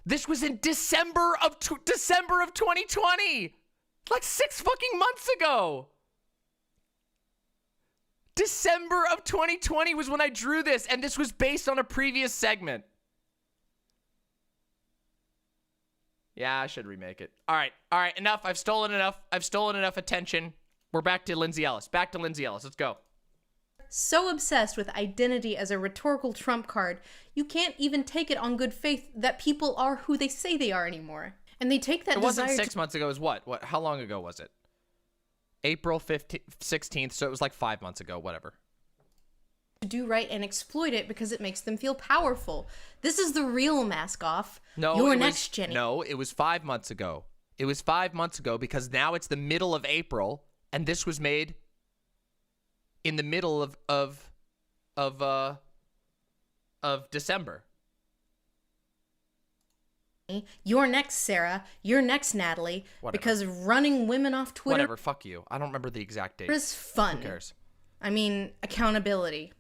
This was in December of 2020. Like 6 fucking months ago. December of 2020 was when I drew this, and this was based on a previous segment. Yeah, I should remake it. All right, enough. I've stolen enough attention. We're back to Lindsay Ellis. Let's go. So obsessed with identity as a rhetorical trump card, you can't even take it on good faith that people are who they say they are anymore. And they take that It wasn't 6 months ago. It was what? How long ago was it? April 16th, so it was like 5 months ago, whatever. To do right and exploit it because it makes them feel powerful. This is the real mask off. No, Your next Jenny. No, it was 5 months ago. It was 5 months ago because now it's the middle of April, and this was made in the middle of December. You're next, Sarah. You're next, Natalie. Whatever. Because running women off Twitter Whatever, fuck you. I don't remember the exact date. is fun. Who cares? I mean, accountability.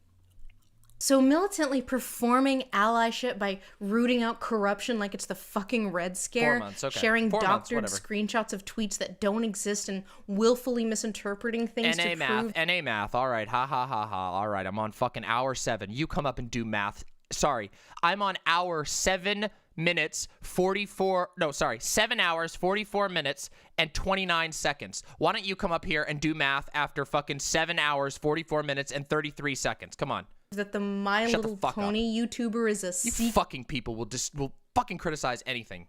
So militantly performing allyship by rooting out corruption like it's the fucking Red Scare, 4 months, okay. sharing 4 months, doctored whatever. screenshots of tweets that don't exist and willfully misinterpreting things to prove... NA math. All right. Ha, ha, ha, ha. All right. I'm on fucking hour 7. You come up and do math. Sorry. I'm on hour 7 minutes, 44... No, sorry. 7 hours, 44 minutes, and 29 seconds. Why don't you come up here and do math after fucking 7 hours, 44 minutes, and 33 seconds? Come on. That the My Shut the Little fuck Pony YouTuber is a You fucking people will fucking criticize anything.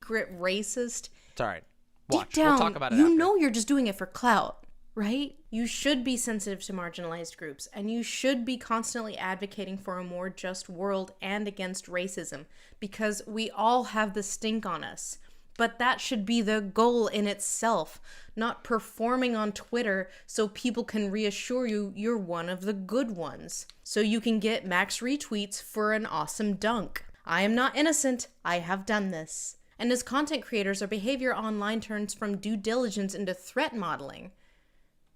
secret racist. It's all right. Watch. Deep down, We'll talk about it you after. know you're just doing it for clout, right? You should be sensitive to marginalized groups, and you should be constantly advocating for a more just world and against racism, because we all have the stink on us. But that should be the goal in itself, not performing on Twitter so people can reassure you you're one of the good ones, so you can get max retweets for an awesome dunk. I am not innocent. I have done this. And as content creators, our behavior online turns from due diligence into threat modeling.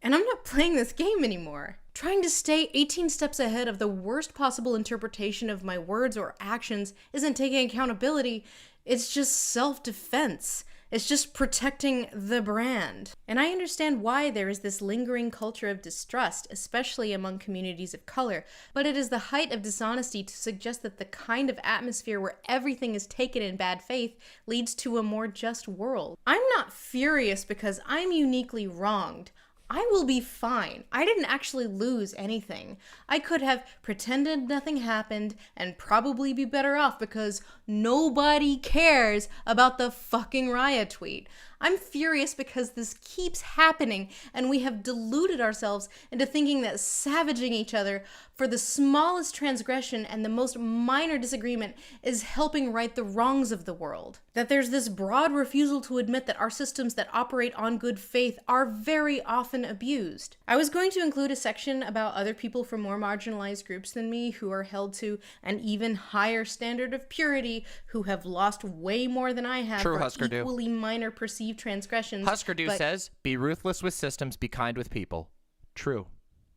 And I'm not playing this game anymore. Trying to stay 18 steps ahead of the worst possible interpretation of my words or actions isn't taking accountability. It's just self-defense. It's just protecting the brand. And I understand why there is this lingering culture of distrust, especially among communities of color, but it is the height of dishonesty to suggest that the kind of atmosphere where everything is taken in bad faith leads to a more just world. I'm not furious because I'm uniquely wronged. I will be fine. I didn't actually lose anything. I could have pretended nothing happened and probably be better off because nobody cares about the fucking riot tweet. I'm furious because this keeps happening and we have deluded ourselves into thinking that savaging each other for the smallest transgression and the most minor disagreement is helping right the wrongs of the world. That there's this broad refusal to admit that our systems that operate on good faith are very often abused. I was going to include a section about other people from more marginalized groups than me who are held to an even higher standard of purity, who have lost way more than I have True, for Husker Du. equally minor perceived transgressions. Husker Du but, says, be ruthless with systems, be kind with people. True.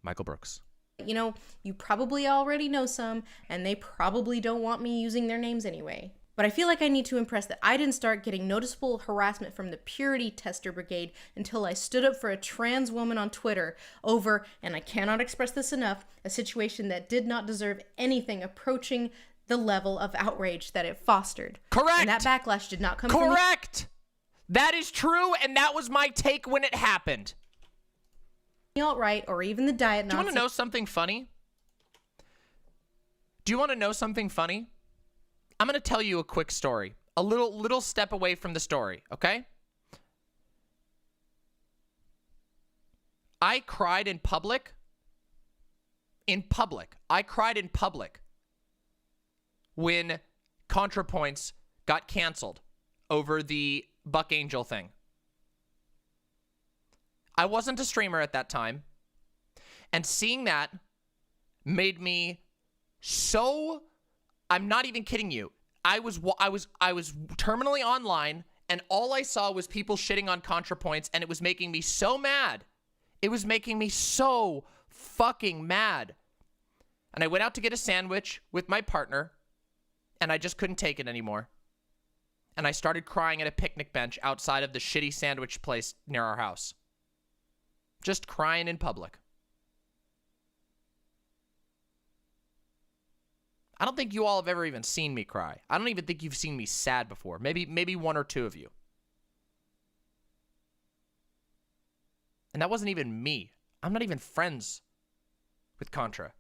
Michael Brooks. you know, you probably already know some, and they probably don't want me using their names anyway. But I feel like I need to impress that I didn't start getting noticeable harassment from the Purity Tester Brigade until I stood up for a trans woman on Twitter over, and I cannot express this enough, a situation that did not deserve anything approaching the level of outrage that it fostered. Correct! And that backlash did not come Correct! That is true, and that was my take when it happened. from the alt-right or even the diet Do you want Nazi. to know something funny? Do you want to know something funny? I'm going to tell you a quick story. A little step away from the story, okay? I cried in public. I cried in public when ContraPoints got canceled over the Buck Angel thing. I wasn't a streamer at that time, and seeing that made me so, I'm not even kidding you. I was terminally online, and all I saw was people shitting on ContraPoints, and it was making me so mad. It was making me so fucking mad. And I went out to get a sandwich with my partner, and I just couldn't take it anymore. And I started crying at a picnic bench outside of the shitty sandwich place near our house. Just crying in public. I don't think you all have ever even seen me cry. I don't even think you've seen me sad before. Maybe one or two of you. And that wasn't even me. I'm not even friends with Contra.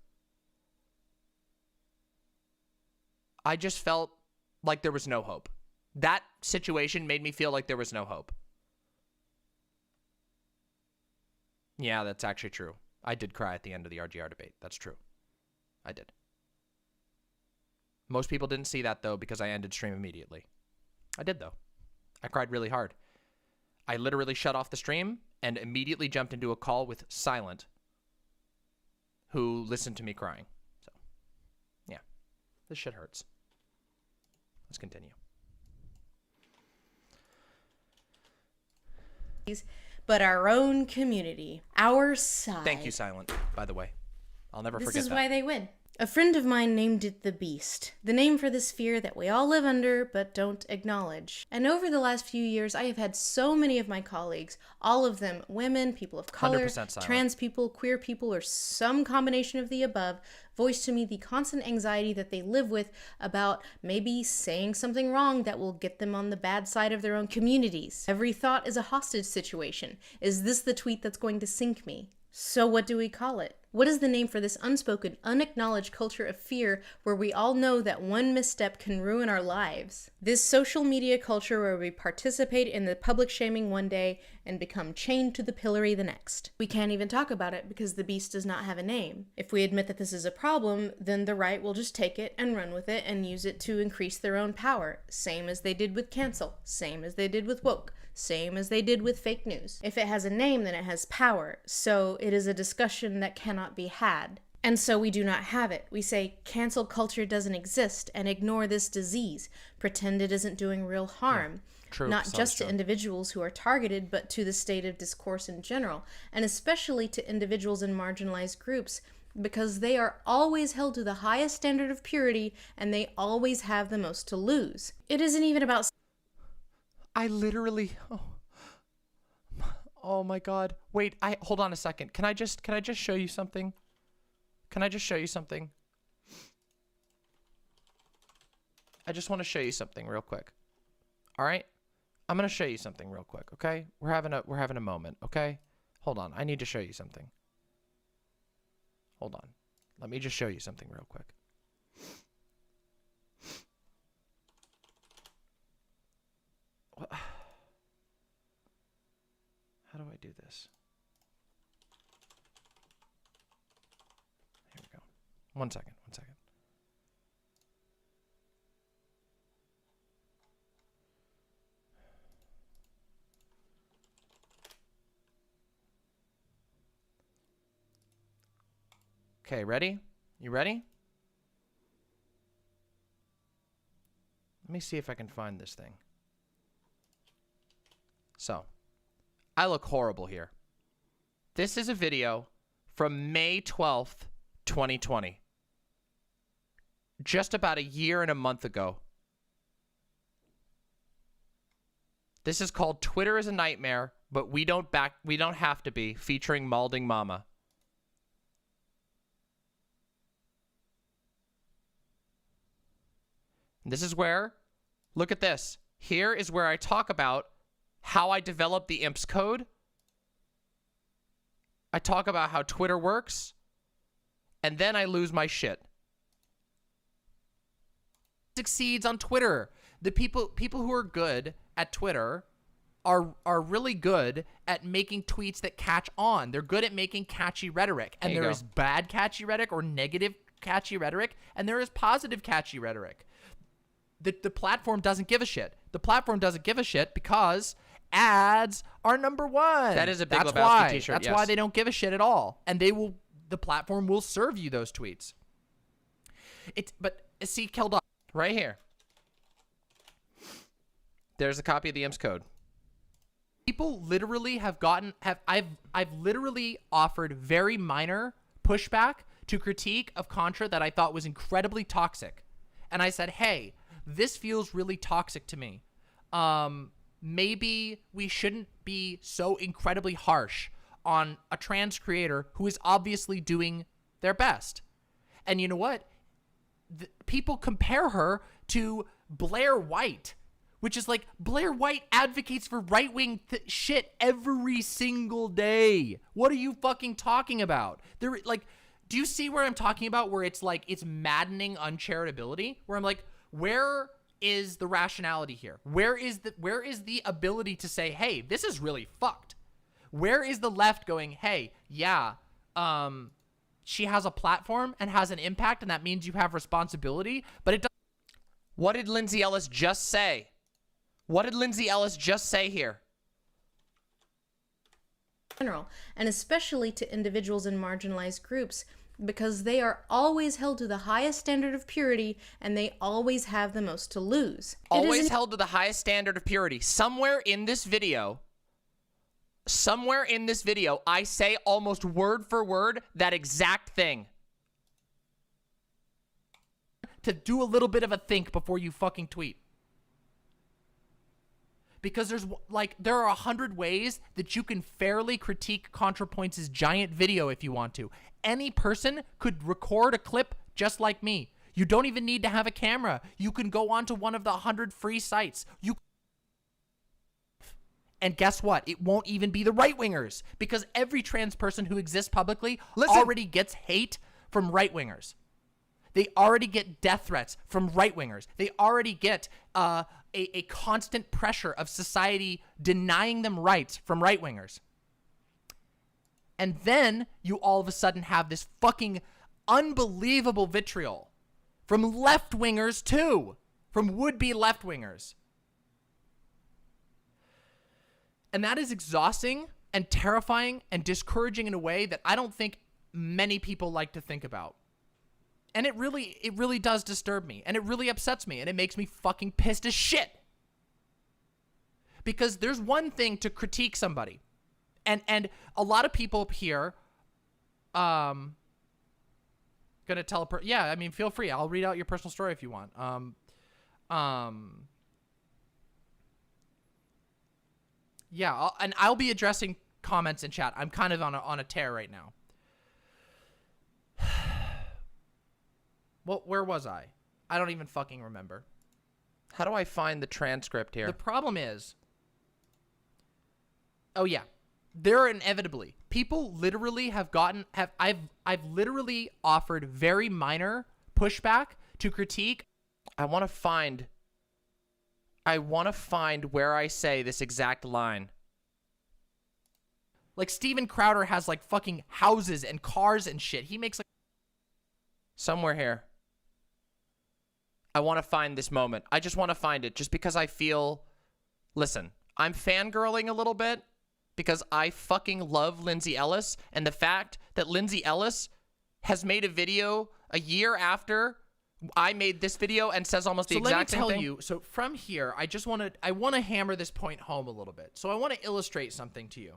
I just felt like there was no hope. That situation made me feel like there was no hope. Yeah, that's actually true. I did cry at the end of the RGR debate. That's true. I did. Most people didn't see that, though, because I ended stream immediately. I did, though. I cried really hard. I literally shut off the stream and immediately jumped into a call with Silent, who listened to me crying. So, yeah, this shit hurts. Let's continue. But our own community, our side. Thank you, Silent, by the way. I'll never forget that. This is why they win. A friend of mine named it the Beast, the name for this fear that we all live under but don't acknowledge. And over the last few years, I have had so many of my colleagues, all of them women, people of color, 100% silent. trans people, queer people, or some combination of the above, voice to me the constant anxiety that they live with about maybe saying something wrong that will get them on the bad side of their own communities. Every thought is a hostage situation. Is this the tweet that's going to sink me? So what do we call it? What is the name for this unspoken, unacknowledged culture of fear where we all know that one misstep can ruin our lives? This social media culture where we participate in the public shaming one day and become chained to the pillory the next. We can't even talk about it because the beast does not have a name. If we admit that this is a problem, then the right will just take it and run with it and use it to increase their own power. Same as they did with cancel. Same as they did with woke. Same as they did with fake news. If it has a name, then it has power. So it is a discussion that cannot be had. And so we do not have it. We say cancel culture doesn't exist and ignore this disease. Pretend it isn't doing real harm. True. Not Sounds just to true. individuals who are targeted, but to the state of discourse in general, and especially to individuals in marginalized groups, because they are always held to the highest standard of purity and they always have the most to lose. It isn't even about... I literally, oh my God. Wait, hold on a second. Can I just show you something? Can I just show you something? I just want to show you something real quick. All right? I'm going to show you something real quick, okay? We're having a moment, okay? Hold on. I need to show you something. Hold on. Let me just show you something real quick. How do I do this? Here we go. One second. Okay, ready? You ready? Let me see if I can find this thing. So, I look horrible here. This is a video from May 12th, 2020. Just about a year and a month ago. This is called Twitter is a Nightmare, but we don't have to be, featuring Malding Mama. This is where, look at this. Here is where I talk about how I developed the IMPS code. I talk about how Twitter works. And then I lose my shit. Succeeds on Twitter. The people who are good at Twitter are really good at making tweets that catch on. They're good at making catchy rhetoric. And there is bad catchy rhetoric or negative catchy rhetoric. And there is positive catchy rhetoric. The platform doesn't give a shit. The platform doesn't give a shit because ads are number one. That is a Big Lebowski t-shirt, That's yes. why they don't give a shit at all. And the platform will serve you those tweets. But see, killed off right here. There's a copy of the IMPS code. People literally I've literally offered very minor pushback to critique of Contra that I thought was incredibly toxic. And I said, hey, this feels really toxic to me. Maybe we shouldn't be so incredibly harsh on a trans creator who is obviously doing their best. And you know what? People compare her to Blair White, which is like Blair White advocates for right-wing shit every single day. What are you fucking talking about? Do you see where I'm talking about where it's like it's maddening uncharitability? Where I'm like, where is the rationality here? Where is the ability to say, hey, this is really fucked? Where is the left going, hey, yeah, she has a platform and has an impact, and that means you have responsibility, but it doesn't. What did Lindsay Ellis just say? What did Lindsay Ellis just say here? general, and especially to individuals in marginalized groups, because they are always held to the highest standard of purity and they always have the most to lose. Always held to the highest standard of purity. Somewhere in this video, I say almost word for word that exact thing. To do a little bit of a think before you fucking tweet. Because there are 100 ways that you can fairly critique ContraPoints' giant video if you want to. Any person could record a clip just like me. You don't even need to have a camera. You can go onto one of the 100 free sites. And guess what? It won't even be the right-wingers, because every trans person who exists publicly already gets hate from right-wingers. They already get death threats from right-wingers. They already get a constant pressure of society denying them rights from right-wingers. And then you all of a sudden have this fucking unbelievable vitriol from left-wingers too, from would-be left-wingers. And that is exhausting and terrifying and discouraging in a way that I don't think many people like to think about. And it really does disturb me, and it really upsets me, and it makes me fucking pissed as shit. Because there's one thing to critique somebody, and a lot of people here, gonna tell yeah, I mean, feel free. I'll read out your personal story if you want. Yeah, I'll be addressing comments in chat. I'm kind of on a tear right now. Well, where was I? I don't even fucking remember. How do I find the transcript here? The problem is, oh yeah, there are inevitably people literally have gotten I've literally offered very minor pushback to critique. I want to find where I say this exact line. Like Steven Crowder has like fucking houses and cars and shit. He makes like somewhere here. I want to find this moment. I just want to find it just because I feel, listen, I'm fangirling a little bit because I fucking love Lindsay Ellis, and the fact that Lindsay Ellis has made a video a year after I made this video and says almost the exact same thing. So let me tell you, so from here, I want to hammer this point home a little bit. So I want to illustrate something to you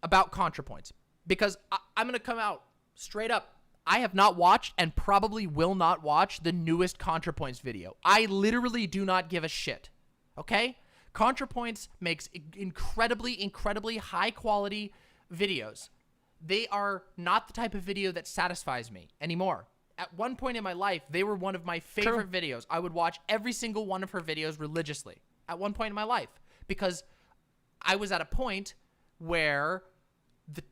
about ContraPoints, because I'm going to come out straight up. I have not watched and probably will not watch the newest ContraPoints video. I literally do not give a shit, okay? ContraPoints makes incredibly, incredibly high quality videos. They are not the type of video that satisfies me anymore. At one point in my life, they were one of my favorite videos. I would watch every single one of her videos religiously at one point in my life, because I was at a point where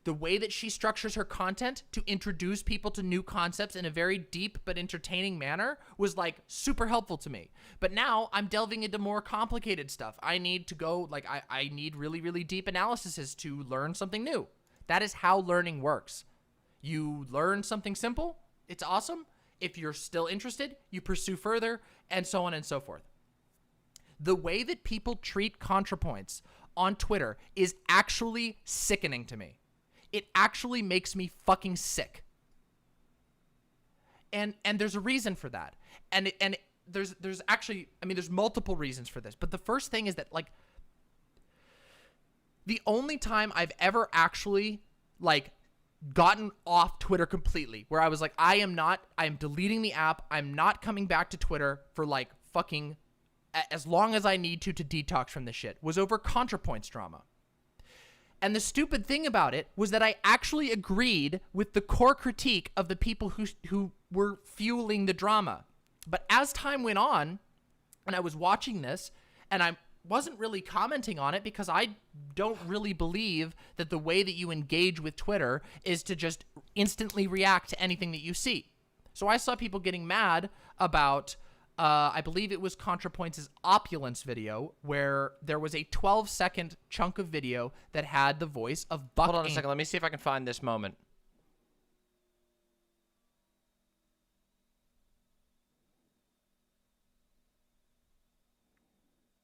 the way that she structures her content to introduce people to new concepts in a very deep but entertaining manner was like super helpful to me. But now I'm delving into more complicated stuff. I need to go, like, I need really, really deep analyses to learn something new. That is how learning works. You learn something simple, it's awesome. If you're still interested, you pursue further, and so on and so forth. The way that people treat ContraPoints on Twitter is actually sickening to me. It actually makes me fucking sick. And there's a reason for that. And there's actually, I mean, there's multiple reasons for this. But the first thing is that, like, the only time I've ever actually, like, gotten off Twitter completely, where I was like, I am deleting the app. I'm not coming back to Twitter for, like, fucking as long as I need to detox from this shit, was over ContraPoints drama. And the stupid thing about it was that I actually agreed with the core critique of the people who were fueling the drama. But as time went on, and I was watching this, and I wasn't really commenting on it because I don't really believe that the way that you engage with Twitter is to just instantly react to anything that you see. So I saw people getting mad about I believe it was ContraPoints' opulence video, where there was a 12-second chunk of video that had the voice of Buck. Hold on a second. Let me see if I can find this moment.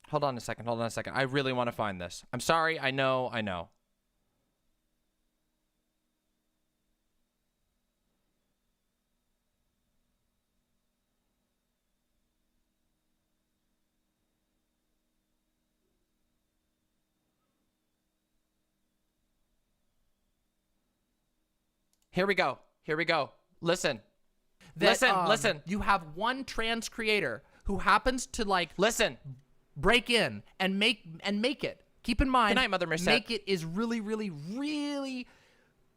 Hold on a second. I really want to find this. I'm sorry. I know. Here we go. Listen. Listen. You have one trans creator who happens to like break in and make it. Keep in mind, Good night, Mother Merced. make it is really, really, really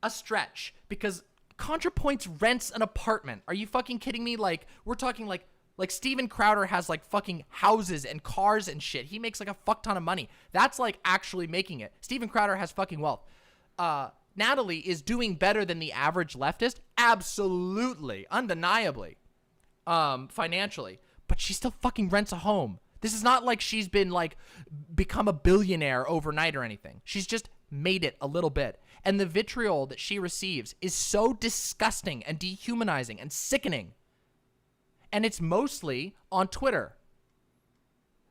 a stretch because ContraPoints rents an apartment. Are you fucking kidding me? Like, we're talking like Steven Crowder has like fucking houses and cars and shit. He makes like a fuck ton of money. That's like actually making it. Steven Crowder has fucking wealth. Natalie is doing better than the average leftist. Absolutely. Undeniably. Financially. But she still fucking rents a home. This is not like she's been like become a billionaire overnight or anything. She's just made it a little bit. And the vitriol that she receives is so disgusting and dehumanizing and sickening. And it's mostly on Twitter,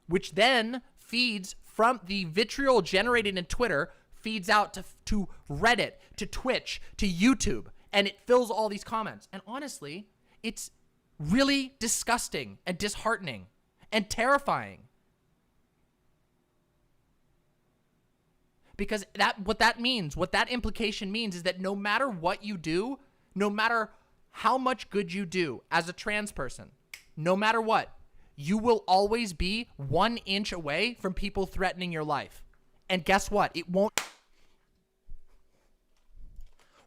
which then feeds from the vitriol generated in Twitter, feeds out to Reddit, to Twitch, to YouTube, and it fills all these comments. And honestly, it's really disgusting and disheartening and terrifying. Because what that implication means is that no matter what you do, no matter how much good you do as a trans person, no matter what, you will always be 1 inch away from people threatening your life. And guess what? It won't.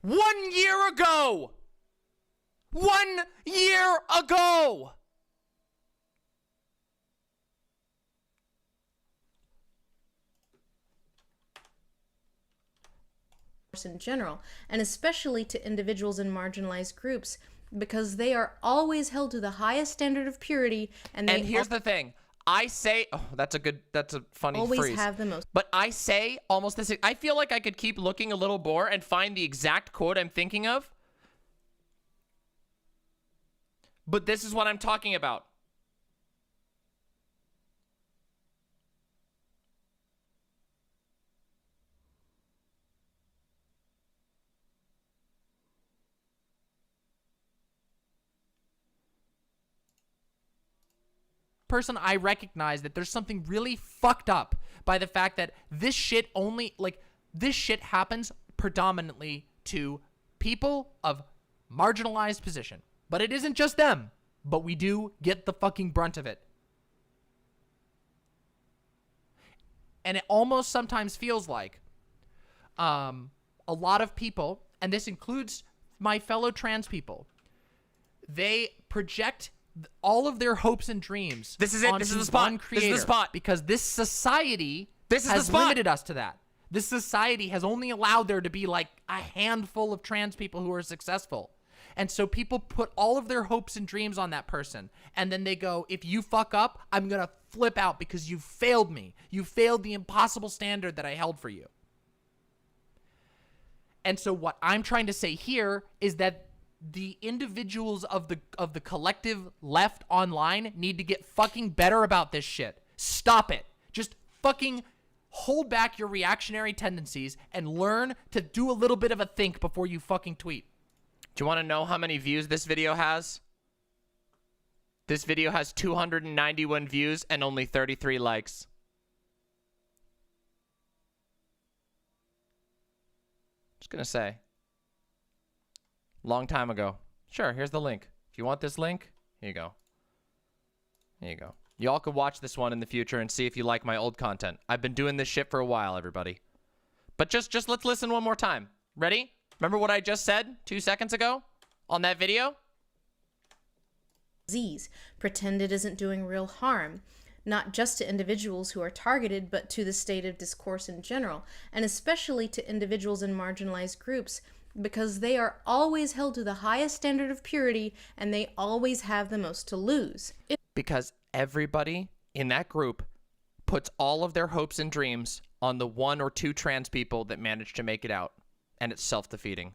1 year ago! 1 year ago! In general, and especially to individuals in marginalized groups, because they are always held to the highest standard of purity. And here's the thing. I say, that's a funny always phrase. Have the most. But I say almost this. I feel like I could keep looking a little more and find the exact quote I'm thinking of. But this is what I'm talking about. Person, I recognize that there's something really fucked up by the fact that this shit happens predominantly to people of marginalized position. But it isn't just them, but we do get the fucking brunt of it. And it almost sometimes feels like a lot of people, and this includes my fellow trans people, they project all of their hopes and dreams. This is it. This is the spot. This is the spot. Because this society has limited us to that. This society has only allowed there to be like a handful of trans people who are successful. And so people put all of their hopes and dreams on that person. And then they go, if you fuck up, I'm going to flip out because you failed me. You failed the impossible standard that I held for you. And so what I'm trying to say here is that the individuals of the collective left online need to get fucking better about this shit. Stop it. Just fucking hold back your reactionary tendencies and learn to do a little bit of a think before you fucking tweet. Do you want to know how many views this video has? This video has 291 views and only 33 likes. Just gonna say. Long time ago. Sure, here's the link. If you want this link, here you go. Here you go. Y'all could watch this one in the future and see if you like my old content. I've been doing this shit for a while, everybody. But just let's listen one more time. Ready? Remember what I just said 2 seconds ago on that video? Disease. Pretend it isn't doing real harm. Not just to individuals who are targeted, but to the state of discourse in general, and especially to individuals in marginalized groups, because they are always held to the highest standard of purity and they always have the most to lose. Because everybody in that group puts all of their hopes and dreams on the 1 or 2 trans people that manage to make it out, and it's self-defeating.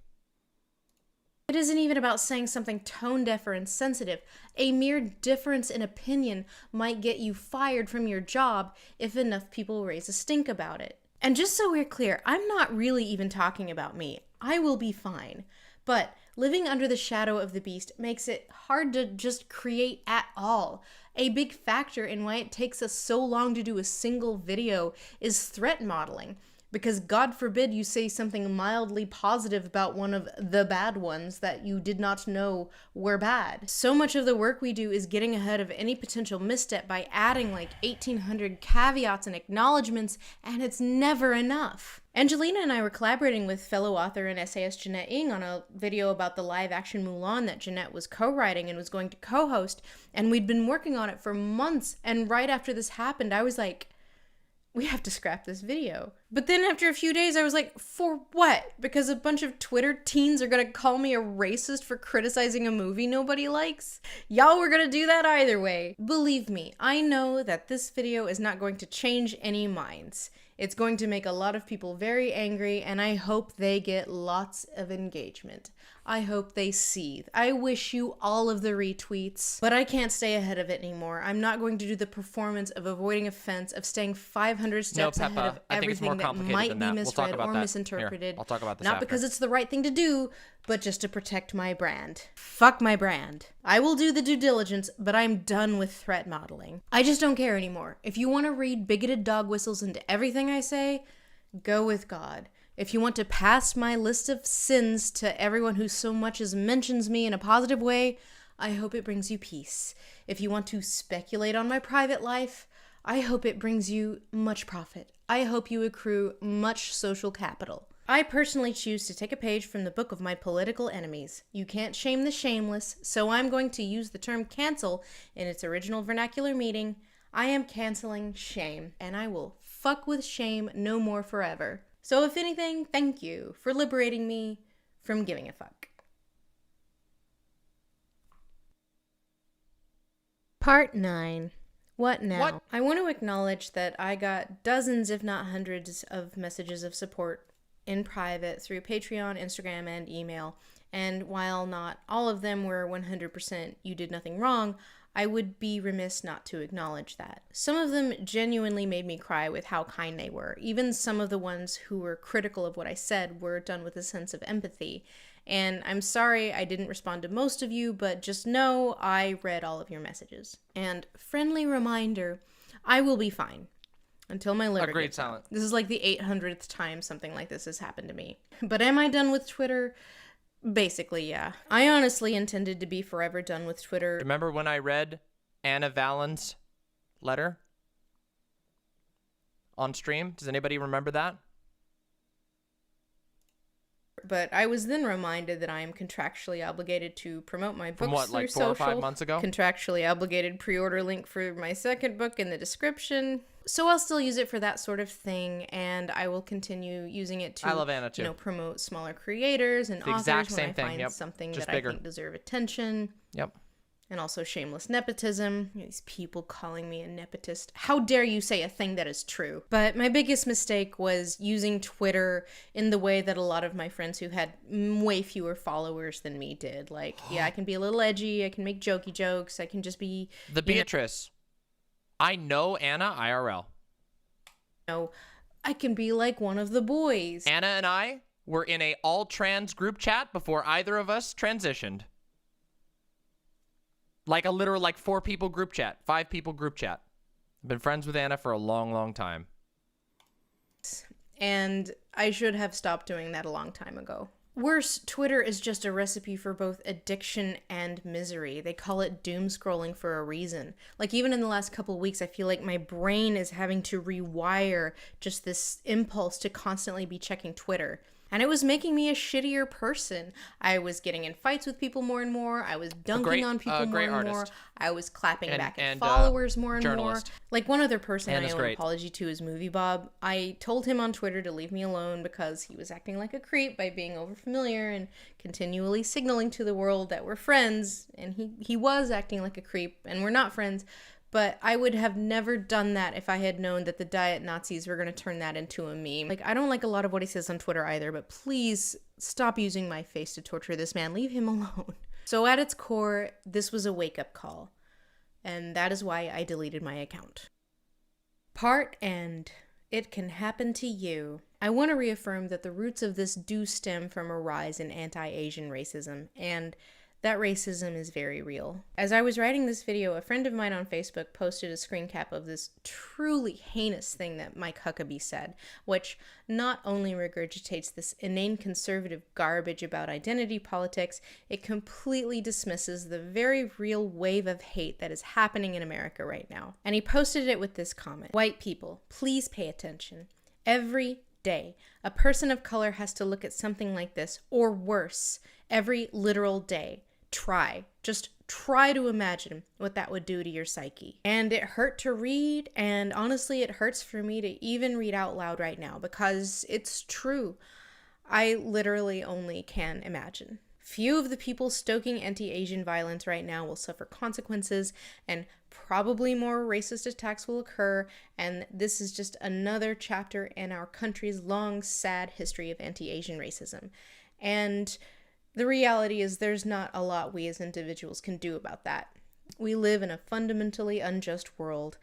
It isn't even about saying something tone-deaf or insensitive. A mere difference in opinion might get you fired from your job if enough people raise a stink about it. And just so we're clear, I'm not really even talking about me. I will be fine. But living under the shadow of the beast makes it hard to just create at all. A big factor in why it takes us so long to do a single video is threat modeling. Because God forbid you say something mildly positive about one of the bad ones that you did not know were bad. So much of the work we do is getting ahead of any potential misstep by adding like 1,800 caveats and acknowledgements, and it's never enough. Angelina and I were collaborating with fellow author and essayist Jeanette Ng on a video about the live-action Mulan that Jeanette was co-writing and was going to co-host, and we'd been working on it for months, and right after this happened, I was like, we have to scrap this video. But then after a few days, I was like, for what? Because a bunch of Twitter teens are gonna call me a racist for criticizing a movie nobody likes? Y'all were gonna do that either way. Believe me, I know that this video is not going to change any minds. It's going to make a lot of people very angry, and I hope they get lots of engagement. I hope they seethe. I wish you all of the retweets, but I can't stay ahead of it anymore. I'm not going to do the performance of avoiding offense, of staying 500 steps ahead of everything that might be misread or misinterpreted. Here, I'll talk about this not after. because it's the right thing to do, but just to protect my brand. Fuck my brand. I will do the due diligence, but I'm done with threat modeling. I just don't care anymore. If you want to read bigoted dog whistles into everything I say, go with God. If you want to pass my list of sins to everyone who so much as mentions me in a positive way, I hope it brings you peace. If you want to speculate on my private life, I hope it brings you much profit. I hope you accrue much social capital. I personally choose to take a page from the book of my political enemies. You can't shame the shameless, so I'm going to use the term cancel in its original vernacular meaning. I am canceling shame, and I will fuck with shame no more forever. So if anything, thank you for liberating me from giving a fuck. Part 9. What now? What? I want to acknowledge that I got dozens, if not hundreds, of messages of support in private through Patreon, Instagram, and email. And while not all of them were 100% you did nothing wrong, I would be remiss not to acknowledge that. Some of them genuinely made me cry with how kind they were. Even some of the ones who were critical of what I said were done with a sense of empathy. And I'm sorry I didn't respond to most of you, but just know I read all of your messages. And friendly reminder, I will be fine. Until my liver Agreed, gets out. silent. This is like the 800th time something like this has happened to me. But am I done with Twitter? Basically, yeah. I honestly intended to be forever done with Twitter. Remember when I read Anna Vallen's letter on stream? Does anybody remember that? But I was then reminded that I am contractually obligated to promote my books From what, through like 4 or 5 social. months ago? Contractually obligated pre-order link for my second book in the description. So I'll still use it for that sort of thing, and I will continue using it to, I love Anna too. Promote smaller creators and The authors exact when same I thing, find yep. something Just that bigger. I think deserve attention. Yep. And also shameless nepotism. These people calling me a nepotist. How dare you say a thing that is true? But my biggest mistake was using Twitter in the way that a lot of my friends who had way fewer followers than me did. Like, yeah, I can be a little edgy. I can make jokey jokes. I can just be... The Beatrice. I know Anna IRL. I can be like one of the boys. Anna and I were in a all-trans group chat before either of us transitioned. Like a literal, 4-people group chat, 5-people group chat. I've been friends with Anna for a long, long time. And I should have stopped doing that a long time ago. Worse, Twitter is just a recipe for both addiction and misery. They call it doom scrolling for a reason. Like, even in the last couple of weeks, I feel like my brain is having to rewire just this impulse to constantly be checking Twitter. And it was making me a shittier person. I was getting in fights with people more and more. I was dunking on people more and more. I was clapping back at followers more and more. Like, one other person I owe an apology to is Movie Bob. I told him on Twitter to leave me alone because he was acting like a creep by being overfamiliar and continually signaling to the world that we're friends. And he was acting like a creep, and we're not friends. But I would have never done that if I had known that the diet Nazis were going to turn that into a meme. Like, I don't like a lot of what he says on Twitter either, but please stop using my face to torture this man. Leave him alone. So at its core, this was a wake-up call. And that is why I deleted my account. Part end. It can happen to you. I want to reaffirm that the roots of this do stem from a rise in anti-Asian racism, and that racism is very real. As I was writing this video, a friend of mine on Facebook posted a screen cap of this truly heinous thing that Mike Huckabee said, which not only regurgitates this inane conservative garbage about identity politics, it completely dismisses the very real wave of hate that is happening in America right now. And he posted it with this comment: "White people, please pay attention. Every day, a person of color has to look at something like this, or worse, every literal day. Just try to imagine what that would do to your psyche." And it hurt to read, and honestly, it hurts for me to even read out loud right now, because it's true. I literally only can imagine. Few of the people stoking anti-Asian violence right now will suffer consequences, and probably more racist attacks will occur, and this is just another chapter in our country's long, sad history of anti-Asian racism. And the reality is there's not a lot we as individuals can do about that. We live in a fundamentally unjust world.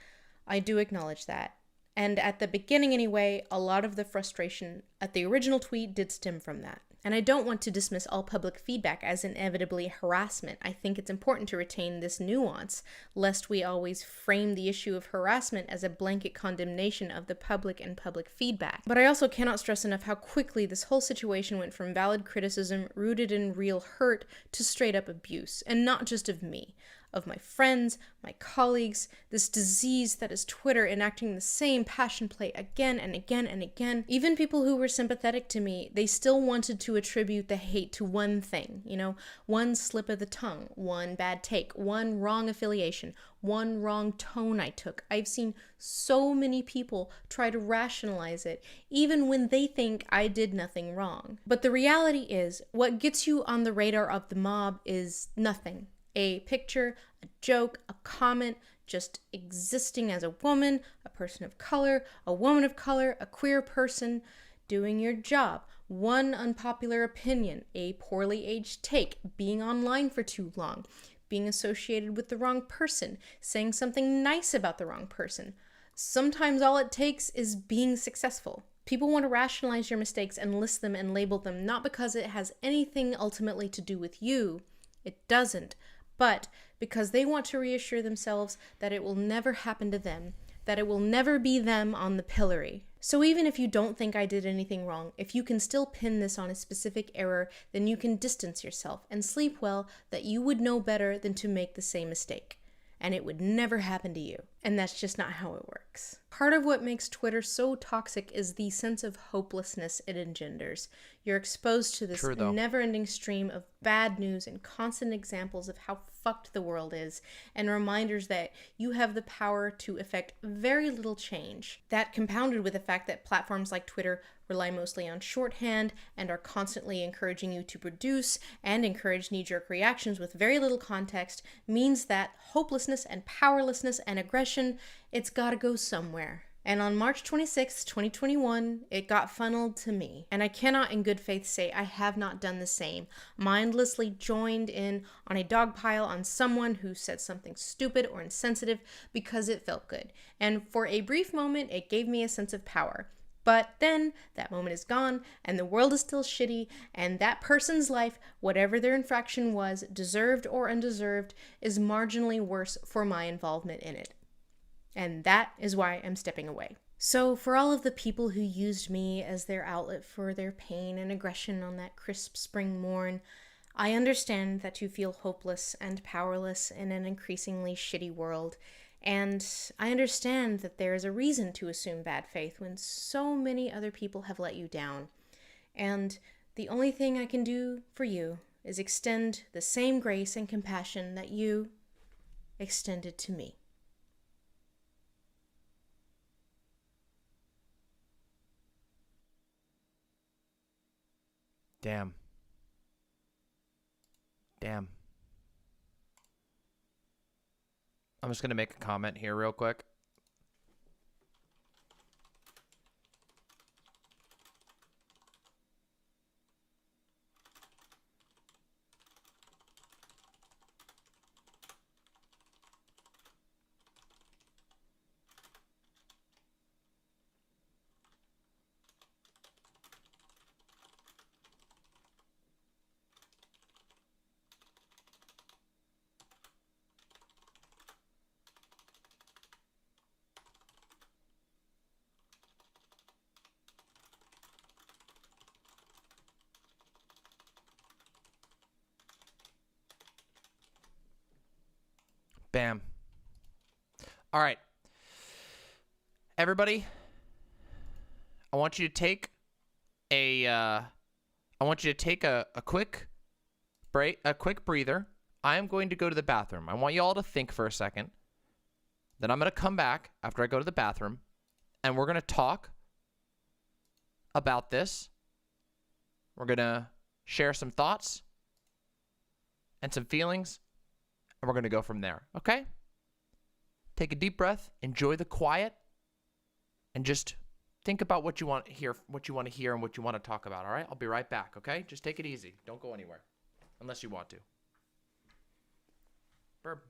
I do acknowledge that. And at the beginning anyway, a lot of the frustration at the original tweet did stem from that. And I don't want to dismiss all public feedback as inevitably harassment. I think it's important to retain this nuance, lest we always frame the issue of harassment as a blanket condemnation of the public and public feedback. But I also cannot stress enough how quickly this whole situation went from valid criticism rooted in real hurt to straight up abuse, and not just of me, of my friends, my colleagues, this disease that is Twitter enacting the same passion play again and again and again. Even people who were sympathetic to me, they still wanted to attribute the hate to one thing, one slip of the tongue, one bad take, one wrong affiliation, one wrong tone I took. I've seen so many people try to rationalize it, even when they think I did nothing wrong. But the reality is, what gets you on the radar of the mob is nothing. A picture, a joke, a comment, just existing as a woman, a person of color, a woman of color, a queer person, doing your job, one unpopular opinion, a poorly aged take, being online for too long, being associated with the wrong person, saying something nice about the wrong person. Sometimes all it takes is being successful. People want to rationalize your mistakes and list them and label them, not because it has anything ultimately to do with you. It doesn't. But because they want to reassure themselves that it will never happen to them, that it will never be them on the pillory. So even if you don't think I did anything wrong, if you can still pin this on a specific error, then you can distance yourself and sleep well that you would know better than to make the same mistake. And it would never happen to you. And that's just not how it works. Part of what makes Twitter so toxic is the sense of hopelessness it engenders. You're exposed to this never-ending stream of bad news and constant examples of how fucked the world is, and reminders that you have the power to effect very little change. That compounded with the fact that platforms like Twitter rely mostly on shorthand and are constantly encouraging you to produce and encourage knee-jerk reactions with very little context means that hopelessness and powerlessness and aggression, it's gotta go somewhere. And on March 26, 2021, it got funneled to me. And I cannot in good faith say I have not done the same, mindlessly joined in on a dogpile on someone who said something stupid or insensitive because it felt good. And for a brief moment, it gave me a sense of power. But then that moment is gone, and the world is still shitty, and that person's life, whatever their infraction was, deserved or undeserved, is marginally worse for my involvement in it. And that is why I'm stepping away. So for all of the people who used me as their outlet for their pain and aggression on that crisp spring morn, I understand that you feel hopeless and powerless in an increasingly shitty world. And I understand that there is a reason to assume bad faith when so many other people have let you down. And the only thing I can do for you is extend the same grace and compassion that you extended to me. Damn. I'm just going to make a comment here real quick. Bam. All right. Everybody, I want you to take a quick break, a quick breather. I am going to go to the bathroom. I want you all to think for a second. Then I'm going to come back after I go to the bathroom, and we're going to talk about this. We're going to share some thoughts and some feelings, and we're going to go from there, okay? Take a deep breath, enjoy the quiet, and just think about what you want to hear, and what you want to talk about, all right? I'll be right back, okay? Just take it easy. Don't go anywhere unless you want to. Burp.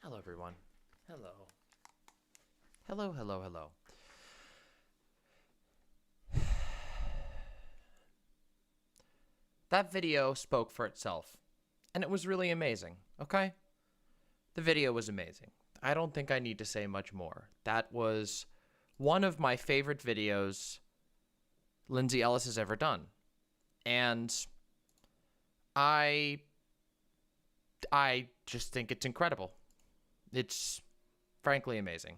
Hello, everyone. Hello. Hello, hello, hello. That video spoke for itself, and it was really amazing, okay? The video was amazing. I don't think I need to say much more. That was one of my favorite videos Lindsay Ellis has ever done. And I just think it's incredible. It's frankly amazing.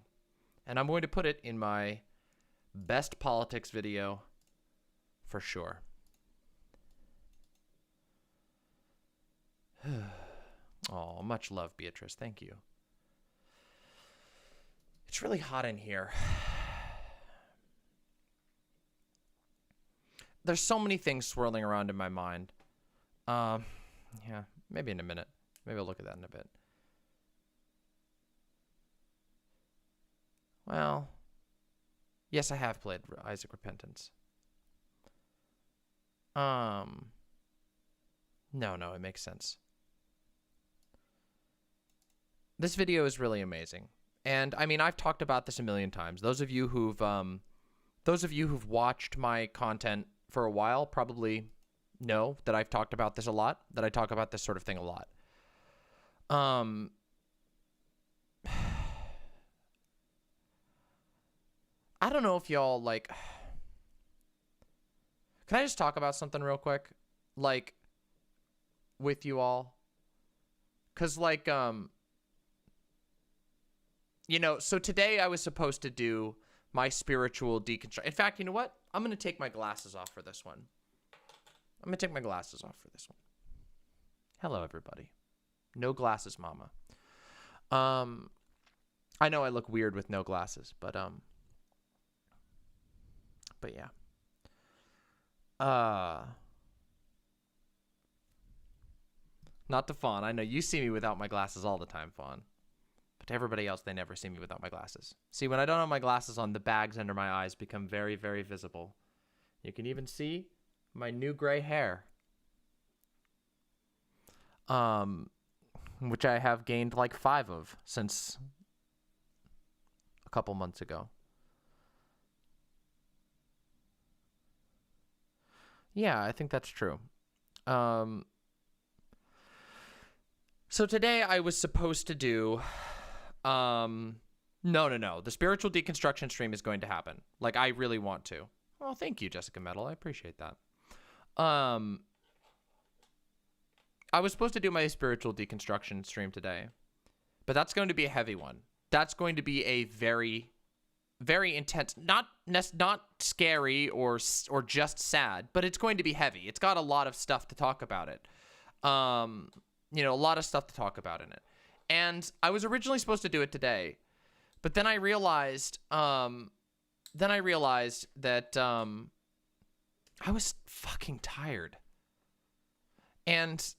And I'm going to put it in my best politics video for sure. Oh, much love, Beatrice. Thank you. It's really hot in here. There's so many things swirling around in my mind. Yeah, maybe in a minute. Maybe I'll look at that in a bit. Well, yes, I have played Isaac Repentance. No, it makes sense. This video is really amazing. And I mean, I've talked about this a million times. Those of you who've watched my content for a while probably know that I've talked about this a lot, that I talk about this sort of thing a lot. I don't know if y'all like, can I just talk about something real quick? Like, with you all? Cause like, you know, so today I was supposed to do my spiritual deconstruction. In fact, you know what? I'm going to take my glasses off for this one. I'm gonna take my glasses off for this one. Hello, everybody. No glasses, mama. I know I look weird with no glasses, but yeah. Not to Fawn. I know you see me without my glasses all the time, Fawn. But to everybody else, they never see me without my glasses. See, when I don't have my glasses on, the bags under my eyes become very, very visible. You can even see my new gray hair. Which I have gained like 5 of since a couple months ago. Yeah, I think that's true. So today I was supposed to do, no. The spiritual deconstruction stream is going to happen. Like, I really want to. Well, thank you, Jesika Metal. I appreciate that. I was supposed to do my spiritual deconstruction stream today, but that's going to be a heavy one. That's going to be a very, very intense, not scary or just sad, but it's going to be heavy. It's got a lot of stuff to talk about it. You know, a lot of stuff to talk about in it. And I was originally supposed to do it today, but then I realized, that I was fucking tired. And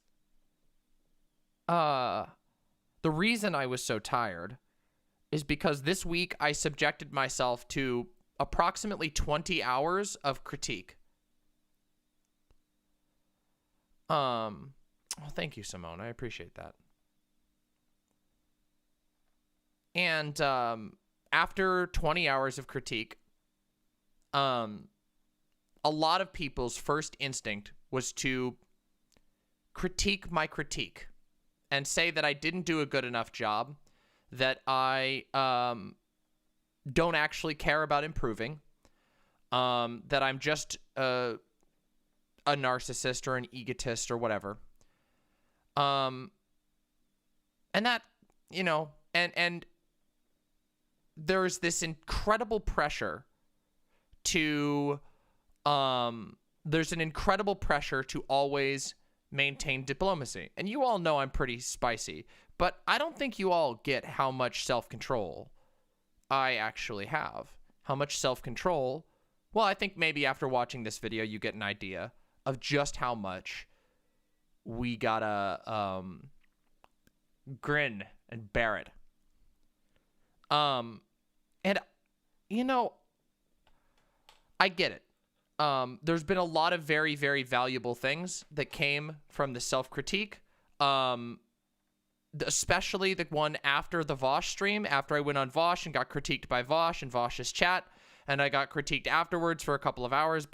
the reason I was so tired is because this week I subjected myself to approximately 20 hours of critique. Well, thank you, Simone. I appreciate that. And after 20 hours of critique, a lot of people's first instinct was to critique my critique and say that I didn't do a good enough job, that I don't actually care about improving, that I'm just a narcissist or an egotist or whatever. And that, you know, and there's this incredible pressure to, there's an incredible pressure to always maintain diplomacy. And you all know I'm pretty spicy, but I don't think you all get how much self-control I actually have. How much self-control? Well, I think maybe after watching this video, you get an idea of just how much we gotta grin and bear it. And you know, I get it. There's been a lot of very, very valuable things that came from the self-critique. Especially the one after the Vaush stream, after I went on Vaush and got critiqued by Vaush and Vaush's chat, and I got critiqued afterwards for a couple of hours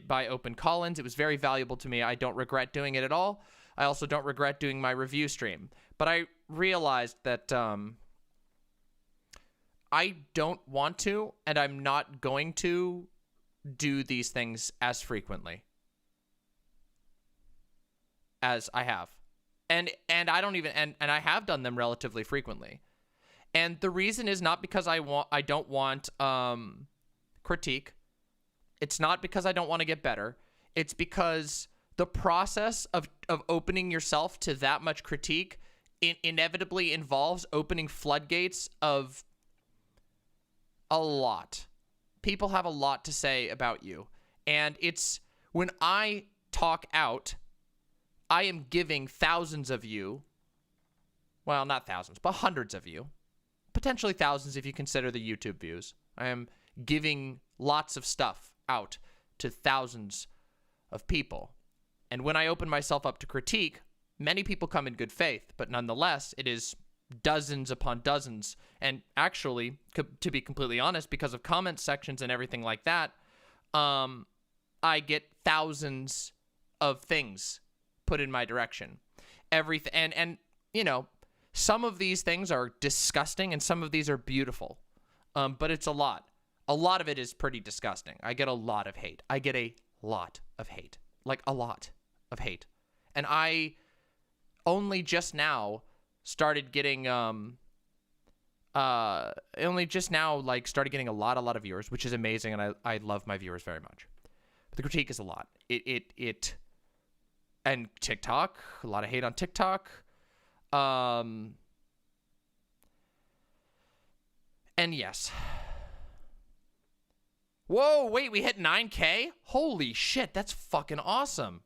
by Open Collins. It was very valuable to me. I don't regret doing it at all. I also don't regret doing my review stream. But I realized that I don't want to, and I'm not going to do these things as frequently as I have. And I don't even, and I have done them relatively frequently. And the reason is not because I don't want critique. It's not because I don't want to get better. It's because the process of opening yourself to that much critique inevitably involves opening floodgates of a lot. People have a lot to say about you. And it's when I talk out, I am giving thousands of you, well, not thousands, but hundreds of you, potentially thousands if you consider the YouTube views. I am giving lots of stuff out to thousands of people. And when I open myself up to critique, many people come in good faith, but nonetheless, it is dozens upon dozens. And actually, to be completely honest, because of comment sections and everything like that, I get thousands of things put in my direction. Everything, and you know, some of these things are disgusting and some of these are beautiful. But it's a lot. A lot of it is pretty disgusting. I get a lot of hate. I get a lot of hate. Like a lot of hate. And I only just now started getting only just now like started getting a lot of viewers, which is amazing, and I love my viewers very much. But the critique is a lot. And TikTok, a lot of hate on TikTok. And yes. Whoa, wait, we hit 9K? Holy shit, that's fucking awesome.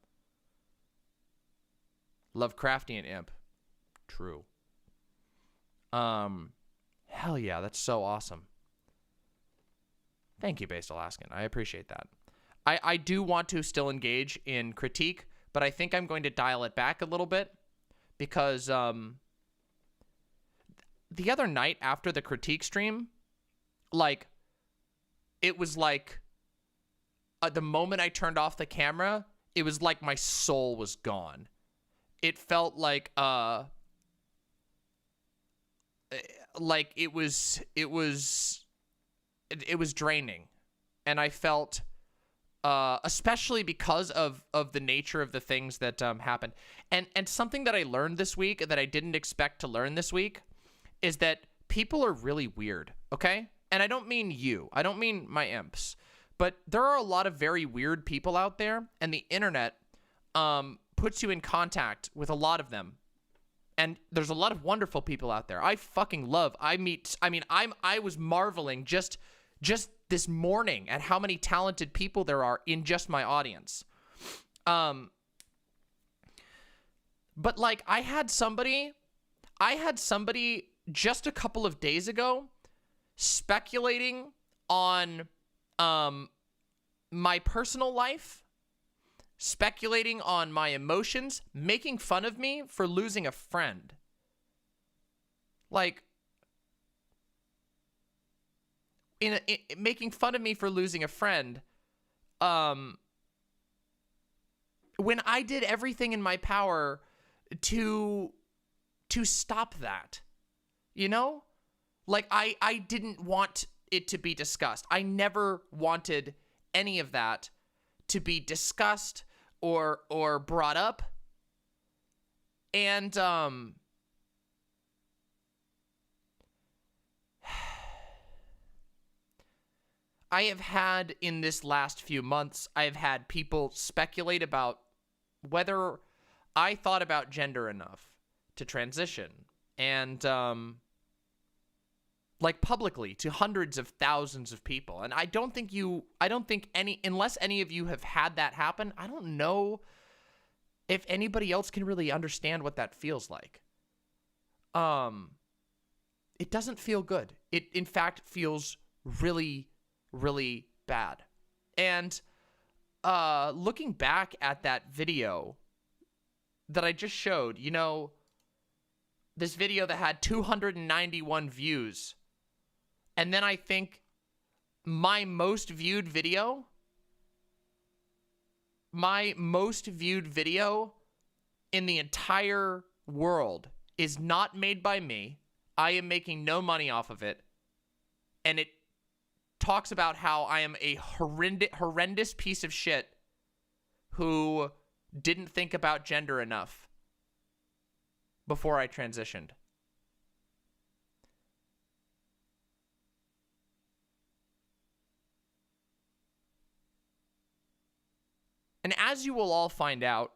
Lovecraftian imp. True. Hell yeah, that's so awesome. Thank you, Based Alaskan. I appreciate that. I do want to still engage in critique, but I think I'm going to dial it back a little bit because the other night after the critique stream, like, it was like the moment I turned off the camera, it was like my soul was gone. It felt like it was draining, and I felt especially because of the nature of the things that happened. And something that I learned this week that I didn't expect to learn this week is that people are really weird, okay? And I don't mean you. I don't mean my imps. But there are a lot of very weird people out there, and the internet puts you in contact with a lot of them. And there's a lot of wonderful people out there. I fucking love. I was marveling just this morning at how many talented people there are in just my audience. But like I had somebody just a couple of days ago speculating on my personal life, speculating on my emotions, making fun of me for losing a friend. Like, making fun of me for losing a friend, when I did everything in my power to stop that, you know? Like, I didn't want it to be discussed. I never wanted any of that to be discussed or brought up. And I have had, in this last few months, I have had people speculate about whether I thought about gender enough to transition. And like publicly to hundreds of thousands of people. And I don't think unless any of you have had that happen, I don't know if anybody else can really understand what that feels like. It doesn't feel good. It, in fact, feels really, really bad. And looking back at that video that I just showed, you know, this video that had 291 views. And then I think my most viewed video in the entire world is not made by me. I am making no money off of it. And it talks about how I am a horrendous piece of shit who didn't think about gender enough before I transitioned. And as you will all find out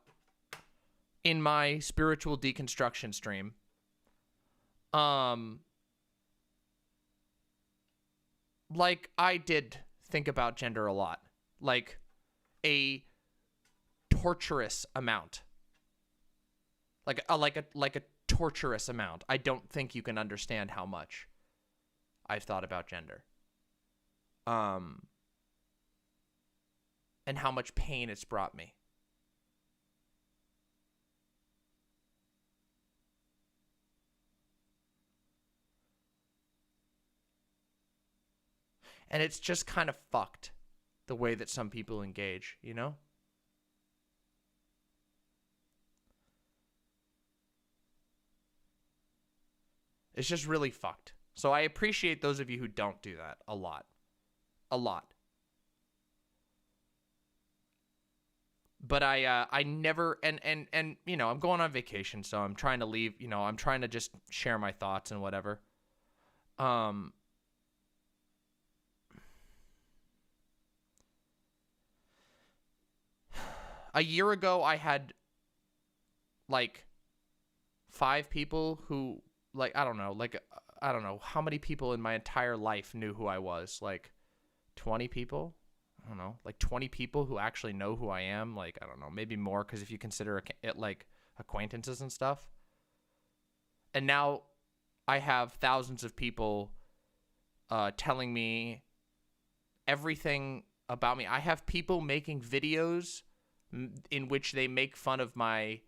in my spiritual deconstruction stream, like I did think about gender a lot, like a torturous amount, like a torturous amount. I don't think you can understand how much I've thought about gender. And how much pain it's brought me. And it's just kind of fucked the way that some people engage, you know? It's just really fucked. So I appreciate those of you who don't do that a lot. A lot. But I never, and you know, I'm going on vacation, so I'm trying to leave, you know, I'm trying to just share my thoughts and whatever. A year ago, I had like 5 people who, like, I don't know how many people in my entire life knew who I was. Like 20 people? I don't know. Like 20 people who actually know who I am. Like, I don't know, maybe more, because if you consider it like acquaintances and stuff. And now I have thousands of people telling me everything about me. I have people making videos in which they make fun of my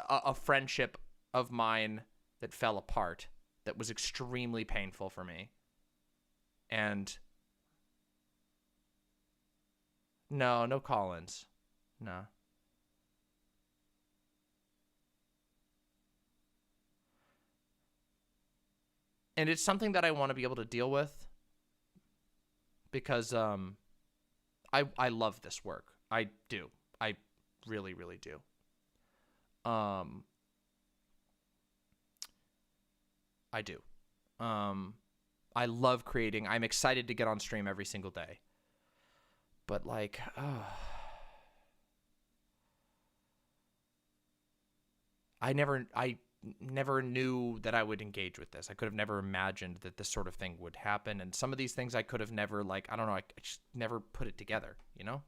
a friendship of mine that fell apart, that was extremely painful for me. And no Collins. No. And it's something that I want to be able to deal with, because I love this work. I do. I really, really do. I do. I love creating. I'm excited to get on stream every single day. But like, I never knew that I would engage with this. I could have never imagined that this sort of thing would happen. And some of these things I could have never, like, I don't know, I just never put it together, you know?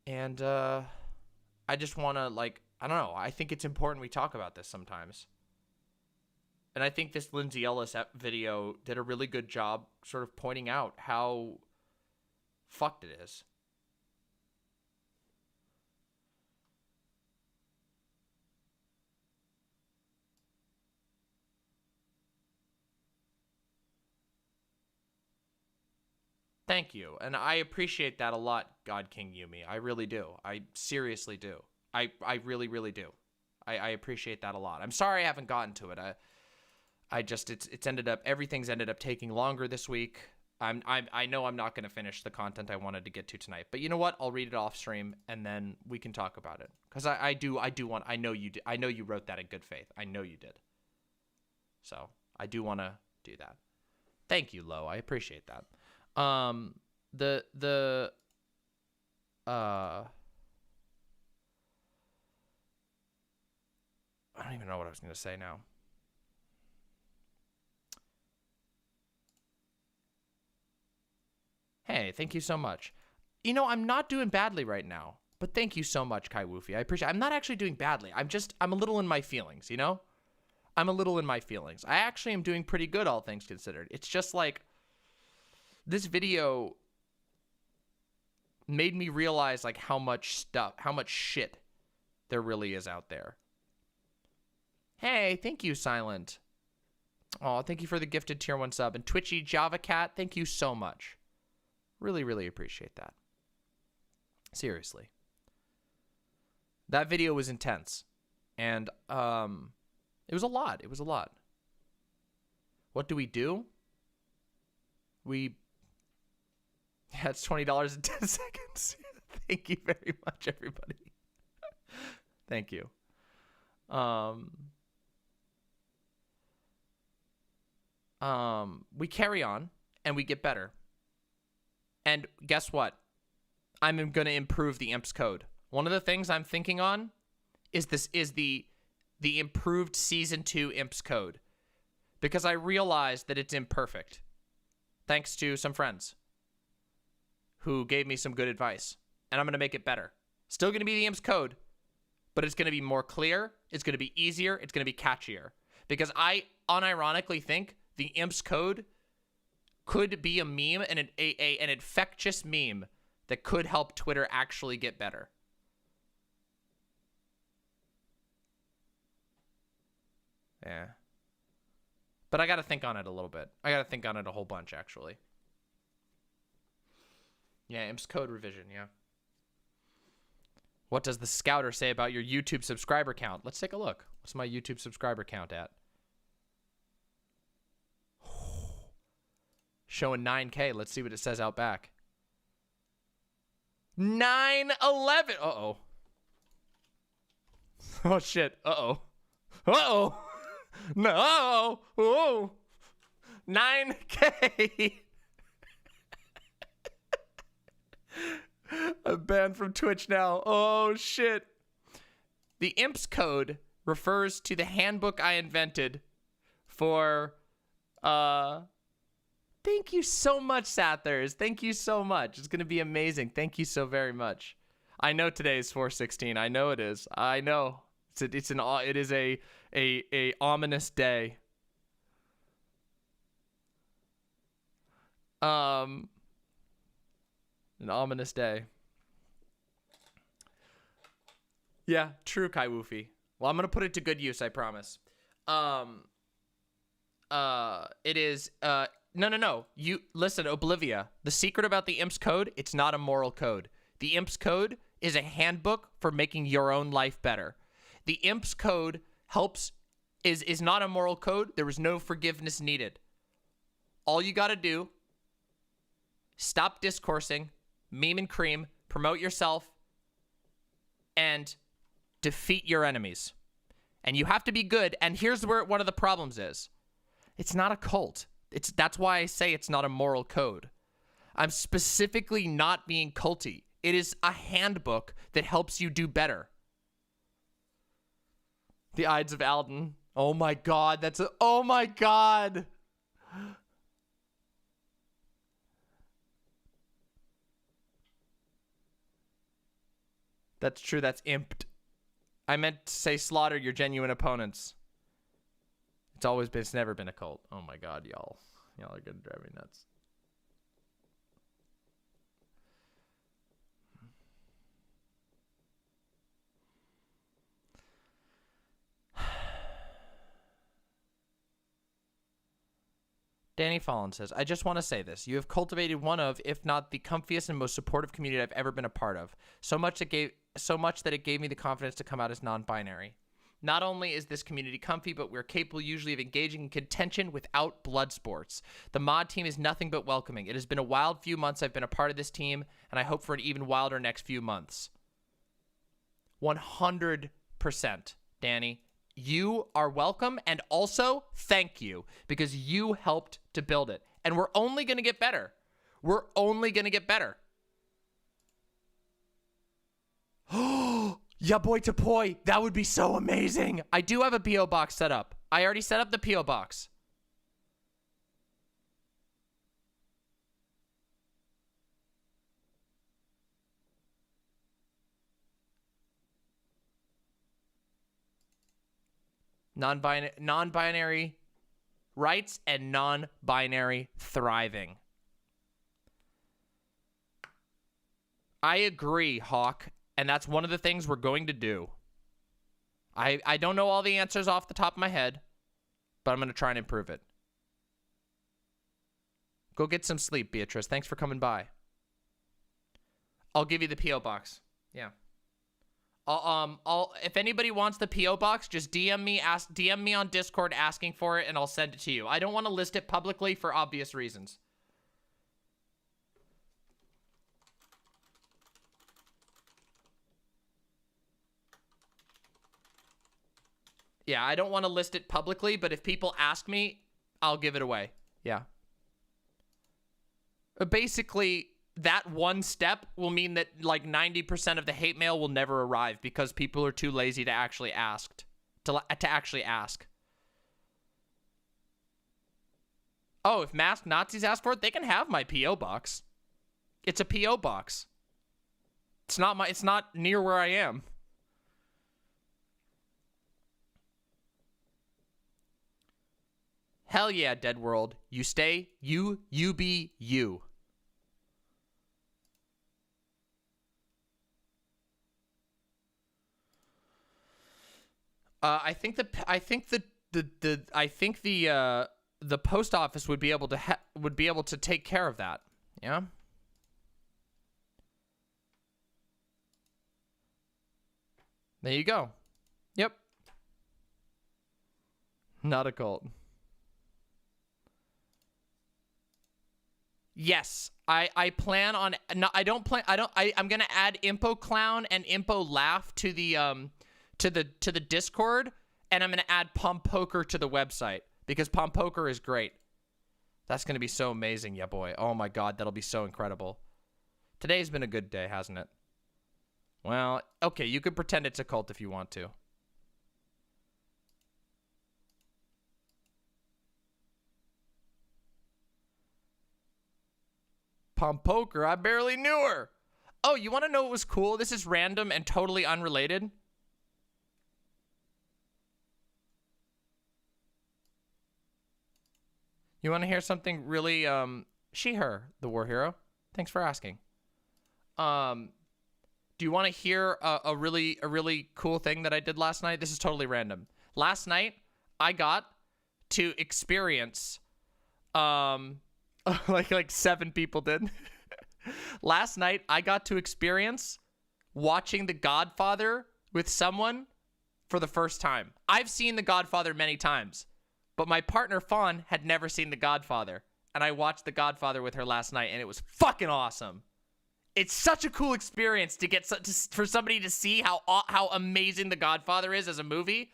And I just want to, like, I don't know. I think it's important we talk about this sometimes. And I think this Lindsay Ellis video did a really good job sort of pointing out how fucked it is. Thank you. And I appreciate that a lot, God King Yumi. I really do. I seriously do. I really, really do. I appreciate that a lot. I'm sorry I haven't gotten to it. I just, it's ended up, everything's ended up taking longer this week. I know I'm not going to finish the content I wanted to get to tonight, but you know what? I'll read it off stream and then we can talk about it. Cause I know you did. I know you wrote that in good faith. I know you did. So I do want to do that. Thank you, Lo. I appreciate that. I don't even know what I was going to say now. Hey, thank you so much. You know, I'm not doing badly right now, but thank you so much, Kai Woofy. I appreciate it. I'm not actually doing badly. I'm a little in my feelings, you know? I'm a little in my feelings. I actually am doing pretty good, all things considered. It's just like, this video made me realize like how much shit there really is out there. Hey, thank you, Silent. Oh, thank you for the gifted tier 1 sub. And Twitchy Java Cat, thank you so much. Really, really appreciate that. Seriously. That video was intense. And it was a lot. It was a lot. What do? Yeah, it's $20 in 10 seconds. Thank you very much, everybody. Thank you. We carry on and we get better. And guess what? I'm going to improve the IMPS code. One of the things I'm thinking on is the improved season 2 IMPS code, because I realized that it's imperfect. Thanks to some friends who gave me some good advice, and I'm going to make it better. Still going to be the IMPS code, but it's going to be more clear, it's going to be easier, it's going to be catchier. Because I unironically think the IMPS code could be a meme, and an infectious meme that could help Twitter actually get better. Yeah. But I got to think on it a little bit. I got to think on it a whole bunch, actually. Yeah, IMPS code revision, yeah. What does the Scouter say about your YouTube subscriber count? Let's take a look. What's my YouTube subscriber count at? Showing 9K. Let's see what it says out back. 911. Uh-oh. Oh, shit. Uh-oh. Uh-oh. No. Oh. 9K. I'm banned from Twitch now. Oh, shit. The IMPS code refers to the handbook I invented for, thank you so much, Sathers. Thank you so much. It's going to be amazing. Thank you so very much. I know today is 4/16. I know it is. I know. It is a ominous day. An ominous day. Yeah, true, Kai Woofy. Well, I'm gonna put it to good use, I promise. It is no. You listen, Oblivia. The secret about the IMPS code, it's not a moral code. The IMPS code is a handbook for making your own life better. The IMPS code is not a moral code. There is no forgiveness needed. All you gotta do, stop discoursing, meme and cream, promote yourself, and defeat your enemies. And you have to be good. And here's where one of the problems is. It's not a cult. That's why I say it's not a moral code. I'm specifically not being culty. It is a handbook that helps you do better. The Ides of Alden. Oh my God, oh my God. That's true, that's imped. I meant to say slaughter your genuine opponents. It's never been a cult. Oh my God, y'all. Y'all are gonna drive me nuts. Danny Fallon says, I just want to say this. You have cultivated one of, if not the comfiest and most supportive community I've ever been a part of. So much that it gave me the confidence to come out as non-binary. Not only is this community comfy, but we're capable usually of engaging in contention without blood sports. The mod team is nothing but welcoming. It has been a wild few months I've been a part of this team, and I hope for an even wilder next few months. 100%, Danny. You are welcome, and also thank you, because you helped to build it. And we're only going to get better. We're only going to get better. Oh, ya boy to poi. That would be so amazing. I do have a P.O. box set up. I already set up the P.O. box. Non-binary rights and non-binary thriving. I agree, Hawk, and that's one of the things we're going to do. I don't know all the answers off the top of my head, but I'm going to try and improve it. Go get some sleep, Beatrice. Thanks for coming by. I'll give you the P.O. box. Yeah. If anybody wants the P.O. box, just DM me on Discord asking for it, and I'll send it to you. I don't want to list it publicly for obvious reasons. Yeah, I don't want to list it publicly, but if people ask me, I'll give it away. Yeah. Basically, that one step will mean that like 90% of the hate mail will never arrive because people are too lazy to actually ask. To actually ask. Oh, if masked Nazis ask for it, they can have my P.O. box. It's a P.O. box. It's not near where I am. Hell yeah, Dead World. You stay, you be you. I think the post office would be able to take care of that. Yeah. There you go. Yep. Not a cult. Yes, I plan on. No, I'm gonna add Impo Clown and Impo Laugh to the to the Discord, and I'm gonna add Pom Poker to the website because Pom Poker is great. That's gonna be so amazing, yeah boy. Oh my god, that'll be so incredible. Today's been a good day, hasn't it? Well, okay, you could pretend it's a cult if you want to. Pump Poker, I barely knew her. Oh, you want to know what was cool? This is random and totally unrelated. You want to hear something really, she, her, the war hero? Thanks for asking. Do you want to hear a really cool thing that I did last night? This is totally random. Last night, I got to experience, like 7 people did. Last night, I got to experience watching The Godfather with someone for the first time. I've seen The Godfather many times, but my partner, Fawn, had never seen The Godfather. And I watched The Godfather with her last night, and it was fucking awesome. It's such a cool experience to get for somebody to see how amazing The Godfather is as a movie.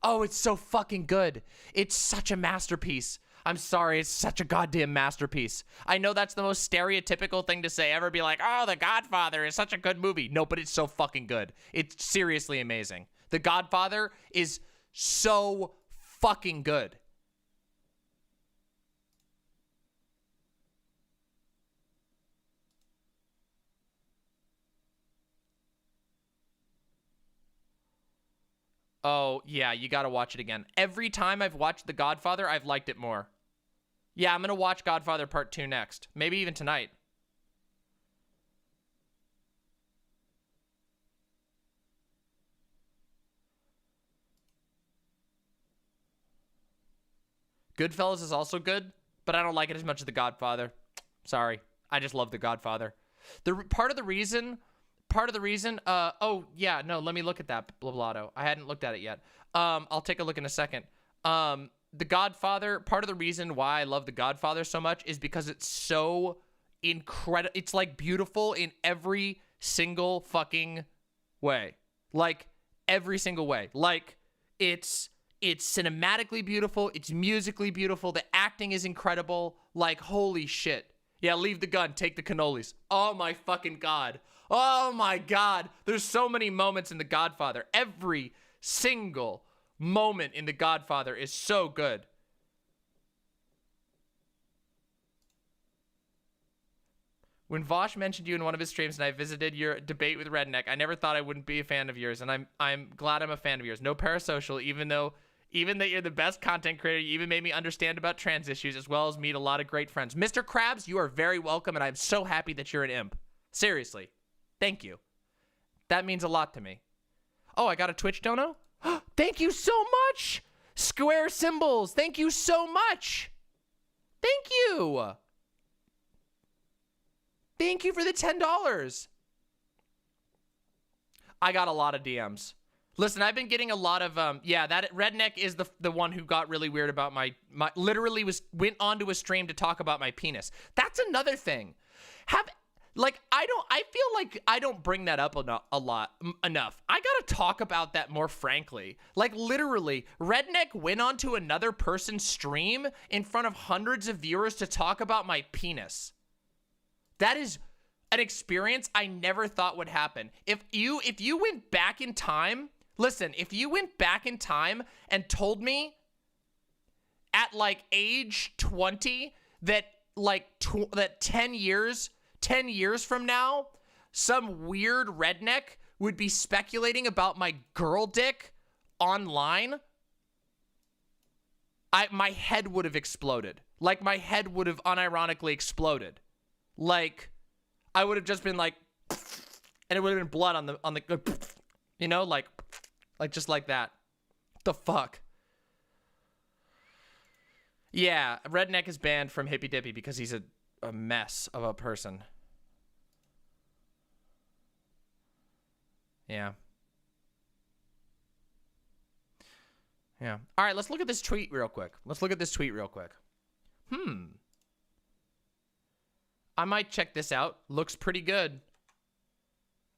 Oh, it's so fucking good. It's such a masterpiece. I'm sorry, it's such a goddamn masterpiece. I know that's the most stereotypical thing to say ever, be like, oh, The Godfather is such a good movie. No, but it's so fucking good. It's seriously amazing. The Godfather is so fucking good. Oh, yeah, you gotta watch it again. Every time I've watched The Godfather, I've liked it more. Yeah, I'm gonna watch Godfather Part 2 next. Maybe even tonight. Goodfellas is also good, but I don't like it as much as The Godfather. Sorry. I just love The Godfather. Part of the reason, oh, yeah, no, let me look at that, Blablato. I hadn't looked at it yet. I'll take a look in a second. The Godfather, part of the reason why I love The Godfather so much is because it's so incredible. It's like beautiful in every single fucking way. Like, every single way. Like, it's cinematically beautiful. It's musically beautiful. The acting is incredible. Like, holy shit. Yeah, leave the gun. Take the cannolis. Oh, my fucking God. Oh, my God. There's so many moments in The Godfather. Every single moment in The Godfather is so good. When Vaush mentioned you in one of his streams and I visited your debate with Redneck, I never thought I wouldn't be a fan of yours, and I'm glad I'm a fan of yours. No parasocial, even that you're the best content creator, you even made me understand about trans issues as well as meet a lot of great friends. Mr. Krabs, you are very welcome, and I'm so happy that you're an imp. Seriously. Thank you. That means a lot to me. Oh, I got a Twitch dono? Thank you so much! Square symbols, thank you so much! Thank you! Thank you for the $10. I got a lot of DMs. Listen, I've been getting a lot of, yeah, that Redneck is the one who got really weird about my literally went onto a stream to talk about my penis. That's another thing. I feel like I don't bring that up enough. I gotta talk about that more frankly. Like, literally, Redneck went onto another person's stream in front of hundreds of viewers to talk about my penis. That is an experience I never thought would happen. If you went back in time, listen, if you went back in time and told me at like age 20 that that 10 years from now, some weird redneck would be speculating about my girl dick online, my head would have exploded. Like, my head would have unironically exploded. Like, I would have just been like, and it would have been blood on the, you know, like just like that. What the fuck? Yeah, Redneck is banned from Hippy Dippy because he's a mess of a person. Yeah. Yeah. All right, let's look at this tweet real quick. I might check this out. Looks pretty good.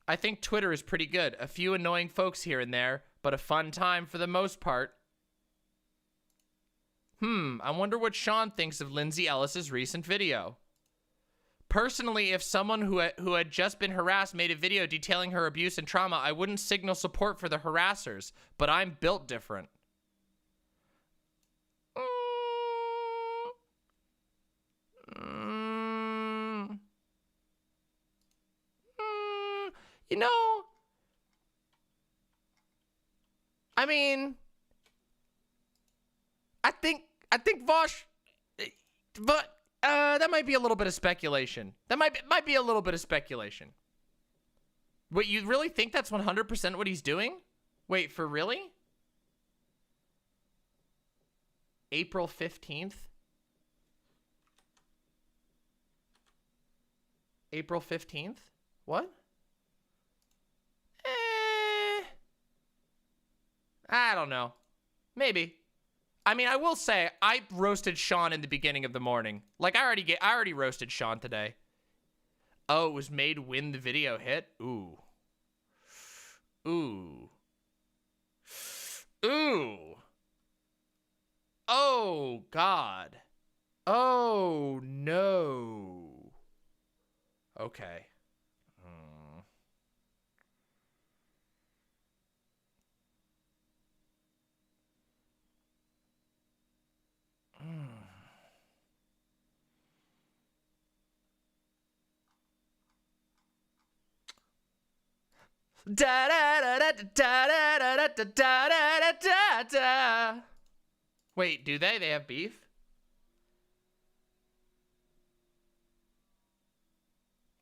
I think Twitter is pretty good. A few annoying folks here and there, but a fun time for the most part. I wonder what Shaun thinks of Lindsay Ellis's recent video. Personally, if someone who had just been harassed made a video detailing her abuse and trauma, I wouldn't signal support for the harassers, but I'm built different. You know, I mean, I think Vaush, but that might be a little bit of speculation. That might be a little bit of speculation. Wait, you really think that's 100% what he's doing? Wait, for really? April 15th? April 15th? What? I don't know. Maybe. I mean, I will say I roasted Shaun in the beginning of the morning. Like I already roasted Shaun today. Oh, it was made when the video hit? Ooh. Ooh. Ooh. Oh, God. Oh, no. Okay. Da da da da da da da da da da da. Wait, do they? They have beef?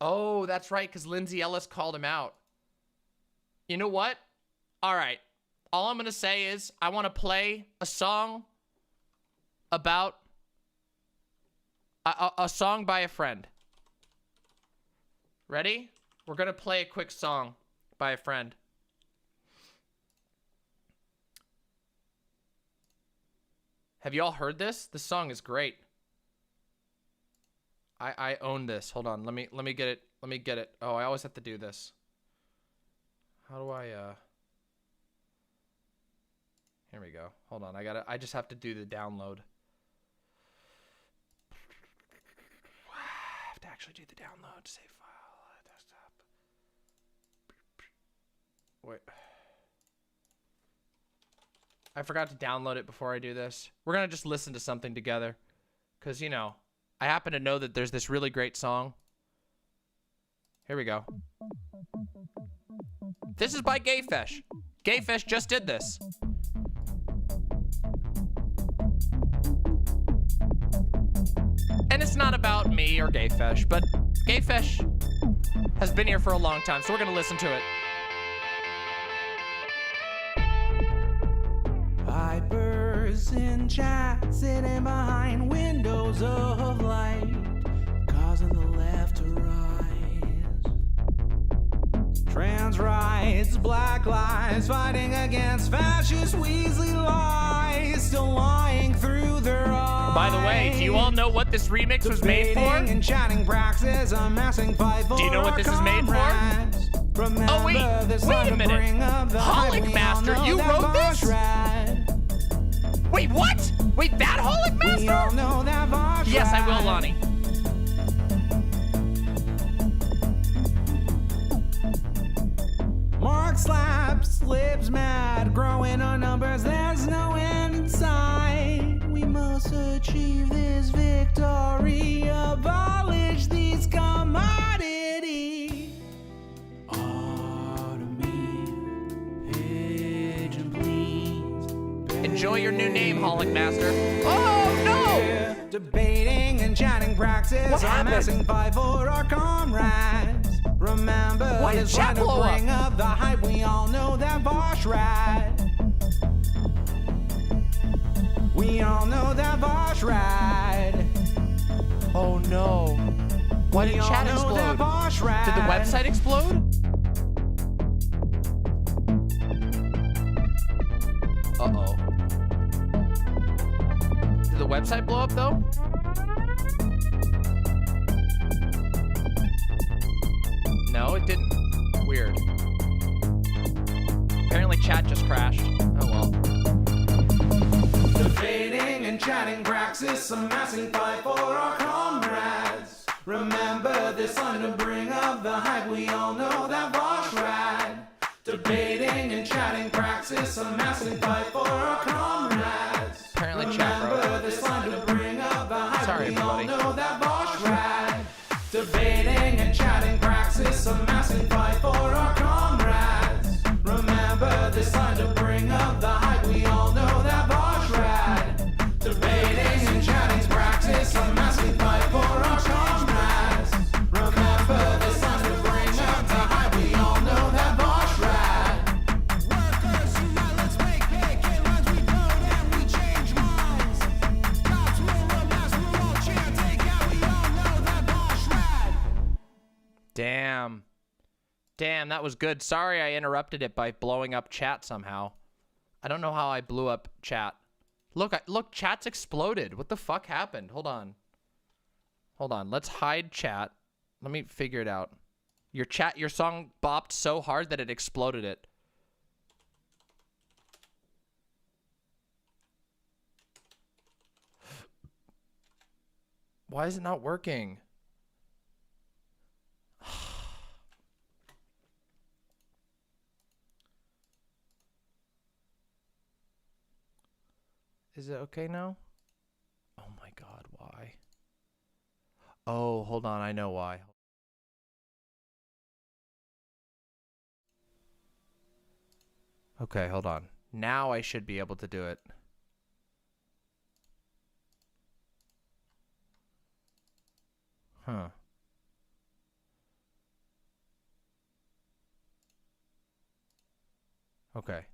Oh, that's right, because Lindsay Ellis called him out. You know what? All right. All I'm going to say is I want to play a song about a song by a friend. Ready? We're going to play a quick song by a friend. Have you all heard this? This song is great. I own this. Hold on. Let me get it. Let me get it. Oh, I always have to do this. How do I Here we go. Hold on. I just have to do the download. I have to actually do the download. Save file. Desktop. Wait. I forgot to download it before I do this. We're going to just listen to something together. Because, you know, I happen to know that there's this really great song. Here we go. This is by Gayfesh. Gayfesh just did this. And it's not about me or Gayfesh, but Gayfesh has been here for a long time, so we're going to listen to it. Vipers in chat, sitting behind windows of light, causing the left to rise. Trans rights, black lives, fighting against fascist Weasley lies, still lying through their eyes. By the way, do you all know what this remix was made for? And chatting praxis, amassing fight for. Do you know what this is made for? Oh wait a minute. Holic Master, you wrote this? Wait, what? Wait, that Holic Master? Yes, I will, Lonnie. Mark slaps, lips mad, growing our numbers, there's no end in sight. We must achieve this victory, abolish these commodities. Enjoy your new name, Holic Master. Oh, no! Debating and chatting praxis, amassing fight for our comrades. Remember, Why did it's chat right to blow bring up the hype. We all know that Vaush Rad. We all know that Vaush Rad. Oh no! Why did chat explode? Did the website explode? Uh-oh. Did the website blow up, though? No, it didn't. Weird. Apparently chat just crashed. Oh well. Debating and chatting praxis, amassing fight for our comrades. Remember this line to bring up the hype. We all know that Vaush Rad. Debating and chatting, praxis, a massive fight for our comrades. Apparently chat, bro. Remember this line to bring up the hype. Sorry, we all everybody. know that Vaush Rad. Debating and chatting, praxis, a massive fight for our comrades. Remember this line to bring up the hype. We all know that Vaush Rad. Debating and chatting, praxis, a massive fight for our comrades. Remember this line to bring up the hype. We all know that Vaush Rad. Workers unite, let's make picket lines. We vote and we change minds. Cops will rise, we all chant, take out. We all know that Vaush Rad. Damn. Damn, that was good. Sorry I interrupted it by blowing up chat somehow. I don't know how I blew up chat. Look, look, chat's exploded. What the fuck happened? Hold on. Hold on. Let's hide chat. Let me figure it out. Your song bopped so hard that it exploded it. Why is it not working? Is it okay now? Oh my God, why? Oh, hold on, I know why. Okay, hold on. Now I should be able to do it. Huh. Okay.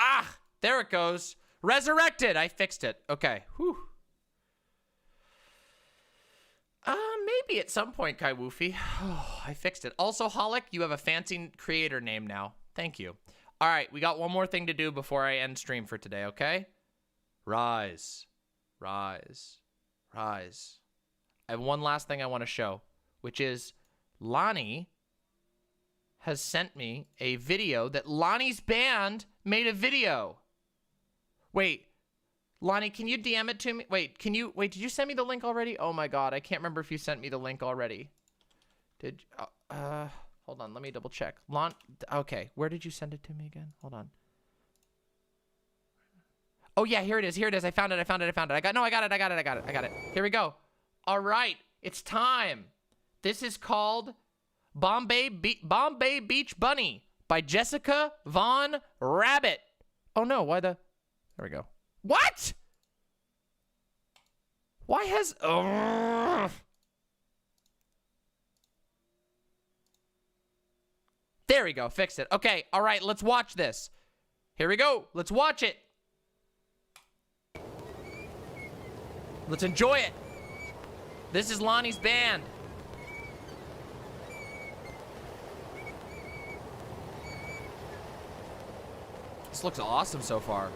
Ah! There it goes. Resurrected! I fixed it. Okay. Whew. Maybe at some point, Kai Woofy. Oh, I fixed it. Also, Holic, you have a fancy creator name now. Thank you. All right, we got one more thing to do before I end stream for today, okay? Rise. Rise. Rise. I have one last thing I want to show, which is Lonnie has sent me a video that Lonnie's band made a video. Wait, Lonnie, can you DM it to me? Wait, did you send me the link already? Oh my God, I can't remember if you sent me the link already. Hold on, let me double check. Okay, where did you send it to me again? Hold on. Oh yeah, here it is, I found it. I got it. Here we go. All right, it's time. This is called Bombay Beach Bunny by Jesika Von Rabbit. Oh no, there we go. What? Why has... There we go, fixed it. Okay, all right, let's watch this. Here we go, let's watch it. Let's enjoy it. This is Lonnie's band. This looks awesome so far.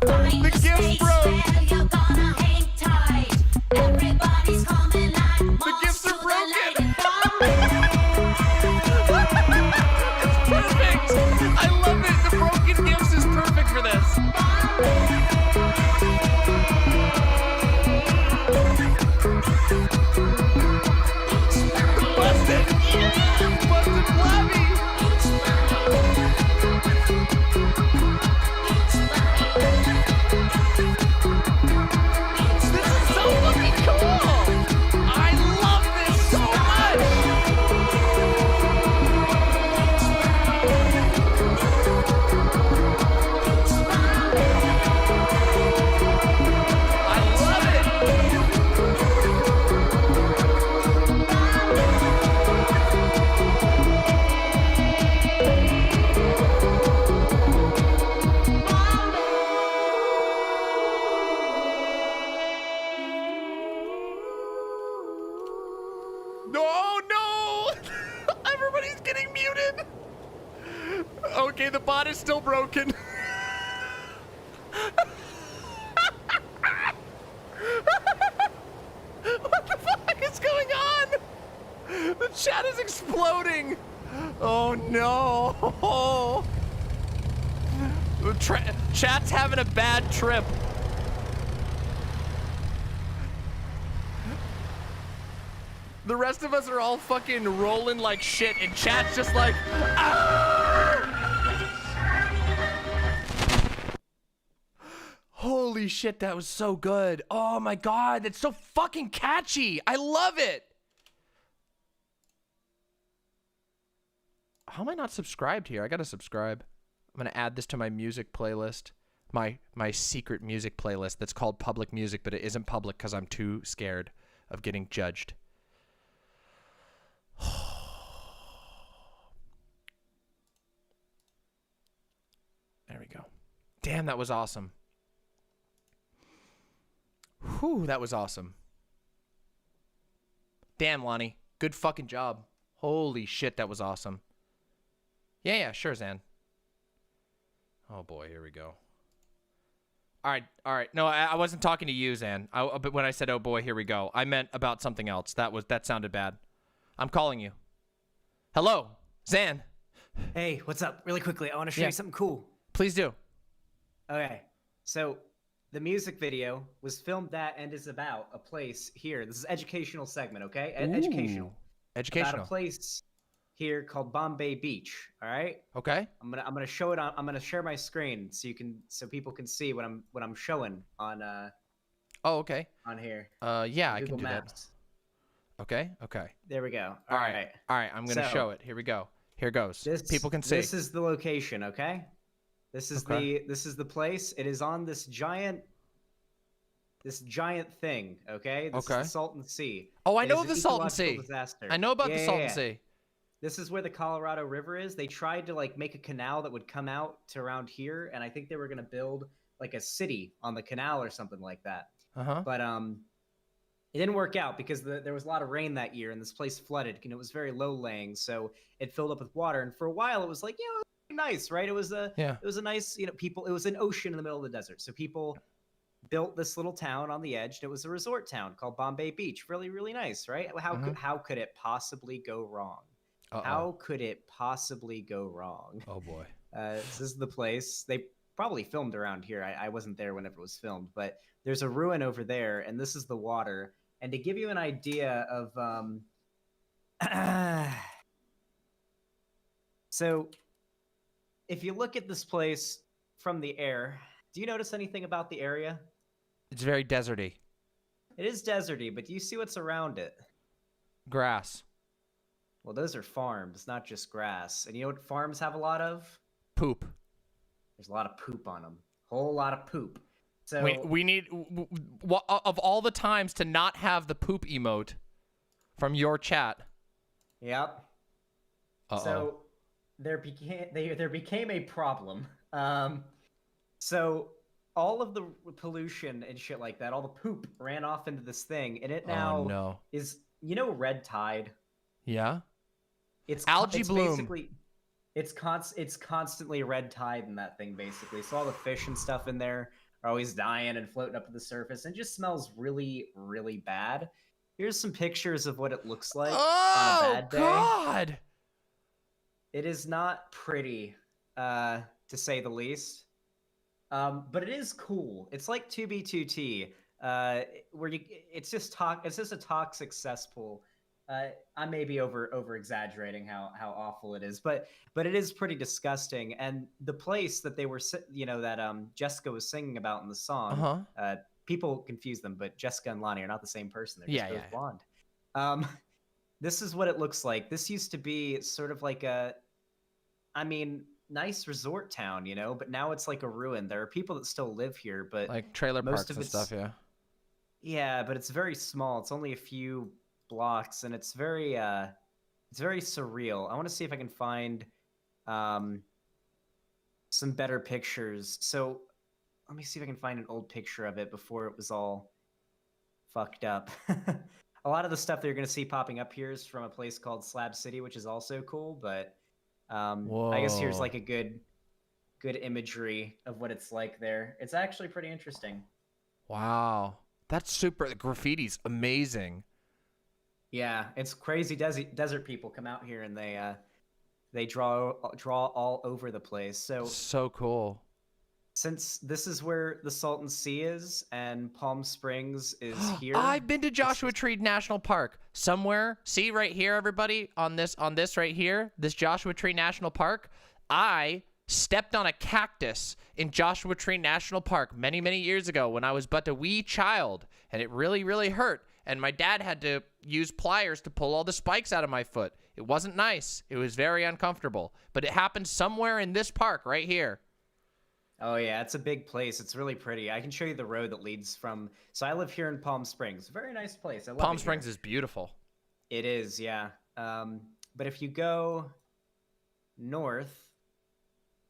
The gift broke. The gifts are broken. It's perfect. I love it. The broken gifts is perfect for this. Busted. Yeah. Busted Blobby. This is so fucking cool. I love this so much. I love it. No, no! Everybody's getting muted. Okay, the bot is still broken. What the fuck is going on? The chat is exploding. Oh no. Chat's having a bad trip. The rest of us are all fucking rolling like shit, and chat's just like, "Arr!" Holy shit, that was so good. Oh my god, that's so fucking catchy. I love it. How am I not subscribed here? I gotta subscribe. I'm gonna add this to my music playlist. My secret music playlist that's called public music, but it isn't public because I'm too scared of getting judged. There we go. Damn, that was awesome. Whew, that was awesome. Damn, Lonnie. Good fucking job. Holy shit, that was awesome. Yeah, sure, Zan. Oh boy, here we go. All right. No, I wasn't talking to you, Zan. But when I said, oh boy, here we go, I meant about something else. That sounded bad. I'm calling you. Hello, Zan. Hey, what's up? Really quickly, I want to show you something cool. Please do. Okay. So, the music video was filmed at and is about a place here. This is educational segment, okay? Educational. Educational. About a place here called Bombay Beach. All right. Okay. I'm gonna show it on. I'm gonna share my screen so people can see what I'm showing on. Oh, okay. On here. Yeah, I Google can do Maps. that. Okay. There we go. All right. I'm gonna show it. Here we go. Here goes. People can see. This is the location. Okay. This is the place. It is on this giant thing. Okay. This is the Salton Sea. Oh, I It know is the an Salton ecological Sea. disaster. I know about the Salton Yeah. Sea. This is where the Colorado River is. They tried to make a canal that would come out to around here, and I think they were gonna build like a city on the canal or something like that. But it didn't work out because there was a lot of rain that year, and this place flooded, and it was very low laying, so it filled up with water. And for a while, it was like, it was nice, right? It was a nice, people. It was an ocean in the middle of the desert, so people built this little town on the edge. And it was a resort town called Bombay Beach. Really, really nice, right? How could it possibly go wrong? How could it possibly go wrong? Oh boy. This is the place. They probably filmed around here. I wasn't there whenever it was filmed, but there's a ruin over there, and this is the water. And to give you an idea of, so if you look at this place from the air, do you notice anything about the area? It's very deserty. It is deserty, but do you see what's around it? Grass. Well, those are farms, not just grass. And you know what farms have a lot of? Poop. There's a lot of poop on them. Whole lot of poop. So we need, of all the times to not have the poop emote from your chat. Yep. So there became a problem. So all of the pollution and shit like that, all the poop ran off into this thing, and it now is, red tide. Yeah. It's algae bloom. Basically, it's constantly red tide in that thing, basically. So all the fish and stuff in there are always dying and floating up to the surface, and just smells really, really bad. Here's some pictures of what it looks like on a bad day. God! It is not pretty, to say the least. But it is cool. It's like 2B2T, where it's just a toxic cesspool. I may be over exaggerating how awful it is, but it is pretty disgusting. And the place that they were, that Jesika was singing about in the song, people confuse them, but Jesika and Lonnie are not the same person. They're just both blonde. This is what it looks like. This used to be sort of like nice resort town, but now it's like a ruin. There are people that still live here, but like trailer parks and stuff. Yeah, but it's very small. It's only a few blocks, and it's very surreal. I want to see if I can find some better pictures. So let me see if I can find an old picture of it before it was all fucked up. A lot of the stuff that you're going to see popping up here is from a place called Slab City, which is also cool, but I guess here's like a good imagery of what it's like there. It's actually pretty interesting. Wow. That's super. The graffiti's amazing. Yeah, it's crazy. Desert people come out here and they draw all over the place. So cool. Since this is where the Salton Sea is and Palm Springs is here. I've been to Joshua Tree National Park. Somewhere, see right here, everybody, on this right here, this Joshua Tree National Park. I stepped on a cactus in Joshua Tree National Park many, many years ago when I was but a wee child, and it really, really hurt. And my dad had to use pliers to pull all the spikes out of my foot. It wasn't nice. It was very uncomfortable. But it happened somewhere in this park right here. Oh, yeah, it's a big place. It's really pretty. I can show you the road that leads from... So I live here in Palm Springs. Very nice place. I love Palm Springs is beautiful. It is, yeah. But if you go north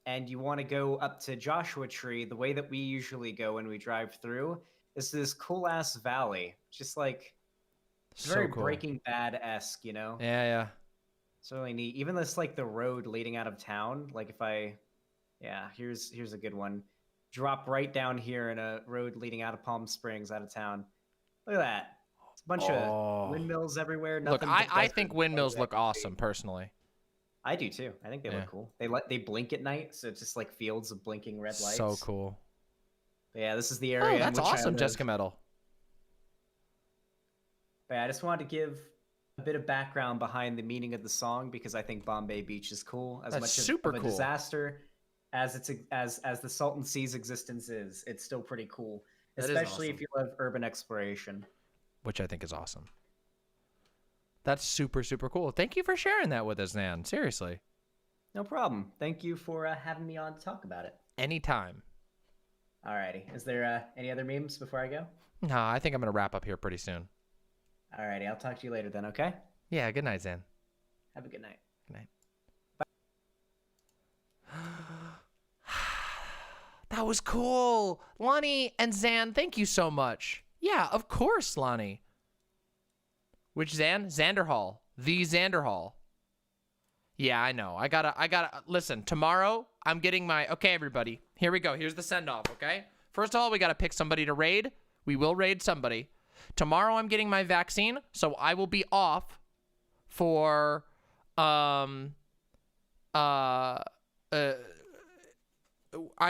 and you want to go up to Joshua Tree, the way that we usually go when we drive through is this cool-ass valley. Just like... It's very cool. Breaking Bad-esque, Yeah. It's really neat. Even this, like, the road leading out of town. Like, if I... Yeah, here's a good one. Drop right down here in a road leading out of Palm Springs, out of town. Look at that. It's a bunch of windmills everywhere. Look, I think windmills look awesome, personally. I do, too. I think they look cool. They blink at night, so it's just like fields of blinking red lights. So cool. But yeah, this is the area. Oh, that's awesome, Jesika Metal. But yeah, I just wanted to give a bit of background behind the meaning of the song because I think Bombay Beach is cool. As That's much super of a cool. disaster as the Salton Sea's existence is, it's still pretty cool. That is Especially awesome. if you love urban exploration. Which I think is awesome. That's super, super cool. Thank you for sharing that with us, Nan. Seriously. No problem. Thank you for having me on to talk about it. Anytime. Alrighty. Is there any other memes before I go? No, I think I'm going to wrap up here pretty soon. Alrighty. I'll talk to you later then, okay? Yeah, good night, Zan. Have a good night. Good night. That was cool. Lonnie and Zan, thank you so much. Yeah, of course, Lonnie. Which Zan? Xanderhal. The Xanderhal. Yeah, I know. I gotta, listen, tomorrow I'm getting my, okay, everybody, here we go. Here's the send off, okay? First of all, we gotta pick somebody to raid. We will raid somebody. Tomorrow I'm getting my vaccine, so I will be off for, I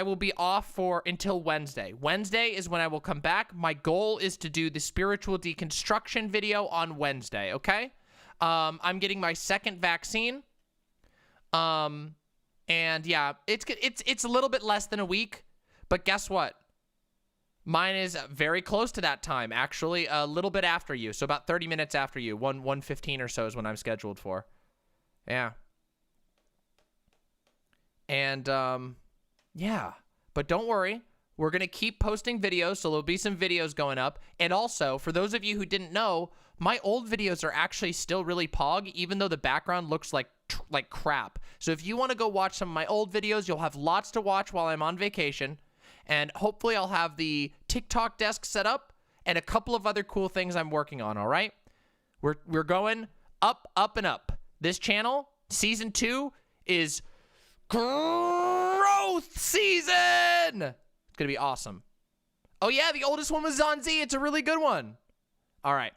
will be off for until Wednesday. Wednesday is when I will come back. My goal is to do the spiritual deconstruction video on Wednesday, okay? I'm getting my second vaccine. And yeah, it's a little bit less than a week, but guess what? Mine is very close to that time, actually, a little bit after you. So about 30 minutes after you. 1:15 or so is when I'm scheduled for. Yeah. And yeah, but don't worry. We're going to keep posting videos, so there'll be some videos going up. And also, for those of you who didn't know, my old videos are actually still really pog, even though the background looks like crap. So if you want to go watch some of my old videos, you'll have lots to watch while I'm on vacation. And hopefully I'll have the TikTok desk set up and a couple of other cool things I'm working on, all right? We're going up, up, and up. This channel, Season 2, is growth season. It's going to be awesome. Oh, yeah, the oldest one was Zanzi. It's a really good one. All right.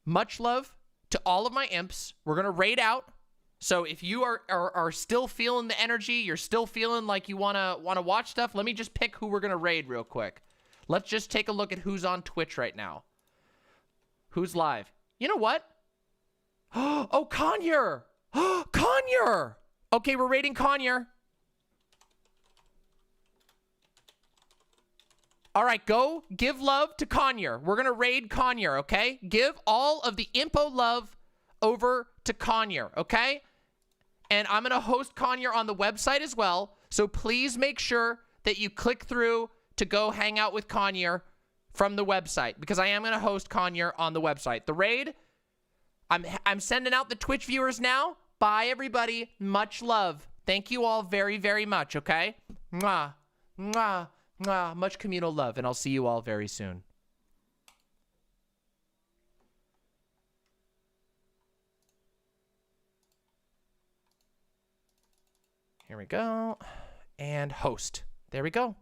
Much love to all of my imps. We're going to raid out. So if you are still feeling the energy, you're still feeling like you want to watch stuff, let me just pick who we're going to raid real quick. Let's just take a look at who's on Twitch right now. Who's live? You know what? Oh, Conyer. Conyer. Okay, we're raiding Conyer. All right, go give love to Conyer. We're going to raid Conyer, okay? Give all of the Impo love over to Conyer, okay? And I'm going to host Conyer on the website as well. So please make sure that you click through to go hang out with Conyer from the website, because I am going to host Conyer on the website. The raid, I'm sending out the Twitch viewers now. Bye, everybody. Much love. Thank you all very, very much, okay? Mwah. Mwah. Mwah. Much communal love, and I'll see you all very soon. Here we go. And host. There we go.